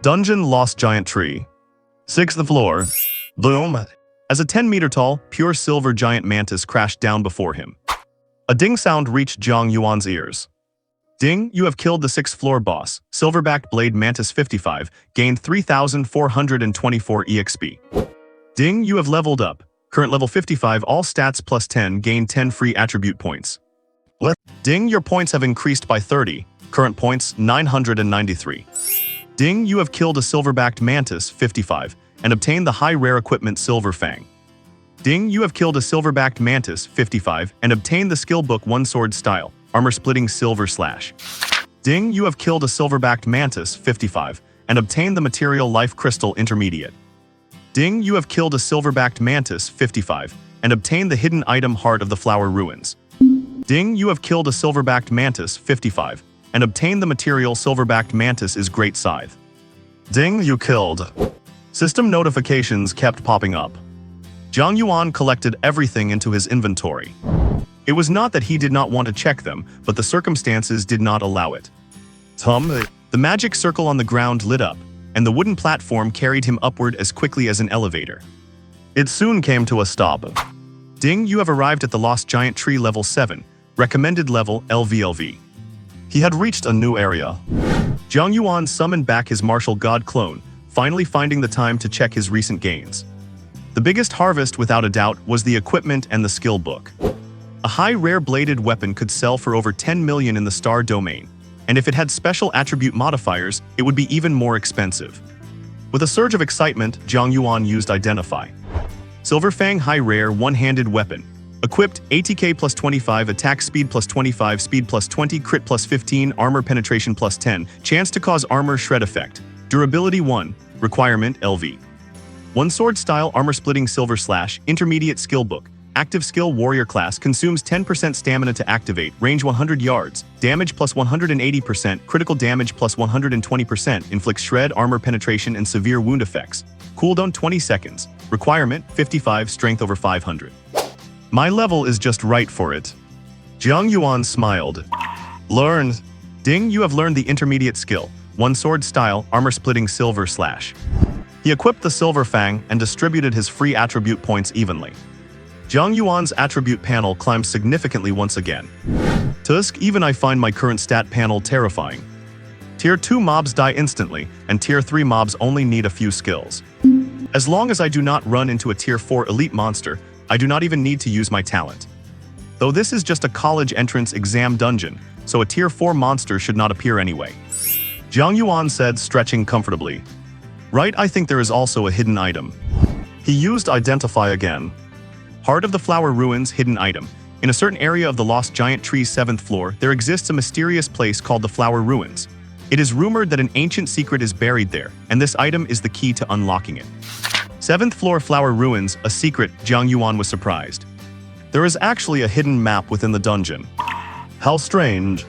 Dungeon Lost Giant Tree. 6th floor. Boom! As a 10-meter-tall, pure silver giant mantis crashed down before him. A ding sound reached Jiang Yuan's ears. "Ding, you have killed the 6th-floor boss. Silverback Blade Mantis 55, gained 3,424 EXP. Ding, you have leveled up. Current level 55, all stats plus 10, gain 10 free attribute points. What? Ding, your points have increased by 30. Current points, 993. Ding, you have killed a Silverbacked Mantis 55 and obtained the high-rare equipment Silver Fang. Ding, you have killed a Silverbacked Mantis 55 and obtained the skill book One Sword Style, Armor-Splitting Silver Slash. Ding, you have killed a Silverbacked Mantis 55 and obtained the material Life Crystal Intermediate. Ding, you have killed a Silverbacked Mantis 55 and obtained the hidden item Heart of the Flower Ruins. Ding, you have killed a Silverbacked Mantis 55 and obtained the material Silverbacked Mantis is Great Scythe. Ding, you killed. System notifications kept popping up. Jiang Yuan collected everything into his inventory. It was not that he did not want to check them, but the circumstances did not allow it. The magic circle on the ground lit up, and the wooden platform carried him upward as quickly as an elevator. It soon came to a stop. Ding, you have arrived at the Lost Giant Tree level 7, recommended level LVLV. He had reached a new area. Jiang Yuan summoned back his martial god clone, finally finding the time to check his recent gains. The biggest harvest, without a doubt, was the equipment and the skill book. A high rare bladed weapon could sell for over 10 million in the star domain, and if it had special attribute modifiers, it would be even more expensive. With a surge of excitement, Jiang Yuan used Identify. Silver Fang High Rare One-Handed Weapon. Equipped, ATK plus 25, attack speed plus 25, speed plus 20, crit plus 15, armor penetration plus 10, chance to cause armor shred effect. Durability 1, requirement LV. One Sword Style Armor-Splitting Silver Slash, intermediate skill book. Active skill warrior class consumes 10% stamina to activate, range 100 yards, damage plus 180%, critical damage plus 120%, inflicts shred, armor penetration, and severe wound effects. Cooldown 20 seconds. Requirement 55, strength over 500. My level is just right for it. Jiang Yuan smiled. Learned. Ding, you have learned the intermediate skill, One Sword Style Armor-Splitting Silver Slash. He equipped the Silver Fang and distributed his free attribute points evenly. Jiang Yuan's attribute panel climbed significantly once again. Tusk, even I find my current stat panel terrifying. Tier 2 mobs die instantly, and Tier 3 mobs only need a few skills. As long as I do not run into a Tier 4 elite monster, I do not even need to use my talent. Though this is just a college entrance exam dungeon, so a Tier 4 monster should not appear anyway. Jiang Yuan said, stretching comfortably. Right, I think there is also a hidden item. He used Identify again. Heart of the Flower Ruins hidden item. In a certain area of the Lost Giant Tree's 7th floor, there exists a mysterious place called the Flower Ruins. It is rumored that an ancient secret is buried there, and this item is the key to unlocking it. 7th floor Flower Ruins, a secret, Jiang Yuan was surprised. There is actually a hidden map within the dungeon. How strange.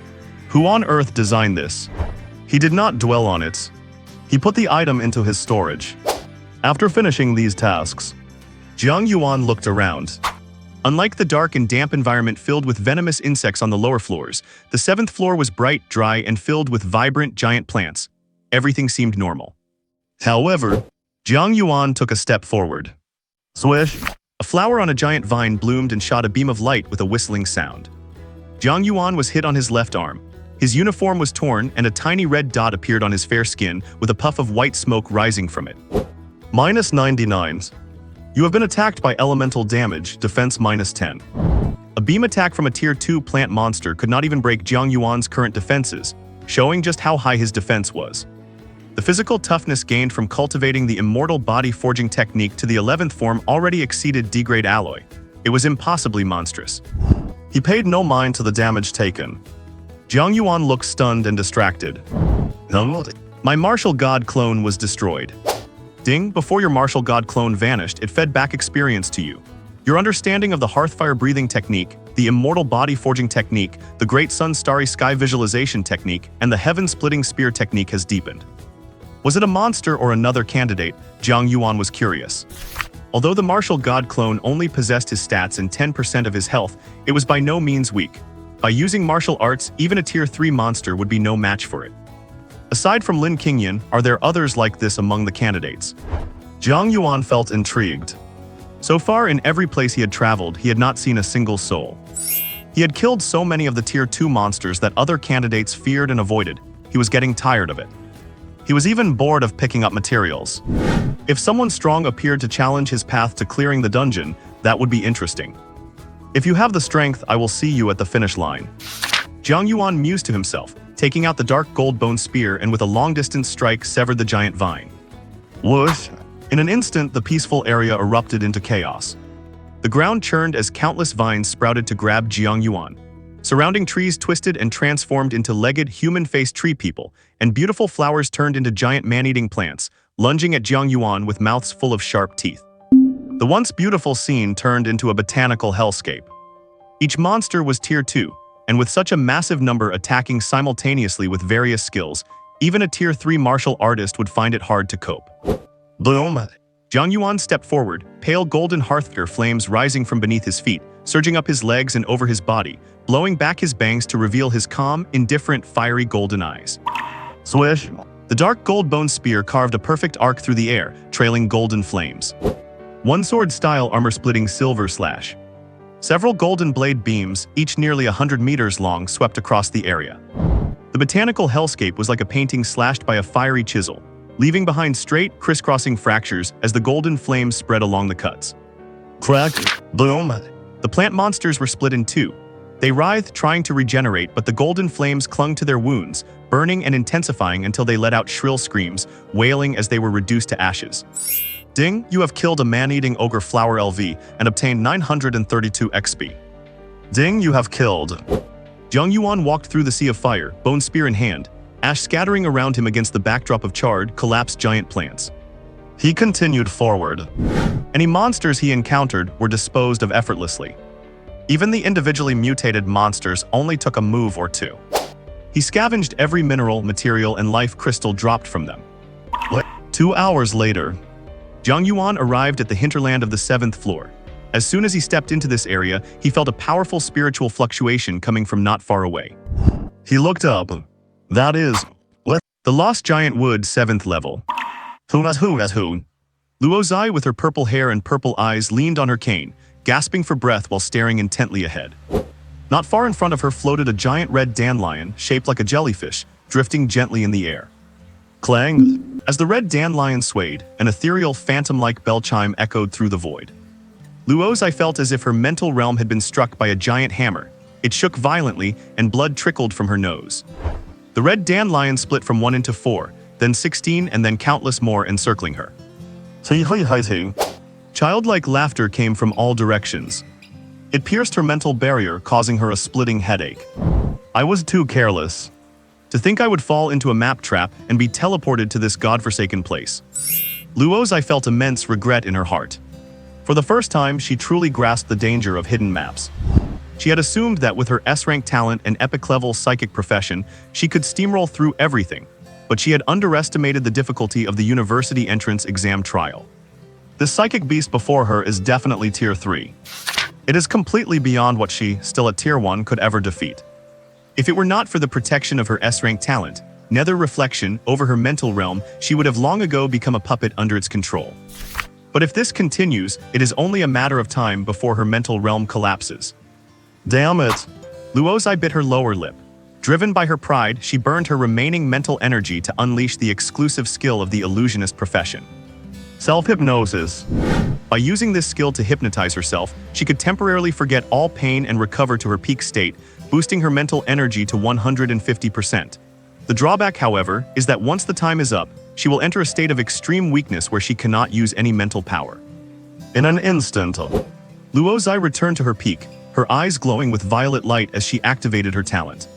Who on earth designed this? He did not dwell on it. He put the item into his storage. After finishing these tasks, Jiang Yuan looked around. Unlike the dark and damp environment filled with venomous insects on the lower floors, the 7th floor was bright, dry, and filled with vibrant, giant plants. Everything seemed normal. However, Jiang Yuan took a step forward. Swish! A flower on a giant vine bloomed and shot a beam of light with a whistling sound. Jiang Yuan was hit on his left arm. His uniform was torn, and a tiny red dot appeared on his fair skin, with a puff of white smoke rising from it. -99. You have been attacked by elemental damage, defense -10. A beam attack from a Tier 2 plant monster could not even break Jiang Yuan's current defenses, showing just how high his defense was. The physical toughness gained from cultivating the immortal body forging technique to the 11th form already exceeded D-grade alloy. It was impossibly monstrous. He paid no mind to the damage taken. Jiang Yuan looked stunned and distracted. My martial god clone was destroyed. Ding, before your martial god clone vanished, it fed back experience to you. Your understanding of the hearthfire breathing technique, the immortal body forging technique, the great sun starry sky visualization technique, and the heaven-splitting spear technique has deepened. Was it a monster or another candidate? Jiang Yuan was curious. Although the martial god clone only possessed his stats and 10% of his health, it was by no means weak. By using martial arts, even a tier 3 monster would be no match for it. Aside from Lin Qingyan, are there others like this among the candidates? Jiang Yuan felt intrigued. So far in every place he had traveled, he had not seen a single soul. He had killed so many of the tier 2 monsters that other candidates feared and avoided. He was getting tired of it. He was even bored of picking up materials. If someone strong appeared to challenge his path to clearing the dungeon, that would be interesting. If you have the strength, I will see you at the finish line. Jiang Yuan mused to himself, taking out the dark gold bone spear and with a long-distance strike severed the giant vine. Whoosh! In an instant, the peaceful area erupted into chaos. The ground churned as countless vines sprouted to grab Jiang Yuan. Surrounding trees twisted and transformed into legged, human-faced tree people, and beautiful flowers turned into giant man-eating plants, lunging at Jiang Yuan with mouths full of sharp teeth. The once beautiful scene turned into a botanical hellscape. Each monster was tier 2, and with such a massive number attacking simultaneously with various skills, even a tier 3 martial artist would find it hard to cope. Boom! Jiang Yuan stepped forward, pale golden hearthfire flames rising from beneath his feet, surging up his legs and over his body, blowing back his bangs to reveal his calm, indifferent, fiery golden eyes. Swish! The dark gold bone spear carved a perfect arc through the air, trailing golden flames. One sword-style armor-splitting silver slash. Several golden blade beams, each nearly 100 meters long, swept across the area. The botanical hellscape was like a painting slashed by a fiery chisel, leaving behind straight, crisscrossing fractures as the golden flames spread along the cuts. Crack! Boom! The plant monsters were split in two. They writhed, trying to regenerate, but the golden flames clung to their wounds, burning and intensifying until they let out shrill screams, wailing as they were reduced to ashes. Ding, you have killed a man-eating ogre flower LV and obtained 932 XP. Ding, you have killed. Jiang Yuan walked through the sea of fire, bone spear in hand, ash scattering around him against the backdrop of charred, collapsed giant plants. He continued forward. Any monsters he encountered were disposed of effortlessly. Even the individually mutated monsters only took a move or two. He scavenged every mineral, material, and life crystal dropped from them. 2 hours later, Jiang Yuan arrived at the hinterland of the 7th floor. As soon as he stepped into this area, he felt a powerful spiritual fluctuation coming from not far away. He looked up. That is, the Lost Giant Wood 7th level. Who? Luo Zai, with her purple hair and purple eyes, leaned on her cane, gasping for breath while staring intently ahead. Not far in front of her floated a giant red dandelion, shaped like a jellyfish, drifting gently in the air. Clang! As the red dandelion swayed, an ethereal, phantom-like bell chime echoed through the void. Luo Zai felt as if her mental realm had been struck by a giant hammer. It shook violently, and blood trickled from her nose. The red dandelion split from 1 into 4, then 16, and then countless more encircling her. Childlike laughter came from all directions. It pierced her mental barrier, causing her a splitting headache. I was too careless. To think I would fall into a map trap and be teleported to this godforsaken place. Luo Zai felt immense regret in her heart. For the first time, she truly grasped the danger of hidden maps. She had assumed that with her S-rank talent and epic-level psychic profession, she could steamroll through everything, but she had underestimated the difficulty of the university entrance exam trial. The psychic beast before her is definitely tier 3. It is completely beyond what she, still at tier 1, could ever defeat. If it were not for the protection of her S-rank talent, nether reflection, over her mental realm, she would have long ago become a puppet under its control. But if this continues, it is only a matter of time before her mental realm collapses. Damn it! Luo Zai bit her lower lip. Driven by her pride, she burned her remaining mental energy to unleash the exclusive skill of the illusionist profession. Self-hypnosis. By using this skill to hypnotize herself, she could temporarily forget all pain and recover to her peak state, boosting her mental energy to 150%. The drawback, however, is that once the time is up, she will enter a state of extreme weakness where she cannot use any mental power. In an instant, Luo Zai returned to her peak, her eyes glowing with violet light as she activated her talent.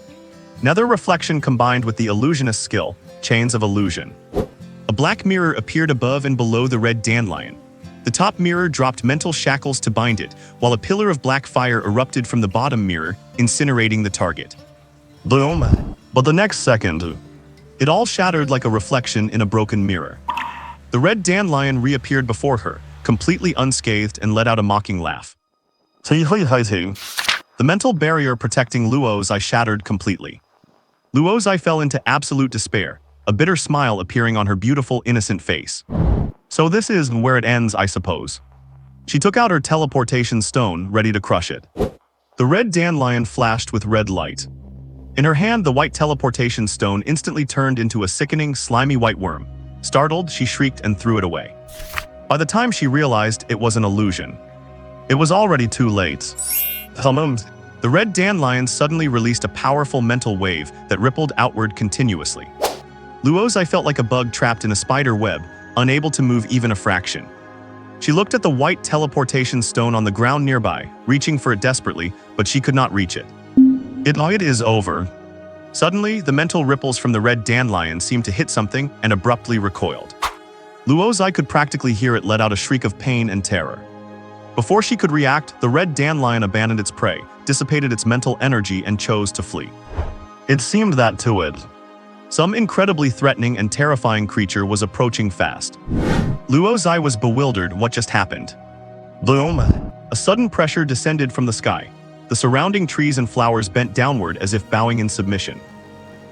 Nether reflection combined with the illusionist skill, chains of illusion. A black mirror appeared above and below the red dandelion. The top mirror dropped mental shackles to bind it, while a pillar of black fire erupted from the bottom mirror, incinerating the target. Boom! But the next second, it all shattered like a reflection in a broken mirror. The red dandelion reappeared before her, completely unscathed, and let out a mocking laugh. The mental barrier protecting Luo Zai shattered completely. Luo Zai fell into absolute despair, a bitter smile appearing on her beautiful, innocent face. So this is where it ends, I suppose. She took out her teleportation stone, ready to crush it. The red dandelion flashed with red light. In her hand, the white teleportation stone instantly turned into a sickening, slimy white worm. Startled, she shrieked and threw it away. By the time she realized it was an illusion, it was already too late. The red dandelion suddenly released a powerful mental wave that rippled outward continuously. Luo Zai felt like a bug trapped in a spider web, unable to move even a fraction. She looked at the white teleportation stone on the ground nearby, reaching for it desperately, but she could not reach it. It is over. Suddenly, the mental ripples from the red dandelion seemed to hit something and abruptly recoiled. Luo Zai could practically hear it let out a shriek of pain and terror. Before she could react, the red dandelion abandoned its prey, dissipated its mental energy, and chose to flee. It seemed that to it. Some incredibly threatening and terrifying creature was approaching fast. Luo Zai was bewildered. What just happened? Boom! A sudden pressure descended from the sky. The surrounding trees and flowers bent downward as if bowing in submission.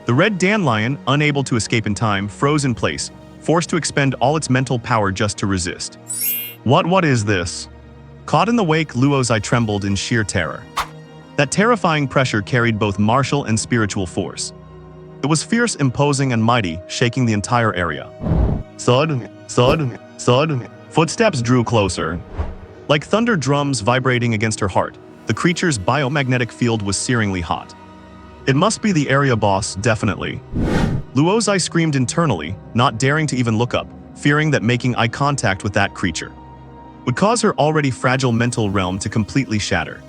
The red dandelion, unable to escape in time, froze in place, forced to expend all its mental power just to resist. What is this? Caught in the wake, Luo Zai trembled in sheer terror. That terrifying pressure carried both martial and spiritual force. It was fierce, imposing, and mighty, shaking the entire area. Thud, thud, thud. Footsteps drew closer. Like thunder drums vibrating against her heart, the creature's biomagnetic field was searingly hot. It must be the area boss, definitely. Luo Zai screamed internally, not daring to even look up, fearing that making eye contact with that creature would cause her already fragile mental realm to completely shatter.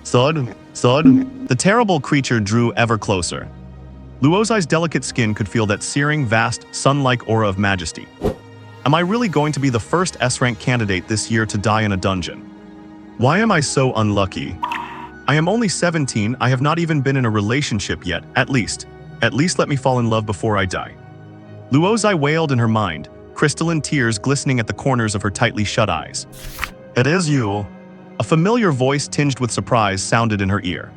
Thud, thud. The terrible creature drew ever closer. Luo Zai's delicate skin could feel that searing, vast, sun-like aura of majesty. Am I really going to be the first S-rank candidate this year to die in a dungeon? Why am I so unlucky? I am only 17, I have not even been in a relationship yet, at least let me fall in love before I die. Luo Zai wailed in her mind, crystalline tears glistening at the corners of her tightly shut eyes. It is you. A familiar voice tinged with surprise sounded in her ear.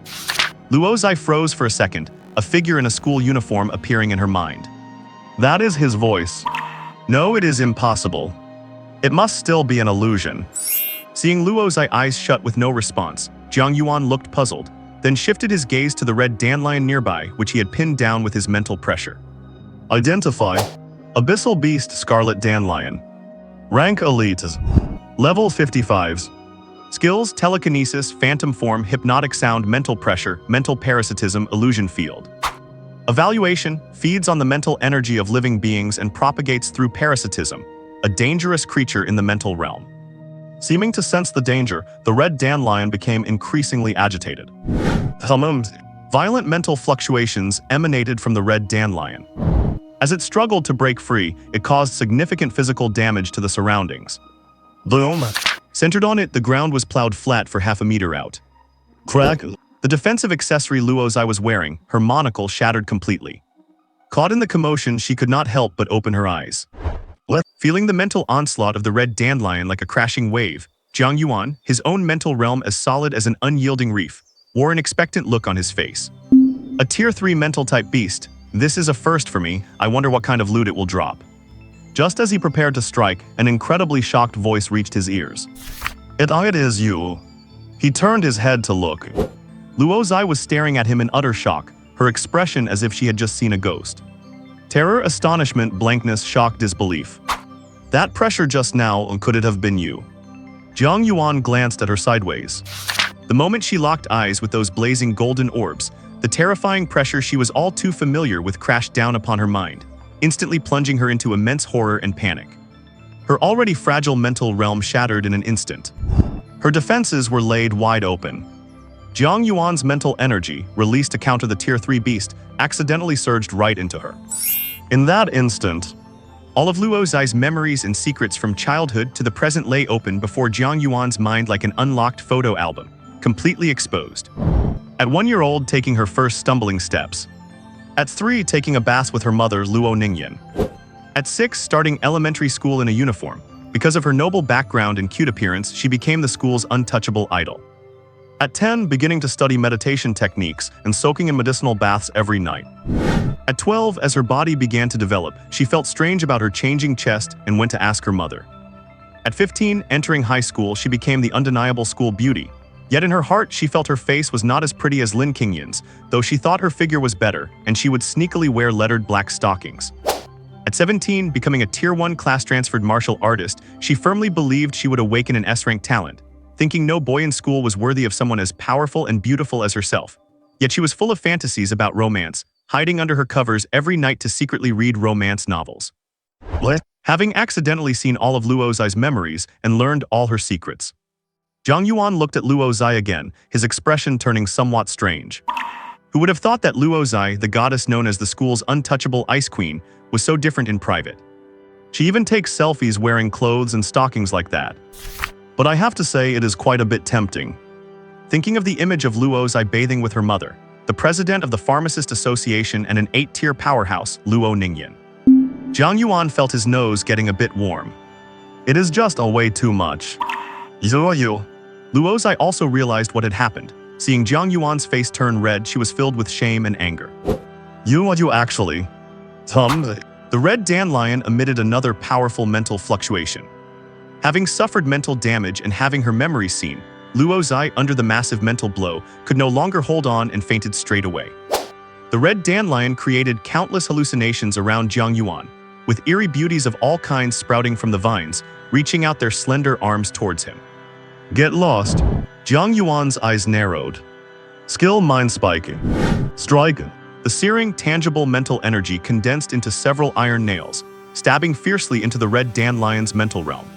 Luo Zai froze for a second, a figure in a school uniform appearing in her mind. That is his voice. No, it is impossible. It must still be an illusion. Seeing Luo Zai's eyes shut with no response, Jiang Yuan looked puzzled, then shifted his gaze to the red dandelion nearby, which he had pinned down with his mental pressure. Identify. Abyssal Beast Scarlet Dandelion. Rank Elite. Level 55s. Skills: Telekinesis, Phantom Form, Hypnotic Sound, Mental Pressure, Mental Parasitism, Illusion Field. Evaluation: feeds on the mental energy of living beings and propagates through parasitism, a dangerous creature in the mental realm. Seeming to sense the danger, the red dandelion became increasingly agitated. Violent mental fluctuations emanated from the red dandelion. As it struggled to break free, it caused significant physical damage to the surroundings. Boom! Centered on it, the ground was plowed flat for half a meter out. Crack! The defensive accessory Luo Zai was wearing, her monocle, shattered completely. Caught in the commotion, she could not help but open her eyes. Feeling the mental onslaught of the red dandelion like a crashing wave, Jiang Yuan, his own mental realm as solid as an unyielding reef, wore an expectant look on his face. A Tier 3 mental-type beast. This is a first for me, I wonder what kind of loot it will drop. Just as he prepared to strike, an incredibly shocked voice reached his ears. It is you. He turned his head to look. Luo Zai was staring at him in utter shock, her expression as if she had just seen a ghost. Terror, astonishment, blankness, shock, disbelief. That pressure just now, could it have been you? Jiang Yuan glanced at her sideways. The moment she locked eyes with those blazing golden orbs, the terrifying pressure she was all too familiar with crashed down upon her mind. instantly plunging her into immense horror and panic. Her already fragile mental realm shattered in an instant. Her defenses were laid wide open. Jiang Yuan's mental energy, released to counter the Tier 3 beast, accidentally surged right into her. In that instant, all of Luo Zai's memories and secrets from childhood to the present lay open before Jiang Yuan's mind like an unlocked photo album, completely exposed. At 1 year old, taking her first stumbling steps. At 3, taking a bath with her mother, Luo Ningyan. At 6, starting elementary school in a uniform. Because of her noble background and cute appearance, she became the school's untouchable idol. At 10, beginning to study meditation techniques and soaking in medicinal baths every night. At 12, as her body began to develop, she felt strange about her changing chest and went to ask her mother. At 15, entering high school, she became the undeniable school beauty. Yet in her heart, she felt her face was not as pretty as Lin Qingyan's, though she thought her figure was better, and she would sneakily wear lettered black stockings. At 17, becoming a Tier 1 class-transferred martial artist, she firmly believed she would awaken an S-rank talent, thinking no boy in school was worthy of someone as powerful and beautiful as herself. Yet she was full of fantasies about romance, hiding under her covers every night to secretly read romance novels. Having accidentally seen all of Luo Zai's memories and learned all her secrets. Jiang Yuan looked at Luo Zai again, his expression turning somewhat strange. Who would have thought that Luo Zai, the goddess known as the school's untouchable ice queen, was so different in private? She even takes selfies wearing clothes and stockings like that. But I have to say it is quite a bit tempting. Thinking of the image of Luo Zai bathing with her mother, the president of the Pharmacist Association and an 8-tier powerhouse, Luo Ningyan. Jiang Yuan felt his nose getting a bit warm. It is just a way too much. Luo Zai also realized what had happened. Seeing Jiang Yuan's face turn red, she was filled with shame and anger. You actually... The red dandelion emitted another powerful mental fluctuation. Having suffered mental damage and having her memories seen, Luo Zai, under the massive mental blow, could no longer hold on and fainted straight away. The red dandelion created countless hallucinations around Jiang Yuan, with eerie beauties of all kinds sprouting from the vines, reaching out their slender arms towards him. Get lost. Jiang Yuan's eyes narrowed. Skill mind spiking. Strike. The searing, tangible mental energy condensed into several iron nails, stabbing fiercely into the red dandelion's mental realm.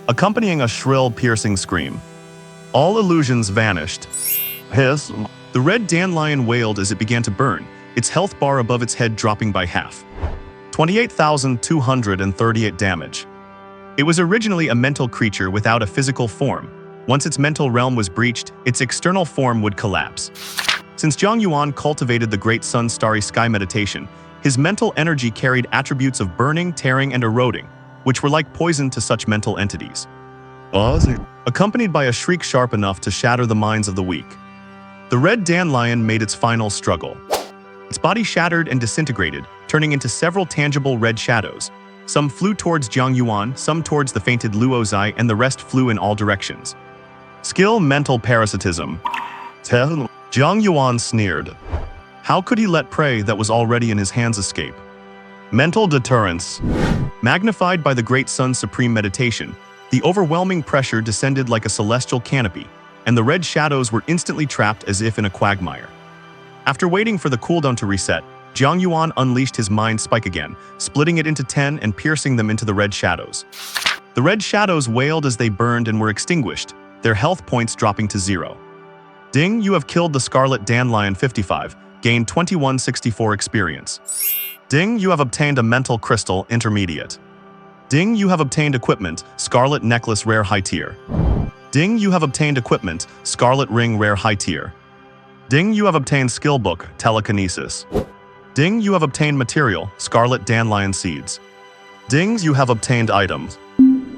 Accompanying a shrill, piercing scream. All illusions vanished. Hiss. The red dandelion wailed as it began to burn, its health bar above its head dropping by half. 28,238 damage. It was originally a mental creature without a physical form. Once its mental realm was breached, its external form would collapse. Since Jiang Yuan cultivated the Great Sun Starry Sky meditation, his mental energy carried attributes of burning, tearing, and eroding, which were like poison to such mental entities. Accompanied by a shriek sharp enough to shatter the minds of the weak. The red dandelion made its final struggle. Its body shattered and disintegrated, turning into several tangible red shadows. Some flew towards Jiang Yuan, some towards the fainted Luo Zai, and the rest flew in all directions. Skill mental parasitism. Jiang Yuan sneered. How could he let prey that was already in his hands escape? Mental deterrence. Magnified by the Great Sun's supreme meditation, the overwhelming pressure descended like a celestial canopy, and the red shadows were instantly trapped as if in a quagmire. After waiting for the cooldown to reset, Jiang Yuan unleashed his mind spike again, splitting it into 10 and piercing them into the red shadows. The red shadows wailed as they burned and were extinguished, their health points dropping to 0. Ding, you have killed the Scarlet Dandelion 55, gained 2164 experience. Ding, you have obtained a Mental Crystal Intermediate. Ding, you have obtained equipment, Scarlet Necklace Rare High Tier. Ding, you have obtained equipment, Scarlet Ring Rare High Tier. Ding, you have obtained Skill Book, Telekinesis. Ding, you have obtained material, Scarlet Dandelion Seeds. Dings, you have obtained items.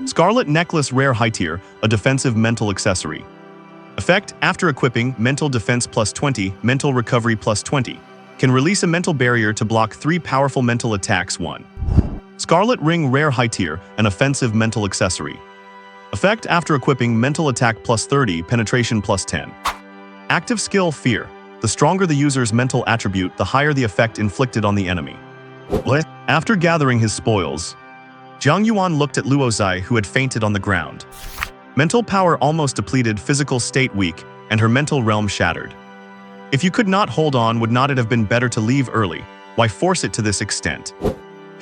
Scarlet Necklace Rare High Tier, a defensive mental accessory. Effect, after equipping, Mental Defense plus 20, Mental Recovery plus 20. Can release a mental barrier to block 3 powerful mental attacks. 1. Scarlet Ring Rare High Tier, an offensive mental accessory. Effect, after equipping, Mental Attack plus 30, Penetration plus 10. Active skill, Fear. The stronger the user's mental attribute, the higher the effect inflicted on the enemy. After gathering his spoils, Jiang Yuan looked at Luo Zai, who had fainted on the ground. Mental power almost depleted, physical state weak, and her mental realm shattered. If you could not hold on, would not it have been better to leave early? Why force it to this extent?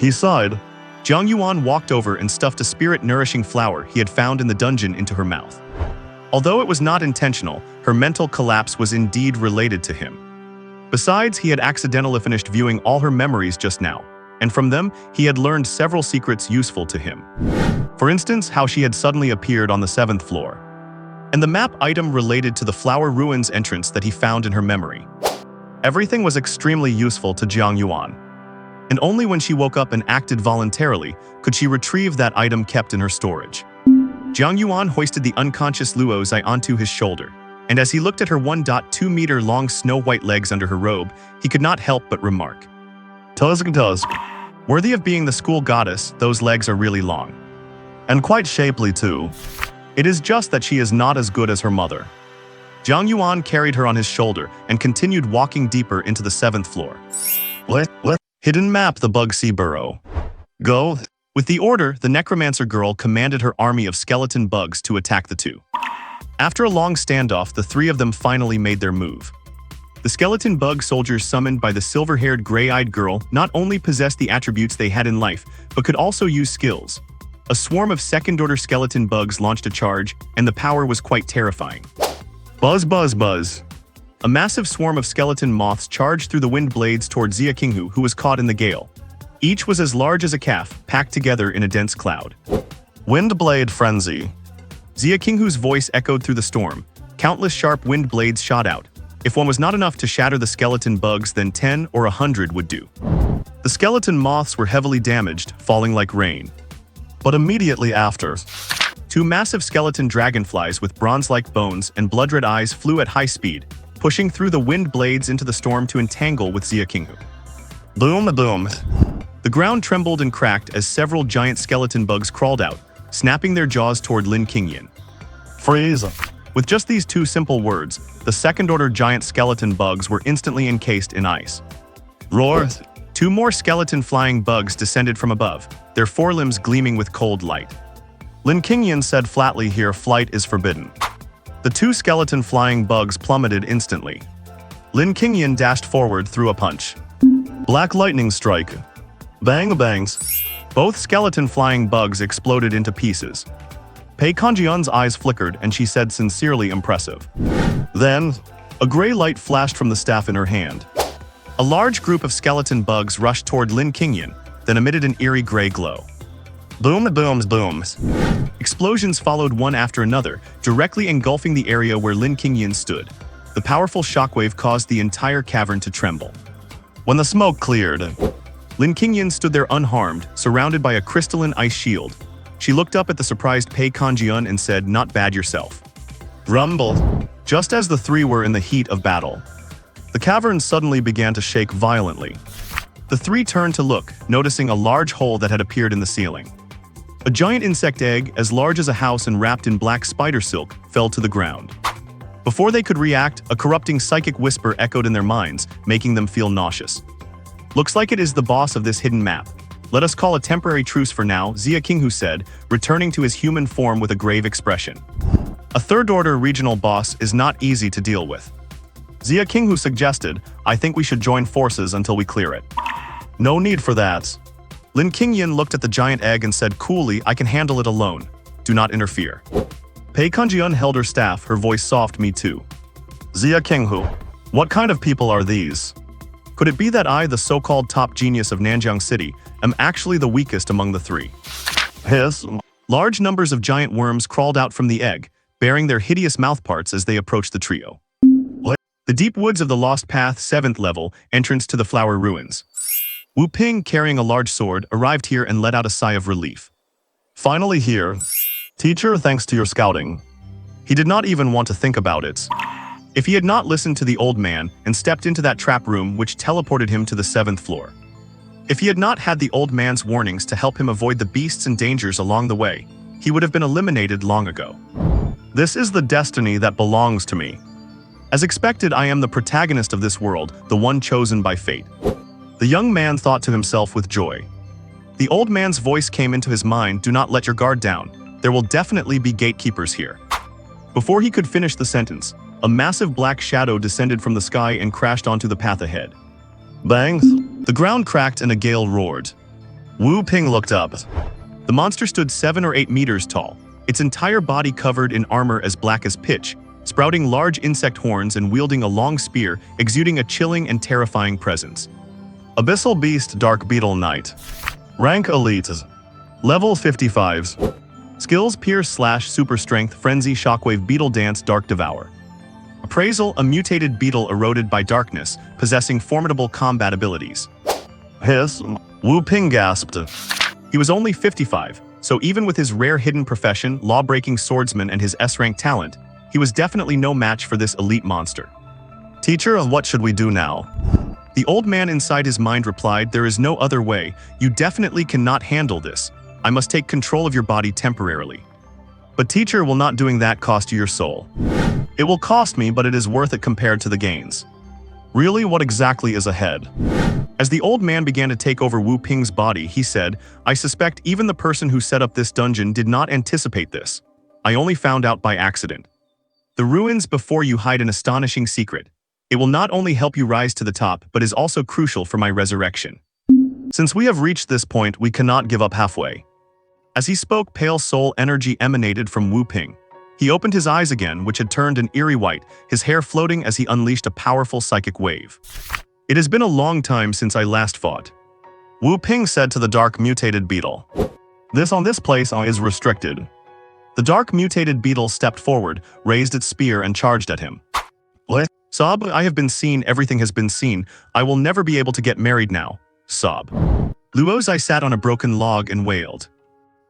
He sighed. Jiang Yuan walked over and stuffed a spirit-nourishing flower he had found in the dungeon into her mouth. Although it was not intentional, her mental collapse was indeed related to him. Besides, he had accidentally finished viewing all her memories just now, and from them, he had learned several secrets useful to him. For instance, how she had suddenly appeared on the 7th floor, and the map item related to the Flower Ruins entrance that he found in her memory. Everything was extremely useful to Jiang Yuan, and only when she woke up and acted voluntarily could she retrieve that item kept in her storage. Jiang Yuan hoisted the unconscious Luo Zai onto his shoulder, and as he looked at her 1.2-meter long snow-white legs under her robe, he could not help but remark, "Tusk. Worthy of being the school goddess, those legs are really long. And quite shapely too. It is just that she is not as good as her mother." Jiang Yuan carried her on his shoulder and continued walking deeper into the 7th floor. Hidden map the Bug Sea Burrow. Go. With the order, the necromancer girl commanded her army of skeleton bugs to attack the two. After a long standoff, the three of them finally made their move. The skeleton bug soldiers summoned by the silver-haired, gray-eyed girl not only possessed the attributes they had in life, but could also use skills. A swarm of second-order skeleton bugs launched a charge, and the power was quite terrifying. Buzz, buzz, buzz. A massive swarm of skeleton moths charged through the wind blades toward Xia Qinghu, who was caught in the gale. Each was as large as a calf, packed together in a dense cloud. Wind blade frenzy. Xia Qinghu's voice echoed through the storm. Countless sharp wind blades shot out. If one was not enough to shatter the skeleton bugs, then 10 or 100 would do. The skeleton moths were heavily damaged, falling like rain. But immediately after, two massive skeleton dragonflies with bronze-like bones and blood-red eyes flew at high speed, pushing through the wind blades into the storm to entangle with Xia Qinghu. Boom, boom. The ground trembled and cracked as several giant skeleton bugs crawled out, snapping their jaws toward Lin Qingyan. Freeze. With just these two simple words, the second-order giant skeleton bugs were instantly encased in ice. Roar. Two more skeleton flying bugs descended from above, their forelimbs gleaming with cold light. Lin Qingyan said flatly, "Here, flight is forbidden." The two skeleton flying bugs plummeted instantly. Lin Qingyan dashed forward through a punch. Black lightning strike. Bang bangs. Both skeleton flying bugs exploded into pieces. Pei Kanjian's eyes flickered and she said sincerely impressive. Then, a gray light flashed from the staff in her hand. A large group of skeleton bugs rushed toward Lin Qingyan, then emitted an eerie gray glow. Boom, booms, booms. Explosions followed one after another, directly engulfing the area where Lin Qingyan stood. The powerful shockwave caused the entire cavern to tremble. When the smoke cleared, Lin Qingyan stood there unharmed, surrounded by a crystalline ice shield. She looked up at the surprised Pei Kanjian and said, "Not bad yourself." Rumble. Just as the three were in the heat of battle, the cavern suddenly began to shake violently. The three turned to look, noticing a large hole that had appeared in the ceiling. A giant insect egg, as large as a house and wrapped in black spider silk, fell to the ground. Before they could react, a corrupting psychic whisper echoed in their minds, making them feel nauseous. "Looks like it is the boss of this hidden map. Let us call a temporary truce for now," Xia Qinghu said, returning to his human form with a grave expression. A third-order regional boss is not easy to deal with. Xia Qinghu suggested, "I think we should join forces until we clear it." "No need for that." Lin Qingyan looked at the giant egg and said coolly, "I can handle it alone. Do not interfere." Pei Kanjian held her staff, her voice soft, "Me too." "Xia Qinghu, what kind of people are these? Could it be that I, the so-called top genius of Nanjiang City, am actually the weakest among the three?" Hiss. Large numbers of giant worms crawled out from the egg, bearing their hideous mouthparts as they approached the trio. The deep woods of the Lost Path 7th level, entrance to the Flower Ruins. Wu Ping, carrying a large sword, arrived here and let out a sigh of relief. "Finally here. Teacher, thanks to your scouting." He did not even want to think about it. If he had not listened to the old man and stepped into that trap room which teleported him to the 7th floor. If he had not had the old man's warnings to help him avoid the beasts and dangers along the way, he would have been eliminated long ago. "This is the destiny that belongs to me. As expected, I am the protagonist of this world, the one chosen by fate." The young man thought to himself with joy. The old man's voice came into his mind, "Do not let your guard down. There will definitely be gatekeepers here." Before he could finish the sentence, a massive black shadow descended from the sky and crashed onto the path ahead. Bang! The ground cracked and a gale roared. Wu Ping looked up. The monster stood 7 or 8 meters tall, its entire body covered in armor as black as pitch, sprouting large insect horns and wielding a long spear, exuding a chilling and terrifying presence. Abyssal Beast Dark Beetle Knight. Rank Elite. Level 55. Skills Pierce / Super Strength Frenzy Shockwave Beetle Dance Dark Devour. Appraisal: a mutated beetle eroded by darkness, possessing formidable combat abilities. Hiss. Wu Ping gasped. He was only 55, so even with his rare hidden profession, law-breaking swordsman and his S-rank talent, he was definitely no match for this elite monster. Teacher, what should we do now? The old man inside his mind replied, there is no other way, you definitely cannot handle this. I must take control of your body temporarily. But teacher, will not doing that cost you your soul? It will cost me, but it is worth it compared to the gains. Really, what exactly is ahead? As the old man began to take over Wu Ping's body, he said, I suspect even the person who set up this dungeon did not anticipate this. I only found out by accident. The ruins before you hide an astonishing secret. It will not only help you rise to the top, but is also crucial for my resurrection. Since we have reached this point, we cannot give up halfway. As he spoke, pale soul energy emanated from Wu Ping. He opened his eyes again, which had turned an eerie white, his hair floating as he unleashed a powerful psychic wave. It has been a long time since I last fought. Wu Ping said to the dark mutated beetle. This place is restricted. The dark mutated beetle stepped forward, raised its spear and charged at him. What? Sob, I have been seen, everything has been seen. I will never be able to get married now. Sob. Luozai sat on a broken log and wailed.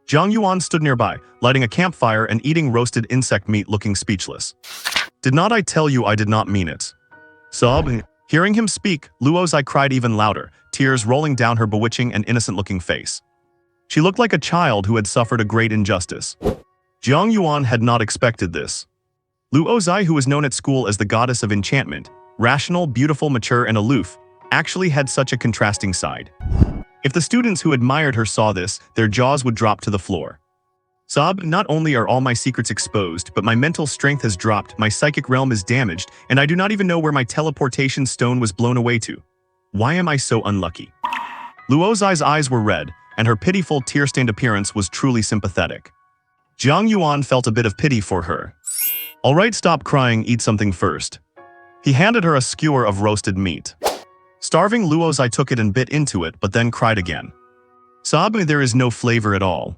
Jiang Yuan stood nearby, lighting a campfire and eating roasted insect meat, looking speechless. Did not I tell you I did not mean it? Sob. Hearing him speak, Luozai cried even louder, tears rolling down her bewitching and innocent-looking face. She looked like a child who had suffered a great injustice. Jiang Yuan had not expected this. Luozai, who was known at school as the goddess of enchantment, rational, beautiful, mature, and aloof, actually had such a contrasting side. If the students who admired her saw this, their jaws would drop to the floor. Sob, not only are all my secrets exposed, but my mental strength has dropped, my psychic realm is damaged, and I do not even know where my teleportation stone was blown away to. Why am I so unlucky? Luozai's eyes were red, and her pitiful, tear-stained appearance was truly sympathetic. Jiang Yuan felt a bit of pity for her. All right, stop crying, eat something first. He handed her a skewer of roasted meat. Starving Luozai took it and bit into it, but then cried again. Sob, there is no flavor at all.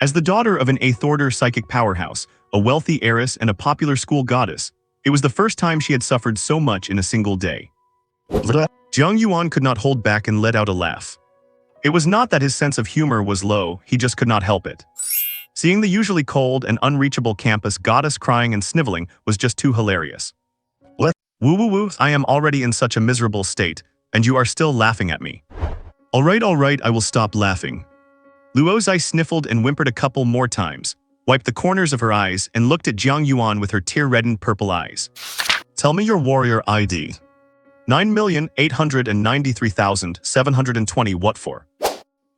As the daughter of an 8th order psychic powerhouse, a wealthy heiress and a popular school goddess, it was the first time she had suffered so much in a single day. Jiang Yuan could not hold back and let out a laugh. It was not that his sense of humor was low, he just could not help it. Seeing the usually cold and unreachable campus goddess crying and sniveling was just too hilarious. What? Woo, I am already in such a miserable state, and you are still laughing at me. All right, I will stop laughing. Luozai sniffled and whimpered a couple more times, wiped the corners of her eyes, and looked at Jiang Yuan with her tear-reddened purple eyes. Tell me your warrior ID. 9,893,720. What for?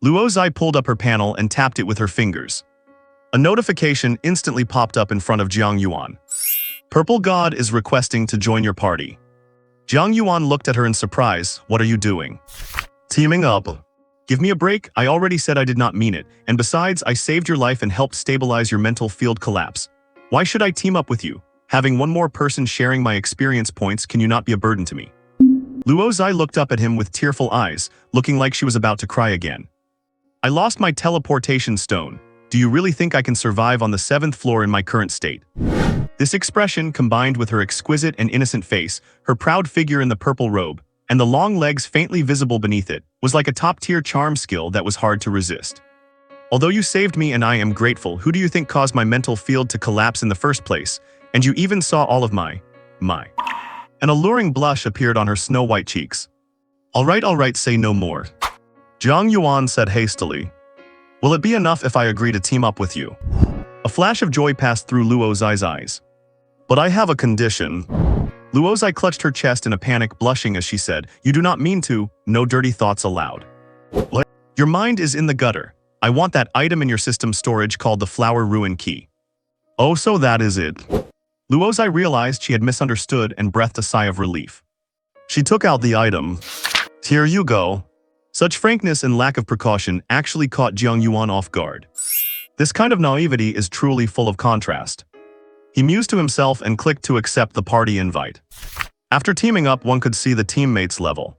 Luozai pulled up her panel and tapped it with her fingers. A notification instantly popped up in front of Jiang Yuan. Purple God is requesting to join your party. Jiang Yuan looked at her in surprise. What are you doing? Teaming up. Give me a break, I already said I did not mean it, and besides, I saved your life and helped stabilize your mental field collapse. Why should I team up with you? Having one more person sharing my experience points, can you not be a burden to me? Luozai looked up at him with tearful eyes, looking like she was about to cry again. I lost my teleportation stone. Do you really think I can survive on the 7th floor in my current state? This expression, combined with her exquisite and innocent face, her proud figure in the purple robe, and the long legs faintly visible beneath it, was like a top-tier charm skill that was hard to resist. Although you saved me and I am grateful, who do you think caused my mental field to collapse in the first place? And you even saw all of my. An alluring blush appeared on her snow-white cheeks. All right, say no more. Jiang Yuan said hastily. Will it be enough if I agree to team up with you? A flash of joy passed through Luozai's eyes. But I have a condition. Luozai clutched her chest in a panic, blushing as she said, You do not mean to, no dirty thoughts allowed. What? Your mind is in the gutter. I want that item in your system storage called the Flower Ruin Key. Oh, so that is it. Luozai realized she had misunderstood and breathed a sigh of relief. She took out the item. Here you go. Such frankness and lack of precaution actually caught Jiang Yuan off guard. This kind of naivety is truly full of contrast. He mused to himself and clicked to accept the party invite. After teaming up, one could see the teammates' level.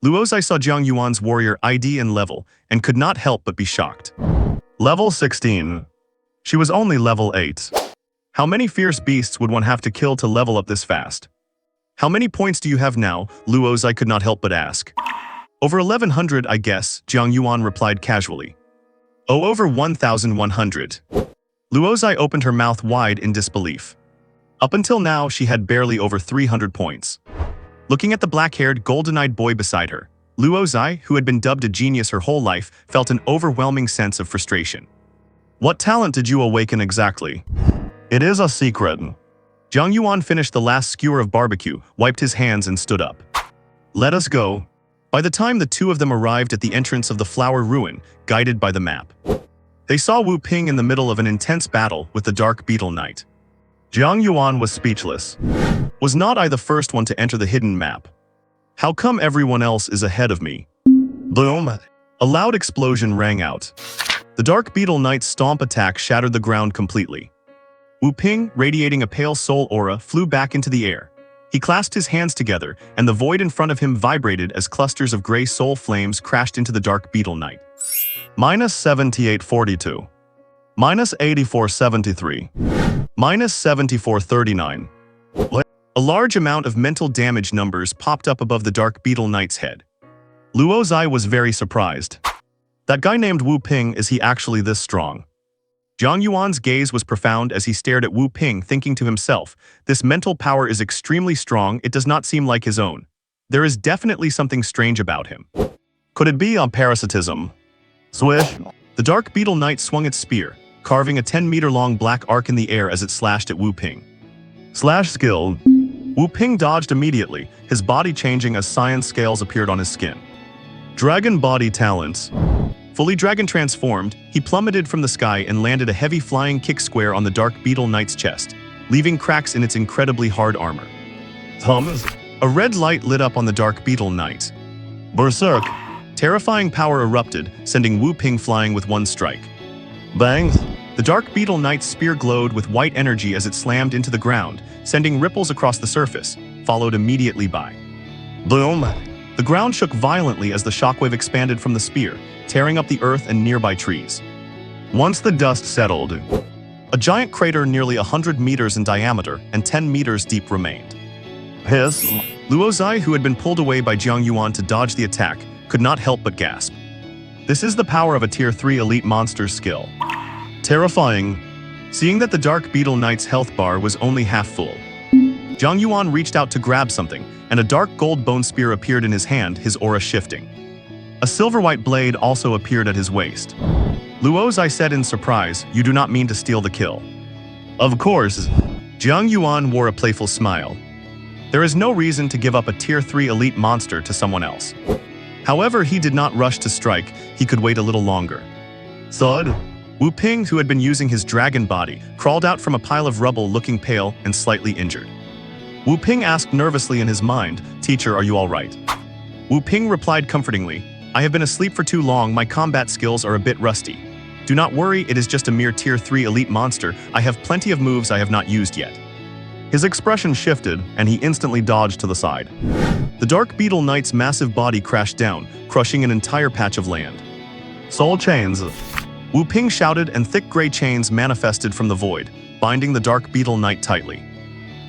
Luozai saw Jiang Yuan's warrior ID and level and could not help but be shocked. Level 16. She was only level 8. How many fierce beasts would one have to kill to level up this fast? How many points do you have now? Luozai could not help but ask. Over 1100, I guess, Jiang Yuan replied casually. Oh, over 1100. Luozai opened her mouth wide in disbelief. Up until now, she had barely over 300 points. Looking at the black-haired, golden-eyed boy beside her, Luozai, who had been dubbed a genius her whole life, felt an overwhelming sense of frustration. What talent did you awaken exactly? It is a secret. Jiang Yuan finished the last skewer of barbecue, wiped his hands and stood up. Let us go. By the time the two of them arrived at the entrance of the flower ruin, guided by the map, they saw Wu Ping in the middle of an intense battle with the Dark Beetle Knight. Jiang Yuan was speechless. Was not I the first one to enter the hidden map? How come everyone else is ahead of me? Boom! A loud explosion rang out. The Dark Beetle Knight's stomp attack shattered the ground completely. Wu Ping, radiating a pale soul aura, flew back into the air. He clasped his hands together, and the void in front of him vibrated as clusters of gray soul flames crashed into the Dark Beetle Knight. Minus 7842. Minus 8473. Minus 7439. A large amount of mental damage numbers popped up above the Dark Beetle Knight's head. Luozai was very surprised. That guy named Wu Ping, is he actually this strong? Jiang Yuan's gaze was profound as he stared at Wu Ping, thinking to himself, this mental power is extremely strong, it does not seem like his own. There is definitely something strange about him. Could it be on parasitism? Swish! The Dark Beetle Knight swung its spear, carving a 10-meter-long black arc in the air as it slashed at Wu Ping. Slash skill. Wu Ping dodged immediately, his body changing as cyan scales appeared on his skin. Dragon body talents. Fully dragon transformed, he plummeted from the sky and landed a heavy flying kick square on the Dark Beetle Knight's chest, leaving cracks in its incredibly hard armor. Thomas. A red light lit up on the Dark Beetle Knight. Berserk. Terrifying power erupted, sending Wu Ping flying with one strike. Bang! The Dark Beetle Knight's spear glowed with white energy as it slammed into the ground, sending ripples across the surface, followed immediately by boom! The ground shook violently as the shockwave expanded from the spear, tearing up the earth and nearby trees. Once the dust settled, a giant crater nearly 100 meters in diameter and 10 meters deep remained. Hiss! Luozai, who had been pulled away by Jiang Yuan to dodge the attack, could not help but gasp. This is the power of a Tier 3 elite monster's skill. Terrifying. Seeing that the Dark Beetle Knight's health bar was only half full, Jiang Yuan reached out to grab something, and a dark gold bone spear appeared in his hand, his aura shifting. A silver-white blade also appeared at his waist. Luozai said in surprise, "You do not mean to steal the kill." Of course. Jiang Yuan wore a playful smile. There is no reason to give up a Tier 3 elite monster to someone else. However, he did not rush to strike, he could wait a little longer. Thud! Wu Ping, who had been using his dragon body, crawled out from a pile of rubble looking pale and slightly injured. Wu Ping asked nervously in his mind, "Teacher, are you all right?" Wu Ping replied comfortingly, "I have been asleep for too long, my combat skills are a bit rusty. Do not worry, it is just a mere Tier 3 elite monster, I have plenty of moves I have not used yet." His expression shifted, and he instantly dodged to the side. The Dark Beetle Knight's massive body crashed down, crushing an entire patch of land. Soul chains! Wu Ping shouted, and thick gray chains manifested from the void, binding the Dark Beetle Knight tightly.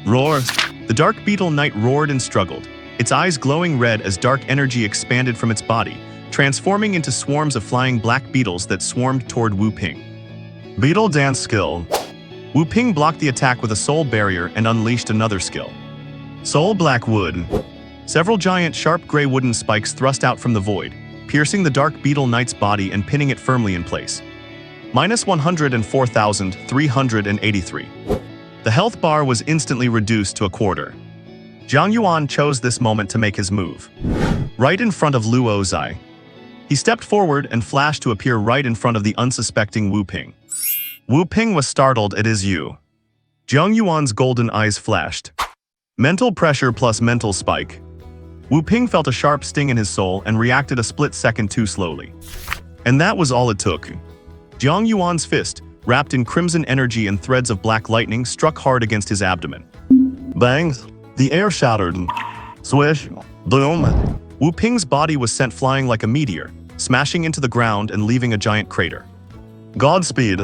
Roar! The Dark Beetle Knight roared and struggled, its eyes glowing red as dark energy expanded from its body, transforming into swarms of flying black beetles that swarmed toward Wu Ping. Beetle dance skill. Wu Ping blocked the attack with a soul barrier and unleashed another skill. Soul black wood. Several giant sharp gray wooden spikes thrust out from the void, piercing the Dark Beetle Knight's body and pinning it firmly in place. Minus 104,383. The health bar was instantly reduced to a quarter. Jiang Yuan chose this moment to make his move. Right in front of Luozai. He stepped forward and flashed to appear right in front of the unsuspecting Wu Ping. Wu Ping was startled. "It is you." Jiang Yuan's golden eyes flashed. Mental pressure plus mental spike. Wu Ping felt a sharp sting in his soul and reacted a split second too slowly. And that was all it took. Jiang Yuan's fist, wrapped in crimson energy and threads of black lightning, struck hard against his abdomen. Bang! The air shattered. Swish! Boom! Wu Ping's body was sent flying like a meteor, smashing into the ground and leaving a giant crater. Godspeed!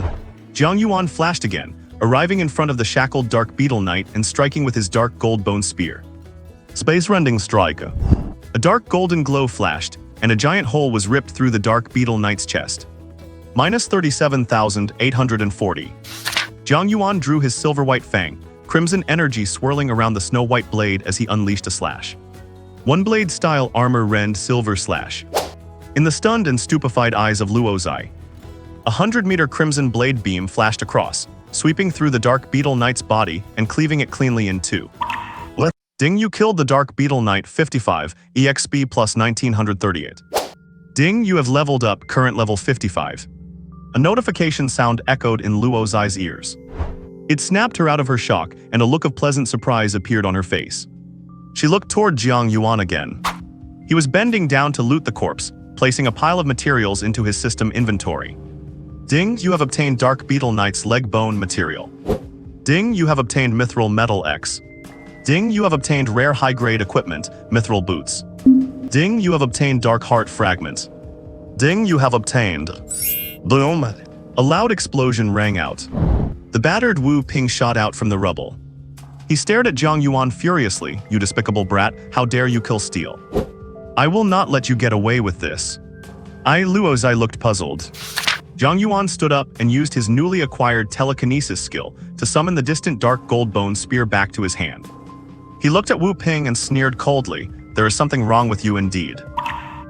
Jiang Yuan flashed again, arriving in front of the shackled Dark Beetle Knight and striking with his dark gold bone spear. Space-rending strike. A dark golden glow flashed, and a giant hole was ripped through the Dark Beetle Knight's chest. Minus 37,840. Jiang Yuan drew his silver-white fang, crimson energy swirling around the snow-white blade as he unleashed a slash. One-blade-style armor rend silver slash. In the stunned and stupefied eyes of Luo Zai, 100-meter crimson blade beam flashed across, sweeping through the Dark Beetle Knight's body and cleaving it cleanly in two. Ding, you killed the Dark Beetle Knight 55, EXP plus 1938. Ding, you have leveled up, current level 55. A notification sound echoed in Luo Zai's ears. It snapped her out of her shock, and a look of pleasant surprise appeared on her face. She looked toward Jiang Yuan again. He was bending down to loot the corpse, placing a pile of materials into his system inventory. Ding, you have obtained Dark Beetle Knight's leg bone material. Ding, you have obtained Mithril Metal X. Ding, you have obtained rare high-grade equipment, Mithril Boots. Ding, you have obtained Dark Heart Fragment. Ding, you have obtained... Boom! A loud explosion rang out. The battered Wu Ping shot out from the rubble. He stared at Jiang Yuan furiously. You despicable brat, how dare you kill steel? I will not let you get away with this. Luo Zai looked puzzled. Jiang Yuan stood up and used his newly acquired telekinesis skill to summon the distant dark gold bone spear back to his hand. He looked at Wu Ping and sneered coldly, there is something wrong with you indeed.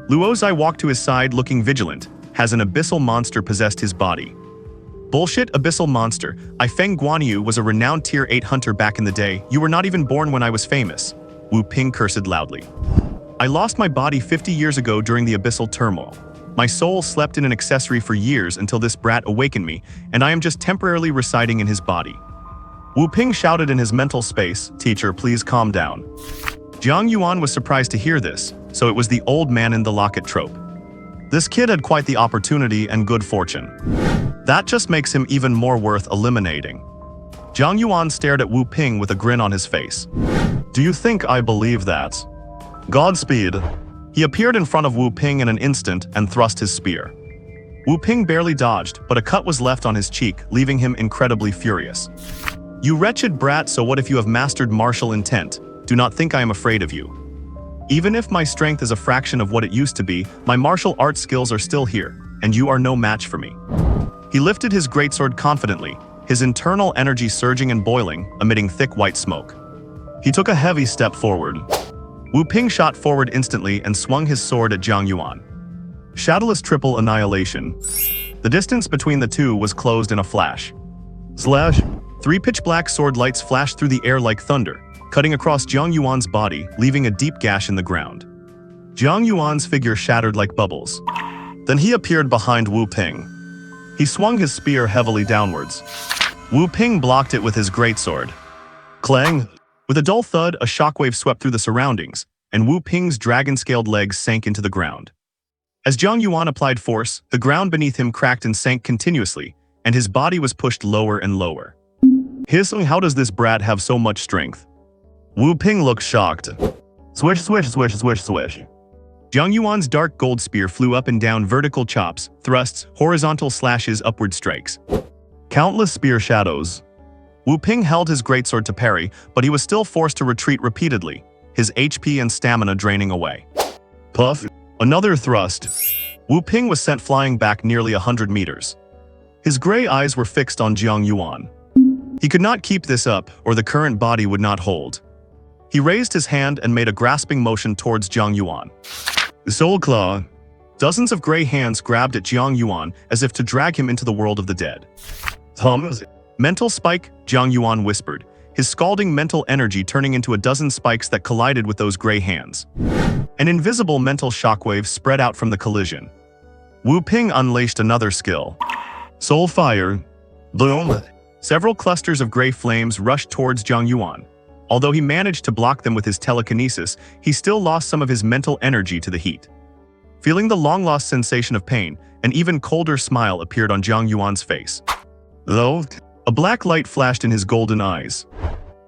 Luo Zai walked to his side looking vigilant. Has an abyssal monster possessed his body? Bullshit, abyssal monster. Feng Guanyu was a renowned tier 8 hunter back in the day. You were not even born when I was famous. Wu Ping cursed loudly. I lost my body 50 years ago during the abyssal turmoil. My soul slept in an accessory for years until this brat awakened me, and I am just temporarily residing in his body. Wu Ping shouted in his mental space, teacher, please calm down. Jiang Yuan was surprised to hear this, so it was the old man in the locket trope. This kid had quite the opportunity and good fortune. That just makes him even more worth eliminating. Jiang Yuan stared at Wu Ping with a grin on his face. Do you think I believe that? Godspeed. He appeared in front of Wu Ping in an instant and thrust his spear. Wu Ping barely dodged, but a cut was left on his cheek, leaving him incredibly furious. You wretched brat, so what if you have mastered martial intent? Do not think I am afraid of you. Even if my strength is a fraction of what it used to be, my martial arts skills are still here, and you are no match for me. He lifted his greatsword confidently, his internal energy surging and boiling, emitting thick white smoke. He took a heavy step forward. Wu Ping shot forward instantly and swung his sword at Jiang Yuan. Shadowless triple annihilation. The distance between the two was closed in a flash. Slash! 3 pitch-black sword lights flashed through the air like thunder, cutting across Jiang Yuan's body, leaving a deep gash in the ground. Jiang Yuan's figure shattered like bubbles. Then he appeared behind Wu Ping. He swung his spear heavily downwards. Wu Ping blocked it with his greatsword. Clang! With a dull thud, a shockwave swept through the surroundings, and Wu Ping's dragon-scaled legs sank into the ground. As Jiang Yuan applied force, the ground beneath him cracked and sank continuously, and his body was pushed lower and lower. Hissing, how does this brat have so much strength? Wu Ping looked shocked. Swish, swish, swish, swish, swish. Jiang Yuan's dark gold spear flew up and down vertical chops, thrusts, horizontal slashes, upward strikes. Countless spear shadows. Wu Ping held his greatsword to parry, but he was still forced to retreat repeatedly, his HP and stamina draining away. Puff. Another thrust. Wu Ping was sent flying back nearly 100 meters. His gray eyes were fixed on Jiang Yuan. He could not keep this up, or the current body would not hold. He raised his hand and made a grasping motion towards Jiang Yuan. Soul Claw. Dozens of gray hands grabbed at Jiang Yuan as if to drag him into the world of the dead. Mental spike, Jiang Yuan whispered, his scalding mental energy turning into a dozen spikes that collided with those gray hands. An invisible mental shockwave spread out from the collision. Wu Ping unleashed another skill. Soul Fire. Boom. Several clusters of gray flames rushed towards Jiang Yuan. Although he managed to block them with his telekinesis, he still lost some of his mental energy to the heat. Feeling the long-lost sensation of pain, an even colder smile appeared on Jiang Yuan's face. Though, a black light flashed in his golden eyes.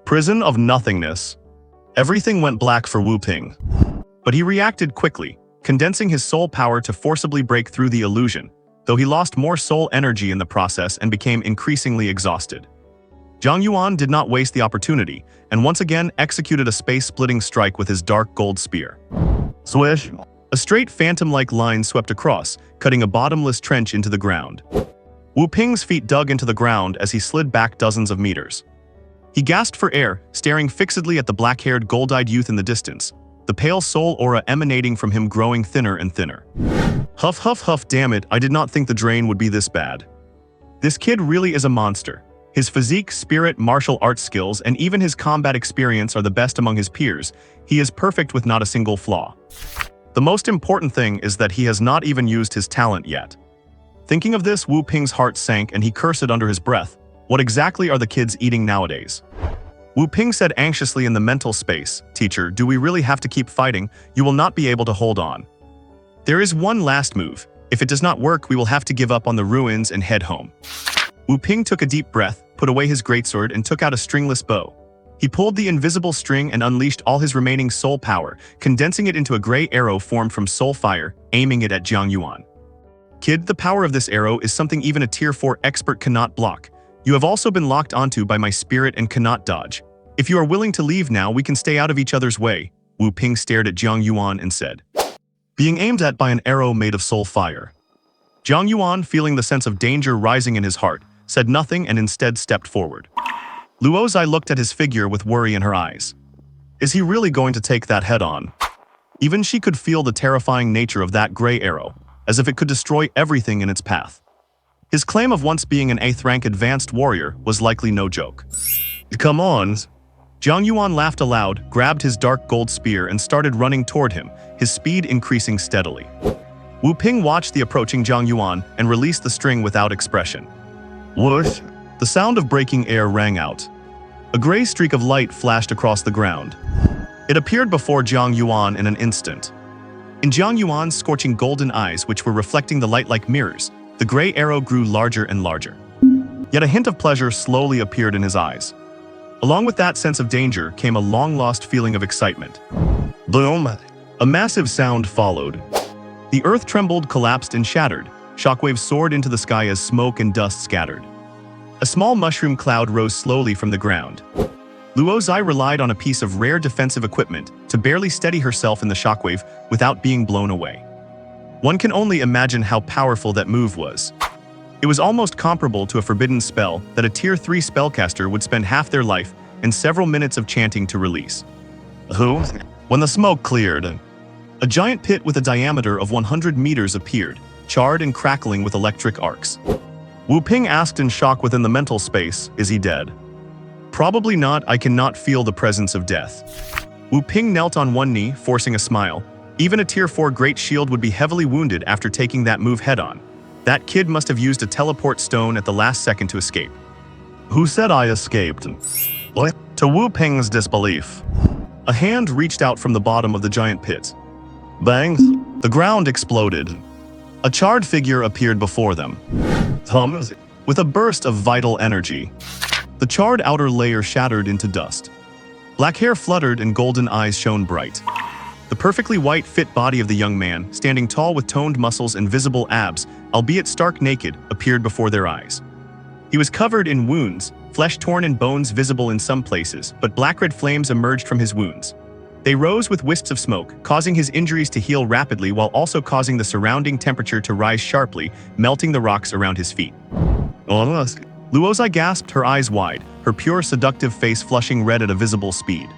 Prison of nothingness. Everything went black for Wu Ping. But he reacted quickly, condensing his soul power to forcibly break through the illusion, though he lost more soul energy in the process and became increasingly exhausted. Jiang Yuan did not waste the opportunity, and once again executed a space-splitting strike with his dark gold spear. Swish! A straight phantom-like line swept across, cutting a bottomless trench into the ground. Wu Ping's feet dug into the ground as he slid back dozens of meters. He gasped for air, staring fixedly at the black-haired, gold-eyed youth in the distance, the pale soul aura emanating from him growing thinner and thinner. Huff huff huff, damn it, I did not think the drain would be this bad. This kid really is a monster. His physique, spirit, martial arts skills, and even his combat experience are the best among his peers. He is perfect with not a single flaw. The most important thing is that he has not even used his talent yet. Thinking of this, Wu Ping's heart sank and he cursed under his breath. What exactly are the kids eating nowadays? Wu Ping said anxiously in the mental space, "Teacher, do we really have to keep fighting? You will not be able to hold on. There is one last move. If it does not work, we will have to give up on the ruins and head home." Wu Ping took a deep breath, put away his greatsword, and took out a stringless bow. He pulled the invisible string and unleashed all his remaining soul power, condensing it into a gray arrow formed from soul fire, aiming it at Jiang Yuan. "Kid, the power of this arrow is something even a tier 4 expert cannot block. You have also been locked onto by my spirit and cannot dodge. If you are willing to leave now, we can stay out of each other's way." Wu Ping stared at Jiang Yuan and said, "Being aimed at by an arrow made of soul fire." Jiang Yuan, feeling the sense of danger rising in his heart, said nothing and instead stepped forward. Luo Zai looked at his figure with worry in her eyes. Is he really going to take that head-on? Even she could feel the terrifying nature of that gray arrow, as if it could destroy everything in its path. His claim of once being an 8th rank advanced warrior was likely no joke. "Come on." Jiang Yuan laughed aloud, grabbed his dark gold spear and started running toward him, his speed increasing steadily. Wu Ping watched the approaching Jiang Yuan and released the string without expression. Whoosh! The sound of breaking air rang out. A gray streak of light flashed across the ground. It appeared before Jiang Yuan in an instant. In Jiang Yuan's scorching golden eyes, which were reflecting the light like mirrors, the gray arrow grew larger and larger. Yet a hint of pleasure slowly appeared in his eyes. Along with that sense of danger came a long-lost feeling of excitement. Boom! A massive sound followed. The earth trembled, collapsed, and shattered. Shockwaves soared into the sky as smoke and dust scattered. A small mushroom cloud rose slowly from the ground. Luo Zai relied on a piece of rare defensive equipment to barely steady herself in the shockwave without being blown away. One can only imagine how powerful that move was. It was almost comparable to a forbidden spell that a tier 3 spellcaster would spend half their life and several minutes of chanting to release. Who? When the smoke cleared, a giant pit with a diameter of 100 meters appeared, charred and crackling with electric arcs. Wu Ping asked in shock within the mental space, "Is he dead?" "Probably not, I cannot feel the presence of death." Wu Ping knelt on one knee, forcing a smile. Even a tier 4 great shield would be heavily wounded after taking that move head-on. That kid must have used a teleport stone at the last second to escape. "Who said I escaped?" What? To Wu Ping's disbelief, a hand reached out from the bottom of the giant pit. Bang! The ground exploded. A charred figure appeared before them. With a burst of vital energy, the charred outer layer shattered into dust. Black hair fluttered and golden eyes shone bright. The perfectly white, fit body of the young man, standing tall with toned muscles and visible abs, albeit stark naked, appeared before their eyes. He was covered in wounds, flesh torn and bones visible in some places, but black-red flames emerged from his wounds. They rose with wisps of smoke, causing his injuries to heal rapidly while also causing the surrounding temperature to rise sharply, melting the rocks around his feet. Luo Zai gasped, her eyes wide, her pure, seductive face flushing red at a visible speed.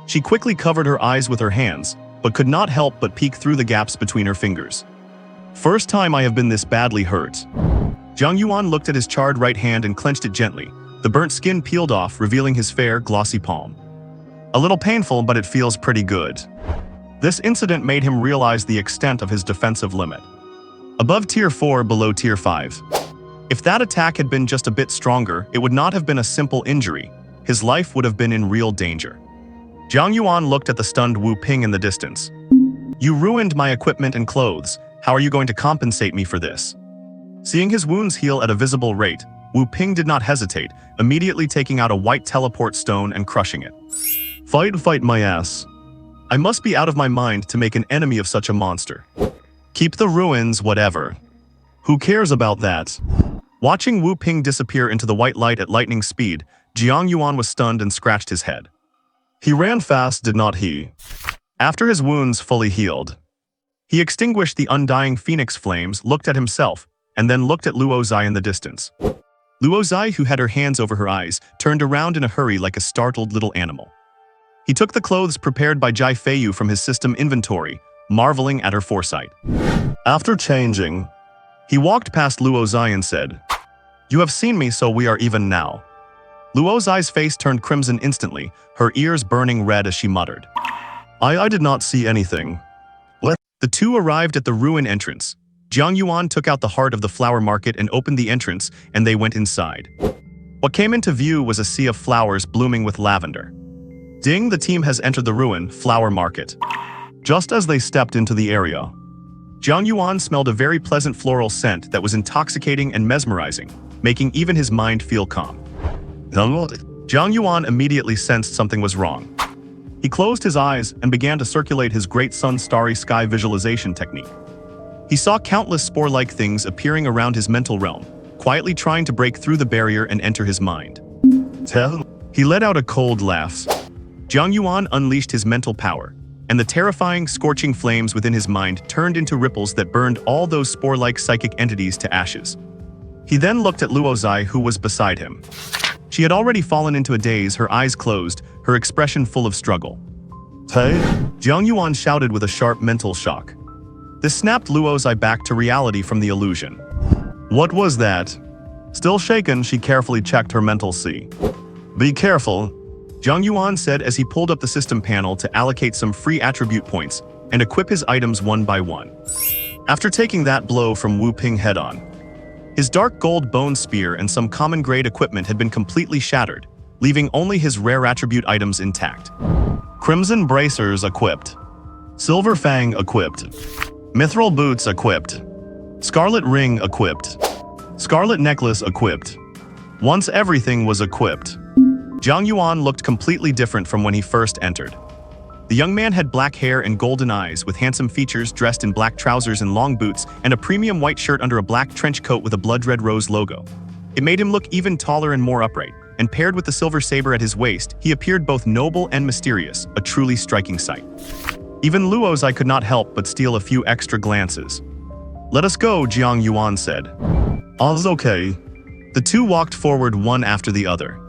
She quickly covered her eyes with her hands, but could not help but peek through the gaps between her fingers. "First time I have been this badly hurt." Jiang Yuan looked at his charred right hand and clenched it gently. The burnt skin peeled off, revealing his fair, glossy palm. "A little painful, but it feels pretty good." This incident made him realize the extent of his defensive limit. Above tier 4, below tier 5. If that attack had been just a bit stronger, it would not have been a simple injury. his life would have been in real danger. Jiang Yuan looked at the stunned Wu Ping in the distance. "You ruined my equipment and clothes. How are you going to compensate me for this?" Seeing his wounds heal at a visible rate, Wu Ping did not hesitate, immediately taking out a white teleport stone and crushing it. Fight my ass. I must be out of my mind to make an enemy of such a monster. Keep the ruins, whatever. Who cares about that? Watching Wu Ping disappear into the white light at lightning speed, Jiang Yuan was stunned and scratched his head. He ran fast, did not he? After his wounds fully healed, he extinguished the undying phoenix flames, looked at himself, and then looked at Luo Zai in the distance. Luo Zai, who had her hands over her eyes, turned around in a hurry like a startled little animal. He took the clothes prepared by Jai Feiyu from his system inventory, marveling at her foresight. After changing, he walked past Luo Zai and said, "You have seen me, so we are even now." Luo Zai's face turned crimson instantly, her ears burning red as she muttered, I did not see anything." The two arrived at the ruin entrance. Jiang Yuan took out the heart of the flower market and opened the entrance, and they went inside. What came into view was a sea of flowers blooming with lavender. Ding, the team has entered the ruin flower market. Just as they stepped into the area, Jiang Yuan smelled a very pleasant floral scent that was intoxicating and mesmerizing, making even his mind feel calm. Jiang Yuan immediately sensed something was wrong. He closed his eyes and began to circulate his Great Sun Starry Sky visualization technique. He saw countless spore-like things appearing around his mental realm, quietly trying to break through the barrier and enter his mind. He let out a cold laugh. Jiang Yuan unleashed his mental power, and the terrifying, scorching flames within his mind turned into ripples that burned all those spore-like psychic entities to ashes. He then looked at Luo Zai, who was beside him. She had already fallen into a daze, her eyes closed, her expression full of struggle. Hey? Jiang Yuan shouted with a sharp mental shock. This snapped Luo Zai back to reality from the illusion. What was that? Still shaken, she carefully checked her mental sea. Be careful, Jiang Yuan said as he pulled up the system panel to allocate some free attribute points and equip his items one by one. After taking that blow from Wu Ping head-on, his dark gold bone spear and some common-grade equipment had been completely shattered, leaving only his rare attribute items intact. Crimson bracers equipped. Silver fang equipped. Mithril boots equipped. Scarlet ring equipped. Scarlet necklace equipped. Once everything was equipped, Jiang Yuan looked completely different from when he first entered. The young man had black hair and golden eyes with handsome features, dressed in black trousers and long boots, and a premium white shirt under a black trench coat with a blood red rose logo. It made him look even taller and more upright, and paired with the silver saber at his waist, he appeared both noble and mysterious, a truly striking sight. Even Luo Zai could not help but steal a few extra glances. Let us go, Jiang Yuan said. All's okay. The two walked forward one after the other.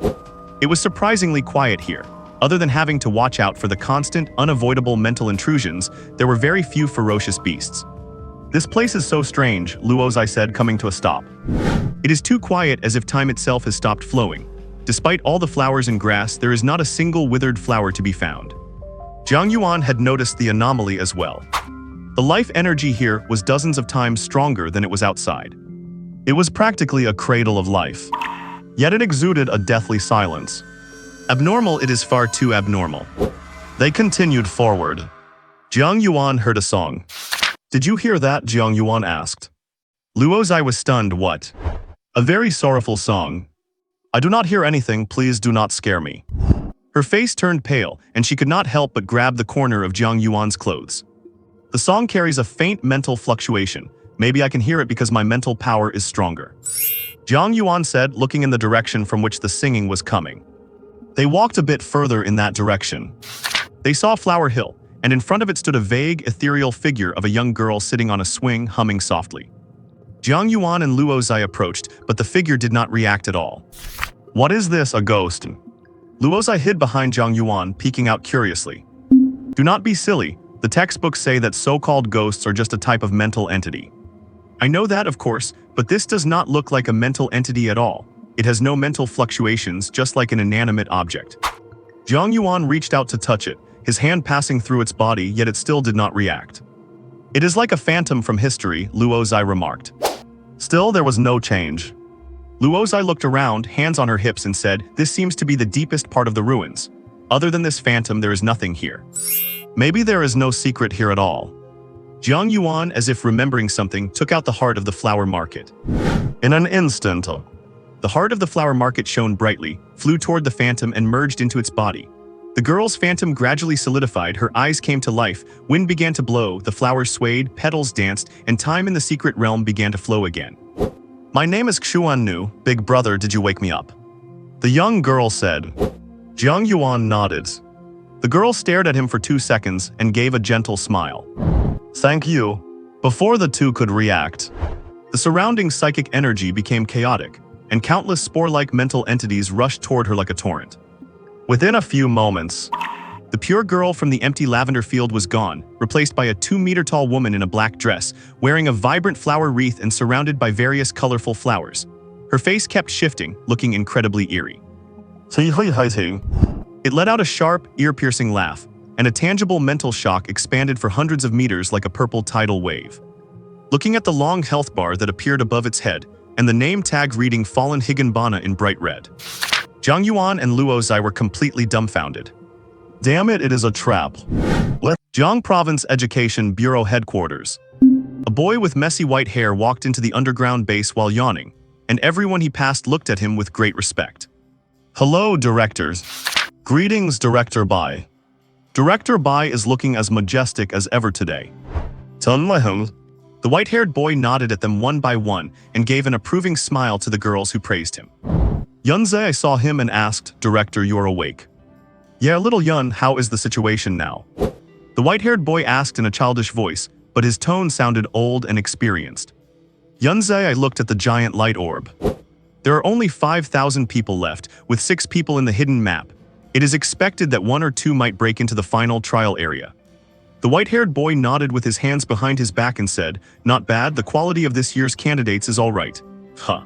It was surprisingly quiet here. Other than having to watch out for the constant, unavoidable mental intrusions, there were very few ferocious beasts. This place is so strange, Luo Zai said, coming to a stop. It is too quiet, as if time itself has stopped flowing. Despite all the flowers and grass, there is not a single withered flower to be found. Jiang Yuan had noticed the anomaly as well. The life energy here was dozens of times stronger than it was outside. It was practically a cradle of life. Yet it exuded a deathly silence. Abnormal, it is far too abnormal. They continued forward. Jiang Yuan heard a song. Did you hear that? Jiang Yuan asked. Luo Zai was stunned. What? A very sorrowful song. I do not hear anything, please do not scare me. Her face turned pale, and she could not help but grab the corner of Jiang Yuan's clothes. The song carries a faint mental fluctuation. Maybe I can hear it because my mental power is stronger. Jiang Yuan said, looking in the direction from which the singing was coming. They walked a bit further in that direction. They saw Flower Hill, and in front of it stood a vague, ethereal figure of a young girl sitting on a swing, humming softly. Jiang Yuan and Luo Zai approached, but the figure did not react at all. What is this, a ghost? Luo Zai hid behind Jiang Yuan, peeking out curiously. Do not be silly. The textbooks say that so-called ghosts are just a type of mental entity. I know that, of course, but this does not look like a mental entity at all. It has no mental fluctuations, just like an inanimate object. Jiang Yuan reached out to touch it, his hand passing through its body, yet it still did not react. It is like a phantom from history, Luo Zai remarked. Still, there was no change. Luozai looked around, hands on her hips, and said, "This seems to be the deepest part of the ruins. Other than this phantom, there is nothing here. Maybe there is no secret here at all." Jiang Yuan, as if remembering something, took out the heart of the flower market. In an instant, the heart of the flower market shone brightly, flew toward the phantom and merged into its body. The girl's phantom gradually solidified, her eyes came to life, wind began to blow, the flowers swayed, petals danced, and time in the secret realm began to flow again. "My name is Xuan Nu, big brother, did you wake me up?" the young girl said. Jiang Yuan nodded. The girl stared at him for 2 seconds and gave a gentle smile. "Thank you." Before the two could react, the surrounding psychic energy became chaotic, and countless spore-like mental entities rushed toward her like a torrent. Within a few moments, the pure girl from the empty lavender field was gone, replaced by a 2-meter-tall woman in a black dress, wearing a vibrant flower wreath and surrounded by various colorful flowers. Her face kept shifting, looking incredibly eerie. It let out a sharp, ear-piercing laugh, and a tangible mental shock expanded for hundreds of meters like a purple tidal wave. Looking at the long health bar that appeared above its head, and the name tag reading Fallen Higanbana in bright red, Jiang Yuan and Luozai were completely dumbfounded. "Damn it, it is a trap." Jiang Province Education Bureau Headquarters. A boy with messy white hair walked into the underground base while yawning, and everyone he passed looked at him with great respect. "Hello, directors." "Greetings, Director Bai." Director Bai is looking as majestic as ever today. The white-haired boy nodded at them one by one and gave an approving smile to the girls who praised him. Yunze, I saw him and asked, "Director, you're awake?" "Yeah, little Yun, how is the situation now?" The white-haired boy asked in a childish voice, but his tone sounded old and experienced. Yunze, I looked at the giant light orb. There are only 5,000 people left, with 6 people in the hidden map. It is expected that 1 or 2 might break into the final trial area. The white-haired boy nodded with his hands behind his back and said, "Not bad, the quality of this year's candidates is all right." "Huh.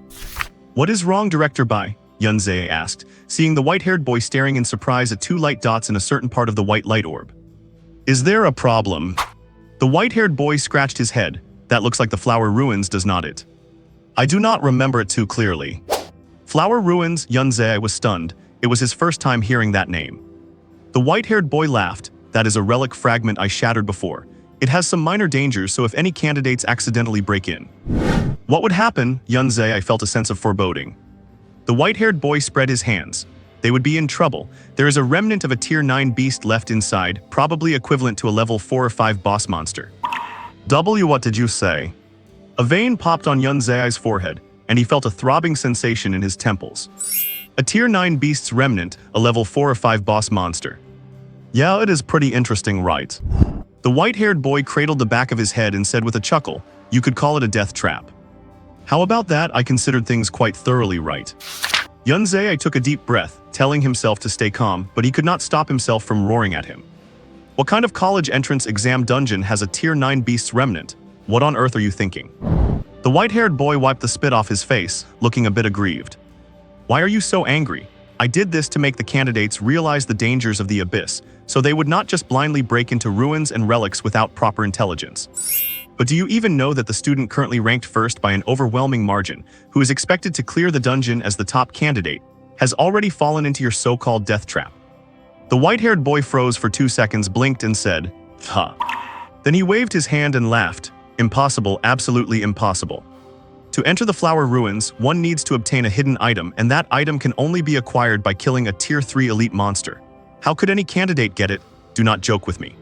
What is wrong, Director Bai?" Yunze asked, seeing the white-haired boy staring in surprise at 2 light dots in a certain part of the white light orb. "Is there a problem?" The white-haired boy scratched his head. "That looks like the Flower Ruins, does not it?" "I do not remember it too clearly." Flower Ruins, Yunze was stunned. It was his first time hearing that name. The white-haired boy laughed. "That is a relic fragment I shattered before. It has some minor dangers, so if any candidates accidentally break in." "What would happen?" Yunze, I felt a sense of foreboding. The white-haired boy spread his hands. "They would be in trouble. There is a remnant of a tier 9 beast left inside, probably equivalent to a level 4 or 5 boss monster." What did you say?" A vein popped on Yunze's forehead, and he felt a throbbing sensation in his temples. "A tier 9 beast's remnant, a level 4 or 5 boss monster. Yeah, it is pretty interesting, right?" The white-haired boy cradled the back of his head and said with a chuckle, "You could call it a death trap." "How about that? I considered things quite thoroughly right." Yunze took a deep breath, telling himself to stay calm, but he could not stop himself from roaring at him. "What kind of college entrance exam dungeon has a tier 9 beast's remnant? What on earth are you thinking?" The white-haired boy wiped the spit off his face, looking a bit aggrieved. "Why are you so angry? I did this to make the candidates realize the dangers of the abyss, so they would not just blindly break into ruins and relics without proper intelligence. But do you even know that the student currently ranked first by an overwhelming margin, who is expected to clear the dungeon as the top candidate, has already fallen into your so-called death trap?" The white-haired boy froze for 2 seconds, blinked and said, "Huh." Then he waved his hand and laughed. "Impossible, absolutely impossible. To enter the Flower Ruins, one needs to obtain a hidden item, and that item can only be acquired by killing a tier 3 elite monster. How could any candidate get it? Do not joke with me."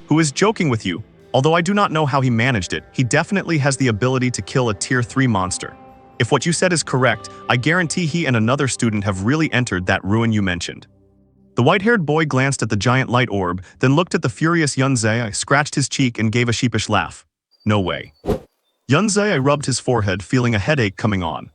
"Who is joking with you? Although I do not know how he managed it, he definitely has the ability to kill a tier 3 monster. If what you said is correct, I guarantee he and another student have really entered that ruin you mentioned." The white-haired boy glanced at the giant light orb, then looked at the furious Yunze, scratched his cheek and gave a sheepish laugh. "No way." Yunze rubbed his forehead, feeling a headache coming on.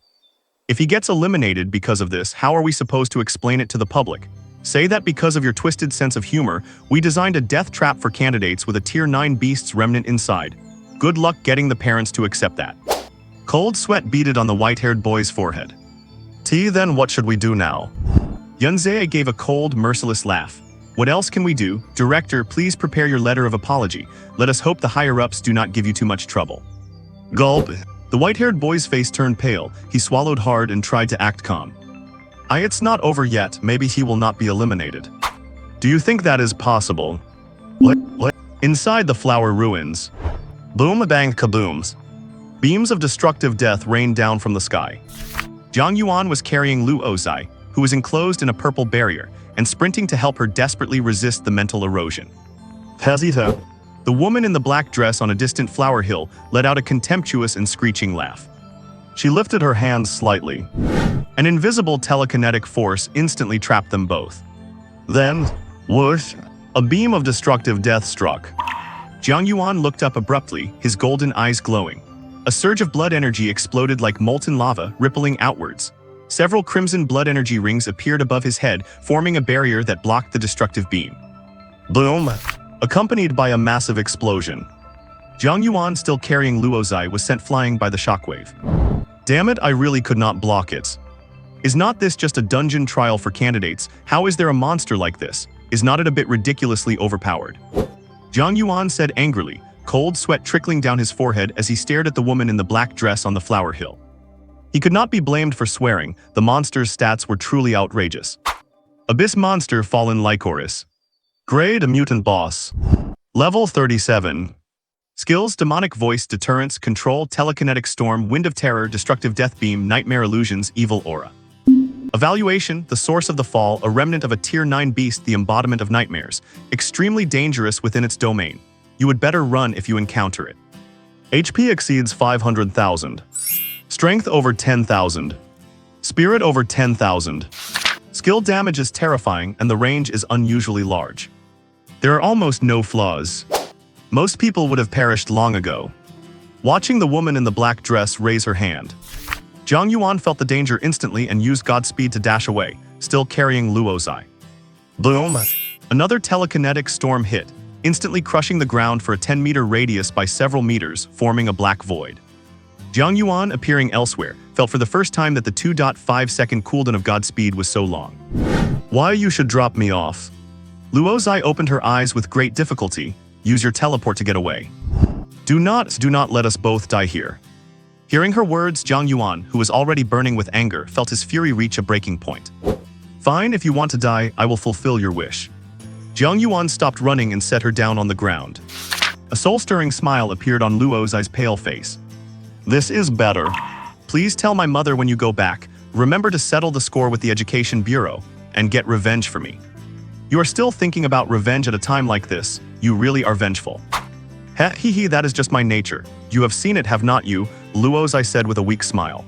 "If he gets eliminated because of this, how are we supposed to explain it to the public? Say that because of your twisted sense of humor, we designed a death trap for candidates with a tier 9 beast's remnant inside. Good luck getting the parents to accept that." Cold sweat beaded on the white-haired boy's forehead. Then what should we do now?" Yunze gave a cold, merciless laugh. "What else can we do? Director, please prepare your letter of apology. Let us hope the higher-ups do not give you too much trouble." Gulp. The white-haired boy's face turned pale. He swallowed hard and tried to act calm. It's not over yet. Maybe he will not be eliminated. Do you think that is possible? Inside the flower ruins. Boom, bang, kabooms. Beams of destructive death rained down from the sky. Jiang Yuan was carrying Lu Ozai, who was enclosed in a purple barrier, and sprinting to help her desperately resist the mental erosion. Hezita. The woman in the black dress on a distant flower hill let out a contemptuous and screeching laugh. She lifted her hands slightly. An invisible telekinetic force instantly trapped them both. Then, whoosh, a beam of destructive death struck. Jiang Yuan looked up abruptly, his golden eyes glowing. A surge of blood energy exploded like molten lava, rippling outwards. Several crimson blood energy rings appeared above his head, forming a barrier that blocked the destructive beam. Boom! Accompanied by a massive explosion. Jiang Yuan, still carrying Lu Ozai, was sent flying by the shockwave. Damn it, I really could not block it. Is not this just a dungeon trial for candidates? How is there a monster like this? Is not it a bit ridiculously overpowered? Jiang Yuan said angrily, cold sweat trickling down his forehead as he stared at the woman in the black dress on the flower hill. He could not be blamed for swearing. The monster's stats were truly outrageous. Abyss monster fallen Lycoris. Grade, a mutant boss. Level 37. Skills: demonic voice, deterrence, control, telekinetic storm, wind of terror, destructive death beam, nightmare illusions, evil aura. Evaluation: the source of the fall, a remnant of a tier 9 beast, the embodiment of nightmares, extremely dangerous within its domain. You would better run if you encounter it. HP exceeds 500,000. Strength over 10,000. Spirit over 10,000. Skill damage is terrifying and the range is unusually large. There are almost no flaws. Most people would have perished long ago. Watching the woman in the black dress raise her hand, Jiang Yuan felt the danger instantly and used Godspeed to dash away, still carrying Lu Ozai. Boom! Another telekinetic storm hit, instantly crushing the ground for a 10-meter radius by several meters, forming a black void. Jiang Yuan, appearing elsewhere, felt for the first time that the 2.5-second cooldown of Godspeed was so long. Why you should drop me off? Lu Ozai opened her eyes with great difficulty. Use your teleport to get away. Do not let us both die here. Hearing her words, Jiang Yuan, who was already burning with anger, felt his fury reach a breaking point. Fine, if you want to die, I will fulfill your wish. Jiang Yuan stopped running and set her down on the ground. A soul-stirring smile appeared on Lu Ozai's pale face. This is better. Please tell my mother when you go back. Remember to settle the score with the Education Bureau and get revenge for me. You are still thinking about revenge at a time like this. You really are vengeful. Hee, that is just my nature. You have seen it, have not you? Lu Ozai said with a weak smile.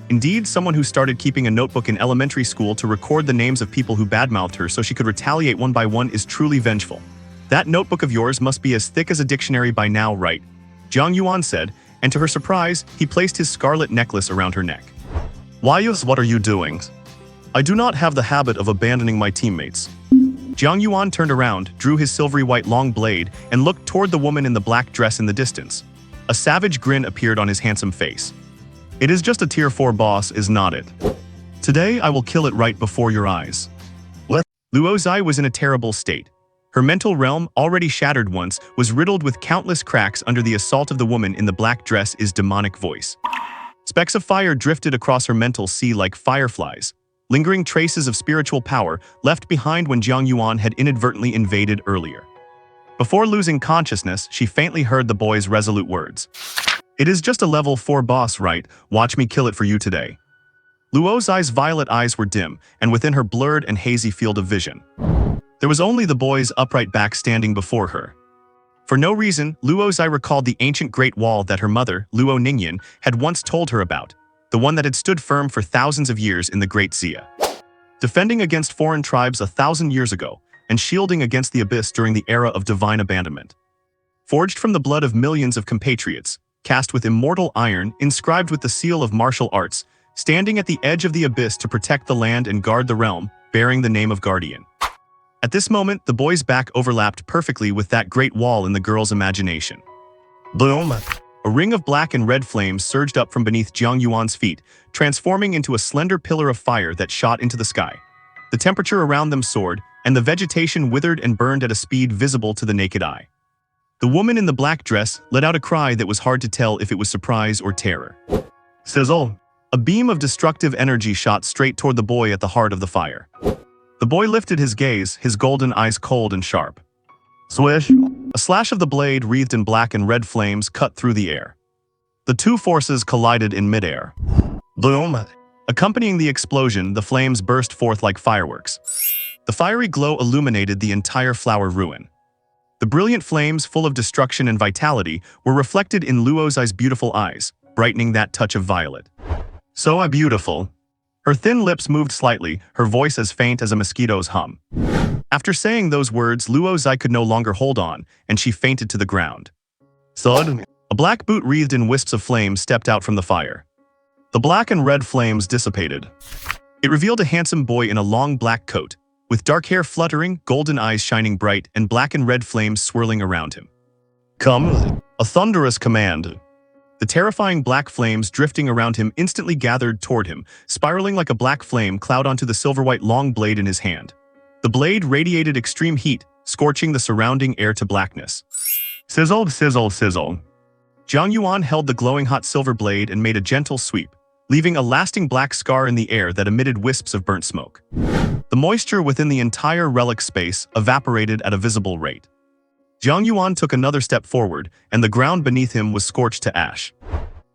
Indeed, someone who started keeping a notebook in elementary school to record the names of people who badmouthed her so she could retaliate one by one is truly vengeful. That notebook of yours must be as thick as a dictionary by now, right? Jiang Yuan said, and to her surprise, he placed his scarlet necklace around her neck. Waius, what are you doing? I do not have the habit of abandoning my teammates. Jiang Yuan turned around, drew his silvery white long blade, and looked toward the woman in the black dress in the distance. A savage grin appeared on his handsome face. It is just a tier 4 boss, is not it? Today I will kill it right before your eyes. What? Lu Ozai was in a terrible state. Her mental realm, already shattered once, was riddled with countless cracks under the assault of the woman in the black dress. His demonic voice. Specks of fire drifted across her mental sea like fireflies, lingering traces of spiritual power left behind when Jiang Yuan had inadvertently invaded earlier. Before losing consciousness, she faintly heard the boy's resolute words. It is just a level 4 boss, right? Watch me kill it for you today. Lu Ozai's violet eyes were dim, and within her blurred and hazy field of vision, there was only the boy's upright back standing before her. For no reason, Lu Ozai recalled the ancient Great Wall that her mother, Luo Ningyan, had once told her about, the one that had stood firm for thousands of years in the Great Xia, defending against foreign tribes 1,000 years ago, and shielding against the abyss during the era of divine abandonment. Forged from the blood of millions of compatriots, cast with immortal iron, inscribed with the seal of martial arts, standing at the edge of the abyss to protect the land and guard the realm, bearing the name of Guardian. At this moment, the boy's back overlapped perfectly with that great wall in the girl's imagination. Boom! A ring of black and red flames surged up from beneath Jiang Yuan's feet, transforming into a slender pillar of fire that shot into the sky. The temperature around them soared, and the vegetation withered and burned at a speed visible to the naked eye. The woman in the black dress let out a cry that was hard to tell if it was surprise or terror. Sizzle! A beam of destructive energy shot straight toward the boy at the heart of the fire. The boy lifted his gaze, his golden eyes cold and sharp. Swish! A slash of the blade wreathed in black and red flames cut through the air. The two forces collided in midair. Boom! Accompanying the explosion, the flames burst forth like fireworks. The fiery glow illuminated the entire flower ruin. The brilliant flames, full of destruction and vitality, were reflected in Luozai's beautiful eyes, brightening that touch of violet. So beautiful. Her thin lips moved slightly, her voice as faint as a mosquito's hum. After saying those words, Luozai could no longer hold on, and she fainted to the ground. Thud! A black boot wreathed in wisps of flame stepped out from the fire. The black and red flames dissipated. It revealed a handsome boy in a long black coat, with dark hair fluttering, golden eyes shining bright, and black and red flames swirling around him. Come! A thunderous command. The terrifying black flames drifting around him instantly gathered toward him, spiraling like a black flame cloud onto the silver-white long blade in his hand. The blade radiated extreme heat, scorching the surrounding air to blackness. Sizzle, sizzle, sizzle. Jiang Yuan held the glowing hot silver blade and made a gentle sweep, leaving a lasting black scar in the air that emitted wisps of burnt smoke. The moisture within the entire relic space evaporated at a visible rate. Jiang Yuan took another step forward, and the ground beneath him was scorched to ash.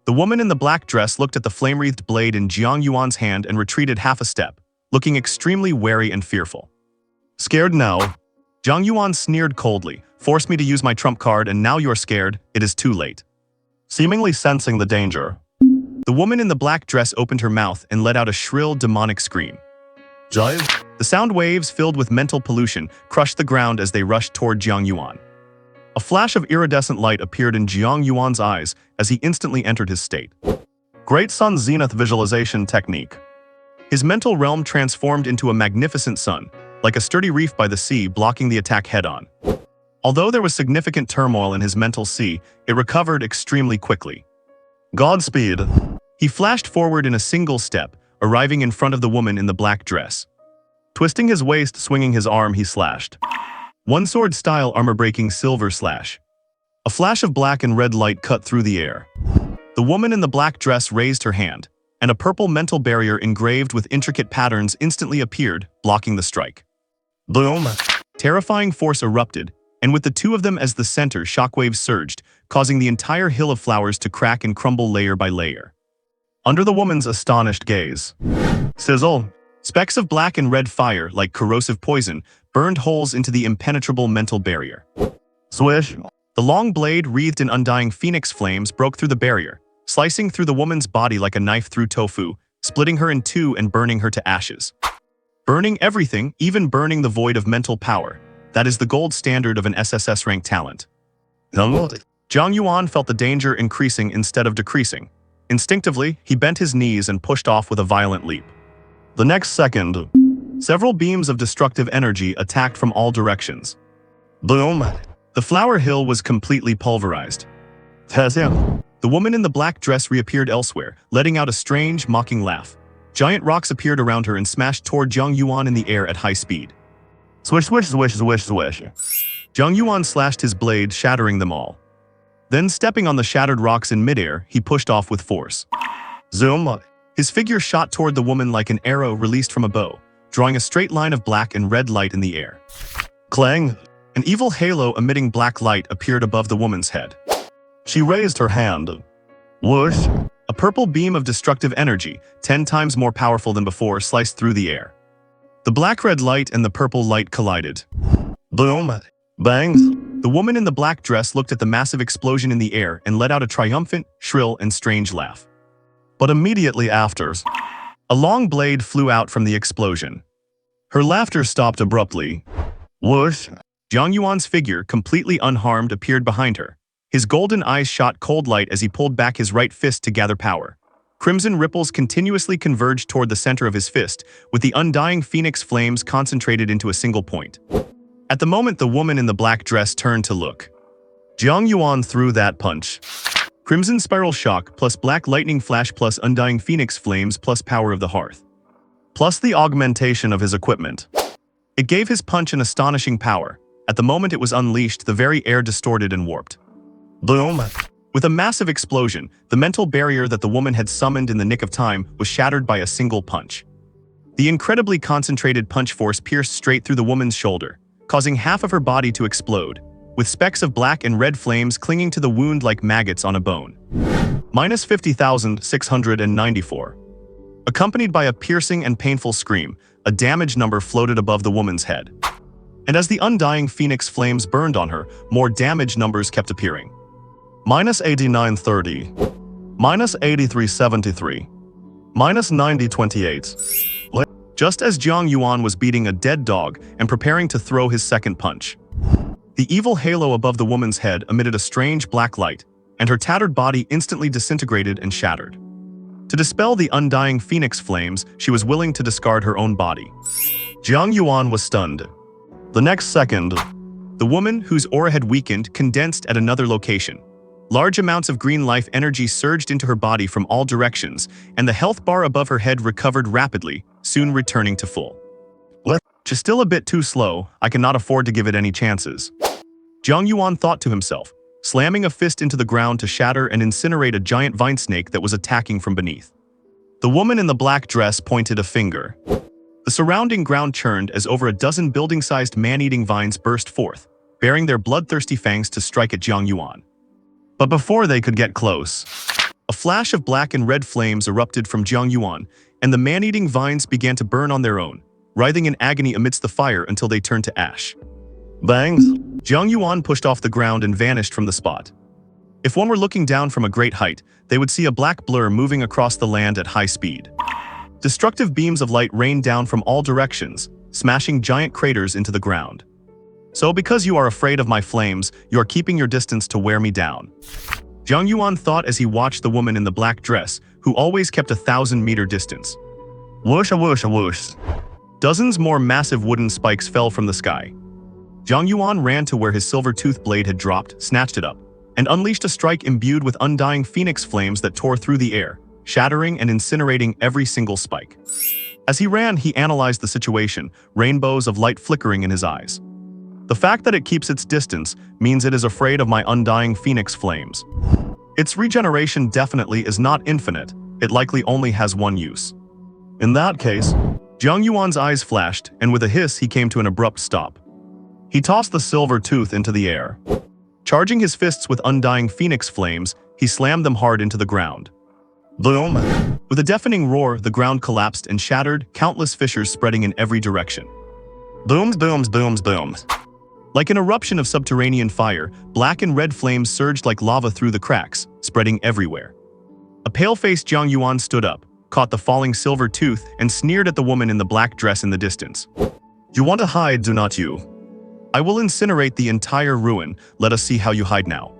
The woman in the black dress looked at the flame-wreathed blade in Jiang Yuan's hand and retreated half a step, looking extremely wary and fearful. Scared now? Jiang Yuan sneered coldly. Forced me to use my trump card and now you're scared, it is too late. Seemingly sensing the danger, the woman in the black dress opened her mouth and let out a shrill, demonic scream. Jive? The sound waves, filled with mental pollution, crushed the ground as they rushed toward Jiang Yuan. A flash of iridescent light appeared in Jiang Yuan's eyes as he instantly entered his state. Great Sun Zenith Visualization Technique. His mental realm transformed into a magnificent sun, like a sturdy reef by the sea, blocking the attack head-on. Although there was significant turmoil in his mental sea, it recovered extremely quickly. Godspeed! He flashed forward in a single step, arriving in front of the woman in the black dress. Twisting his waist, swinging his arm, he slashed. One sword-style armor-breaking silver slash. A flash of black and red light cut through the air. The woman in the black dress raised her hand, and a purple mental barrier engraved with intricate patterns instantly appeared, blocking the strike. Boom! Terrifying force erupted, and with the two of them as the center, shockwaves surged, causing the entire hill of flowers to crack and crumble layer by layer. Under the woman's astonished gaze. Sizzle! Specks of black and red fire, like corrosive poison, burned holes into the impenetrable mental barrier. Swish! The long blade wreathed in undying phoenix flames broke through the barrier, slicing through the woman's body like a knife through tofu, splitting her in two and burning her to ashes. Burning everything, even burning the void of mental power. That is the gold standard of an SSS-ranked talent. Jiang Yuan felt the danger increasing instead of decreasing. Instinctively, he bent his knees and pushed off with a violent leap. The next second, several beams of destructive energy attacked from all directions. Boom! The flower hill was completely pulverized. The woman in the black dress reappeared elsewhere, letting out a strange, mocking laugh. Giant rocks appeared around her and smashed toward Jiang Yuan in the air at high speed. Swish, swish, swish, swish, swish. Jiang Yuan slashed his blade, shattering them all. Then, stepping on the shattered rocks in midair, he pushed off with force. Zoom! His figure shot toward the woman like an arrow released from a bow, drawing a straight line of black and red light in the air. Clang! An evil halo emitting black light appeared above the woman's head. She raised her hand. Whoosh! A purple beam of destructive energy, 10 times more powerful than before, sliced through the air. The black-red light and the purple light collided. Boom! Bangs! The woman in the black dress looked at the massive explosion in the air and let out a triumphant, shrill, and strange laugh. But immediately after, a long blade flew out from the explosion. Her laughter stopped abruptly. Whoosh! Jiang Yuan's figure, completely unharmed, appeared behind her. His golden eyes shot cold light as he pulled back his right fist to gather power. Crimson ripples continuously converged toward the center of his fist, with the undying phoenix flames concentrated into a single point. At the moment the woman in the black dress turned to look, Jiang Yuan threw that punch. Crimson spiral shock plus black lightning flash plus undying phoenix flames plus power of the hearth. Plus the augmentation of his equipment. It gave his punch an astonishing power, At the moment it was unleashed, the very air distorted and warped. Boom! With a massive explosion, the mental barrier that the woman had summoned in the nick of time was shattered by a single punch. The incredibly concentrated punch force pierced straight through the woman's shoulder, causing half of her body to explode, with specks of black and red flames clinging to the wound like maggots on a bone. Minus 50,694. Accompanied by a piercing and painful scream, a damage number floated above the woman's head. And as the undying phoenix flames burned on her, more damage numbers kept appearing. Minus 8930. Minus 8373. Minus 9028. Just as Jiang Yuan was beating a dead dog and preparing to throw his second punch, the evil halo above the woman's head emitted a strange black light, and her tattered body instantly disintegrated and shattered. To dispel the undying phoenix flames, she was willing to discard her own body. Jiang Yuan was stunned. The next second, the woman, whose aura had weakened, condensed at another location. Large amounts of green life energy surged into her body from all directions, and the health bar above her head recovered rapidly, soon returning to full. She's still a bit too slow, I cannot afford to give it any chances. Jiang Yuan thought to himself, slamming a fist into the ground to shatter and incinerate a giant vine snake that was attacking from beneath. The woman in the black dress pointed a finger. The surrounding ground churned as over a dozen building-sized man-eating vines burst forth, bearing their bloodthirsty fangs to strike at Jiang Yuan. But before they could get close, a flash of black and red flames erupted from Jiang Yuan, and the man-eating vines began to burn on their own, writhing in agony amidst the fire until they turned to ash. Bangs! Jiang Yuan pushed off the ground and vanished from the spot. If one were looking down from a great height, they would see a black blur moving across the land at high speed. Destructive beams of light rained down from all directions, smashing giant craters into the ground. So because you are afraid of my flames, you are keeping your distance to wear me down. Jiang Yuan thought as he watched the woman in the black dress, who always kept a 1,000-meter distance. Whoosh, whoosh, whoosh. Dozens more massive wooden spikes fell from the sky. Jiang Yuan ran to where his silver-toothed blade had dropped, snatched it up, and unleashed a strike imbued with undying phoenix flames that tore through the air, shattering and incinerating every single spike. As he ran, he analyzed the situation, rainbows of light flickering in his eyes. The fact that it keeps its distance means it is afraid of my undying phoenix flames. Its regeneration definitely is not infinite, it likely only has one use. In that case, Jiang Yuan's eyes flashed, and with a hiss he came to an abrupt stop. He tossed the silver tooth into the air. Charging his fists with undying phoenix flames, he slammed them hard into the ground. Boom! With a deafening roar, the ground collapsed and shattered, countless fissures spreading in every direction. Booms, booms, booms, booms. Like an eruption of subterranean fire, black and red flames surged like lava through the cracks, spreading everywhere. A pale-faced Jiang Yuan stood up, caught the falling silver tooth, and sneered at the woman in the black dress in the distance. You want to hide, do not you? I will incinerate the entire ruin, let us see how you hide now.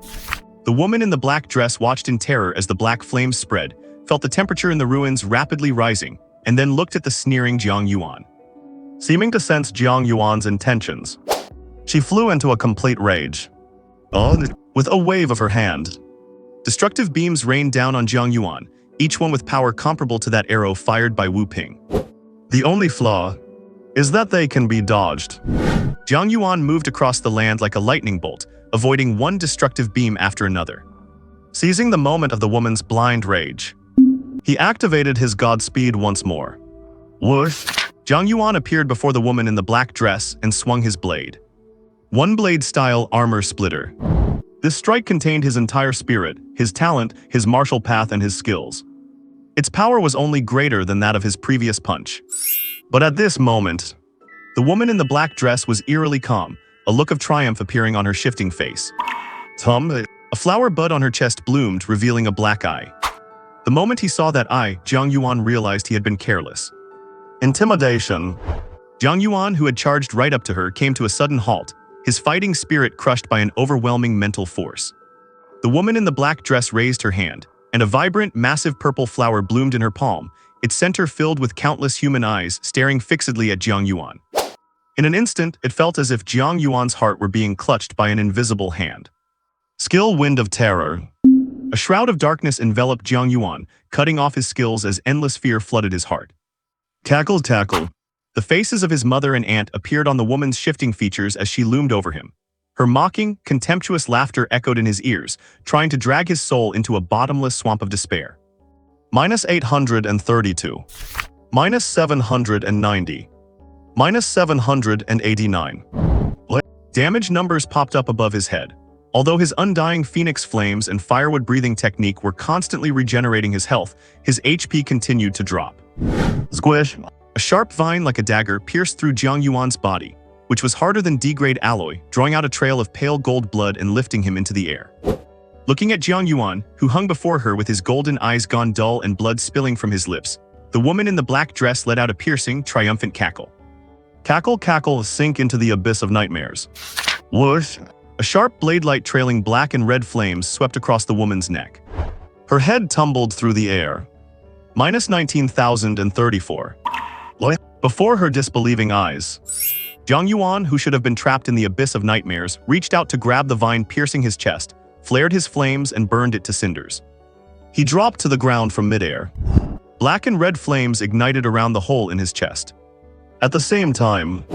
The woman in the black dress watched in terror as the black flames spread, felt the temperature in the ruins rapidly rising, and then looked at the sneering Jiang Yuan. Seeming to sense Jiang Yuan's intentions, she flew into a complete rage. With a wave of her hand, destructive beams rained down on Jiang Yuan, each one with power comparable to that arrow fired by Wu Ping. The only flaw is that they can be dodged. Jiang Yuan moved across the land like a lightning bolt, avoiding one destructive beam after another. Seizing the moment of the woman's blind rage, he activated his Godspeed once more. Whoosh! Jiang Yuan appeared before the woman in the black dress and swung his blade. One-blade-style armor splitter. This strike contained his entire spirit, his talent, his martial path, and his skills. Its power was only greater than that of his previous punch. But at this moment, the woman in the black dress was eerily calm, a look of triumph appearing on her shifting face. A flower bud on her chest bloomed, revealing a black eye. The moment he saw that eye, Jiang Yuan realized he had been careless. Intimidation. Jiang Yuan, who had charged right up to her, came to a sudden halt, his fighting spirit crushed by an overwhelming mental force. The woman in the black dress raised her hand, and a vibrant, massive purple flower bloomed in her palm, its center filled with countless human eyes staring fixedly at Jiang Yuan. In an instant, it felt as if Jiang Yuan's heart were being clutched by an invisible hand. Skill Wind of Terror. A shroud of darkness enveloped Jiang Yuan, cutting off his skills as endless fear flooded his heart. Tackle, tackle. The faces of his mother and aunt appeared on the woman's shifting features as she loomed over him. Her mocking, contemptuous laughter echoed in his ears, trying to drag his soul into a bottomless swamp of despair. -832. -790. -789. Damage numbers popped up above his head. Although his undying phoenix flames and firewood breathing technique were constantly regenerating his health, his HP continued to drop. Squish! A sharp vine like a dagger pierced through Jiang Yuan's body, which was harder than D-grade alloy, drawing out a trail of pale gold blood and lifting him into the air. Looking at Jiang Yuan, who hung before her with his golden eyes gone dull and blood spilling from his lips, the woman in the black dress let out a piercing, triumphant cackle. Cackle, cackle, sink into the abyss of nightmares. Whoosh! A sharp blade-light trailing black and red flames swept across the woman's neck. Her head tumbled through the air. -19,034. Before her disbelieving eyes, Jiang Yuan, who should have been trapped in the abyss of nightmares, reached out to grab the vine piercing his chest, flared his flames and burned it to cinders. He dropped to the ground from midair. Black and red flames ignited around the hole in his chest. At the same time,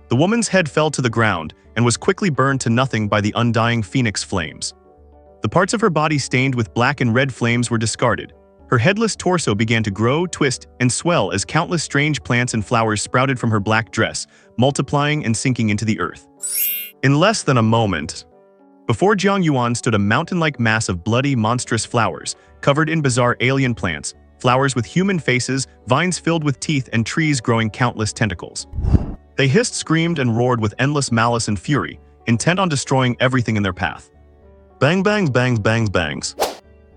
the woman's head fell to the ground and was quickly burned to nothing by the undying phoenix flames. The parts of her body stained with black and red flames were discarded. Her headless torso began to grow, twist, and swell as countless strange plants and flowers sprouted from her black dress, multiplying and sinking into the earth. In less than a moment, before Jiang Yuan stood a mountain-like mass of bloody, monstrous flowers, covered in bizarre alien plants, flowers with human faces, vines filled with teeth, and trees growing countless tentacles. They hissed, screamed, and roared with endless malice and fury, intent on destroying everything in their path. Bang, bangs, bangs, bangs, bangs.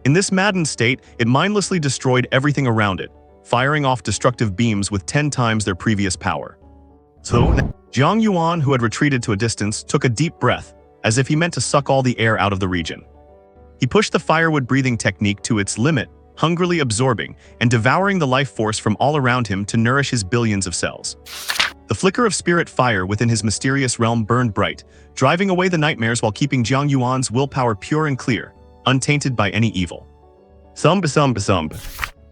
In this maddened state, it mindlessly destroyed everything around it, firing off destructive beams with 10 times their previous power. So, Jiang Yuan, who had retreated to a distance, took a deep breath, as if he meant to suck all the air out of the region. He pushed the firewood breathing technique to its limit, hungrily absorbing and devouring the life force from all around him to nourish his billions of cells. The flicker of spirit fire within his mysterious realm burned bright, driving away the nightmares while keeping Jiang Yuan's willpower pure and clear, untainted by any evil. Thump.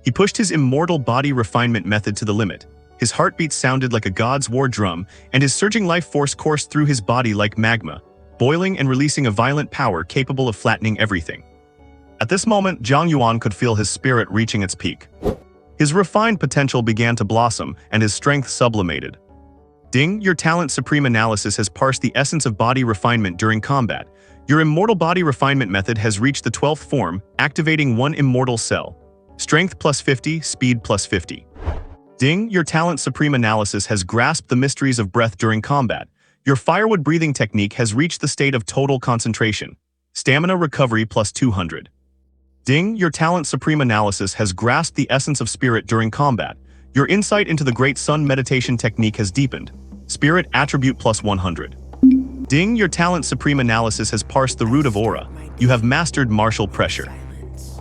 He pushed his immortal body refinement method to the limit. His heartbeat sounded like a god's war drum, and his surging life force coursed through his body like magma, boiling and releasing a violent power capable of flattening everything. At this moment, Jiang Yuan could feel his spirit reaching its peak. His refined potential began to blossom, and his strength sublimated. Ding, your talent supreme analysis has parsed the essence of body refinement during combat. Your immortal body refinement method has reached the 12th form, activating one immortal cell. Strength plus 50, speed plus 50. Ding, your talent supreme analysis has grasped the mysteries of breath during combat. Your firewood breathing technique has reached the state of total concentration. Stamina recovery plus 200. Ding, your talent supreme analysis has grasped the essence of spirit during combat. Your insight into the great sun meditation technique has deepened. Spirit attribute plus 100. Ding, your talent supreme analysis has parsed the root of aura. You have mastered martial pressure.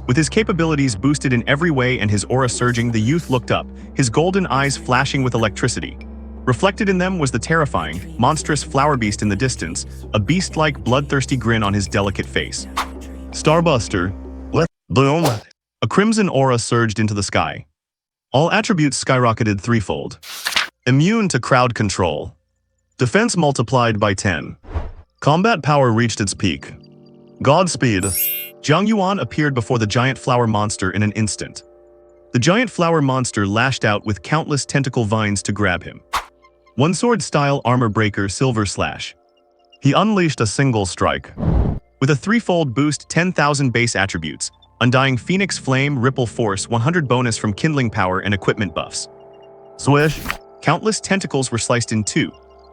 With his capabilities boosted in every way and his aura surging, the youth looked up, his golden eyes flashing with electricity. Reflected in them was the terrifying, monstrous flower beast in the distance, a beast-like, bloodthirsty grin on his delicate face. Starbuster. Boom. A crimson aura surged into the sky. All attributes skyrocketed threefold. Immune to crowd control. Defense multiplied by 10. Combat power reached its peak. Godspeed. Jiang Yuan appeared before the giant flower monster in an instant. The giant flower monster lashed out with countless tentacle vines to grab him. One sword-style armor breaker silver slash. He unleashed a single strike. With a threefold boost, 10,000 base attributes, undying phoenix flame, ripple force, 100 bonus from kindling power and equipment buffs. Swish. Countless tentacles were sliced in two.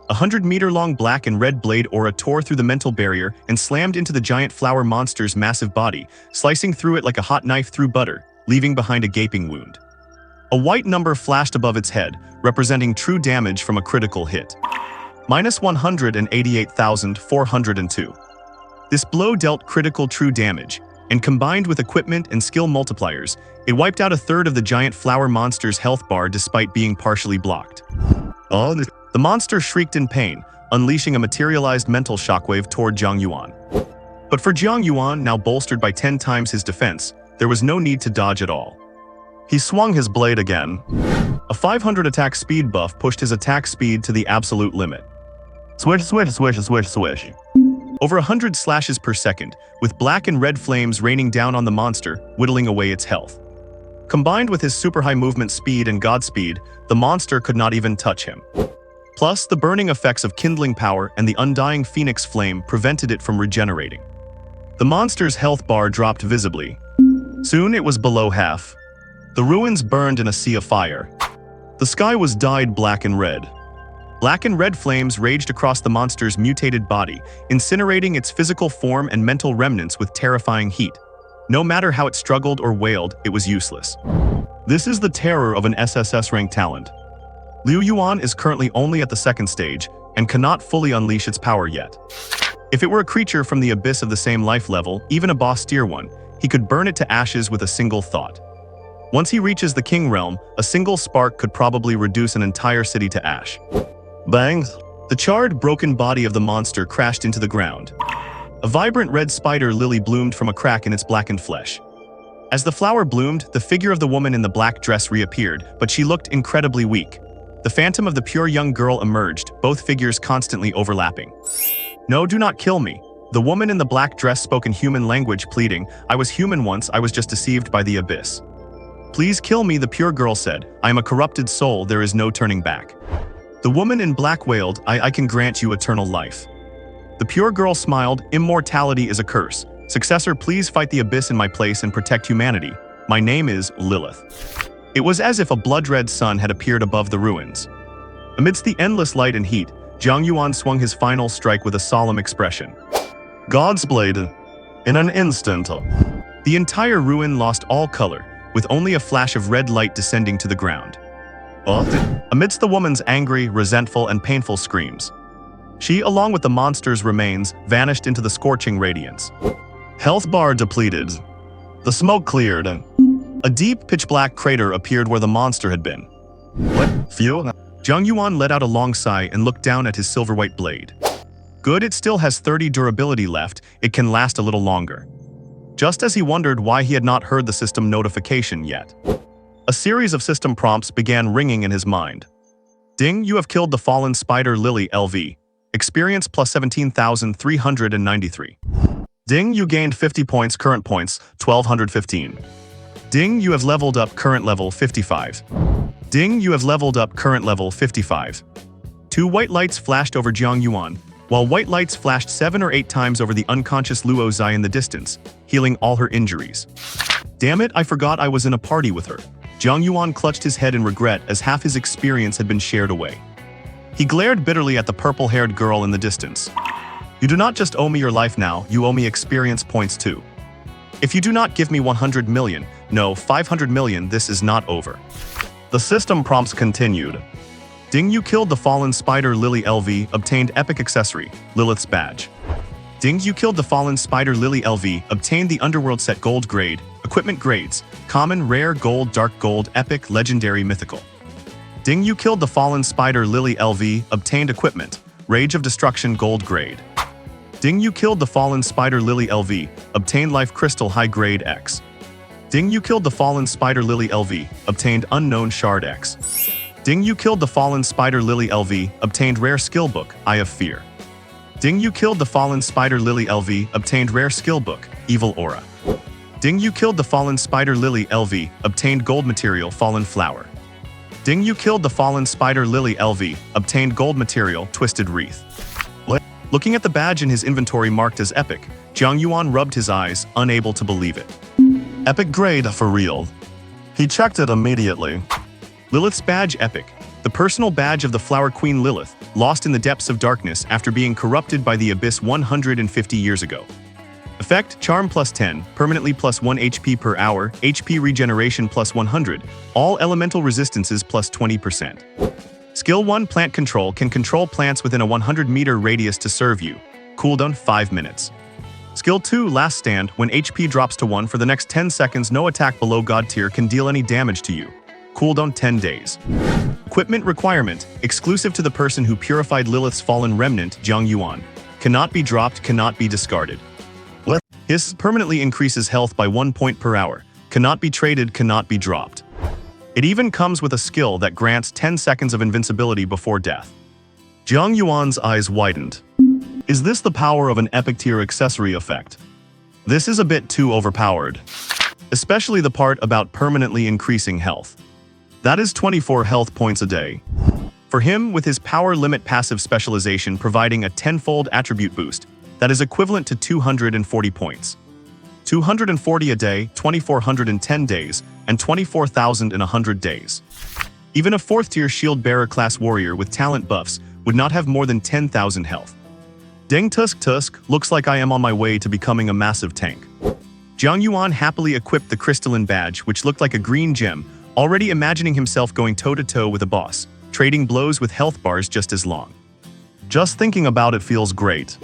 100-meter-long black and red blade aura tore through the mental barrier and slammed into the giant flower monster's massive body, slicing through it like a hot knife through butter, leaving behind a gaping wound. A white number flashed above its head, representing true damage from a critical hit. -188,402. This blow dealt critical true damage, and combined with equipment and skill multipliers, it wiped out a third of the giant flower monster's health bar despite being partially blocked. The monster shrieked in pain, unleashing a materialized mental shockwave toward Jiang Yuan. But for Jiang Yuan, now bolstered by 10 times his defense, there was no need to dodge at all. He swung his blade again. A 500 attack speed buff pushed his attack speed to the absolute limit. Swish, swish, swish, swish, swish. Over 100 slashes per second, with black and red flames raining down on the monster, whittling away its health. Combined with his super high movement speed and god speed, the monster could not even touch him. Plus, the burning effects of kindling power and the undying phoenix flame prevented it from regenerating. The monster's health bar dropped visibly. Soon it was below half. The ruins burned in a sea of fire. The sky was dyed black and red. Black and red flames raged across the monster's mutated body, incinerating its physical form and mental remnants with terrifying heat. No matter how it struggled or wailed, it was useless. This is the terror of an SSS-ranked talent. Liu Yuan is currently only at the second stage, and cannot fully unleash its power yet. If it were a creature from the abyss of the same life level, even a boss tier one, he could burn it to ashes with a single thought. Once he reaches the King Realm, a single spark could probably reduce an entire city to ash. Bang! The charred, broken body of the monster crashed into the ground. A vibrant red spider lily bloomed from a crack in its blackened flesh. As the flower bloomed, the figure of the woman in the black dress reappeared, but she looked incredibly weak. The phantom of the pure young girl emerged, both figures constantly overlapping. No, do not kill me. The woman in the black dress spoke in human language, pleading, I was human once, I was just deceived by the abyss. Please kill me, the pure girl said. I am a corrupted soul, there is no turning back. The woman in black wailed, I can grant you eternal life. The pure girl smiled, immortality is a curse. Successor, please fight the abyss in my place and protect humanity. My name is Lilith. It was as if a blood-red sun had appeared above the ruins. Amidst the endless light and heat, Jiang Yuan swung his final strike with a solemn expression. God's blade. In an instant. The entire ruin lost all color, with only a flash of red light descending to the ground. Amidst the woman's angry, resentful, and painful screams, she, along with the monster's remains, vanished into the scorching radiance. Health bar depleted. The smoke cleared. A deep, pitch-black crater appeared where the monster had been. What? Phew? Jiang Yuan let out a long sigh and looked down at his silver-white blade. Good, it still has 30 durability left, it can last a little longer. Just as he wondered why he had not heard the system notification yet. A series of system prompts began ringing in his mind. Ding, you have killed the fallen spider Lily LV. Experience plus 17,393. Ding, you gained 50 points, current points, 1,215. Ding, you have leveled up, current level 55. Ding, you have leveled up, current level 55. 2 white lights flashed over Jiang Yuan, while white lights flashed 7 or 8 times over the unconscious Luo Zai in the distance, healing all her injuries. Damn it, I forgot I was in a party with her. Jiang Yuan clutched his head in regret as half his experience had been shared away. He glared bitterly at the purple-haired girl in the distance. You do not just owe me your life now, you owe me experience points too. If you do not give me 100 million, no, 500 million, this is not over. The system prompts continued. Ding, you killed the fallen spider Lily LV, obtained epic accessory, Lilith's badge. Ding, you killed the fallen spider Lily LV, obtained the underworld set gold grade, equipment grades, common, rare, gold, dark gold, epic, legendary, mythical. Ding, you killed the fallen spider Lily LV, obtained equipment, Rage of Destruction gold grade. Ding, you killed the fallen spider Lily LV, obtained life crystal high grade X. Ding, you killed the fallen spider Lily LV, obtained unknown shard X. Ding, you killed the fallen spider Lily LV, obtained rare skill book, Eye of Fear. Ding, you killed the fallen spider Lily LV, obtained rare skill book, Evil Aura. Ding, you killed the fallen spider Lily LV, obtained gold material, Fallen Flower. Ding, you killed the fallen spider Lily LV, obtained gold material, Twisted Wreath. Looking at the badge in his inventory marked as epic, Jiang Yuan rubbed his eyes, unable to believe it. Epic grade for real. He checked it immediately. Lilith's badge epic, the personal badge of the Flower Queen Lilith, lost in the depths of darkness after being corrupted by the abyss 150 years ago. Effect, Charm plus 10, permanently plus 1 HP per hour, HP regeneration plus 100, all elemental resistances plus 20%. Skill 1, Plant Control, can control plants within a 100-meter radius to serve you. Cooldown 5 minutes. Skill 2, Last Stand, when HP drops to 1 for the next 10 seconds, no attack below God tier can deal any damage to you. Cooldown 10 days. Equipment requirement, exclusive to the person who purified Lilith's fallen remnant, Jiang Yuan. Cannot be dropped, cannot be discarded. Hiss permanently increases health by 1 point per hour. Cannot be traded, cannot be dropped. It even comes with a skill that grants 10 seconds of invincibility before death. Jiang Yuan's eyes widened. Is this the power of an epic tier accessory effect? This is a bit too overpowered. Especially the part about permanently increasing health. That is 24 health points a day. For him, with his power limit passive specialization providing a 10-fold attribute boost, that is equivalent to 240 points. 240 a day, 2410 days, and 24,000 in 100 days. Even a 4th tier shield bearer class warrior with talent buffs would not have more than 10,000 health. Deng Tusk, looks like I am on my way to becoming a massive tank. Jiang Yuan happily equipped the crystalline badge, which looked like a green gem, already imagining himself going toe-to-toe with a boss, trading blows with health bars just as long. Just thinking about it feels great.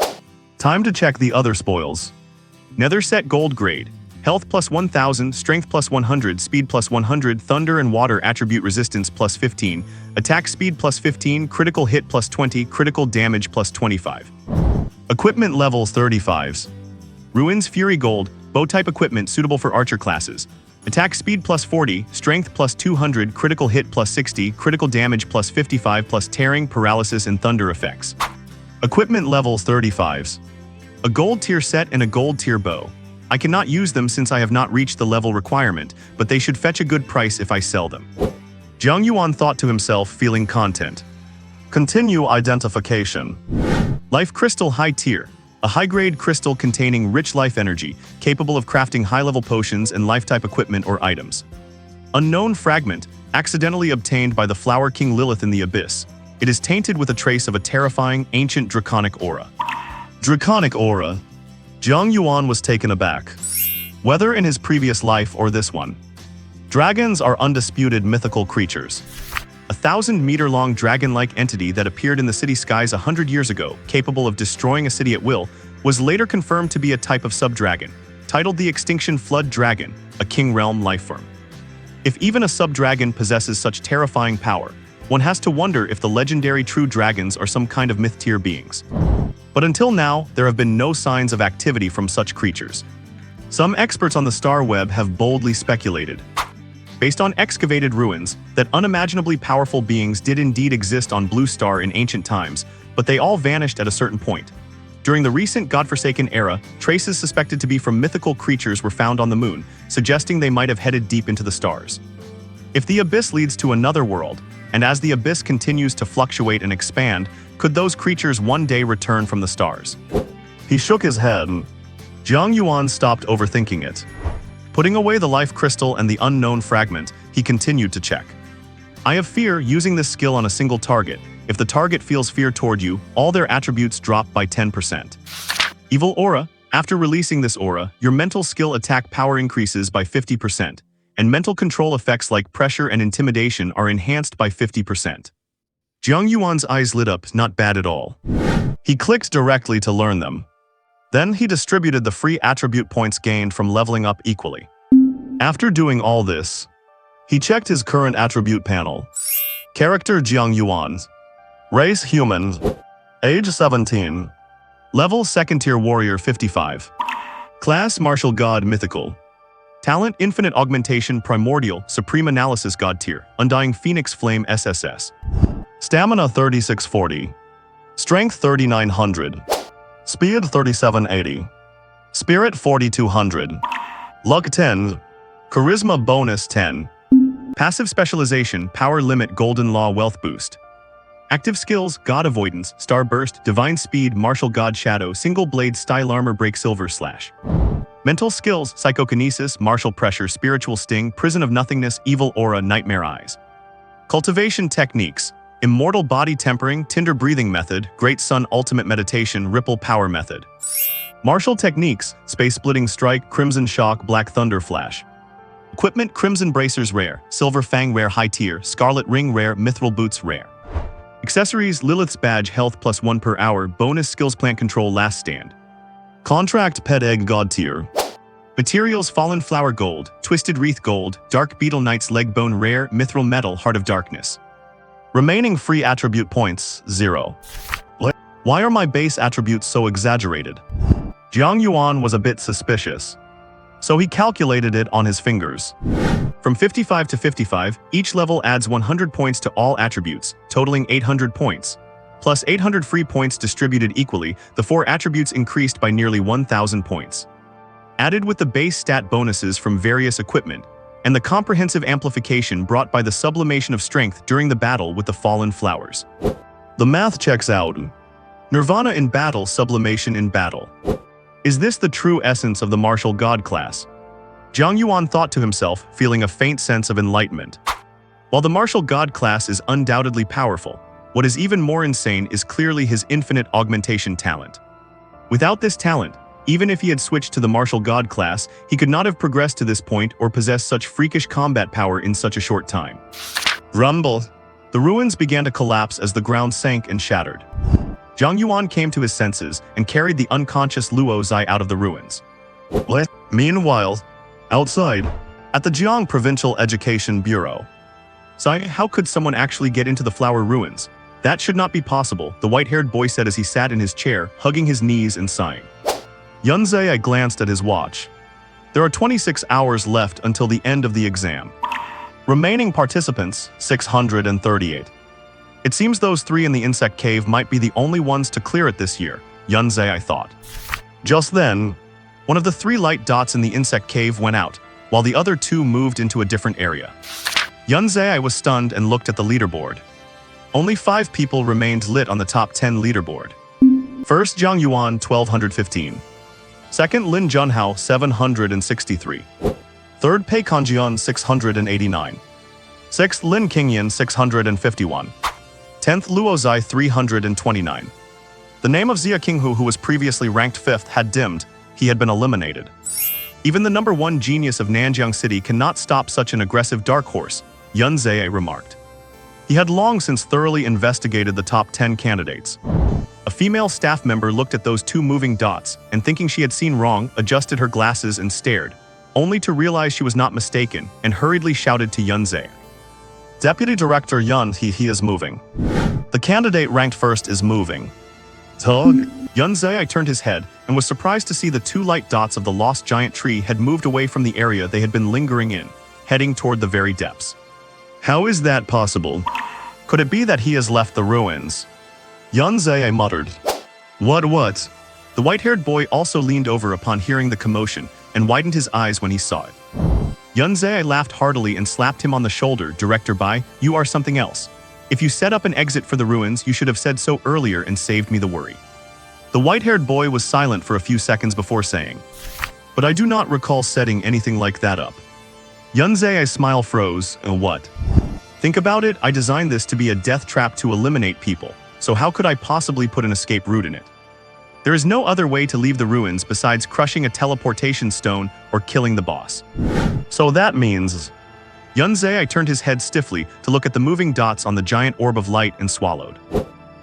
Time to check the other spoils. Nether set gold grade. Health plus 1000, strength plus 100, speed plus 100, thunder and water attribute resistance plus 15, attack speed plus 15, critical hit plus 20, critical damage plus 25. Equipment levels 35s. Ruins Fury Gold, bow type equipment suitable for archer classes. Attack speed plus 40, strength plus 200, critical hit plus 60, critical damage plus 55 plus tearing, paralysis and thunder effects. Equipment levels 35s. A gold tier set and a gold tier bow. I cannot use them since I have not reached the level requirement, but they should fetch a good price if I sell them. Jiang Yuan thought to himself, feeling content. Continue identification. Life Crystal High Tier. A high-grade crystal containing rich life energy, capable of crafting high-level potions and life-type equipment or items. Unknown Fragment, accidentally obtained by the Flower King Lilith in the Abyss. It is tainted with a trace of a terrifying, ancient draconic aura. Draconic aura. Jiang Yuan was taken aback. Whether in his previous life or this one. Dragons are undisputed mythical creatures. A 1,000-meter-long dragon-like entity that appeared in the city skies 100 years ago, capable of destroying a city at will, was later confirmed to be a type of sub-dragon, titled the Extinction Flood Dragon, a King Realm lifeform. If even a sub-dragon possesses such terrifying power, one has to wonder if the legendary true dragons are some kind of myth-tier beings. But until now, there have been no signs of activity from such creatures. Some experts on the star web have boldly speculated, based on excavated ruins, that unimaginably powerful beings did indeed exist on Blue Star in ancient times, but they all vanished at a certain point. During the recent godforsaken era, traces suspected to be from mythical creatures were found on the moon, suggesting they might have headed deep into the stars. If the abyss leads to another world, and as the abyss continues to fluctuate and expand, could those creatures one day return from the stars? He shook his head. Jiang Yuan stopped overthinking it. Putting away the life crystal and the unknown fragment, he continued to check. I have fear using this skill on a single target. If the target feels fear toward you, all their attributes drop by 10%. Evil Aura. After releasing this aura, your mental skill attack power increases by 50%, and mental control effects like pressure and intimidation are enhanced by 50%. Jiang Yuan's eyes lit up, not bad at all. He clicked directly to learn them. Then he distributed the free attribute points gained from leveling up equally. After doing all this, he checked his current attribute panel. Character Jiang Yuan. Race human. Age 17. Level 2nd tier warrior 55. Class martial god mythical. Talent infinite augmentation primordial supreme analysis god tier undying phoenix flame SSS. Stamina 3640. Strength 3900. Speed 3780. Spirit 4200. Luck 10. Charisma bonus 10. Passive specialization power limit golden law wealth boost. Active skills God avoidance, star burst, divine speed, martial god shadow, single blade style armor break silver slash. Mental skills psychokinesis, martial pressure, spiritual sting, prison of nothingness, evil aura, nightmare eyes. Cultivation techniques. Immortal body tempering, tinder breathing method, great sun ultimate meditation, ripple power method. Martial techniques, space splitting strike, crimson shock, black thunder flash. Equipment crimson bracers rare, silver fang rare high tier, scarlet ring rare, mithril boots rare. Accessories Lilith's badge health +1 per hour, bonus skills plant control last stand. Contract pet egg god tier. Materials fallen flower gold, twisted wreath gold, dark beetle knight's leg bone rare, mithril metal heart of darkness. Remaining free attribute points 0. Why are my base attributes so exaggerated? Jiang Yuan was a bit suspicious. So he calculated it on his fingers. From 55 to 55, each level adds 100 points to all attributes, totaling 800 points. Plus 800 free points distributed equally, the 4 attributes increased by nearly 1,000 points. Added with the base stat bonuses from various equipment, and the comprehensive amplification brought by the sublimation of strength during the battle with the fallen flowers. The math checks out. Nirvana in battle, sublimation in battle. Is this the true essence of the martial god class? Jiang Yuan thought to himself, feeling a faint sense of enlightenment. While the martial god class is undoubtedly powerful, what is even more insane is clearly his infinite augmentation talent. Without this talent, even if he had switched to the martial god class, he could not have progressed to this point or possessed such freakish combat power in such a short time. Rumble. The ruins began to collapse as the ground sank and shattered. Jiang Yuan came to his senses and carried the unconscious Luo Zai out of the ruins. Meanwhile, outside, at the Jiang Provincial Education Bureau. Zai, how could someone actually get into the flower ruins? That should not be possible, the white-haired boy said as he sat in his chair, hugging his knees and sighing. Yunzei glanced at his watch. There are 26 hours left until the end of the exam. Remaining participants, 638. It seems those 3 in the insect cave might be the only ones to clear it this year, Yunzei thought. Just then, one of the 3 light dots in the insect cave went out, while the other 2 moved into a different area. Yunzei was stunned and looked at the leaderboard. Only 5 people remained lit on the top 10 leaderboard. First, Jiang Yuan, 1215. Second, Lin Junhao, 763. Third, Pei Kanjian, 689. Sixth, Lin Qingyan, 651. 10th, Luo Zai, 329. The name of Xia Qinghu, who was previously ranked 5th, had dimmed. He had been eliminated. Even the number 1 genius of Nanjiang City cannot stop such an aggressive dark horse, Yunzei remarked. He had long since thoroughly investigated the top 10 candidates. A female staff member looked at those 2 moving dots and, thinking she had seen wrong, adjusted her glasses and stared, only to realize she was not mistaken, and hurriedly shouted to Yunzei. Deputy Director Yun, he is moving. The candidate ranked first is moving. Tug. Yunzei turned his head and was surprised to see the 2 light dots of the lost giant tree had moved away from the area they had been lingering in, heading toward the very depths. How is that possible? Could it be that he has left the ruins? Yunzei muttered. What? The white-haired boy also leaned over upon hearing the commotion and widened his eyes when he saw it. Yunzei laughed heartily and slapped him on the shoulder. Director Bai, you are something else. If you set up an exit for the ruins, you should have said so earlier and saved me the worry. The white-haired boy was silent for a few seconds before saying, but I do not recall setting anything like that up. Yunzei's smile froze. What? Think about it, I designed this to be a death trap to eliminate people, so how could I possibly put an escape route in it? There is no other way to leave the ruins besides crushing a teleportation stone or killing the boss. So that means... Yunzei turned his head stiffly to look at the moving dots on the giant orb of light and swallowed.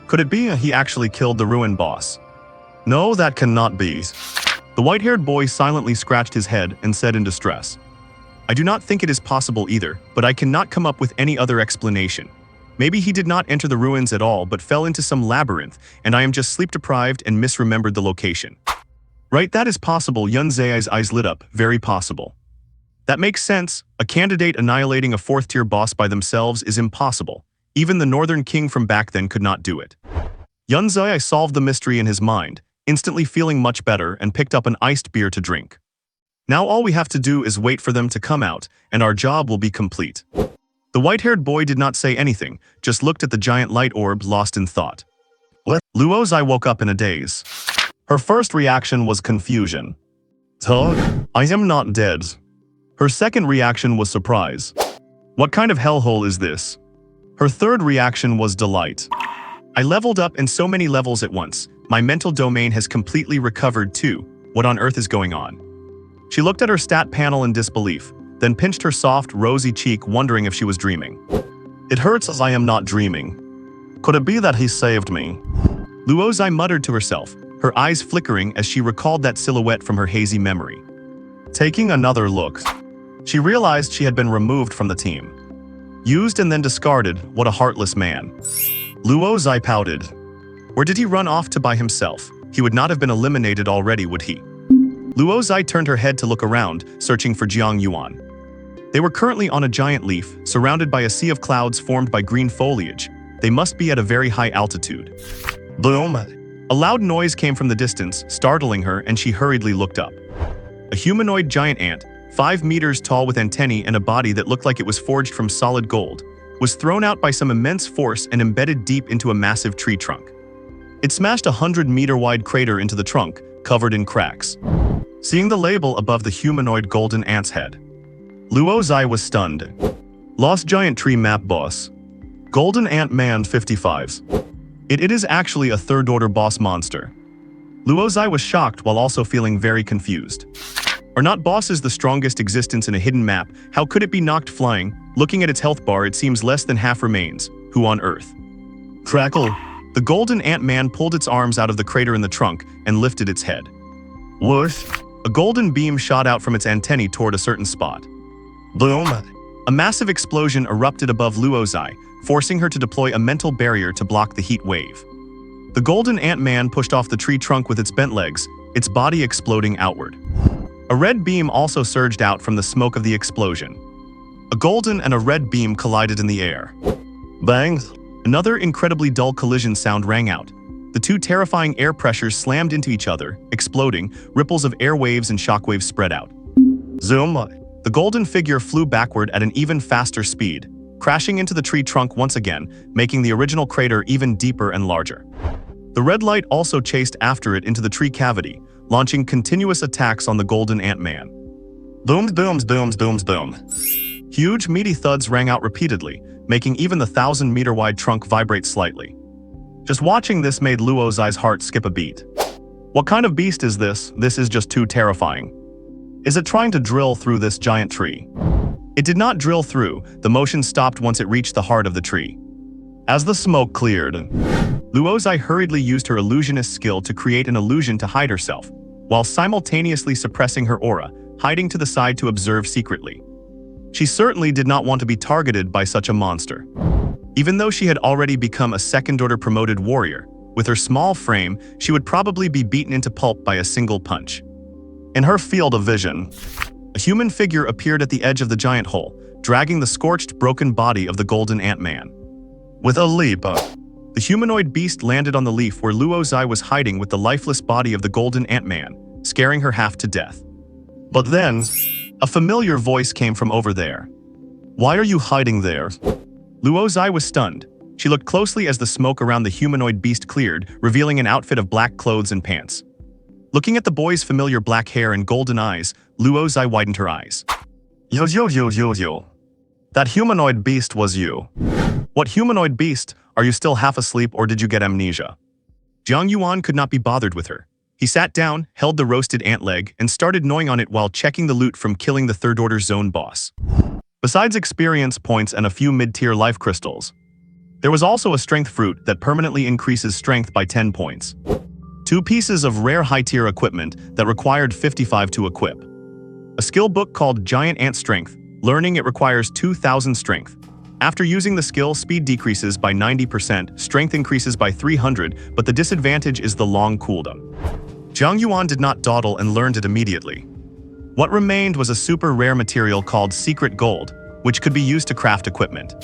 Could it be he actually killed the ruin boss? No, that cannot be. The white-haired boy silently scratched his head and said in distress. I do not think it is possible either, but I cannot come up with any other explanation. Maybe he did not enter the ruins at all but fell into some labyrinth, and I am just sleep-deprived and misremembered the location. Right, that is possible. Yunzei's eyes lit up. Very possible. That makes sense. A candidate annihilating a 4th-tier boss by themselves is impossible. Even the Northern King from back then could not do it. Yunzei solved the mystery in his mind, instantly feeling much better, and picked up an iced beer to drink. Now all we have to do is wait for them to come out, and our job will be complete. The white-haired boy did not say anything, just looked at the giant light orb, lost in thought. Luo Zai woke up in a daze. Her first reaction was confusion. Tug, I am not dead. Her second reaction was surprise. What kind of hellhole is this? Her third reaction was delight. I leveled up in so many levels at once. My mental domain has completely recovered too. What on earth is going on? She looked at her stat panel in disbelief, then pinched her soft, rosy cheek, wondering if she was dreaming. It hurts as I am not dreaming. Could it be that he saved me? Luo Zai muttered to herself, her eyes flickering as she recalled that silhouette from her hazy memory. Taking another look, she realized she had been removed from the team. Used and then discarded, what a heartless man. Luo Zai pouted. Where did he run off to by himself? He would not have been eliminated already, would he? Luo Zai turned her head to look around, searching for Jiang Yuan. They were currently on a giant leaf, surrounded by a sea of clouds formed by green foliage. They must be at a very high altitude. Boom! A loud noise came from the distance, startling her, and she hurriedly looked up. A humanoid giant ant, 5 meters tall with antennae and a body that looked like it was forged from solid gold, was thrown out by some immense force and embedded deep into a massive tree trunk. It smashed a 100-meter-wide crater into the trunk, covered in cracks. Seeing the label above the humanoid golden ant's head, Luo Zai was stunned. Lost Giant Tree Map Boss. Golden Ant Man 55s. It is actually a third-order boss monster. Luo Zai was shocked while also feeling very confused. Are not bosses the strongest existence in a hidden map? How could it be knocked flying? Looking at its health bar, it seems less than half remains. Who on earth? Crackle. The golden ant-man pulled its arms out of the crater in the trunk and lifted its head. Whoosh. A golden beam shot out from its antennae toward a certain spot. Boom. A massive explosion erupted above Luo Zai, forcing her to deploy a mental barrier to block the heat wave. The golden ant-man pushed off the tree trunk with its bent legs, its body exploding outward. A red beam also surged out from the smoke of the explosion. A golden and a red beam collided in the air. Bang! Another incredibly dull collision sound rang out. The two terrifying air pressures slammed into each other, exploding, ripples of air waves and shockwaves spread out. Zoom! The golden figure flew backward at an even faster speed, crashing into the tree trunk once again, making the original crater even deeper and larger. The red light also chased after it into the tree cavity, launching continuous attacks on the golden ant-man. Booms, booms, booms, booms, boom. Huge, meaty thuds rang out repeatedly, making even the 1,000-meter-wide trunk vibrate slightly. Just watching this made Luo Zai's heart skip a beat. What kind of beast is this? This is just too terrifying. Is it trying to drill through this giant tree? It did not drill through, the motion stopped once it reached the heart of the tree. As the smoke cleared, Luo Zai hurriedly used her illusionist skill to create an illusion to hide herself, while simultaneously suppressing her aura, hiding to the side to observe secretly. She certainly did not want to be targeted by such a monster. Even though she had already become a second-order promoted warrior, with her small frame, she would probably be beaten into pulp by a single punch. In her field of vision, a human figure appeared at the edge of the giant hole, dragging the scorched, broken body of the golden ant-man. With a leap, the humanoid beast landed on the leaf where Luo Zai was hiding with the lifeless body of the golden ant-man, scaring her half to death. But then, a familiar voice came from over there. Why are you hiding there? Luo Zai was stunned. She looked closely as the smoke around the humanoid beast cleared, revealing an outfit of black clothes and pants. Looking at the boy's familiar black hair and golden eyes, Luo Zai widened her eyes. Yo. That humanoid beast was you. What humanoid beast? Are you still half asleep or did you get amnesia? Jiang Yuan could not be bothered with her. He sat down, held the roasted ant leg, and started gnawing on it while checking the loot from killing the third-order zone boss. Besides experience points and a few mid-tier life crystals, there was also a strength fruit that permanently increases strength by 10 points. 2 pieces of rare high-tier equipment that required 55 to equip. A skill book called Giant Ant Strength. Learning it requires 2,000 strength. After using the skill, speed decreases by 90%, strength increases by 300, but the disadvantage is the long cooldown. Jiang Yuan did not dawdle and learned it immediately. What remained was a super rare material called Secret Gold, which could be used to craft equipment.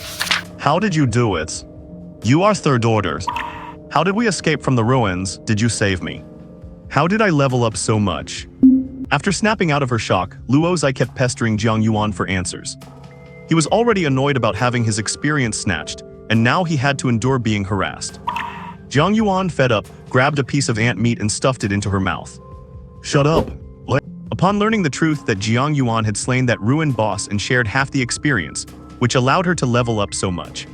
How did you do it? You are third orders. How did we escape from the ruins? Did you save me? How did I level up so much? After snapping out of her shock, Luo Zai kept pestering Jiang Yuan for answers. He was already annoyed about having his experience snatched, and now he had to endure being harassed. Jiang Yuan, fed up, grabbed a piece of ant meat and stuffed it into her mouth. Shut up. Upon learning the truth that Jiang Yuan had slain that ruined boss and shared half the experience, which allowed her to level up so much,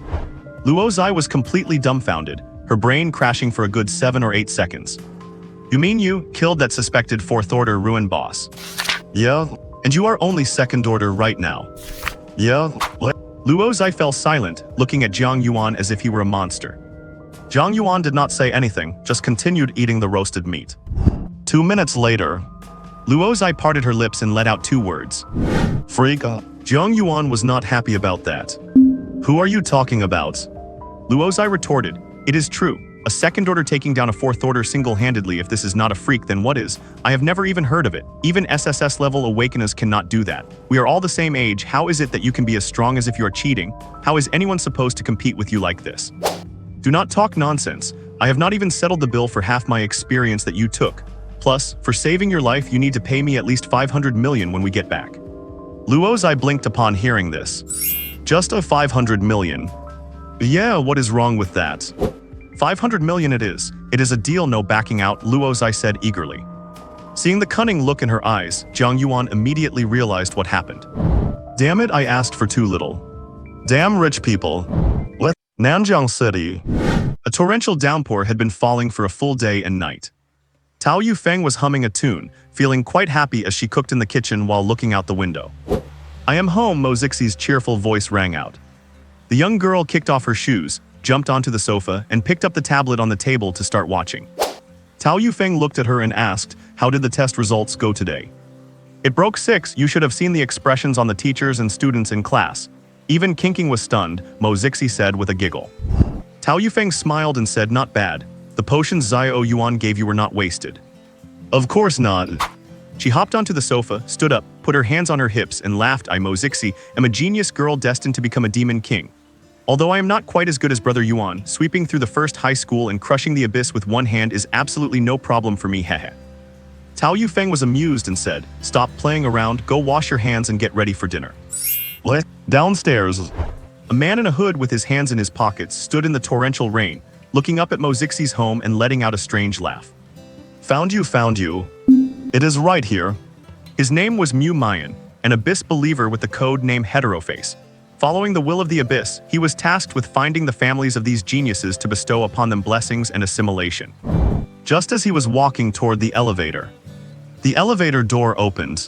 Luo Zai was completely dumbfounded, her brain crashing for a good 7 or 8 seconds. You mean you killed that suspected fourth-order ruined boss? Yeah. And you are only second-order right now? Yeah. Luo Zai fell silent, looking at Jiang Yuan as if he were a monster. Jiang Yuan did not say anything, just continued eating the roasted meat. 2 minutes later, Luo Zai parted her lips and let out 2 words. Freak. Jiang Yuan was not happy about that. Who are you talking about? Luo Zai retorted. It is true. A second order taking down a fourth order single-handedly. If this is not a freak, then what is? I have never even heard of it. Even SSS level awakeners cannot do that. We are all the same age. How is it that you can be as strong as if you are cheating? How is anyone supposed to compete with you like this? Do not talk nonsense. I have not even settled the bill for half my experience that you took. Plus, for saving your life, you need to pay me at least 500 million when we get back. Luo's eye blinked upon hearing this. Just a 500 million. Yeah, what is wrong with that? 500 million it is. It is a deal, no backing out, Luo's eye said eagerly. Seeing the cunning look in her eyes, Jiang Yuan immediately realized what happened. Damn it, I asked for too little. Damn rich people. Let Nanjiang City. A torrential downpour had been falling for a full day and night. Tao Yufeng was humming a tune, feeling quite happy as she cooked in the kitchen while looking out the window. I am home, Mo Zixi's cheerful voice rang out. The young girl kicked off her shoes, jumped onto the sofa, and picked up the tablet on the table to start watching. Tao Yufeng looked at her and asked, how did the test results go today? It broke 6, you should have seen the expressions on the teachers and students in class. Even Kinking was stunned, Mo Zixi said with a giggle. Tao Yufeng smiled and said, not bad. The potions Zio Yuan gave you were not wasted. Of course not. She hopped onto the sofa, stood up, put her hands on her hips, and laughed. I, Mo Zixi, am a genius girl destined to become a demon king. Although I am not quite as good as Brother Yuan, sweeping through the first high school and crushing the abyss with one hand is absolutely no problem for me, hehe. Tao Yufeng was amused and said, stop playing around, go wash your hands and get ready for dinner. What? Downstairs. A man in a hood with his hands in his pockets stood in the torrential rain, looking up at Mo Zixi's home and letting out a strange laugh. Found you, found you. It is right here. His name was Mu Mayan, an abyss believer with the code name Heteroface. Following the will of the abyss, he was tasked with finding the families of these geniuses to bestow upon them blessings and assimilation. Just as he was walking toward the elevator door opened.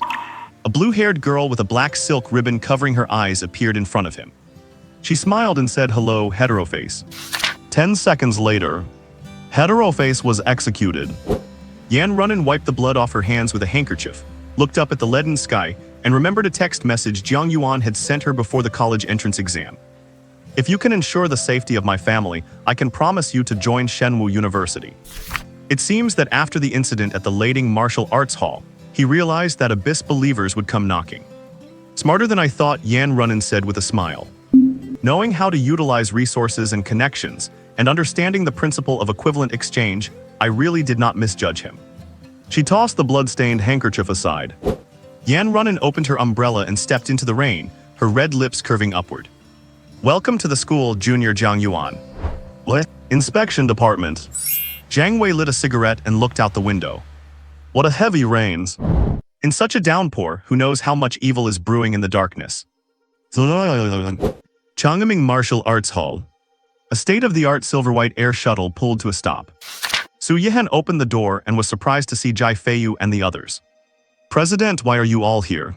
A blue-haired girl with a black silk ribbon covering her eyes appeared in front of him. She smiled and said, hello, Heteroface. 10 seconds later, Heteroface was executed. Yan Runin wiped the blood off her hands with a handkerchief, looked up at the leaden sky, and remembered a text message Jiang Yuan had sent her before the college entrance exam. If you can ensure the safety of my family, I can promise you to join Shenwu University. It seems that after the incident at the Lading Martial Arts Hall, he realized that abyss believers would come knocking. Smarter than I thought, Yan Runin said with a smile. Knowing how to utilize resources and connections, and understanding the principle of equivalent exchange, I really did not misjudge him. She tossed the blood-stained handkerchief aside. Yan Runin opened her umbrella and stepped into the rain, her red lips curving upward. Welcome to the school, Junior Jiang Yuan. What? Inspection department. Jiang Wei lit a cigarette and looked out the window. What a heavy rains. In such a downpour, who knows how much evil is brewing in the darkness. Changming Martial Arts Hall. A state-of-the-art silver-white air shuttle pulled to a stop. Su Yihan opened the door and was surprised to see Jai Feiyu and the others. President, why are you all here?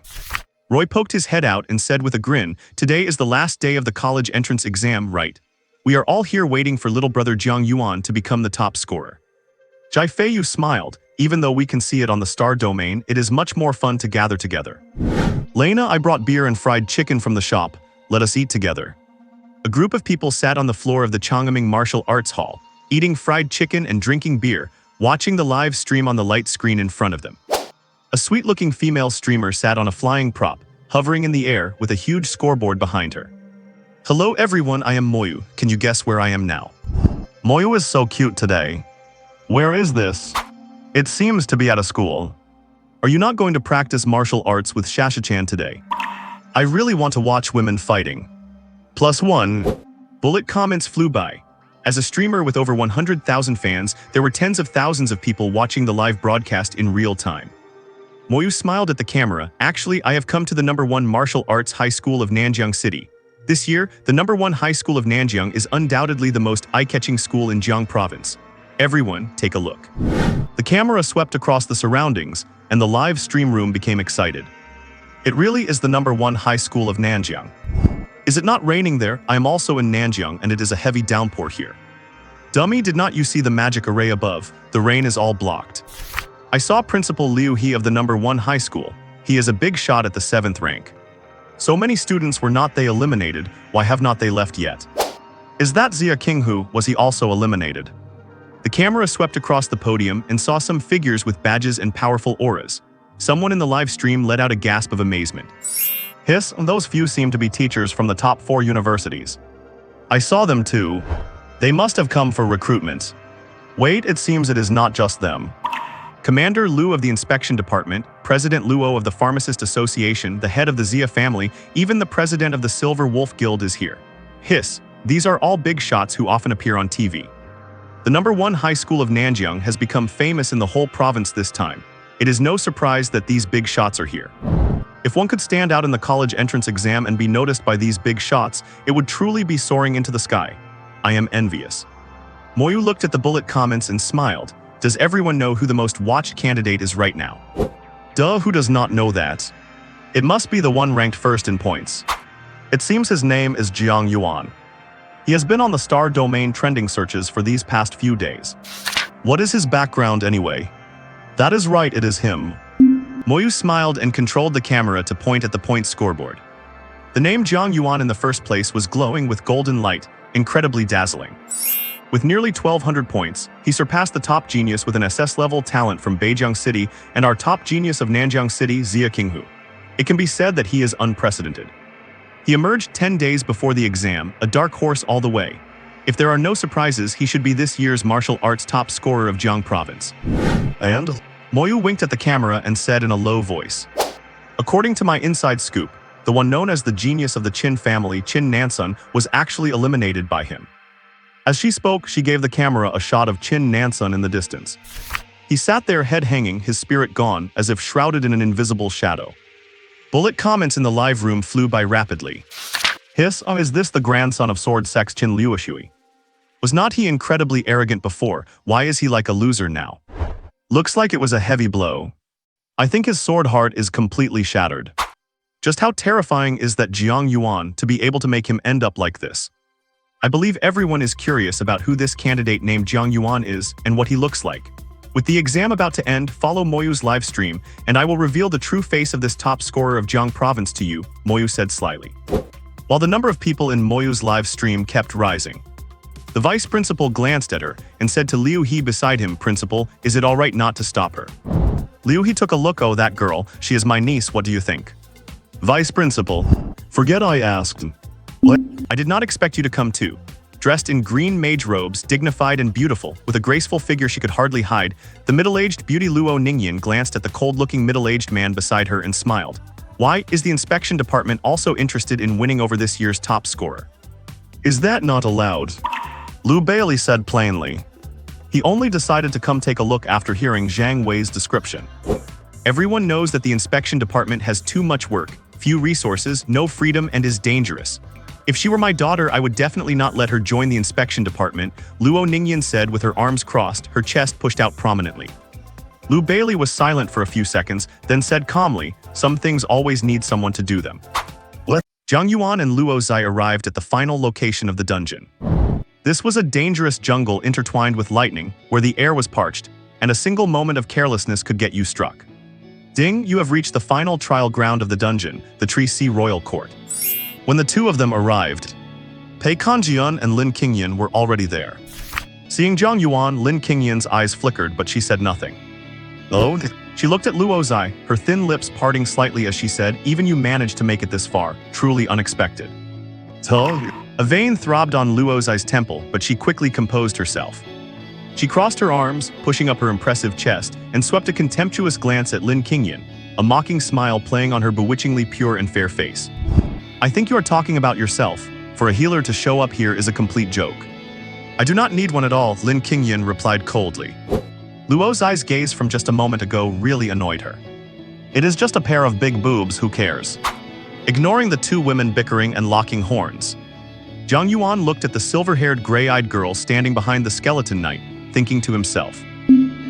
Roy poked his head out and said with a grin, today is the last day of the college entrance exam, right? We are all here waiting for little brother Jiang Yuan to become the top scorer. Jai Feiyu smiled, even though we can see it on the star domain, it is much more fun to gather together. Lena, I brought beer and fried chicken from the shop, let us eat together. A group of people sat on the floor of the Changming Martial Arts Hall, eating fried chicken and drinking beer, watching the live stream on the light screen in front of them. A sweet-looking female streamer sat on a flying prop, hovering in the air with a huge scoreboard behind her. Hello everyone, I am Moyu. Can you guess where I am now? Moyu is so cute today. Where is this? It seems to be at a school. Are you not going to practice martial arts with Shasha-chan today? I really want to watch women fighting. +1. Bullet comments flew by. As a streamer with over 100,000 fans, there were tens of thousands of people watching the live broadcast in real time. Moyu smiled at the camera. Actually, I have come to the #1 martial arts high school of Nanjiang City. This year, the #1 high school of Nanjiang is undoubtedly the most eye-catching school in Jiang province. Everyone, take a look. The camera swept across the surroundings, and the live stream room became excited. It really is the #1 high school of Nanjiang. Is it not raining there? I am also in Nanjiang, and it is a heavy downpour here. Dummy, did not you see the magic array above? The rain is all blocked. I saw Principal Liu He of the #1 high school. He is a big shot at the 7th rank. So many students were not they eliminated, why have not they left yet? Is that Zia Qinghu, was he also eliminated? The camera swept across the podium and saw some figures with badges and powerful auras. Someone in the live stream let out a gasp of amazement. Hiss, those few seem to be teachers from the top 4 universities. I saw them too. They must have come for recruitment. Wait, it seems it is not just them. Commander Liu of the Inspection Department, President Luo of the Pharmacist Association, the head of the Xia family, even the president of the Silver Wolf Guild is here. Hiss, these are all big shots who often appear on TV. The #1 high school of Nanjiang has become famous in the whole province this time. It is no surprise that these big shots are here. If one could stand out in the college entrance exam and be noticed by these big shots, it would truly be soaring into the sky. I am envious. Moyu looked at the bullet comments and smiled. Does everyone know who the most watched candidate is right now? Duh, who does not know that? It must be the one ranked first in points. It seems his name is Jiang Yuan. He has been on the star domain trending searches for these past few days. What is his background anyway? That is right, it is him. Moyu smiled and controlled the camera to point at the point scoreboard. The name Jiang Yuan in the first place was glowing with golden light, incredibly dazzling. With nearly 1,200 points, he surpassed the top genius with an SS-level talent from Beijiang City and our top genius of Nanjiang City, Xia Qinghu. It can be said that he is unprecedented. He emerged 10 days before the exam, a dark horse all the way. If there are no surprises, he should be this year's martial arts top scorer of Jiang Province. And? Moyu winked at the camera and said in a low voice. According to my inside scoop, the one known as the genius of the Qin family, Qin Nansun, was actually eliminated by him. As she spoke, she gave the camera a shot of Qin Nansun in the distance. He sat there head hanging, his spirit gone, as if shrouded in an invisible shadow. Bullet comments in the live room flew by rapidly. Hiss, is this the grandson of Sword Sex Qin Liuoshui? Was not he incredibly arrogant before? Why is he like a loser now? Looks like it was a heavy blow. I think his sword heart is completely shattered. Just how terrifying is that Jiang Yuan to be able to make him end up like this? I believe everyone is curious about who this candidate named Jiang Yuan is and what he looks like. With the exam about to end, follow Moyu's live stream, and I will reveal the true face of this top scorer of Jiang Province to you, Moyu said slyly. While the number of people in Moyu's live stream kept rising, the vice principal glanced at her and said to Liu He beside him, Principal, is it all right not to stop her? Liu He took a look, oh that girl, she is my niece, what do you think? Vice principal, forget I asked. What? I did not expect you to come too. Dressed in green mage robes, dignified and beautiful, with a graceful figure she could hardly hide, the middle-aged beauty Luo Ningyan glanced at the cold-looking middle-aged man beside her and smiled. Why is the inspection department also interested in winning over this year's top scorer? Is that not allowed? Liu Bailey said plainly. He only decided to come take a look after hearing Zhang Wei's description. Everyone knows that the inspection department has too much work, few resources, no freedom, and is dangerous. If she were my daughter, I would definitely not let her join the inspection department, Luo Ningyan said with her arms crossed, her chest pushed out prominently. Liu Bailey was silent for a few seconds, then said calmly, some things always need someone to do them. What? Jiang Yuan and Luo Zai arrived at the final location of the dungeon. This was a dangerous jungle intertwined with lightning, where the air was parched, and a single moment of carelessness could get you struck. Ding, you have reached the final trial ground of the dungeon, the Tree Sea Royal Court. When the two of them arrived, Pei Kanjian and Lin Qingyan were already there. Seeing Jiang Yuan, Lin Qingyan's eyes flickered, but she said nothing. Oh? She looked at Luo Zai, her thin lips parting slightly as she said, even you managed to make it this far, truly unexpected. A vein throbbed on Luo Zai's temple, but she quickly composed herself. She crossed her arms, pushing up her impressive chest, and swept a contemptuous glance at Lin Qingyan, a mocking smile playing on her bewitchingly pure and fair face. I think you are talking about yourself. For a healer to show up here is a complete joke. I do not need one at all, Lin Qingyan replied coldly. Luo Zai's gaze from just a moment ago really annoyed her. It is just a pair of big boobs, who cares? Ignoring the two women bickering and locking horns, Jiang Yuan looked at the silver-haired, gray-eyed girl standing behind the skeleton knight, thinking to himself.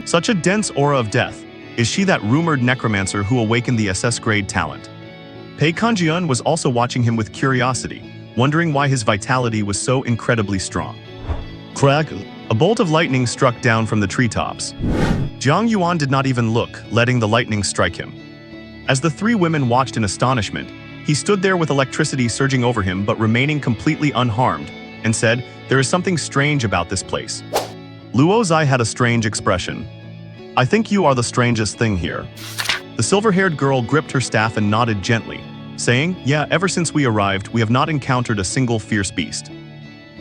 Such a dense aura of death. Is she that rumored necromancer who awakened the SS-grade talent? Pei Kanjian was also watching him with curiosity, wondering why his vitality was so incredibly strong. Crack! A bolt of lightning struck down from the treetops. Jiang Yuan did not even look, letting the lightning strike him. As the three women watched in astonishment, he stood there with electricity surging over him but remaining completely unharmed, and said, there is something strange about this place. Luo's eye had a strange expression. I think you are the strangest thing here. The silver-haired girl gripped her staff and nodded gently, saying, yeah, ever since we arrived, we have not encountered a single fierce beast.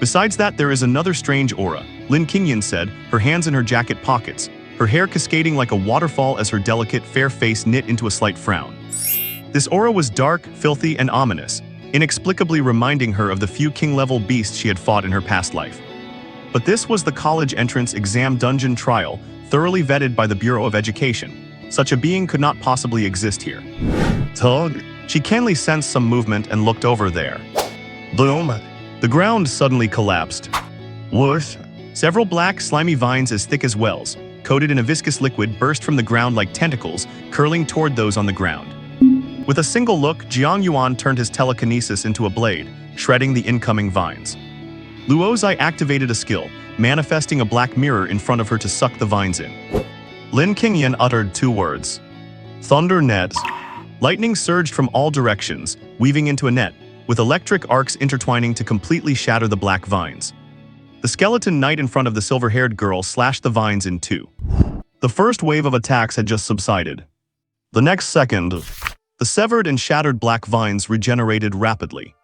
Besides that, there is another strange aura, Lin Qingyan said, her hands in her jacket pockets, her hair cascading like a waterfall as her delicate, fair face knit into a slight frown. This aura was dark, filthy, and ominous, inexplicably reminding her of the few king-level beasts she had fought in her past life. But this was the college entrance exam dungeon trial, thoroughly vetted by the Bureau of Education. Such a being could not possibly exist here. Tug. She keenly sensed some movement and looked over there. Boom. The ground suddenly collapsed. Whoosh. Several black, slimy vines as thick as wells, coated in a viscous liquid, burst from the ground like tentacles, curling toward those on the ground. With a single look, Jiang Yuan turned his telekinesis into a blade, shredding the incoming vines. Luo's eye activated a skill, manifesting a black mirror in front of her to suck the vines in. Lin Qingyan uttered 2 words. Thunder net. Lightning surged from all directions, weaving into a net, with electric arcs intertwining to completely shatter the black vines. The skeleton knight in front of the silver-haired girl slashed the vines in 2. The first wave of attacks had just subsided. The next second, the severed and shattered black vines regenerated rapidly.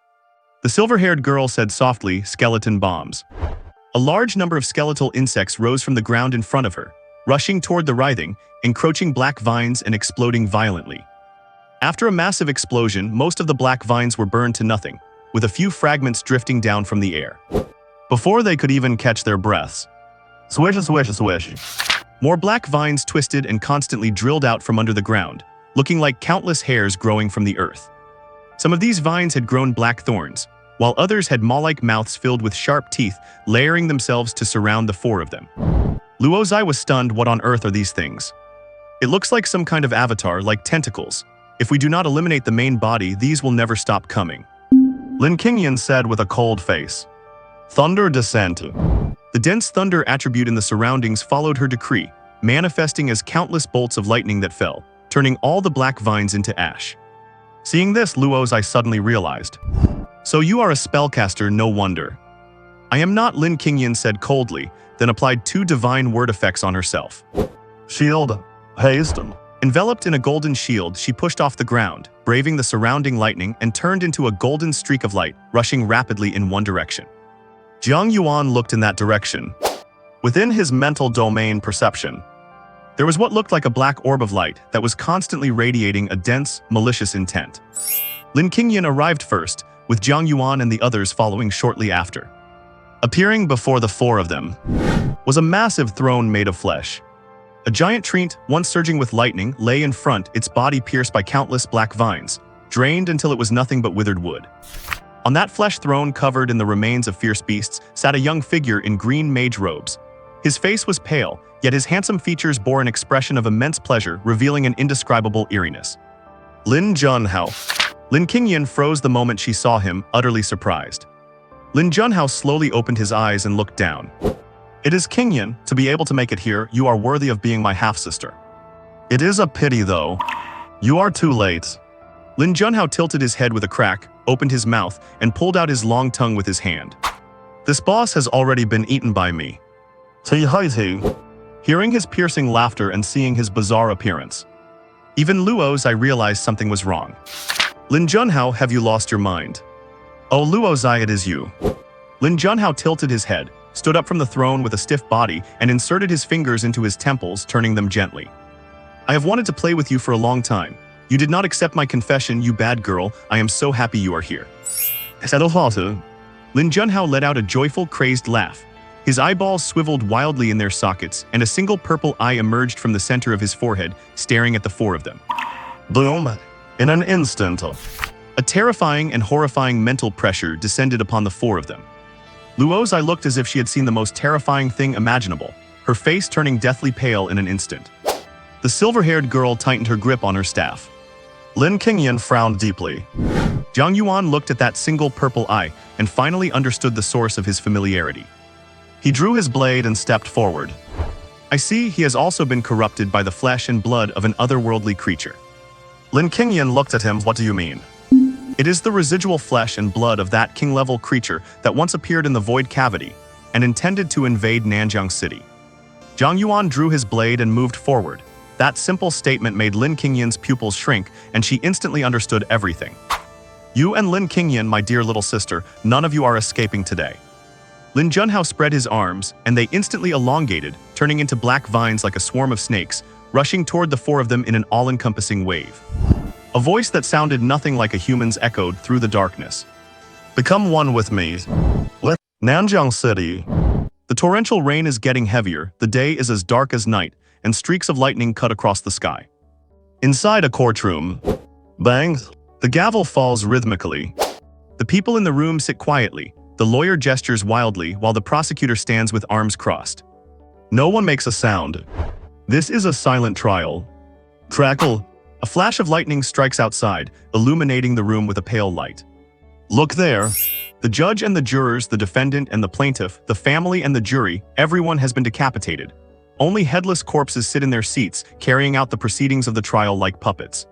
The silver-haired girl said softly, skeleton bombs. A large number of skeletal insects rose from the ground in front of her, rushing toward the writhing, encroaching black vines and exploding violently. After a massive explosion, most of the black vines were burned to nothing, with a few fragments drifting down from the air. Before they could even catch their breaths. Swish, swish, swish. More black vines twisted and constantly drilled out from under the ground, looking like countless hairs growing from the earth. Some of these vines had grown black thorns, while others had maw-like mouths filled with sharp teeth, layering themselves to surround the 4 of them. Luo's eye was stunned. What on earth are these things? It looks like some kind of avatar, like tentacles. If we do not eliminate the main body, these will never stop coming. Lin Qingyan said with a cold face. Thunder descent. The dense thunder attribute in the surroundings followed her decree, manifesting as countless bolts of lightning that fell, turning all the black vines into ash. Seeing this, Luo's eye suddenly realized. So you are a spellcaster, no wonder. I am not, Lin Qingyan said coldly, then applied 2 divine word effects on herself. Shield. Hasten. Enveloped in a golden shield, she pushed off the ground, braving the surrounding lightning, and turned into a golden streak of light, rushing rapidly in one direction. Jiang Yuan looked in that direction. Within his mental domain perception, there was what looked like a black orb of light that was constantly radiating a dense, malicious intent. Lin Qingyan arrived first, with Jiang Yuan and the others following shortly after. Appearing before the 4 of them was a massive throne made of flesh. A giant treant, once surging with lightning, lay in front, its body pierced by countless black vines, drained until it was nothing but withered wood. On that flesh throne, covered in the remains of fierce beasts, sat a young figure in green mage robes. His face was pale, yet his handsome features bore an expression of immense pleasure, revealing an indescribable eeriness. Lin Junhao. Lin Qingyan froze the moment she saw him, utterly surprised. Lin Junhao slowly opened his eyes and looked down. It is Qingyan, to be able to make it here, you are worthy of being my half-sister. It is a pity though. You are too late. Lin Junhao tilted his head with a crack, opened his mouth, and pulled out his long tongue with his hand. This boss has already been eaten by me. Hearing his piercing laughter and seeing his bizarre appearance, even Luo's eye realized something was wrong. Lin Junhao, have you lost your mind? Oh, Luo's eye, it is you. Lin Junhao tilted his head, stood up from the throne with a stiff body, and inserted his fingers into his temples, turning them gently. I have wanted to play with you for a long time. You did not accept my confession, you bad girl. I am so happy you are here. Lin Junhao let out a joyful, crazed laugh. His eyeballs swiveled wildly in their sockets, and a single purple eye emerged from the center of his forehead, staring at the 4 of them. Boom! In an instant, a terrifying and horrifying mental pressure descended upon the 4 of them. Luo's eye looked as if she had seen the most terrifying thing imaginable, her face turning deathly pale in an instant. The silver-haired girl tightened her grip on her staff. Lin Qingyan frowned deeply. Jiang Yuan looked at that single purple eye and finally understood the source of his familiarity. He drew his blade and stepped forward. I see he has also been corrupted by the flesh and blood of an otherworldly creature. Lin Qingyan looked at him. What do you mean? It is the residual flesh and blood of that king-level creature that once appeared in the void cavity and intended to invade Nanjiang City. Jiang Yuan drew his blade and moved forward. That simple statement made Lin Qingyan's pupils shrink, and she instantly understood everything. You and Lin Qingyan, my dear little sister, none of you are escaping today. Lin Junhao spread his arms, and they instantly elongated, turning into black vines like a swarm of snakes, rushing toward the four of them in an all-encompassing wave. A voice that sounded nothing like a human's echoed through the darkness. Become one with me. Let Nanjiang City. The torrential rain is getting heavier, the day is as dark as night, and streaks of lightning cut across the sky. Inside a courtroom, bang, the gavel falls rhythmically. The people in the room sit quietly, the lawyer gestures wildly while the prosecutor stands with arms crossed. No one makes a sound. This is a silent trial. Crackle. A flash of lightning strikes outside, illuminating the room with a pale light. Look there. The judge and the jurors, the defendant and the plaintiff, the family and the jury, everyone has been decapitated. Only headless corpses sit in their seats, carrying out the proceedings of the trial like puppets.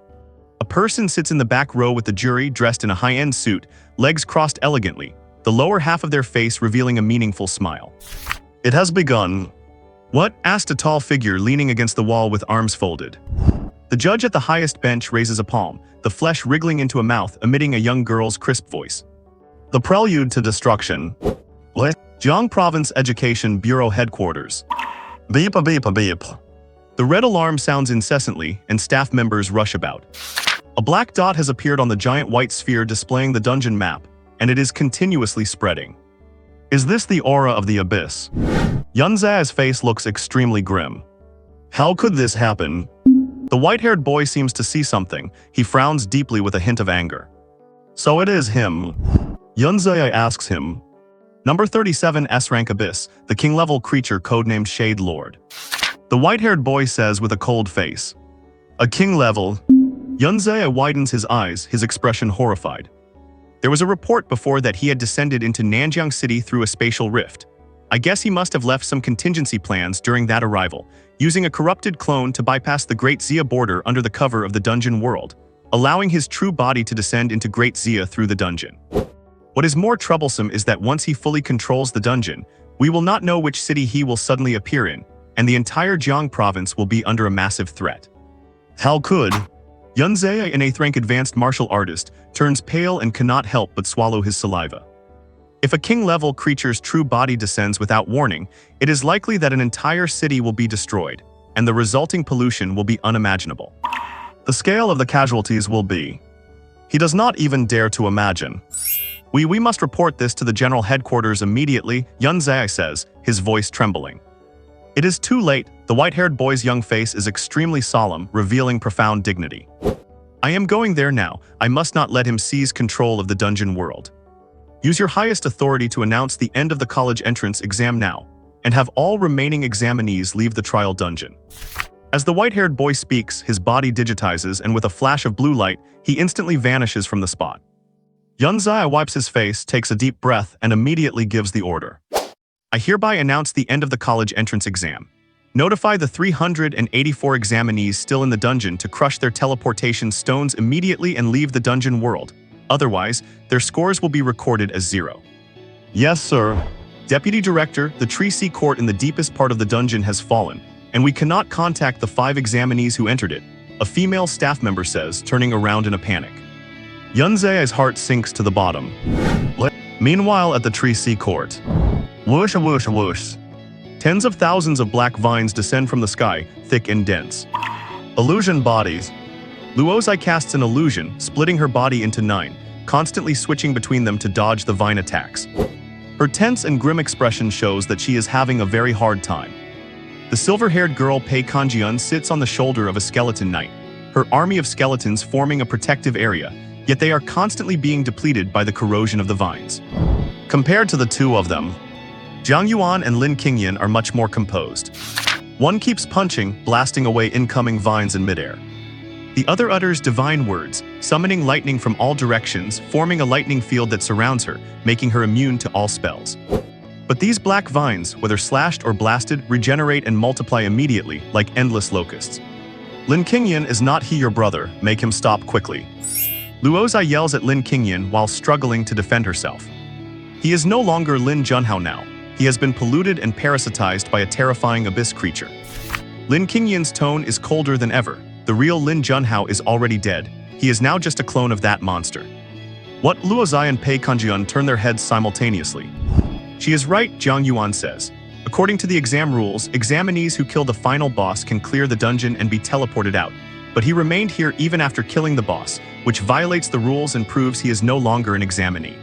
A person sits in the back row with the jury, dressed in a high-end suit, legs crossed elegantly, the lower half of their face revealing a meaningful smile. It has begun. What? Asked a tall figure leaning against the wall with arms folded. The judge at the highest bench raises a palm, the flesh wriggling into a mouth, emitting a young girl's crisp voice. The prelude to destruction. What? Jiang Province Education Bureau Headquarters. Beep a beep a beep. The red alarm sounds incessantly, and staff members rush about. A black dot has appeared on the giant white sphere displaying the dungeon map, and it is continuously spreading. Is this the aura of the abyss? Yunzai's face looks extremely grim. How could this happen? The white-haired boy seems to see something. He frowns deeply with a hint of anger. So it is him. Yunzai asks him. Number 37 S-rank Abyss, the king-level creature codenamed Shade Lord. The white-haired boy says with a cold face. A king-level? Yunzai widens his eyes, his expression horrified. There was a report before that he had descended into Nanjiang City through a spatial rift. I guess he must have left some contingency plans during that arrival, using a corrupted clone to bypass the Great Xia border under the cover of the dungeon world, allowing his true body to descend into Great Xia through the dungeon. What is more troublesome is that once he fully controls the dungeon, we will not know which city he will suddenly appear in, and the entire Jiang province will be under a massive threat. How could? Yunzai, an 8th rank advanced martial artist, turns pale and cannot help but swallow his saliva. If a king-level creature's true body descends without warning, it is likely that an entire city will be destroyed, and the resulting pollution will be unimaginable. The scale of the casualties will be. He does not even dare to imagine. We must report this to the general headquarters immediately, Yunzai says, his voice trembling. It is too late. The white-haired boy's young face is extremely solemn, revealing profound dignity. I am going there now. I must not let him seize control of the dungeon world. Use your highest authority to announce the end of the college entrance exam now, and have all remaining examinees leave the trial dungeon. As the white-haired boy speaks, his body digitizes, and with a flash of blue light, he instantly vanishes from the spot. Yunzai wipes his face, takes a deep breath, and immediately gives the order. I hereby announce the end of the college entrance exam. Notify the 384 examinees still in the dungeon to crush their teleportation stones immediately and leave the dungeon world. Otherwise, their scores will be recorded as 0. Yes, sir. Deputy Director, the Tree Sea Court in the deepest part of the dungeon has fallen, and we cannot contact the 5 examinees who entered it, a female staff member says, turning around in a panic. Yunzai's heart sinks to the bottom. Meanwhile, at the Tree Sea Court. Whoosh, whoosh, whoosh. Tens of thousands of black vines descend from the sky, thick and dense. Illusion bodies. Luozai casts an illusion, splitting her body into 9, constantly switching between them to dodge the vine attacks. Her tense and grim expression shows that she is having a very hard time. The silver-haired girl Pei Kanjian sits on the shoulder of a skeleton knight, her army of skeletons forming a protective area, yet they are constantly being depleted by the corrosion of the vines. Compared to the two of them, Jiang Yuan and Lin Qingyan are much more composed. One keeps punching, blasting away incoming vines in midair. The other utters divine words, summoning lightning from all directions, forming a lightning field that surrounds her, making her immune to all spells. But these black vines, whether slashed or blasted, regenerate and multiply immediately, like endless locusts. Lin Qingyan, is not he your brother? Make him stop quickly. Luozai yells at Lin Qingyan while struggling to defend herself. He is no longer Lin Junhao now. He has been polluted and parasitized by a terrifying abyss creature. Lin Qingyan's tone is colder than ever. The real Lin Junhao is already dead. He is now just a clone of that monster. What? Luo Zai and Pei Kanjian turn their heads simultaneously. She is right, Jiang Yuan says. According to the exam rules, examinees who kill the final boss can clear the dungeon and be teleported out. But he remained here even after killing the boss, which violates the rules and proves he is no longer an examinee.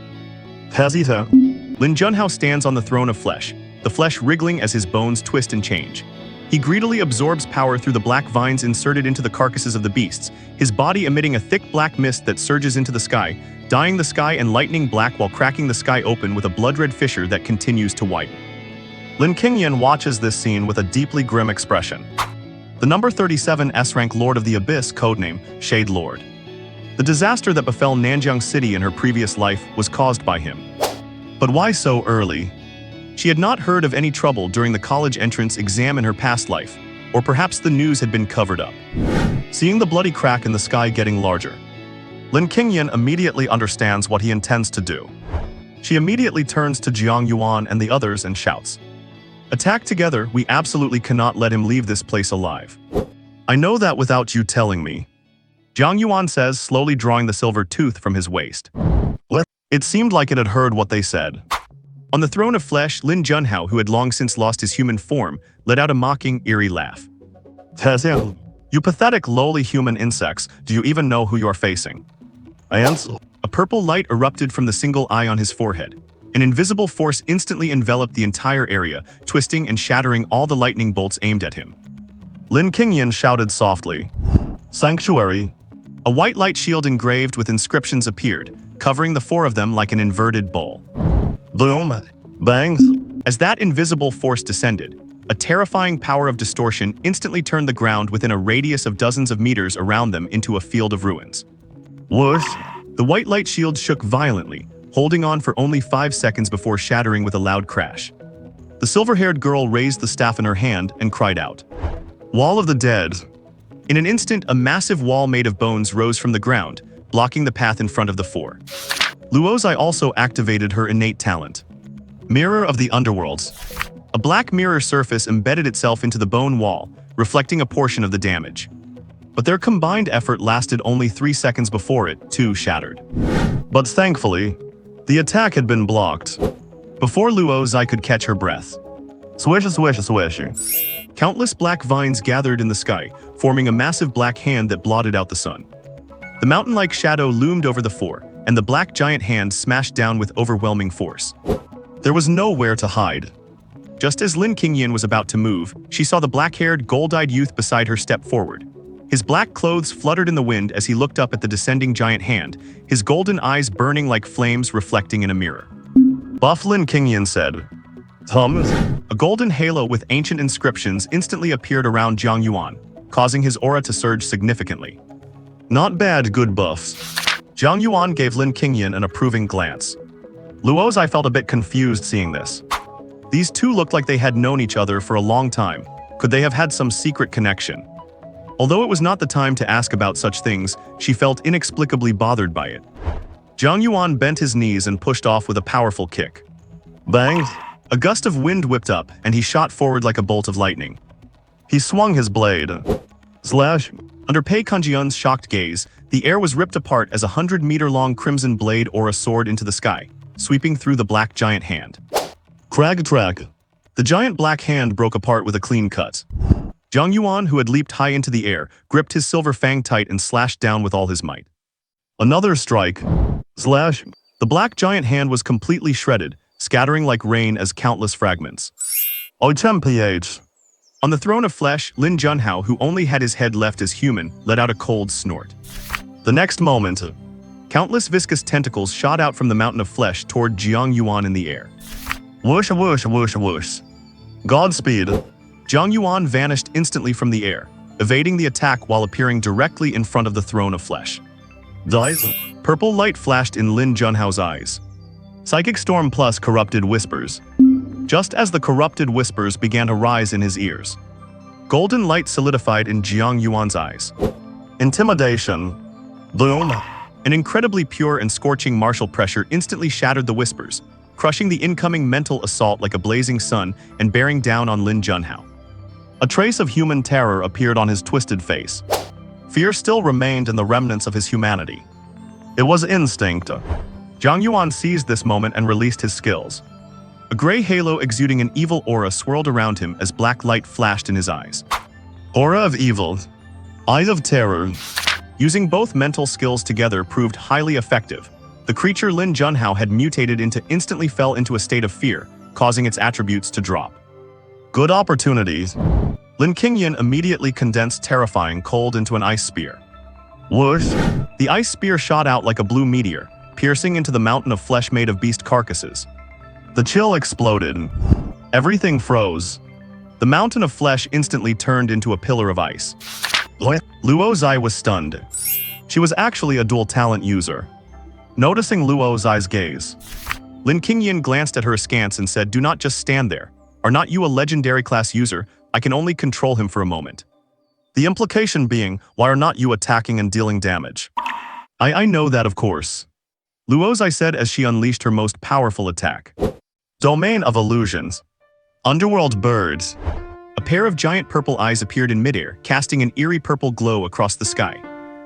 Hezita. Lin Junhao stands on the throne of flesh, the flesh wriggling as his bones twist and change. He greedily absorbs power through the black vines inserted into the carcasses of the beasts, his body emitting a thick black mist that surges into the sky, dyeing the sky and lightning black while cracking the sky open with a blood-red fissure that continues to widen. Lin Qingyan watches this scene with a deeply grim expression. The number 37 S-rank Lord of the Abyss, codename Shade Lord. The disaster that befell Nanjiang City in her previous life was caused by him. But why so early? She had not heard of any trouble during the college entrance exam in her past life, or perhaps the news had been covered up. Seeing the bloody crack in the sky getting larger, Lin Qingyan immediately understands what he intends to do. She immediately turns to Jiang Yuan and the others and shouts, "Attack together, we absolutely cannot let him leave this place alive." "I know that without you telling me," Jiang Yuan says, slowly drawing the silver tooth from his waist. What? It seemed like it had heard what they said. On the throne of flesh, Lin Junhao, who had long since lost his human form, let out a mocking, eerie laugh. Hezita. "You pathetic, lowly human insects, do you even know who you are facing?" I answer. A purple light erupted from the single eye on his forehead. An invisible force instantly enveloped the entire area, twisting and shattering all the lightning bolts aimed at him. Lin Qingyan shouted softly, Sanctuary. A white light shield engraved with inscriptions appeared, covering the four of them like an inverted bowl. Boom. Bangs. As that invisible force descended, a terrifying power of distortion instantly turned the ground within a radius of dozens of meters around them into a field of ruins. Whoosh. The white light shield shook violently, holding on for only 5 seconds before shattering with a loud crash. The silver-haired girl raised the staff in her hand and cried out, "Wall of the Dead!" In an instant, a massive wall made of bones rose from the ground, blocking the path in front of the four. Luo Zai also activated her innate talent. Mirror of the Underworlds. A black mirror surface embedded itself into the bone wall, reflecting a portion of the damage. But their combined effort lasted only 3 seconds before it, too, shattered. But thankfully, the attack had been blocked. Before Luo Zai could catch her breath, Swish, swish, swish. countless black vines gathered in the sky, forming a massive black hand that blotted out the sun. The mountain-like shadow loomed over the four, and the black giant hand smashed down with overwhelming force. There was nowhere to hide. Just as Lin Qingyan was about to move, she saw the black-haired, gold-eyed youth beside her step forward. His black clothes fluttered in the wind as he looked up at the descending giant hand, his golden eyes burning like flames reflecting in a mirror. Buff Lin Qingyan said, "Thomas." A golden halo with ancient inscriptions instantly appeared around Jiang Yuan, causing his aura to surge significantly. Not bad, good buffs. Jiang Yuan gave Lin Qingyan an approving glance. Luo Zai felt a bit confused seeing this. These two looked like they had known each other for a long time. Could they have had some secret connection? Although it was not the time to ask about such things, she felt inexplicably bothered by it. Jiang Yuan bent his knees and pushed off with a powerful kick. Bangs. A gust of wind whipped up, and he shot forward like a bolt of lightning. He swung his blade. Slash. Under Pei Kanjian's shocked gaze, the air was ripped apart as a 100-meter-long crimson blade aura soared into the sky, sweeping through the black giant hand. Crag track. The giant black hand broke apart with a clean cut. Jiang Yuan, who had leaped high into the air, gripped his silver fang tight and slashed down with all his might. Another strike. Slash. The black giant hand was completely shredded, scattering like rain as countless fragments. OTMPH. On the throne of flesh, Lin Junhao, who only had his head left as human, let out a cold snort. The next moment, countless viscous tentacles shot out from the mountain of flesh toward Jiang Yuan in the air. Whoosh, whoosh, whoosh, whoosh. Godspeed. Jiang Yuan vanished instantly from the air, evading the attack while appearing directly in front of the throne of flesh. Dice. Purple light flashed in Lin Junhao's eyes. Psychic Storm plus Corrupted Whispers. Just as the corrupted whispers began to rise in his ears, golden light solidified in Jiang Yuan's eyes. Intimidation. Boom! An incredibly pure and scorching martial pressure instantly shattered the whispers, crushing the incoming mental assault like a blazing sun and bearing down on Lin Junhao. A trace of human terror appeared on his twisted face. Fear still remained in the remnants of his humanity. It was instinct. Jiang Yuan seized this moment and released his skills. A gray halo exuding an evil aura swirled around him as black light flashed in his eyes. Aura of evil. Eyes of terror. Using both mental skills together proved highly effective. The creature Lin Junhao had mutated into instantly fell into a state of fear, causing its attributes to drop. Good opportunities. Lin Qingyan immediately condensed terrifying cold into an ice spear. Whoosh! The ice spear shot out like a blue meteor, piercing into the mountain of flesh made of beast carcasses. The chill exploded. Everything froze. The mountain of flesh instantly turned into a pillar of ice. Luo Zai was stunned. She was actually a dual talent user. Noticing Luo Zai's gaze, Lin Qingyan glanced at her askance and said, "Do not just stand there. Are not you a legendary class user? I can only control him for a moment." The implication being, why are not you attacking and dealing damage? I know that, of course. Luo Zai said as she unleashed her most powerful attack. Domain of Illusions. Underworld Birds. A pair of giant purple eyes appeared in midair, casting an eerie purple glow across the sky.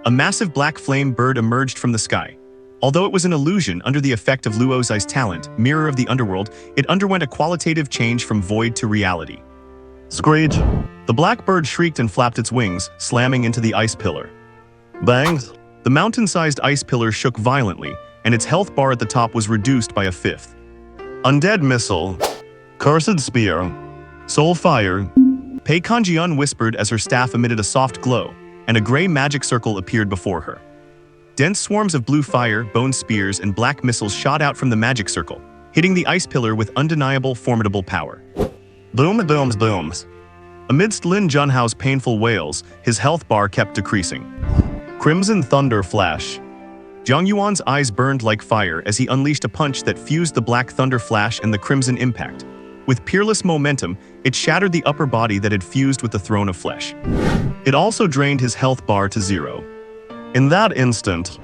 A massive black flame bird emerged from the sky. Although it was an illusion under the effect of Luo Zai's talent, Mirror of the Underworld, it underwent a qualitative change from void to reality. Screech! The black bird shrieked and flapped its wings, slamming into the ice pillar. Bang! The mountain-sized ice pillar shook violently, and its health bar at the top was reduced by a fifth. Undead Missile. Cursed Spear. Soul Fire. Pei Kanjian whispered as her staff emitted a soft glow, and a gray magic circle appeared before her. Dense swarms of blue fire, bone spears, and black missiles shot out from the magic circle, hitting the ice pillar with undeniable, formidable power. Boom, booms, booms. Amidst Lin Junhao's painful wails, his health bar kept decreasing. Crimson Thunder Flash. Jiang Yuan's eyes burned like fire as he unleashed a punch that fused the black thunder flash and the crimson impact. With peerless momentum, it shattered the upper body that had fused with the throne of flesh. It also drained his health bar to 0. In that instant,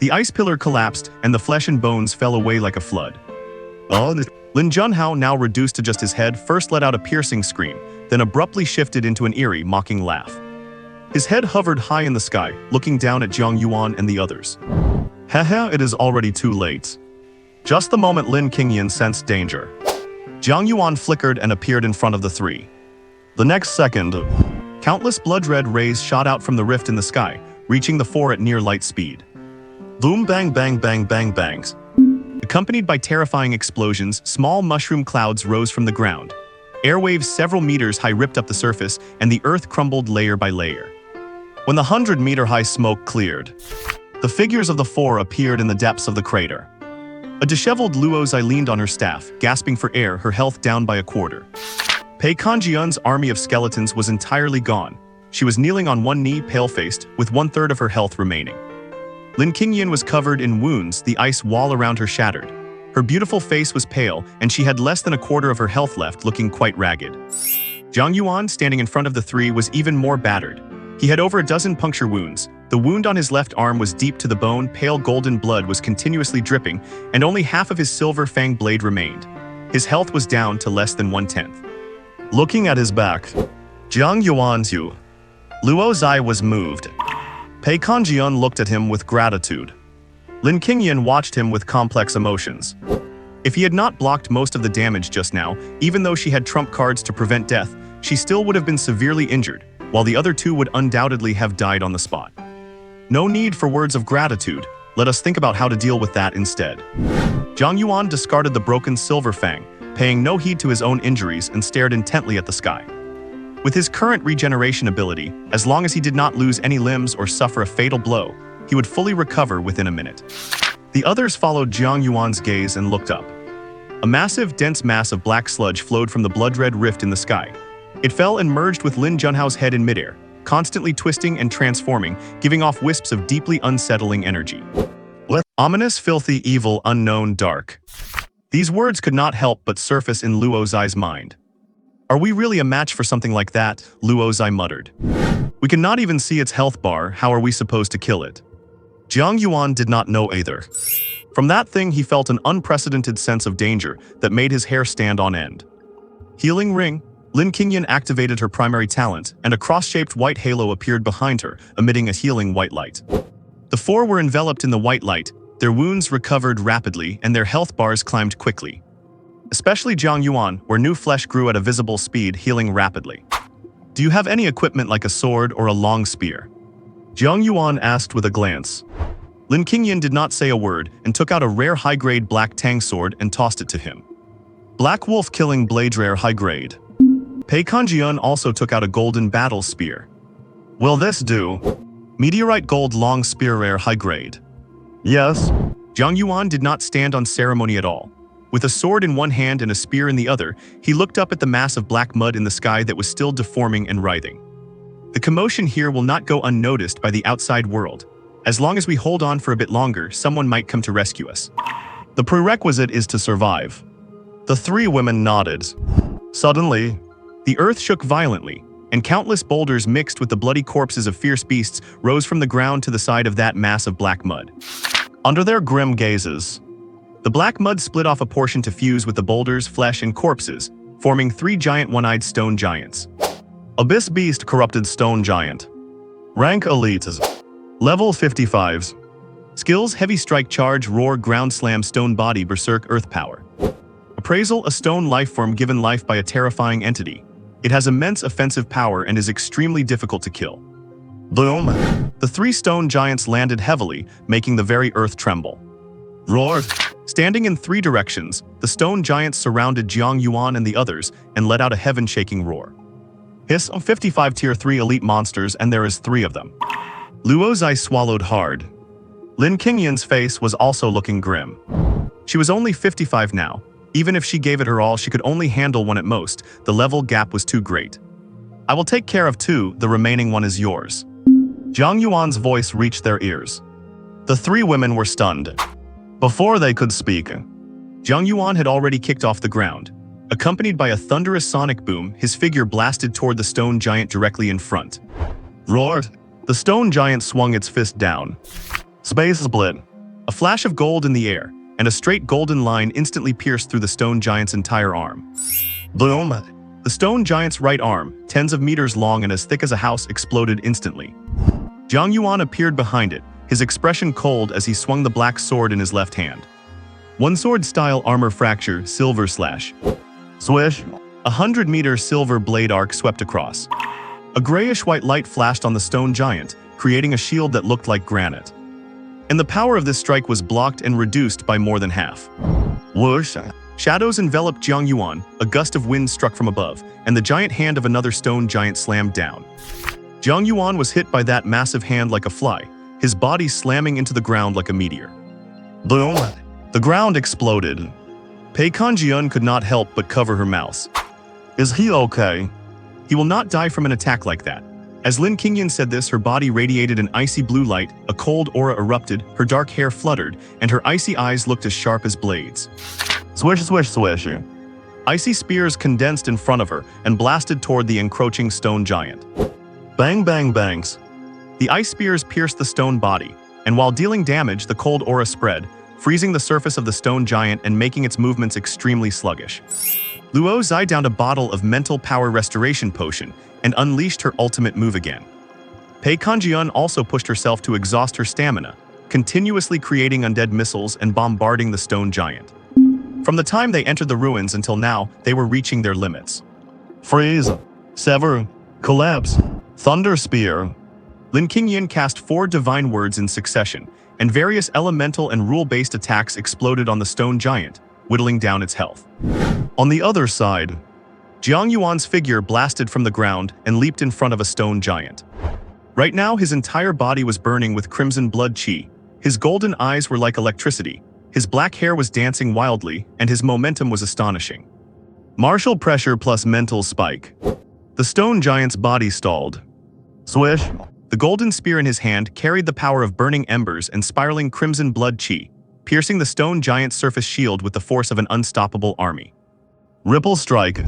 the ice pillar collapsed and the flesh and bones fell away like a flood. Lin Junhao, now reduced to just his head, first let out a piercing scream, then abruptly shifted into an eerie, mocking laugh. His head hovered high in the sky, looking down at Jiang Yuan and the others. Haha, it is already too late. Just the moment Lin Qingyan sensed danger, Jiang Yuan flickered and appeared in front of the three. The next second, countless blood-red rays shot out from the rift in the sky, reaching the four at near light speed. Boom, bang, bang, bang, bang, bangs. Accompanied by terrifying explosions, small mushroom clouds rose from the ground. Airwaves several meters high ripped up the surface, and the earth crumbled layer by layer. When the 100-meter-high smoke cleared, the figures of the four appeared in the depths of the crater. A disheveled Luo Zai leaned on her staff, gasping for air, her health down by a quarter. Pei Kanjian's army of skeletons was entirely gone. She was kneeling on one knee, pale-faced, with 1/3 of her health remaining. Lin Qingyan was covered in wounds, the ice wall around her shattered. Her beautiful face was pale, and she had less than a quarter of her health left, looking quite ragged. Jiang Yuan, standing in front of the three, was even more battered. He had over a dozen puncture wounds. The wound on his left arm was deep to the bone, pale golden blood was continuously dripping, and only half of his silver fang blade remained. His health was down to less than 1/10. Looking at his back, Jiang Yuan's Luo Zai was moved. Pei Kanjian looked at him with gratitude. Lin Qingyan watched him with complex emotions. If he had not blocked most of the damage just now, even though she had trump cards to prevent death, she still would have been severely injured, while the other two would undoubtedly have died on the spot. No need for words of gratitude. Let us think about how to deal with that instead. Jiang Yuan discarded the broken silver fang, paying no heed to his own injuries, and stared intently at the sky. With his current regeneration ability, as long as he did not lose any limbs or suffer a fatal blow, he would fully recover within a minute. The others followed Jiang Yuan's gaze and looked up. A massive, dense mass of black sludge flowed from the blood-red rift in the sky. It fell and merged with Lin Junhao's head in midair, constantly twisting and transforming, giving off wisps of deeply unsettling energy. Ominous, filthy, evil, unknown, dark. These words could not help but surface in Luo Zai's mind. Are we really a match for something like that? Luo Zai muttered. We cannot even see its health bar, how are we supposed to kill it? Jiang Yuan did not know either. From that thing he felt an unprecedented sense of danger that made his hair stand on end. Healing Ring. Lin Qingyan activated her primary talent, and a cross-shaped white halo appeared behind her, emitting a healing white light. The four were enveloped in the white light, their wounds recovered rapidly, and their health bars climbed quickly. Especially Jiang Yuan, where new flesh grew at a visible speed, healing rapidly. Do you have any equipment like a sword or a long spear? Jiang Yuan asked with a glance. Lin Qingyan did not say a word and took out a rare high-grade black tang sword and tossed it to him. Black wolf killing blade rare high-grade. Pei Kanjian also took out a golden battle spear. Will this do? Meteorite gold long spear rare high-grade. Yes. Jiang Yuan did not stand on ceremony at all. With a sword in one hand and a spear in the other, he looked up at the mass of black mud in the sky that was still deforming and writhing. The commotion here will not go unnoticed by the outside world. As long as we hold on for a bit longer, someone might come to rescue us. The prerequisite is to survive. The three women nodded. Suddenly, the earth shook violently, and countless boulders mixed with the bloody corpses of fierce beasts rose from the ground to the side of that mass of black mud. Under their grim gazes, the black mud split off a portion to fuse with the boulders, flesh, and corpses, forming three giant one-eyed stone giants. Abyss Beast Corrupted Stone Giant. Rank Elite. Level 55s. Skills Heavy Strike Charge Roar Ground Slam Stone Body Berserk Earth Power. Appraisal A stone lifeform given life by a terrifying entity. It has immense offensive power and is extremely difficult to kill. Boom! The three stone giants landed heavily, making the very earth tremble. Roar! Standing in three directions, the stone giants surrounded Jiang Yuan and the others and let out a heaven-shaking roar. Hiss! 55 Tier 3 elite monsters, and there is 3 of them. Luo's eye swallowed hard. Lin Qingyan's face was also looking grim. She was only 55 now. Even if she gave it her all, she could only handle one at most. The level gap was too great. I will take care of 2, the remaining one is yours. Jiang Yuan's voice reached their ears. The 3 women were stunned. Before they could speak, Jiang Yuan had already kicked off the ground. Accompanied by a thunderous sonic boom, his figure blasted toward the stone giant directly in front. Roar! The stone giant swung its fist down. Space split. A flash of gold in the air, and a straight golden line instantly pierced through the stone giant's entire arm. Boom! The stone giant's right arm, tens of meters long and as thick as a house, exploded instantly. Jiang Yuan appeared behind it, his expression cold as he swung the black sword in his left hand. One sword-style armor fracture, silver slash. Swish! 100-meter silver blade arc swept across. A grayish-white light flashed on the stone giant, creating a shield that looked like granite. And the power of this strike was blocked and reduced by more than half. Whoosh! Shadows enveloped Jiang Yuan, a gust of wind struck from above, and the giant hand of another stone giant slammed down. Jiang Yuan was hit by that massive hand like a fly, his body slamming into the ground like a meteor. Boom! The ground exploded. Pei Kanjian could not help but cover her mouth. Is he okay? He will not die from an attack like that. As Lin Qingyan said this, her body radiated an icy blue light, a cold aura erupted, her dark hair fluttered, and her icy eyes looked as sharp as blades. Swish, swish, swish. Icy spears condensed in front of her and blasted toward the encroaching stone giant. Bang, bang, bangs. The ice spears pierced the stone body, and while dealing damage, the cold aura spread, freezing the surface of the stone giant and making its movements extremely sluggish. Luo Zai downed a bottle of mental power restoration potion and unleashed her ultimate move again. Pei Kanjian also pushed herself to exhaust her stamina, continuously creating undead missiles and bombarding the stone giant. From the time they entered the ruins until now, they were reaching their limits. Freeze, sever, collapse, thunder spear. Lin Qingyan cast 4 divine words in succession, and various elemental and rule-based attacks exploded on the stone giant, whittling down its health. On the other side, Jiang Yuan's figure blasted from the ground and leaped in front of a stone giant. Right now, his entire body was burning with crimson blood chi. His golden eyes were like electricity, his black hair was dancing wildly, and his momentum was astonishing. Martial pressure plus mental spike. The stone giant's body stalled. Swish! The golden spear in his hand carried the power of burning embers and spiraling crimson blood chi, piercing the stone giant's surface shield with the force of an unstoppable army. Ripple strike.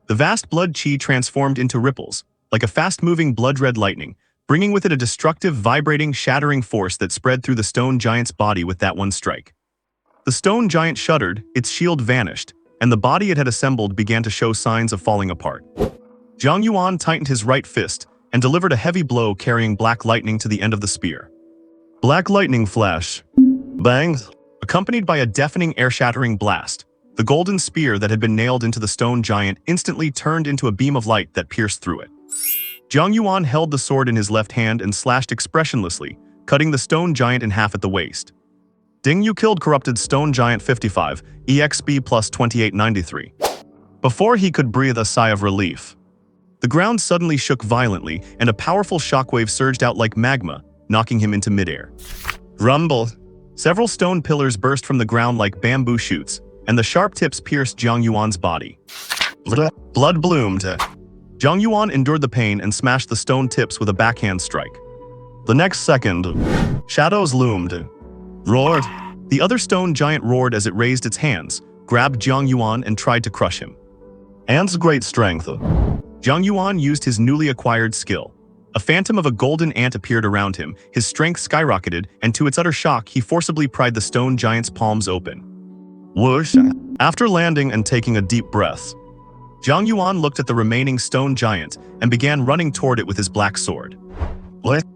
The vast blood chi transformed into ripples, like a fast-moving blood-red lightning, bringing with it a destructive, vibrating, shattering force that spread through the stone giant's body with that one strike. The stone giant shuddered, its shield vanished, and the body it had assembled began to show signs of falling apart. Jiang Yuan tightened his right fist and delivered a heavy blow carrying black lightning to the end of the spear. Black lightning flash. Bang! Accompanied by a deafening air-shattering blast, the golden spear that had been nailed into the stone giant instantly turned into a beam of light that pierced through it. Jiang Yuan held the sword in his left hand and slashed expressionlessly, cutting the stone giant in half at the waist. Ding, you killed corrupted stone giant 55, EXP plus 2893. Before he could breathe a sigh of relief, the ground suddenly shook violently and a powerful shockwave surged out like magma, knocking him into midair. Rumble! Several stone pillars burst from the ground like bamboo shoots, and the sharp tips pierced Jiang Yuan's body. Blood bloomed. Jiang Yuan endured the pain and smashed the stone tips with a backhand strike. The next second, shadows loomed. Roared. The other stone giant roared as it raised its hands, grabbed Jiang Yuan and tried to crush him. Ant's great strength. Jiang Yuan used his newly acquired skill. A phantom of a golden ant appeared around him, his strength skyrocketed, and to its utter shock, he forcibly pried the stone giant's palms open. Whoosh! After landing and taking a deep breath, Jiang Yuan looked at the remaining stone giant and began running toward it with his black sword.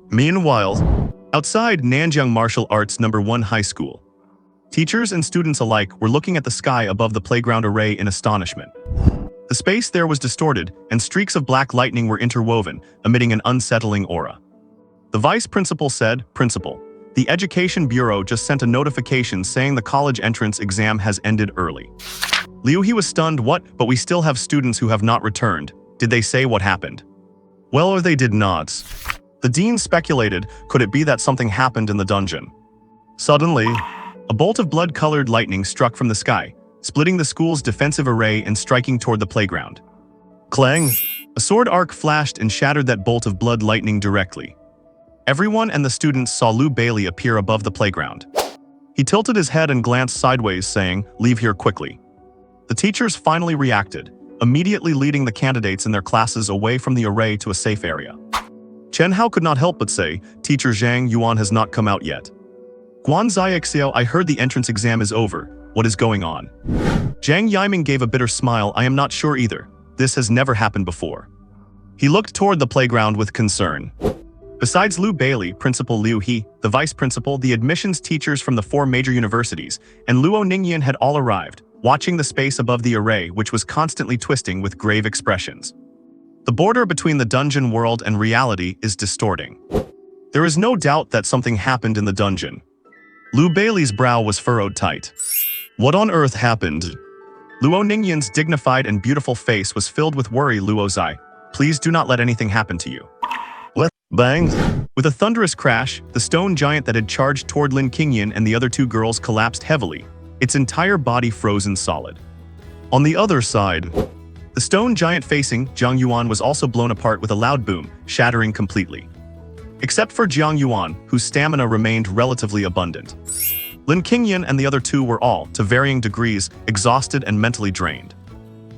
Meanwhile, outside Nanjiang Martial Arts No. 1 High School, teachers and students alike were looking at the sky above the playground array in astonishment. The space there was distorted, and streaks of black lightning were interwoven, emitting an unsettling aura. The vice principal said, "Principal, the Education Bureau just sent a notification saying the college entrance exam has ended early." Liu He was stunned. What? But we still have students who have not returned. Did they say what happened? Well, or they did not. The dean speculated, could it be that something happened in the dungeon? Suddenly, a bolt of blood-colored lightning struck from the sky, splitting the school's defensive array and striking toward the playground. Clang! A sword arc flashed and shattered that bolt of blood lightning directly. Everyone and the students saw Liu Bailey appear above the playground. He tilted his head and glanced sideways, saying, "Leave here quickly." The teachers finally reacted, immediately leading the candidates in their classes away from the array to a safe area. Chen Hao could not help but say, "Teacher Jiang Yuan has not come out yet." Guan Zixiao, I heard the entrance exam is over. What is going on? Zhang Yiming gave a bitter smile. I am not sure either. This has never happened before. He looked toward the playground with concern. Besides Liu Bailey, Principal Liu He, the vice principal, the admissions teachers from the 4 major universities, and Luo Ningyan had all arrived, watching the space above the array, which was constantly twisting with grave expressions. The border between the dungeon world and reality is distorting. There is no doubt that something happened in the dungeon. Liu Bailey's brow was furrowed tight. What on earth happened? Luo Ningyan's dignified and beautiful face was filled with worry. Luo Zai, please do not let anything happen to you. Bang! With a thunderous crash, the stone giant that had charged toward Lin Qingyan and the other 2 girls collapsed heavily, its entire body frozen solid. On the other side, the stone giant facing Jiang Yuan was also blown apart with a loud boom, shattering completely. Except for Jiang Yuan, whose stamina remained relatively abundant. Lin Qingyan and the other 2 were all, to varying degrees, exhausted and mentally drained.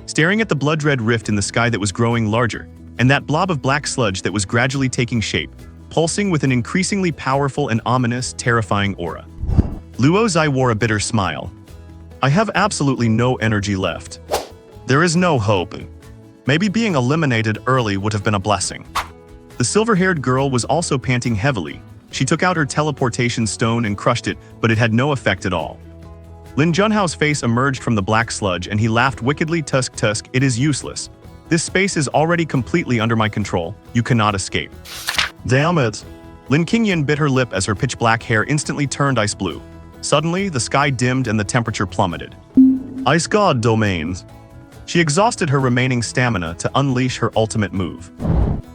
Staring at the blood-red rift in the sky that was growing larger, and that blob of black sludge that was gradually taking shape, pulsing with an increasingly powerful and ominous, terrifying aura. Luo Zai wore a bitter smile. I have absolutely no energy left. There is no hope. Maybe being eliminated early would have been a blessing. The silver-haired girl was also panting heavily. She took out her teleportation stone and crushed it, but it had no effect at all. Lin Junhao's face emerged from the black sludge and he laughed wickedly. Tusk, it is useless. This space is already completely under my control. You cannot escape. Damn it. Lin Qingyan bit her lip as her pitch-black hair instantly turned ice blue. Suddenly, the sky dimmed and the temperature plummeted. Ice God domains. She exhausted her remaining stamina to unleash her ultimate move.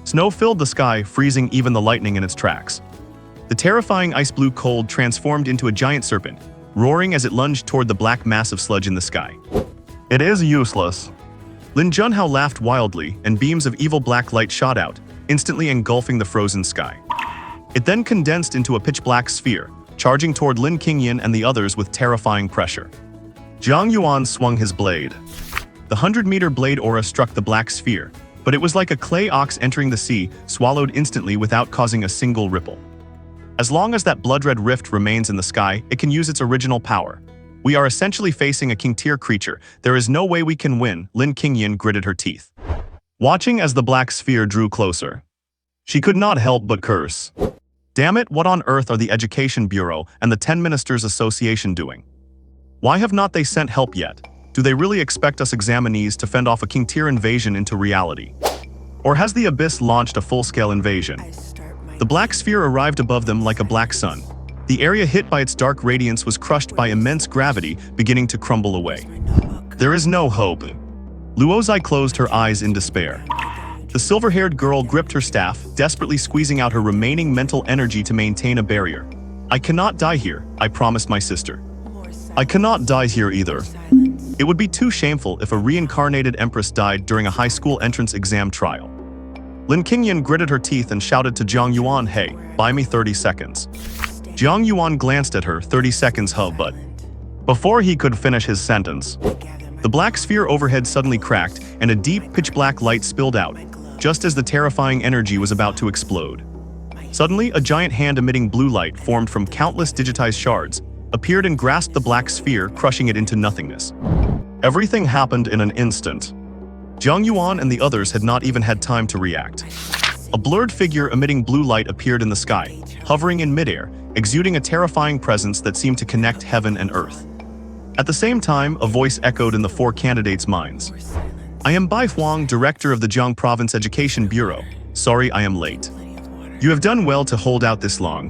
Snow filled the sky, freezing even the lightning in its tracks. The terrifying ice-blue cold transformed into a giant serpent, roaring as it lunged toward the black mass of sludge in the sky. It is useless. Lin Junhao laughed wildly, and beams of evil black light shot out, instantly engulfing the frozen sky. It then condensed into a pitch-black sphere, charging toward Lin Qingyan and the others with terrifying pressure. Jiang Yuan swung his blade. The 100-meter blade aura struck the black sphere, but it was like a clay ox entering the sea, swallowed instantly without causing a single ripple. As long as that blood-red rift remains in the sky, it can use its original power. We are essentially facing a king-tier creature. There is no way we can win, Lin Qingyan gritted her teeth. Watching as the black sphere drew closer, she could not help but curse. Damn it, what on earth are the Education Bureau and the 10 Ministers Association doing? Why have not they sent help yet? Do they really expect us examinees to fend off a king-tier invasion into reality? Or has the Abyss launched a full-scale invasion? The black sphere arrived above them like a black sun. The area hit by its dark radiance was crushed by immense gravity, beginning to crumble away. There is no hope. Luozai closed her eyes in despair. The silver-haired girl gripped her staff, desperately squeezing out her remaining mental energy to maintain a barrier. I cannot die here, I promised my sister. I cannot die here either. It would be too shameful if a reincarnated empress died during a high school entrance exam trial. Lin Qingyan gritted her teeth and shouted to Jiang Yuan, hey, buy me 30 seconds. Jiang Yuan glanced at her, 30 seconds huh, but before he could finish his sentence, the black sphere overhead suddenly cracked and a deep pitch-black light spilled out, just as the terrifying energy was about to explode. Suddenly, a giant hand emitting blue light formed from countless digitized shards, appeared and grasped the black sphere, crushing it into nothingness. Everything happened in an instant. Jiang Yuan and the others had not even had time to react. A blurred figure emitting blue light appeared in the sky, hovering in midair, exuding a terrifying presence that seemed to connect heaven and earth. At the same time, a voice echoed in the four candidates' minds. I am Bai Huang, director of the Jiang Province Education Bureau. Sorry I am late. You have done well to hold out this long.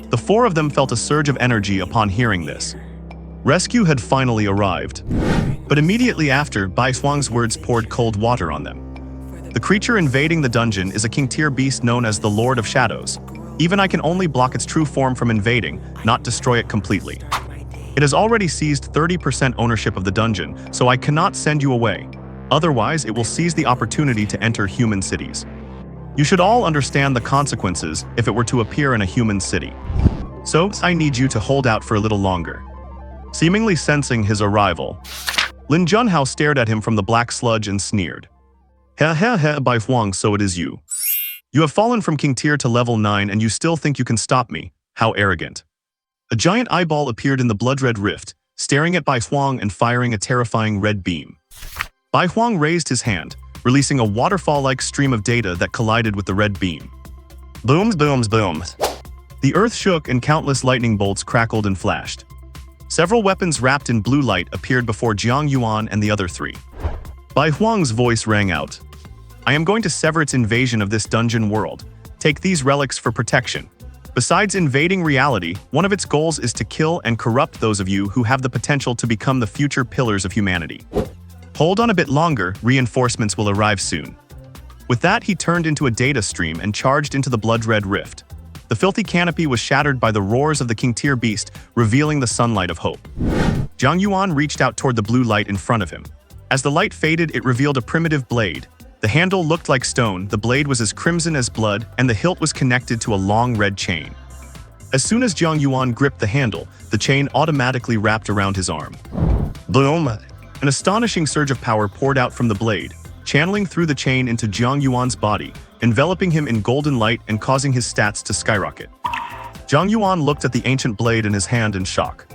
The four of them felt a surge of energy upon hearing this. Rescue had finally arrived. But immediately after, Bai Huang's words poured cold water on them. The creature invading the dungeon is a king-tier beast known as the Lord of Shadows. Even I can only block its true form from invading, not destroy it completely. It has already seized 30% ownership of the dungeon, so I cannot send you away. Otherwise, it will seize the opportunity to enter human cities. You should all understand the consequences if it were to appear in a human city. So, I need you to hold out for a little longer. Seemingly sensing his arrival, Lin Junhao stared at him from the black sludge and sneered. Heh, Bai Huang, so it is you. You have fallen from King Tier to level 9 and you still think you can stop me. How arrogant. A giant eyeball appeared in the blood-red rift, staring at Bai Huang and firing a terrifying red beam. Bai Huang raised his hand, releasing a waterfall-like stream of data that collided with the red beam. Booms. The earth shook and countless lightning bolts crackled and flashed. Several weapons wrapped in blue light appeared before Jiang Yuan and the other three. Bai Huang's voice rang out. I am going to sever its invasion of this dungeon world. Take these relics for protection. Besides invading reality, one of its goals is to kill and corrupt those of you who have the potential to become the future pillars of humanity. Hold on a bit longer, reinforcements will arrive soon. With that, he turned into a data stream and charged into the blood-red rift. The filthy canopy was shattered by the roars of the king-tier beast, revealing the sunlight of hope. Jiang Yuan reached out toward the blue light in front of him. As the light faded, it revealed a primitive blade. The handle looked like stone, the blade was as crimson as blood, and the hilt was connected to a long red chain. As soon as Jiang Yuan gripped the handle, the chain automatically wrapped around his arm. Boom! An astonishing surge of power poured out from the blade, channeling through the chain into Jiang Yuan's body, enveloping him in golden light and causing his stats to skyrocket. Jiang Yuan looked at the ancient blade in his hand in shock.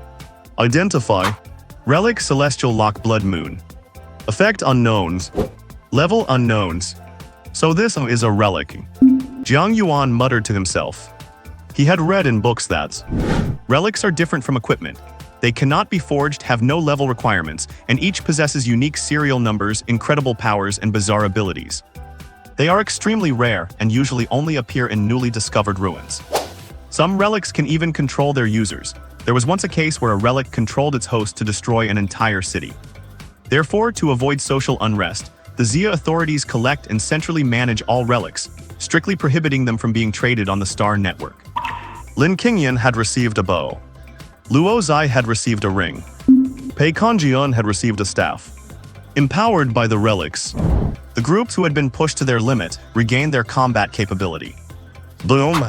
Identify. Relic Celestial Lock Blood Moon. Effect unknowns. Level unknowns. So this is a relic. Jiang Yuan muttered to himself. He had read in books that relics are different from equipment. They cannot be forged, have no level requirements, and each possesses unique serial numbers, incredible powers, and bizarre abilities. They are extremely rare and usually only appear in newly discovered ruins. Some relics can even control their users. There was once a case where a relic controlled its host to destroy an entire city. Therefore, to avoid social unrest, the Xia authorities collect and centrally manage all relics, strictly prohibiting them from being traded on the Star Network. Lin Qingyan had received a bow. Luo Zai had received a ring. Pei Kanjian had received a staff. Empowered by the relics, the groups who had been pushed to their limit regained their combat capability. Boom!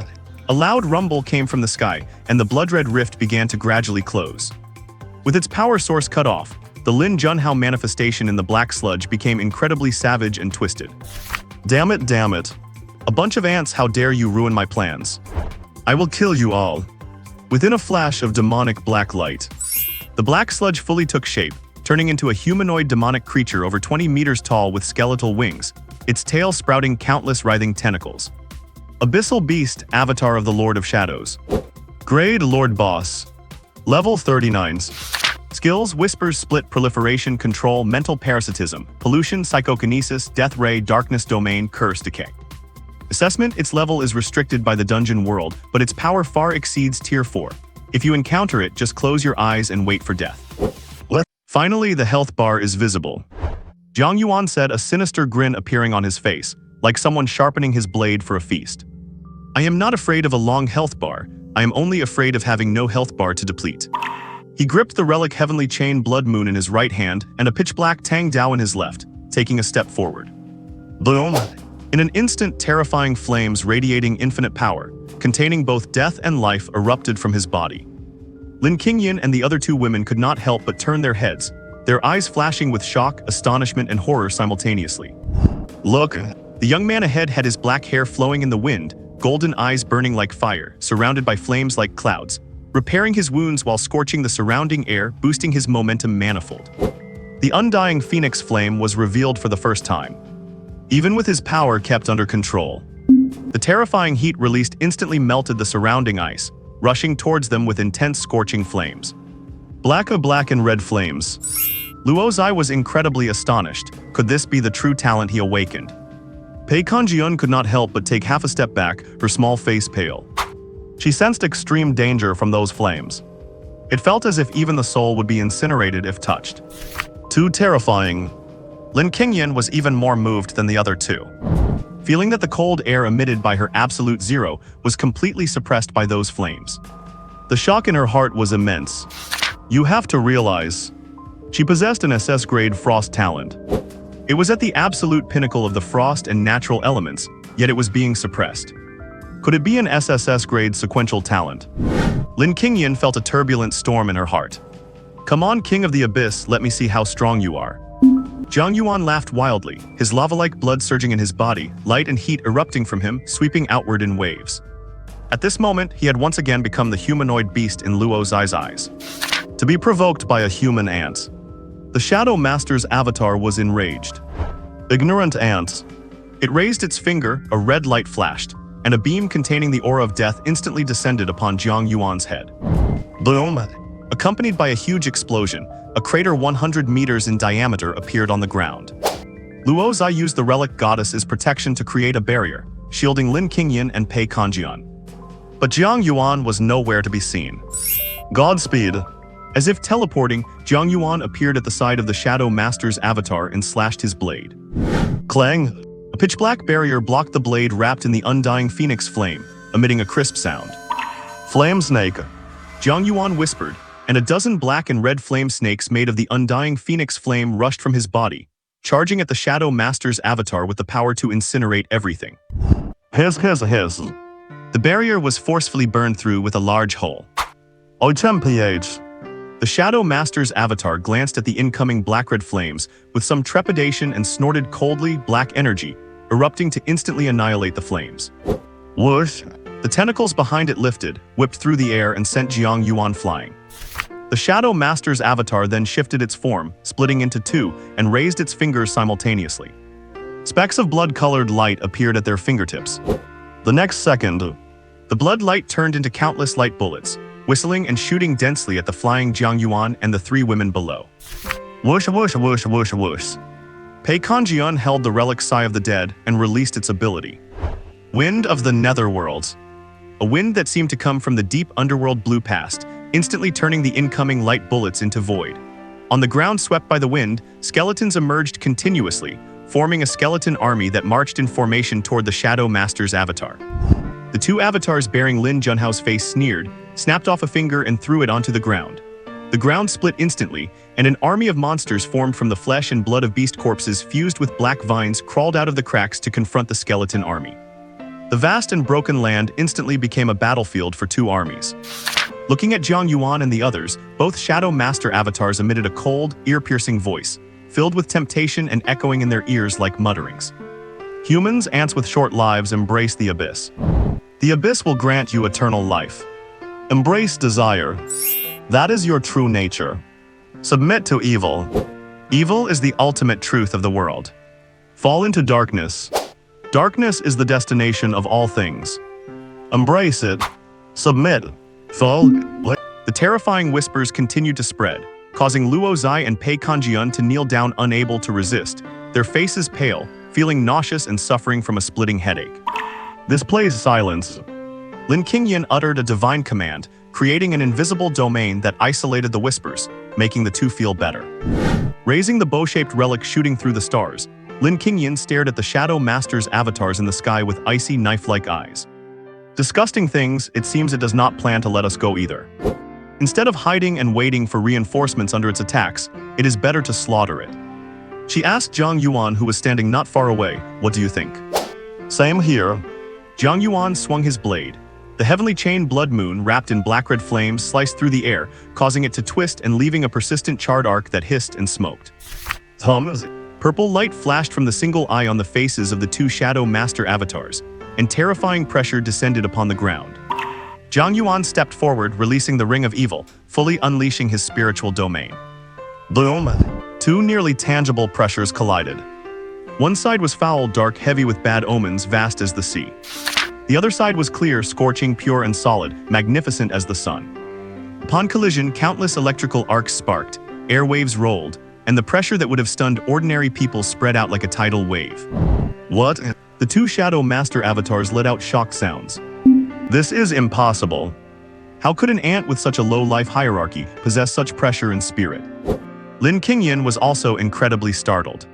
A loud rumble came from the sky, and the blood-red rift began to gradually close. With its power source cut off, the Lin Junhao manifestation in the black sludge became incredibly savage and twisted. Damn it. A bunch of ants, how dare you ruin my plans. I will kill you all. Within a flash of demonic black light, The black sludge fully took shape, turning into a humanoid demonic creature over 20 meters tall with skeletal wings, its tail sprouting countless writhing tentacles. Abyssal Beast, Avatar of the Lord of Shadows. Grade Lord Boss. Level 39s. Skills: Whispers, Split, Proliferation, Control, Mental Parasitism, Pollution, Psychokinesis, Death Ray, Darkness Domain, Curse, Decay. Assessment: its level is restricted by the dungeon world, but its power far exceeds Tier 4. If you encounter it, just close your eyes and wait for death. Finally, the health bar is visible. Jiang Yuan said, a sinister grin appearing on his face, like someone sharpening his blade for a feast. I am not afraid of a long health bar, I am only afraid of having no health bar to deplete. He gripped the relic Heavenly Chain Blood Moon in his right hand and a pitch-black Tang Dao in his left, taking a step forward. Boom! In an instant, terrifying flames radiating infinite power, containing both death and life, erupted from his body. Lin Qingyan and the other two women could not help but turn their heads, their eyes flashing with shock, astonishment, and horror simultaneously. Look! The young man ahead had his black hair flowing in the wind, golden eyes burning like fire, surrounded by flames like clouds, repairing his wounds while scorching the surrounding air, boosting his momentum manifold. The undying phoenix flame was revealed for the first time, even with his power kept under control. The terrifying heat released instantly melted the surrounding ice, rushing towards them with intense scorching flames. Black and red flames. Luo Zai was incredibly astonished. Could this be the true talent he awakened? Pei Kanjian could not help but take half a step back, her small face pale. She sensed extreme danger from those flames. It felt as if even the soul would be incinerated if touched. Too terrifying. Lin Qingyan was even more moved than the other two, feeling that the cold air emitted by her absolute zero was completely suppressed by those flames. The shock in her heart was immense. You have to realize, she possessed an SS-grade frost talent. It was at the absolute pinnacle of the frost and natural elements, yet it was being suppressed. Could it be an SSS-grade sequential talent? Lin Qingyan felt a turbulent storm in her heart. Come on, King of the Abyss, let me see how strong you are. Jiang Yuan laughed wildly, his lava-like blood surging in his body, light and heat erupting from him, sweeping outward in waves. At this moment, he had once again become the humanoid beast in Luo Zai's eyes. To be provoked by a human ant. The Shadow Master's avatar was enraged. Ignorant ant. It raised its finger, a red light flashed, and a beam containing the aura of death instantly descended upon Jiang Yuan's head. Boom! Accompanied by a huge explosion, a crater 100 meters in diameter appeared on the ground. Luo Zai used the relic goddess as protection to create a barrier, shielding Lin Qingyan and Pei Kanjian. But Jiang Yuan was nowhere to be seen. Godspeed! As if teleporting, Jiang Yuan appeared at the side of the Shadow Master's avatar and slashed his blade. Clang! A pitch-black barrier blocked the blade wrapped in the undying phoenix flame, emitting a crisp sound. Flame snake! Jiang Yuan whispered, and a dozen black and red flame snakes made of the undying phoenix flame rushed from his body, charging at the Shadow Master's avatar with the power to incinerate everything. Hiss. The barrier was forcefully burned through with a large hole. The Shadow Master's avatar glanced at the incoming black-red flames with some trepidation and snorted coldly black energy, erupting to instantly annihilate the flames. Whoosh! The tentacles behind it lifted, whipped through the air and sent Jiang Yuan flying. The Shadow Master's avatar then shifted its form, splitting into two, and raised its fingers simultaneously. Specks of blood-colored light appeared at their fingertips. The next second, the blood light turned into countless light bullets, whistling and shooting densely at the flying Jiang Yuan and the three women below. Whoosh, whoosh, whoosh, whoosh, whoosh. Pei Kanjian held the relic Sigh of the Dead and released its ability. Wind of the Netherworlds. A wind that seemed to come from the deep underworld blew past, instantly turning the incoming light bullets into void. On the ground swept by the wind, skeletons emerged continuously, forming a skeleton army that marched in formation toward the Shadow Master's avatar. The two avatars bearing Lin Junhao's face sneered, snapped off a finger and threw it onto the ground. The ground split instantly, and an army of monsters formed from the flesh and blood of beast corpses fused with black vines crawled out of the cracks to confront the skeleton army. The vast and broken land instantly became a battlefield for two armies. Looking at Jiang Yuan and the others, both Shadow Master avatars emitted a cold, ear-piercing voice, filled with temptation and echoing in their ears like mutterings. Humans, ants with short lives, embrace the abyss. The abyss will grant you eternal life. Embrace desire. That is your true nature. Submit to evil. Evil is the ultimate truth of the world. Fall into darkness. Darkness is the destination of all things. Embrace it. Submit. Fall. The terrifying whispers continued to spread, causing Luo Zai and Pei Kanjian to kneel down unable to resist, their faces pale, feeling nauseous and suffering from a splitting headache. This plays silence. Lin Qingyan uttered a divine command, creating an invisible domain that isolated the whispers, making the two feel better. Raising the bow-shaped relic shooting through the stars, Lin Qingyan stared at the Shadow Master's avatars in the sky with icy knife-like eyes. Disgusting things, it seems it does not plan to let us go either. Instead of hiding and waiting for reinforcements under its attacks, it is better to slaughter it. She asked Jiang Yuan, who was standing not far away, "What do you think?" "Same here." Jiang Yuan swung his blade. The heavenly chain blood moon wrapped in black-red flames sliced through the air, causing it to twist and leaving a persistent charred arc that hissed and smoked. Purple light flashed from the single eye on the faces of the two Shadow Master avatars, and terrifying pressure descended upon the ground. Jiang Yuan stepped forward, releasing the Ring of Evil, fully unleashing his spiritual domain. Boom! Two nearly tangible pressures collided. One side was foul, dark, heavy with bad omens, vast as the sea. The other side was clear, scorching, pure and solid, magnificent as the sun. Upon collision, countless electrical arcs sparked, airwaves rolled, and the pressure that would have stunned ordinary people spread out like a tidal wave. What? The two Shadow Master avatars let out shocked sounds. This is impossible. How could an ant with such a low life hierarchy possess such pressure and spirit? Lin Qingyan was also incredibly startled.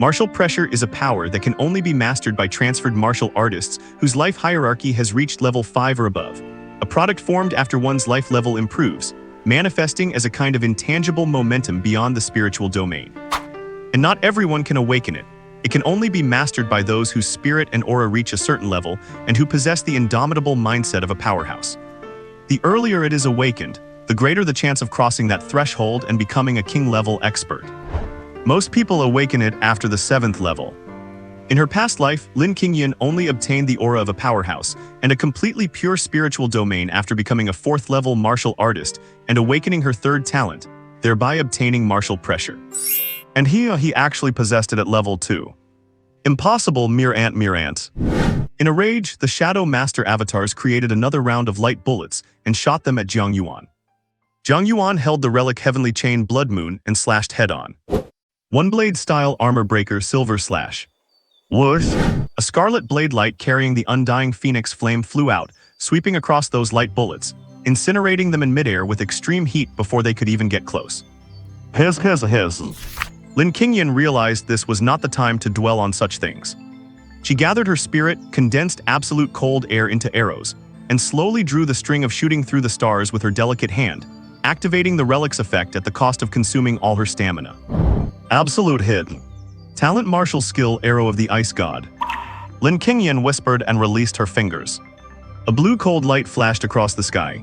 Martial pressure is a power that can only be mastered by transferred martial artists whose life hierarchy has reached level 5 or above, a product formed after one's life level improves, manifesting as a kind of intangible momentum beyond the spiritual domain. And not everyone can awaken it. It can only be mastered by those whose spirit and aura reach a certain level and who possess the indomitable mindset of a powerhouse. The earlier it is awakened, the greater the chance of crossing that threshold and becoming a king-level expert. Most people awaken it after the 7th level. In her past life, Lin Qingyan only obtained the aura of a powerhouse and a completely pure spiritual domain after becoming a 4th-level martial artist and awakening her 3rd talent, thereby obtaining martial pressure. And he actually possessed it at level 2. Impossible, mere ant. In a rage, the Shadow Master avatars created another round of light bullets and shot them at Jiang Yuan. Jiang Yuan held the relic Heavenly Chain Blood Moon and slashed head-on. One blade style armor breaker silver slash. Whoosh! A scarlet blade light carrying the undying phoenix flame flew out, sweeping across those light bullets, incinerating them in midair with extreme heat before they could even get close. His. Lin Qingyan realized this was not the time to dwell on such things. She gathered her spirit, condensed absolute cold air into arrows, and slowly drew the string of shooting through the stars with her delicate hand, activating the relic's effect at the cost of consuming all her stamina. Absolute hit. Talent martial skill Arrow of the Ice God. Lin Qingyan whispered and released her fingers. A blue cold light flashed across the sky.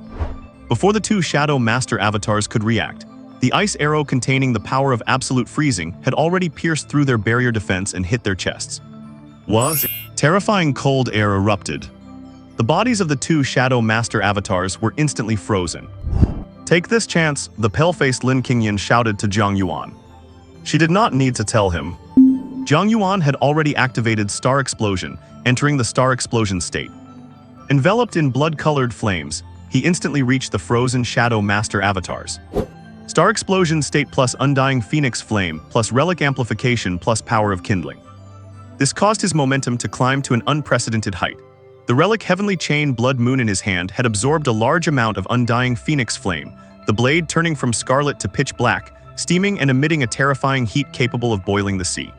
Before the two Shadow Master avatars could react, the ice arrow containing the power of absolute freezing had already pierced through their barrier defense and hit their chests. What? Terrifying cold air erupted. The bodies of the two Shadow Master avatars were instantly frozen. Take this chance, the pale-faced Lin Qingyan shouted to Jiang Yuan. She did not need to tell him. Jiang Yuan had already activated Star Explosion, entering the Star Explosion state. Enveloped in blood-colored flames, he instantly reached the frozen Shadow Master avatars. Star Explosion state plus Undying Phoenix Flame plus Relic Amplification plus Power of Kindling. This caused his momentum to climb to an unprecedented height. The relic Heavenly Chain Blood Moon in his hand had absorbed a large amount of Undying Phoenix Flame, the blade turning from scarlet to pitch black, steaming and emitting a terrifying heat capable of boiling the sea.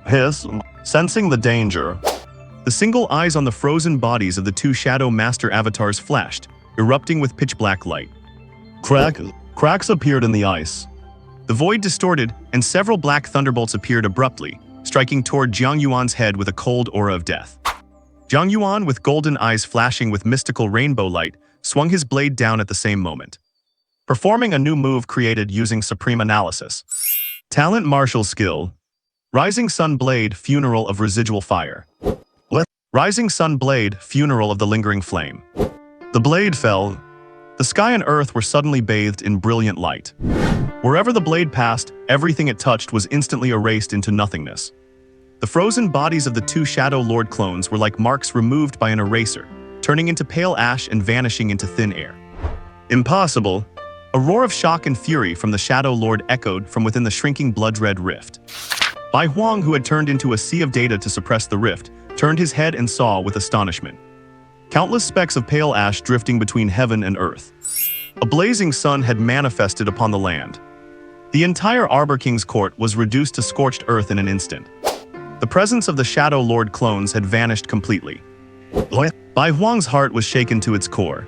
Hiss, sensing the danger. The single eyes on the frozen bodies of the two Shadow Master avatars flashed, erupting with pitch-black light. Cracks appeared in the ice. The void distorted, and several black thunderbolts appeared abruptly, striking toward Jiang Yuan's head with a cold aura of death. Jiang Yuan, with golden eyes flashing with mystical rainbow light, swung his blade down at the same moment. Performing a new move created using Supreme Analysis. Talent Martial Skill. Rising Sun Blade, Funeral of Residual Fire. Rising Sun Blade, Funeral of the Lingering Flame. The blade fell. The sky and earth were suddenly bathed in brilliant light. Wherever the blade passed, everything it touched was instantly erased into nothingness. The frozen bodies of the two Shadow Lord clones were like marks removed by an eraser, turning into pale ash and vanishing into thin air. Impossible! A roar of shock and fury from the Shadow Lord echoed from within the shrinking blood-red rift. Bai Huang, who had turned into a sea of data to suppress the rift, turned his head and saw with astonishment. Countless specks of pale ash drifting between heaven and earth. A blazing sun had manifested upon the land. The entire Arbor King's court was reduced to scorched earth in an instant. The presence of the Shadow Lord clones had vanished completely. Bai Huang's heart was shaken to its core.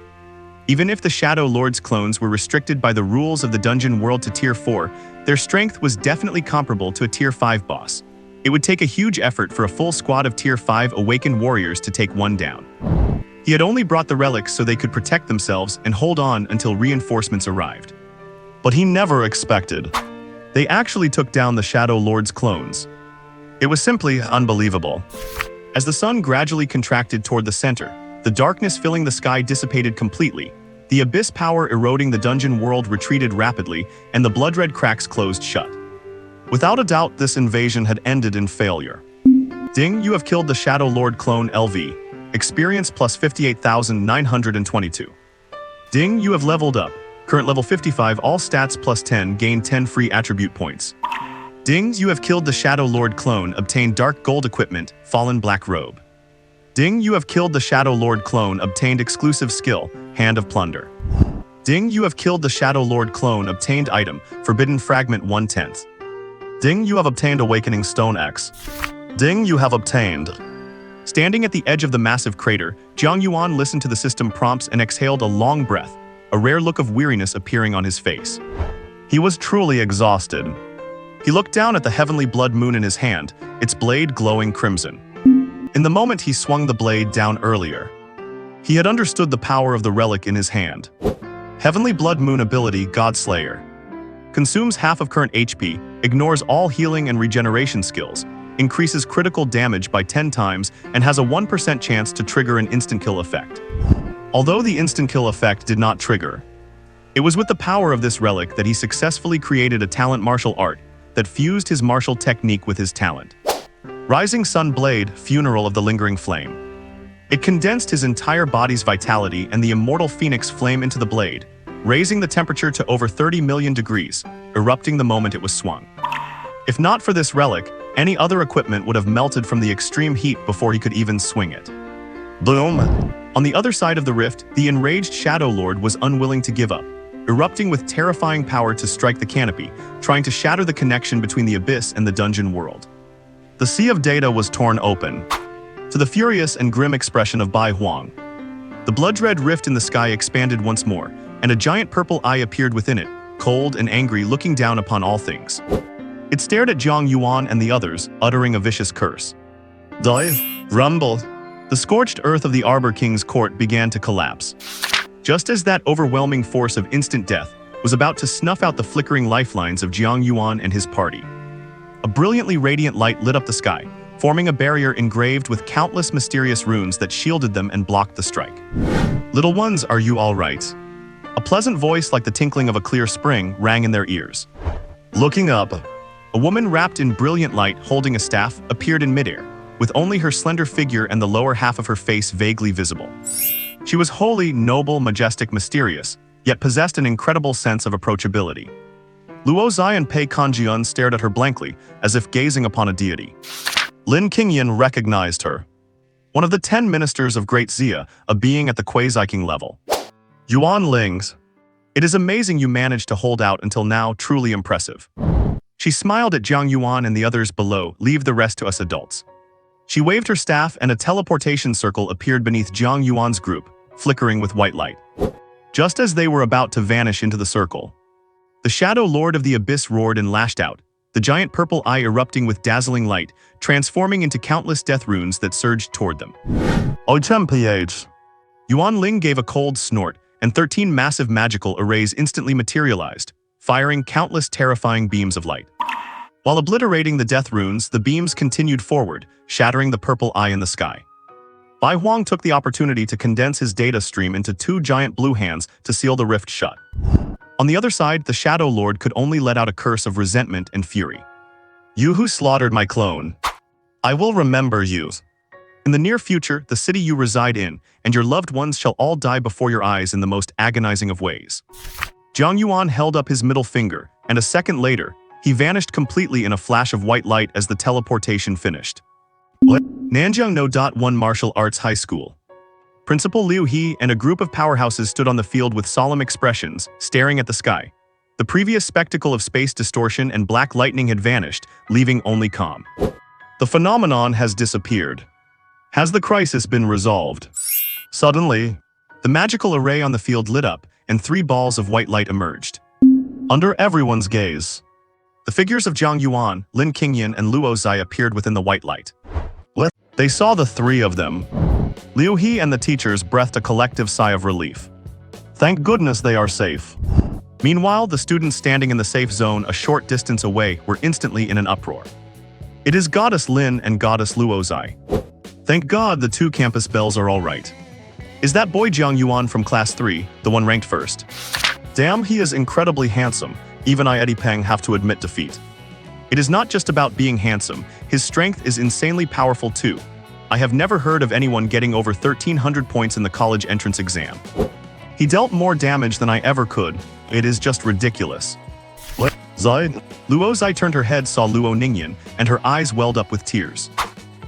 Even if the Shadow Lord's clones were restricted by the rules of the dungeon world to Tier 4, their strength was definitely comparable to a Tier 5 boss. It would take a huge effort for a full squad of Tier 5 awakened warriors to take one down. He had only brought the relics so they could protect themselves and hold on until reinforcements arrived. But he never expected. They actually took down the Shadow Lord's clones. It was simply unbelievable. As the sun gradually contracted toward the center, the darkness filling the sky dissipated completely. The abyss power eroding the dungeon world retreated rapidly, and the blood-red cracks closed shut. Without a doubt, this invasion had ended in failure. Ding, you have killed the Shadow Lord clone LV. Experience plus 58,922. Ding, you have leveled up. Current level 55, all stats plus 10, gain 10 free attribute points. Ding, you have killed the Shadow Lord clone, obtained dark gold equipment, fallen black robe. Ding, you have killed the Shadow Lord clone, obtained exclusive skill, Hand of Plunder. Ding, you have killed the Shadow Lord clone, obtained item, Forbidden Fragment 1/10. Ding, you have obtained Awakening Stone X. Ding, you have obtained. Standing at the edge of the massive crater, Jiang Yuan listened to the system prompts and exhaled a long breath, a rare look of weariness appearing on his face. He was truly exhausted. He looked down at the heavenly blood moon in his hand, its blade glowing crimson. In the moment he swung the blade down earlier, he had understood the power of the relic in his hand. Heavenly blood moon ability, Godslayer. Consumes half of current HP, ignores all healing and regeneration skills, increases critical damage by 10 times, and has a 1% chance to trigger an instant kill effect. Although the instant kill effect did not trigger, it was with the power of this relic that he successfully created a talent martial art that fused his martial technique with his talent. Rising Sun Blade, Funeral of the Lingering Flame. It condensed his entire body's vitality and the immortal phoenix flame into the blade, raising the temperature to over 30 million degrees, erupting the moment it was swung. If not for this relic, any other equipment would have melted from the extreme heat before he could even swing it. Boom! On the other side of the rift, the enraged Shadow Lord was unwilling to give up, erupting with terrifying power to strike the canopy, trying to shatter the connection between the abyss and the dungeon world. The sea of data was torn open. To the furious and grim expression of Bai Huang, the blood-red rift in the sky expanded once more, and a giant purple eye appeared within it, cold and angry, looking down upon all things. It stared at Jiang Yuan and the others, uttering a vicious curse. Die! Rumble! The scorched earth of the Arbor King's court began to collapse. Just as that overwhelming force of instant death was about to snuff out the flickering lifelines of Jiang Yuan and his party, a brilliantly radiant light lit up the sky, forming a barrier engraved with countless mysterious runes that shielded them and blocked the strike. Little ones, are you all right? A pleasant voice like the tinkling of a clear spring rang in their ears. Looking up, a woman wrapped in brilliant light holding a staff appeared in midair, with only her slender figure and the lower half of her face vaguely visible. She was wholly noble, majestic, mysterious, yet possessed an incredible sense of approachability. Luo Zai and Pei Kanjian stared at her blankly, as if gazing upon a deity. Lin Qingyan recognized her. One of the 10 ministers of Great Xia, a being at the Quasi-King level. Yuan Lings, it is amazing you managed to hold out until now, truly impressive. She smiled at Jiang Yuan and the others below, leave the rest to us adults. She waved her staff and a teleportation circle appeared beneath Jiang Yuan's group, flickering with white light. Just as they were about to vanish into the circle, the Shadow Lord of the Abyss roared and lashed out, the giant purple eye erupting with dazzling light, transforming into countless death runes that surged toward them. OHMPH. Yuan Ling gave a cold snort, and 13 massive magical arrays instantly materialized, firing countless terrifying beams of light. While obliterating the death runes, the beams continued forward, shattering the purple eye in the sky. Bai Huang took the opportunity to condense his data stream into two giant blue hands to seal the rift shut. On the other side, the Shadow Lord could only let out a curse of resentment and fury. You who slaughtered my clone. I will remember you. In the near future, the city you reside in and your loved ones shall all die before your eyes in the most agonizing of ways. Jiang Yuan held up his middle finger, and a second later, he vanished completely in a flash of white light as the teleportation finished. Nanjiang No.1 Martial Arts High School. Principal Liu He and a group of powerhouses stood on the field with solemn expressions, staring at the sky. The previous spectacle of space distortion and black lightning had vanished, leaving only calm. The phenomenon has disappeared. Has the crisis been resolved? Suddenly, the magical array on the field lit up, and three balls of white light emerged. Under everyone's gaze, the figures of Jiang Yuan, Lin Qingyan, and Luo Zai appeared within the white light. They saw the three of them. Liu He and the teachers breathed a collective sigh of relief. Thank goodness they are safe. Meanwhile, the students standing in the safe zone a short distance away were instantly in an uproar. It is Goddess Lin and Goddess Luo Zai. Thank God the two campus bells are all right. Is that boy Jiang Yuan from class 3, the one ranked first? Damn, he is incredibly handsome. Even I, Eddie Peng, have to admit defeat. It is not just about being handsome, his strength is insanely powerful too. I have never heard of anyone getting over 1,300 points in the college entrance exam. He dealt more damage than I ever could. It is just ridiculous. Zai? Luo Zai turned her head, saw Luo Ningyan, and her eyes welled up with tears.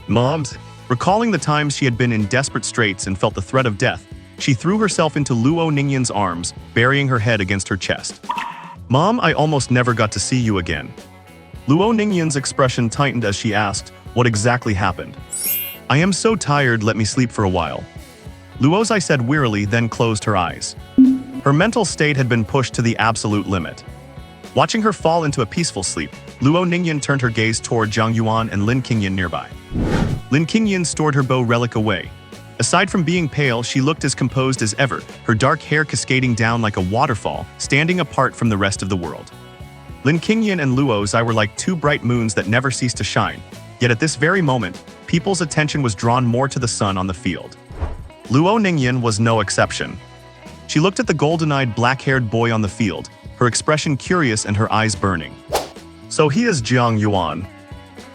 Moms? Recalling the times she had been in desperate straits and felt the threat of death, she threw herself into Luo Ningyan's arms, burying her head against her chest. Mom, I almost never got to see you again. Luo Ningyan's expression tightened as she asked, what exactly happened? I am so tired, let me sleep for a while. Luo Zai said wearily, then closed her eyes. Her mental state had been pushed to the absolute limit. Watching her fall into a peaceful sleep, Luo Ningyan turned her gaze toward Jiang Yuan and Lin Qingyan nearby. Lin Qingyan stored her bow relic away. Aside from being pale, she looked as composed as ever, her dark hair cascading down like a waterfall, standing apart from the rest of the world. Lin Qingyan and Luo Zai were like two bright moons that never ceased to shine, yet at this very moment, people's attention was drawn more to the sun on the field. Luo Ningyan was no exception. She looked at the golden-eyed, black-haired boy on the field, her expression curious and her eyes burning. So he is Jiang Yuan.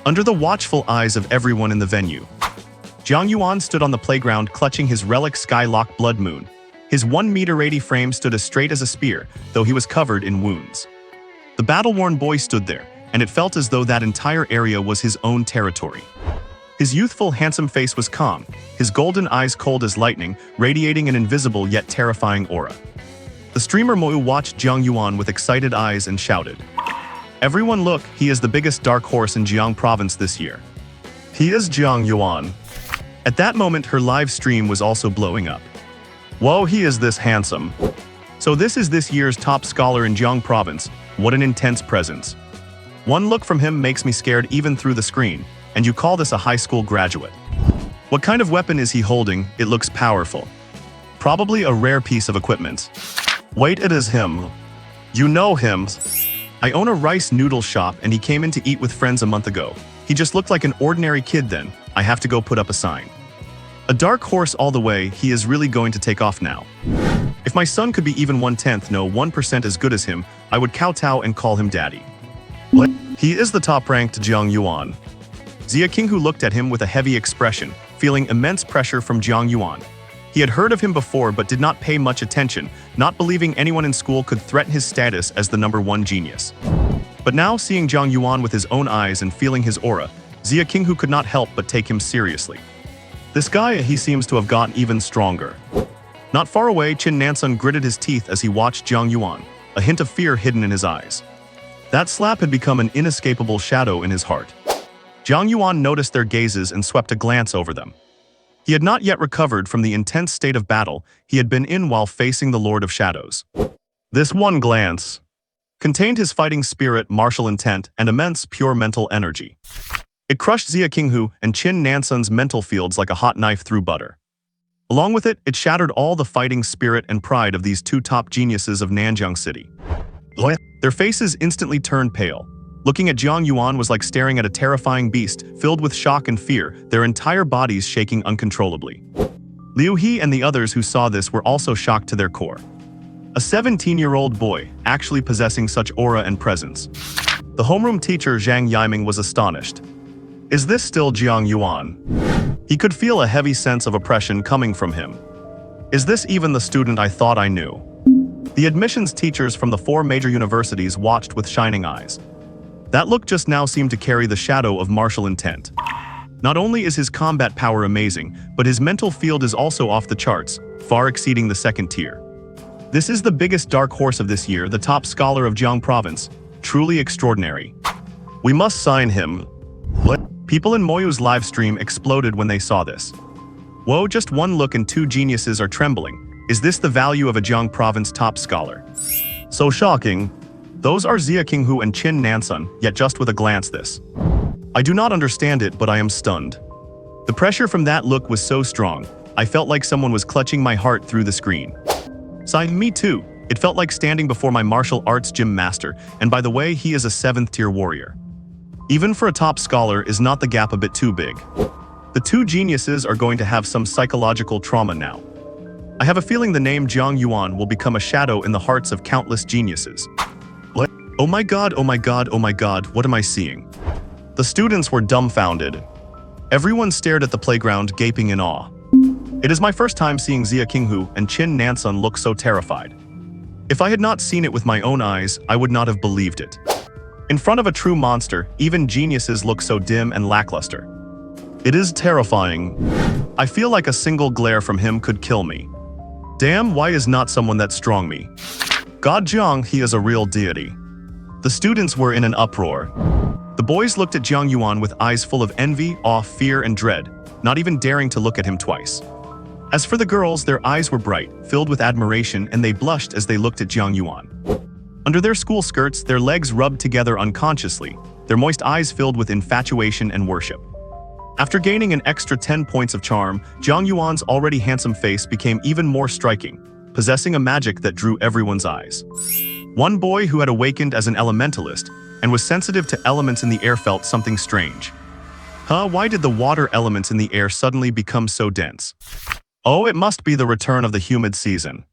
Under the watchful eyes of everyone in the venue, Jiang Yuan stood on the playground clutching his relic Skylock Blood Moon. His 1-meter-80 frame stood as straight as a spear, though he was covered in wounds. The battle-worn boy stood there, and it felt as though that entire area was his own territory. His youthful, handsome face was calm, his golden eyes cold as lightning, radiating an invisible yet terrifying aura. The streamer Mo watched Jiang Yuan with excited eyes and shouted, Everyone look, he is the biggest dark horse in Jiang province this year. He is Jiang Yuan. At that moment, her live stream was also blowing up. Whoa, he is this handsome. So this is this year's top scholar in Jiang province. What an intense presence. One look from him makes me scared even through the screen, and you call this a high school graduate. What kind of weapon is he holding? It looks powerful. Probably a rare piece of equipment. Wait, it is him. You know him. I own a rice noodle shop and he came in to eat with friends a month ago. He just looked like an ordinary kid then. I have to go put up a sign. A dark horse all the way, he is really going to take off now. If my son could be even 1/10, no 1% as good as him, I would kowtow and call him daddy. He is the top-ranked Jiang Yuan. Zia Qinghu looked at him with a heavy expression, feeling immense pressure from Jiang Yuan. He had heard of him before but did not pay much attention, not believing anyone in school could threaten his status as the #1 genius. But now, seeing Jiang Yuan with his own eyes and feeling his aura, Zia Qinghu could not help but take him seriously. This guy, he seems to have gotten even stronger. Not far away, Qin Nansun gritted his teeth as he watched Jiang Yuan, a hint of fear hidden in his eyes. That slap had become an inescapable shadow in his heart. Jiang Yuan noticed their gazes and swept a glance over them. He had not yet recovered from the intense state of battle he had been in while facing the Lord of Shadows. This one glance contained his fighting spirit, martial intent, and immense pure mental energy. It crushed Zia Qinghu and Qin Nansun's mental fields like a hot knife through butter. Along with it, it shattered all the fighting spirit and pride of these two top geniuses of Nanjiang City. Their faces instantly turned pale. Looking at Jiang Yuan was like staring at a terrifying beast, filled with shock and fear, their entire bodies shaking uncontrollably. Liu He and the others who saw this were also shocked to their core. A 17-year-old boy, actually possessing such aura and presence. The homeroom teacher Zhang Yiming was astonished. Is this still Jiang Yuan? He could feel a heavy sense of oppression coming from him. Is this even the student I thought I knew? The admissions teachers from the 4 major universities watched with shining eyes. That look just now seemed to carry the shadow of martial intent. Not only is his combat power amazing, but his mental field is also off the charts, far exceeding the 2nd tier. This is the biggest dark horse of this year, the top scholar of Jiang province. Truly extraordinary. We must sign him. People in Moyu's live stream exploded when they saw this. Whoa, just one look and 2 geniuses are trembling. Is this the value of a Jiang province top scholar? So shocking. Those are Xia Qinghu and Qin Nansun, yet just with a glance this. I do not understand it, but I am stunned. The pressure from that look was so strong, I felt like someone was clutching my heart through the screen. Me too. It felt like standing before my martial arts gym master, and by the way, he is a 7th tier warrior. Even for a top scholar, is not the gap a bit too big? The 2 geniuses are going to have some psychological trauma now. I have a feeling the name Jiang Yuan will become a shadow in the hearts of countless geniuses. Oh my god, oh my god, oh my god, what am I seeing? The students were dumbfounded. Everyone stared at the playground, gaping in awe. It is my first time seeing Xia Qinghu and Qin Nansun look so terrified. If I had not seen it with my own eyes, I would not have believed it. In front of a true monster, even geniuses look so dim and lackluster. It is terrifying. I feel like a single glare from him could kill me. Damn, why is not someone that strong me? God Jiang, he is a real deity. The students were in an uproar. The boys looked at Jiang Yuan with eyes full of envy, awe, fear, and dread, not even daring to look at him twice. As for the girls, their eyes were bright, filled with admiration, and they blushed as they looked at Jiang Yuan. Under their school skirts, their legs rubbed together unconsciously, their moist eyes filled with infatuation and worship. After gaining an extra 10 points of charm, Jiang Yuan's already handsome face became even more striking, possessing a magic that drew everyone's eyes. One boy who had awakened as an elementalist and was sensitive to elements in the air felt something strange. Why did the water elements in the air suddenly become so dense? Oh, it must be the return of the humid season.